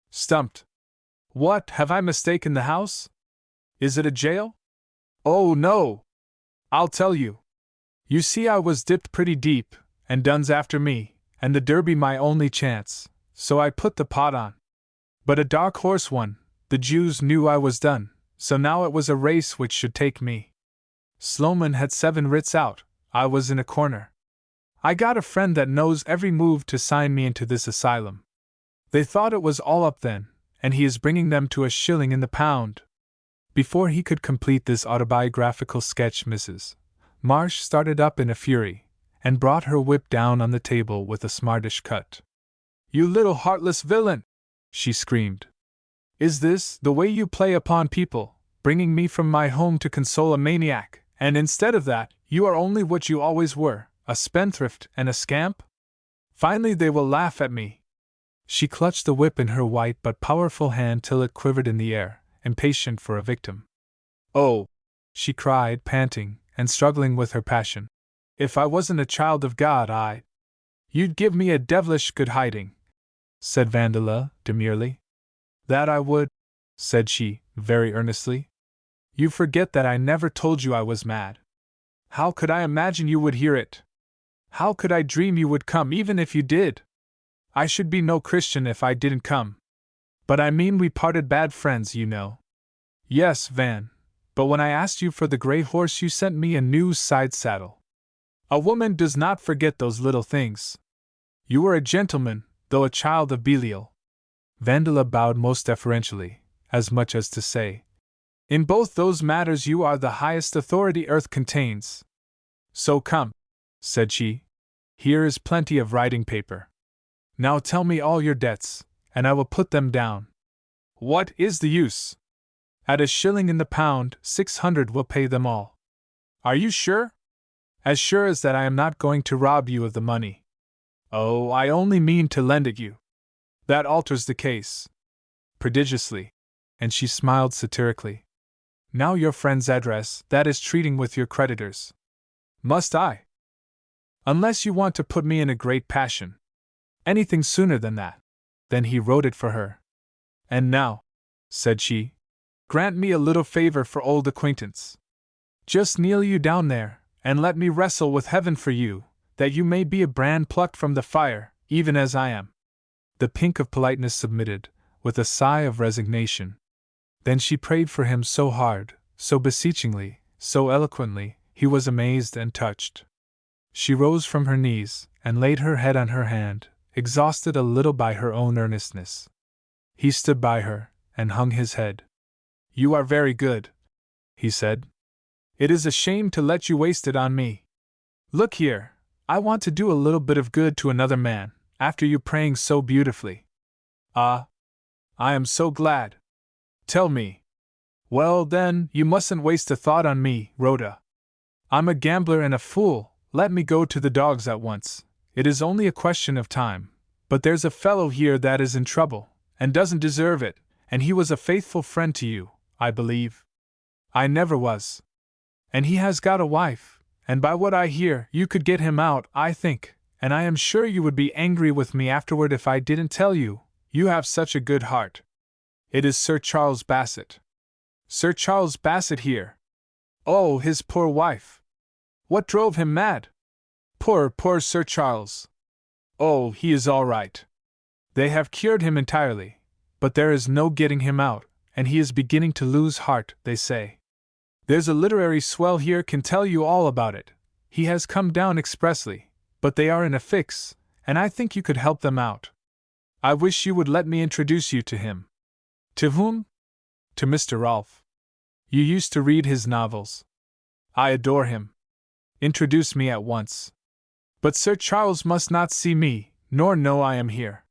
"Stumped." "What, have I mistaken the house? Is it a jail?" "Oh, no! I'll tell you. You see, I was dipped pretty deep, and Dunn's after me, and the Derby my only chance, so I put the pot on. But a dark horse won, the Jews knew I was done, so now it was a race which should take me. Sloman had 7 writs out, I was in a corner. I got a friend that knows every move to sign me into this asylum. They thought it was all up then, and he is bringing them to a shilling in the pound." Before he could complete this autobiographical sketch, Mrs. Marsh started up in a fury, and brought her whip down on the table with a smartish cut. "You little heartless villain!" she screamed. "Is this the way you play upon people, bringing me from my home to console a maniac, and instead of that, you are only what you always were, a spendthrift and a scamp? Finally they will laugh at me." She clutched the whip in her white but powerful hand till it quivered in the air, impatient for a victim. "Oh," she cried, panting, and struggling with her passion, "if I wasn't a child of God, you'd give me a devilish good hiding," said Vandeleur, demurely. "That I would," said she, very earnestly. "You forget that I never told you I was mad. How could I imagine you would hear it? How could I dream you would come even if you did? I should be no Christian if I didn't come. But I mean we parted bad friends, you know. Yes, Van, but when I asked you for the gray horse you sent me a new side saddle. A woman does not forget those little things. You were a gentleman, though a child of Belial. Vandala bowed most deferentially, as much as to say, in both those matters you are the highest authority earth contains. So come, said she. Here is plenty of writing paper. Now tell me all your debts, and I will put them down. What is the use? At a shilling in the pound, 600 will pay them all. Are you sure? As sure as that I am not going to rob you of the money. Oh, I only mean to lend it you. That alters the case. Prodigiously. And she smiled satirically. Now your friend's address, that is treating with your creditors. Must I? Unless you want to put me in a great passion. Anything sooner than that. Then he wrote it for her. And now, said she, grant me a little favor for old acquaintance. Just kneel you down there, and let me wrestle with heaven for you, that you may be a brand plucked from the fire, even as I am. The pink of politeness submitted, with a sigh of resignation. Then she prayed for him so hard, so beseechingly, so eloquently, he was amazed and touched. She rose from her knees, and laid her head on her hand, exhausted a little by her own earnestness. He stood by her, and hung his head. You are very good, he said. It is a shame to let you waste it on me. Look here, I want to do a little bit of good to another man, after you praying so beautifully. Ah, I am so glad. Tell me. Well, then, you mustn't waste a thought on me, Rhoda. I'm a gambler and a fool, let me go to the dogs at once. It is only a question of time. But there's a fellow here that is in trouble, and doesn't deserve it, and he was a faithful friend to you, I believe. I never was. And he has got a wife, and by what I hear, you could get him out, I think, and I am sure you would be angry with me afterward if I didn't tell you, you have such a good heart. It is Sir Charles Bassett. Sir Charles Bassett here. Oh, his poor wife. What drove him mad? Poor Sir Charles. Oh, he is all right. They have cured him entirely, but there is no getting him out, and he is beginning to lose heart, they say. There's a literary swell here can tell you all about it. He has come down expressly, but they are in a fix, and I think you could help them out. I wish you would let me introduce you to him. To whom? To Mr. Rolfe. You used to read his novels. I adore him. Introduce me at once. But Sir Charles must not see me, nor know I am here.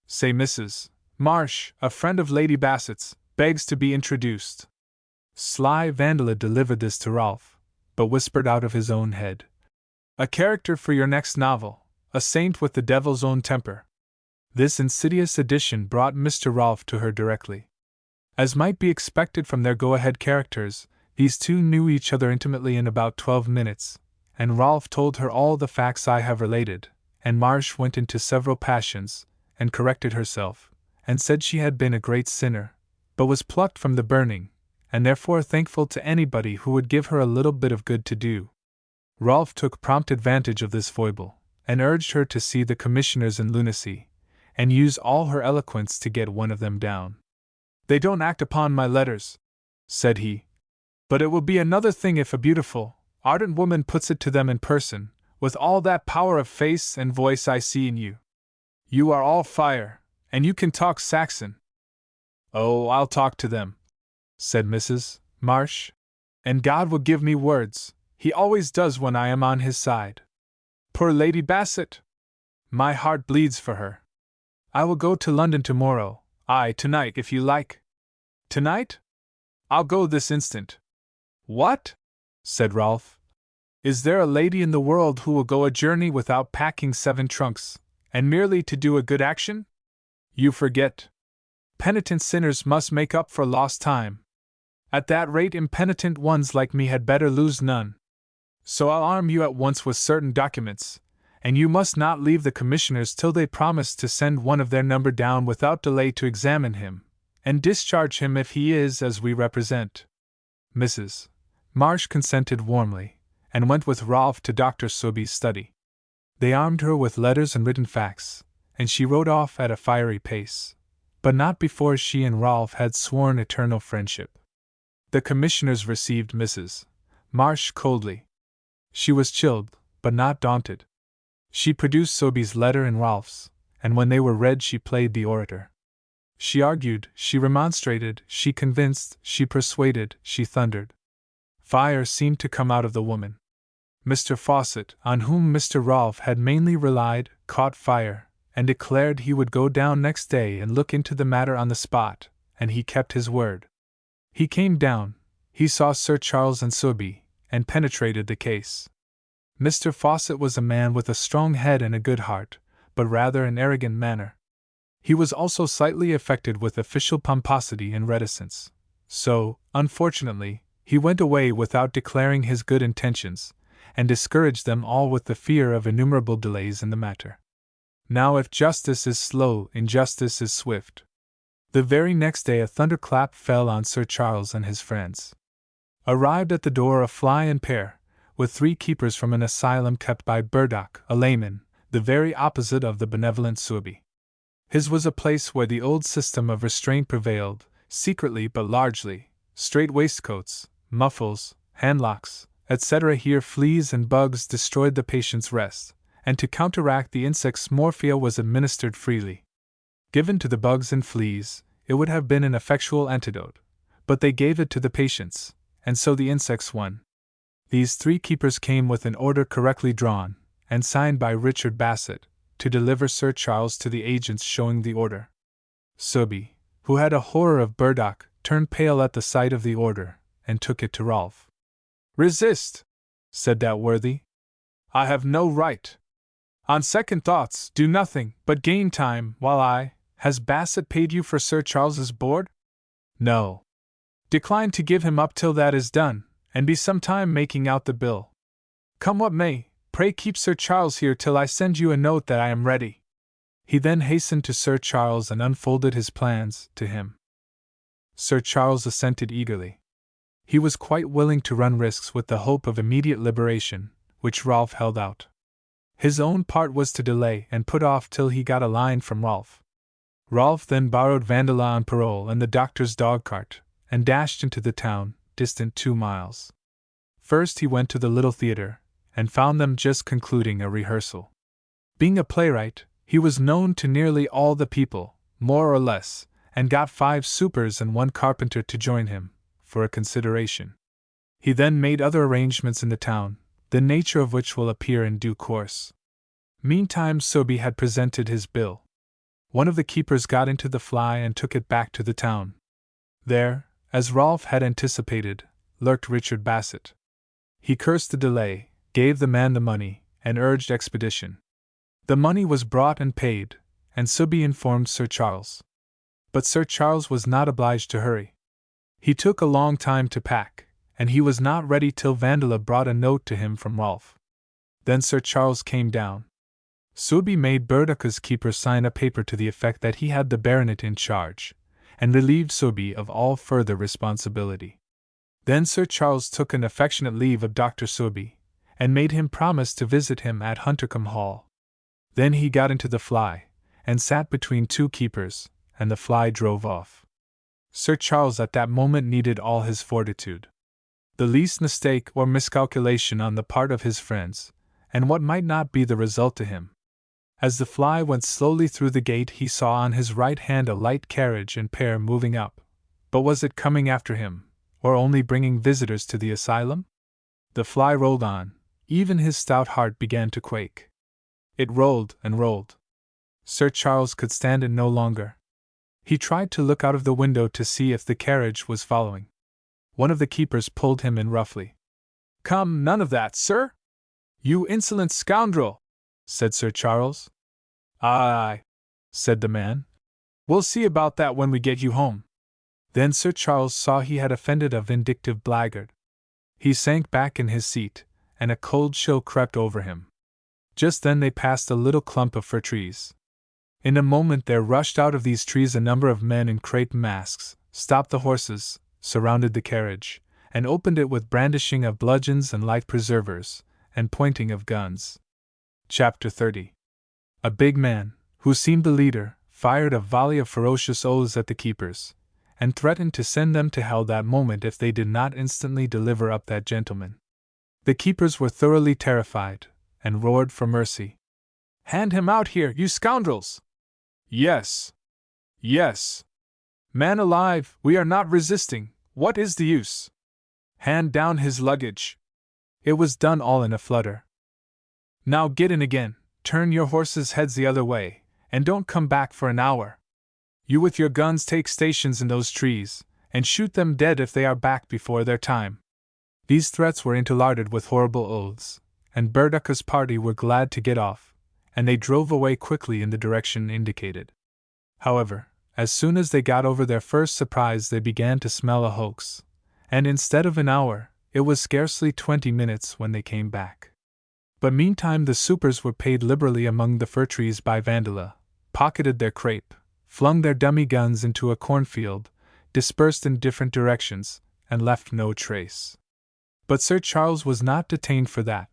Say Mrs. Marsh, a friend of Lady Bassett's, begs to be introduced. Sly Vandala delivered this to Rolfe, but whispered out of his own head. A character for your next novel, a saint with the devil's own temper. This insidious addition brought Mr. Rolfe to her directly. As might be expected from their go-ahead characters, these two knew each other intimately in about 12 minutes, and Rolfe told her all the facts I have related, and Marsh went into several passions, and corrected herself, and said she had been a great sinner, but was plucked from the burning, and therefore thankful to anybody who would give her a little bit of good to do. Rolfe took prompt advantage of this foible, and urged her to see the commissioners in lunacy, and use all her eloquence to get one of them down. They don't act upon my letters, said he, but it will be another thing if a beautiful, ardent woman puts it to them in person, with all that power of face and voice I see in you. You are all fire, and you can talk Saxon. Oh, I'll talk to them, said Mrs. Marsh, and God will give me words, he always does when I am on his side. Poor Lady Bassett! My heart bleeds for her. I will go to London tomorrow, aye, tonight if you like. Tonight? I'll go this instant. What? Said Rolfe. Is there a lady in the world who will go a journey without packing 7 trunks, and merely to do a good action? You forget. Penitent sinners must make up for lost time. At that rate impenitent ones like me had better lose none. So I'll arm you at once with certain documents, and you must not leave the commissioners till they promise to send one of their number down without delay to examine him, and discharge him if he is as we represent. Mrs. Marsh consented warmly, and went with Rolfe to Dr. Soby's study. They armed her with letters and written facts, and she rode off at a fiery pace, but not before she and Rolf had sworn eternal friendship. The commissioners received Mrs. Marsh coldly. She was chilled, but not daunted. She produced Sobe's letter and Rolf's, and when they were read she played the orator. She argued, she remonstrated, she convinced, she persuaded, she thundered. Fire seemed to come out of the woman. Mr. Fawcett, on whom Mr. Rolf had mainly relied, caught fire, and declared he would go down next day and look into the matter on the spot, and he kept his word. He came down, he saw Sir Charles and Sobe, and penetrated the case. Mr. Fawcett was a man with a strong head and a good heart, but rather an arrogant manner. He was also slightly affected with official pomposity and reticence, so, unfortunately, he went away without declaring his good intentions, and discouraged them all with the fear of innumerable delays in the matter. Now if justice is slow, injustice is swift. The very next day a thunderclap fell on Sir Charles and his friends. Arrived at the door a fly and pair, with 3 keepers from an asylum kept by Burdock, a layman, the very opposite of the benevolent Sobe. His was a place where the old system of restraint prevailed, secretly but largely. Strait waistcoats, muffles, handlocks, etc. Here fleas and bugs destroyed the patient's rest, and to counteract the insects morphia was administered freely. Given to the bugs and fleas, it would have been an effectual antidote, but they gave it to the patients, and so the insects won. These 3 keepers came with an order correctly drawn, and signed by Richard Bassett, to deliver Sir Charles to the agents showing the order. Sobe, who had a horror of Burdock, turned pale at the sight of the order, and took it to Rolf. "Resist," said that worthy. "I have no right. On second thoughts, do nothing but gain time while I— Has Bassett paid you for Sir Charles's board?" "No." "Decline to give him up till that is done, and be some time making out the bill. Come what may, pray keep Sir Charles here till I send you a note that I am ready." He then hastened to Sir Charles and unfolded his plans to him. Sir Charles assented eagerly. He was quite willing to run risks with the hope of immediate liberation, which Rolf held out. His own part was to delay and put off till he got a line from Rolf. Rolf then borrowed Vandola on parole and the doctor's dog-cart, and dashed into the town, distant 2 miles. First he went to the little theatre, and found them just concluding a rehearsal. Being a playwright, he was known to nearly all the people, more or less, and got 5 supers and 1 carpenter to join him, for a consideration. He then made other arrangements in the town, the nature of which will appear in due course. Meantime Sobe had presented his bill. One of the keepers got into the fly and took it back to the town. There, as Rolf had anticipated, lurked Richard Bassett. He cursed the delay, gave the man the money, and urged expedition. The money was brought and paid, and Sobe informed Sir Charles. But Sir Charles was not obliged to hurry. He took a long time to pack, and he was not ready till Vandola brought a note to him from Rolf. Then Sir Charles came down. Sobe made Burdock's keeper sign a paper to the effect that he had the baronet in charge, and relieved Sobe of all further responsibility. Then Sir Charles took an affectionate leave of Dr. Sobe, and made him promise to visit him at Huntercombe Hall. Then he got into the fly, and sat between 2 keepers, and the fly drove off. Sir Charles at that moment needed all his fortitude. The least mistake or miscalculation on the part of his friends, and what might not be the result to him. As the fly went slowly through the gate he saw on his right hand a light carriage and pair moving up. But was it coming after him, or only bringing visitors to the asylum? The fly rolled on, even his stout heart began to quake. It rolled and rolled. Sir Charles could stand it no longer. He tried to look out of the window to see if the carriage was following. One of the keepers pulled him in roughly. "Come, none of that, sir! You insolent scoundrel!" said Sir Charles. "Aye," said the man. "We'll see about that when we get you home." Then Sir Charles saw he had offended a vindictive blackguard. He sank back in his seat, and a cold chill crept over him. Just then they passed a little clump of fir trees. In a moment there rushed out of these trees a number of men in crape masks, stopped the horses, surrounded the carriage, and opened it with brandishing of bludgeons and life preservers, and pointing of guns. Chapter 30. A big man, who seemed the leader, fired a volley of ferocious oaths at the keepers, and threatened to send them to hell that moment if they did not instantly deliver up that gentleman. The keepers were thoroughly terrified, and roared for mercy. "Hand him out here, you scoundrels!" "Yes! Yes! Man alive, we are not resisting, what is the use? Hand down his luggage!" It was done all in a flutter. "Now get in again, turn your horses' heads the other way, and don't come back for an hour. You with your guns take stations in those trees, and shoot them dead if they are back before their time." These threats were interlarded with horrible oaths, and Burducka's party were glad to get off, and they drove away quickly in the direction indicated. However, as soon as they got over their first surprise they began to smell a hoax, and instead of an hour, it was scarcely 20 minutes when they came back. But meantime the supers were paid liberally among the fir trees by Vandala, pocketed their crepe, flung their dummy guns into a cornfield, dispersed in different directions, and left no trace. But Sir Charles was not detained for that.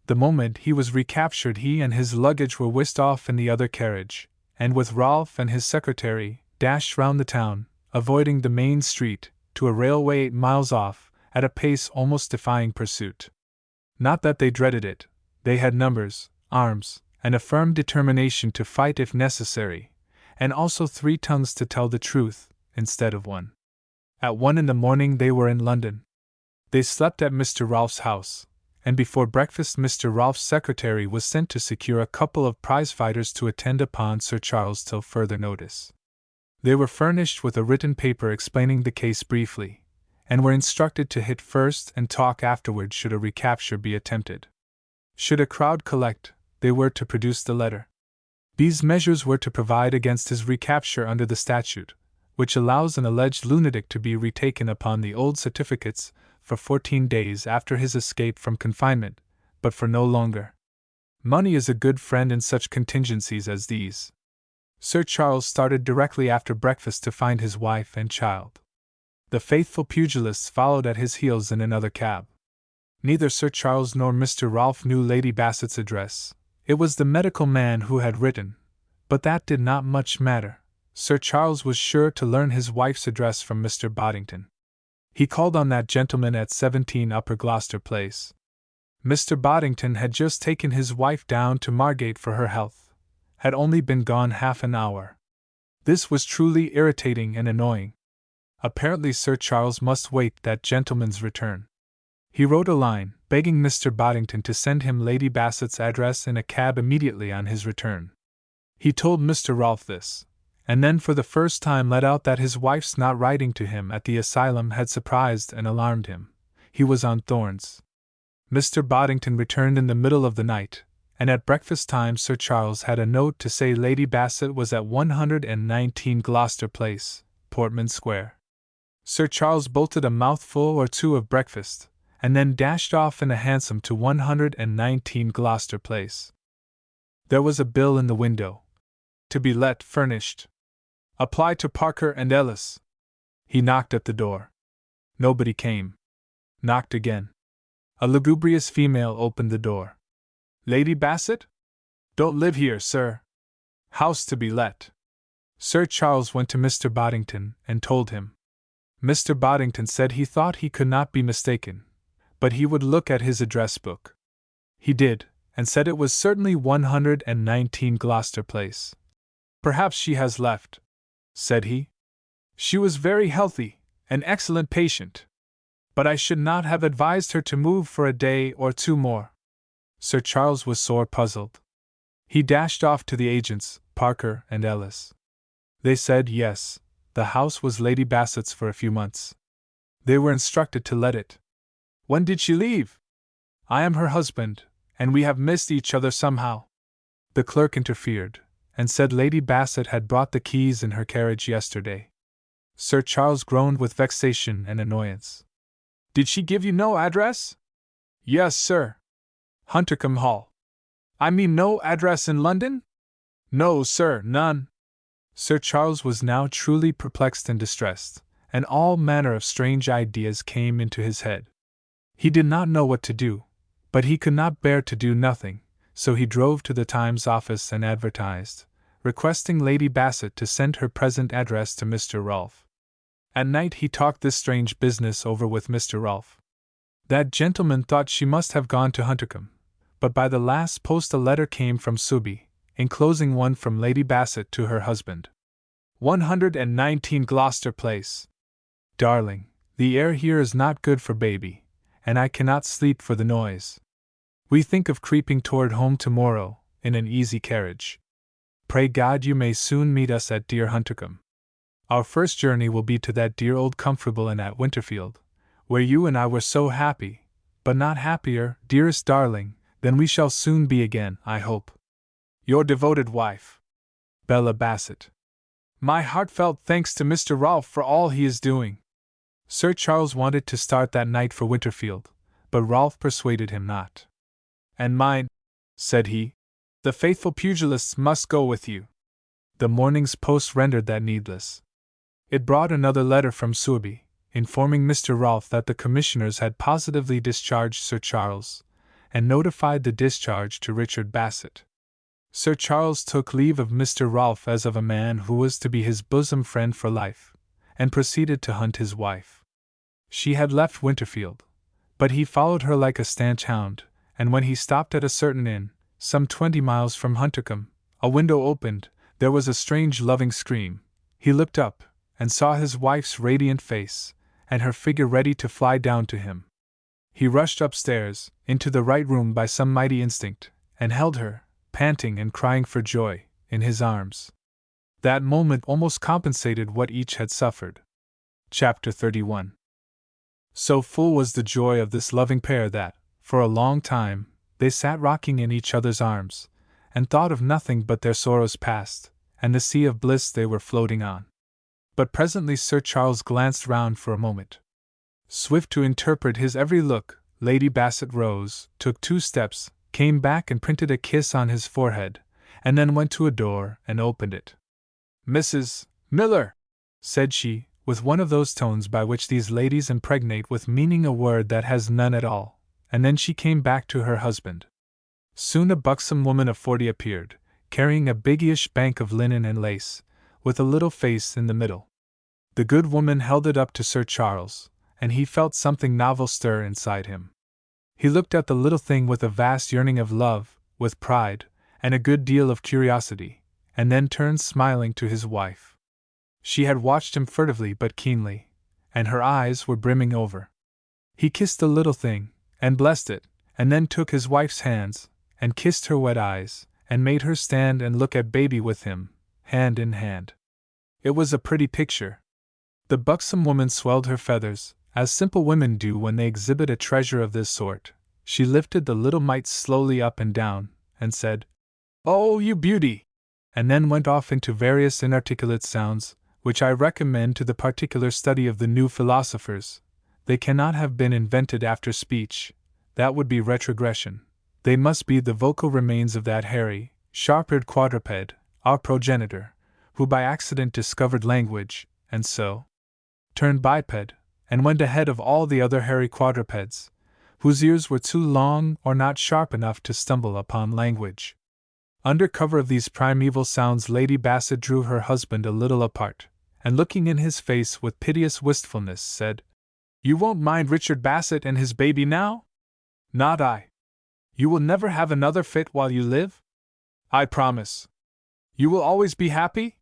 The moment he was recaptured he and his luggage were whisked off in the other carriage, and with Rolfe and his secretary, dashed round the town, avoiding the main street, to a railway 8 miles off, at a pace almost defying pursuit. Not that they dreaded it, they had numbers, arms, and a firm determination to fight if necessary, and also 3 tongues to tell the truth, instead of 1. At 1 in the morning they were in London. They slept at Mr. Rolfe's house, and before breakfast Mr. Rolfe's secretary was sent to secure a couple of prize-fighters to attend upon Sir Charles till further notice. They were furnished with a written paper explaining the case briefly, and were instructed to hit first and talk afterward should a recapture be attempted. Should a crowd collect, they were to produce the letter. These measures were to provide against his recapture under the statute, which allows an alleged lunatic to be retaken upon the old certificates for 14 days after his escape from confinement, but for no longer. Money is a good friend in such contingencies as these. Sir Charles started directly after breakfast to find his wife and child. The faithful pugilists followed at his heels in another cab. Neither Sir Charles nor Mr. Rolfe knew Lady Bassett's address. It was the medical man who had written, but that did not much matter. Sir Charles was sure to learn his wife's address from Mr. Boddington. He called on that gentleman at 17 Upper Gloucester Place. Mr. Boddington had just taken his wife down to Margate for her health, had only been gone half an hour. This was truly irritating and annoying. Apparently Sir Charles must wait that gentleman's return. He wrote a line, begging Mr. Boddington to send him Lady Bassett's address in a cab immediately on his return. He told Mr. Rolfe this, and then for the first time let out that his wife's not writing to him at the asylum had surprised and alarmed him. He was on thorns. Mr. Boddington returned in the middle of the night, and at breakfast time Sir Charles had a note to say Lady Bassett was at 119 Gloucester Place, Portman Square. Sir Charles bolted a mouthful or 2 of breakfast, and then dashed off in a hansom to 119 Gloucester Place. There was a bill in the window. To be let furnished. Apply to Parker and Ellis. He knocked at the door. Nobody came. Knocked again. A lugubrious female opened the door. Lady Bassett? Don't live here, sir. House to be let. Sir Charles went to Mr. Boddington and told him. Mr. Boddington said he thought he could not be mistaken, but he would look at his address book. He did, and said it was certainly 119 Gloucester Place. Perhaps she has left, said he. She was very healthy, an excellent patient. But I should not have advised her to move for a day or 2 more. Sir Charles was sore puzzled. He dashed off to the agents, Parker and Ellis. They said yes, the house was Lady Bassett's for a few months. They were instructed to let it. When did she leave? I am her husband, and we have missed each other somehow. The clerk interfered, and said Lady Bassett had brought the keys in her carriage yesterday. Sir Charles groaned with vexation and annoyance. Did she give you no address? Yes, sir. Huntercombe Hall. I mean no address in London? No, sir, none. Sir Charles was now truly perplexed and distressed, and all manner of strange ideas came into his head. He did not know what to do, but he could not bear to do nothing, so he drove to the Times office and advertised, requesting Lady Bassett to send her present address to Mr. Rolfe. At night he talked this strange business over with Mr. Rolfe. That gentleman thought she must have gone to Huntercombe, but by the last post a letter came from Suby, enclosing one from Lady Bassett to her husband. 119 Gloucester Place. Darling, the air here is not good for baby, and I cannot sleep for the noise. We think of creeping toward home tomorrow, in an easy carriage. Pray God you may soon meet us at dear Huntercombe. Our first journey will be to that dear old comfortable inn at Winterfield, where you and I were so happy, but not happier, dearest darling, than we shall soon be again, I hope. Your devoted wife, Bella Bassett. My heartfelt thanks to Mr. Rolfe for all he is doing. Sir Charles wanted to start that night for Winterfield, but Rolfe persuaded him not. And mine, said he, the faithful pugilists must go with you. The morning's post rendered that needless. It brought another letter from Suby, informing Mr. Rolfe that the commissioners had positively discharged Sir Charles, and notified the discharge to Richard Bassett. Sir Charles took leave of Mr. Rolfe as of a man who was to be his bosom friend for life, and proceeded to hunt his wife. She had left Winterfield, but he followed her like a stanch hound, and when he stopped at a certain inn, some 20 miles from Huntercombe, a window opened, there was a strange loving scream. He looked up, and saw his wife's radiant face, and her figure ready to fly down to him. He rushed upstairs, into the right room by some mighty instinct, and held her, panting and crying for joy, in his arms. That moment almost compensated what each had suffered. Chapter 31. So full was the joy of this loving pair that, for a long time, they sat rocking in each other's arms, and thought of nothing but their sorrows past, and the sea of bliss they were floating on. But presently Sir Charles glanced round for a moment. Swift to interpret his every look, Lady Bassett rose, took 2 steps, came back and printed a kiss on his forehead, and then went to a door and opened it. Mrs. Miller, said she, with one of those tones by which these ladies impregnate with meaning a word that has none at all, and then she came back to her husband. Soon a buxom woman of 40 appeared, carrying a biggyish bank of linen and lace, with a little face in the middle. The good woman held it up to Sir Charles, and he felt something novel stir inside him. He looked at the little thing with a vast yearning of love, with pride, and a good deal of curiosity, and then turned smiling to his wife. She had watched him furtively but keenly, and her eyes were brimming over. He kissed the little thing, and blessed it, and then took his wife's hands, and kissed her wet eyes, and made her stand and look at baby with him, hand in hand. It was a pretty picture. The buxom woman swelled her feathers, as simple women do when they exhibit a treasure of this sort. She lifted the little mite slowly up and down, and said, "Oh, you beauty!" and then went off into various inarticulate sounds, which I recommend to the particular study of the new philosophers. They cannot have been invented after speech, that would be retrogression. They must be the vocal remains of that hairy, sharp-eared quadruped, our progenitor, who by accident discovered language, and so turned biped, and went ahead of all the other hairy quadrupeds, whose ears were too long or not sharp enough to stumble upon language. Under cover of these primeval sounds Lady Bassett drew her husband a little apart, and looking in his face with piteous wistfulness said, "You won't mind Richard Bassett and his baby now?" "Not I." "You will never have another fit while you live?" "I promise." "You will always be happy?"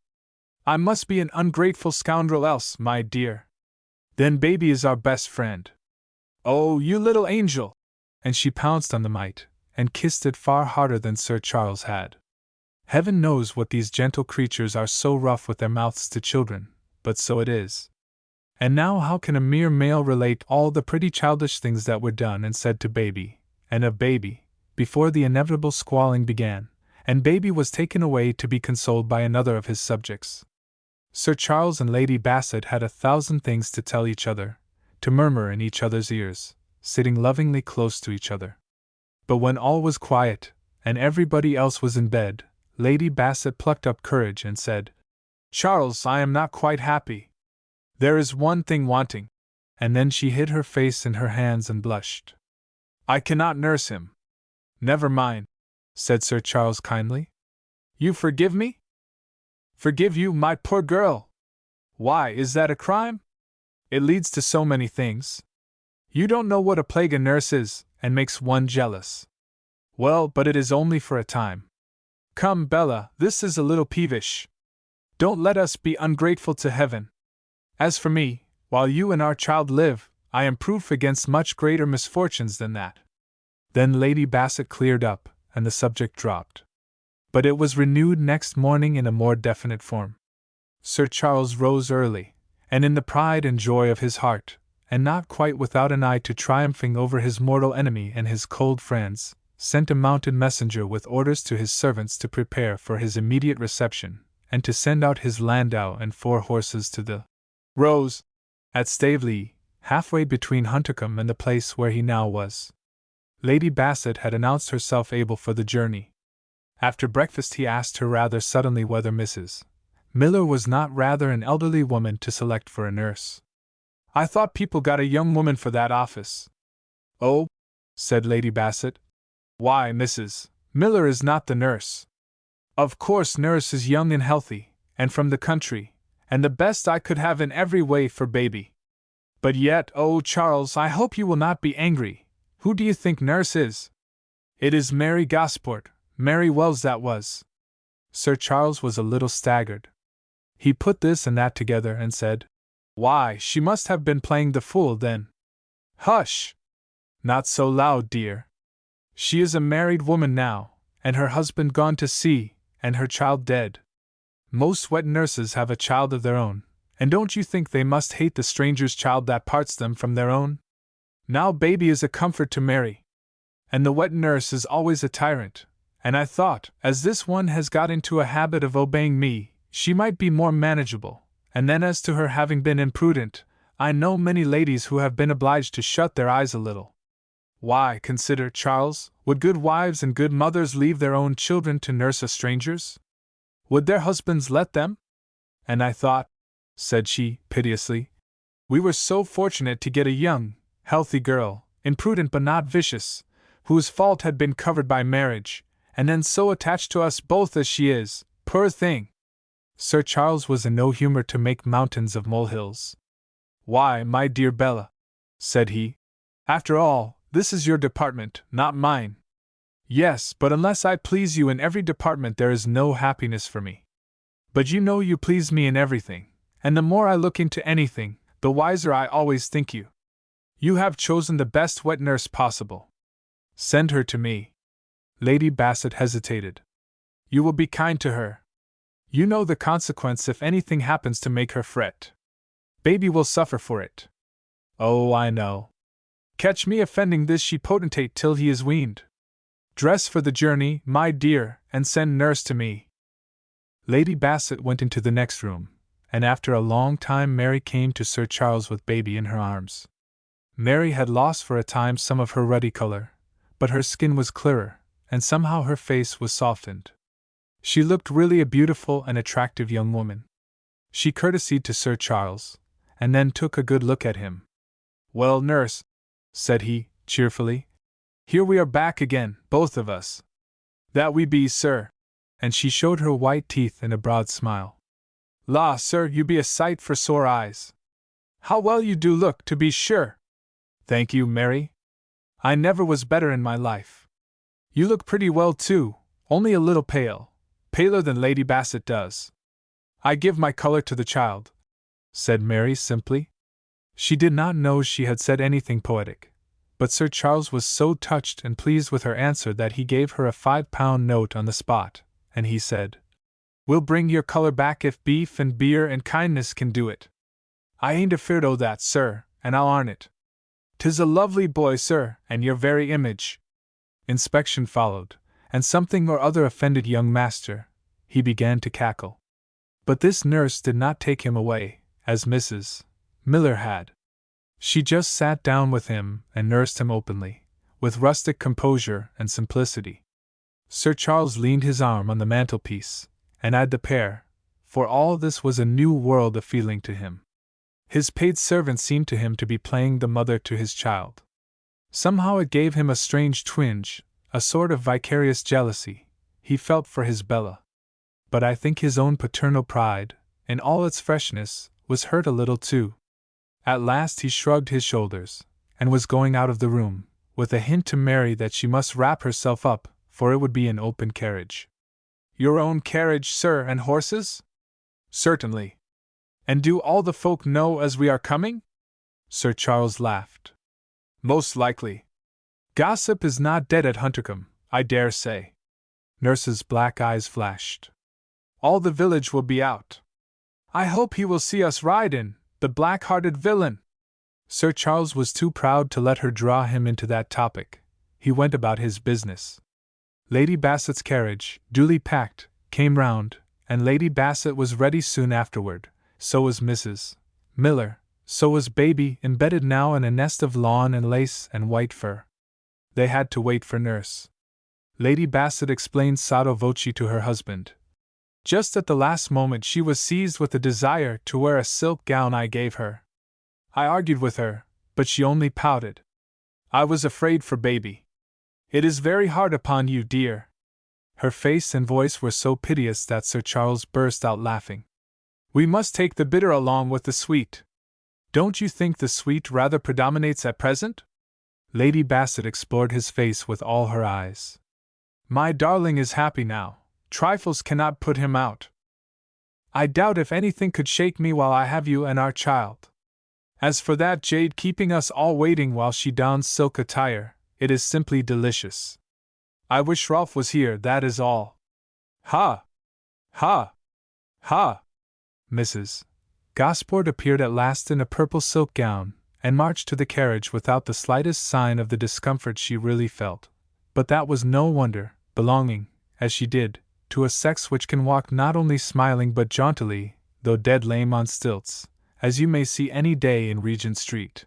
"I must be an ungrateful scoundrel else, my dear." "Then baby is our best friend." "Oh, you little angel!" And she pounced on the mite, and kissed it far harder than Sir Charles had. Heaven knows what these gentle creatures are so rough with their mouths to children, but so it is. And now how can a mere male relate all the pretty childish things that were done and said to baby, and of baby, before the inevitable squalling began, and baby was taken away to be consoled by another of his subjects? Sir Charles and Lady Bassett had 1,000 things to tell each other, to murmur in each other's ears, sitting lovingly close to each other. But when all was quiet, and everybody else was in bed, Lady Bassett plucked up courage and said, "Charles, I am not quite happy. There is one thing wanting." And then she hid her face in her hands and blushed. "I cannot nurse him." "Never mind," said Sir Charles kindly. "You forgive me?" Forgive you, my poor girl! Why, is that a crime? It leads to so many things. You don't know what a plague a nurse is, and makes one jealous. Well, but it is only for a time. Come, Bella, this is a little peevish. Don't let us be ungrateful to heaven. As for me, while you and our child live, I am proof against much greater misfortunes than that. Then Lady Bassett cleared up, and the subject dropped. But it was renewed next morning in a more definite form. Sir Charles rose early, and in the pride and joy of his heart, and not quite without an eye to triumphing over his mortal enemy and his cold friends, sent a mounted messenger with orders to his servants to prepare for his immediate reception, and to send out his landau and 4 horses to the Rose at Staveley, halfway between Huntercombe and the place where he now was. Lady Bassett had announced herself able for the journey. After breakfast he asked her rather suddenly whether Mrs. Miller was not rather an elderly woman to select for a nurse. I thought people got a young woman for that office. Oh, said Lady Bassett. Why, Mrs. Miller is not the nurse. Of course, nurse is young and healthy, and from the country, and the best I could have in every way for baby. But yet, oh, Charles, I hope you will not be angry. Who do you think nurse is? It is Mary Gosport, Mary Wells that was. Sir Charles was a little staggered. He put this and that together and said, Why, she must have been playing the fool then. Hush! Not so loud, dear. She is a married woman now, and her husband gone to sea, and her child dead. Most wet nurses have a child of their own, and don't you think they must hate the stranger's child that parts them from their own? Now baby is a comfort to Mary. And the wet nurse is always a tyrant, and I thought, as this one has got into a habit of obeying me, she might be more manageable, and then as to her having been imprudent, I know many ladies who have been obliged to shut their eyes a little. Why, consider, Charles, would good wives and good mothers leave their own children to nurse a stranger's? Would their husbands let them? And I thought, said she, piteously, we were so fortunate to get a young, healthy girl, imprudent but not vicious, whose fault had been covered by marriage, and then so attached to us both as she is, poor thing. Sir Charles was in no humor to make mountains of molehills. Why, my dear Bella, said he, after all, this is your department, not mine. Yes, but unless I please you in every department there is no happiness for me. But you know you please me in everything, and the more I look into anything, the wiser I always think you. You have chosen the best wet nurse possible. Send her to me. Lady Bassett hesitated. You will be kind to her. You know the consequence if anything happens to make her fret. Baby will suffer for it. Oh, I know. Catch me offending this she potentate till he is weaned. Dress for the journey, my dear, and send nurse to me. Lady Bassett went into the next room, and after a long time Mary came to Sir Charles with baby in her arms. Mary had lost for a time some of her ruddy color, but her skin was clearer, and somehow her face was softened. She looked really a beautiful and attractive young woman. She courtesied to Sir Charles, and then took a good look at him. Well, nurse, said he, cheerfully, here we are back again, both of us. That we be, sir. And she showed her white teeth in a broad smile. La, sir, you be a sight for sore eyes. How well you do look, to be sure. Thank you, Mary. I never was better in my life. You look pretty well, too, only a little pale, paler than Lady Bassett does. I give my color to the child, said Mary simply. She did not know she had said anything poetic, but Sir Charles was so touched and pleased with her answer that he gave her a £5 note on the spot, and he said, We'll bring your color back if beef and beer and kindness can do it. I ain't afeard o' that, sir, and I'll arn it. 'Tis a lovely boy, sir, and your very image. Inspection followed, and something or other offended young master. He began to cackle. But this nurse did not take him away, as Mrs. Miller had. She just sat down with him and nursed him openly, with rustic composure and simplicity. Sir Charles leaned his arm on the mantelpiece, and eyed the pair, for all this was a new world of feeling to him. His paid servant seemed to him to be playing the mother to his child. Somehow it gave him a strange twinge, a sort of vicarious jealousy, he felt for his Bella. but I think his own paternal pride, in all its freshness, was hurt a little too. At last he shrugged his shoulders, and was going out of the room, with a hint to Mary that she must wrap herself up, for it would be an open carriage. Your own carriage, sir, and horses? Certainly. And do all the folk know as we are coming? Sir Charles laughed. Most likely. Gossip is not dead at Huntercombe, I dare say. Nurse's black eyes flashed. All the village will be out. I hope he will see us ride in, the black-hearted villain. Sir Charles was too proud to let her draw him into that topic. He went about his business. Lady Bassett's carriage, duly packed, came round, and Lady Bassett was ready soon afterward. So was Mrs. Miller, so was baby, embedded now in a nest of lawn and lace and white fur. They had to wait for nurse. Lady Bassett explained sotto voce to her husband. Just at the last moment she was seized with the desire to wear a silk gown I gave her. I argued with her, but she only pouted. I was afraid for baby. It is very hard upon you, dear. Her face and voice were so piteous that Sir Charles burst out laughing. We must take the bitter along with the sweet. Don't you think the sweet rather predominates at present? Lady Bassett explored his face with all her eyes. My darling is happy now. Trifles cannot put him out. I doubt if anything could shake me while I have you and our child. As for that jade keeping us all waiting while she dons silk attire, it is simply delicious. I wish Rolf was here, that is all. Ha! Ha! Ha! Mrs. Gosport appeared at last in a purple silk gown, and marched to the carriage without the slightest sign of the discomfort she really felt. But that was no wonder, belonging, as she did, to a sex which can walk not only smiling but jauntily, though dead lame on stilts, as you may see any day in Regent Street.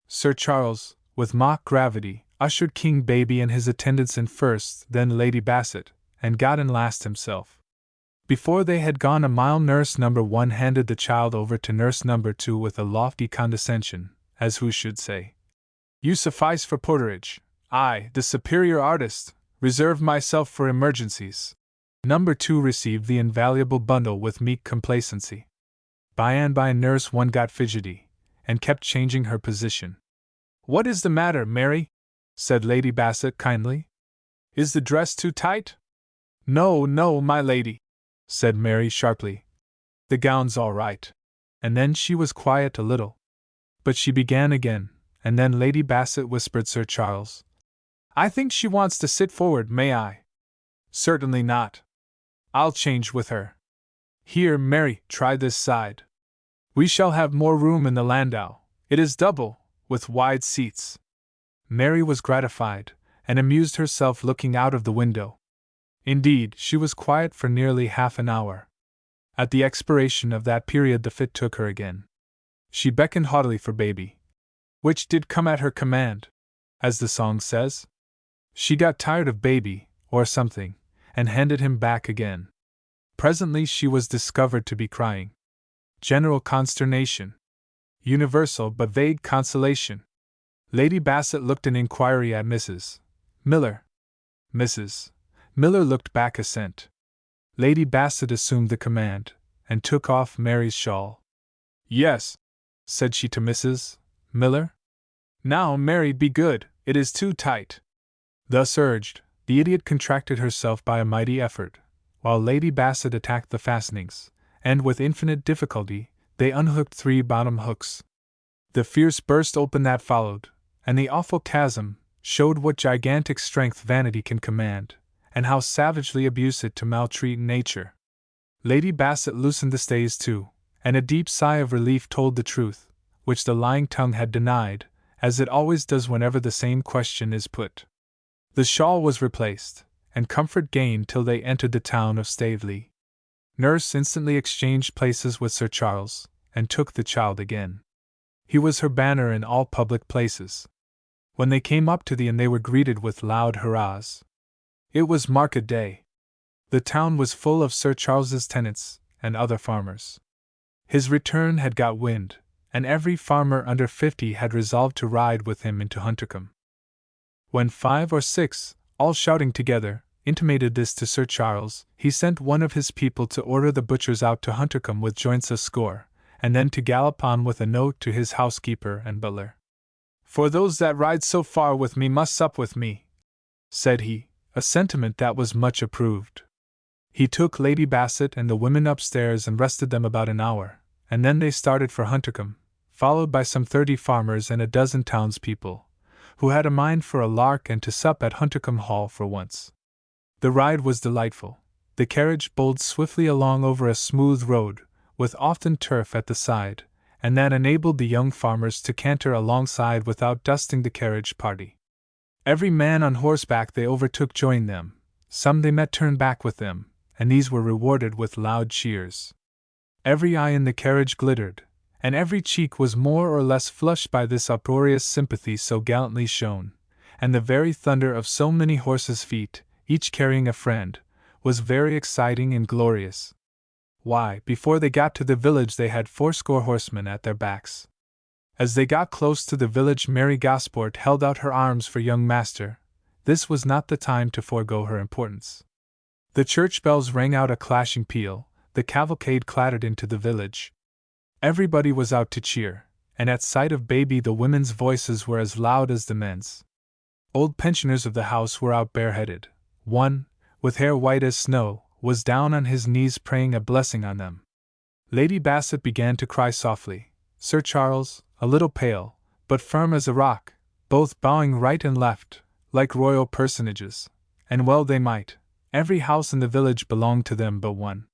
Sir Charles, with mock gravity, ushered King Baby and his attendants in first, then Lady Bassett, and got in last himself. Before they had gone a mile, Nurse No. 1 handed the child over to Nurse No. 2 with a lofty condescension, as who should say, You suffice for porterage. I, the superior artist, reserve myself for emergencies. No. 2 received the invaluable bundle with meek complacency. By and by Nurse 1 got fidgety, and kept changing her position. What is the matter, Mary? Said Lady Bassett kindly. Is the dress too tight? No, no, my lady, said Mary sharply. The gown's all right. And then she was quiet a little. But she began again, and then Lady Bassett whispered Sir Charles. I think she wants to sit forward, may I? Certainly not. I'll change with her. Here, Mary, try this side. We shall have more room in the landau. It is double, with wide seats. Mary was gratified, and amused herself looking out of the window. Indeed, she was quiet for nearly half an hour. At the expiration of that period the fit took her again. She beckoned haughtily for baby, which did come at her command, as the song says. She got tired of baby, or something, and handed him back again. Presently she was discovered to be crying. General consternation. Universal but vague consolation. Lady Bassett looked an inquiry at Mrs. Miller. Mrs. Miller looked back assent. Lady Bassett assumed the command, and took off Mary's shawl. Yes, said she to Mrs. Miller. Now, Mary, be good, it is too tight. Thus urged, the idiot contracted herself by a mighty effort, while Lady Bassett attacked the fastenings, and with infinite difficulty, they unhooked 3 bottom hooks. The fierce burst open that followed, and the awful chasm, showed what gigantic strength vanity can command, and how savagely abuse it to maltreat nature. Lady Bassett loosened the stays too, and a deep sigh of relief told the truth, which the lying tongue had denied, as it always does whenever the same question is put. The shawl was replaced, and comfort gained till they entered the town of Staveley. Nurse instantly exchanged places with Sir Charles, and took the child again. He was her banner in all public places. When they came up to the inn they were greeted with loud hurrahs. It was market day. The town was full of Sir Charles's tenants and other farmers. His return had got wind, and every farmer under 50 had resolved to ride with him into Huntercombe. When 5 or 6, all shouting together, intimated this to Sir Charles, he sent one of his people to order the butchers out to Huntercombe with joints a score, and then to gallop on with a note to his housekeeper and butler. "For those that ride so far with me must sup with me," said he, a sentiment that was much approved. He took Lady Bassett and the women upstairs and rested them about an hour, and then they started for Huntercombe, followed by some 30 farmers and a dozen townspeople, who had a mind for a lark and to sup at Huntercombe Hall for once. The ride was delightful. The carriage bowled swiftly along over a smooth road, with often turf at the side, and that enabled the young farmers to canter alongside without dusting the carriage party. Every man on horseback they overtook joined them, some they met turned back with them, and these were rewarded with loud cheers. Every eye in the carriage glittered, and every cheek was more or less flushed by this uproarious sympathy so gallantly shown, and the very thunder of so many horses' feet, each carrying a friend, was very exciting and glorious. Why, before they got to the village they had 80 horsemen at their backs. As they got close to the village, Mary Gosport held out her arms for young master. This was not the time to forego her importance. The church bells rang out a clashing peal, the cavalcade clattered into the village. Everybody was out to cheer, and at sight of baby the women's voices were as loud as the men's. Old pensioners of the house were out bareheaded. One, with hair white as snow, was down on his knees praying a blessing on them. Lady Bassett began to cry softly. Sir Charles, a little pale, but firm as a rock, both bowing right and left, like royal personages, and well they might. Every house in the village belonged to them but one.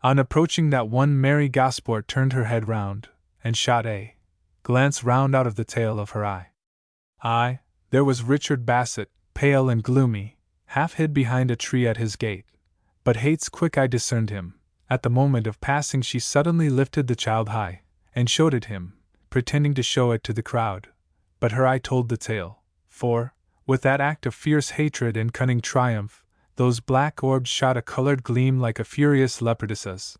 On approaching that one, Mary Gosport turned her head round, and shot a glance round out of the tail of her eye. Aye, there was Richard Bassett, pale and gloomy, half hid behind a tree at his gate. But Hate's quick eye discerned him. At the moment of passing she suddenly lifted the child high, and showed it him, pretending to show it to the crowd. But her eye told the tale, for, with that act of fierce hatred and cunning triumph, those black orbs shot a colored gleam like a furious leopardess's.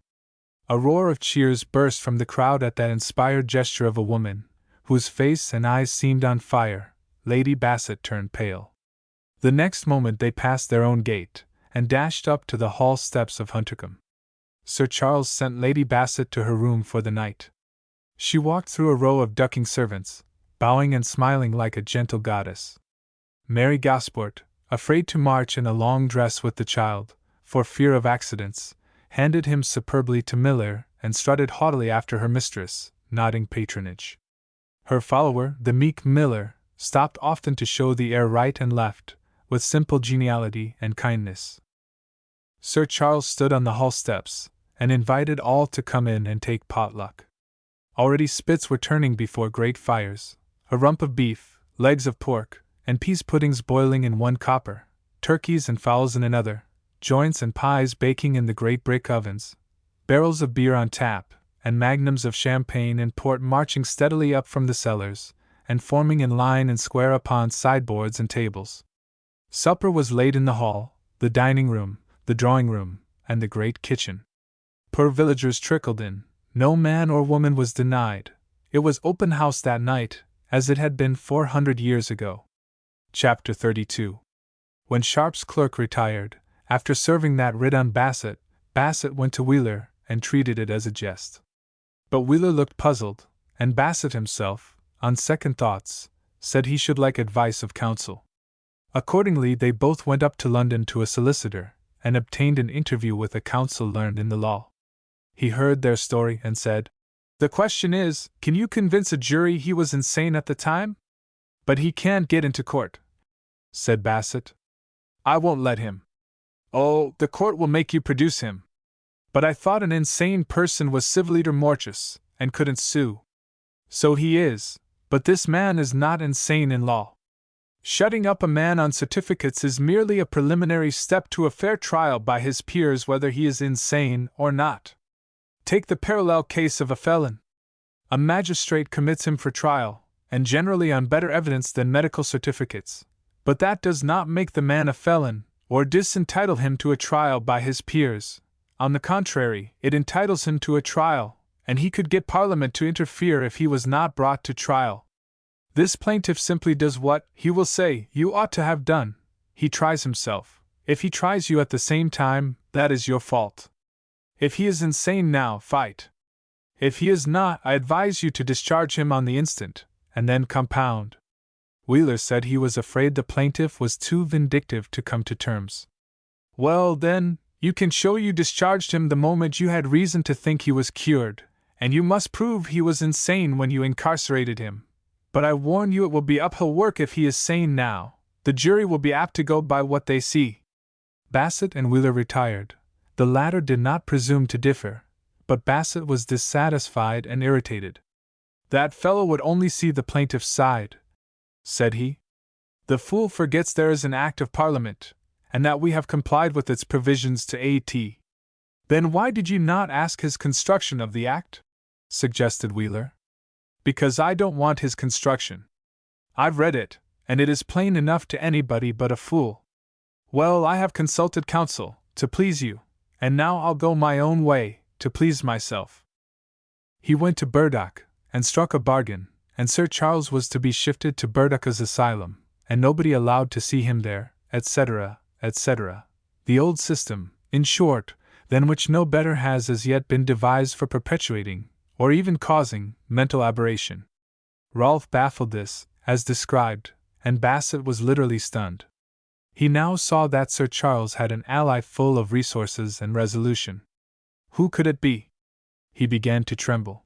A roar of cheers burst from the crowd at that inspired gesture of a woman, whose face and eyes seemed on fire. Lady Bassett turned pale. The next moment they passed their own gate, and dashed up to the hall steps of Huntercombe. Sir Charles sent Lady Bassett to her room for the night. She walked through a row of ducking servants, bowing and smiling like a gentle goddess. Mary Gosport, afraid to march in a long dress with the child, for fear of accidents, handed him superbly to Miller and strutted haughtily after her mistress, nodding patronage. Her follower, the meek Miller, stopped often to show the air right and left, with simple geniality and kindness. Sir Charles stood on the hall steps, and invited all to come in and take potluck. Already spits were turning before great fires, a rump of beef, legs of pork, and peas puddings boiling in one copper, turkeys and fowls in another, joints and pies baking in the great brick ovens, barrels of beer on tap, and magnums of champagne and port marching steadily up from the cellars, and forming in line and square upon sideboards and tables. Supper was laid in the hall, the dining room, the drawing room, and the great kitchen. Poor villagers trickled in. No man or woman was denied. It was open house that night, as it had been 400 years ago. Chapter 32. When Sharp's clerk retired, after serving that writ on Bassett, Bassett went to Wheeler and treated it as a jest. But Wheeler looked puzzled, and Bassett himself, on second thoughts, said he should like advice of counsel. Accordingly they both went up to London to a solicitor, and obtained an interview with a counsel learned in the law. He heard their story and said, "The question is, can you convince a jury he was insane at the time?" "But he can't get into court," said Bassett. "I won't let him." "Oh, the court will make you produce him." "But I thought an insane person was civiliter mortis, and couldn't sue." "So he is, but this man is not insane in law. Shutting up a man on certificates is merely a preliminary step to a fair trial by his peers whether he is insane or not. Take the parallel case of a felon. A magistrate commits him for trial, and generally on better evidence than medical certificates, but that does not make the man a felon, or disentitle him to a trial by his peers. On the contrary, it entitles him to a trial, and he could get Parliament to interfere if he was not brought to trial. This plaintiff simply does what, he will say, you ought to have done. He tries himself, If he tries you at the same time, that is your fault. If he is insane now, fight. If he is not, I advise you to discharge him on the instant, and then compound. Wheeler said he was afraid the plaintiff was too vindictive to come to terms. Well, then, you can show you discharged him the moment you had reason to think he was cured, and you must prove he was insane when you incarcerated him. But I warn you it will be uphill work if he is sane now. The jury will be apt to go by what they see. Bassett and Wheeler retired. The latter did not presume to differ, but Bassett was dissatisfied and irritated. That fellow would only see the plaintiff's side, said he. The fool forgets there is an Act of Parliament, and that we have complied with its provisions to A.T. Then why did you not ask his construction of the Act? Suggested Wheeler. Because I don't want his construction. I've read it, and it is plain enough to anybody but a fool. Well, I have consulted counsel, to please you, and now I'll go my own way, to please myself. He went to Burdock, and struck a bargain, and Sir Charles was to be shifted to Burdock's asylum, and nobody allowed to see him there, etc., etc. The old system, in short, than which no better has as yet been devised for perpetuating, or even causing, mental aberration. Rolfe baffled this, as described, and Bassett was literally stunned. He now saw that Sir Charles had an ally full of resources and resolution. Who could it be? He began to tremble.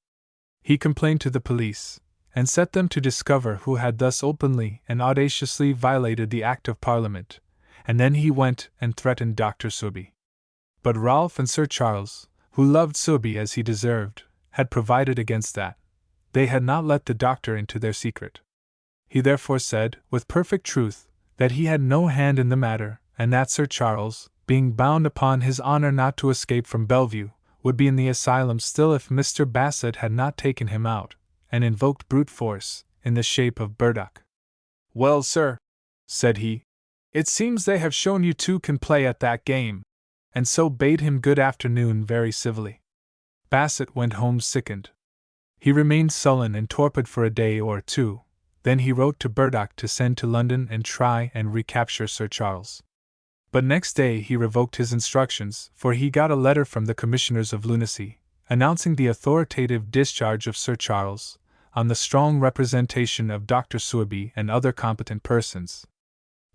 He complained to the police, and set them to discover who had thus openly and audaciously violated the Act of Parliament, and then he went and threatened Dr. Sooby. But Rolfe and Sir Charles, who loved Sooby as he deserved, had provided against that. They had not let the doctor into their secret. He therefore said, with perfect truth, that he had no hand in the matter, and that Sir Charles, being bound upon his honor not to escape from Bellevue, would be in the asylum still if Mr. Bassett had not taken him out, and invoked brute force, in the shape of Burdock. Well, sir, said he, it seems they have shown you two can play at that game, and so bade him good afternoon very civilly. Bassett went home sickened. He remained sullen and torpid for a day or two, then he wrote to Burdock to send to London and try and recapture Sir Charles. But next day he revoked his instructions, for he got a letter from the Commissioners of Lunacy, announcing the authoritative discharge of Sir Charles, on the strong representation of Dr. Sooby and other competent persons.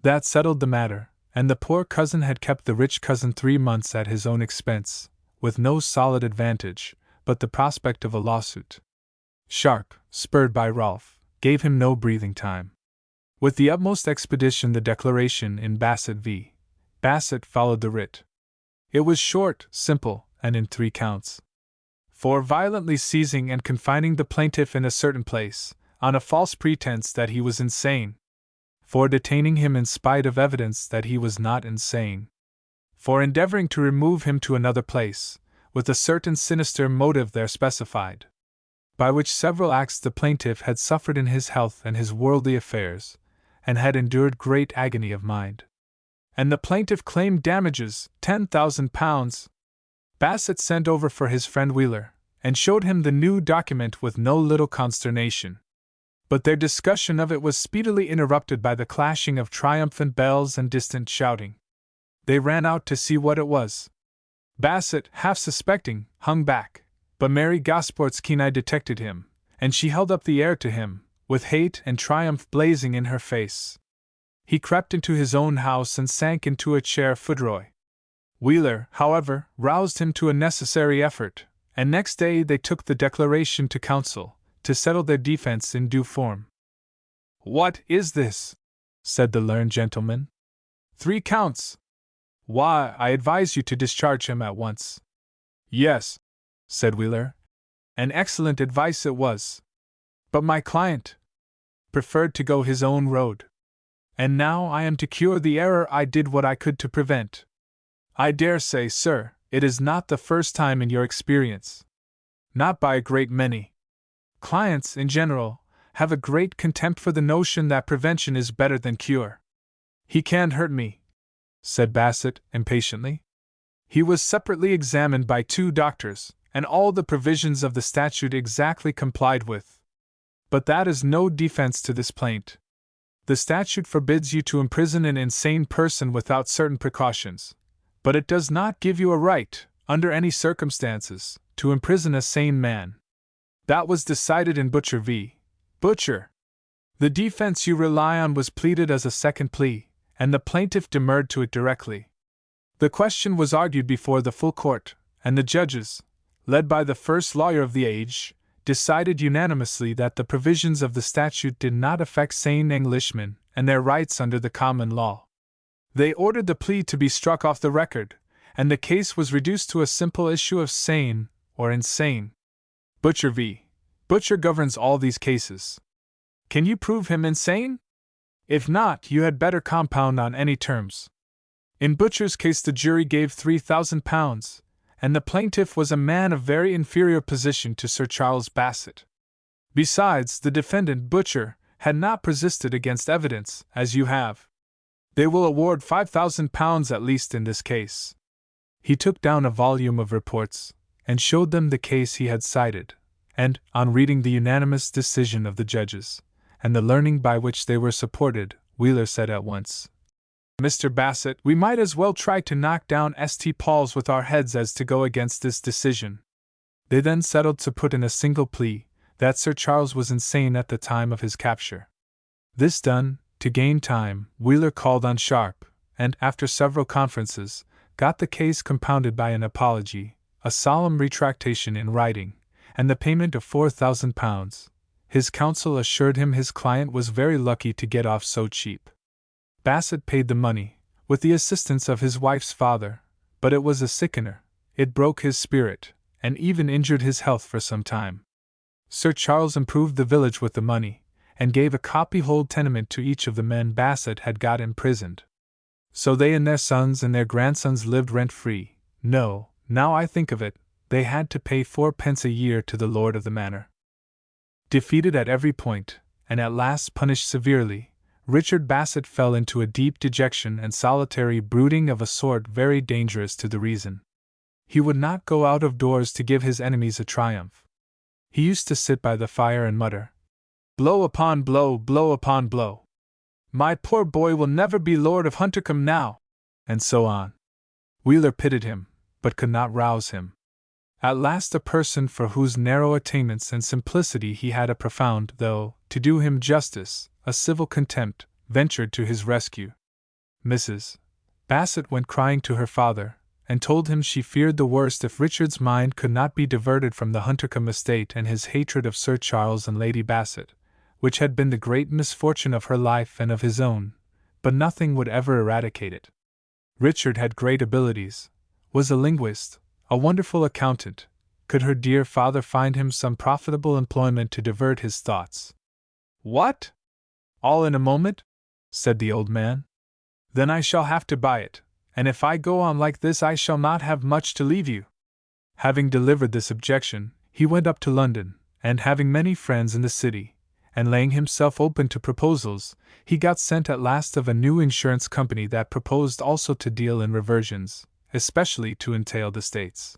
That settled the matter, and the poor cousin had kept the rich cousin 3 months at his own expense, with no solid advantage, but the prospect of a lawsuit. Sharp, spurred by Rolfe, gave him no breathing time. With the utmost expedition the declaration in Bassett v. Bassett followed the writ. It was short, simple, and in 3 counts. For violently seizing and confining the plaintiff in a certain place, on a false pretense that he was insane. For detaining him in spite of evidence that he was not insane. For endeavoring to remove him to another place, with a certain sinister motive there specified. By which several acts the plaintiff had suffered in his health and his worldly affairs, and had endured great agony of mind. And the plaintiff claimed damages, £10,000. Bassett sent over for his friend Wheeler, and showed him the new document with no little consternation. But their discussion of it was speedily interrupted by the clashing of triumphant bells and distant shouting. They ran out to see what it was. Bassett, half suspecting, hung back, but Mary Gosport's keen eye detected him, and she held up the air to him, with hate and triumph blazing in her face. He crept into his own house and sank into a chair footroy. Wheeler, however, roused him to a necessary effort, and next day they took the declaration to council, to settle their defense in due form. What is this? Said the learned gentleman. 3 counts. Why, I advise you to discharge him at once. Yes, said Wheeler. An excellent advice it was. But my client preferred to go his own road. And now I am to cure the error I did what I could to prevent. I dare say, sir, it is not the first time in your experience. Not by a great many. Clients, in general, have a great contempt for the notion that prevention is better than cure. He can't hurt me, said Bassett, impatiently. He was separately examined by 2 doctors, and all the provisions of the statute exactly complied with. But that is no defense to this plaint. The statute forbids you to imprison an insane person without certain precautions, but it does not give you a right, under any circumstances, to imprison a sane man. That was decided in Butcher v. Butcher. The defense you rely on was pleaded as a second plea, and the plaintiff demurred to it directly. The question was argued before the full court, and the judges, led by the first lawyer of the age, decided unanimously that the provisions of the statute did not affect sane Englishmen and their rights under the common law. They ordered the plea to be struck off the record, and the case was reduced to a simple issue of sane or insane. Butcher v. Butcher governs all these cases. Can you prove him insane? If not, you had better compound on any terms. In Butcher's case, the jury gave £3,000, and the plaintiff was a man of very inferior position to Sir Charles Bassett. Besides, the defendant, Butcher, had not persisted against evidence, as you have. They will award £5,000 at least in this case. He took down a volume of reports, and showed them the case he had cited, and, on reading the unanimous decision of the judges, and the learning by which they were supported, Wheeler said at once, "Mr. Bassett, we might as well try to knock down St. Paul's with our heads as to go against this decision." They then settled to put in a single plea, that Sir Charles was insane at the time of his capture. This done, to gain time, Wheeler called on Sharp, and, after several conferences, got the case compounded by an apology, a solemn retractation in writing, and the payment of £4,000. His counsel assured him his client was very lucky to get off so cheap. Bassett paid the money, with the assistance of his wife's father, but it was a sickener. It broke his spirit, and even injured his health for some time. Sir Charles improved the village with the money, and gave a copyhold tenement to each of the men Bassett had got imprisoned. So they and their sons and their grandsons lived rent-free. No, now I think of it, they had to pay 4 pence a year to the lord of the manor. Defeated at every point, and at last punished severely, Richard Bassett fell into a deep dejection and solitary brooding of a sort very dangerous to the reason. He would not go out of doors to give his enemies a triumph. He used to sit by the fire and mutter, "Blow upon blow, blow upon blow. My poor boy will never be Lord of Huntercombe now," and so on. Wheeler pitied him, but could not rouse him. At last a person for whose narrow attainments and simplicity he had a profound, though, to do him justice, a civil contempt, ventured to his rescue. Mrs. Bassett went crying to her father, and told him she feared the worst if Richard's mind could not be diverted from the Huntercombe estate and his hatred of Sir Charles and Lady Bassett, which had been the great misfortune of her life and of his own, but nothing would ever eradicate it. Richard had great abilities, was a linguist, a wonderful accountant. Could her dear father find him some profitable employment to divert his thoughts? "What? All in a moment?" said the old man. "Then I shall have to buy it, and if I go on like this I shall not have much to leave you." Having delivered this objection, he went up to London, and having many friends in the city, and laying himself open to proposals, he got scent at last of a new insurance company that proposed also to deal in reversions, especially to entailed estates.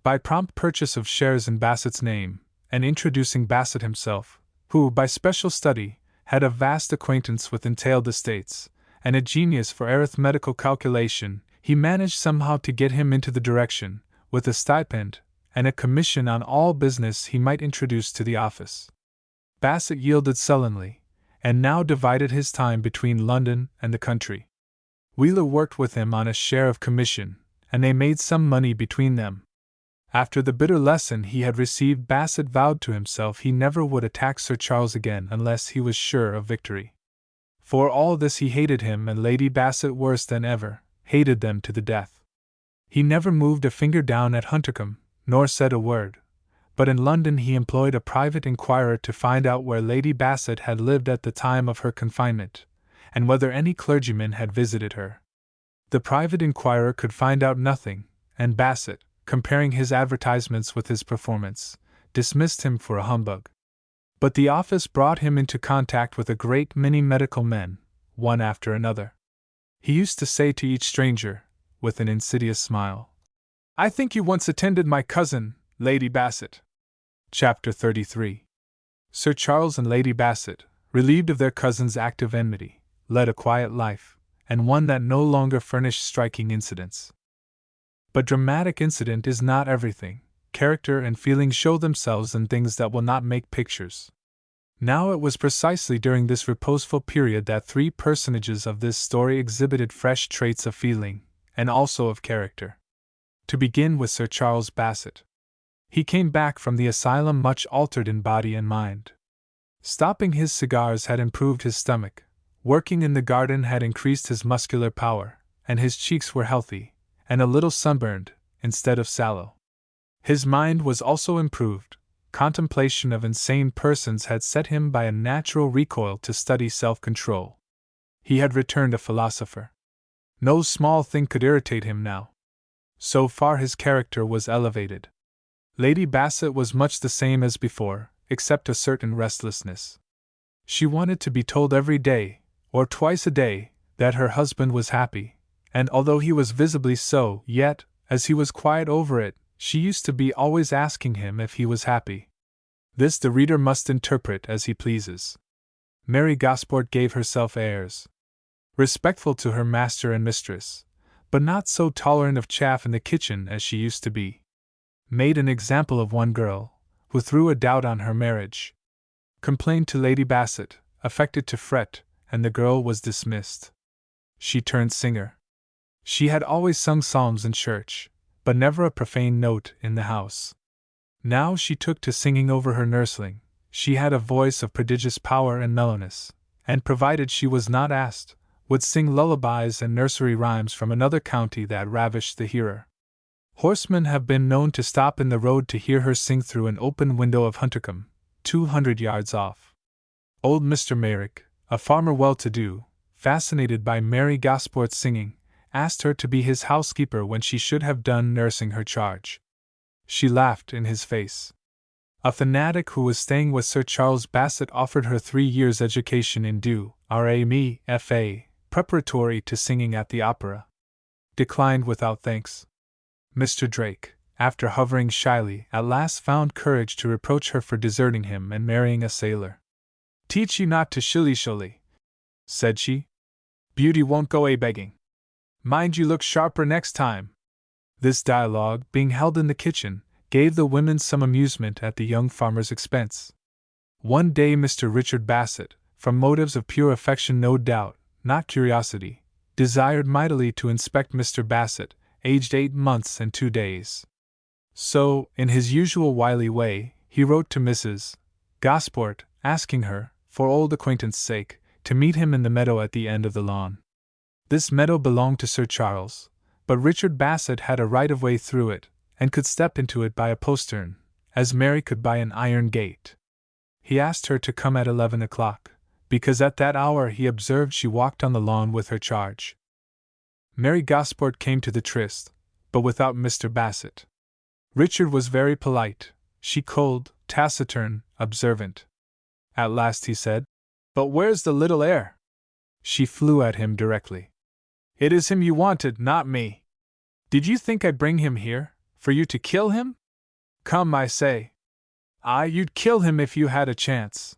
By prompt purchase of shares in Bassett's name, and introducing Bassett himself, who, by special study, had a vast acquaintance with entailed estates, and a genius for arithmetical calculation, he managed somehow to get him into the direction, with a stipend, and a commission on all business he might introduce to the office. Bassett yielded sullenly, and now divided his time between London and the country. Wheeler worked with him on a share of commission, and they made some money between them. After the bitter lesson he had received, Bassett vowed to himself he never would attack Sir Charles again unless he was sure of victory. For all this he hated him and Lady Bassett worse than ever, hated them to the death. He never moved a finger down at Huntercombe, nor said a word, but in London he employed a private inquirer to find out where Lady Bassett had lived at the time of her confinement, and whether any clergyman had visited her. The private inquirer could find out nothing, and Bassett, comparing his advertisements with his performance, dismissed him for a humbug. But the office brought him into contact with a great many medical men, one after another. He used to say to each stranger, with an insidious smile, "I think you once attended my cousin, Lady Bassett." Chapter 33. Sir Charles and Lady Bassett, relieved of their cousin's active enmity, led a quiet life, and one that no longer furnished striking incidents. But dramatic incident is not everything. Character and feeling show themselves in things that will not make pictures. Now it was precisely during this reposeful period that three personages of this story exhibited fresh traits of feeling, and also of character. To begin with Sir Charles Bassett. He came back from the asylum much altered in body and mind. Stopping his cigars had improved his stomach, working in the garden had increased his muscular power, and his cheeks were healthy, and a little sunburned, instead of sallow. His mind was also improved. Contemplation of insane persons had set him by a natural recoil to study self-control. He had returned a philosopher. No small thing could irritate him now. So far his character was elevated. Lady Bassett was much the same as before, except a certain restlessness. She wanted to be told every day, or twice a day, that her husband was happy, and although he was visibly so, yet, as he was quiet over it, she used to be always asking him if he was happy. This the reader must interpret as he pleases. Mary Gosport gave herself airs. Respectful to her master and mistress, but not so tolerant of chaff in the kitchen as she used to be. Made an example of one girl, who threw a doubt on her marriage. Complained to Lady Bassett, affected to fret, and the girl was dismissed. She turned singer. She had always sung psalms in church, but never a profane note in the house. Now she took to singing over her nursling. She had a voice of prodigious power and mellowness, and provided she was not asked, would sing lullabies and nursery rhymes from another county that ravished the hearer. Horsemen have been known to stop in the road to hear her sing through an open window of Huntercombe, 200 yards off. Old Mr. Merrick, a farmer well-to-do, fascinated by Mary Gosport's singing, asked her to be his housekeeper when she should have done nursing her charge. She laughed in his face. A fanatic who was staying with Sir Charles Bassett offered her 3 years' education in R.A.M.E. F.A., preparatory to singing at the opera. Declined without thanks. Mr. Drake, after hovering shyly, at last found courage to reproach her for deserting him and marrying a sailor. "Teach you not to shilly-shally," said she. "Beauty won't go a-begging. Mind you look sharper next time." This dialogue, being held in the kitchen, gave the women some amusement at the young farmer's expense. One day Mr. Richard Bassett, from motives of pure affection no doubt, not curiosity, desired mightily to inspect Mr. Bassett, aged 8 months and 2 days. So, in his usual wily way, he wrote to Mrs. Gosport, asking her, for old acquaintance' sake, to meet him in the meadow at the end of the lawn. This meadow belonged to Sir Charles, but Richard Bassett had a right-of-way through it, and could step into it by a postern, as Mary could by an iron gate. He asked her to come at 11 o'clock, because at that hour he observed she walked on the lawn with her charge. Mary Gosport came to the tryst, but without Mr. Bassett. Richard was very polite, she cold, taciturn, observant. At last he said, "But where's the little heir?" She flew at him directly. "It is him you wanted, not me. Did you think I'd bring him here, for you to kill him? Come, I say. Aye, you'd kill him if you had a chance.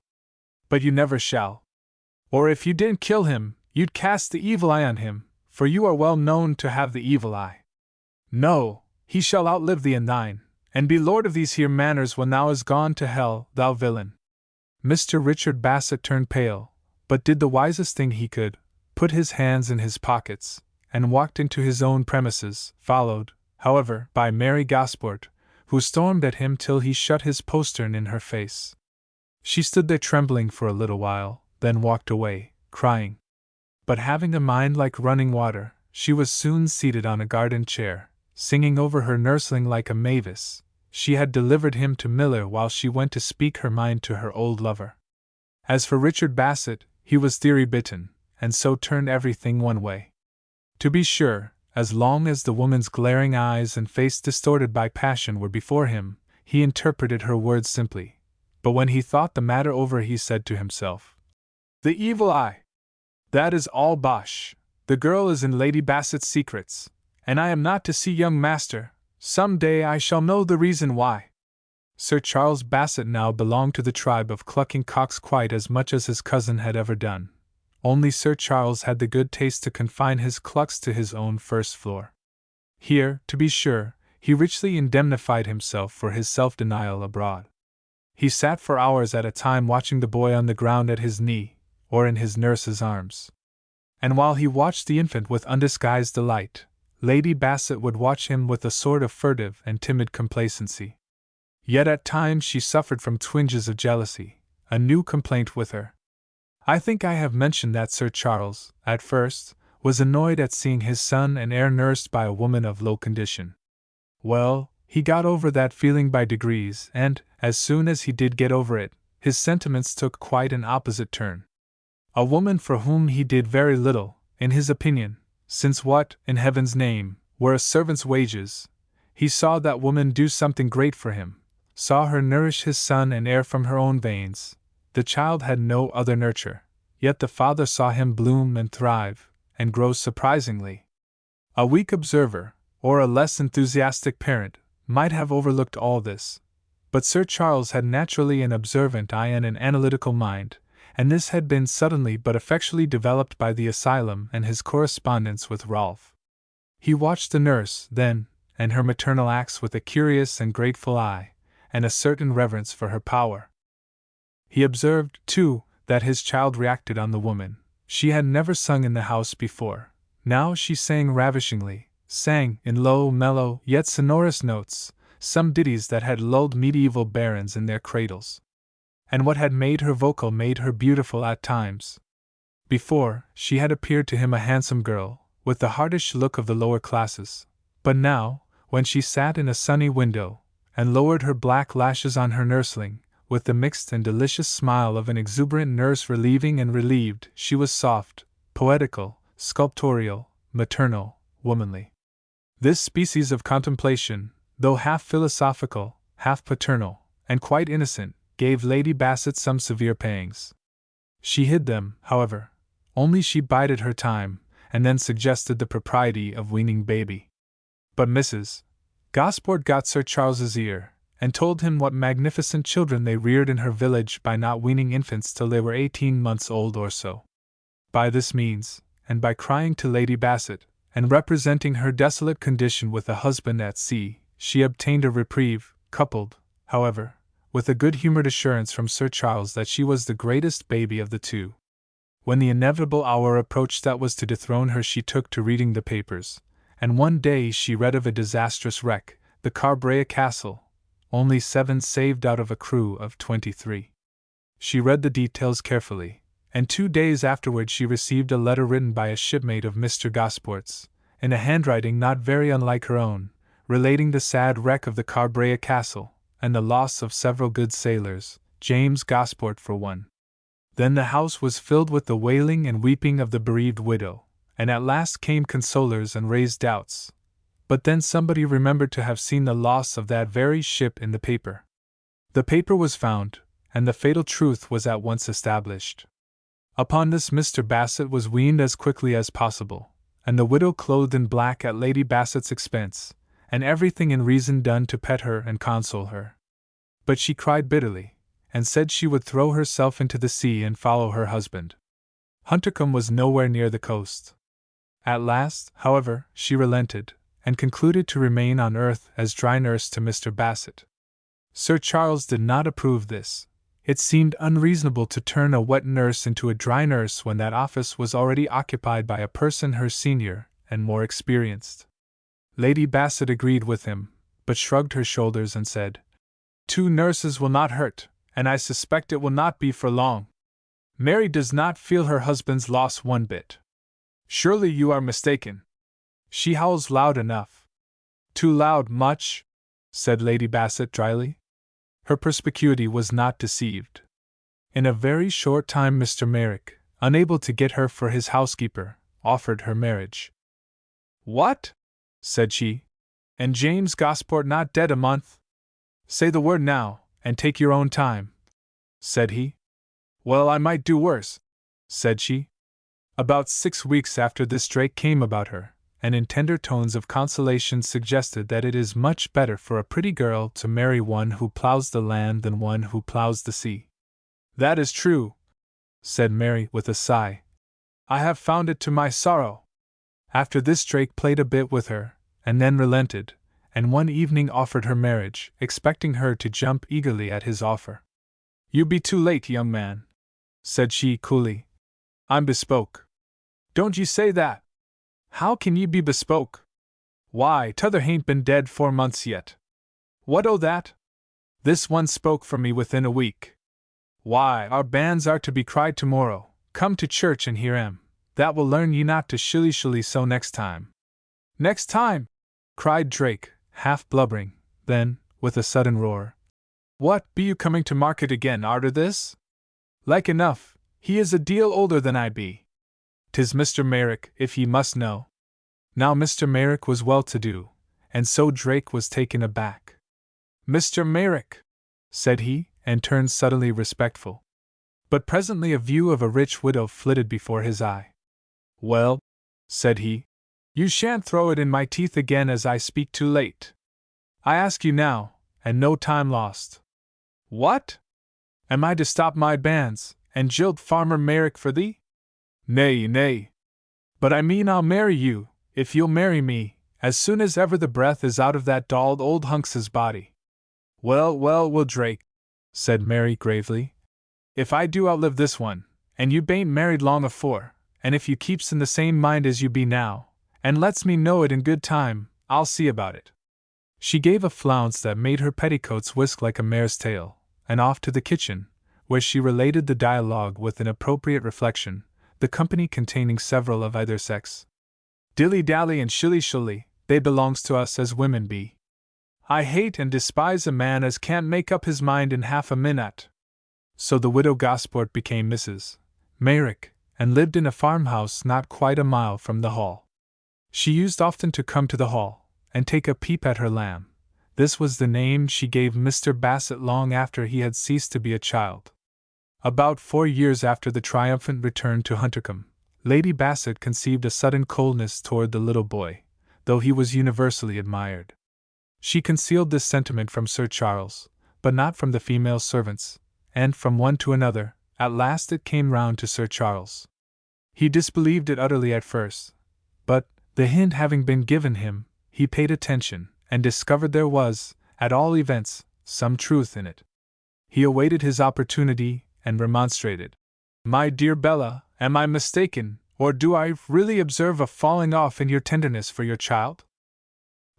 But you never shall. Or if you didn't kill him, you'd cast the evil eye on him, for you are well known to have the evil eye. No, he shall outlive thee and thine, and be lord of these here manors when thou is gone to hell, thou villain." Mr. Richard Bassett turned pale, but did the wisest thing he could, put his hands in his pockets, and walked into his own premises, followed, however, by Mary Gosport, who stormed at him till he shut his postern in her face. She stood there trembling for a little while, then walked away, crying. But having a mind like running water, she was soon seated on a garden chair, singing over her nursling like a mavis. She had delivered him to Miller while she went to speak her mind to her old lover. As for Richard Bassett, he was theory-bitten, and so turned everything one way. To be sure, as long as the woman's glaring eyes and face distorted by passion were before him, he interpreted her words simply. But when he thought the matter over he said to himself, "The evil eye! That is all bosh. The girl is in Lady Bassett's secrets, and I am not to see young master. Some day I shall know the reason why." Sir Charles Bassett now belonged to the tribe of clucking cocks quite as much as his cousin had ever done. Only Sir Charles had the good taste to confine his clucks to his own first floor. Here, to be sure, he richly indemnified himself for his self-denial abroad. He sat for hours at a time watching the boy on the ground at his knee, or in his nurse's arms. And while he watched the infant with undisguised delight, Lady Bassett would watch him with a sort of furtive and timid complacency. Yet at times she suffered from twinges of jealousy, a new complaint with her. I think I have mentioned that Sir Charles, at first, was annoyed at seeing his son and heir nursed by a woman of low condition. Well, he got over that feeling by degrees, and, as soon as he did get over it, his sentiments took quite an opposite turn. A woman for whom he did very little, in his opinion, since what, in heaven's name, were a servant's wages, he saw that woman do something great for him, saw her nourish his son and heir from her own veins. The child had no other nurture, yet the father saw him bloom and thrive, and grow surprisingly. A weak observer, or a less enthusiastic parent, might have overlooked all this, but Sir Charles had naturally an observant eye and an analytical mind, and this had been suddenly but effectually developed by the asylum and his correspondence with Rolf. He watched the nurse, then, and her maternal acts with a curious and grateful eye, and a certain reverence for her power. He observed, too, that his child reacted on the woman. She had never sung in the house before. Now she sang ravishingly, sang, in low, mellow, yet sonorous notes, some ditties that had lulled medieval barons in their cradles. And what had made her vocal made her beautiful at times. Before, she had appeared to him a handsome girl, with the hardish look of the lower classes, but now, when she sat in a sunny window, and lowered her black lashes on her nursling, with the mixed and delicious smile of an exuberant nurse relieving and relieved, she was soft, poetical, sculptorial, maternal, womanly. This species of contemplation, though half philosophical, half paternal, and quite innocent, gave Lady Bassett some severe pangs. She hid them, however, only she bided her time, and then suggested the propriety of weaning baby. But Mrs. Gosport got Sir Charles's ear, and told him what magnificent children they reared in her village by not weaning infants till they were 18 months old or so. By this means, and by crying to Lady Bassett, and representing her desolate condition with a husband at sea, she obtained a reprieve, coupled, however, with a good-humored assurance from Sir Charles that she was the greatest baby of the two. When the inevitable hour approached that was to dethrone her, she took to reading the papers, and one day she read of a disastrous wreck, the Carbrea Castle, only 7 saved out of a crew of 23. She read the details carefully, and 2 days afterward she received a letter written by a shipmate of Mr. Gosport's, in a handwriting not very unlike her own, relating the sad wreck of the Carbrea Castle, and the loss of several good sailors, James Gosport for one. Then the house was filled with the wailing and weeping of the bereaved widow, and at last came consolers and raised doubts. But then somebody remembered to have seen the loss of that very ship in the paper. The paper was found, and the fatal truth was at once established. Upon this Mr. Bassett was weaned as quickly as possible, and the widow clothed in black at Lady Bassett's expense, and everything in reason done to pet her and console her. But she cried bitterly, and said she would throw herself into the sea and follow her husband. Huntercombe was nowhere near the coast. At last, however, she relented, and concluded to remain on earth as dry nurse to Mr. Bassett. Sir Charles did not approve this. It seemed unreasonable to turn a wet nurse into a dry nurse when that office was already occupied by a person her senior and more experienced. Lady Bassett agreed with him, but shrugged her shoulders and said, "2 nurses will not hurt, and I suspect it will not be for long. Mary does not feel her husband's loss one bit. Surely you are mistaken. She howls loud enough." "Too loud, much," said Lady Bassett dryly. Her perspicuity was not deceived. In a very short time Mr. Merrick, unable to get her for his housekeeper, offered her marriage. "What?" said she. "And James Gosport not dead a month?" "Say the word now, and take your own time," said he. "Well, I might do worse," said she. "About 6 weeks after this Drake came about her, and in tender tones of consolation suggested that it is much better for a pretty girl to marry one who plows the land than one who plows the sea. "That is true," said Mary with a sigh. "I have found it to my sorrow." After this Drake played a bit with her, and then relented, and one evening offered her marriage, expecting her to jump eagerly at his offer. "You be too late, young man," said she coolly. "I'm bespoke." "Don't you say that! How can ye be bespoke? Why, t'other hain't been dead 4 months yet. What o' that? This one spoke for me within a week. Why, our banns are to be cried tomorrow. Come to church and hear 'em. That will learn ye not to shilly-shilly so next time." "Next time!" cried Drake, half blubbering, then, with a sudden roar. "What, be you coming to market again arter this? Like enough, he is a deal older than I be. 'Tis Mr. Merrick, if ye must know." Now Mr. Merrick was well-to-do, and so Drake was taken aback. "Mr. Merrick," said he, and turned suddenly respectful. But presently a view of a rich widow flitted before his eye. "Well," said he, "you shan't throw it in my teeth again as I speak too late. I ask you now, and no time lost. What? Am I to stop my banns, and jilt Farmer Merrick for thee? Nay, nay. But I mean I'll marry you, if you'll marry me, as soon as ever the breath is out of that dulled old hunks's body." "Well, well, Drake," said Mary gravely. "If I do outlive this one, and you bain't married long afore, and if you keeps in the same mind as you be now, and lets me know it in good time, I'll see about it." She gave a flounce that made her petticoats whisk like a mare's tail, and off to the kitchen, where she related the dialogue with an appropriate reflection, the company containing several of either sex. "Dilly-dally and shilly-shilly, they belongs to us as women be. I hate and despise a man as can't make up his mind in half a minute." So the widow Gosport became Mrs. Merrick, and lived in a farmhouse not quite a mile from the Hall. She used often to come to the Hall, and take a peep at her lamb. This was the name she gave Mr. Bassett long after he had ceased to be a child. About 4 years after the triumphant return to Huntercombe, Lady Bassett conceived a sudden coldness toward the little boy, though he was universally admired. She concealed this sentiment from Sir Charles, but not from the female servants, and from one to another. At last it came round to Sir Charles. He disbelieved it utterly at first, but, the hint having been given him, he paid attention, and discovered there was, at all events, some truth in it. He awaited his opportunity, and remonstrated. "My dear Bella, am I mistaken, or do I really observe a falling off in your tenderness for your child?"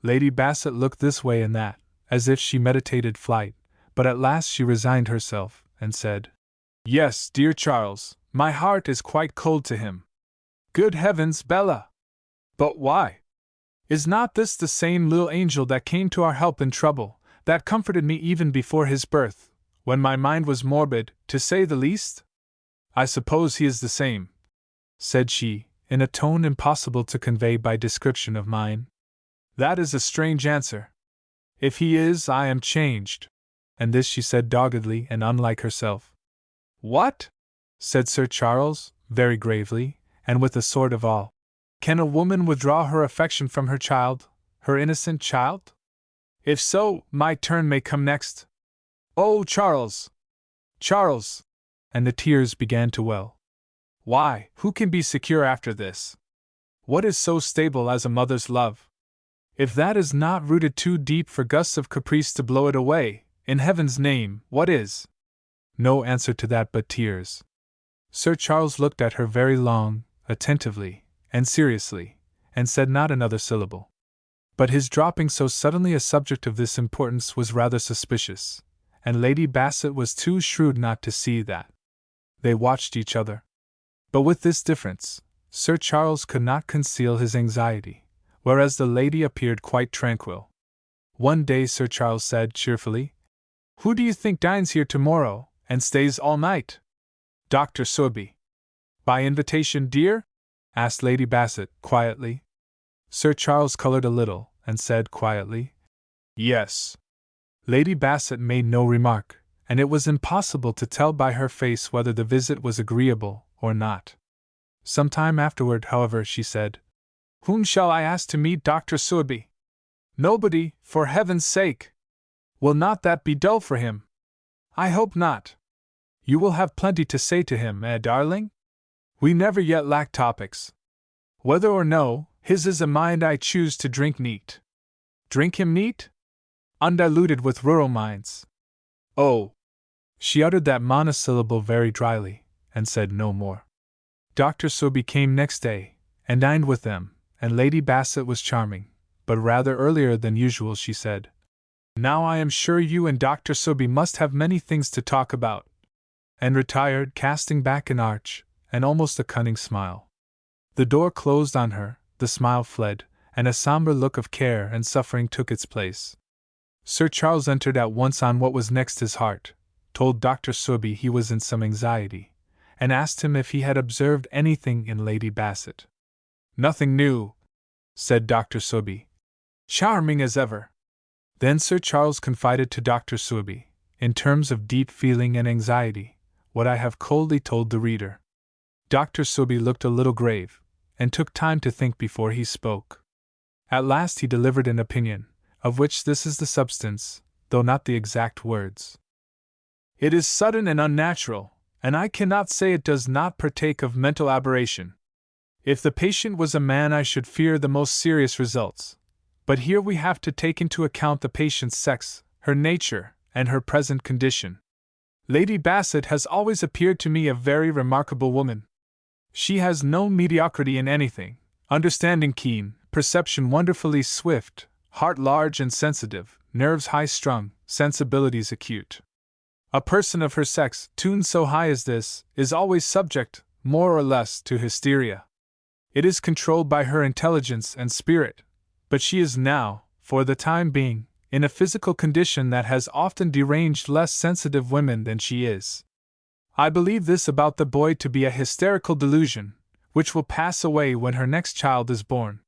Lady Bassett looked this way and that, as if she meditated flight, but at last she resigned herself, and said, "Yes, dear Charles, my heart is quite cold to him." "Good heavens, Bella! But why? Is not this the same little angel that came to our help in trouble, that comforted me even before his birth, when my mind was morbid, to say the least?" "I suppose he is the same," said she, in a tone impossible to convey by description of mine. "That is a strange answer. If he is, I am changed." And this she said doggedly and unlike herself. "What?" said Sir Charles, very gravely, and with a sort of awe. "Can a woman withdraw her affection from her child, her innocent child? If so, my turn may come next. Oh, Charles! Charles!" And the tears began to well. "Why, who can be secure after this? What is so stable as a mother's love? If that is not rooted too deep for gusts of caprice to blow it away, in heaven's name, what is?" No answer to that but tears. Sir Charles looked at her very long, attentively, and seriously, and said not another syllable. But his dropping so suddenly a subject of this importance was rather suspicious, and Lady Bassett was too shrewd not to see that. They watched each other. But with this difference, Sir Charles could not conceal his anxiety, whereas the lady appeared quite tranquil. One day Sir Charles said cheerfully, "Who do you think dines here tomorrow, and stays all night?" "Dr. Sorby." "By invitation, dear?" asked Lady Bassett, quietly. Sir Charles colored a little, and said quietly, "Yes." Lady Bassett made no remark, and it was impossible to tell by her face whether the visit was agreeable or not. Some time afterward, however, she said, Whom shall I ask to meet Dr. Sorby? Nobody, for heaven's sake! Will not that be dull for him? I hope not. You will have plenty to say to him, darling? We never yet lack topics. Whether or no, his is a mind I choose to drink neat. Drink him neat? Undiluted with rural minds. Oh! She uttered that monosyllable very dryly, and said no more. Dr. Sorby came next day, and dined with them, and Lady Bassett was charming, but rather earlier than usual she said, "Now I am sure you and Dr. Sorby must have many things to talk about," and retired, casting back an arch, and almost a cunning smile. The door closed on her, the smile fled, and a sombre look of care and suffering took its place. Sir Charles entered at once on what was next his heart, told Dr. Sorby he was in some anxiety, and asked him if he had observed anything in Lady Bassett. "Nothing new," said Dr. Sorby. "Charming as ever." Then Sir Charles confided to Dr. Sorby, in terms of deep feeling and anxiety, what I have coldly told the reader. Dr. Sorby looked a little grave, and took time to think before he spoke. At last he delivered an opinion, of which this is the substance, though not the exact words. "It is sudden and unnatural, and I cannot say it does not partake of mental aberration. If the patient was a man I should fear the most serious results, but here we have to take into account the patient's sex, her nature, and her present condition. Lady Bassett has always appeared to me a very remarkable woman. She has no mediocrity in anything, understanding keen, perception wonderfully swift, heart large and sensitive, nerves high-strung, sensibilities acute. A person of her sex, tuned so high as this, is always subject, more or less, to hysteria. It is controlled by her intelligence and spirit, but she is now, for the time being, in a physical condition that has often deranged less sensitive women than she is. I believe this about the boy to be a hysterical delusion, which will pass away when her next child is born.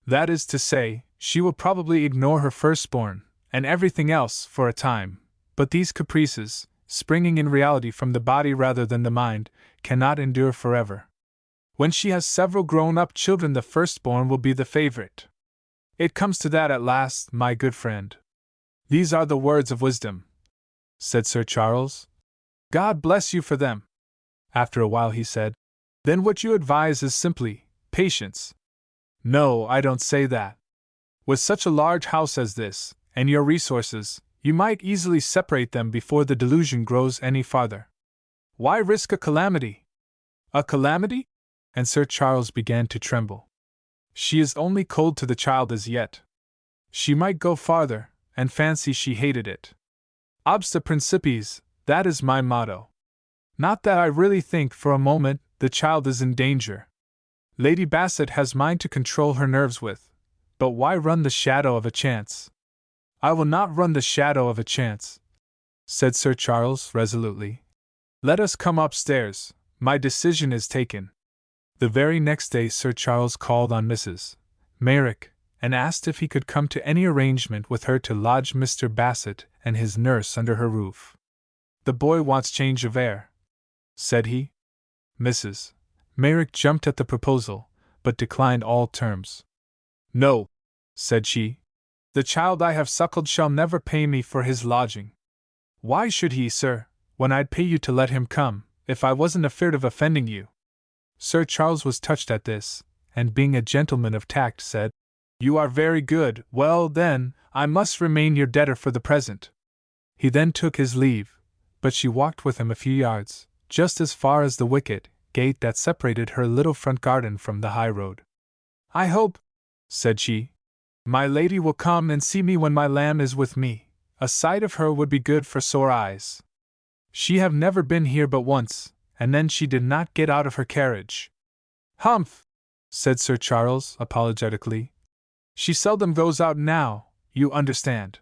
That is to say, she will probably ignore her firstborn, and everything else, for a time, but these caprices, springing in reality from the body rather than the mind, cannot endure forever. When she has several grown-up children, the firstborn will be the favorite. It comes to that at last, my good friend. These are the words of wisdom," said Sir Charles. "God bless you for them." After a while he said, "Then what you advise is simply patience." "No, I don't say that. With such a large house as this, and your resources, you might easily separate them before the delusion grows any farther. Why risk a calamity?" "A calamity?" And Sir Charles began to tremble. "She is only cold to the child as yet. She might go farther, and fancy she hated it. Obsta principiis, that is my motto. Not that I really think for a moment the child is in danger. Lady Bassett has mind to control her nerves with, but why run the shadow of a chance?" "I will not run the shadow of a chance," said Sir Charles resolutely. "Let us come upstairs, my decision is taken." The very next day Sir Charles called on Mrs. Merrick, and asked if he could come to any arrangement with her to lodge Mr. Bassett and his nurse under her roof. "The boy wants change of air," said he. Mrs. Merrick jumped at the proposal, but declined all terms. "No," said she. "The child I have suckled shall never pay me for his lodging." "Why should he, sir, when I'd pay you to let him come, if I wasn't afeard of offending you?" Sir Charles was touched at this, and being a gentleman of tact said, "You are very good. Well, then, I must remain your debtor for the present." He then took his leave, but she walked with him a few yards, just as far as the wicket gate that separated her little front garden from the high road. "I hope," said she, "my lady will come and see me when my lamb is with me. A sight of her would be good for sore eyes. She have never been here but once, and then she did not get out of her carriage." "Humph!" said Sir Charles apologetically. "She seldom goes out now, you understand."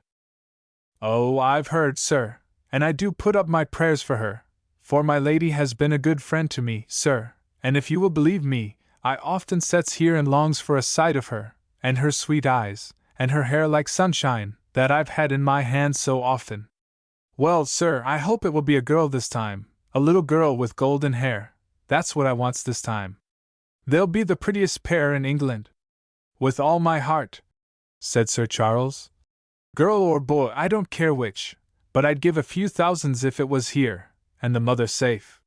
"Oh, I've heard, sir, and I do put up my prayers for her, for my lady has been a good friend to me, sir, and if you will believe me, I often sets here and longs for a sight of her, and her sweet eyes, and her hair like sunshine, that I've had in my hand so often. Well, sir, I hope it will be a girl this time, a little girl with golden hair, that's what I wants this time. They'll be the prettiest pair in England." With all my heart, said Sir Charles. Girl or boy, I don't care which, but I'd give a few thousands if it was here, and the mother safe.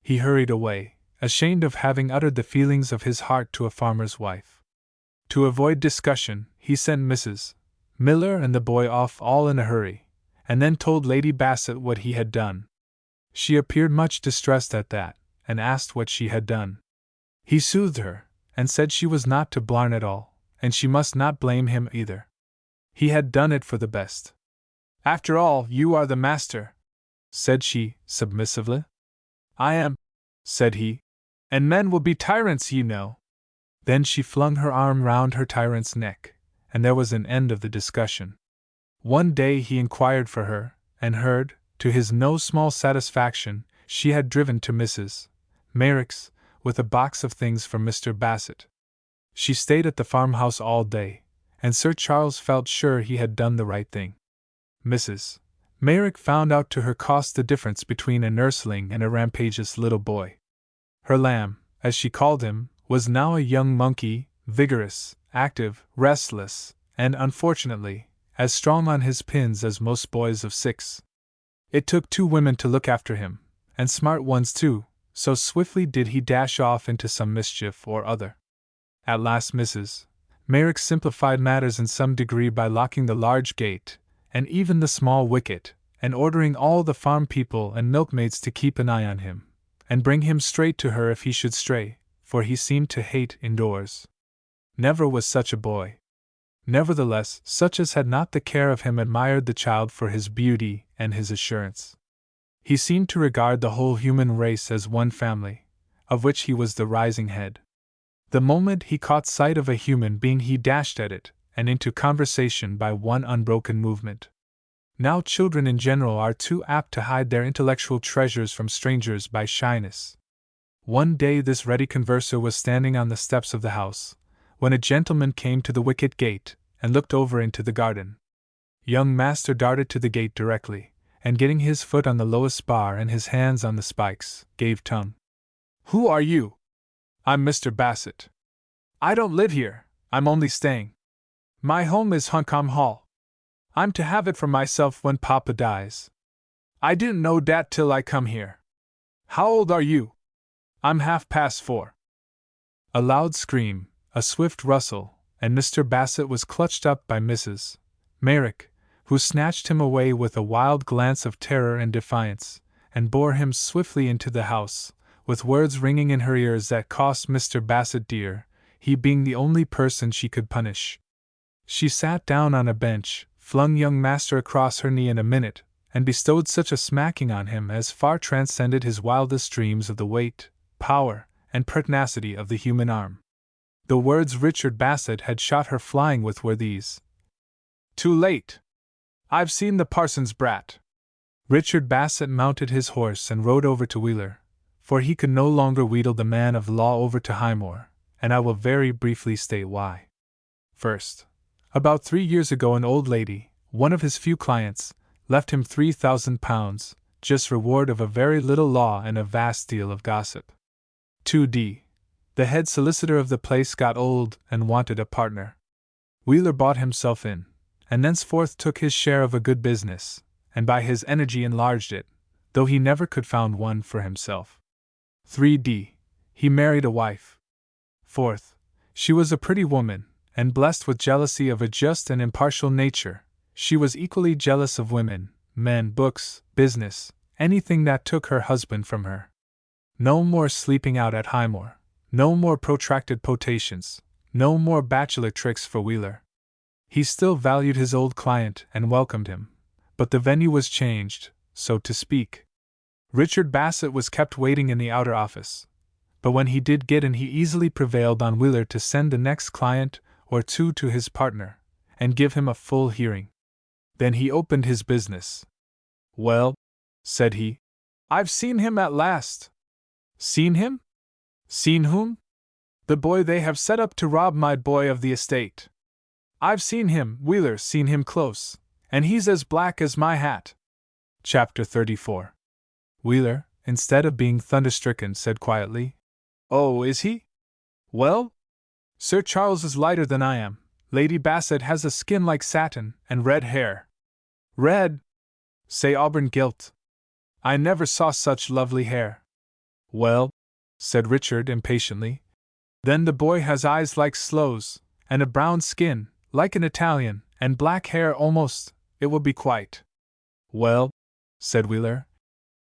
He hurried away, ashamed of having uttered the feelings of his heart to a farmer's wife. To avoid discussion, he sent Mrs. Miller and the boy off all in a hurry, and then told Lady Bassett what he had done. She appeared much distressed at that, and asked what she had done. He soothed her, and said she was not to blarn at all, and she must not blame him either. He had done it for the best. After all, you are the master, said she, submissively. I am, said he, and men will be tyrants, you know. Then she flung her arm round her tyrant's neck, and there was an end of the discussion. One day he inquired for her, and heard, to his no small satisfaction, she had driven to Mrs. Merrick's, with a box of things for Mr. Bassett. She stayed at the farmhouse all day, and Sir Charles felt sure he had done the right thing. Mrs. Merrick found out to her cost the difference between a nursling and a rampageous little boy. Her lamb, as she called him, was now a young monkey, vigorous, active, restless, and, unfortunately, as strong on his pins as most boys of 6. It took 2 women to look after him, and smart ones too, so swiftly did he dash off into some mischief or other. At last Mrs. Merrick simplified matters in some degree by locking the large gate, and even the small wicket, and ordering all the farm people and milkmaids to keep an eye on him, and bring him straight to her if he should stray, for he seemed to hate indoors. Never was such a boy. Nevertheless, such as had not the care of him admired the child for his beauty and his assurance. He seemed to regard the whole human race as one family, of which he was the rising head. The moment he caught sight of a human being he dashed at it, and into conversation by one unbroken movement. Now children in general are too apt to hide their intellectual treasures from strangers by shyness. One day this ready converser was standing on the steps of the house, when a gentleman came to the wicket gate, and looked over into the garden. Young master darted to the gate directly, and getting his foot on the lowest bar and his hands on the spikes, gave tongue. Who are you? I'm Mr. Bassett. I don't live here, I'm only staying. My home is Huncombe Hall. I'm to have it for myself when Papa dies. I didn't know dat till I come here. How old are you? I'm 4:30. A loud scream, a swift rustle, and Mr. Bassett was clutched up by Mrs. Merrick, who snatched him away with a wild glance of terror and defiance, and bore him swiftly into the house, with words ringing in her ears that cost Mr. Bassett dear, he being the only person she could punish. She sat down on a bench, flung young master across her knee in a minute, and bestowed such a smacking on him as far transcended his wildest dreams of the weight, power, and pertinacity of the human arm. The words Richard Bassett had shot her flying with were these: "Too late! I've seen the parson's brat." Richard Bassett mounted his horse and rode over to Wheeler, for he could no longer wheedle the man of law over to Highmore, and I will very briefly state why. First, about 3 years ago an old lady, one of his few clients, left him £3,000, just reward of a very little law and a vast deal of gossip. 2d. The head solicitor of the place got old and wanted a partner. Wheeler bought himself in, and thenceforth took his share of a good business, and by his energy enlarged it, though he never could found one for himself. 3d. He married a wife. 4th. She was a pretty woman, and blessed with jealousy of a just and impartial nature. She was equally jealous of women, men, books, business, anything that took her husband from her. No more sleeping out at Highmore, no more protracted potations, no more bachelor tricks for Wheeler. He still valued his old client and welcomed him, but the venue was changed, so to speak. Richard Bassett was kept waiting in the outer office, but when he did get in he easily prevailed on Wheeler to send the next client or two to his partner, and give him a full hearing. Then he opened his business. "Well," said he, "I've seen him at last." "Seen him? Seen whom?" "The boy they have set up to rob my boy of the estate." "I've seen him, Wheeler, seen him close, and he's as black as my hat." Chapter 34. Wheeler, instead of being thunderstricken, said quietly, "Oh, is he? Well, Sir Charles is lighter than I am. Lady Bassett has a skin like satin, and red hair. Red? Say auburn gilt. I never saw such lovely hair. Well, said Richard impatiently, then the boy has eyes like sloes, and a brown skin, like an Italian, and black hair almost. It will be quite. Well, said Wheeler,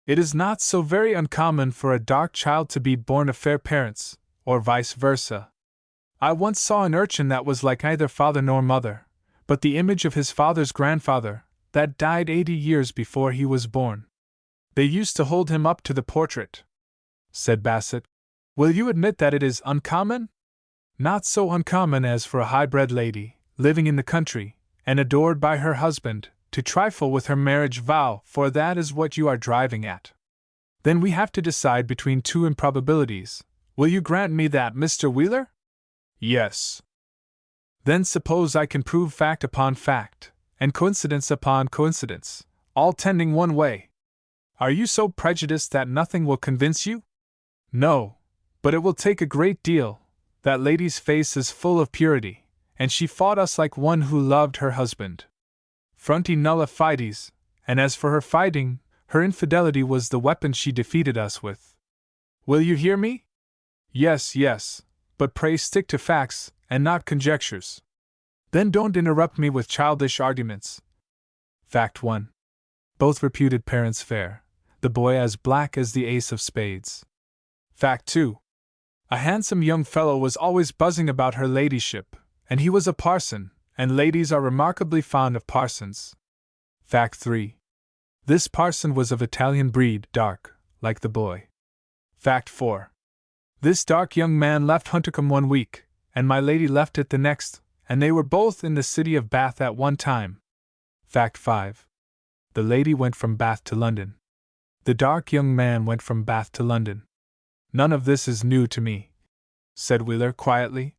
it is not so very uncommon for a dark child to be born of fair parents, or vice versa. I once saw an urchin that was like neither father nor mother, but the image of his father's grandfather, that died 80 years before he was born. They used to hold him up to the portrait, said Bassett. Will you admit that it is uncommon? Not so uncommon as for a high-bred lady, living in the country, and adored by her husband, to trifle with her marriage vow, for that is what you are driving at. Then we have to decide between two improbabilities. Will you grant me that, Mr. Wheeler? Yes. Then suppose I can prove fact upon fact, and coincidence upon coincidence, all tending one way. Are you so prejudiced that nothing will convince you? No, but it will take a great deal. That lady's face is full of purity, and she fought us like one who loved her husband. Fronti nulla fides, and as for her fighting, her infidelity was the weapon she defeated us with. Will you hear me? Yes, yes, but pray stick to facts, and not conjectures. Then don't interrupt me with childish arguments. Fact 1. Both reputed parents fair, the boy as black as the ace of spades. Fact 2. A handsome young fellow was always buzzing about her ladyship, and he was a parson, and ladies are remarkably fond of parsons. Fact 3. This parson was of Italian breed, dark, like the boy. Fact 4. This dark young man left Huntercombe 1 week, and my lady left it the next, and they were both in the city of Bath at one time. Fact 5. The lady went from Bath to London. The dark young man went from Bath to London. None of this is new to me, said Wheeler quietly.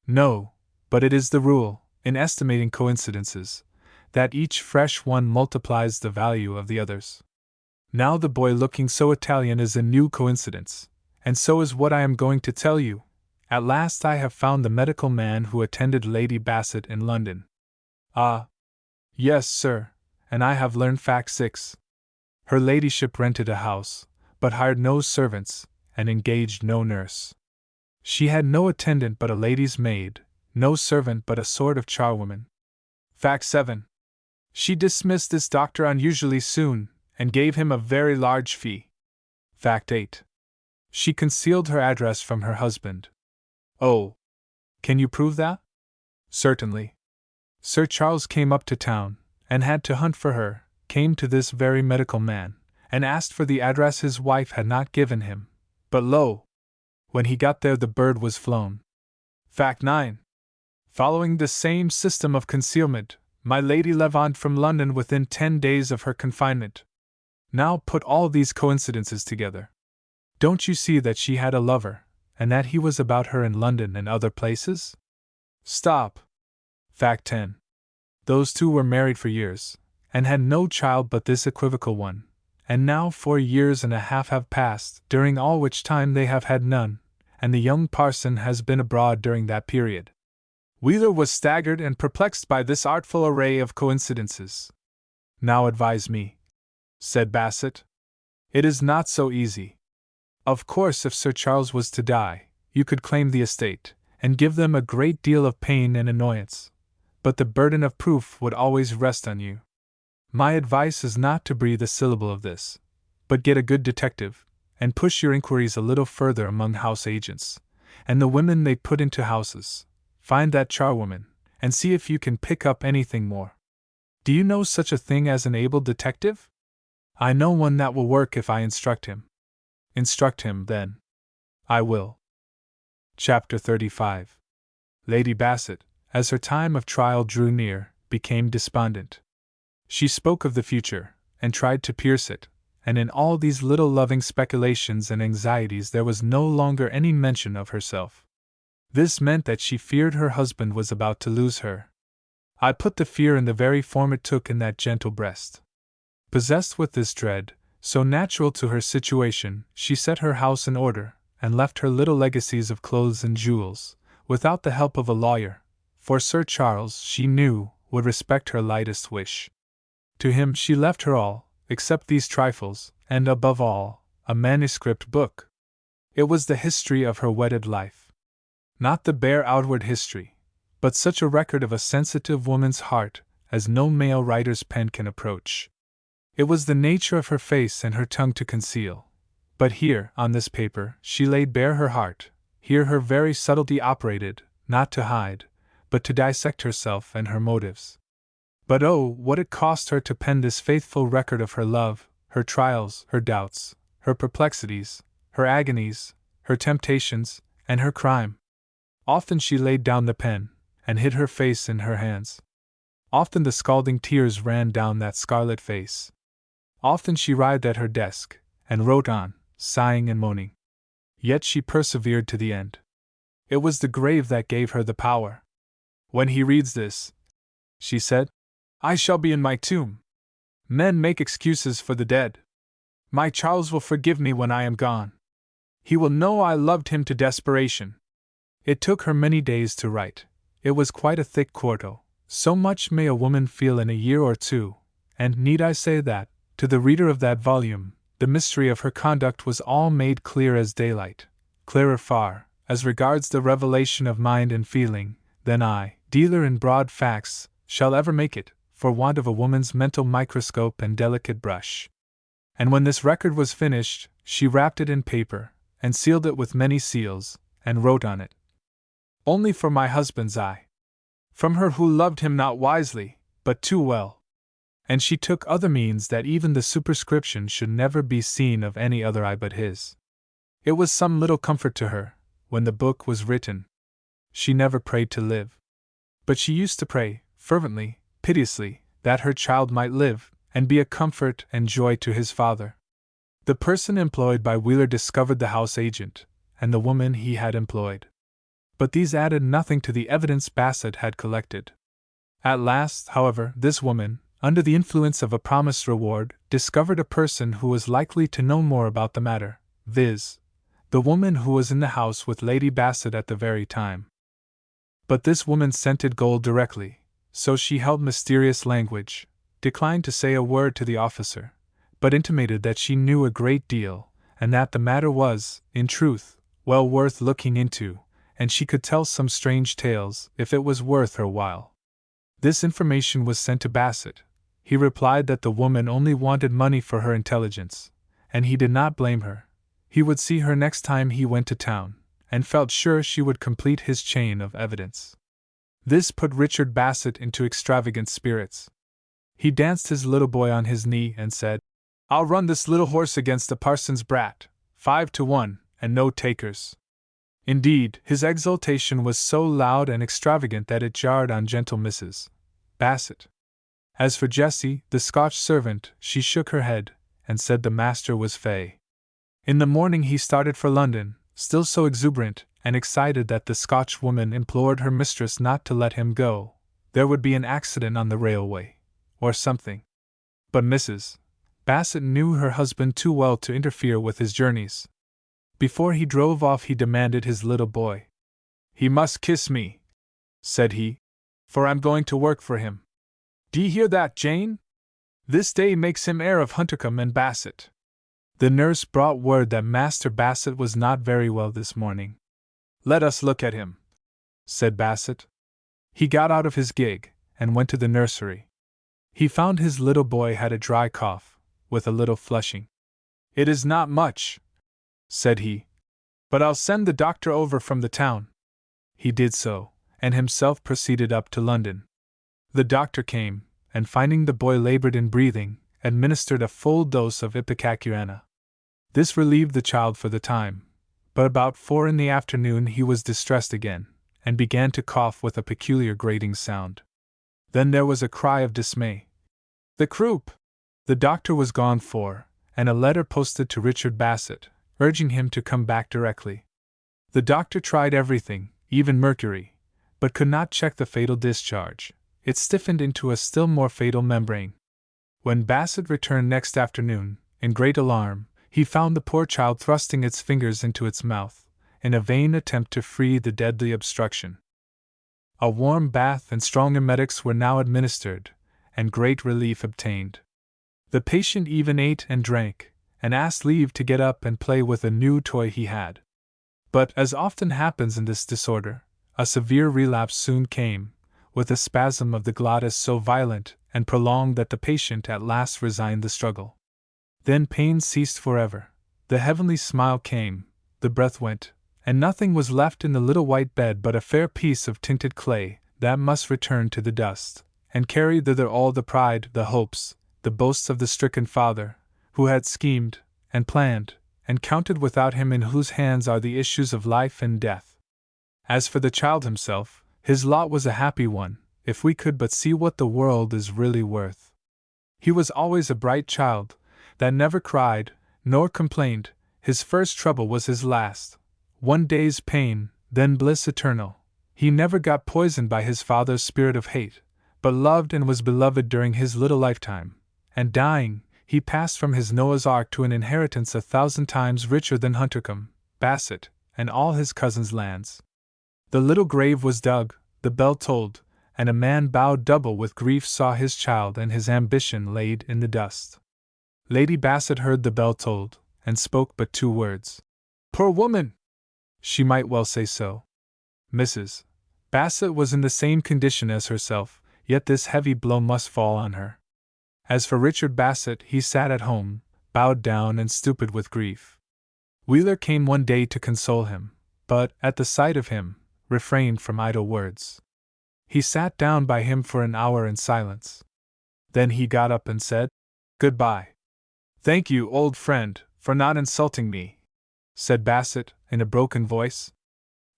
No, but it is the rule, in estimating coincidences, that each fresh one multiplies the value of the others. Now the boy looking so Italian is a new coincidence, and so is what I am going to tell you. At last I have found the medical man who attended Lady Bassett in London. Ah, yes, sir, and I have learned fact 6. Her ladyship rented a house, but hired no servants, and engaged no nurse. She had no attendant but a lady's maid, no servant but a sort of charwoman. Fact 7. She dismissed this doctor unusually soon, and gave him a very large fee. Fact 8. She concealed her address from her husband. Oh, can you prove that? Certainly. Sir Charles came up to town, and had to hunt for her, came to this very medical man, and asked for the address his wife had not given him. But lo! When he got there the bird was flown. Fact 9. Following the same system of concealment, my lady levanted from London within 10 days of her confinement. Now put all these coincidences together. Don't you see that she had a lover, and that he was about her in London and other places? Stop. Fact 10. Those two were married for years, and had no child but this equivocal one, and now 4 years and a half have passed, during all which time they have had none, and the young parson has been abroad during that period. Wheeler was staggered and perplexed by this artful array of coincidences. Now advise me, said Bassett. It is not so easy. Of course, if Sir Charles was to die, you could claim the estate, and give them a great deal of pain and annoyance, but the burden of proof would always rest on you. My advice is not to breathe a syllable of this, but get a good detective, and push your inquiries a little further among house agents, and the women they put into houses. Find that charwoman, and see if you can pick up anything more. Do you know such a thing as an able detective? I know one that will work if I instruct him. Instruct him, then. I will. Chapter 35. Lady Bassett, as her time of trial drew near, became despondent. She spoke of the future, and tried to pierce it, and in all these little loving speculations and anxieties there was no longer any mention of herself. This meant that she feared her husband was about to lose her. I put the fear in the very form it took in that gentle breast. Possessed with this dread, so natural to her situation, she set her house in order, and left her little legacies of clothes and jewels, without the help of a lawyer, for Sir Charles, she knew, would respect her lightest wish. To him she left her all, except these trifles, and above all, a manuscript book. It was the history of her wedded life. Not the bare outward history, but such a record of a sensitive woman's heart as no male writer's pen can approach. It was the nature of her face and her tongue to conceal. But here, on this paper, she laid bare her heart. Here her very subtlety operated, not to hide, but to dissect herself and her motives. But oh, what it cost her to pen this faithful record of her love, her trials, her doubts, her perplexities, her agonies, her temptations, and her crime! Often she laid down the pen, and hid her face in her hands. Often the scalding tears ran down that scarlet face. Often she writhed at her desk, and wrote on, sighing and moaning. Yet she persevered to the end. It was the grave that gave her the power. "When he reads this," she said, "I shall be in my tomb. Men make excuses for the dead. My Charles will forgive me when I am gone. He will know I loved him to desperation." It took her many days to write. It was quite a thick quarto. So much may a woman feel in a year or two, and need I say that, to the reader of that volume, the mystery of her conduct was all made clear as daylight, clearer far, as regards the revelation of mind and feeling, than I, dealer in broad facts, shall ever make it, for want of a woman's mental microscope and delicate brush. And when this record was finished, she wrapped it in paper, and sealed it with many seals, and wrote on it, "Only for my husband's eye. From her who loved him not wisely, but too well." And she took other means that even the superscription should never be seen of any other eye but his. It was some little comfort to her, when the book was written. She never prayed to live. But she used to pray, fervently, piteously, that her child might live, and be a comfort and joy to his father. The person employed by Wheeler discovered the house agent, and the woman he had employed. But these added nothing to the evidence Bassett had collected. At last, however, this woman, under the influence of a promised reward, discovered a person who was likely to know more about the matter, viz., the woman who was in the house with Lady Bassett at the very time. But this woman scented gold directly, so she held mysterious language, declined to say a word to the officer, but intimated that she knew a great deal, and that the matter was, in truth, well worth looking into, and she could tell some strange tales if it was worth her while. This information was sent to Bassett. He replied that the woman only wanted money for her intelligence, and he did not blame her. He would see her next time he went to town, and felt sure she would complete his chain of evidence. This put Richard Bassett into extravagant spirits. He danced his little boy on his knee and said, "I'll run this little horse against the parson's brat, 5-1, and no takers." Indeed, his exultation was so loud and extravagant that it jarred on gentle Mrs. Bassett. As for Jessie, the Scotch servant, she shook her head, and said the master was fey. In the morning he started for London, still so exuberant and excited that the Scotch woman implored her mistress not to let him go. There would be an accident on the railway, or something. But Mrs. Bassett knew her husband too well to interfere with his journeys. Before he drove off he demanded his little boy. "He must kiss me," said he, "for I'm going to work for him. D'ye hear that, Jane? This day makes him heir of Huntercombe and Bassett." The nurse brought word that Master Bassett was not very well this morning. "Let us look at him," said Bassett. He got out of his gig, and went to the nursery. He found his little boy had a dry cough, with a little flushing. "It is not much," said he, "but I'll send the doctor over from the town." He did so, and himself proceeded up to London. The doctor came, and finding the boy labored in breathing, administered a full dose of ipecacuanha. This relieved the child for the time, but about 4 in the afternoon he was distressed again, and began to cough with a peculiar grating sound. Then there was a cry of dismay. "The croup!" The doctor was gone for, and a letter posted to Richard Bassett, urging him to come back directly. The doctor tried everything, even mercury, but could not check the fatal discharge. It stiffened into a still more fatal membrane. When Bassett returned next afternoon, in great alarm, he found the poor child thrusting its fingers into its mouth, in a vain attempt to free the deadly obstruction. A warm bath and strong emetics were now administered, and great relief obtained. The patient even ate and drank, and asked leave to get up and play with a new toy he had. But, as often happens in this disorder, a severe relapse soon came, with a spasm of the glottis so violent and prolonged that the patient at last resigned the struggle. Then pain ceased forever, the heavenly smile came, the breath went, and nothing was left in the little white bed but a fair piece of tinted clay that must return to the dust, and carry thither all the pride, the hopes, the boasts of the stricken father, who had schemed, and planned, and counted without him, in whose hands are the issues of life and death. As for the child himself, his lot was a happy one, if we could but see what the world is really worth. He was always a bright child, that never cried, nor complained. His first trouble was his last. One day's pain, then bliss eternal. He never got poisoned by his father's spirit of hate, but loved and was beloved during his little lifetime, and dying, he passed from his Noah's Ark to an inheritance 1,000 times richer than Huntercombe, Bassett, and all his cousins' lands. The little grave was dug, the bell tolled, and a man bowed double with grief saw his child and his ambition laid in the dust. Lady Bassett heard the bell tolled, and spoke but 2 words. "Poor woman!" She might well say so. Mrs. Bassett was in the same condition as herself, yet this heavy blow must fall on her. As for Richard Bassett, he sat at home, bowed down and stupid with grief. Wheeler came one day to console him, but, at the sight of him, refrained from idle words. He sat down by him for an hour in silence. Then he got up and said, "Goodbye." "Thank you, old friend, for not insulting me," said Bassett, in a broken voice.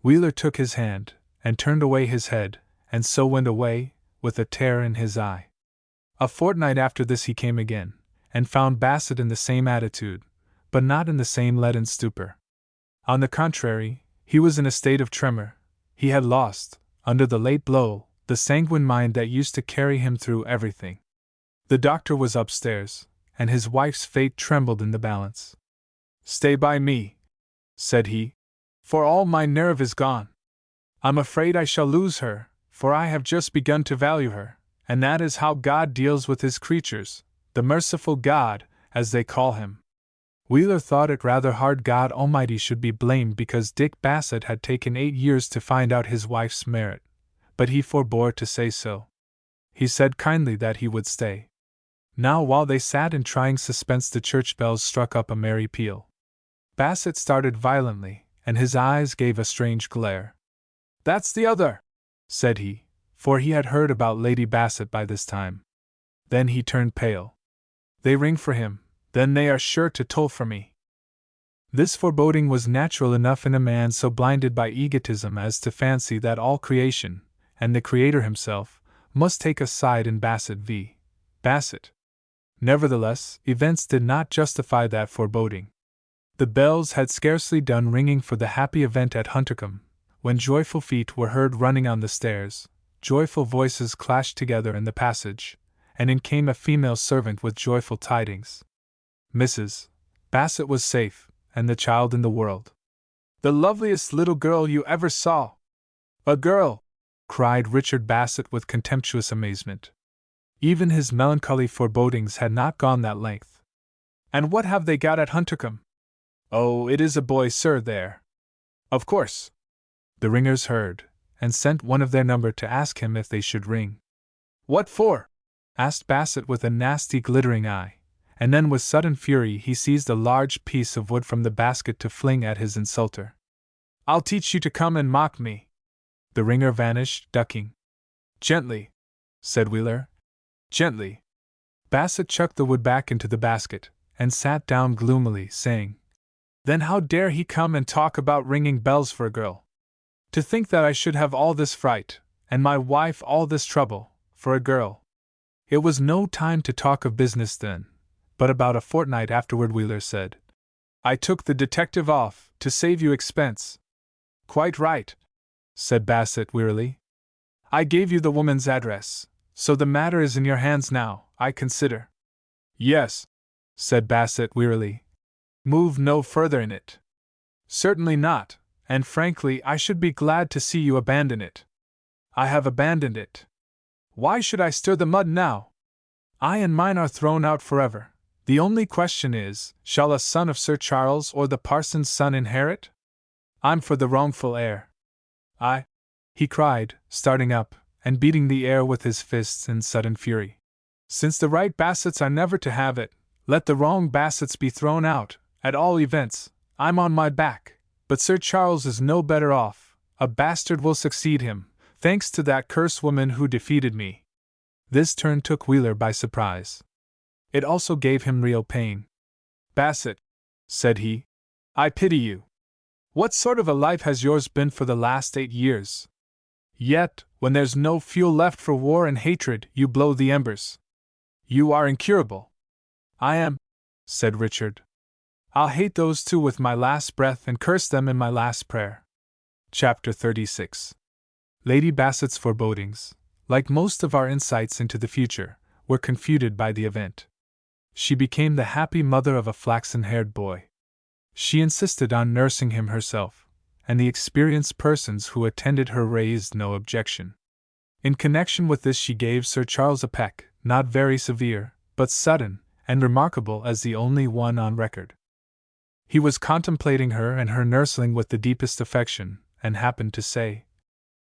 Wheeler took his hand, and turned away his head, and so went away, with a tear in his eye. A fortnight after this he came again, and found Bassett in the same attitude, but not in the same leaden stupor. On the contrary, he was in a state of tremor. He had lost, under the late blow, the sanguine mind that used to carry him through everything. The doctor was upstairs, and his wife's fate trembled in the balance. "Stay by me," said he, "for all my nerve is gone. I'm afraid I shall lose her, for I have just begun to value her, and that is how God deals with his creatures, the merciful God, as they call him." Wheeler thought it rather hard God Almighty should be blamed because Dick Bassett had taken 8 years to find out his wife's merit, but he forbore to say so. He said kindly that he would stay. Now, while they sat in trying suspense, the church bells struck up a merry peal. Bassett started violently, and his eyes gave a strange glare. "That's the other," said he, for he had heard about Lady Bassett by this time. Then he turned pale. "They ring for him, then they are sure to toll for me." This foreboding was natural enough in a man so blinded by egotism as to fancy that all creation, and the Creator himself, must take a side in Bassett v. Bassett. Nevertheless, events did not justify that foreboding. The bells had scarcely done ringing for the happy event at Huntercombe, when joyful feet were heard running on the stairs, joyful voices clashed together in the passage, and in came a female servant with joyful tidings. Mrs. Bassett was safe, and the child in the world. "The loveliest little girl you ever saw!" "A girl!" cried Richard Bassett with contemptuous amazement. Even his melancholy forebodings had not gone that length. "And what have they got at Huntercombe?" "Oh, it is a boy, sir, there." "Of course." The ringers heard, and sent one of their number to ask him if they should ring. "What for?" asked Bassett with a nasty glittering eye, and then with sudden fury he seized a large piece of wood from the basket to fling at his insulter. "I'll teach you to come and mock me." The ringer vanished, ducking. "Gently," said Wheeler. "Gently." Bassett chucked the wood back into the basket, and sat down gloomily, saying, "Then how dare he come and talk about ringing bells for a girl? To think that I should have all this fright, and my wife all this trouble, for a girl." It was no time to talk of business then, but about a fortnight afterward Wheeler said, "I took the detective off, to save you expense." "Quite right," said Bassett wearily. "I gave you the woman's address, so the matter is in your hands now, I consider." "Yes," said Bassett wearily. "Move no further in it." "Certainly not, and frankly I should be glad to see you abandon it. I have abandoned it. Why should I stir the mud now? I and mine are thrown out forever. The only question is, shall a son of Sir Charles or the parson's son inherit? I'm for the wrongful heir. He cried, starting up, and beating the air with his fists in sudden fury. Since the right Bassets are never to have it, let the wrong Bassets be thrown out. At all events, I'm on my back, but Sir Charles is no better off. A bastard will succeed him, thanks to that cursed woman who defeated me. This turn took Wheeler by surprise. It also gave him real pain. Bassett, said he, I pity you. What sort of a life has yours been for the last 8 years? Yet, when there's no fuel left for war and hatred, you blow the embers. You are incurable. I am, said Richard. I'll hate those two with my last breath and curse them in my last prayer. Chapter 36. Lady Bassett's forebodings, like most of our insights into the future, were confuted by the event. She became the happy mother of a flaxen-haired boy. She insisted on nursing him herself, and the experienced persons who attended her raised no objection. In connection with this she gave Sir Charles a peck, not very severe, but sudden, and remarkable as the only one on record. He was contemplating her and her nursling with the deepest affection, and happened to say,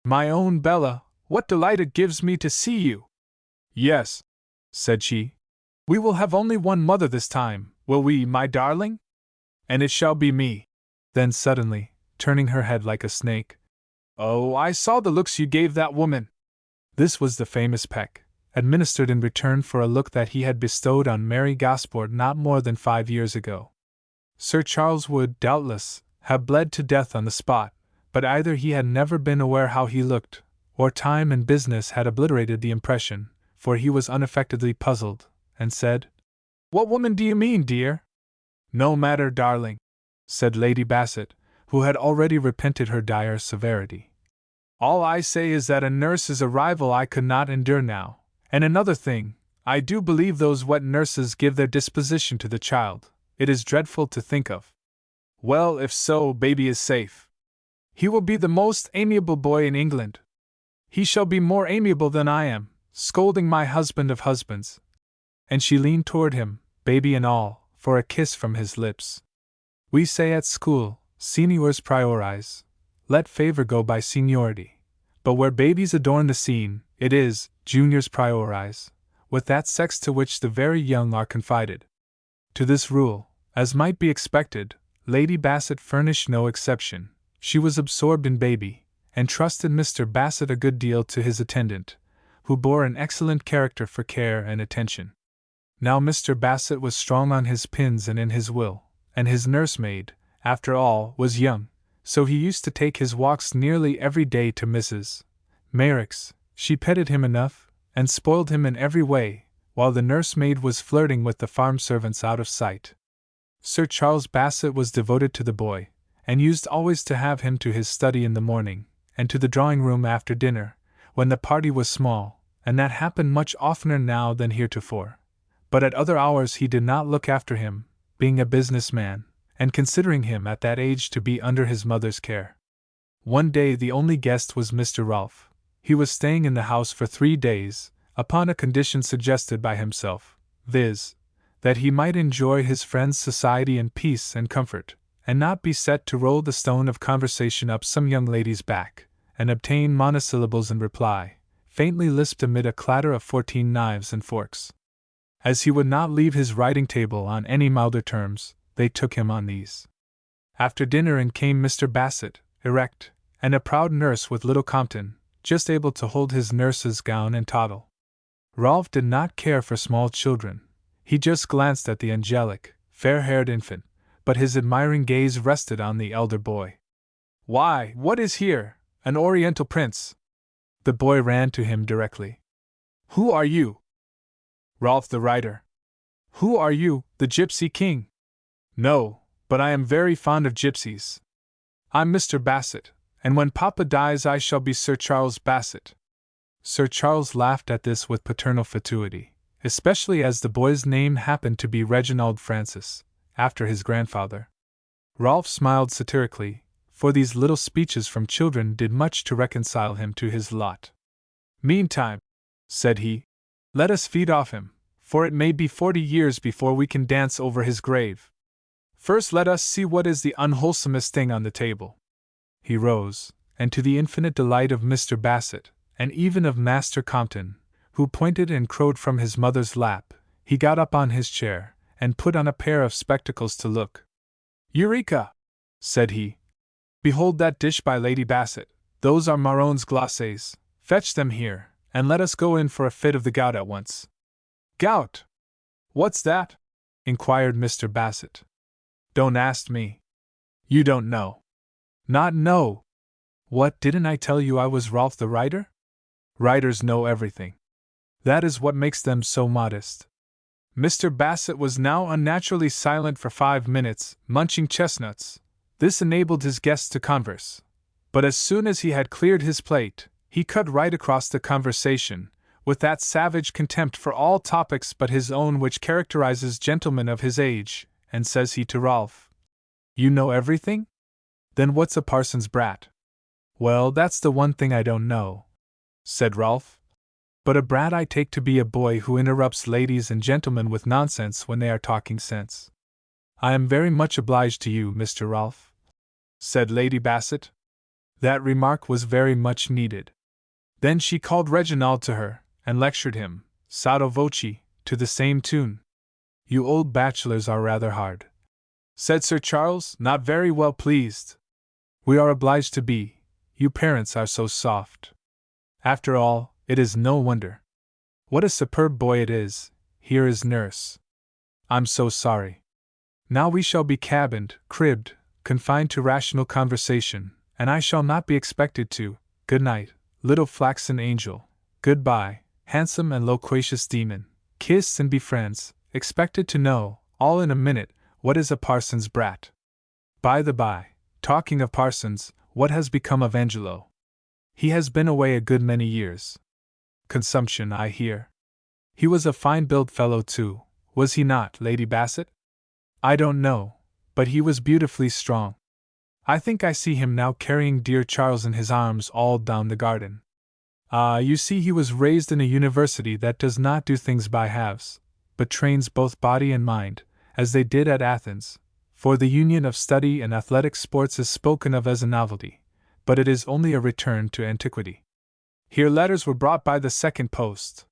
My own Bella, what delight it gives me to see you! Yes, said she, we will have only one mother this time, will we, my darling? And it shall be me. Then suddenly, turning her head like a snake, Oh, I saw the looks you gave that woman! This was the famous peck, administered in return for a look that he had bestowed on Mary Gosport not more than 5 years ago. Sir Charles would, doubtless, have bled to death on the spot, but either he had never been aware how he looked, or time and business had obliterated the impression, for he was unaffectedly puzzled, and said, What woman do you mean, dear? No matter, darling, said Lady Bassett, who had already repented her dire severity. All I say is that a nurse is a rival I could not endure now, and another thing, I do believe those wet nurses give their disposition to the child. It is dreadful to think of. Well, if so, baby is safe. He will be the most amiable boy in England. He shall be more amiable than I am, scolding my husband of husbands. And she leaned toward him, baby and all, for a kiss from his lips. We say at school, seniors priorize, let favor go by seniority. But where babies adorn the scene, it is, juniors priorize, with that sex to which the very young are confided. To this rule, as might be expected, Lady Bassett furnished no exception. She was absorbed in baby, and trusted Mr. Bassett a good deal to his attendant, who bore an excellent character for care and attention. Now Mr. Bassett was strong on his pins and in his will, and his nursemaid, after all, was young, so he used to take his walks nearly every day to Mrs. Merrick's. She petted him enough, and spoiled him in every way, while the nursemaid was flirting with the farm servants out of sight. Sir Charles Bassett was devoted to the boy, and used always to have him to his study in the morning, and to the drawing-room after dinner, when the party was small, and that happened much oftener now than heretofore. But at other hours he did not look after him, being a business man, and considering him at that age to be under his mother's care. One day the only guest was Mr. Rolfe. He was staying in the house for 3 days, upon a condition suggested by himself, viz., that he might enjoy his friend's society in peace and comfort, and not be set to roll the stone of conversation up some young lady's back, and obtain monosyllables in reply, faintly lisped amid a clatter of 14 knives and forks. As he would not leave his writing-table on any milder terms, they took him on these. After dinner in came Mr. Bassett, erect, and a proud nurse with little Compton, just able to hold his nurse's gown and toddle. Rolfe did not care for small children. He just glanced at the angelic, fair-haired infant, but his admiring gaze rested on the elder boy. Why, what is here? An Oriental prince? The boy ran to him directly. Who are you? Rolfe the writer. Who are you, the gypsy king? No, but I am very fond of gypsies. I'm Mr. Bassett, and when Papa dies I shall be Sir Charles Bassett. Sir Charles laughed at this with paternal fatuity, especially as the boy's name happened to be Reginald Francis, after his grandfather. Rolfe smiled satirically, for these little speeches from children did much to reconcile him to his lot. "Meantime," said he, "let us feed off him, for it may be 40 years before we can dance over his grave. First let us see what is the unwholesomest thing on the table." He rose, and to the infinite delight of Mr. Bassett, and even of Master Compton, who pointed and crowed from his mother's lap, he got up on his chair, and put on a pair of spectacles to look. "Eureka!" said he. "Behold that dish by Lady Bassett. Those are marrons glacés. Fetch them here, and let us go in for a fit of the gout at once." "Gout? What's that?" inquired Mr. Bassett. "Don't ask me. You don't know." "Not know? What, didn't I tell you I was Rolf the writer? Writers know everything. That is what makes them so modest." Mr. Bassett was now unnaturally silent for 5 minutes, munching chestnuts. This enabled his guests to converse. But as soon as he had cleared his plate, he cut right across the conversation, with that savage contempt for all topics but his own which characterizes gentlemen of his age, and says he to Rolf, "You know everything? Then what's a parson's brat?" "Well, that's the one thing I don't know," said Rolf. "But a brat I take to be a boy who interrupts ladies and gentlemen with nonsense when they are talking sense." "I am very much obliged to you, Mr. Rolf," said Lady Bassett. That remark was very much needed. Then she called Reginald to her, and lectured him, sotto voce, to the same tune. "You old bachelors are rather hard," said Sir Charles, not very well pleased. "We are obliged to be, you parents are so soft. After all, it is no wonder. What a superb boy it is. Here is nurse. I'm so sorry. Now we shall be cabined, cribbed, confined to rational conversation, and I shall not be expected to. Good night, little flaxen angel. Good-bye, handsome and loquacious demon. Kiss and be friends. Expected to know, all in a minute, what is a parson's brat. By the by, talking of parsons, what has become of Angelo? He has been away a good many years. Consumption, I hear. He was a fine-built fellow too, was he not, Lady Bassett? I don't know, but he was beautifully strong. I think I see him now carrying dear Charles in his arms all down the garden. Ah, you see he was raised in a university that does not do things by halves, but trains both body and mind, as they did at Athens, for the union of study and athletic sports is spoken of as a novelty, but it is only a return to antiquity. Here letters were brought by the second post.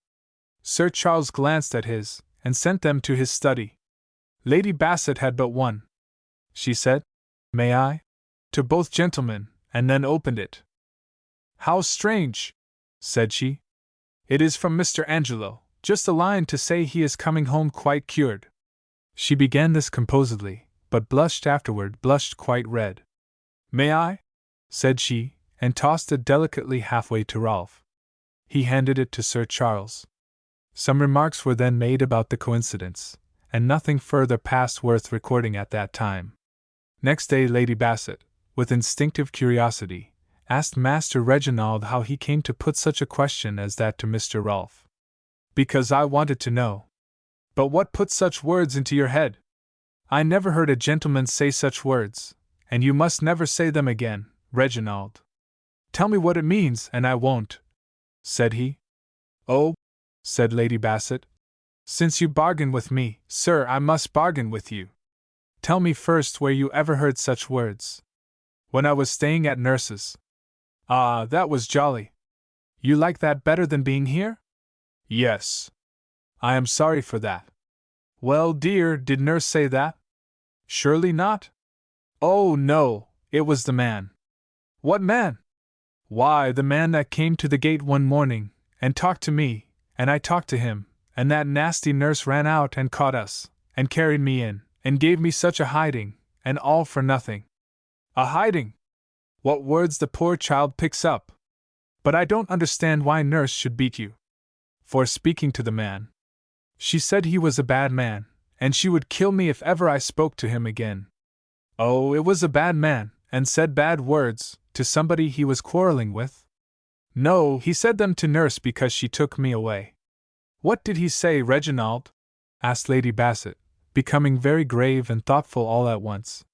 Sir Charles glanced at his, and sent them to his study. Lady Bassett had but one. She said, "May I?" to both gentlemen, and then opened it. "How strange!" said she. "It is from Mr. Angelo, just a line to say he is coming home quite cured." She began this composedly, but blushed quite red. "May I?" said she, and tossed it delicately halfway to Rolf. He handed it to Sir Charles. Some remarks were then made about the coincidence, and nothing further passed worth recording at that time. Next day Lady Bassett, with instinctive curiosity, asked Master Reginald how he came to put such a question as that to Mr. Rolf. "Because I wanted to know." "But what put such words into your head? I never heard a gentleman say such words, and you must never say them again, Reginald." "Tell me what it means, and I won't," said he. "Oh," said Lady Bassett, "since you bargain with me, sir, I must bargain with you. Tell me first where you ever heard such words." "When I was staying at nurse's." "Ah, that was jolly. You like that better than being here?" "Yes." "I am sorry for that." "Well, dear, did nurse say that?" "Surely not?" "Oh, no, it was the man." "What man?" "Why, the man that came to the gate one morning, and talked to me, and I talked to him, and that nasty nurse ran out and caught us, and carried me in, and gave me such a hiding, and all for nothing." "A hiding? What words the poor child picks up! But I don't understand why nurse should beat you." "For speaking to the man. She said he was a bad man, and she would kill me if ever I spoke to him again." "Oh, it was a bad man, and said bad words to somebody he was quarreling with?" "No, he said them to nurse because she took me away." "What did he say, Reginald?" asked Lady Bassett, becoming very grave and thoughtful all at once.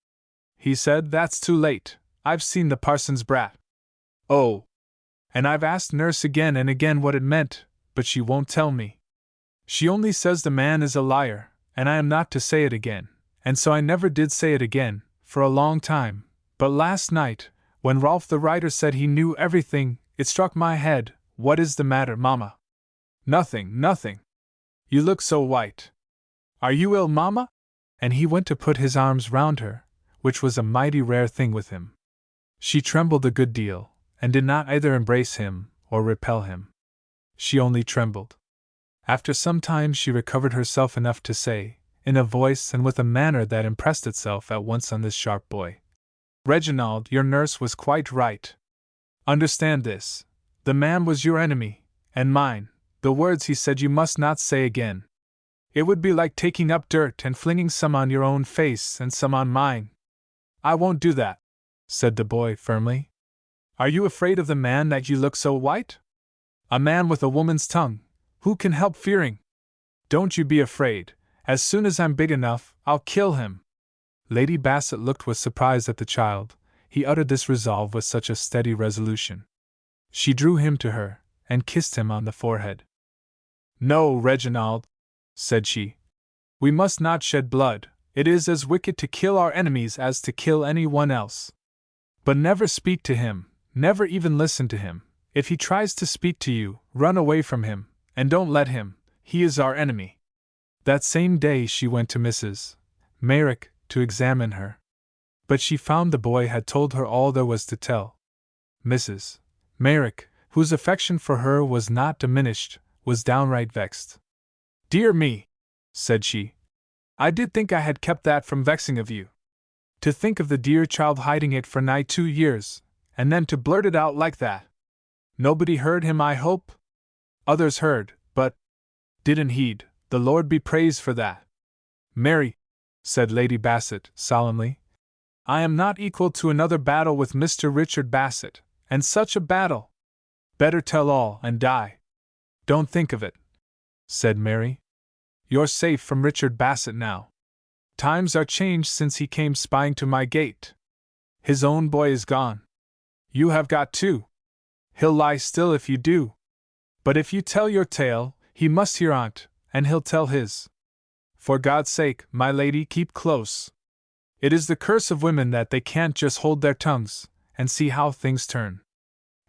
"He said, 'That's too late. I've seen the parson's brat. Oh! And I've asked nurse again and again what it meant, but she won't tell me. She only says the man is a liar, and I am not to say it again, and so I never did say it again, for a long time, but last night, when Rolf the writer said he knew everything, it struck my head. What is the matter, Mamma? Nothing, nothing. You look so white. Are you ill, Mamma? And he went to put his arms round her, which was a mighty rare thing with him. She trembled a good deal, and did not either embrace him or repel him. She only trembled. After some time she recovered herself enough to say, in a voice and with a manner that impressed itself at once on this sharp boy, Reginald, your nurse was quite right. Understand this. The man was your enemy, and mine. The words he said you must not say again. It would be like taking up dirt and flinging some on your own face and some on mine. I won't do that, said the boy firmly. Are you afraid of the man that you look so white? A man with a woman's tongue, who can help fearing? Don't you be afraid. As soon as I'm big enough, I'll kill him. Lady Bassett looked with surprise at the child. He uttered this resolve with such a steady resolution. She drew him to her, and kissed him on the forehead. No, Reginald, said she. We must not shed blood. It is as wicked to kill our enemies as to kill anyone else. But never speak to him, never even listen to him. If he tries to speak to you, run away from him, and don't let him. He is our enemy. That same day she went to Mrs. Merrick to examine her. But she found the boy had told her all there was to tell. Mrs. Merrick, whose affection for her was not diminished, was downright vexed. Dear me, said she, I did think I had kept that from vexing of you. To think of the dear child hiding it for nigh 2 years, and then to blurt it out like that. Nobody heard him, I hope? Others heard, but didn't heed. The Lord be praised for that. Mary, said Lady Bassett solemnly, I am not equal to another battle with Mr. Richard Bassett, and such a battle. Better tell all and die. Don't think of it, said Mary. You're safe from Richard Bassett now. Times are changed since he came spying to my gate. His own boy is gone. You have got two. He'll lie still if you do. But if you tell your tale, he must hear on't, and he'll tell his. For God's sake, my lady, keep close. It is the curse of women that they can't just hold their tongues, and see how things turn.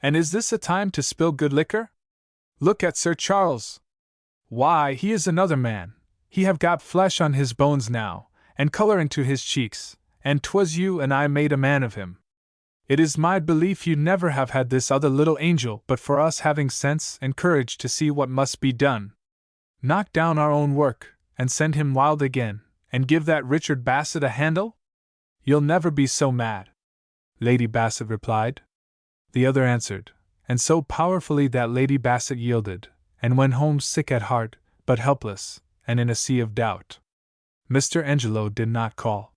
And is this a time to spill good liquor? Look at Sir Charles. Why, he is another man. He have got flesh on his bones now, and colour into his cheeks, and 'twas you and I made a man of him. It is my belief you never have had this other little angel but for us having sense and courage to see what must be done. Knock down our own work, and send him wild again, and give that Richard Bassett a handle? You'll never be so mad, Lady Bassett replied. The other answered, and so powerfully that Lady Bassett yielded, and went home sick at heart, but helpless, and in a sea of doubt. Mr. Angelo did not call.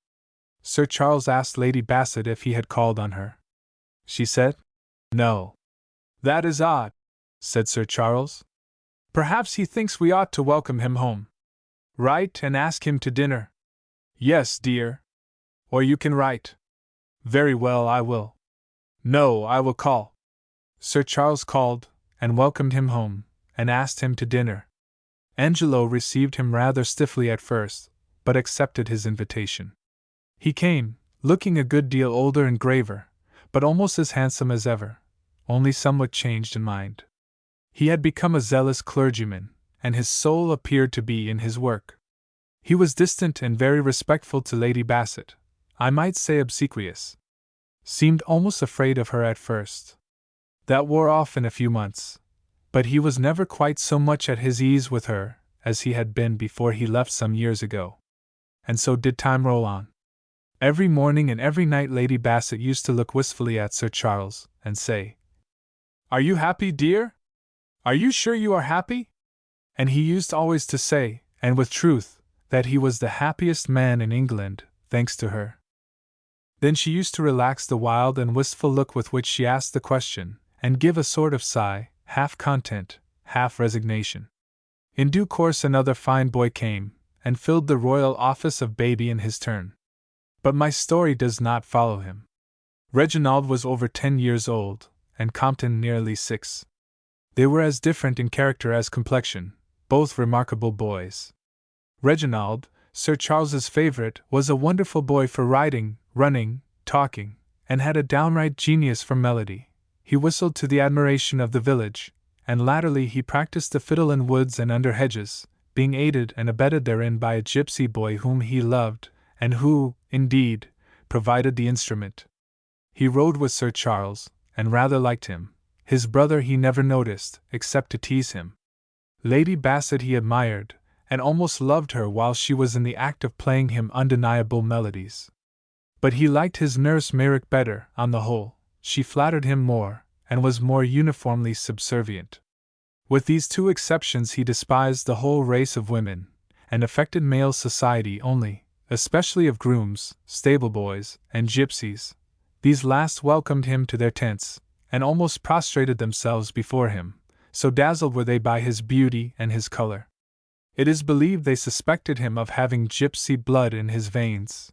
Sir Charles asked Lady Bassett if he had called on her. She said, No. That is odd, said Sir Charles. Perhaps he thinks we ought to welcome him home. Write and ask him to dinner. Yes, dear. Or you can write. Very well, I will. No, I will call. Sir Charles called, and welcomed him home, and asked him to dinner. Angelo received him rather stiffly at first, but accepted his invitation. He came, looking a good deal older and graver, but almost as handsome as ever, only somewhat changed in mind. He had become a zealous clergyman, and his soul appeared to be in his work. He was distant and very respectful to Lady Bassett, I might say obsequious. Seemed almost afraid of her at first. That wore off in a few months, but he was never quite so much at his ease with her as he had been before he left some years ago. And so did time roll on. Every morning and every night Lady Bassett used to look wistfully at Sir Charles, and say, Are you happy, dear? Are you sure you are happy? And he used always to say, and with truth, that he was the happiest man in England, thanks to her. Then she used to relax the wild and wistful look with which she asked the question, and give a sort of sigh, half content, half resignation. In due course another fine boy came, and filled the royal office of baby in his turn. But my story does not follow him. Reginald was over 10 years old, and Compton nearly 6. They were as different in character as complexion, both remarkable boys. Reginald, Sir Charles's favorite, was a wonderful boy for riding, running, talking, and had a downright genius for melody. He whistled to the admiration of the village, and latterly he practiced the fiddle in woods and under hedges, being aided and abetted therein by a gypsy boy whom he loved, and who, indeed, provided the instrument. He rode with Sir Charles, and rather liked him. His brother he never noticed, except to tease him. Lady Bassett he admired, and almost loved her while she was in the act of playing him undeniable melodies. But he liked his nurse Merrick better, on the whole. She flattered him more, and was more uniformly subservient. With these two exceptions he despised the whole race of women, and affected male society only, especially of grooms, stable-boys, and gypsies. These last welcomed him to their tents, and almost prostrated themselves before him, so dazzled were they by his beauty and his color. It is believed they suspected him of having gypsy blood in his veins.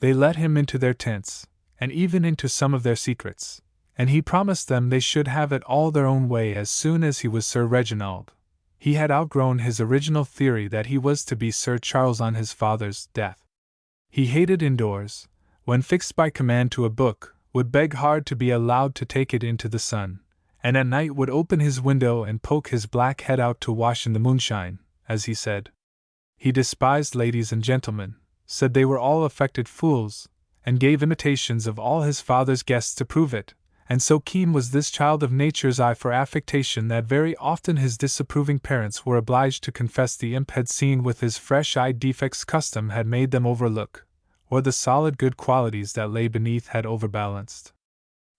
They let him into their tents, and even into some of their secrets, and he promised them they should have it all their own way as soon as he was Sir Reginald. He had outgrown his original theory that he was to be Sir Charles on his father's death. He hated indoors. When fixed by command to a book, would beg hard to be allowed to take it into the sun, and at night would open his window and poke his black head out to wash in the moonshine, as he said. He despised ladies and gentlemen, said they were all affected fools, and gave imitations of all his father's guests to prove it, and so keen was this child of nature's eye for affectation that very often his disapproving parents were obliged to confess the imp had seen with his fresh-eyed defects custom had made them overlook, or the solid good qualities that lay beneath had overbalanced.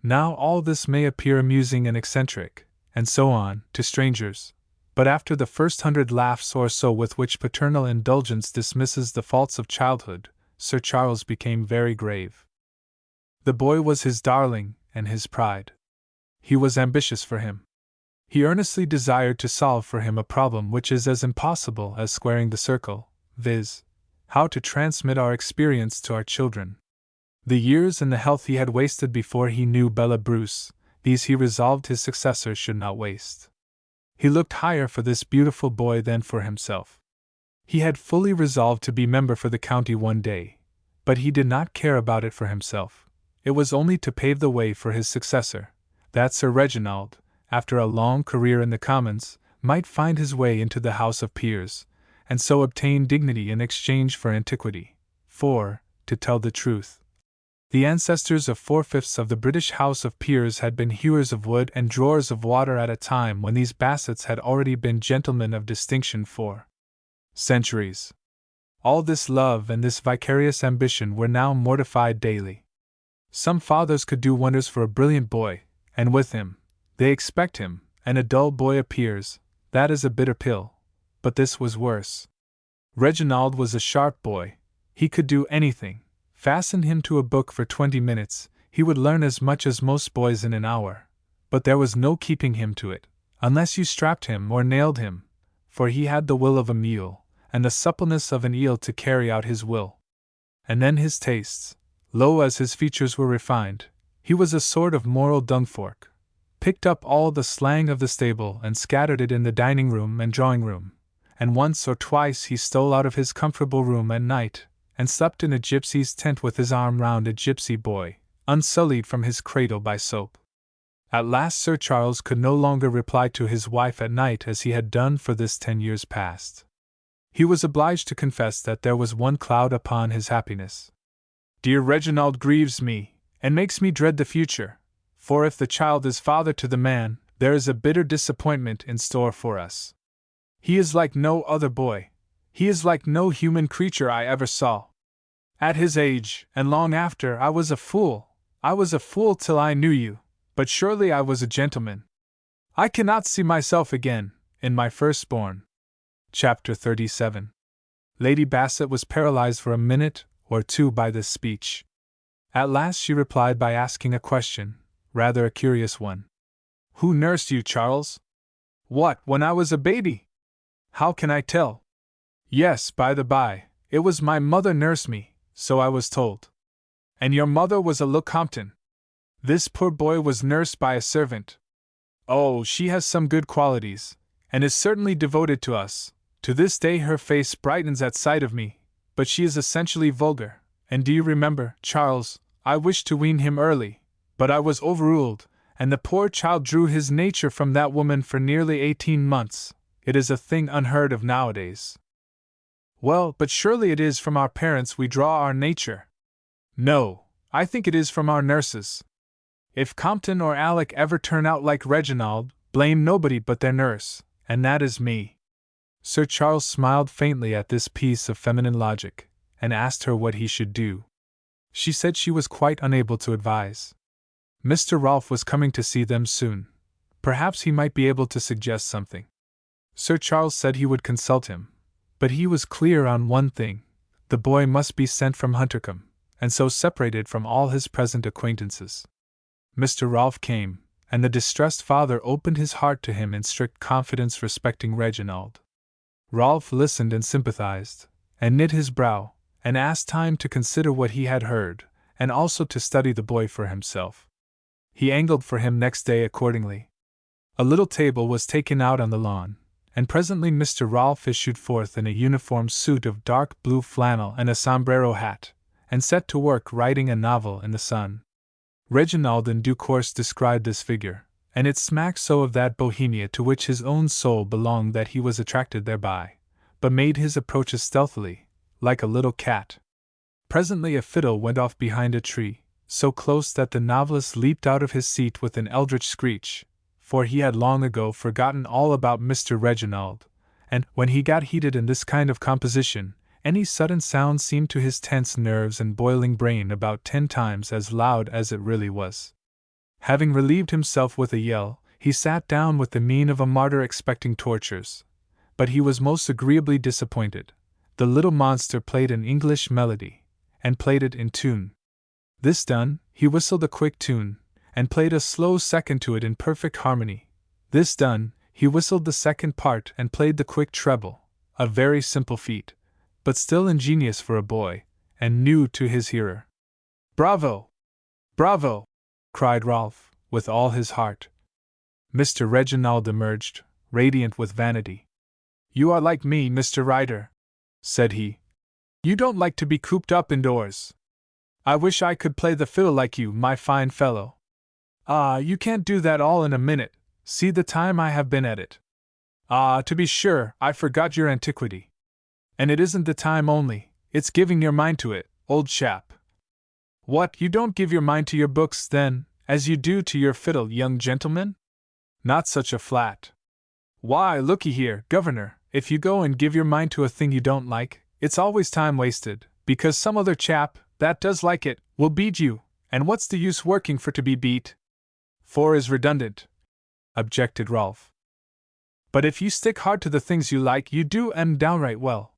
Now all this may appear amusing and eccentric, and so on, to strangers, but after the first 100 laughs or so with which paternal indulgence dismisses the faults of childhood, Sir Charles became very grave. The boy was his darling, and his pride. He was ambitious for him. He earnestly desired to solve for him a problem which is as impossible as squaring the circle, viz., how to transmit our experience to our children. The years and the health he had wasted before he knew Bella Bruce, these he resolved his successor should not waste. He looked higher for this beautiful boy than for himself. He had fully resolved to be member for the county one day, but he did not care about it for himself. It was only to pave the way for his successor, that Sir Reginald, after a long career in the Commons, might find his way into the House of Peers, and so obtain dignity in exchange for antiquity. For, to tell the truth, the ancestors of 4/5 of the British House of Peers had been hewers of wood and drawers of water at a time when these Bassets had already been gentlemen of distinction for centuries. All this love and this vicarious ambition were now mortified daily. Some fathers could do wonders for a brilliant boy, and with him, they expect him, and a dull boy appears. That is a bitter pill. But this was worse. Reginald was a sharp boy. He could do anything. Fasten him to a book for 20 minutes, he would learn as much as most boys in an hour. But there was no keeping him to it, unless you strapped him or nailed him, for he had the will of a mule, and the suppleness of an eel to carry out his will. And then his tastes, low as his features were refined, he was a sort of moral dung-fork, picked up all the slang of the stable and scattered it in the dining-room and drawing-room, and once or twice he stole out of his comfortable room at night, and slept in a gypsy's tent with his arm round a gypsy boy, unsullied from his cradle by soap. At last Sir Charles could no longer reply to his wife at night as he had done for this 10 years past. He was obliged to confess that there was one cloud upon his happiness. Dear Reginald grieves me, and makes me dread the future, for if the child is father to the man, there is a bitter disappointment in store for us. He is like no other boy. He is like no human creature I ever saw. At his age, and long after, I was a fool. I was a fool till I knew you, but surely I was a gentleman. I cannot see myself again, in my firstborn. Chapter 37. Lady Bassett was paralyzed for a minute or two by this speech. At last she replied by asking a question, rather a curious one. Who nursed you, Charles? What, when I was a baby? How can I tell? Yes, by the by, it was my mother nursed me, so I was told. And your mother was a Lecompton. This poor boy was nursed by a servant. Oh, she has some good qualities, and is certainly devoted to us. To this day her face brightens at sight of me, but she is essentially vulgar. And do you remember, Charles, I wished to wean him early, but I was overruled, and the poor child drew his nature from that woman for nearly 18 months. It is a thing unheard of nowadays. Well, but surely it is from our parents we draw our nature. No, I think it is from our nurses. If Compton or Alec ever turn out like Reginald, blame nobody but their nurse, and that is me. Sir Charles smiled faintly at this piece of feminine logic, and asked her what he should do. She said she was quite unable to advise. Mr. Rolfe was coming to see them soon. Perhaps he might be able to suggest something. Sir Charles said he would consult him, but he was clear on one thing: the boy must be sent from Huntercombe, and so separated from all his present acquaintances. Mr. Rolfe came, and the distressed father opened his heart to him in strict confidence respecting Reginald. Rolfe listened and sympathized, and knit his brow, and asked time to consider what he had heard, and also to study the boy for himself. He angled for him next day accordingly. A little table was taken out on the lawn, and presently Mr. Rolfe issued forth in a uniform suit of dark blue flannel and a sombrero hat, and set to work writing a novel in the sun. Reginald in due course described this figure, and it smacked so of that Bohemia to which his own soul belonged that he was attracted thereby, but made his approaches stealthily, like a little cat. Presently a fiddle went off behind a tree, so close that the novelist leaped out of his seat with an eldritch screech, for he had long ago forgotten all about Mr. Reginald, and, when he got heated in this kind of composition, any sudden sound seemed to his tense nerves and boiling brain about 10 times as loud as it really was. Having relieved himself with a yell, he sat down with the mien of a martyr expecting tortures. But he was most agreeably disappointed. The little monster played an English melody, and played it in tune. This done, he whistled a quick tune, and played a slow second to it in perfect harmony. This done, he whistled the second part and played the quick treble, a very simple feat, but still ingenious for a boy, and new to his hearer. "Bravo! Bravo!" cried Rolfe, with all his heart. Mr. Reginald emerged, radiant with vanity. "You are like me, Mr. Ryder," said he. "You don't like to be cooped up indoors. I wish I could play the fiddle like you, my fine fellow. Ah, you can't do that all in a minute. See the time I have been at it. Ah, to be sure, I forgot your antiquity. And it isn't the time only, it's giving your mind to it, old chap." "What, you don't give your mind to your books, then, as you do to your fiddle, young gentleman?" "Not such a flat. Why, looky here, governor, if you go and give your mind to a thing you don't like, it's always time wasted, because some other chap, that does like it, will beat you, and what's the use working for to be beat? 'For' is redundant," objected Rolfe. "But if you stick hard to the things you like, you do 'em downright well.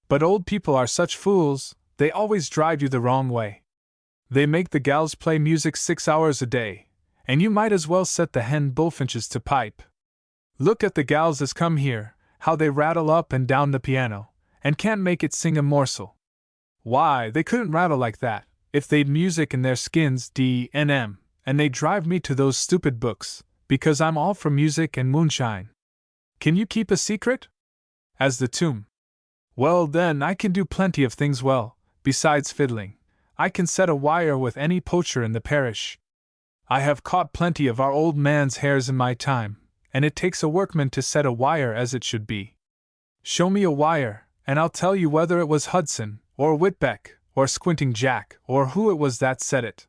But old people are such fools, they always drive you the wrong way. They make the gals play music 6 hours a day, and you might as well set the hen bullfinches to pipe. Look at the gals as come here, how they rattle up and down the piano, and can't make it sing a morsel. Why, they couldn't rattle like that, if they'd music in their skins D&M, and they drive me to those stupid books, because I'm all for music and moonshine. Can you keep a secret? As the tomb. Well, then, I can do plenty of things well, besides fiddling. I can set a wire with any poacher in the parish. I have caught plenty of our old man's hares in my time, and it takes a workman to set a wire as it should be. Show me a wire, and I'll tell you whether it was Hudson, or Whitbeck, or Squinting Jack, or who it was that set it.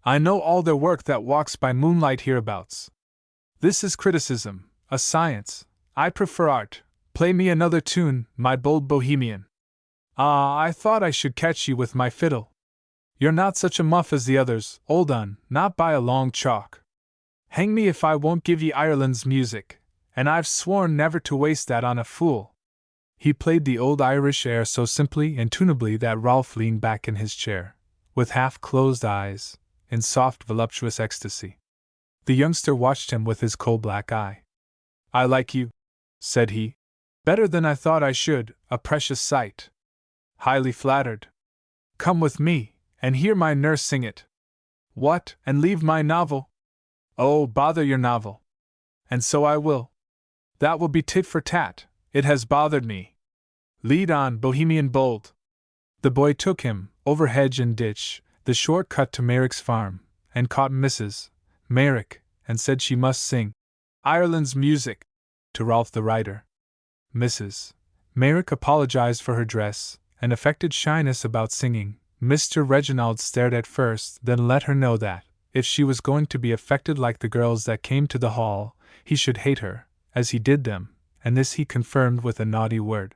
I know all their work that walks by moonlight hereabouts. This is criticism, a science. I prefer art. Play me another tune, my bold Bohemian. Ah, I thought I should catch you with my fiddle. You're not such a muff as the others, old un, not by a long chalk. Hang me if I won't give ye Ireland's music, and I've sworn never to waste that on a fool." He played the old Irish air so simply and tunably that Rolfe leaned back in his chair, with half-closed eyes, in soft voluptuous ecstasy. The youngster watched him with his coal-black eye. "I like you," said he. "Better than I thought I should, a precious sight. Highly flattered. Come with me, and hear my nurse sing it." What, and leave my novel? Oh, bother your novel. And so I will. That will be tit for tat, it has bothered me. Lead on, Bohemian bold. The boy took him, over hedge and ditch, the short cut to Merrick's farm, and caught Mrs. Merrick, and said she must sing Ireland's music to Rolf the writer. Mrs. Merrick apologized for her dress, and affected shyness about singing. Mr. Reginald stared at first, then let her know that, if she was going to be affected like the girls that came to the hall, he should hate her, as he did them, and this he confirmed with a naughty word.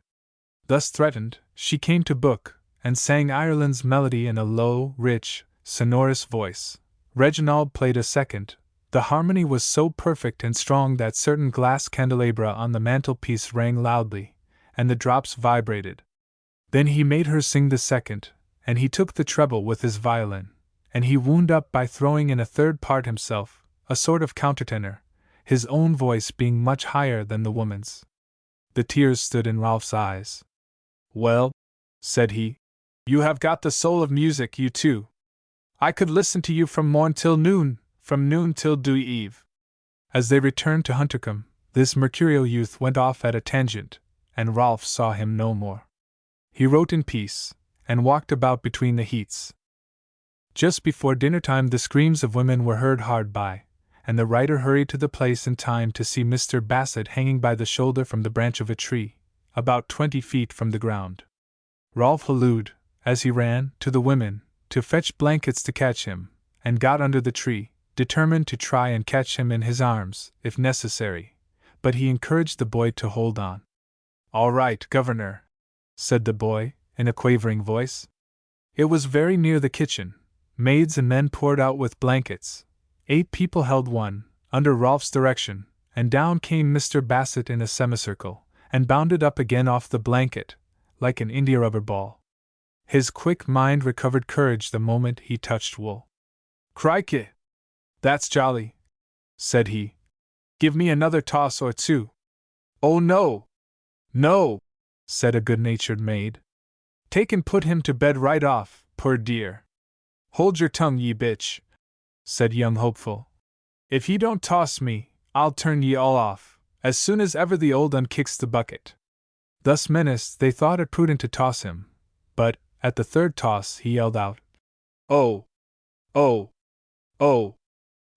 Thus threatened, she came to book, and sang Ireland's melody in a low, rich, sonorous voice. Reginald played a second. The harmony was so perfect and strong that certain glass candelabra on the mantelpiece rang loudly, and the drops vibrated. Then he made her sing the second, and he took the treble with his violin, and he wound up by throwing in a third part himself, a sort of countertenor, his own voice being much higher than the woman's. The tears stood in Rolf's eyes. Well, said he, you have got the soul of music, you too. I could listen to you from morn till noon, from noon till dewy eve. As they returned to Huntercombe, this mercurial youth went off at a tangent, and Rolf saw him no more. He wrote in peace, and walked about between the heats. Just before dinner-time the screams of women were heard hard by, and the writer hurried to the place in time to see Mr. Bassett hanging by the shoulder from the branch of a tree, about 20 feet from the ground. Rolf hallooed, as he ran, to the women, to fetch blankets to catch him, and got under the tree, determined to try and catch him in his arms, if necessary, but he encouraged the boy to hold on. All right, governor, said the boy, in a quavering voice. It was very near the kitchen. Maids and men poured out with blankets. 8 people held one, under Rolf's direction, and down came Mr. Bassett in a semicircle, and bounded up again off the blanket, like an india-rubber ball. His quick mind recovered courage the moment he touched wool. Crikey! That's jolly, said he. Give me another toss or two. Oh no! No! Said a good-natured maid. Take and put him to bed right off, poor dear. Hold your tongue, ye bitch, said young Hopeful. If ye don't toss me, I'll turn ye all off, as soon as ever the old un kicks the bucket. Thus menaced, they thought it prudent to toss him, but, at the third toss, he yelled out, Oh! Oh! Oh!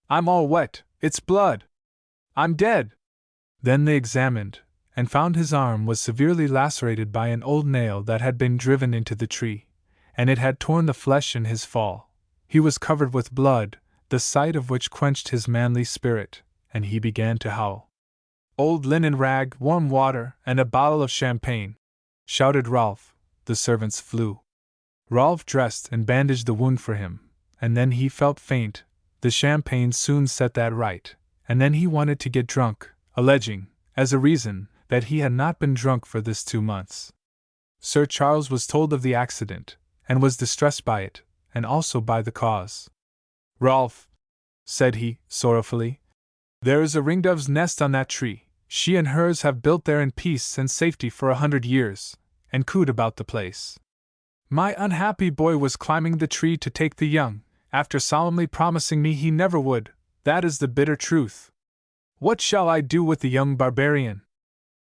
I'm all wet, it's blood! I'm dead! Then they examined, and found his arm was severely lacerated by an old nail that had been driven into the tree, and it had torn the flesh in his fall. He was covered with blood, the sight of which quenched his manly spirit, and he began to howl. Old linen rag, warm water, and a bottle of champagne, shouted Rolf. The servants flew. Rolf dressed and bandaged the wound for him, and then he felt faint. The champagne soon set that right, and then he wanted to get drunk, alleging, as a reason, that he had not been drunk for this 2 months. Sir Charles was told of the accident, and was distressed by it, and also by the cause. Rolf, said he, sorrowfully, there is a ringdove's nest on that tree. She and hers have built there in peace and safety for 100 years, and cooed about the place. My unhappy boy was climbing the tree to take the young, after solemnly promising me he never would. That is the bitter truth. What shall I do with the young barbarian?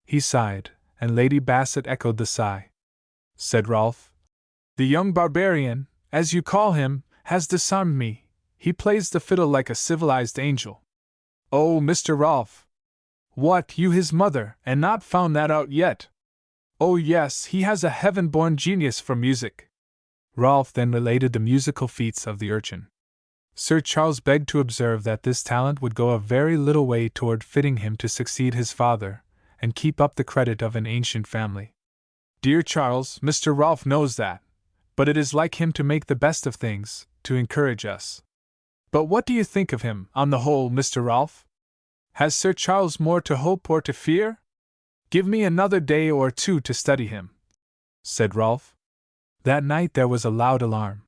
He sighed, and Lady Bassett echoed the sigh. Said Rolf, the young barbarian, as you call him, has disarmed me. He plays the fiddle like a civilized angel. Oh, Mr. Rolf! What, you his mother, and not found that out yet? Oh yes, he has a heaven-born genius for music. Rolf then related the musical feats of the urchin. Sir Charles begged to observe that this talent would go a very little way toward fitting him to succeed his father, and keep up the credit of an ancient family. Dear Charles, Mr. Rolf knows that, but it is like him to make the best of things, to encourage us. But what do you think of him, on the whole, Mr. Rolf? Has Sir Charles more to hope or to fear? Give me another day or two to study him, said Rolf. That night there was a loud alarm.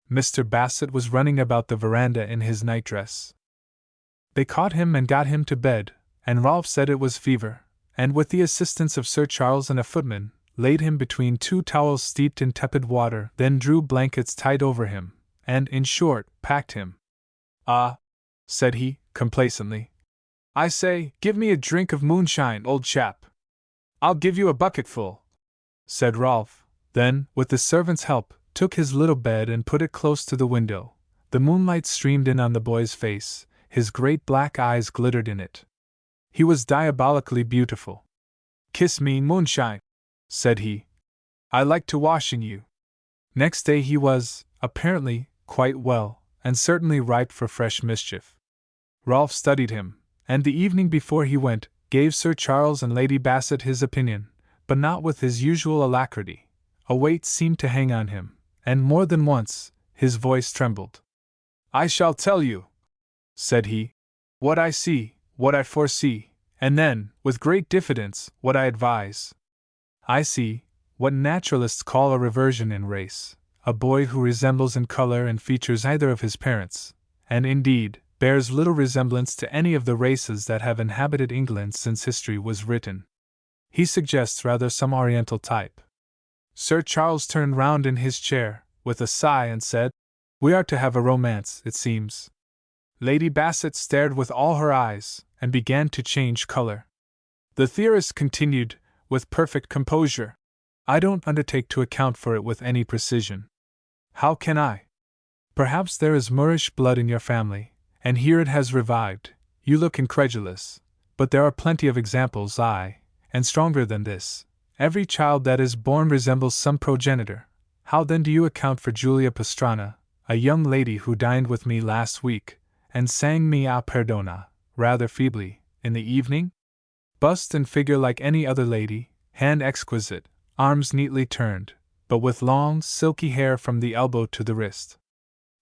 Mr. Bassett was running about the veranda in his nightdress. They caught him and got him to bed, and Rolf said it was fever, and with the assistance of Sir Charles and a footman, laid him between 2 towels steeped in tepid water, then drew blankets tight over him, and, in short, packed him, "Ah," said he, complacently. "I say, give me a drink of moonshine, old chap." "I'll give you a bucketful," said Rolf, then, with the servant's help, took his little bed and put it close to the window. The moonlight streamed in on the boy's face, his great black eyes glittered in it. He was diabolically beautiful. "Kiss me, moonshine," said he. "I like to wash in you." Next day he was, apparently, quite well, and certainly ripe for fresh mischief. Rolf studied him, and the evening before he went, gave Sir Charles and Lady Bassett his opinion, but not with his usual alacrity. A weight seemed to hang on him, and more than once, his voice trembled. "I shall tell you," said he, "what I see, what I foresee, and then, with great diffidence, what I advise. I see what naturalists call a reversion in race, a boy who resembles in color and features either of his parents, and indeed, bears little resemblance to any of the races that have inhabited England since history was written. He suggests rather some Oriental type." Sir Charles turned round in his chair, with a sigh, and said, "We are to have a romance, it seems." Lady Bassett stared with all her eyes, and began to change color. The theorist continued, with perfect composure, "I don't undertake to account for it with any precision. How can I? Perhaps there is Moorish blood in your family, and here it has revived. You look incredulous, but there are plenty of examples, and stronger than this. Every child that is born resembles some progenitor. How then do you account for Julia Pastrana, a young lady who dined with me last week, and sang me a perdona, rather feebly, in the evening? Bust and figure like any other lady, hand exquisite, arms neatly turned, but with long, silky hair from the elbow to the wrist.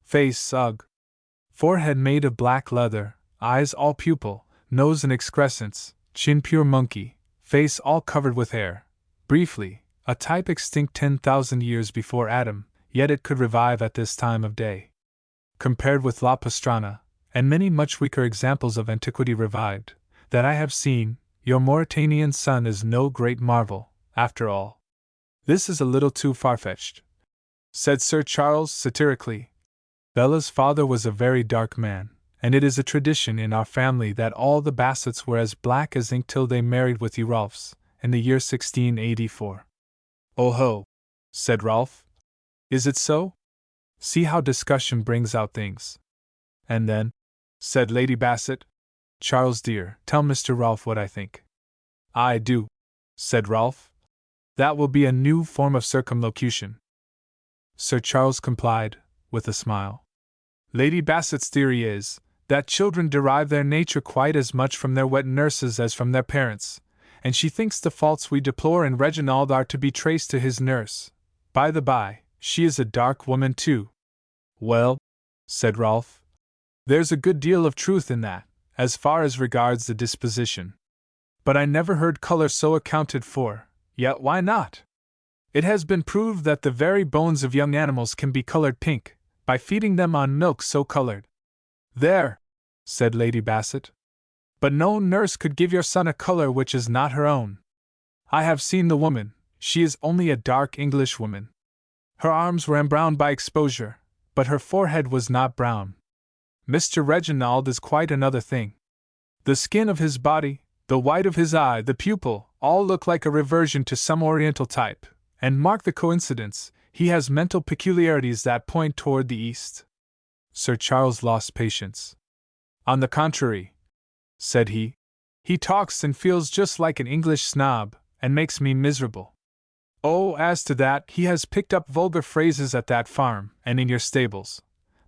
Face ugh. Forehead made of black leather, eyes all pupil, nose an excrescence, chin pure monkey, face all covered with hair. Briefly, a type extinct 10,000 years before Adam, yet it could revive at this time of day. Compared with La Pastrana, and many much weaker examples of antiquity revived, that I have seen, your Mauritanian son is no great marvel, after all." "This is a little too far-fetched," said Sir Charles satirically. "Bella's father was a very dark man, and it is a tradition in our family that all the Bassetts were as black as ink till they married with you Rolfs, in the year 1684. "Oh ho!" said Rolf. "Is it so? See how discussion brings out things." "And then?" said Lady Bassett. "Charles dear, tell Mr. Rolf what I think." "I do," said Rolf. "That will be a new form of circumlocution." Sir Charles complied, with a smile. "Lady Bassett's theory is, that children derive their nature quite as much from their wet nurses as from their parents, and she thinks the faults we deplore in Reginald are to be traced to his nurse. By the by, she is a dark woman too." "Well," said Rolf, "there's a good deal of truth in that, as far as regards the disposition. But I never heard color so accounted for, yet why not? It has been proved that the very bones of young animals can be colored pink, by feeding them on milk so colored." "There," said Lady Bassett. "But no nurse could give your son a color which is not her own. I have seen the woman, she is only a dark English woman. Her arms were embrowned by exposure, but her forehead was not brown. Mr. Reginald is quite another thing. The skin of his body, the white of his eye, the pupil, all look like a reversion to some Oriental type, and mark the coincidence, he has mental peculiarities that point toward the east." Sir Charles lost patience. "On the contrary," said he, "he talks and feels just like an English snob, and makes me miserable. Oh, as to that, he has picked up vulgar phrases at that farm, and in your stables.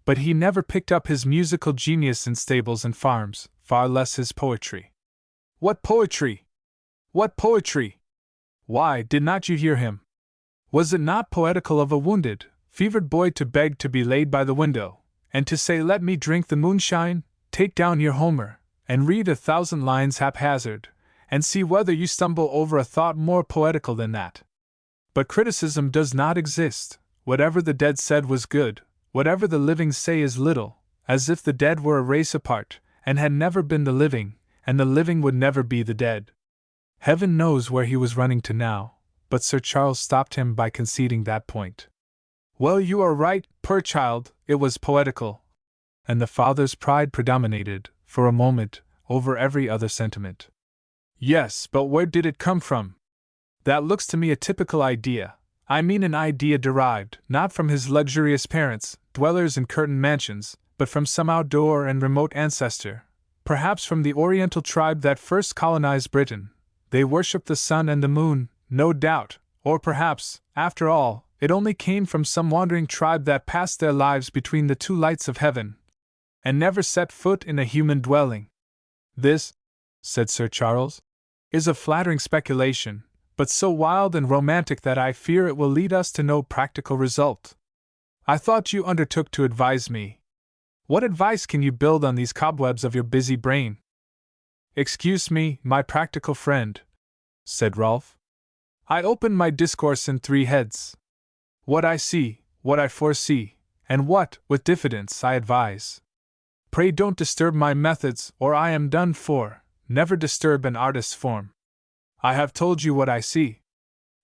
But he never picked up his musical genius in stables and farms, far less his poetry." "What poetry? What poetry? Why, did not you hear him? Was it not poetical of a wounded, fevered boy to beg to be laid by the window, and to say, 'Let me drink the moonshine'? Take down your Homer, and read 1,000 lines haphazard, and see whether you stumble over a thought more poetical than that. But criticism does not exist. Whatever the dead said was good, whatever the living say is little, as if the dead were a race apart, and had never been the living, and the living would never be the dead." Heaven knows where he was running to now, but Sir Charles stopped him by conceding that point. "Well, you are right, poor child, it was poetical. and the father's pride predominated, for a moment, over every other sentiment. Yes, but where did it come from? That looks to me a typical idea. I mean an idea derived, not from his luxurious parents, dwellers in curtained mansions, but from some outdoor and remote ancestor, perhaps from the Oriental tribe that first colonized Britain. They worshipped the sun and the moon, no doubt, or perhaps, after all, it only came from some wandering tribe that passed their lives between the two lights of heaven, and never set foot in a human dwelling. This, said Sir Charles, is a flattering speculation, but so wild and romantic that I fear it will lead us to no practical result. I thought you undertook to advise me. What advice can you build on these cobwebs of your busy brain? Excuse me, my practical friend, said Rolf. I open my discourse in three heads. What I see, what I foresee, and what, with diffidence, I advise. Pray don't disturb my methods, or I am done for. Never disturb an artist's form. I have told you what I see.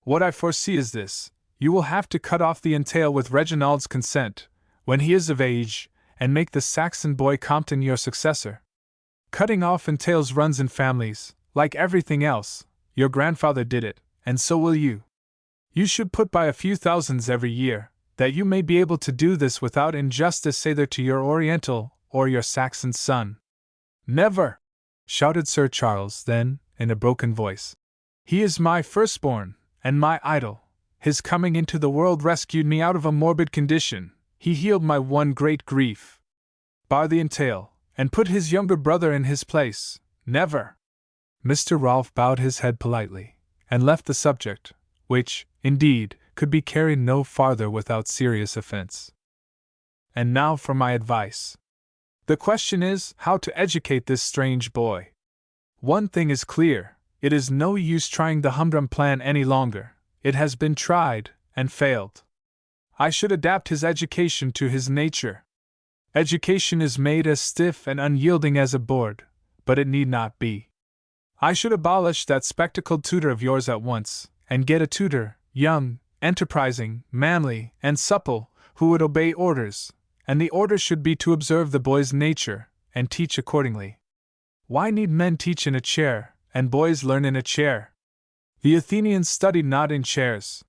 What I foresee is this: you will have to cut off the entail with Reginald's consent, when he is of age, and make the Saxon boy Compton your successor. Cutting off entails runs in families, like everything else. Your grandfather did it, and so will you. You should put by a few thousands every year, that you may be able to do this without injustice either to your Oriental or your Saxon son. Never! Shouted Sir Charles then, in a broken voice. He is my firstborn, and my idol. His coming into the world rescued me out of a morbid condition. He healed my one great grief. Bar the entail, and put his younger brother in his place. Never! Mr. Rolf bowed his head politely, and left the subject, which, indeed, could be carried no farther without serious offense. And now for my advice. The question is, how to educate this strange boy. One thing is clear: it is no use trying the humdrum plan any longer. It has been tried, and failed. I should adapt his education to his nature. Education is made as stiff and unyielding as a board, but it need not be. I should abolish that spectacled tutor of yours at once, and get a tutor, young, enterprising, manly, and supple, who would obey orders, and the order should be to observe the boy's nature, and teach accordingly. Why need men teach in a chair, and boys learn in a chair? The Athenians studied not in chairs.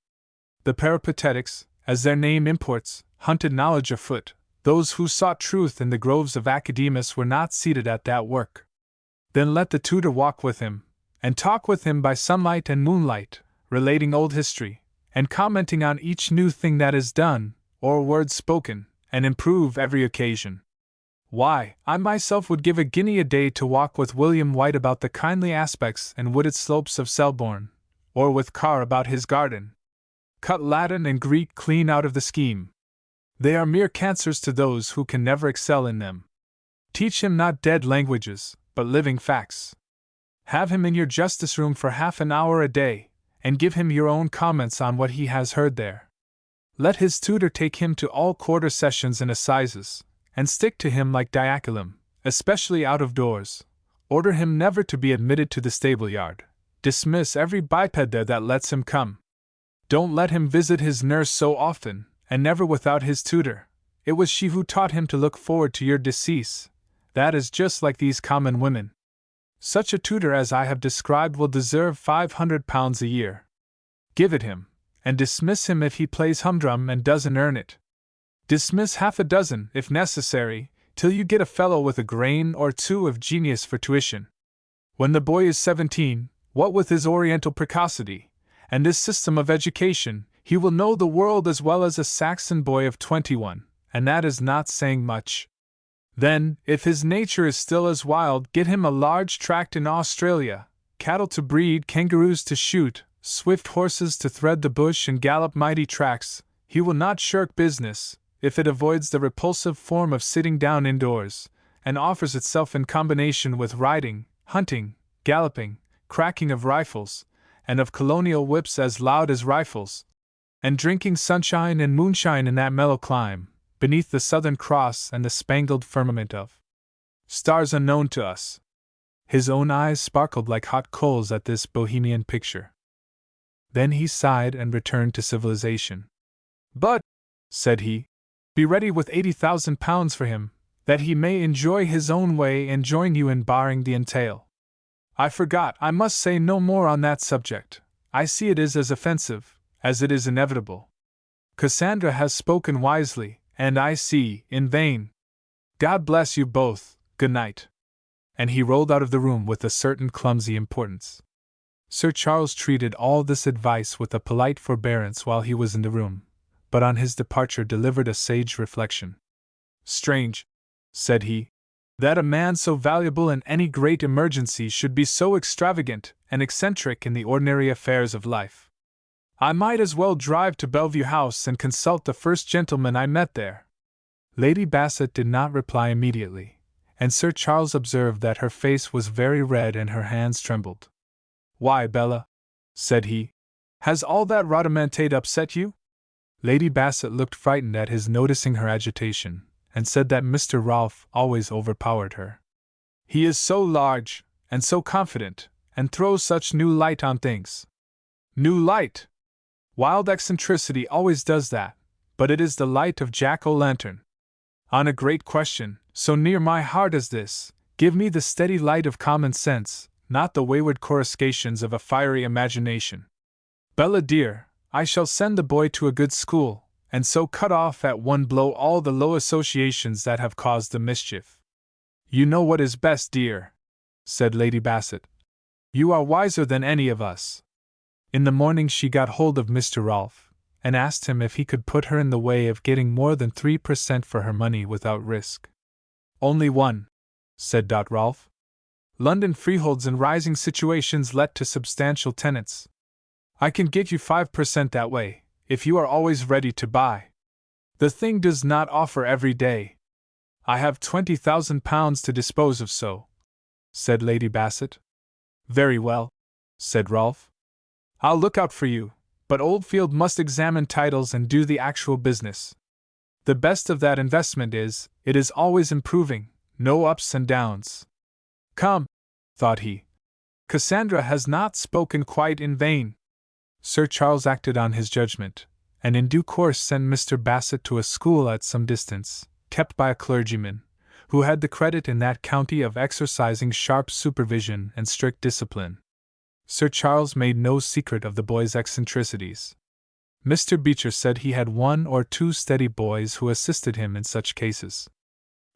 The Peripatetics, as their name imports, hunted knowledge afoot. Those who sought truth in the groves of Academus were not seated at that work. Then let the tutor walk with him, and talk with him by sunlight and moonlight, relating old history, and commenting on each new thing that is done, or word spoken, and improve every occasion. Why, I myself would give a guinea a day to walk with William White about the kindly aspects and wooded slopes of Selborne, or with Carr about his garden. Cut Latin and Greek clean out of the scheme. They are mere cancers to those who can never excel in them. Teach him not dead languages, but living facts. Have him in your justice room for half an hour a day, and give him your own comments on what he has heard there. Let his tutor take him to all quarter sessions and assizes, and stick to him like diaculum, especially out of doors. Order him never to be admitted to the stable yard. Dismiss every biped there that lets him come. Don't let him visit his nurse so often, and never without his tutor. It was she who taught him to look forward to your decease. That is just like these common women. Such a tutor as I have described will deserve £500 a year. Give it him, and dismiss him if he plays humdrum and doesn't earn it. Dismiss half a dozen, if necessary, till you get a fellow with a grain or two of genius for tuition. When the boy is 17, what with his Oriental precocity, and this system of education, he will know the world as well as a Saxon boy of 21, and that is not saying much. Then, if his nature is still as wild, get him a large tract in Australia, cattle to breed, kangaroos to shoot, swift horses to thread the bush and gallop mighty tracks. He will not shirk business, if it avoids the repulsive form of sitting down indoors, and offers itself in combination with riding, hunting, galloping, cracking of rifles, and of colonial whips as loud as rifles, and drinking sunshine and moonshine in that mellow clime, beneath the Southern Cross and the spangled firmament of stars unknown to us. His own eyes sparkled like hot coals at this bohemian picture. Then he sighed and returned to civilization. But, said he, be ready with £80,000 for him, that he may enjoy his own way and join you in barring the entail. I forgot, I must say no more on that subject. I see it is as offensive as it is inevitable. Cassandra has spoken wisely, and I see, in vain. God bless you both, good night. And he rolled out of the room with a certain clumsy importance. Sir Charles treated all this advice with a polite forbearance while he was in the room, but on his departure delivered a sage reflection. Strange, said he, that a man so valuable in any great emergency should be so extravagant and eccentric in the ordinary affairs of life. I might as well drive to Bellevue House and consult the first gentleman I met there. Lady Bassett did not reply immediately, and Sir Charles observed that her face was very red and her hands trembled. Why, Bella, said he, has all that rhodomontade upset you? Lady Bassett looked frightened at his noticing her agitation, and said that Mr. Rolfe always overpowered her. He is so large, and so confident, and throws such new light on things. New light! Wild eccentricity always does that, but it is the light of Jack-o'-lantern. On a great question, so near my heart as this, give me the steady light of common sense, not the wayward coruscations of a fiery imagination. Bella dear, I shall send the boy to a good school, and so cut off at one blow all the low associations that have caused the mischief. You know what is best, dear, said Lady Bassett. You are wiser than any of us. In the morning she got hold of Mr. Rolfe, and asked him if he could put her in the way of getting more than 3% for her money without risk. Only one, said Rolfe. London freeholds in rising situations let to substantial tenants. I can get you 5% that way, if you are always ready to buy. The thing does not offer every day. I have £20,000 to dispose of so, said Lady Bassett. Very well, said Rolfe. I'll look out for you, but Oldfield must examine titles and do the actual business. The best of that investment is, it is always improving, no ups and downs. Come, thought he. Cassandra has not spoken quite in vain. Sir Charles acted on his judgment, and in due course sent Mr. Bassett to a school at some distance, kept by a clergyman, who had the credit in that county of exercising sharp supervision and strict discipline. Sir Charles made no secret of the boy's eccentricities. Mr. Beecher said he had 1 or 2 steady boys who assisted him in such cases.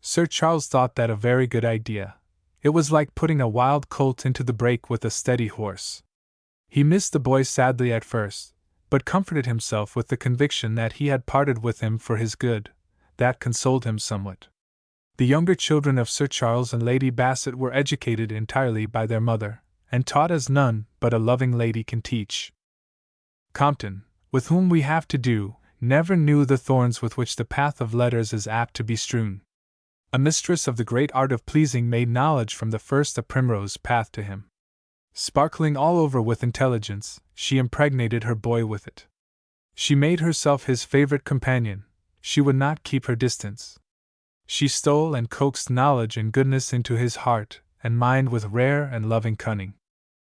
Sir Charles thought that a very good idea. It was like putting a wild colt into the brake with a steady horse. He missed the boy sadly at first, but comforted himself with the conviction that he had parted with him for his good. That consoled him somewhat. The younger children of Sir Charles and Lady Bassett were educated entirely by their mother, and taught as none but a loving lady can teach. Compton, with whom we have to do, never knew the thorns with which the path of letters is apt to be strewn. A mistress of the great art of pleasing made knowledge from the first a primrose path to him. Sparkling all over with intelligence, she impregnated her boy with it. She made herself his favorite companion, she would not keep her distance. She stole and coaxed knowledge and goodness into his heart and mind with rare and loving cunning.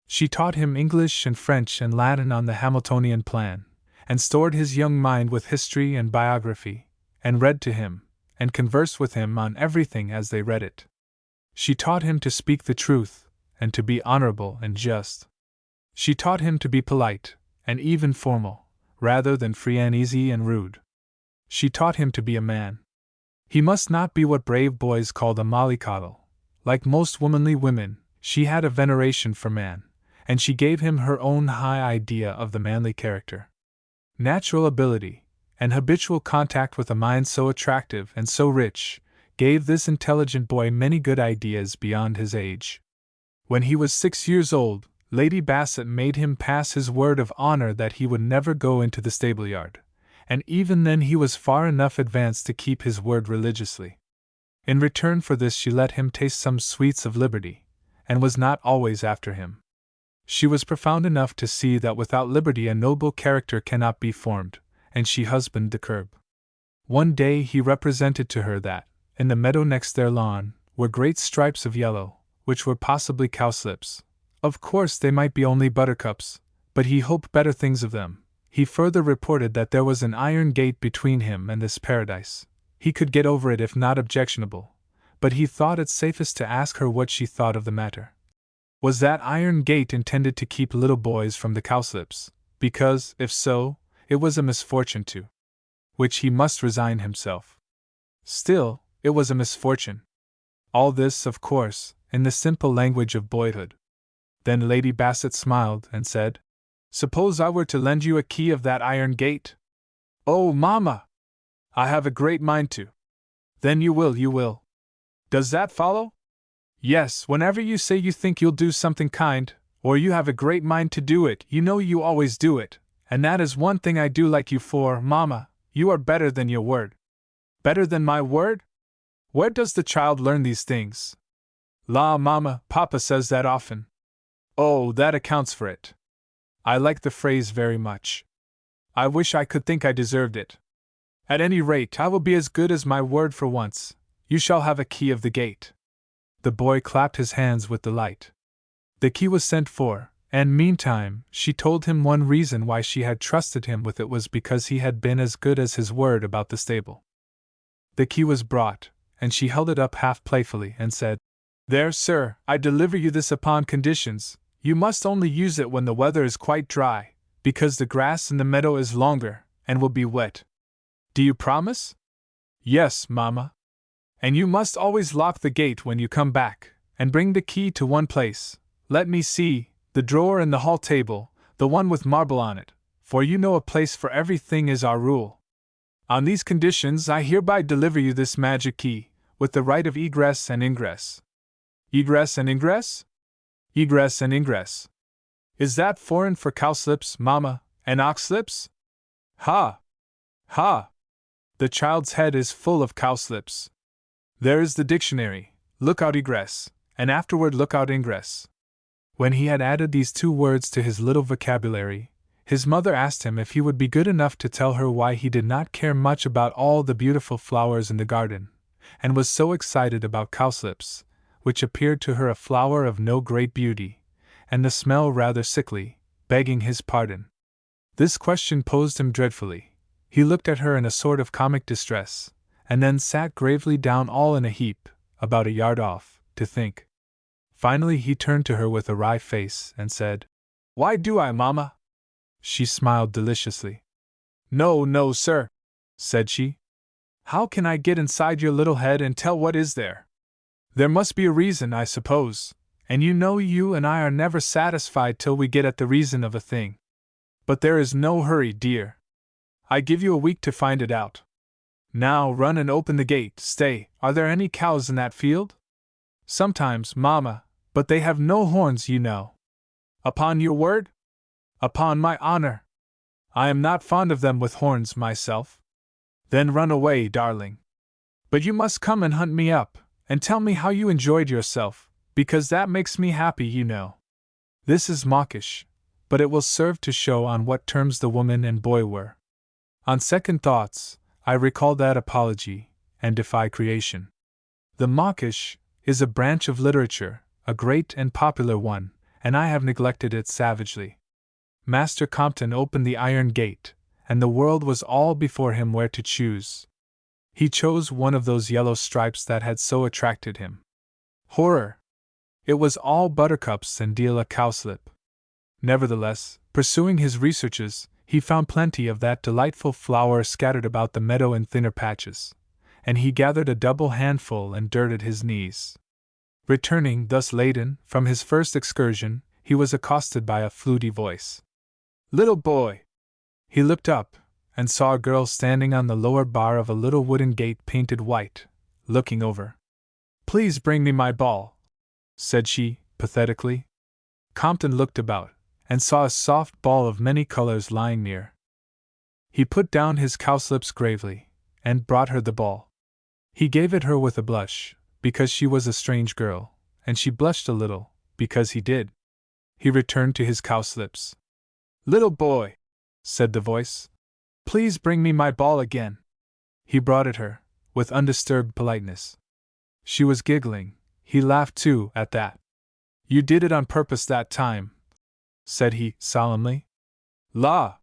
She taught him English and French and Latin on the Hamiltonian plan, and stored his young mind with history and biography, and read to him, and conversed with him on everything as they read it. She taught him to speak the truth, and to be honorable and just. She taught him to be polite, and even formal, rather than free and easy and rude. She taught him to be a man. He must not be what brave boys called a mollycoddle. Like most womanly women, she had a veneration for man, and she gave him her own high idea of the manly character. Natural ability, and habitual contact with a mind so attractive and so rich, gave this intelligent boy many good ideas beyond his age. When he was 6 years old, Lady Bassett made him pass his word of honor that he would never go into the stable-yard, and even then he was far enough advanced to keep his word religiously. In return for this she let him taste some sweets of liberty, and was not always after him. She was profound enough to see that without liberty a noble character cannot be formed, and she husbanded the curb. One day he represented to her that, in the meadow next their lawn, were great stripes of yellow, which were possibly cowslips. Of course they might be only buttercups, but he hoped better things of them. He further reported that there was an iron gate between him and this paradise. He could get over it if not objectionable, but he thought it safest to ask her what she thought of the matter. Was that iron gate intended to keep little boys from the cowslips? Because, if so, it was a misfortune to which he must resign himself. Still, it was a misfortune. All this, of course, in the simple language of boyhood. Then Lady Bassett smiled and said, "Suppose I were to lend you a key of that iron gate?" "Oh, Mamma! I have a great mind to." "Then you will. Does that follow?" "Yes, whenever you say you think you'll do something kind, or you have a great mind to do it, you know you always do it, and that is one thing I do like you for, Mamma. You are better than your word." "Better than my word? Where does the child learn these things?" "La, Mamma, Papa says that often." "Oh, that accounts for it. I like the phrase very much. I wish I could think I deserved it. At any rate, I will be as good as my word for once. You shall have a key of the gate." The boy clapped his hands with delight. The key was sent for, and meantime, she told him one reason why she had trusted him with it was because he had been as good as his word about the stable. The key was brought, and she held it up half playfully and said, "There, sir, I deliver you this upon conditions. You must only use it when the weather is quite dry, because the grass in the meadow is longer, and will be wet. Do you promise?" "Yes, Mamma." "And you must always lock the gate when you come back, and bring the key to one place. Let me see, the drawer in the hall table, the one with marble on it, for you know a place for everything is our rule. On these conditions I hereby deliver you this magic key, with the right of egress and ingress." "Egress and ingress?" "Egress and ingress. Is that foreign for cowslips, Mamma, and oxslips?" "Ha! Ha! The child's head is full of cowslips. There is the dictionary, look out egress, and afterward look out ingress." When he had added these two words to his little vocabulary, his mother asked him if he would be good enough to tell her why he did not care much about all the beautiful flowers in the garden, and was so excited about cowslips, which appeared to her a flower of no great beauty, and the smell rather sickly, begging his pardon. This question posed him dreadfully. He looked at her in a sort of comic distress, and then sat gravely down all in a heap, about a yard off, to think. Finally he turned to her with a wry face and said, "Why do I, Mamma?" She smiled deliciously. No, sir," said she. "How can I get inside your little head and tell what is there? There must be a reason, I suppose, and you know you and I are never satisfied till we get at the reason of a thing. But there is no hurry, dear. I give you a week to find it out. Now run and open the gate. Stay, are there any cows in that field?" "Sometimes, Mamma, but they have no horns, you know." "Upon your word?" "Upon my honor. I am not fond of them with horns myself." "Then run away, darling. But you must come and hunt me up, and tell me how you enjoyed yourself, because that makes me happy, you know." This is mawkish, but it will serve to show on what terms the woman and boy were. On second thoughts, I recall that apology, and defy creation. The mawkish is a branch of literature, a great and popular one, and I have neglected it savagely. Master Compton opened the iron gate, and the world was all before him where to choose. He chose one of those yellow stripes that had so attracted him. Horror! It was all buttercups and deal cowslip. Nevertheless, pursuing his researches, he found plenty of that delightful flower scattered about the meadow in thinner patches, and he gathered a double handful and dirted his knees. Returning, thus laden, from his first excursion, he was accosted by a fluty voice. "Little boy!" He looked up, and saw a girl standing on the lower bar of a little wooden gate painted white, looking over. "Please bring me my ball," said she, pathetically. Compton looked about, and saw a soft ball of many colors lying near. He put down his cowslips gravely, and brought her the ball. He gave it her with a blush, because she was a strange girl, and she blushed a little, because he did. He returned to his cowslips. "Little boy," said the voice, "please bring me my ball again." He brought it her, with undisturbed politeness. She was giggling. He laughed too, at that. "You did it on purpose that time," said he, solemnly. "La!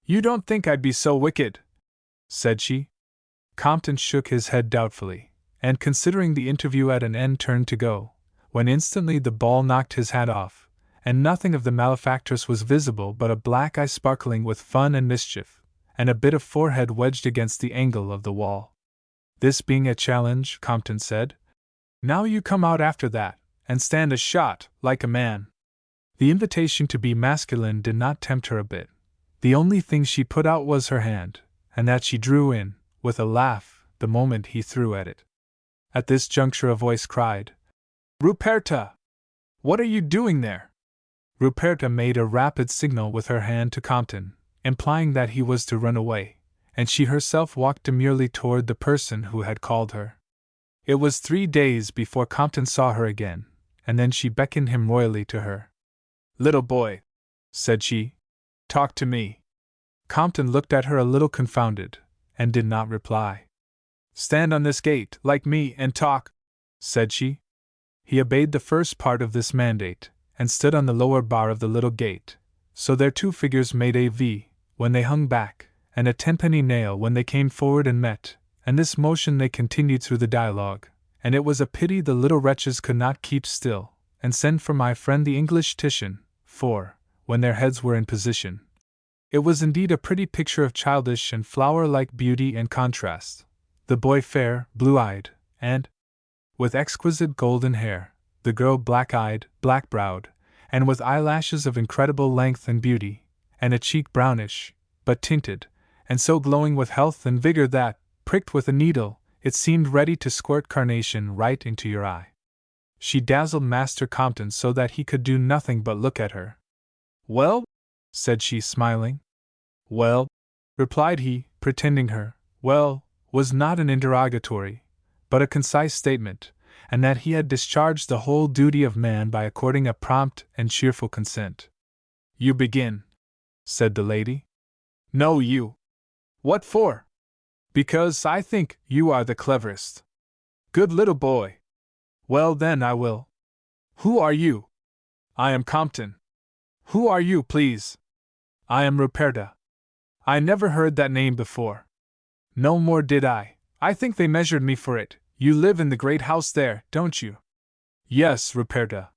You don't think I'd be so wicked?" said she. Compton shook his head doubtfully, and considering the interview at an end turned to go, when instantly the ball knocked his hat off, and nothing of the malefactress was visible but a black eye sparkling with fun and mischief, and a bit of forehead wedged against the angle of the wall. This being a challenge, Compton said, "Now you come out after that, and stand a shot, like a man." The invitation to be masculine did not tempt her a bit. The only thing she put out was her hand, and that she drew in, with a laugh, the moment he threw at it. At this juncture a voice cried, "Ruperta! What are you doing there?" Ruperta made a rapid signal with her hand to Compton, implying that he was to run away, and she herself walked demurely toward the person who had called her. It was 3 days before Compton saw her again, and then she beckoned him royally to her. "Little boy," said she, "talk to me." Compton looked at her a little confounded, and did not reply. "Stand on this gate, like me, and talk," said she. He obeyed the first part of this mandate, and stood on the lower bar of the little gate, so their two figures made a V when they hung back, and a tenpenny nail when they came forward and met, and this motion they continued through the dialogue, and it was a pity the little wretches could not keep still, and send for my friend the English Titian, for, when their heads were in position, it was indeed a pretty picture of childish and flower-like beauty and contrast, the boy fair, blue-eyed, and with exquisite golden hair, the girl black-eyed, black-browed, and with eyelashes of incredible length and beauty, and a cheek brownish, but tinted, and so glowing with health and vigor that, pricked with a needle, it seemed ready to squirt carnation right into your eye. She dazzled Master Compton so that he could do nothing but look at her. "Well?" said she, smiling. "Well?" replied he, pretending her "well" was not an interrogatory, but a concise statement, and that he had discharged the whole duty of man by according a prompt and cheerful consent. "You begin," said the lady. "No, you." "What for?" "Because I think you are the cleverest." "Good little boy." "Well, then I will." "Who are you?" "I am Compton." "Who are you, please?" "I am Ruperta." "I never heard that name before." "No more did I. I think they measured me for it. You live in the great house there, don't you?" "Yes, Ruperta."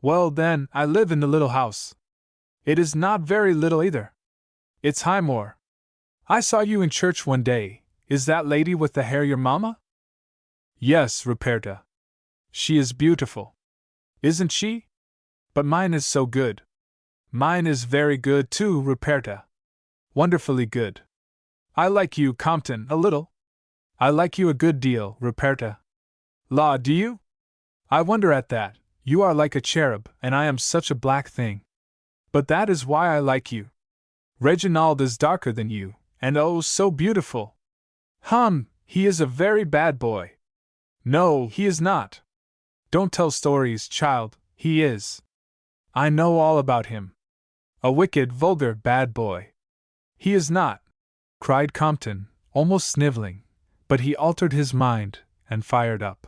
"Well, then, I live in the little house." "It is not very little either." "It's Highmore." "I saw you in church one day. Is that lady with the hair your mamma?" "Yes, Ruperta." "She is beautiful." "Isn't she? But mine is so good." "Mine is very good too, Ruperta." "Wonderfully good." "I like you, Compton, a little." "I like you a good deal, Ruperta." "La, do you? I wonder at that. You are like a cherub, and I am such a black thing. But that is why I like you. Reginald is darker than you, and oh, so beautiful." He is a very bad boy." "No, he is not." "Don't tell stories, child, he is." "I know all about him." "A wicked, vulgar, bad boy." "He is not," cried Compton, almost sniveling, but he altered his mind, and fired up.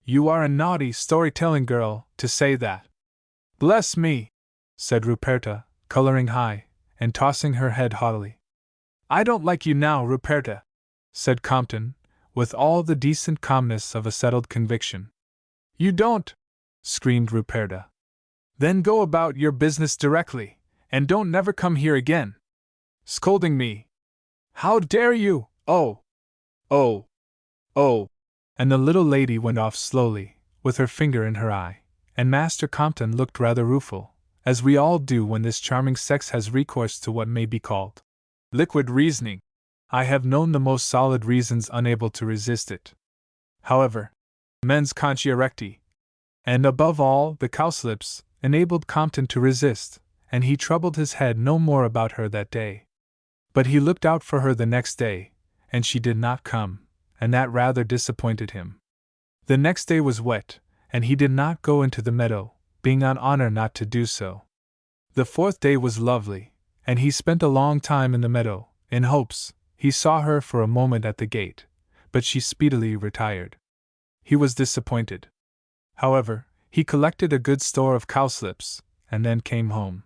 "You are a naughty storytelling girl, to say that." "Bless me!" said Ruperta, coloring high, and tossing her head haughtily. "I don't like you now, Ruperta," said Compton, with all the decent calmness of a settled conviction. "You don't?" screamed Ruperta. "Then go about your business directly, and don't never come here again. Scolding me! How dare you? Oh! Oh! Oh!" And the little lady went off slowly, with her finger in her eye, and Master Compton looked rather rueful, as we all do when this charming sex has recourse to what may be called liquid reasoning. I have known the most solid reasons unable to resist it. However, mens conscia recti, and above all the cowslips, enabled Compton to resist, and he troubled his head no more about her that day. But he looked out for her the next day, and she did not come, and that rather disappointed him. The next day was wet, and he did not go into the meadow, being on honor not to do so. The fourth day was lovely, and he spent a long time in the meadow, in hopes. He saw her for a moment at the gate, but she speedily retired. He was disappointed. However, he collected a good store of cowslips, and then came home.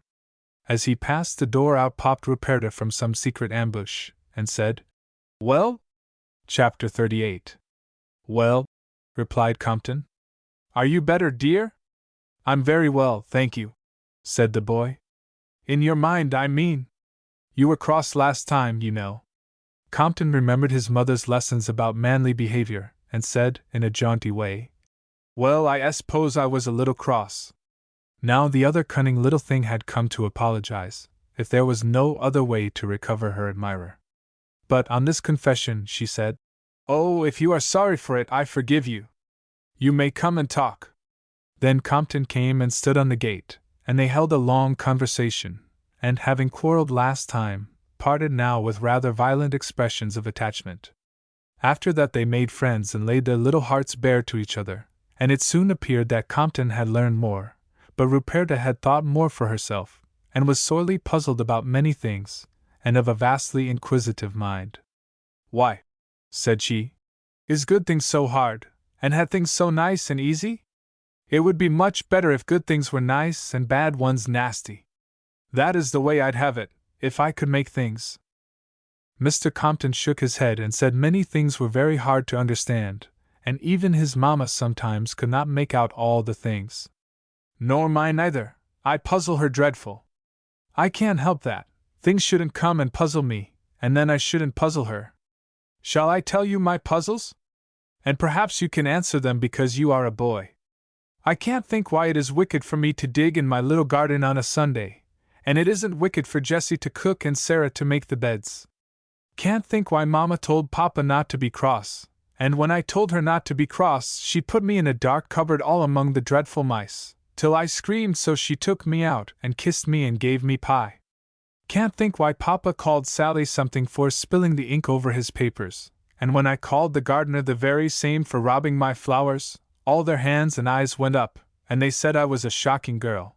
As he passed the door out popped Ruperta from some secret ambush, and said, "Well?" Chapter 38. Well, replied Compton. Are you better, dear? I'm very well, thank you, said the boy. In your mind, I mean. You were cross last time, you know. Compton remembered his mother's lessons about manly behavior, and said, in a jaunty way, Well, I suppose I was a little cross. Now the other cunning little thing had come to apologize, if there was no other way to recover her admirer. But on this confession, she said, Oh, if you are sorry for it, I forgive you. You may come and talk. Then Compton came and stood on the gate, and they held a long conversation, and having quarreled last time, parted now with rather violent expressions of attachment. After that they made friends and laid their little hearts bare to each other, and it soon appeared that Compton had learned more, but Ruperta had thought more for herself, and was sorely puzzled about many things, and of a vastly inquisitive mind. Why, said she, is good things so hard, and had things so nice and easy? It would be much better if good things were nice and bad ones nasty. That is the way I'd have it, if I could make things. Mr. Compton shook his head and said many things were very hard to understand, and even his mamma sometimes could not make out all the things. Nor mine either, I puzzle her dreadful. I can't help that, things shouldn't come and puzzle me, and then I shouldn't puzzle her. Shall I tell you my puzzles? And perhaps you can answer them because you are a boy. I can't think why it is wicked for me to dig in my little garden on a Sunday, and it isn't wicked for Jessie to cook and Sarah to make the beds. Can't think why Mama told Papa not to be cross, and when I told her not to be cross, she put me in a dark cupboard all among the dreadful mice, till I screamed so she took me out and kissed me and gave me pie. Can't think why Papa called Sally something for spilling the ink over his papers, and when I called the gardener the very same for robbing my flowers, all their hands and eyes went up, and they said I was a shocking girl.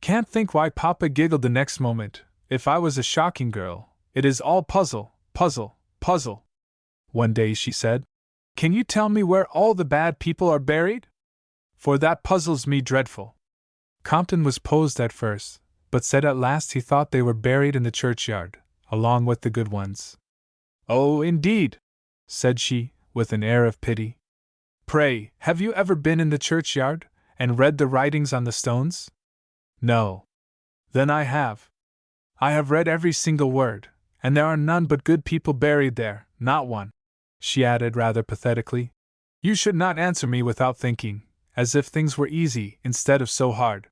Can't think why Papa giggled the next moment, if I was a shocking girl. It is all puzzle, puzzle, puzzle. One day she said, Can you tell me where all the bad people are buried? For that puzzles me dreadful. Compton was posed at first, but said at last he thought they were buried in the churchyard, along with the good ones. Oh, indeed, said she, with an air of pity. Pray, have you ever been in the churchyard, and read the writings on the stones? No. Then I have. I have read every single word, and there are none but good people buried there, not one, she added rather pathetically. You should not answer me without thinking, as if things were easy instead of so hard.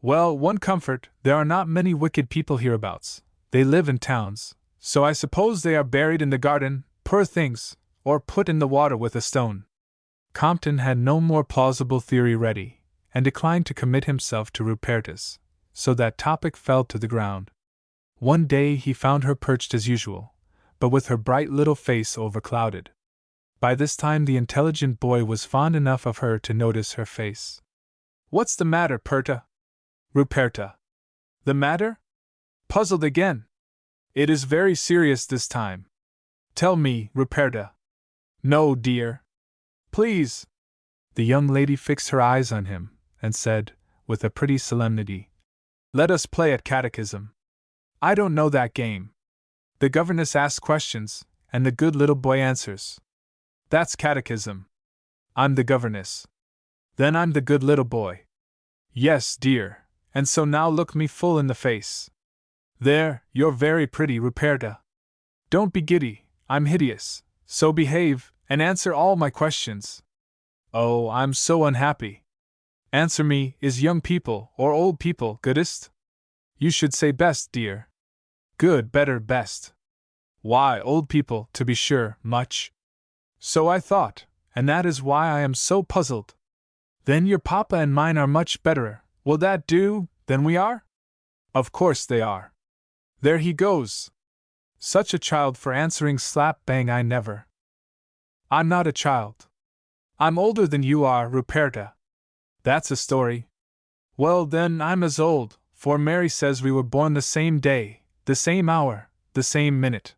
Well, one comfort, there are not many wicked people hereabouts. They live in towns, so I suppose they are buried in the garden, poor things, or put in the water with a stone. Compton had no more plausible theory ready, and declined to commit himself to Ruperta's, so that topic fell to the ground. One day he found her perched as usual, but with her bright little face overclouded. By this time the intelligent boy was fond enough of her to notice her face. What's the matter, Perta? Ruperta. The matter? Puzzled again. It is very serious this time. Tell me, Ruperta. No, dear. Please. The young lady fixed her eyes on him, and said, with a pretty solemnity, Let us play at catechism. I don't know that game. The governess asks questions, and the good little boy answers. That's catechism. I'm the governess. Then I'm the good little boy. Yes, dear, and so now look me full in the face. There, you're very pretty, Ruperta. Don't be giddy, I'm hideous, so behave, and answer all my questions. Oh, I'm so unhappy. Answer me, is young people or old people goodest? You should say best, dear. Good, better, best. Why, old people, to be sure, much. So I thought, and that is why I am so puzzled. Then your papa and mine are much betterer, will that do, than we are? Of course they are. There he goes. Such a child for answering slap-bang I never. I'm not a child. I'm older than you are, Ruperta. That's a story. Well then, I'm as old, for Mary says we were born the same day, the same hour, the same minute.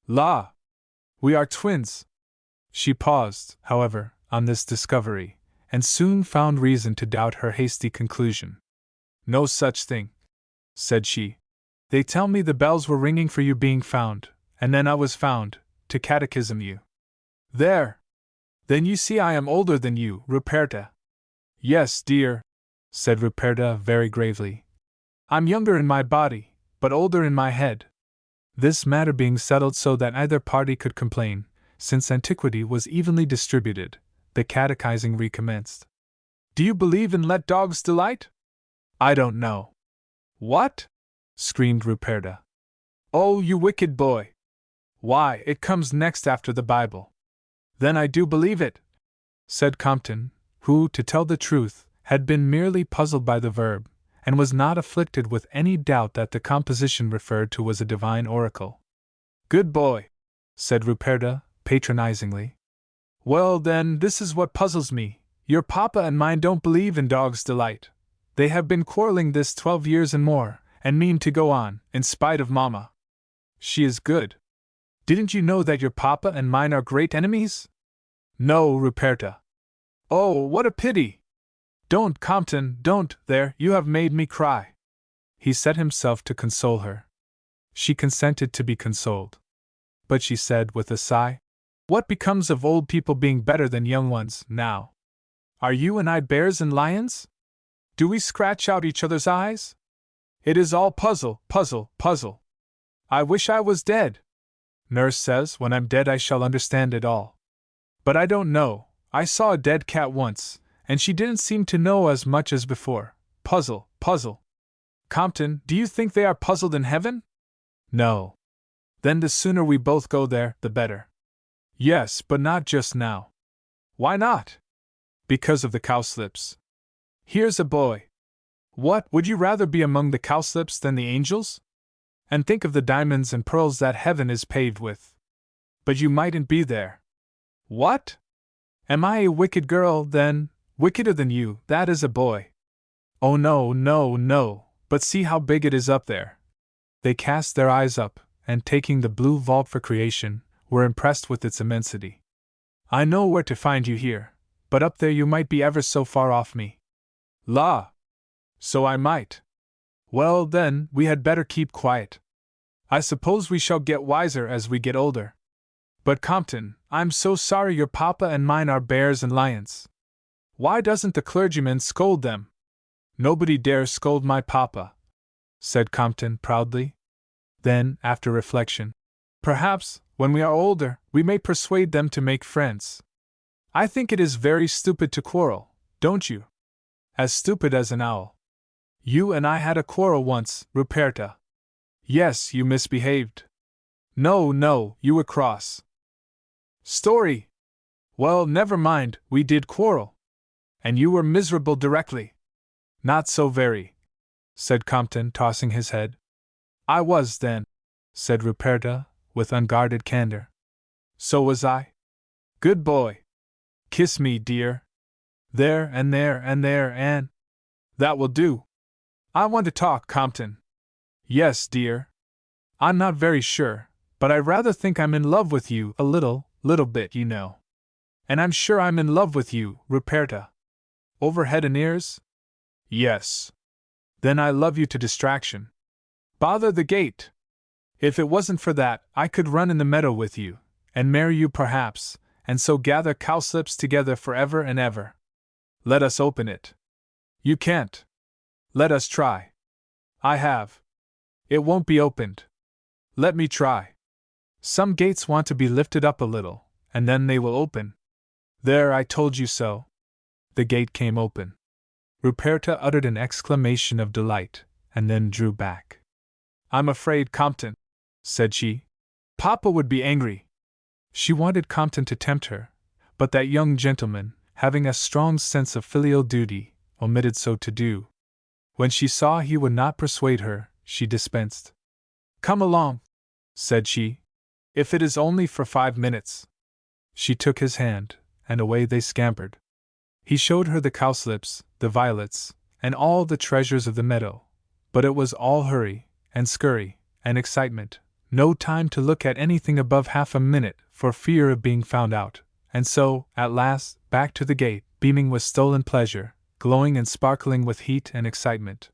La! We are twins. She paused, however, on this discovery, and soon found reason to doubt her hasty conclusion. No such thing, said she. They tell me the bells were ringing for you being found, and then I was found, to catechism you. There! Then you see I am older than you, Ruperta. Yes, dear, said Ruperta very gravely. I'm younger in my body, but older in my head. This matter being settled so that neither party could complain, since antiquity was evenly distributed, the catechizing recommenced. Do you believe in let dogs delight? I don't know. What? Screamed Ruperta. Oh, you wicked boy! Why, it comes next after the Bible. Then I do believe it, said Compton, who, to tell the truth, had been merely puzzled by the verb, and was not afflicted with any doubt that the composition referred to was a divine oracle. Good boy, said Ruperta, patronizingly. Well, then, this is what puzzles me. Your papa and mine don't believe in dog's delight. They have been quarreling this 12 years and more, and mean to go on, in spite of Mama. She is good. Didn't you know that your papa and mine are great enemies? No, Ruperta. Oh, what a pity! Don't, Compton, don't, there, you have made me cry. He set himself to console her. She consented to be consoled. But she said with a sigh, What becomes of old people being better than young ones, now? Are you and I bears and lions? Do we scratch out each other's eyes? It is all puzzle, puzzle, puzzle. I wish I was dead. Nurse says when I'm dead I shall understand it all. But I don't know. I saw a dead cat once, and she didn't seem to know as much as before. Puzzle, puzzle. Compton, do you think they are puzzled in heaven? No. Then the sooner we both go there, the better. Yes, but not just now. Why not? Because of the cowslips. Here's a boy. What, would you rather be among the cowslips than the angels? And think of the diamonds and pearls that heaven is paved with. But you mightn't be there. What? Am I a wicked girl, then? Wickeder than you, that is a boy. Oh no, no, no, but see how big it is up there. They cast their eyes up, and taking the blue vault for creation, were impressed with its immensity. I know where to find you here, but up there you might be ever so far off me. La! So I might. Well, then, we had better keep quiet. I suppose we shall get wiser as we get older. But Compton, I'm so sorry your papa and mine are bears and lions. Why doesn't the clergyman scold them? Nobody dares scold my papa, said Compton proudly. Then, after reflection, perhaps, when we are older, we may persuade them to make friends. I think it is very stupid to quarrel, don't you? As stupid as an owl. You and I had a quarrel once, Ruperta. Yes, you misbehaved. No, no, you were cross. Story! Well, never mind, we did quarrel. And you were miserable directly. Not so very, said Compton, tossing his head. I was then, said Ruperta, with unguarded candor. So was I. Good boy. Kiss me, dear. There and there and there and... That will do. I want to talk, Compton. Yes, dear. I'm not very sure, but I rather think I'm in love with you a little bit, you know. And I'm sure I'm in love with you, Ruperta. Over head and ears? Yes. Then I love you to distraction. Bother the gate! If it wasn't for that, I could run in the meadow with you, and marry you perhaps, and so gather cowslips together forever and ever. Let us open it. You can't. Let us try. I have. It won't be opened. Let me try. Some gates want to be lifted up a little, and then they will open. There, I told you so. The gate came open. Ruperta uttered an exclamation of delight, and then drew back. I'm afraid, Compton, said she. Papa would be angry. She wanted Compton to tempt her, but that young gentleman, having a strong sense of filial duty, omitted so to do. When she saw he would not persuade her, she dispensed. Come along, said she, if it is only for 5 minutes. She took his hand, and away they scampered. He showed her the cowslips, the violets, and all the treasures of the meadow, but it was all hurry, and scurry, and excitement, no time to look at anything above half a minute for fear of being found out, and so, at last, back to the gate, beaming with stolen pleasure, glowing and sparkling with heat and excitement.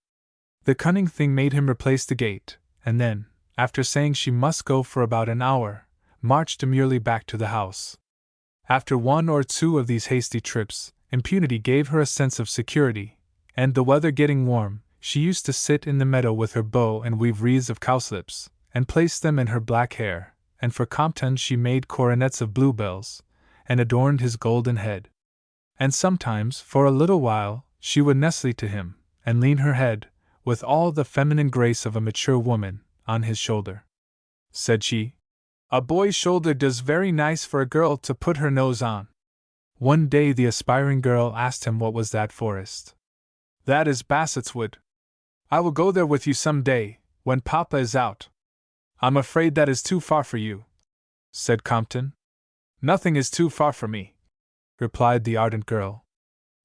The cunning thing made him replace the gate, and then, after saying she must go for about an hour, marched demurely back to the house. After one or two of these hasty trips, impunity gave her a sense of security, and the weather getting warm, she used to sit in the meadow with her bow and weave wreaths of cowslips, and place them in her black hair, and for Compton she made coronets of bluebells, and adorned his golden head. And sometimes, for a little while, she would nestle to him, and lean her head, with all the feminine grace of a mature woman, on his shoulder. Said she, "A boy's shoulder does very nice for a girl to put her nose on." One day the aspiring girl asked him what was that forest. "That is Bassett's Wood. I will go there with you some day, when Papa is out." "I'm afraid that is too far for you," said Compton. "Nothing is too far for me," replied the ardent girl.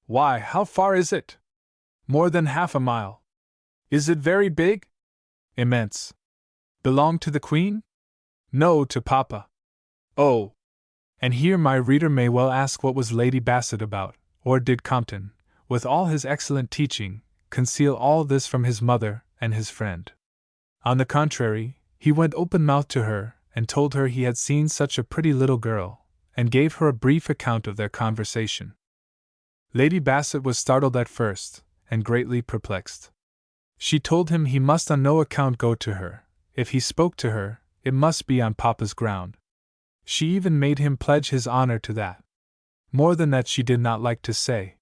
"Why, how far is it?" "More than half a mile." "Is it very big?" "Immense." "Belong to the Queen?" "No, to Papa." "Oh." And here my reader may well ask what was Lady Bassett about, or did Compton, with all his excellent teaching, conceal all this from his mother and his friend? On the contrary, he went open-mouthed to her, and told her he had seen such a pretty little girl, and gave her a brief account of their conversation. Lady Bassett was startled at first, and greatly perplexed. She told him he must on no account go to her. If he spoke to her, it must be on Papa's ground. She even made him pledge his honor to that. More than that she did not like to say.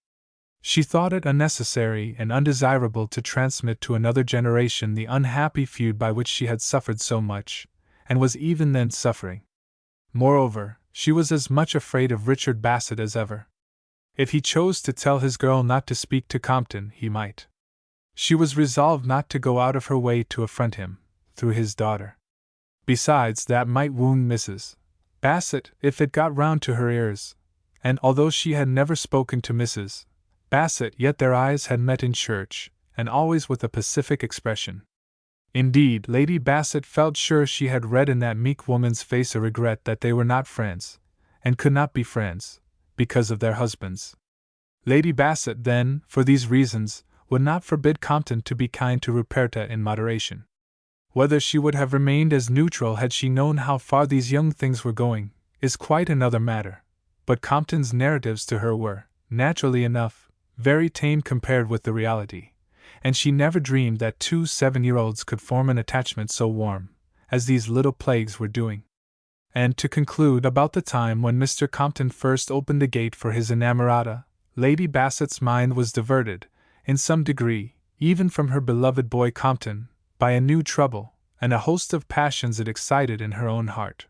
She thought it unnecessary and undesirable to transmit to another generation the unhappy feud by which she had suffered so much, and was even then suffering. Moreover, she was as much afraid of Richard Bassett as ever. If he chose to tell his girl not to speak to Compton, he might. She was resolved not to go out of her way to affront him, through his daughter. Besides, that might wound Mrs. Bassett if it got round to her ears, and although she had never spoken to Mrs. Bassett, yet their eyes had met in church, and always with a pacific expression. Indeed, Lady Bassett felt sure she had read in that meek woman's face a regret that they were not friends, and could not be friends, because of their husbands. Lady Bassett, then, for these reasons, would not forbid Compton to be kind to Ruperta in moderation. Whether she would have remained as neutral had she known how far these young things were going, is quite another matter, but Compton's narratives to her were, naturally enough, very tame compared with the reality, and she never dreamed that 2 7-year-olds could form an attachment so warm, as these little plagues were doing. And to conclude, about the time when Mr. Compton first opened the gate for his inamorata, Lady Bassett's mind was diverted, in some degree, even from her beloved boy Compton, by a new trouble, and a host of passions it excited in her own heart.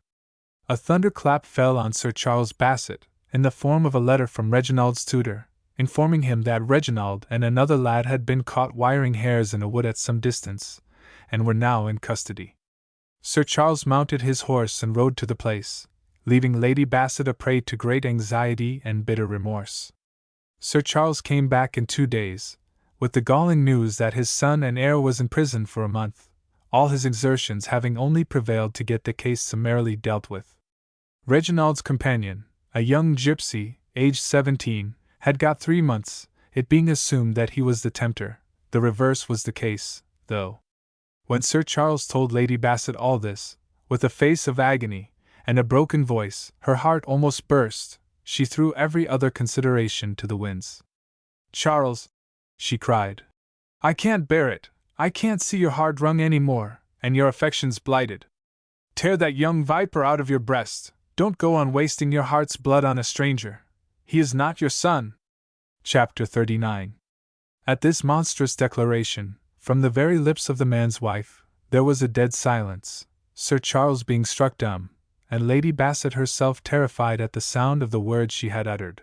A thunderclap fell on Sir Charles Bassett, in the form of a letter from Reginald's tutor, informing him that Reginald and another lad had been caught wiring hares in a wood at some distance, and were now in custody. Sir Charles mounted his horse and rode to the place, leaving Lady Bassett a prey to great anxiety and bitter remorse. Sir Charles came back in 2 days, with the galling news that his son and heir was in prison for a month, all his exertions having only prevailed to get the case summarily dealt with. Reginald's companion, a young gypsy, aged 17, had got 3 months, it being assumed that he was the tempter. The reverse was the case, though. When Sir Charles told Lady Bassett all this, with a face of agony, and a broken voice, her heart almost burst. She threw every other consideration to the winds. "Charles," she cried, "I can't bear it. I can't see your heart wrung any more, and your affections blighted. Tear that young viper out of your breast. Don't go on wasting your heart's blood on a stranger. He is not your son." Chapter 39. At this monstrous declaration, from the very lips of the man's wife, there was a dead silence, Sir Charles being struck dumb, and Lady Bassett herself terrified at the sound of the words she had uttered.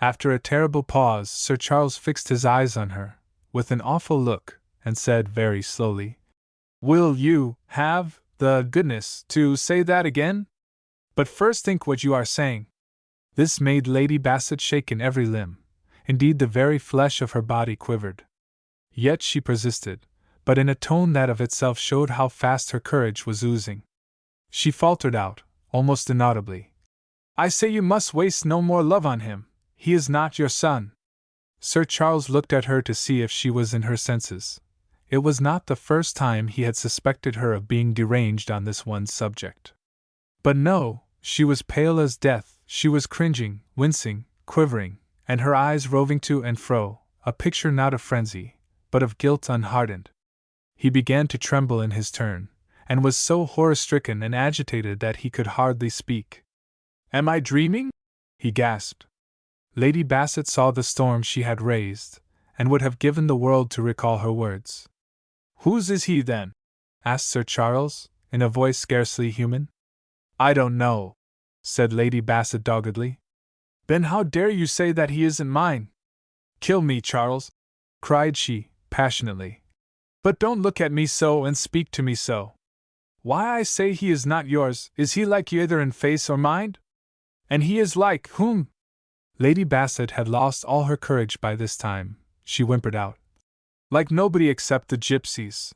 After a terrible pause, Sir Charles fixed his eyes on her, with an awful look, and said very slowly, "Will you have the goodness to say that again? But first think what you are saying." This made Lady Bassett shake in every limb, indeed the very flesh of her body quivered. Yet she persisted, but in a tone that of itself showed how fast her courage was oozing. She faltered out, almost inaudibly, "I say you must waste no more love on him. He is not your son." Sir Charles looked at her to see if she was in her senses. It was not the first time he had suspected her of being deranged on this one subject. But no, she was pale as death, She was cringing, wincing, quivering, and her eyes roving to and fro, a picture not of frenzy, but of guilt unhardened. He began to tremble in his turn, and was so horror-stricken and agitated that he could hardly speak. "Am I dreaming?" he gasped. Lady Bassett saw the storm she had raised, and would have given the world to recall her words. "Whose is he, then?" asked Sir Charles, in a voice scarcely human. "I don't know," said Lady Bassett doggedly. "Then how dare you say that he isn't mine?" "Kill me, Charles!" cried she, passionately. "But don't look at me so and speak to me so. Why I say he is not yours, is he like you either in face or mind? And he is like whom?" Lady Bassett had lost all her courage by this time. She whimpered out, "Like nobody except the gypsies.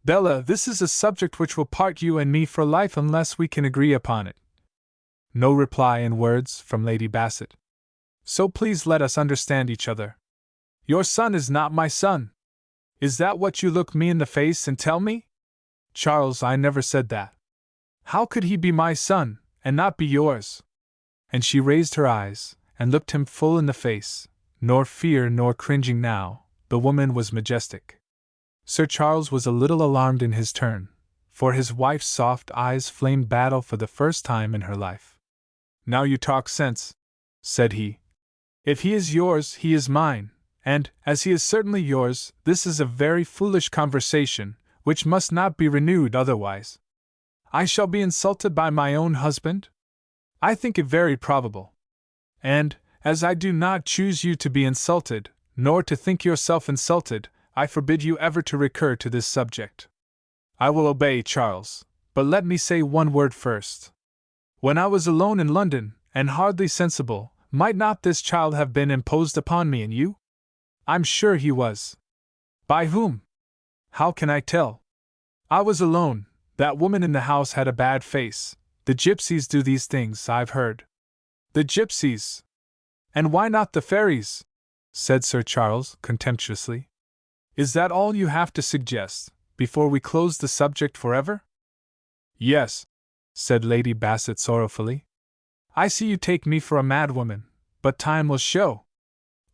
Bella, this is a subject which will part you and me for life unless we can agree upon it." No reply in words from Lady Bassett. "So please let us understand each other. Your son is not my son. Is that what you look me in the face and tell me?" "Charles, I never said that. How could he be my son, and not be yours?" And she raised her eyes, and looked him full in the face, nor fear nor cringing now. The woman was majestic. Sir Charles was a little alarmed in his turn, for his wife's soft eyes flamed battle for the first time in her life. "Now you talk sense," said he. "If he is yours, he is mine, and, as he is certainly yours, this is a very foolish conversation, which must not be renewed otherwise. I shall be insulted by my own husband? I think it very probable. And, as I do not choose you to be insulted, nor to think yourself insulted, I forbid you ever to recur to this subject." "I will obey, Charles, but let me say one word first. When I was alone in London, and hardly sensible, might not this child have been imposed upon me and you?" "I'm sure he was." "By whom?" "How can I tell? I was alone. That woman in the house had a bad face. The gypsies do these things, I've heard." "The gypsies? And why not the fairies?" said Sir Charles, contemptuously. "Is that all you have to suggest, before we close the subject forever?" "Yes," said Lady Bassett sorrowfully. "I see you take me for a madwoman, but time will show.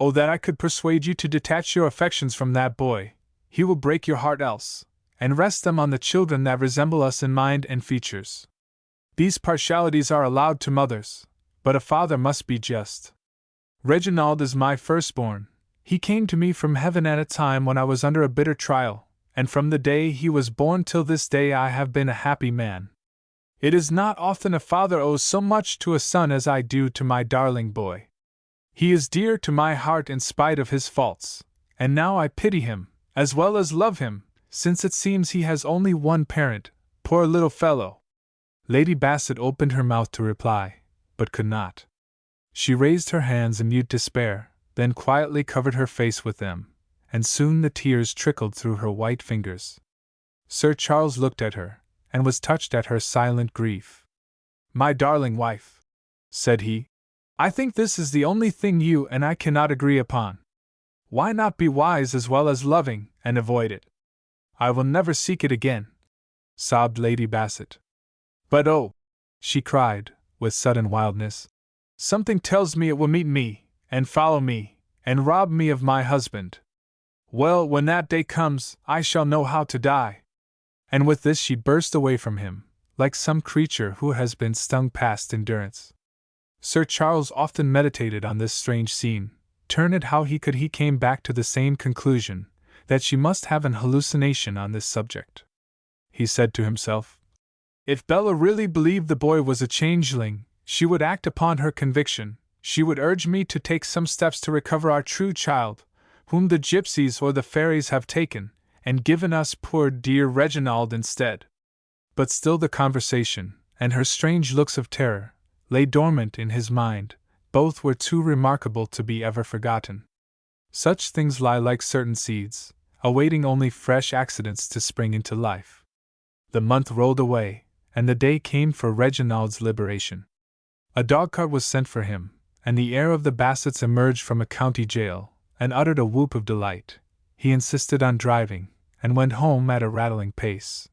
Oh, that I could persuade you to detach your affections from that boy, he will break your heart else, and rest them on the children that resemble us in mind and features. These partialities are allowed to mothers, but a father must be just. Reginald is my firstborn. He came to me from heaven at a time when I was under a bitter trial, and from the day he was born till this day I have been a happy man. It is not often a father owes so much to a son as I do to my darling boy. He is dear to my heart in spite of his faults, and now I pity him, as well as love him, since it seems he has only one parent, poor little fellow." Lady Bassett opened her mouth to reply, but could not. She raised her hands in mute despair, then quietly covered her face with them, and soon the tears trickled through her white fingers. Sir Charles looked at her, and was touched at her silent grief. "My darling wife," said he, "I think this is the only thing you and I cannot agree upon. Why not be wise as well as loving, and avoid it?" "I will never seek it again," sobbed Lady Bassett. "But oh," she cried, with sudden wildness, "something tells me it will meet me, and follow me, and rob me of my husband. Well, when that day comes, I shall know how to die." And with this she burst away from him, like some creature who has been stung past endurance. Sir Charles often meditated on this strange scene, turn it how he could he came back to the same conclusion, that she must have an hallucination on this subject. He said to himself, "If Bella really believed the boy was a changeling, she would act upon her conviction, she would urge me to take some steps to recover our true child, whom the gypsies or the fairies have taken, and given us poor dear Reginald instead." But still the conversation, and her strange looks of terror, lay dormant in his mind. Both were too remarkable to be ever forgotten. Such things lie like certain seeds, awaiting only fresh accidents to spring into life. The month rolled away, and the day came for Reginald's liberation. A dog-cart was sent for him, and the heir of the Bassets emerged from a county jail, and uttered a whoop of delight. He insisted on driving, and went home at a rattling pace.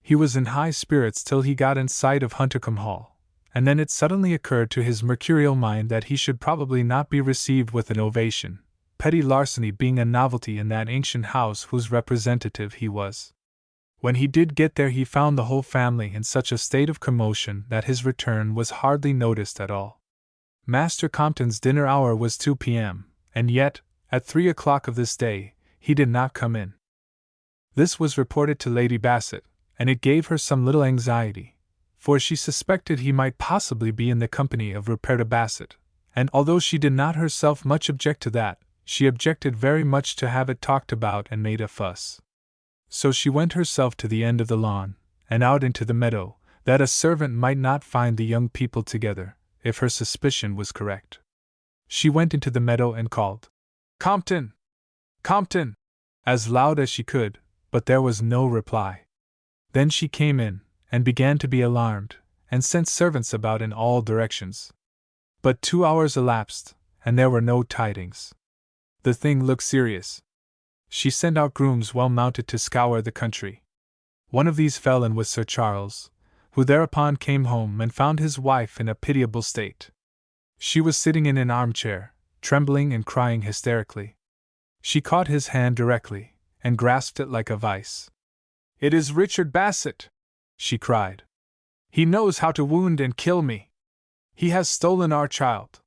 He was in high spirits till he got in sight of Huntercombe Hall, and then it suddenly occurred to his mercurial mind that he should probably not be received with an ovation, petty larceny being a novelty in that ancient house whose representative he was. When he did get there, he found the whole family in such a state of commotion that his return was hardly noticed at all. Master Compton's dinner hour was 2 p.m., and yet, at 3 o'clock of this day, he did not come in. This was reported to Lady Bassett, and it gave her some little anxiety, for she suspected he might possibly be in the company of Ruperta Bassett, and although she did not herself much object to that, she objected very much to have it talked about and made a fuss. So she went herself to the end of the lawn, and out into the meadow, that a servant might not find the young people together, if her suspicion was correct. She went into the meadow and called, "Compton! Compton!" as loud as she could, but there was no reply. Then she came in, and began to be alarmed, and sent servants about in all directions. But 2 hours elapsed, and there were no tidings. The thing looked serious. She sent out grooms well mounted to scour the country. One of these fell in with Sir Charles, who thereupon came home and found his wife in a pitiable state. She was sitting in an armchair, trembling and crying hysterically. She caught his hand directly, and grasped it like a vice. "It is Richard Bassett!" she cried. "He knows how to wound and kill me! He has stolen our child!"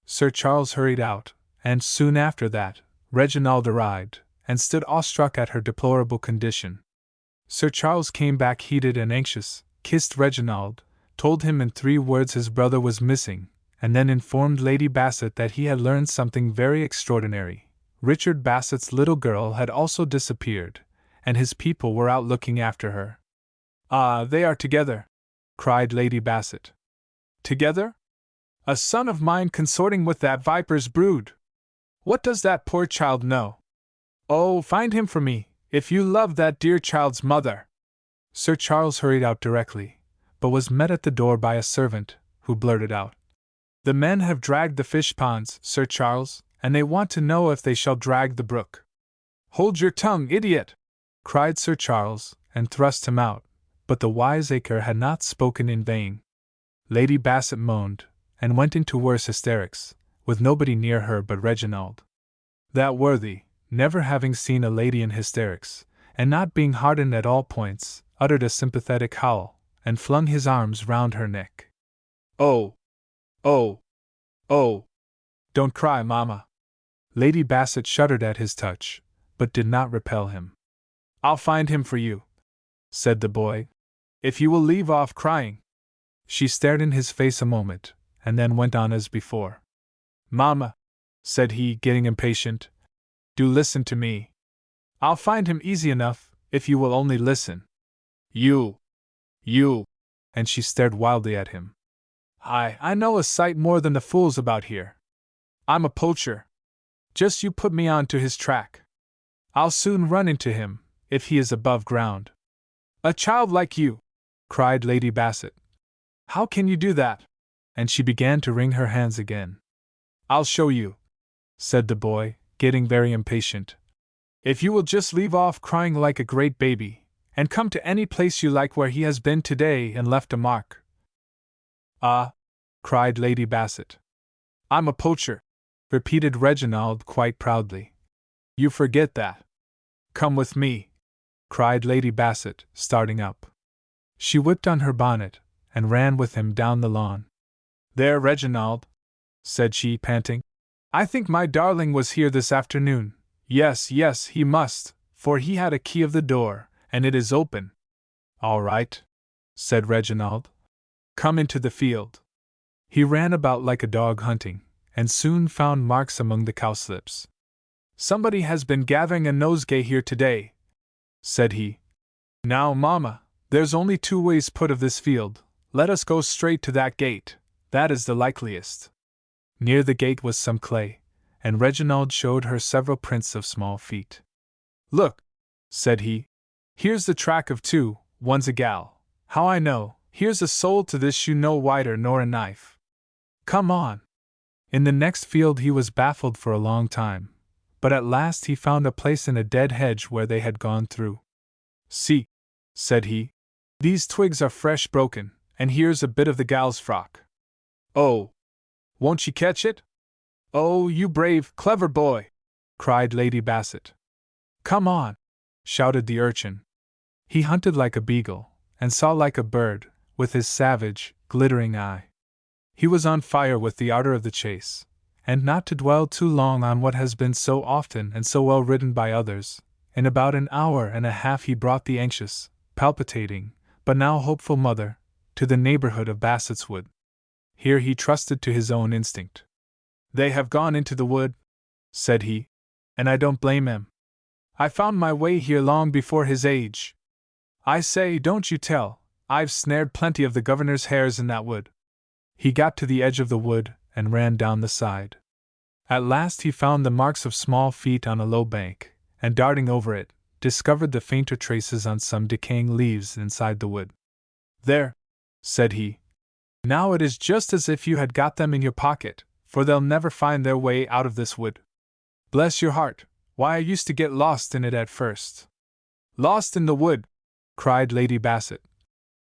Sir Charles hurried out, and soon after that, Reginald arrived, and stood awestruck at her deplorable condition. Sir Charles came back heated and anxious, kissed Reginald, told him in 3 words his brother was missing, and then informed Lady Bassett that he had learned something very extraordinary. Richard Bassett's little girl had also disappeared, and his people were out looking after her. "Ah, they are together!" cried Lady Bassett. "Together? A son of mine consorting with that viper's brood! What does that poor child know? Oh, find him for me, if you love that dear child's mother!" Sir Charles hurried out directly, but was met at the door by a servant, who blurted out, "The men have dragged the fish ponds, Sir Charles, and they want to know if they shall drag the brook." "Hold your tongue, idiot!" cried Sir Charles, and thrust him out, but the wiseacre had not spoken in vain. Lady Bassett moaned, and went into worse hysterics, with nobody near her but Reginald. That worthy, never having seen a lady in hysterics, and not being hardened at all points, uttered a sympathetic howl, and flung his arms round her neck. "Oh! Oh! Oh! Don't cry, Mamma!" Lady Bassett shuddered at his touch, but did not repel him. "I'll find him for you," said the boy, "if you will leave off crying." She stared in his face a moment, and then went on as before. "Mamma," said he, getting impatient, "do listen to me. I'll find him easy enough, if you will only listen. You, and she stared wildly at him. I know a sight more than the fools about here. I'm a poacher. Just you put me on to his track. I'll soon run into him, if he is above ground." "A child like you!" cried Lady Bassett. "How can you do that?" And she began to wring her hands again. "I'll show you," said the boy, getting very impatient. "If you will just leave off crying like a great baby, and come to any place you like where he has been today and left a mark." "Ah!" cried Lady Bassett. "I'm a poacher," repeated Reginald quite proudly. "You forget that. Come with me," cried Lady Bassett, starting up. She whipped on her bonnet, and ran with him down the lawn. "There, Reginald," said she, panting. "I think my darling was here this afternoon. Yes, he must, for he had a key of the door, and it is open." "All right," said Reginald. "Come into the field." He ran about like a dog hunting, and soon found marks among the cowslips. "Somebody has been gathering a nosegay here today," said he. "Now, Mamma, there's only 2 ways put of this field. Let us go straight to that gate. That is the likeliest." Near the gate was some clay, and Reginald showed her several prints of small feet. "Look," said he. "Here's the track of 2, one's a gal. How I know, here's a sole to this shoe no wider nor a knife. Come on." In the next field he was baffled for a long time, but at last he found a place in a dead hedge where they had gone through. "See," said he, "these twigs are fresh broken, and here's a bit of the gal's frock. Oh! Won't she catch it? Oh, you brave, clever boy! Cried Lady Bassett. Come on! Shouted the urchin. He hunted like a beagle, and saw like a bird, with his savage, glittering eye. He was on fire with the ardor of the chase, and not to dwell too long on what has been so often and so well written by others, in about an hour and a half he brought the anxious, palpitating, but now hopeful mother, to the neighborhood of Bassett's Wood. Here he trusted to his own instinct. They have gone into the wood, said he, and I don't blame him. I found my way here long before his age. I say, don't you tell, I've snared plenty of the governor's hares in that wood. He got to the edge of the wood and ran down the side. At last he found the marks of small feet on a low bank, and darting over it, discovered the fainter traces on some decaying leaves inside the wood. There, said he. Now it is just as if you had got them in your pocket, for they'll never find their way out of this wood. Bless your heart, why I used to get lost in it at first. Lost in the wood, cried Lady Bassett.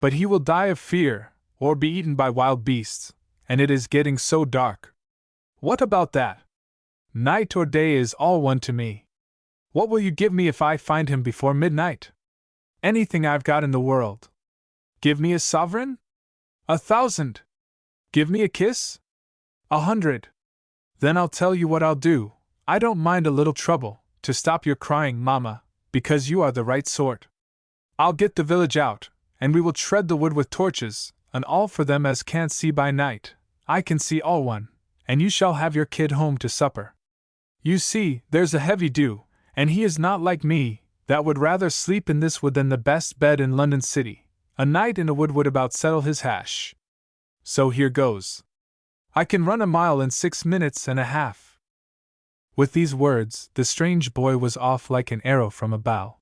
But he will die of fear, or be eaten by wild beasts, and it is getting so dark. What about that? Night or day is all one to me. What will you give me if I find him before midnight? Anything I've got in the world. Give me a sovereign? 1,000. Give me a kiss? 100. Then I'll tell you what I'll do. I don't mind a little trouble, to stop your crying, Mamma, because you are the right sort. I'll get the village out, and we will tread the wood with torches, and all for them as can't see by night. I can see all one, and you shall have your kid home to supper. You see, there's a heavy dew, and he is not like me, that would rather sleep in this wood than the best bed in London City. A night in a wood would about settle his hash. So here goes. I can run a mile in 6 minutes and a half. With these words, the strange boy was off like an arrow from a bow.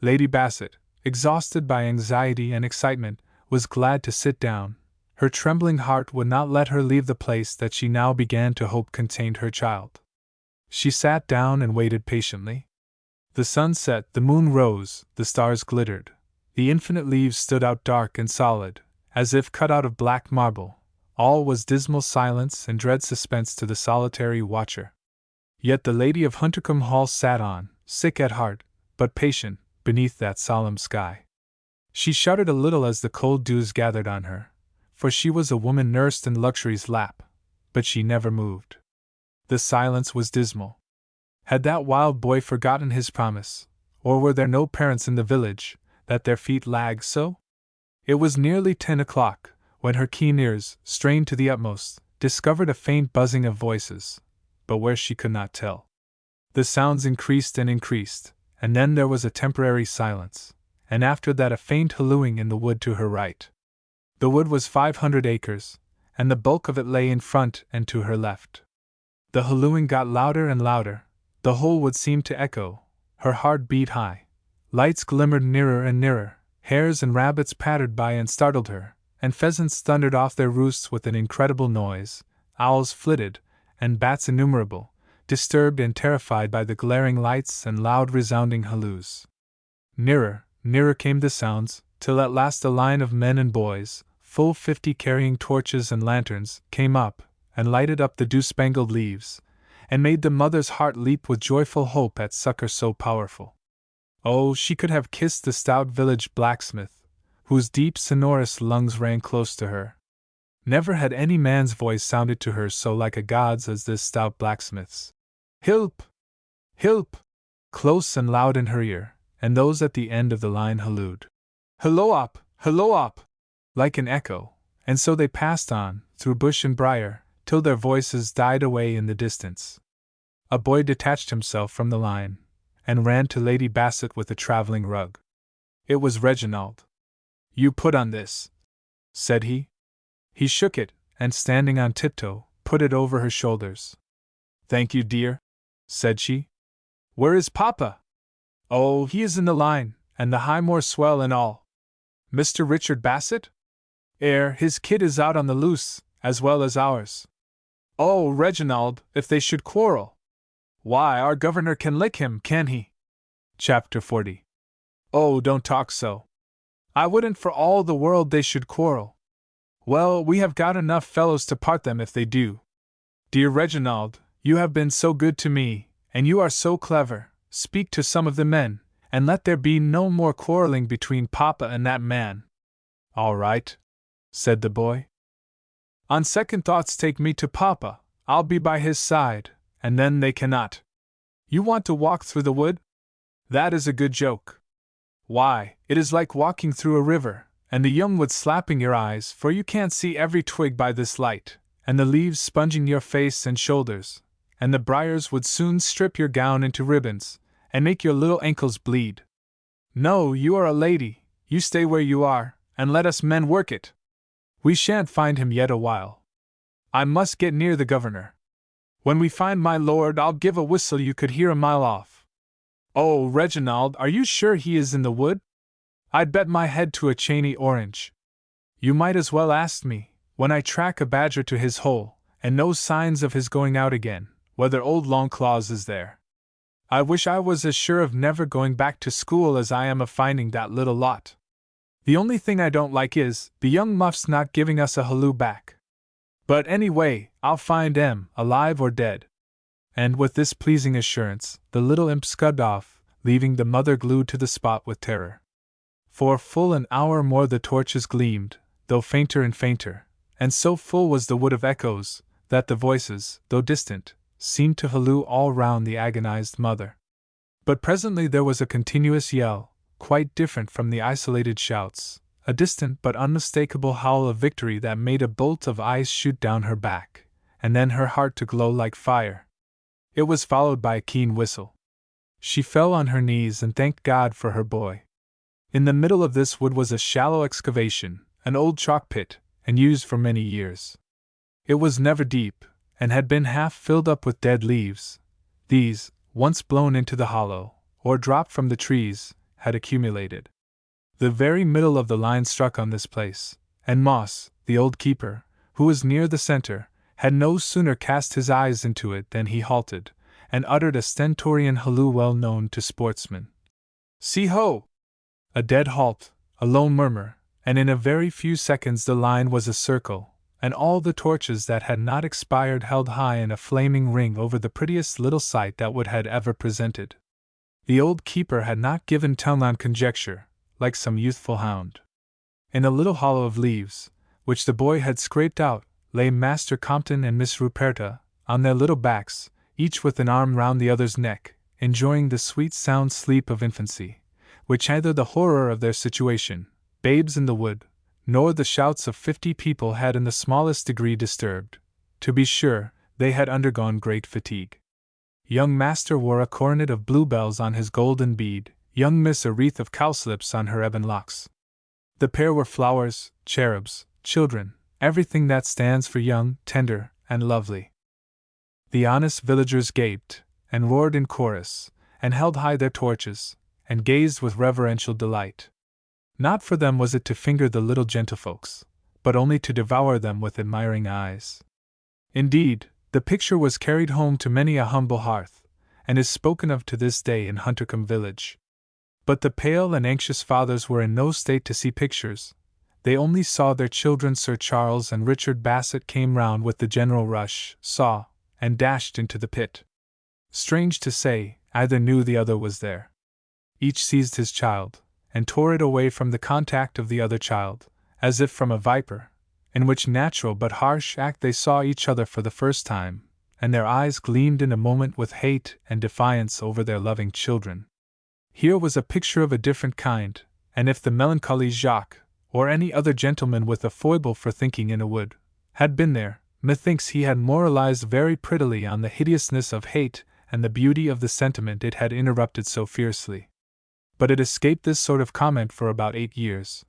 Lady Bassett, exhausted by anxiety and excitement, was glad to sit down. Her trembling heart would not let her leave the place that she now began to hope contained her child. She sat down and waited patiently. The sun set, the moon rose, the stars glittered. The infinite leaves stood out dark and solid, as if cut out of black marble. All was dismal silence and dread suspense to the solitary watcher. Yet the lady of Huntercombe Hall sat on, sick at heart, but patient, beneath that solemn sky. She shuddered a little as the cold dews gathered on her, for she was a woman nursed in luxury's lap, but she never moved. The silence was dismal. Had that wild boy forgotten his promise, or were there no parents in the village, that their feet lagged so? It was nearly 10 o'clock, when her keen ears, strained to the utmost, discovered a faint buzzing of voices, but where she could not tell. The sounds increased and increased, and then there was a temporary silence, and after that a faint hallooing in the wood to her right. The wood was 500 acres, and the bulk of it lay in front and to her left. The hallooing got louder and louder, the whole wood seemed to echo, her heart beat high. Lights glimmered nearer and nearer, hares and rabbits pattered by and startled her, and pheasants thundered off their roosts with an incredible noise, owls flitted, and bats innumerable, disturbed and terrified by the glaring lights and loud resounding halloos. Nearer, nearer came the sounds, till at last a line of men and boys, full 50 carrying torches and lanterns, came up, and lighted up the dew-spangled leaves, and made the mother's heart leap with joyful hope at succor so powerful. Oh, she could have kissed the stout village blacksmith, whose deep sonorous lungs rang close to her. Never had any man's voice sounded to her so like a god's as this stout blacksmith's. Hilp! Hilp! Close and loud in her ear, and those at the end of the line hallooed. Hallo-op! Hallo-op! Like an echo, and so they passed on, through bush and briar, till their voices died away in the distance. A boy detached himself from the line, and ran to Lady Bassett with a travelling rug. It was Reginald. You put on this, said he. He shook it, and standing on tiptoe, put it over her shoulders. Thank you, dear, said she. Where is Papa? Oh, he is in the line, and the Highmore swell and all. Mr. Richard Bassett? His kid is out on the loose, as well as ours. Oh, Reginald, if they should quarrel! Why, our governor can lick him, can he? Chapter 40. Oh, don't talk so. I wouldn't for all the world they should quarrel. Well, we have got enough fellows to part them if they do. Dear Reginald, you have been so good to me, and you are so clever. Speak to some of the men, and let there be no more quarreling between Papa and that man. All right, said the boy. On second thoughts, take me to Papa. I'll be by his side, and then they cannot. You want to walk through the wood? That is a good joke. Why, it is like walking through a river, and the young wood slapping your eyes, for you can't see every twig by this light, and the leaves sponging your face and shoulders, and the briars would soon strip your gown into ribbons, and make your little ankles bleed. No, you are a lady, you stay where you are, and let us men work it. We shan't find him yet awhile. I must get near the governor. When we find my lord, I'll give a whistle you could hear a mile off. Oh, Reginald, are you sure he is in the wood? I'd bet my head to a chainy orange. You might as well ask me, when I track a badger to his hole, and no signs of his going out again, whether old Longclaws is there. I wish I was as sure of never going back to school as I am of finding that little lot. The only thing I don't like is the young muff's not giving us a halloo back. But anyway, I'll find him, alive or dead. And with this pleasing assurance, the little imp scudded off, leaving the mother glued to the spot with terror. For full an hour more the torches gleamed, though fainter and fainter, and so full was the wood of echoes, that the voices, though distant, seemed to halloo all round the agonized mother. But presently there was a continuous yell, quite different from the isolated shouts, a distant but unmistakable howl of victory that made a bolt of ice shoot down her back, and then her heart to glow like fire. It was followed by a keen whistle. She fell on her knees and thanked God for her boy. In the middle of this wood was a shallow excavation, an old chalk pit, and used for many years. It was never deep, and had been half filled up with dead leaves. These, once blown into the hollow, or dropped from the trees, had accumulated. The very middle of the line struck on this place, and Moss, the old keeper, who was near the center, had no sooner cast his eyes into it than he halted, and uttered a stentorian halloo well known to sportsmen. See ho! A dead halt, a low murmur, and in a very few seconds the line was a circle, and all the torches that had not expired held high in a flaming ring over the prettiest little sight that wood had ever presented. The old keeper had not given tongue on conjecture, like some youthful hound. In a little hollow of leaves, which the boy had scraped out, lay Master Compton and Miss Ruperta, on their little backs, each with an arm round the other's neck, enjoying the sweet sound sleep of infancy, which neither the horror of their situation, babes in the wood, nor the shouts of 50 people had in the smallest degree disturbed. To be sure, they had undergone great fatigue. Young Master wore a coronet of bluebells on his golden bead, young Miss a wreath of cowslips on her ebon locks. The pair were flowers, cherubs, children, everything that stands for young, tender, and lovely. The honest villagers gaped, and roared in chorus, and held high their torches, and gazed with reverential delight. Not for them was it to finger the little gentlefolks, but only to devour them with admiring eyes. Indeed, the picture was carried home to many a humble hearth, and is spoken of to this day in Huntercombe village. But the pale and anxious fathers were in no state to see pictures. They only saw their children. Sir Charles and Richard Bassett came round with the general rush, saw, and dashed into the pit. Strange to say, either knew the other was there. Each seized his child, and tore it away from the contact of the other child, as if from a viper, in which natural but harsh act they saw each other for the first time, and their eyes gleamed in a moment with hate and defiance over their loving children. Here was a picture of a different kind, and if the melancholy Jacques, or any other gentleman with a foible for thinking in a wood, had been there, methinks he had moralized very prettily on the hideousness of hate and the beauty of the sentiment it had interrupted so fiercely. But it escaped this sort of comment for about 8 years.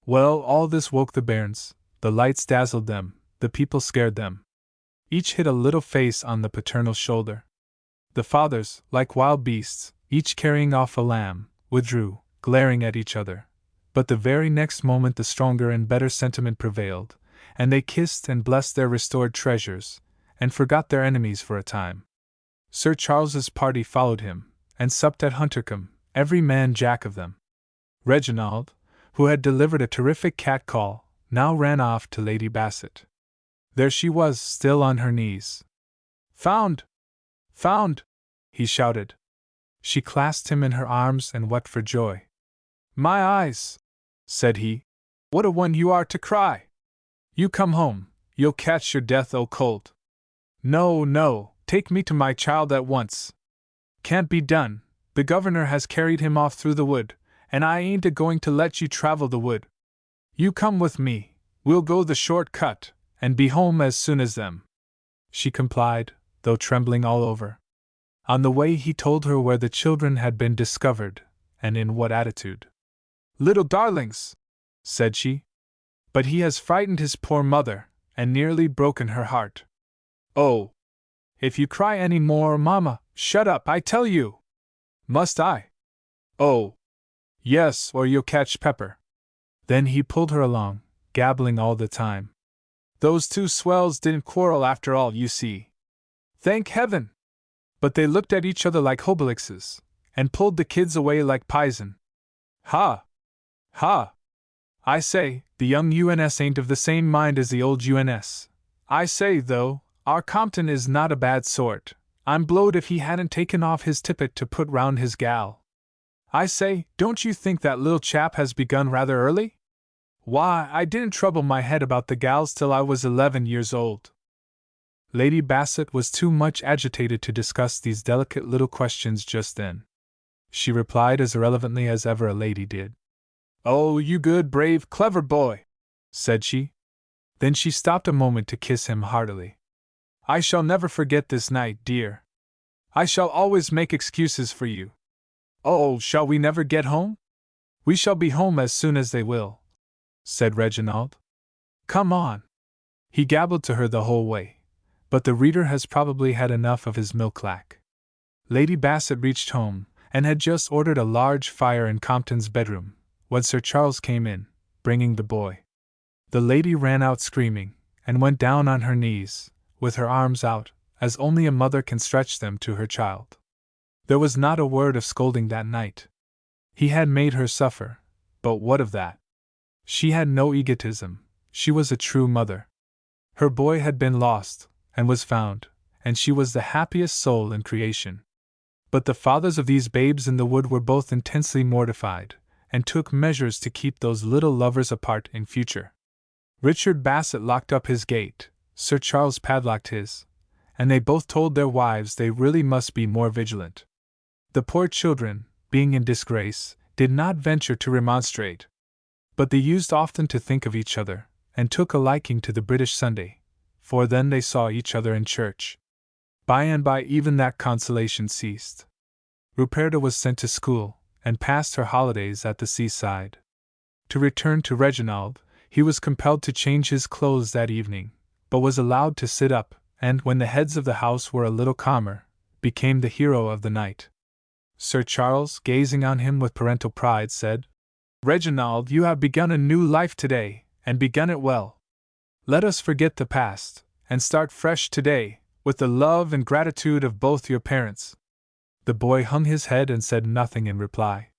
Well, all this woke the bairns, the lights dazzled them, the people scared them. Each hid a little face on the paternal shoulder. The fathers, like wild beasts, each carrying off a lamb, withdrew, glaring at each other. But the very next moment the stronger and better sentiment prevailed, and they kissed and blessed their restored treasures, and forgot their enemies for a time. Sir Charles's party followed him, and supped at Huntercombe, every man Jack of them. Reginald, who had delivered a terrific cat-call, now ran off to Lady Bassett. There she was, still on her knees. "Found! Found!" he shouted. She clasped him in her arms and wept for joy. "My eyes!" said he. "What a one you are to cry! You come home, you'll catch your death o' cold. No, no, take me to my child at once. Can't be done, the governor has carried him off through the wood, and I ain't a-going to let you travel the wood. You come with me, we'll go the short cut, and be home as soon as them." She complied, though trembling all over. On the way he told her where the children had been discovered, and in what attitude. "Little darlings!" said she. "But he has frightened his poor mother, and nearly broken her heart. Oh! If you cry any more, Mamma, shut up, I tell you!" "Must I?" "Oh! Yes, or you'll catch pepper." Then he pulled her along, gabbling all the time. "Those two swells didn't quarrel after all, you see. Thank heaven! But they looked at each other like hobilixes, and pulled the kids away like pison. Ha! Ha! I say, the young UNS ain't of the same mind as the old UNS. I say, though, our Compton is not a bad sort. I'm blowed if he hadn't taken off his tippet to put round his gal. I say, don't you think that little chap has begun rather early? Why, I didn't trouble my head about the gals till I was 11 years old." Lady Bassett was too much agitated to discuss these delicate little questions just then. She replied as irrelevantly as ever a lady did. "Oh, you good, brave, clever boy," said she. Then she stopped a moment to kiss him heartily. "I shall never forget this night, dear. I shall always make excuses for you. Oh, shall we never get home?" "We shall be home as soon as they will," said Reginald. "Come on." He gabbled to her the whole way, but the reader has probably had enough of his milk-lac. Lady Bassett reached home, and had just ordered a large fire in Compton's bedroom, when Sir Charles came in, bringing the boy. The lady ran out screaming, and went down on her knees, with her arms out, as only a mother can stretch them to her child. There was not a word of scolding that night. He had made her suffer, but what of that? She had no egotism, she was a true mother. Her boy had been lost, and was found, and she was the happiest soul in creation. But the fathers of these babes in the wood were both intensely mortified, and took measures to keep those little lovers apart in future. Richard Bassett locked up his gate, Sir Charles padlocked his, and they both told their wives they really must be more vigilant. The poor children, being in disgrace, did not venture to remonstrate. But they used often to think of each other, and took a liking to the British Sunday, for then they saw each other in church. By and by even that consolation ceased. Ruperta was sent to school, and passed her holidays at the seaside. To return to Reginald, he was compelled to change his clothes that evening, but was allowed to sit up, and, when the heads of the house were a little calmer, became the hero of the night. Sir Charles, gazing on him with parental pride, said, "Reginald, you have begun a new life today, and begun it well. Let us forget the past, and start fresh today, with the love and gratitude of both your parents." The boy hung his head and said nothing in reply.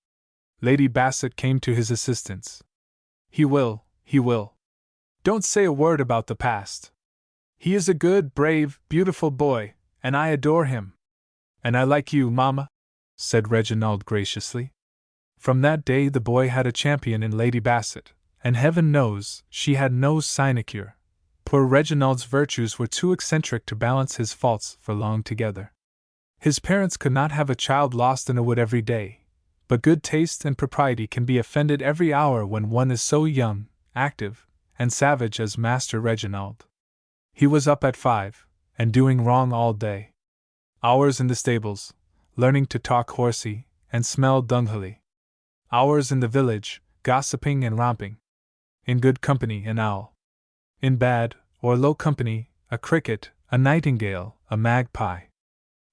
Lady Bassett came to his assistance. He will. Don't say a word about the past. He is a good, brave, beautiful boy, and I adore him." "And I like you, Mamma," said Reginald graciously. From that day the boy had a champion in Lady Bassett, and heaven knows she had no sinecure. Poor Reginald's virtues were too eccentric to balance his faults for long together. His parents could not have a child lost in a wood every day, but good taste and propriety can be offended every hour when one is so young, active, and savage as Master Reginald. He was up at 5, and doing wrong all day. Hours in the stables, learning to talk horsey, and smell dunghilly. Hours in the village, gossiping and romping. In good company, an owl. In bad, or low company, a cricket, a nightingale, a magpie.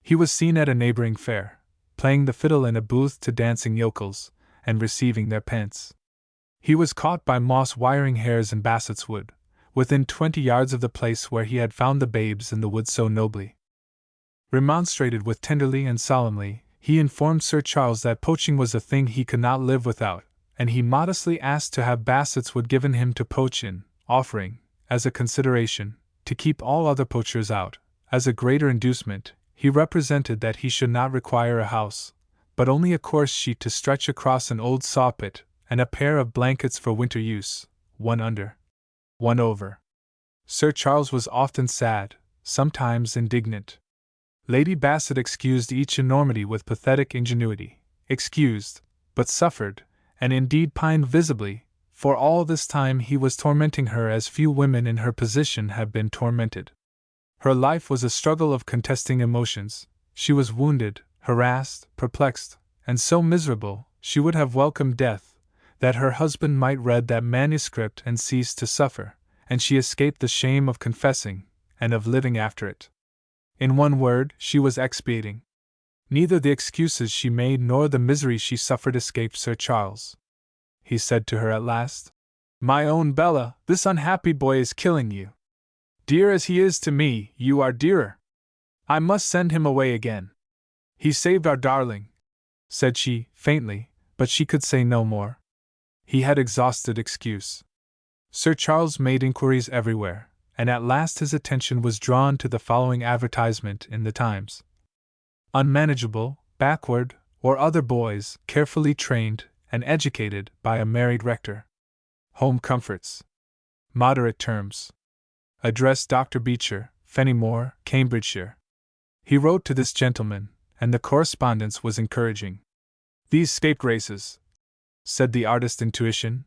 He was seen at a neighboring fair, playing the fiddle in a booth to dancing yokels, and receiving their pence. He was caught by moss wiring hares in Bassett's Wood, within 20 yards of the place where he had found the babes in the wood so nobly. Remonstrated with tenderly and solemnly, he informed Sir Charles that poaching was a thing he could not live without, and he modestly asked to have Bassett's Wood given him to poach in, offering, as a consideration, to keep all other poachers out. As a greater inducement, he represented that he should not require a house, but only a coarse sheet to stretch across an old saw-pit, and a pair of blankets for winter use, one under, one over. Sir Charles was often sad, sometimes indignant. Lady Bassett excused each enormity with pathetic ingenuity, excused, but suffered, and indeed pined visibly, for all this time he was tormenting her as few women in her position have been tormented. Her life was a struggle of contesting emotions. She was wounded, harassed, perplexed, and so miserable, she would have welcomed death, that her husband might read that manuscript and cease to suffer, and she escaped the shame of confessing, and of living after it. In one word, she was expiating. Neither the excuses she made nor the misery she suffered escaped Sir Charles. He said to her at last, "My own Bella, this unhappy boy is killing you. Dear as he is to me, you are dearer. I must send him away again. He saved our darling," said she, faintly, but she could say no more. He had exhausted excuse. Sir Charles made inquiries everywhere, and at last his attention was drawn to the following advertisement in the Times: "Unmanageable, backward, or other boys, carefully trained and educated by a married rector. Home comforts. Moderate terms. Address Dr. Beecher, Fenimore, Cambridgeshire." He wrote to this gentleman, and the correspondence was encouraging. "These scapegraces," said the artist intuition,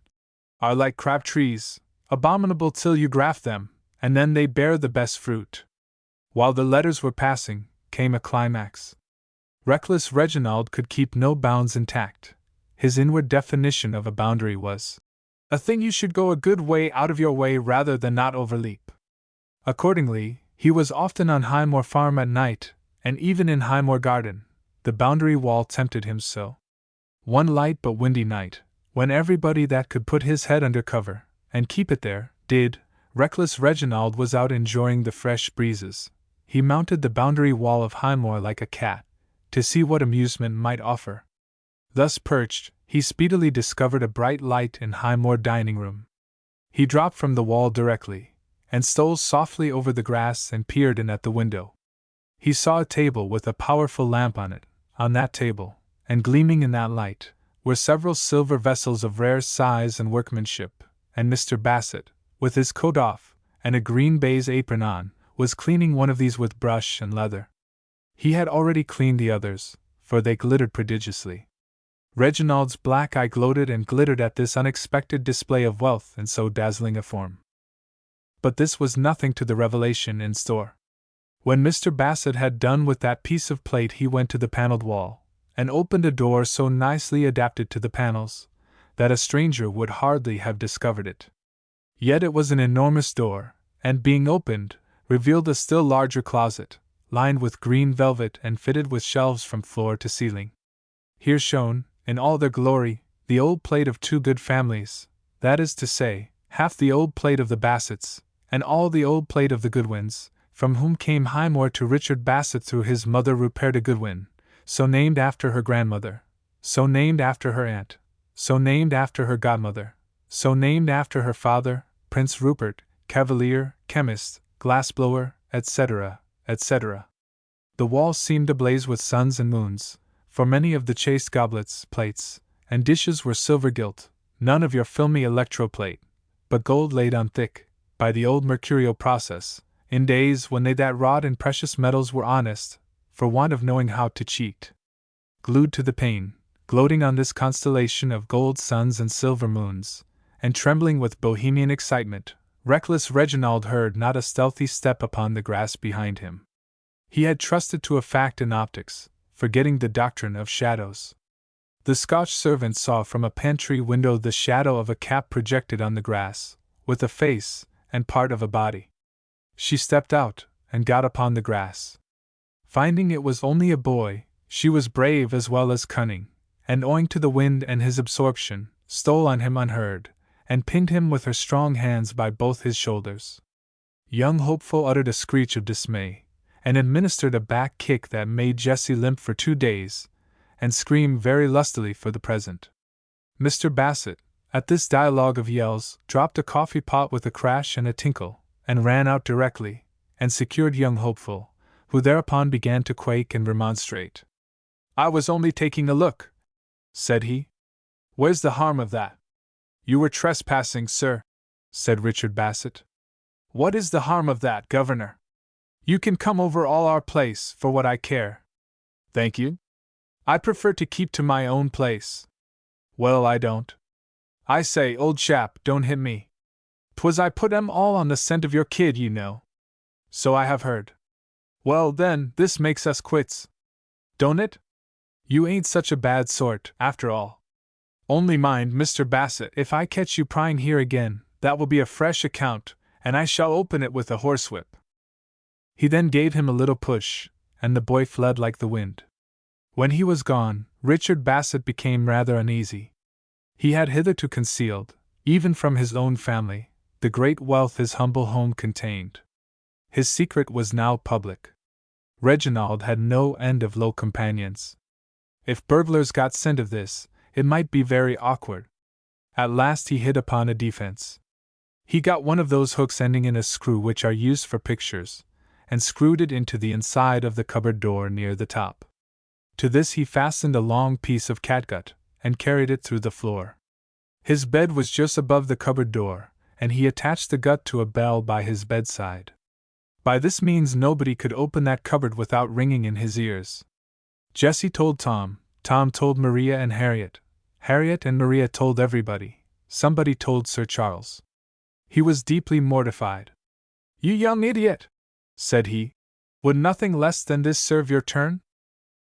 "are like crab trees, abominable till you graft them, and then they bear the best fruit." While the letters were passing, came a climax. Reckless Reginald could keep no bounds intact. His inward definition of a boundary was a thing you should go a good way out of your way rather than not overleap. Accordingly, he was often on Highmore Farm at night, and even in Highmore Garden. The boundary wall tempted him so. One light but windy night, when everybody that could put his head under cover, and keep it there, did, reckless Reginald was out enjoying the fresh breezes. He mounted the boundary wall of Highmore like a cat, to see what amusement might offer. Thus perched, he speedily discovered a bright light in Highmore dining room. He dropped from the wall directly, and stole softly over the grass and peered in at the window. He saw a table with a powerful lamp on it. On that table, and gleaming in that light, were several silver vessels of rare size and workmanship, and Mr. Bassett, with his coat off, and a green baize apron on, was cleaning one of these with brush and leather. He had already cleaned the others, for they glittered prodigiously. Reginald's black eye gloated and glittered at this unexpected display of wealth in so dazzling a form. But this was nothing to the revelation in store. When Mr. Bassett had done with that piece of plate, he went to the paneled wall, and opened a door so nicely adapted to the panels, that a stranger would hardly have discovered it. Yet it was an enormous door, and being opened, revealed a still larger closet, lined with green velvet and fitted with shelves from floor to ceiling. Here shone, in all their glory, the old plate of two good families, that is to say, half the old plate of the Bassets, and all the old plate of the Goodwins, from whom came Highmore to Richard Bassett through his mother Ruperta Goodwin, so named after her grandmother, so named after her aunt, so named after her godmother, so named after her father, Prince Rupert, Cavalier, chemist, glassblower, etc., etc. The walls seemed ablaze with suns and moons, for many of the chased goblets, plates, and dishes were silver gilt, none of your filmy electroplate, but gold laid on thick, by the old mercurial process, in days when they that wrought in precious metals were honest, for want of knowing how to cheat. Glued to the pane, gloating on this constellation of gold suns and silver moons, and trembling with bohemian excitement, reckless Reginald heard not a stealthy step upon the grass behind him. He had trusted to a fact in optics, forgetting the doctrine of shadows. The Scotch servant saw from a pantry window the shadow of a cap projected on the grass, with a face and part of a body. She stepped out, and got upon the grass. Finding it was only a boy, she was brave as well as cunning, and owing to the wind and his absorption, stole on him unheard, and pinned him with her strong hands by both his shoulders. Young Hopeful uttered a screech of dismay, and administered a back kick that made Jessie limp for 2 days, and scream very lustily for the present. Mr. Bassett, at this dialogue of yells, dropped a coffee pot with a crash and a tinkle, and ran out directly, and secured young Hopeful, who thereupon began to quake and remonstrate. "I was only taking a look," said he. "Where's the harm of that?" "You were trespassing, sir," said Richard Bassett. "What is the harm of that, Governor? You can come over all our place, for what I care." "Thank you. I prefer to keep to my own place." "Well, I don't." "I say, old chap, don't hit me. 'Twas I put 'em all on the scent of your kid, you know." "So I have heard." "Well, then, this makes us quits. Don't it? You ain't such a bad sort, after all. Only mind, Mr. Bassett, if I catch you prying here again, that will be a fresh account, and I shall open it with a horsewhip." He then gave him a little push, and the boy fled like the wind. When he was gone, Richard Bassett became rather uneasy. He had hitherto concealed, even from his own family, the great wealth his humble home contained. His secret was now public. Reginald had no end of low companions. If burglars got scent of this, it might be very awkward. At last he hit upon a defense. He got one of those hooks ending in a screw which are used for pictures, and screwed it into the inside of the cupboard door near the top. To this he fastened a long piece of catgut, and carried it through the floor. His bed was just above the cupboard door, and he attached the gut to a bell by his bedside. By this means nobody could open that cupboard without ringing in his ears. Jessie told Tom, Tom told Maria and Harriet, Harriet and Maria told everybody, somebody told Sir Charles. He was deeply mortified. "You young idiot," said he, "would nothing less than this serve your turn?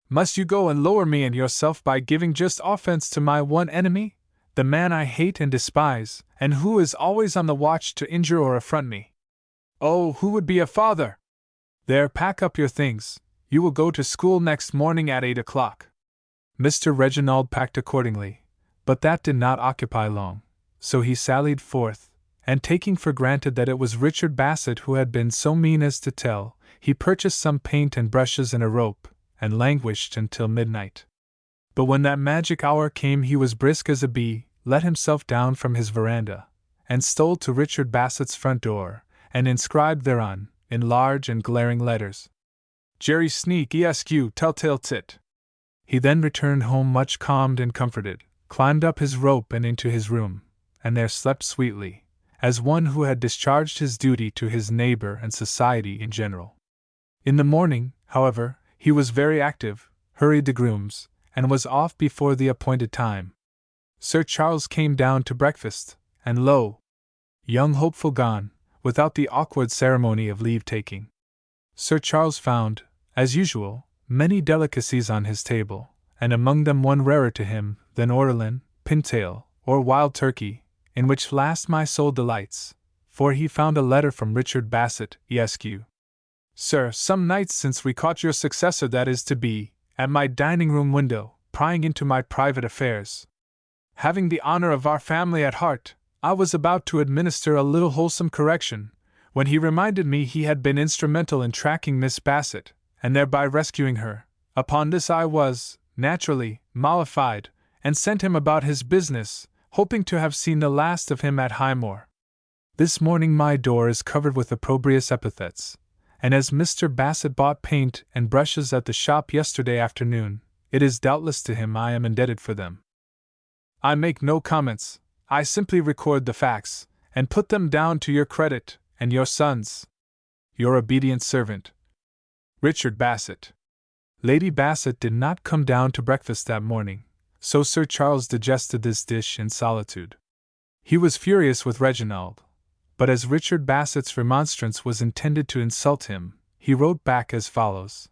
Must you go and lower me and yourself by giving just offense to my one enemy, the man I hate and despise, and who is always on the watch to injure or affront me? Oh, who would be a father? There, pack up your things. You will go to school next morning at 8 o'clock. Mr. Reginald packed accordingly, but that did not occupy long, so he sallied forth, and taking for granted that it was Richard Bassett who had been so mean as to tell, he purchased some paint and brushes and a rope, and languished until midnight. But when that magic hour came he was brisk as a bee, let himself down from his veranda, and stole to Richard Bassett's front door, and inscribed thereon, in large and glaring letters, "Jerry Sneak Esq. Telltale Tit." He then returned home much calmed and comforted, climbed up his rope and into his room, and there slept sweetly, as one who had discharged his duty to his neighbor and society in general. In the morning, however, he was very active, hurried the grooms, and was off before the appointed time. Sir Charles came down to breakfast, and lo! Young Hopeful gone, without the awkward ceremony of leave-taking. Sir Charles found, as usual, many delicacies on his table, and among them one rarer to him than ortolan, pintail, or wild turkey, in which last my soul delights, for he found a letter from Richard Bassett, Esq. "Sir, some nights since we caught your successor that is to be, at my dining-room window, prying into my private affairs. Having the honor of our family at heart, I was about to administer a little wholesome correction, when he reminded me he had been instrumental in tracking Miss Bassett, and thereby rescuing her. Upon this I was, naturally, mollified, and sent him about his business, hoping to have seen the last of him at Highmore. This morning my door is covered with opprobrious epithets, and as Mr. Bassett bought paint and brushes at the shop yesterday afternoon, it is doubtless to him I am indebted for them. I make no comments, I simply record the facts, and put them down to your credit and your son's. Your obedient servant, Richard Bassett. Lady Bassett did not come down to breakfast that morning, so Sir Charles digested this dish in solitude. He was furious with Reginald, but as Richard Bassett's remonstrance was intended to insult him, he wrote back as follows: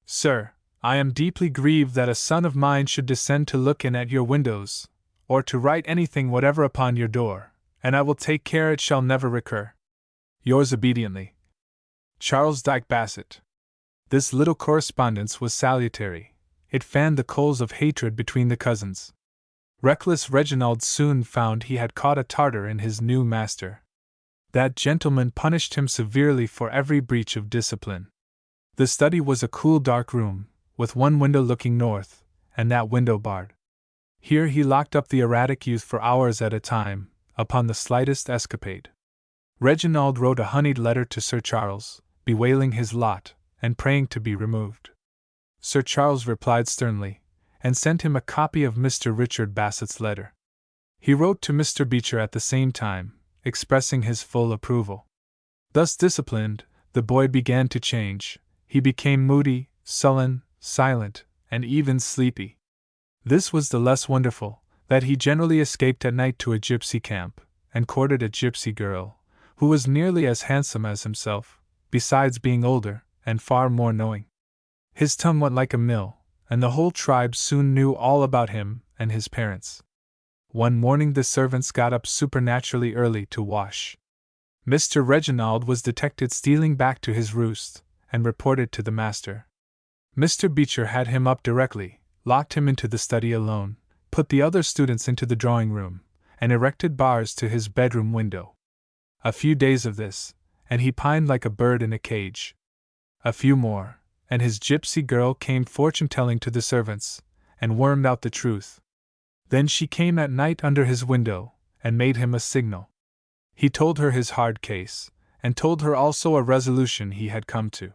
"Sir, I am deeply grieved that a son of mine should descend to look in at your windows, or to write anything whatever upon your door, and I will take care it shall never recur. Yours obediently, Charles Dyke Bassett." This little correspondence was salutary. It fanned the coals of hatred between the cousins. Reckless Reginald soon found he had caught a Tartar in his new master. That gentleman punished him severely for every breach of discipline. The study was a cool dark room, with one window looking north, and that window barred. Here he locked up the erratic youth for hours at a time, upon the slightest escapade. Reginald wrote a honeyed letter to Sir Charles, bewailing his lot, and praying to be removed. Sir Charles replied sternly, and sent him a copy of Mr. Richard Bassett's letter. He wrote to Mr. Beecher at the same time, expressing his full approval. Thus disciplined, the boy began to change. He became moody, sullen, silent, and even sleepy. This was the less wonderful, that he generally escaped at night to a gypsy camp, and courted a gypsy girl, who was nearly as handsome as himself, besides being older, and far more knowing. His tongue went like a mill, and the whole tribe soon knew all about him and his parents. One morning the servants got up supernaturally early to wash. Mr. Reginald was detected stealing back to his roost, and reported to the master. Mr. Beecher had him up directly, locked him into the study alone, put the other students into the drawing-room, and erected bars to his bedroom window. A few days of this, and he pined like a bird in a cage. A few more, and his gypsy girl came fortune-telling to the servants, and wormed out the truth. Then she came at night under his window, and made him a signal. He told her his hard case, and told her also a resolution he had come to.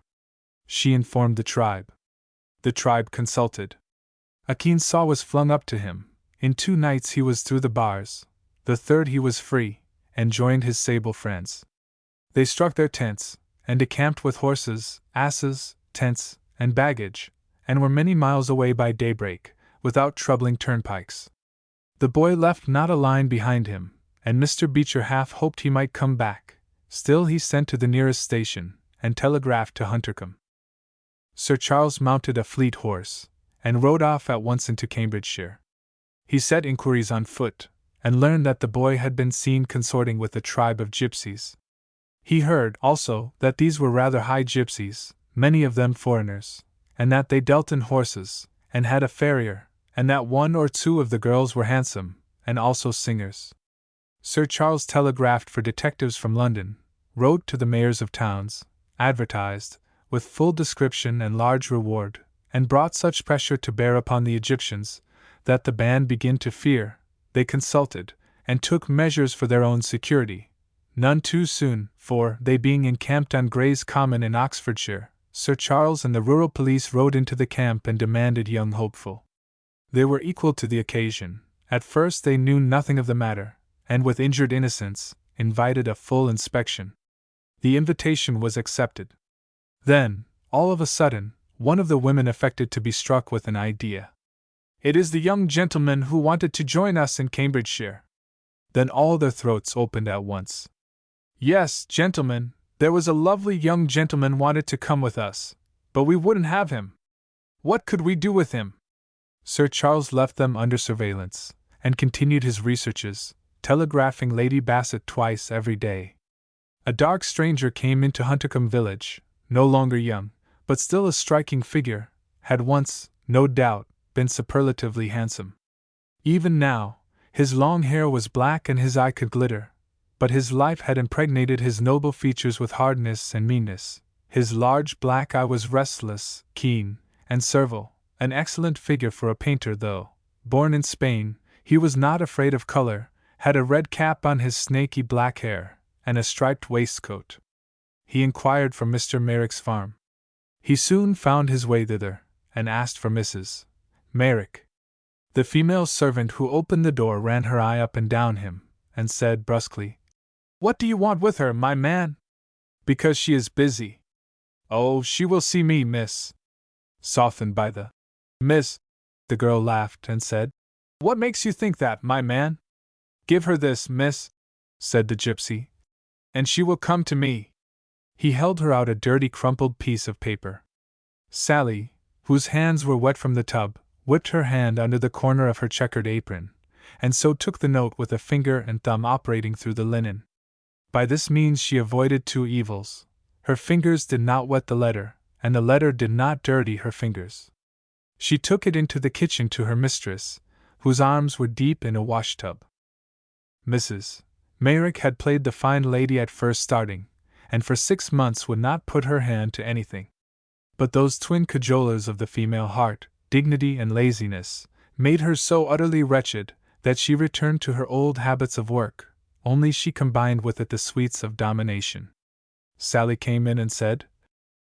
She informed the tribe. The tribe consulted. A keen saw was flung up to him. In 2 nights he was through the bars. The 3rd he was free, and joined his sable friends. They struck their tents, and decamped with horses, asses, tents, and baggage, and were many miles away by daybreak, without troubling turnpikes. The boy left not a line behind him, and Mr. Beecher half hoped he might come back. Still he sent to the nearest station, and telegraphed to Huntercombe. Sir Charles mounted a fleet horse, and rode off at once into Cambridgeshire. He set inquiries on foot, and learned that the boy had been seen consorting with a tribe of gypsies. He heard, also, that these were rather high gypsies, many of them foreigners, and that they dealt in horses, and had a farrier, and that 1 or 2 of the girls were handsome, and also singers. Sir Charles telegraphed for detectives from London, wrote to the mayors of towns, advertised, with full description and large reward, and brought such pressure to bear upon the Egyptians, that the band began to fear. They consulted, and took measures for their own security, none too soon, for, they being encamped on Gray's Common in Oxfordshire, Sir Charles and the rural police rode into the camp and demanded young Hopeful. They were equal to the occasion. At first they knew nothing of the matter, and with injured innocence, invited a full inspection. The invitation was accepted. Then, all of a sudden, one of the women affected to be struck with an idea. "It is the young gentleman who wanted to join us in Cambridgeshire." Then all their throats opened at once. "Yes, gentlemen, there was a lovely young gentleman wanted to come with us, but we wouldn't have him. What could we do with him?" Sir Charles left them under surveillance, and continued his researches, telegraphing Lady Bassett twice every day. A dark stranger came into Huntercombe village, no longer young, but still a striking figure, had once, no doubt, been superlatively handsome. Even now, his long hair was black and his eye could glitter, but his life had impregnated his noble features with hardness and meanness. His large black eye was restless, keen, and servile, an excellent figure for a painter though, born in Spain, he was not afraid of color, had a red cap on his snaky black hair, and a striped waistcoat. He inquired for Mr. Merrick's farm. He soon found his way thither, and asked for Mrs. Merrick. The female servant who opened the door ran her eye up and down him, and said brusquely, "What do you want with her, my man?" "Because she is busy." "Oh, she will see me, miss." Softened by the "miss," the girl laughed and said, "What makes you think that, my man?" "Give her this, miss," said the gypsy, "and she will come to me." He held her out a dirty crumpled piece of paper. Sally, whose hands were wet from the tub, whipped her hand under the corner of her checkered apron, and so took the note with a finger and thumb operating through the linen. By this means she avoided 2 evils. Her fingers did not wet the letter, and the letter did not dirty her fingers. She took it into the kitchen to her mistress, whose arms were deep in a wash-tub. Mrs. Merrick had played the fine lady at first starting, and for 6 months would not put her hand to anything. But those twin cajolers of the female heart, dignity and laziness, made her so utterly wretched that she returned to her old habits of work, only she combined with it the sweets of domination. Sally came in and said,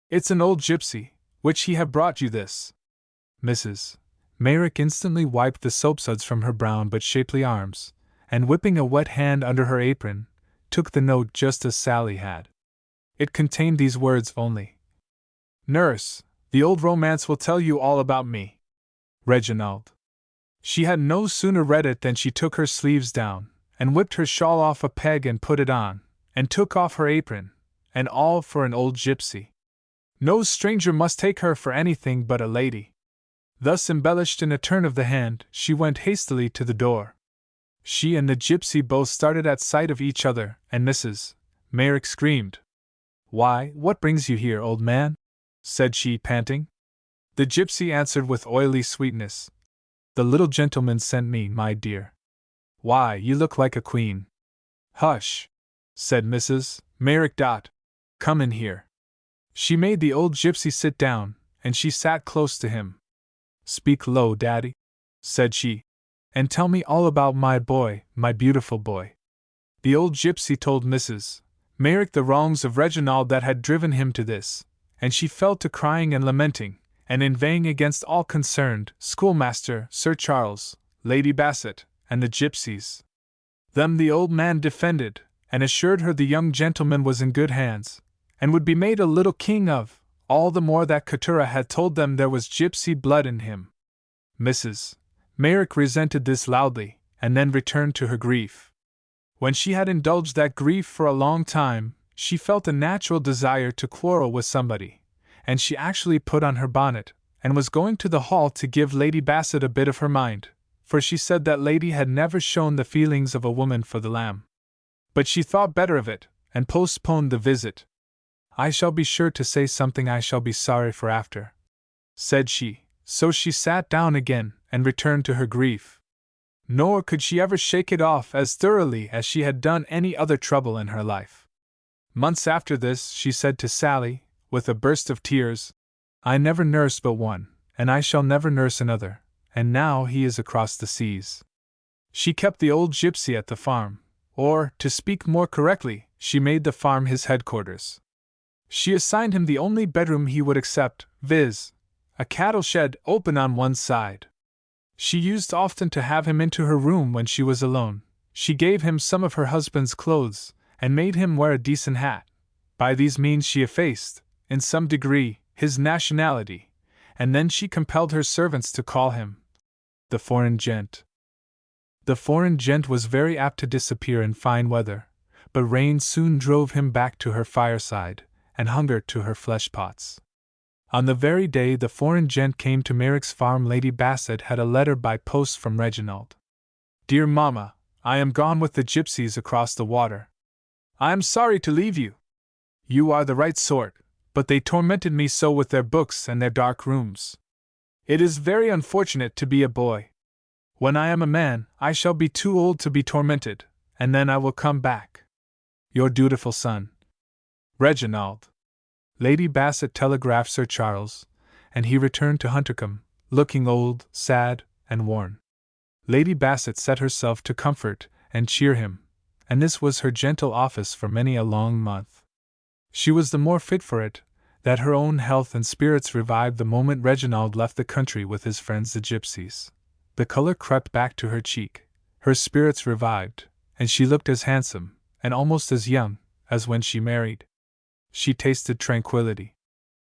"It's an old gypsy, which he have brought you this." Mrs. Merrick instantly wiped the soapsuds from her brown but shapely arms, and whipping a wet hand under her apron, took the note just as Sally had. It contained these words only: "Nurse, the old romance will tell you all about me. Reginald." She had no sooner read it than she took her sleeves down, and whipped her shawl off a peg and put it on, and took off her apron, and all for an old gypsy. No stranger must take her for anything but a lady. Thus embellished in a turn of the hand, she went hastily to the door. She and the gypsy both started at sight of each other, and Mrs. Merrick screamed. "Why, what brings you here, old man?" said she, panting. The gypsy answered with oily sweetness, "The little gentleman sent me, my dear." "Why, you look like a queen." "Hush," said Mrs. Merrick. "Come in here." She made the old gypsy sit down, and she sat close to him. "Speak low, Daddy," said she, "and tell me all about my boy, my beautiful boy." The old gypsy told Mrs. Merrick the wrongs of Reginald that had driven him to this, and she fell to crying and lamenting, and inveighing against all concerned, schoolmaster, Sir Charles, Lady Bassett, and the gypsies. Them the old man defended, and assured her the young gentleman was in good hands, and would be made a little king of, all the more that Keturah had told them there was gypsy blood in him. Mrs. Merrick resented this loudly, and then returned to her grief. When she had indulged that grief for a long time, she felt a natural desire to quarrel with somebody, and she actually put on her bonnet, and was going to the hall to give Lady Bassett a bit of her mind, for she said that lady had never shown the feelings of a woman for the lamb. But she thought better of it, and postponed the visit. "I shall be sure to say something I shall be sorry for after," said she, so she sat down again, and returned to her grief. Nor could she ever shake it off as thoroughly as she had done any other trouble in her life. Months after this, she said to Sally, with a burst of tears, "I never nursed but one, and I shall never nurse another, and now he is across the seas." She kept the old gypsy at the farm, or, to speak more correctly, she made the farm his headquarters. She assigned him the only bedroom he would accept, viz., a cattle shed open on one side. She used often to have him into her room when she was alone. She gave him some of her husband's clothes, and made him wear a decent hat. By these means she effaced, in some degree, his nationality, and then she compelled her servants to call him the foreign gent. The foreign gent was very apt to disappear in fine weather, but rain soon drove him back to her fireside, and hunger to her flesh pots. On the very day the foreign gent came to Merrick's farm, Lady Bassett had a letter by post from Reginald. "Dear Mamma, I am gone with the gypsies across the water. I am sorry to leave you. You are the right sort, but they tormented me so with their books and their dark rooms. It is very unfortunate to be a boy. When I am a man, I shall be too old to be tormented, and then I will come back. Your dutiful son, Reginald." Lady Bassett telegraphed Sir Charles, and he returned to Huntercombe, looking old, sad, and worn. Lady Bassett set herself to comfort and cheer him, and this was her gentle office for many a long month. She was the more fit for it, that her own health and spirits revived the moment Reginald left the country with his friends the gypsies. The color crept back to her cheek, her spirits revived, and she looked as handsome, and almost as young, as when she married. She tasted tranquility.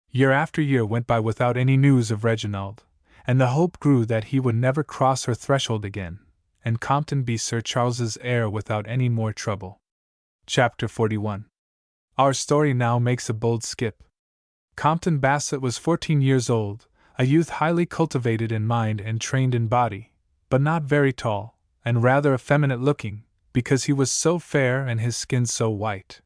Year after year went by without any news of Reginald, and the hope grew that he would never cross her threshold again, and Compton be Sir Charles's heir without any more trouble. Chapter 41. Our story now makes a bold skip. Compton Bassett was 14 years old, a youth highly cultivated in mind and trained in body, but not very tall, and rather effeminate looking, because he was so fair and his skin so white.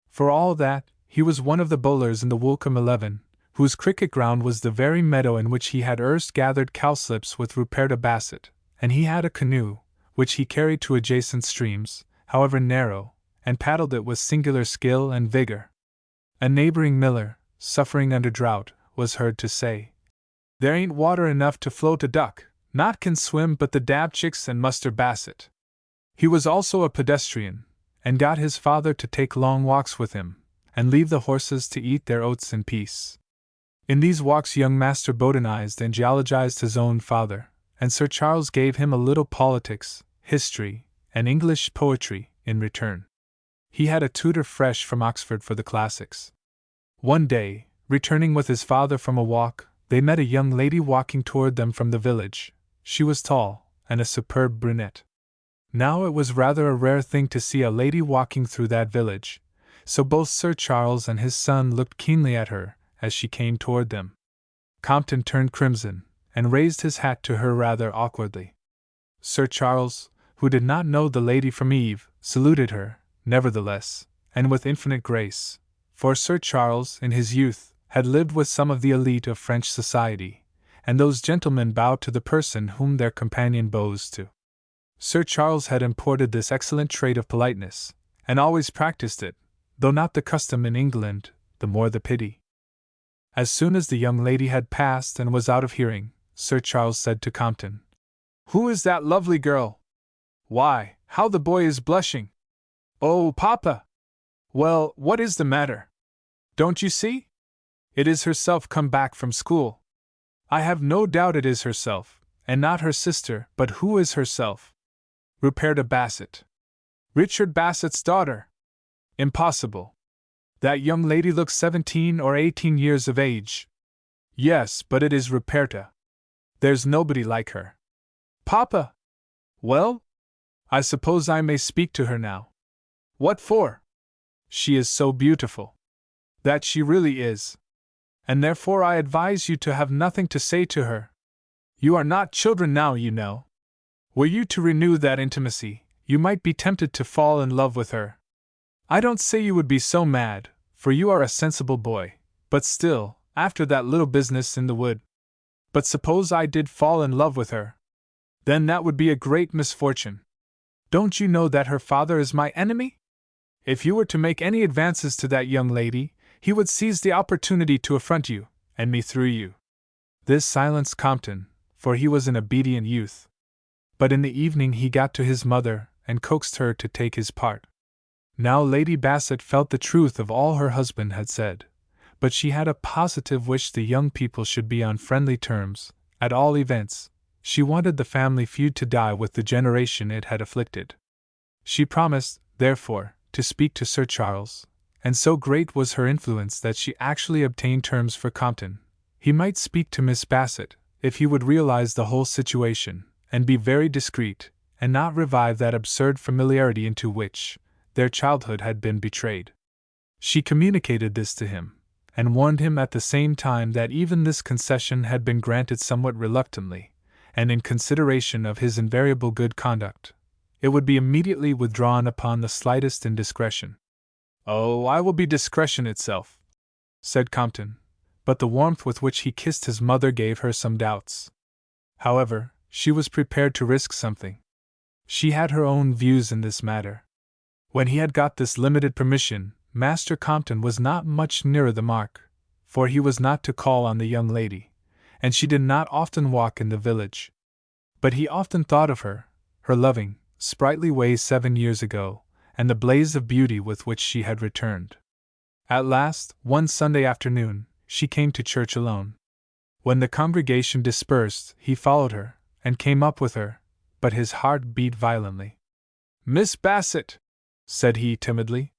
For all that, he was one of the bowlers in the Woolcombe 11, whose cricket ground was the very meadow in which he had erst gathered cowslips with Ruperta Bassett, and he had a canoe, which he carried to adjacent streams, however narrow, and paddled it with singular skill and vigor. A neighboring miller, suffering under drought, was heard to say, "There ain't water enough to float a duck, Not can swim but the Dabchicks and Muster Bassett. He was also a pedestrian, and got his father to take long walks with him, and leave the horses to eat their oats in peace. In these walks young Master botanized and geologized his own father, and Sir Charles gave him a little politics, history, and English poetry in return. He had a tutor fresh from Oxford for the classics. One day, returning with his father from a walk, they met a young lady walking toward them from the village. She was tall, and a superb brunette. Now it was rather a rare thing to see a lady walking through that village, so both Sir Charles and his son looked keenly at her as she came toward them. Compton turned crimson, and raised his hat to her rather awkwardly. Sir Charles, who did not know the lady from Eve, saluted her, nevertheless, and with infinite grace, for Sir Charles, in his youth, had lived with some of the elite of French society, and those gentlemen bowed to the person whom their companion bows to. Sir Charles had imported this excellent trait of politeness, and always practiced it, though not the custom in England, the more the pity. As soon as the young lady had passed and was out of hearing, Sir Charles said to Compton, "Who is that lovely girl? Why, how the boy is blushing! Oh, Papa! Well, what is the matter? Don't you see? It is herself come back from school. I have no doubt it is herself, and not her sister, but who is herself? Ruperta Bassett. Richard Bassett's daughter? Impossible. That young lady looks 17 or 18 years of age. Yes, but it is Ruperta. There's nobody like her. Papa! Well? I suppose I may speak to her now. What for? She is so beautiful. That she really is. And therefore I advise you to have nothing to say to her. You are not children now, you know. Were you to renew that intimacy, you might be tempted to fall in love with her. I don't say you would be so mad, for you are a sensible boy, but still, after that little business in the wood. But suppose I did fall in love with her? Then that would be a great misfortune. Don't you know that her father is my enemy? If you were to make any advances to that young lady, he would seize the opportunity to affront you, and me through you." This silenced Compton, for he was an obedient youth. But in the evening he got to his mother, and coaxed her to take his part. Now Lady Bassett felt the truth of all her husband had said, but she had a positive wish the young people should be on friendly terms. At all events, she wanted the family feud to die with the generation it had afflicted. She promised, therefore, to speak to Sir Charles, and so great was her influence that she actually obtained terms for Compton. He might speak to Miss Bassett, if he would realize the whole situation, and be very discreet, and not revive that absurd familiarity into which their childhood had been betrayed. She communicated this to him, and warned him at the same time that even this concession had been granted somewhat reluctantly, and in consideration of his invariable good conduct. It would be immediately withdrawn upon the slightest indiscretion. "Oh, I will be discretion itself," said Compton, but the warmth with which he kissed his mother gave her some doubts. However, she was prepared to risk something. She had her own views in this matter. When he had got this limited permission, Master Compton was not much nearer the mark, for he was not to call on the young lady, and she did not often walk in the village. But he often thought of her loving, sprightly ways 7 years ago, and the blaze of beauty with which she had returned. At last, one Sunday afternoon, she came to church alone. When the congregation dispersed, he followed her, and came up with her, but his heart beat violently. "Miss Bassett," said he timidly.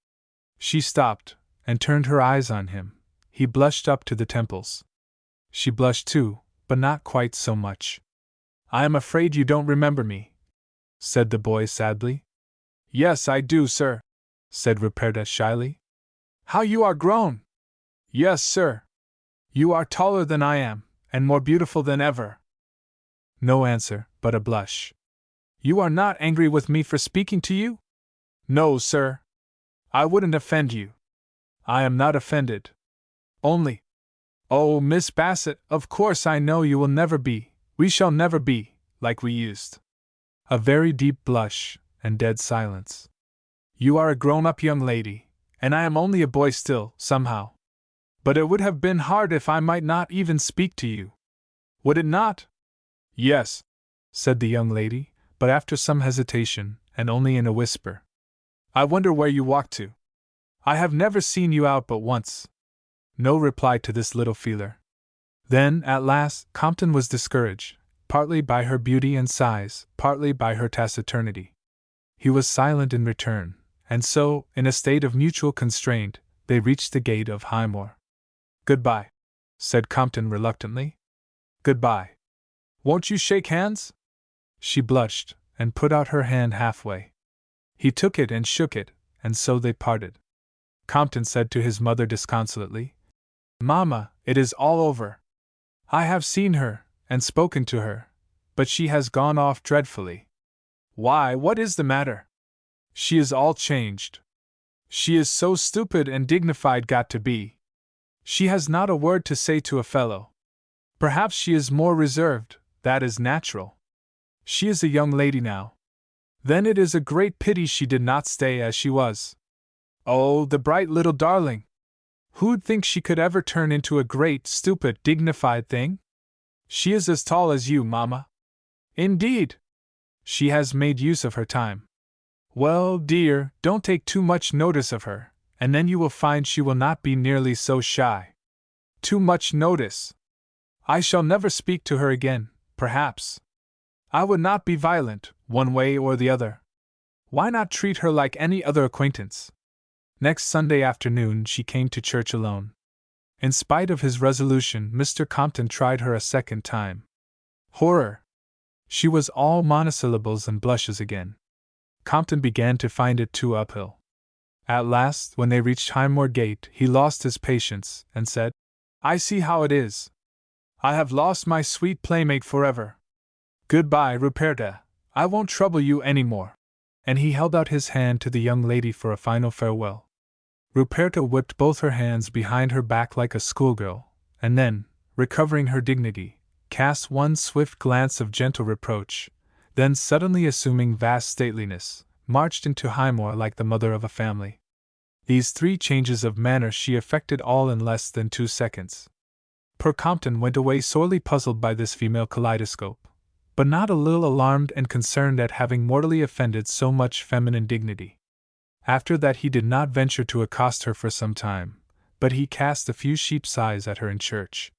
She stopped, and turned her eyes on him. He blushed up to the temples. She blushed too, but not quite so much. "I am afraid you don't remember me," said the boy sadly. "Yes, I do, sir," said Ruperta shyly. "How you are grown!" "Yes, sir. You are taller than I am, and more beautiful than ever." No answer, but a blush. "You are not angry with me for speaking to you?" "No, sir. I wouldn't offend you." "I am not offended. Only—" "Oh, Miss Bassett, of course I know you will never be, we shall never be, like we used." A very deep blush, and dead silence. "You are a grown-up young lady, and I am only a boy still, somehow. But it would have been hard if I might not even speak to you. Would it not?" "Yes," said the young lady, but after some hesitation, and only in a whisper. I wonder where you walk to. I have never seen you out but once. No reply to this little feeler. Then, at last, Compton was discouraged, partly by her beauty and size, partly by her taciturnity. He was silent in return, and so, in a state of mutual constraint, they reached the gate of Highmore. Goodbye, said Compton reluctantly. Goodbye. Won't you shake hands? She blushed, and put out her hand halfway. He took it and shook it, and so they parted. Compton said to his mother disconsolately, Mamma, it is all over. I have seen her, and spoken to her, but she has gone off dreadfully. Why, what is the matter? She is all changed. She is so stupid and dignified got to be. She has not a word to say to a fellow. Perhaps she is more reserved, that is natural. She is a young lady now. Then it is a great pity she did not stay as she was. Oh, the bright little darling! Who'd think she could ever turn into a great, stupid, dignified thing? She is as tall as you, Mamma. Indeed! She has made use of her time. Well, dear, don't take too much notice of her, and then you will find she will not be nearly so shy. Too much notice! I shall never speak to her again, perhaps. I would not be violent, one way or the other. Why not treat her like any other acquaintance? Next Sunday afternoon she came to church alone. In spite of his resolution, Mr. Compton tried her a second time. Horror! She was all monosyllables and blushes again. Compton began to find it too uphill. At last, when they reached Highmore Gate, he lost his patience, and said, I see how it is. I have lost my sweet playmate forever. Goodbye, Ruperta, I won't trouble you any more. And he held out his hand to the young lady for a final farewell. Ruperta whipped both her hands behind her back like a schoolgirl, and then, recovering her dignity, cast one swift glance of gentle reproach, then suddenly assuming vast stateliness, marched into Highmore like the mother of a family. These 3 changes of manner she effected all in less than 2 seconds. Poor Compton went away sorely puzzled by this female kaleidoscope, but not a little alarmed and concerned at having mortally offended so much feminine dignity. After that he did not venture to accost her for some time, but he cast a few sheep's eyes at her in church.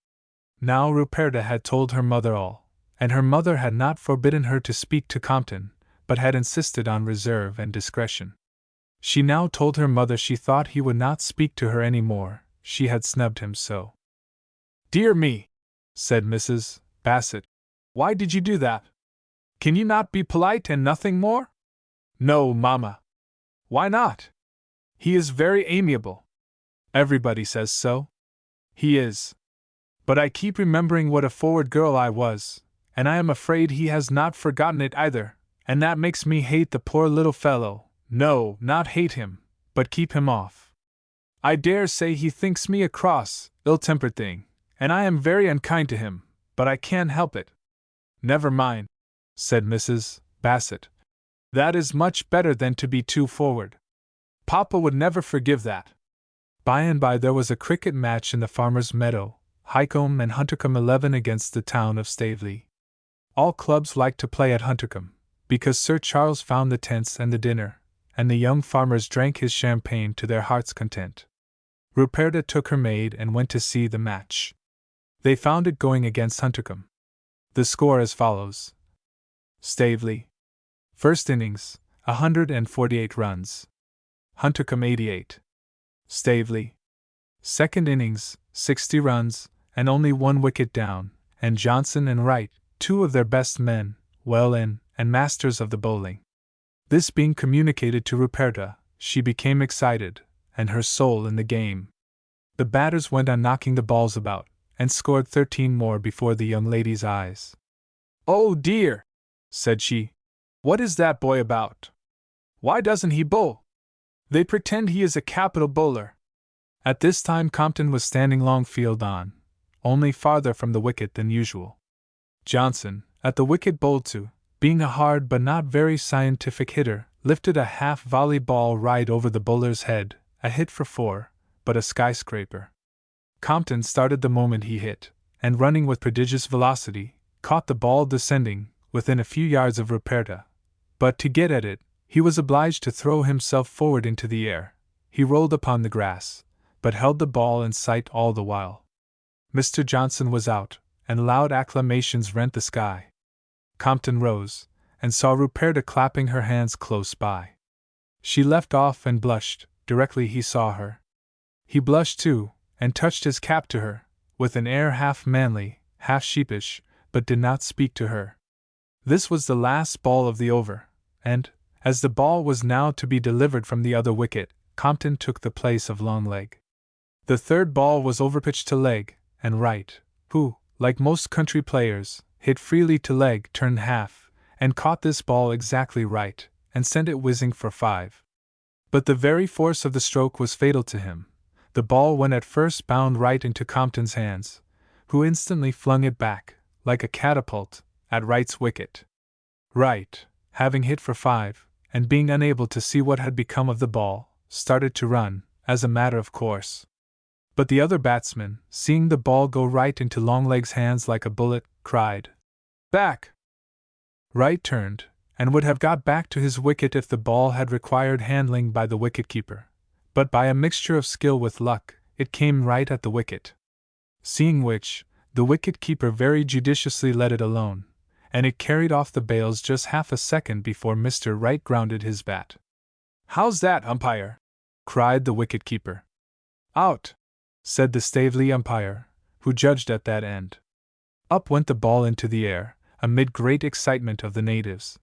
Now Ruperta had told her mother all, and her mother had not forbidden her to speak to Compton, but had insisted on reserve and discretion. She now told her mother she thought he would not speak to her any more, she had snubbed him so. Dear me, said Mrs. Bassett, why did you do that? Can you not be polite and nothing more? No, Mamma. Why not? He is very amiable. Everybody says so. He is. But I keep remembering what a forward girl I was, and I am afraid he has not forgotten it either, and that makes me hate the poor little fellow. No, not hate him, but keep him off. I dare say he thinks me a cross, ill-tempered thing, and I am very unkind to him, but I can't help it. Never mind, said Mrs. Bassett. That is much better than to be too forward. Papa would never forgive that. By and by there was a cricket match in the farmer's meadow, Highcombe and Huntercombe 11 against the town of Staveley. All clubs liked to play at Huntercombe, because Sir Charles found the tents and the dinner, and the young farmers drank his champagne to their heart's content. Ruperta took her maid and went to see the match. They found it going against Huntercombe. The score as follows. Staveley. First innings, 148 runs. Huntercombe 88. Staveley. Second innings, 60 runs, and only 1 wicket down, and Johnson and Wright, 2 of their best men, well in, and masters of the bowling. This being communicated to Ruperta, she became excited, and her soul in the game. The batters went on knocking the balls about, and scored 13 more before the young lady's eyes. Oh dear, said she. What is that boy about? Why doesn't he bowl? They pretend he is a capital bowler. At this time Compton was standing long field on, only farther from the wicket than usual. Johnson, at the wicket bowled to, being a hard but not very scientific hitter, lifted a half-volley ball right over the bowler's head, a hit for 4, but a skyscraper. Compton started the moment he hit, and running with prodigious velocity, caught the ball descending, within a few yards of Ruperta. But to get at it, he was obliged to throw himself forward into the air. He rolled upon the grass, but held the ball in sight all the while. Mr. Johnson was out, and loud acclamations rent the sky. Compton rose, and saw Ruperta clapping her hands close by. She left off and blushed, directly he saw her. He blushed too, and touched his cap to her, with an air half manly, half sheepish, but did not speak to her. This was the last ball of the over, and, as the ball was now to be delivered from the other wicket, Compton took the place of Longleg. The third ball was overpitched to leg, and Wright, who, like most country players, hit freely to leg, turned half, and caught this ball exactly right, and sent it whizzing for 5. But the very force of the stroke was fatal to him. The ball went at first bound right into Compton's hands, who instantly flung it back, like a catapult, at Wright's wicket. Wright, having hit for 5, and being unable to see what had become of the ball, started to run, as a matter of course. But the other batsman, seeing the ball go right into Longleg's hands like a bullet, cried, "Back!" Wright turned, and would have got back to his wicket if the ball had required handling by the wicket-keeper, but by a mixture of skill with luck, it came right at the wicket. Seeing which, the wicket-keeper very judiciously let it alone, and it carried off the bails just half a second before Mr. Wright grounded his bat. "How's that, umpire?" cried the wicket-keeper. "Out," said the Stavely umpire, who judged at that end. Up went the ball into the air, amid great excitement of the natives.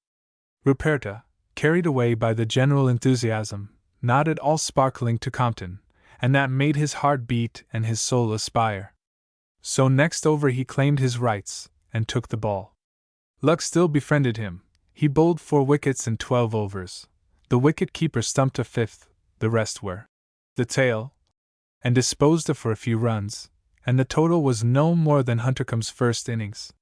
Ruperta, carried away by the general enthusiasm, nodded all sparkling to Compton, and that made his heart beat and his soul aspire. So next over he claimed his rights, and took the ball. Luck still befriended him. He bowled 4 wickets in 12 overs. The wicket-keeper stumped a 5th, the rest were the tail, and disposed of for a few runs, and the total was no more than Huntercomb's first innings.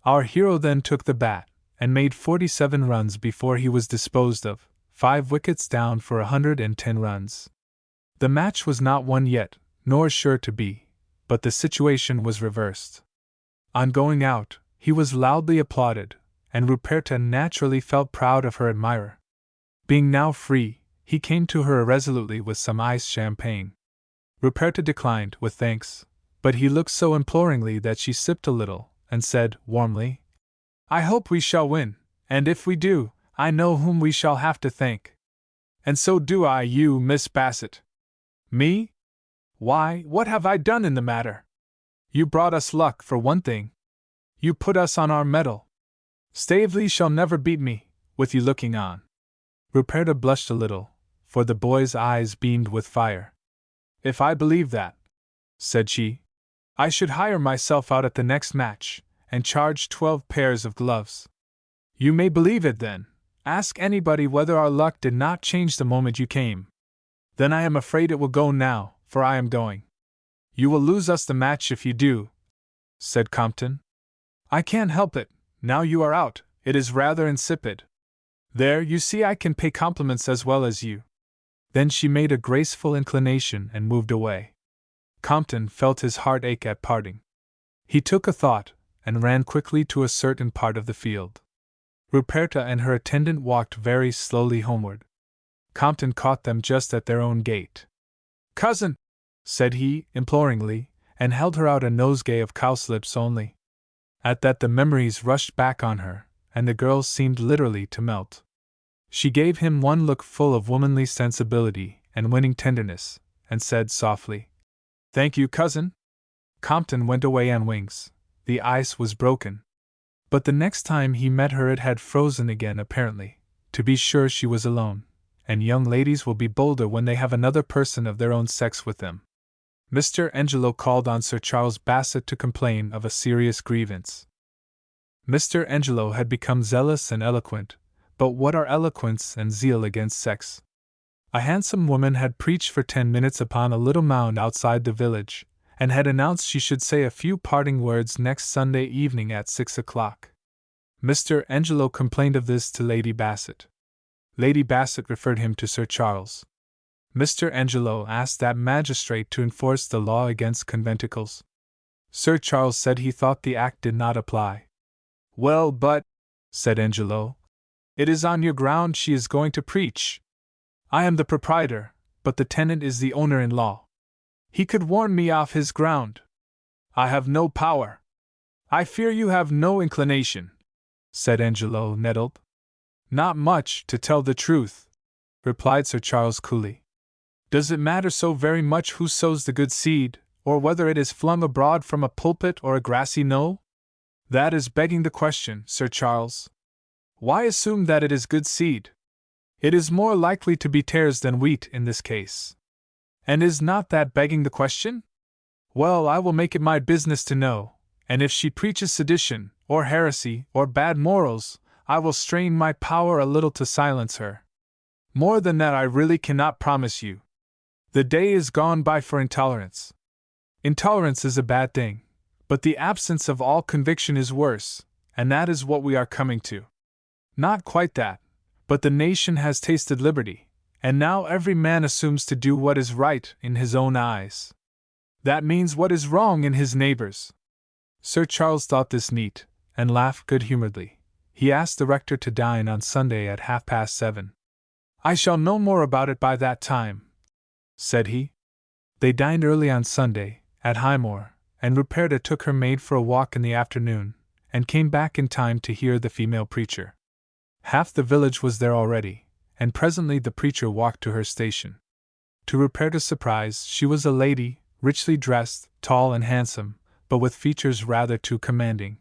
Our hero then took the bat, and made 47 runs before he was disposed of, 5 wickets down for 110 runs. The match was not won yet, nor sure to be, but the situation was reversed. On going out, he was loudly applauded, and Ruperta naturally felt proud of her admirer. Being now free, he came to her irresolutely with some iced champagne. Ruperta declined, with thanks, but he looked so imploringly that she sipped a little, and said, warmly, "I hope we shall win, and if we do, I know whom we shall have to thank." "And so do I, you, Miss Bassett." "Me? Why, what have I done in the matter? You brought us luck, for one thing. You put us on our mettle. Stavely shall never beat me, with you looking on." Ruperta blushed a little, for the boy's eyes beamed with fire. "If I believed that," said she, "I should hire myself out at the next match, and charge 12 pairs of gloves." "You may believe it then. Ask anybody whether our luck did not change the moment you came. Then I am afraid it will go now, for I am going." "You will lose us the match if you do," said Compton. "I can't help it, now you are out, it is rather insipid. There, you see I can pay compliments as well as you." Then she made a graceful inclination and moved away. Compton felt his heart ache at parting. He took a thought, and ran quickly to a certain part of the field. Ruperta and her attendant walked very slowly homeward. Compton caught them just at their own gate. "Cousin," said he, imploringly, and held her out a nosegay of cowslips only. At that the memories rushed back on her, and the girl seemed literally to melt. She gave him one look full of womanly sensibility and winning tenderness, and said softly, "Thank you, cousin." Compton went away on wings. The ice was broken. But the next time he met her it had frozen again apparently. To be sure she was alone, and young ladies will be bolder when they have another person of their own sex with them. Mr. Angelo called on Sir Charles Bassett to complain of a serious grievance. Mr. Angelo had become zealous and eloquent, but what are eloquence and zeal against sex? A handsome woman had preached for 10 minutes upon a little mound outside the village, and had announced she should say a few parting words next Sunday evening at 6 o'clock. Mr. Angelo complained of this to Lady Bassett. Lady Bassett referred him to Sir Charles. Mr. Angelo asked that magistrate to enforce the law against conventicles. Sir Charles said he thought the act did not apply. "Well, but," said Angelo. "It is on your ground she is going to preach. I am the proprietor, but the tenant is the owner-in-law. He could warn me off his ground. I have no power." "I fear you have no inclination," said Angelo, nettled. "Not much, to tell the truth," replied Sir Charles coolly. "Does it matter so very much who sows the good seed, or whether it is flung abroad from a pulpit or a grassy knoll? That is begging the question, Sir Charles. Why assume that it is good seed? It is more likely to be tares than wheat in this case. And is not that begging the question? Well, I will make it my business to know, and if she preaches sedition, or heresy, or bad morals, I will strain my power a little to silence her. More than that I really cannot promise you. The day is gone by for intolerance. Intolerance is a bad thing, but the absence of all conviction is worse, and that is what we are coming to. Not quite that, but the nation has tasted liberty, and now every man assumes to do what is right in his own eyes. That means what is wrong in his neighbor's." Sir Charles thought this neat, and laughed good-humoredly. He asked the rector to dine on Sunday at 7:30. "I shall know more about it by that time," said he. They dined early on Sunday, at Highmore, and Ruperta took her maid for a walk in the afternoon, and came back in time to hear the female preacher. Half the village was there already, and presently the preacher walked to her station. To Ruperta's surprise, she was a lady, richly dressed, tall and handsome, but with features rather too commanding.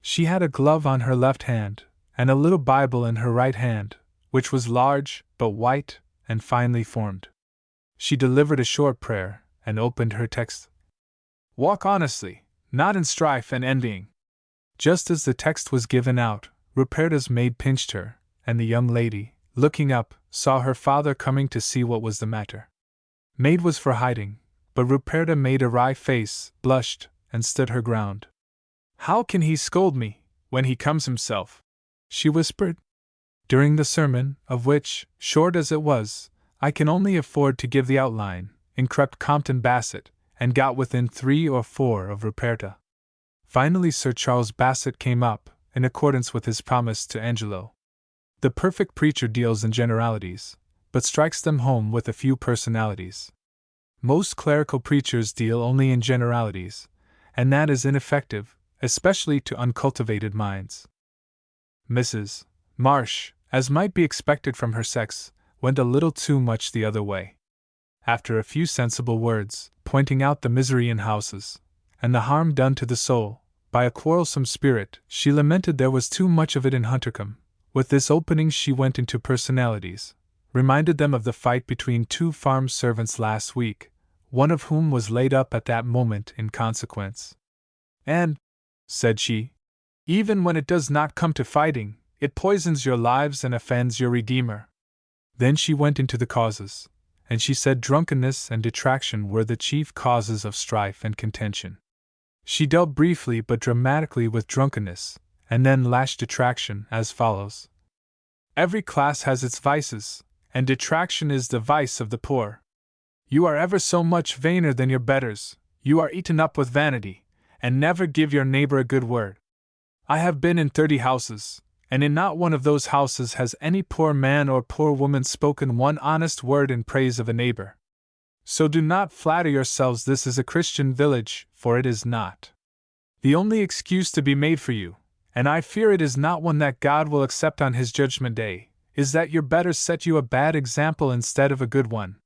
She had a glove on her left hand, and a little Bible in her right hand, which was large, but white, and finely formed. She delivered a short prayer, and opened her text. "Walk honestly, not in strife and envying." Just as the text was given out, Ruperta's maid pinched her, and the young lady, looking up, saw her father coming to see what was the matter. Maid was for hiding, but Ruperta made a wry face, blushed, and stood her ground. "How can he scold me, when he comes himself?" she whispered. During the sermon, of which, short as it was, I can only afford to give the outline, in crept Compton Bassett, and got within 3 or 4 of Ruperta. Finally Sir Charles Bassett came up, in accordance with his promise to Angelo. The perfect preacher deals in generalities, but strikes them home with a few personalities. Most clerical preachers deal only in generalities, and that is ineffective, especially to uncultivated minds. Mrs. Marsh, as might be expected from her sex, went a little too much the other way. After a few sensible words, pointing out the misery in houses, and the harm done to the soul, by a quarrelsome spirit, she lamented there was too much of it in Huntercombe. With this opening she went into personalities, reminded them of the fight between 2 farm servants last week, one of whom was laid up at that moment in consequence. "And," said she, "even when it does not come to fighting, it poisons your lives and offends your Redeemer." Then she went into the causes, and she said drunkenness and detraction were the chief causes of strife and contention. She dealt briefly but dramatically with drunkenness, and then lashed detraction as follows: "Every class has its vices, and detraction is the vice of the poor. You are ever so much vainer than your betters, you are eaten up with vanity, and never give your neighbor a good word. I have been in 30 houses, and in not one of those houses has any poor man or poor woman spoken one honest word in praise of a neighbor. So do not flatter yourselves this is a Christian village, for it is not. The only excuse to be made for you, and I fear it is not one that God will accept on his judgment day, is that your betters set you a bad example instead of a good one.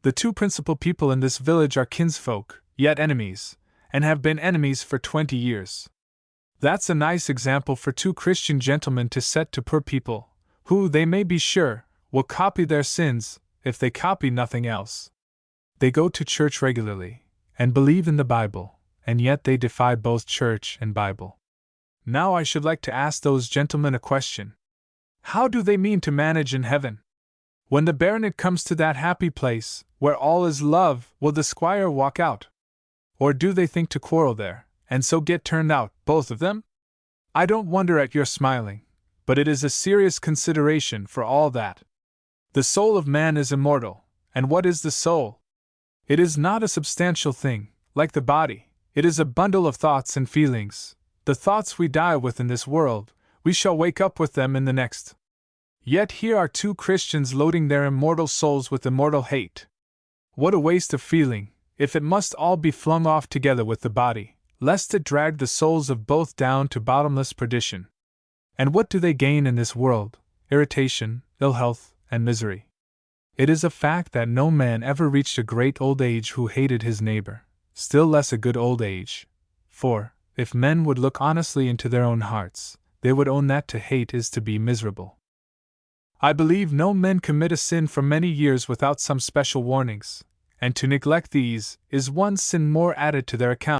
The 2 principal people in this village are kinsfolk, yet enemies, and have been enemies for 20 years. That's a nice example for 2 Christian gentlemen to set to poor people, who, they may be sure, will copy their sins, if they copy nothing else. They go to church regularly, and believe in the Bible, and yet they defy both church and Bible. Now I should like to ask those gentlemen a question. How do they mean to manage in heaven? When the baronet comes to that happy place, where all is love, will the squire walk out? Or do they think to quarrel there, and so get turned out, both of them? I don't wonder at your smiling, but it is a serious consideration for all that. The soul of man is immortal, and what is the soul? It is not a substantial thing, like the body, it is a bundle of thoughts and feelings. The thoughts we die with in this world, We shall wake up with them in the next. Yet here are two Christians loading their immortal souls with immortal hate. What a waste of feeling, if it must all be flung off together with the body, lest it drag the souls of both down to bottomless perdition. And what do they gain in this world? Irritation, ill health, and misery. It is a fact that no man ever reached a great old age who hated his neighbor, still less a good old age. For, if men would look honestly into their own hearts, they would own that to hate is to be miserable. I believe no men commit a sin for many years without some special warnings, and to neglect these is one sin more added to their account.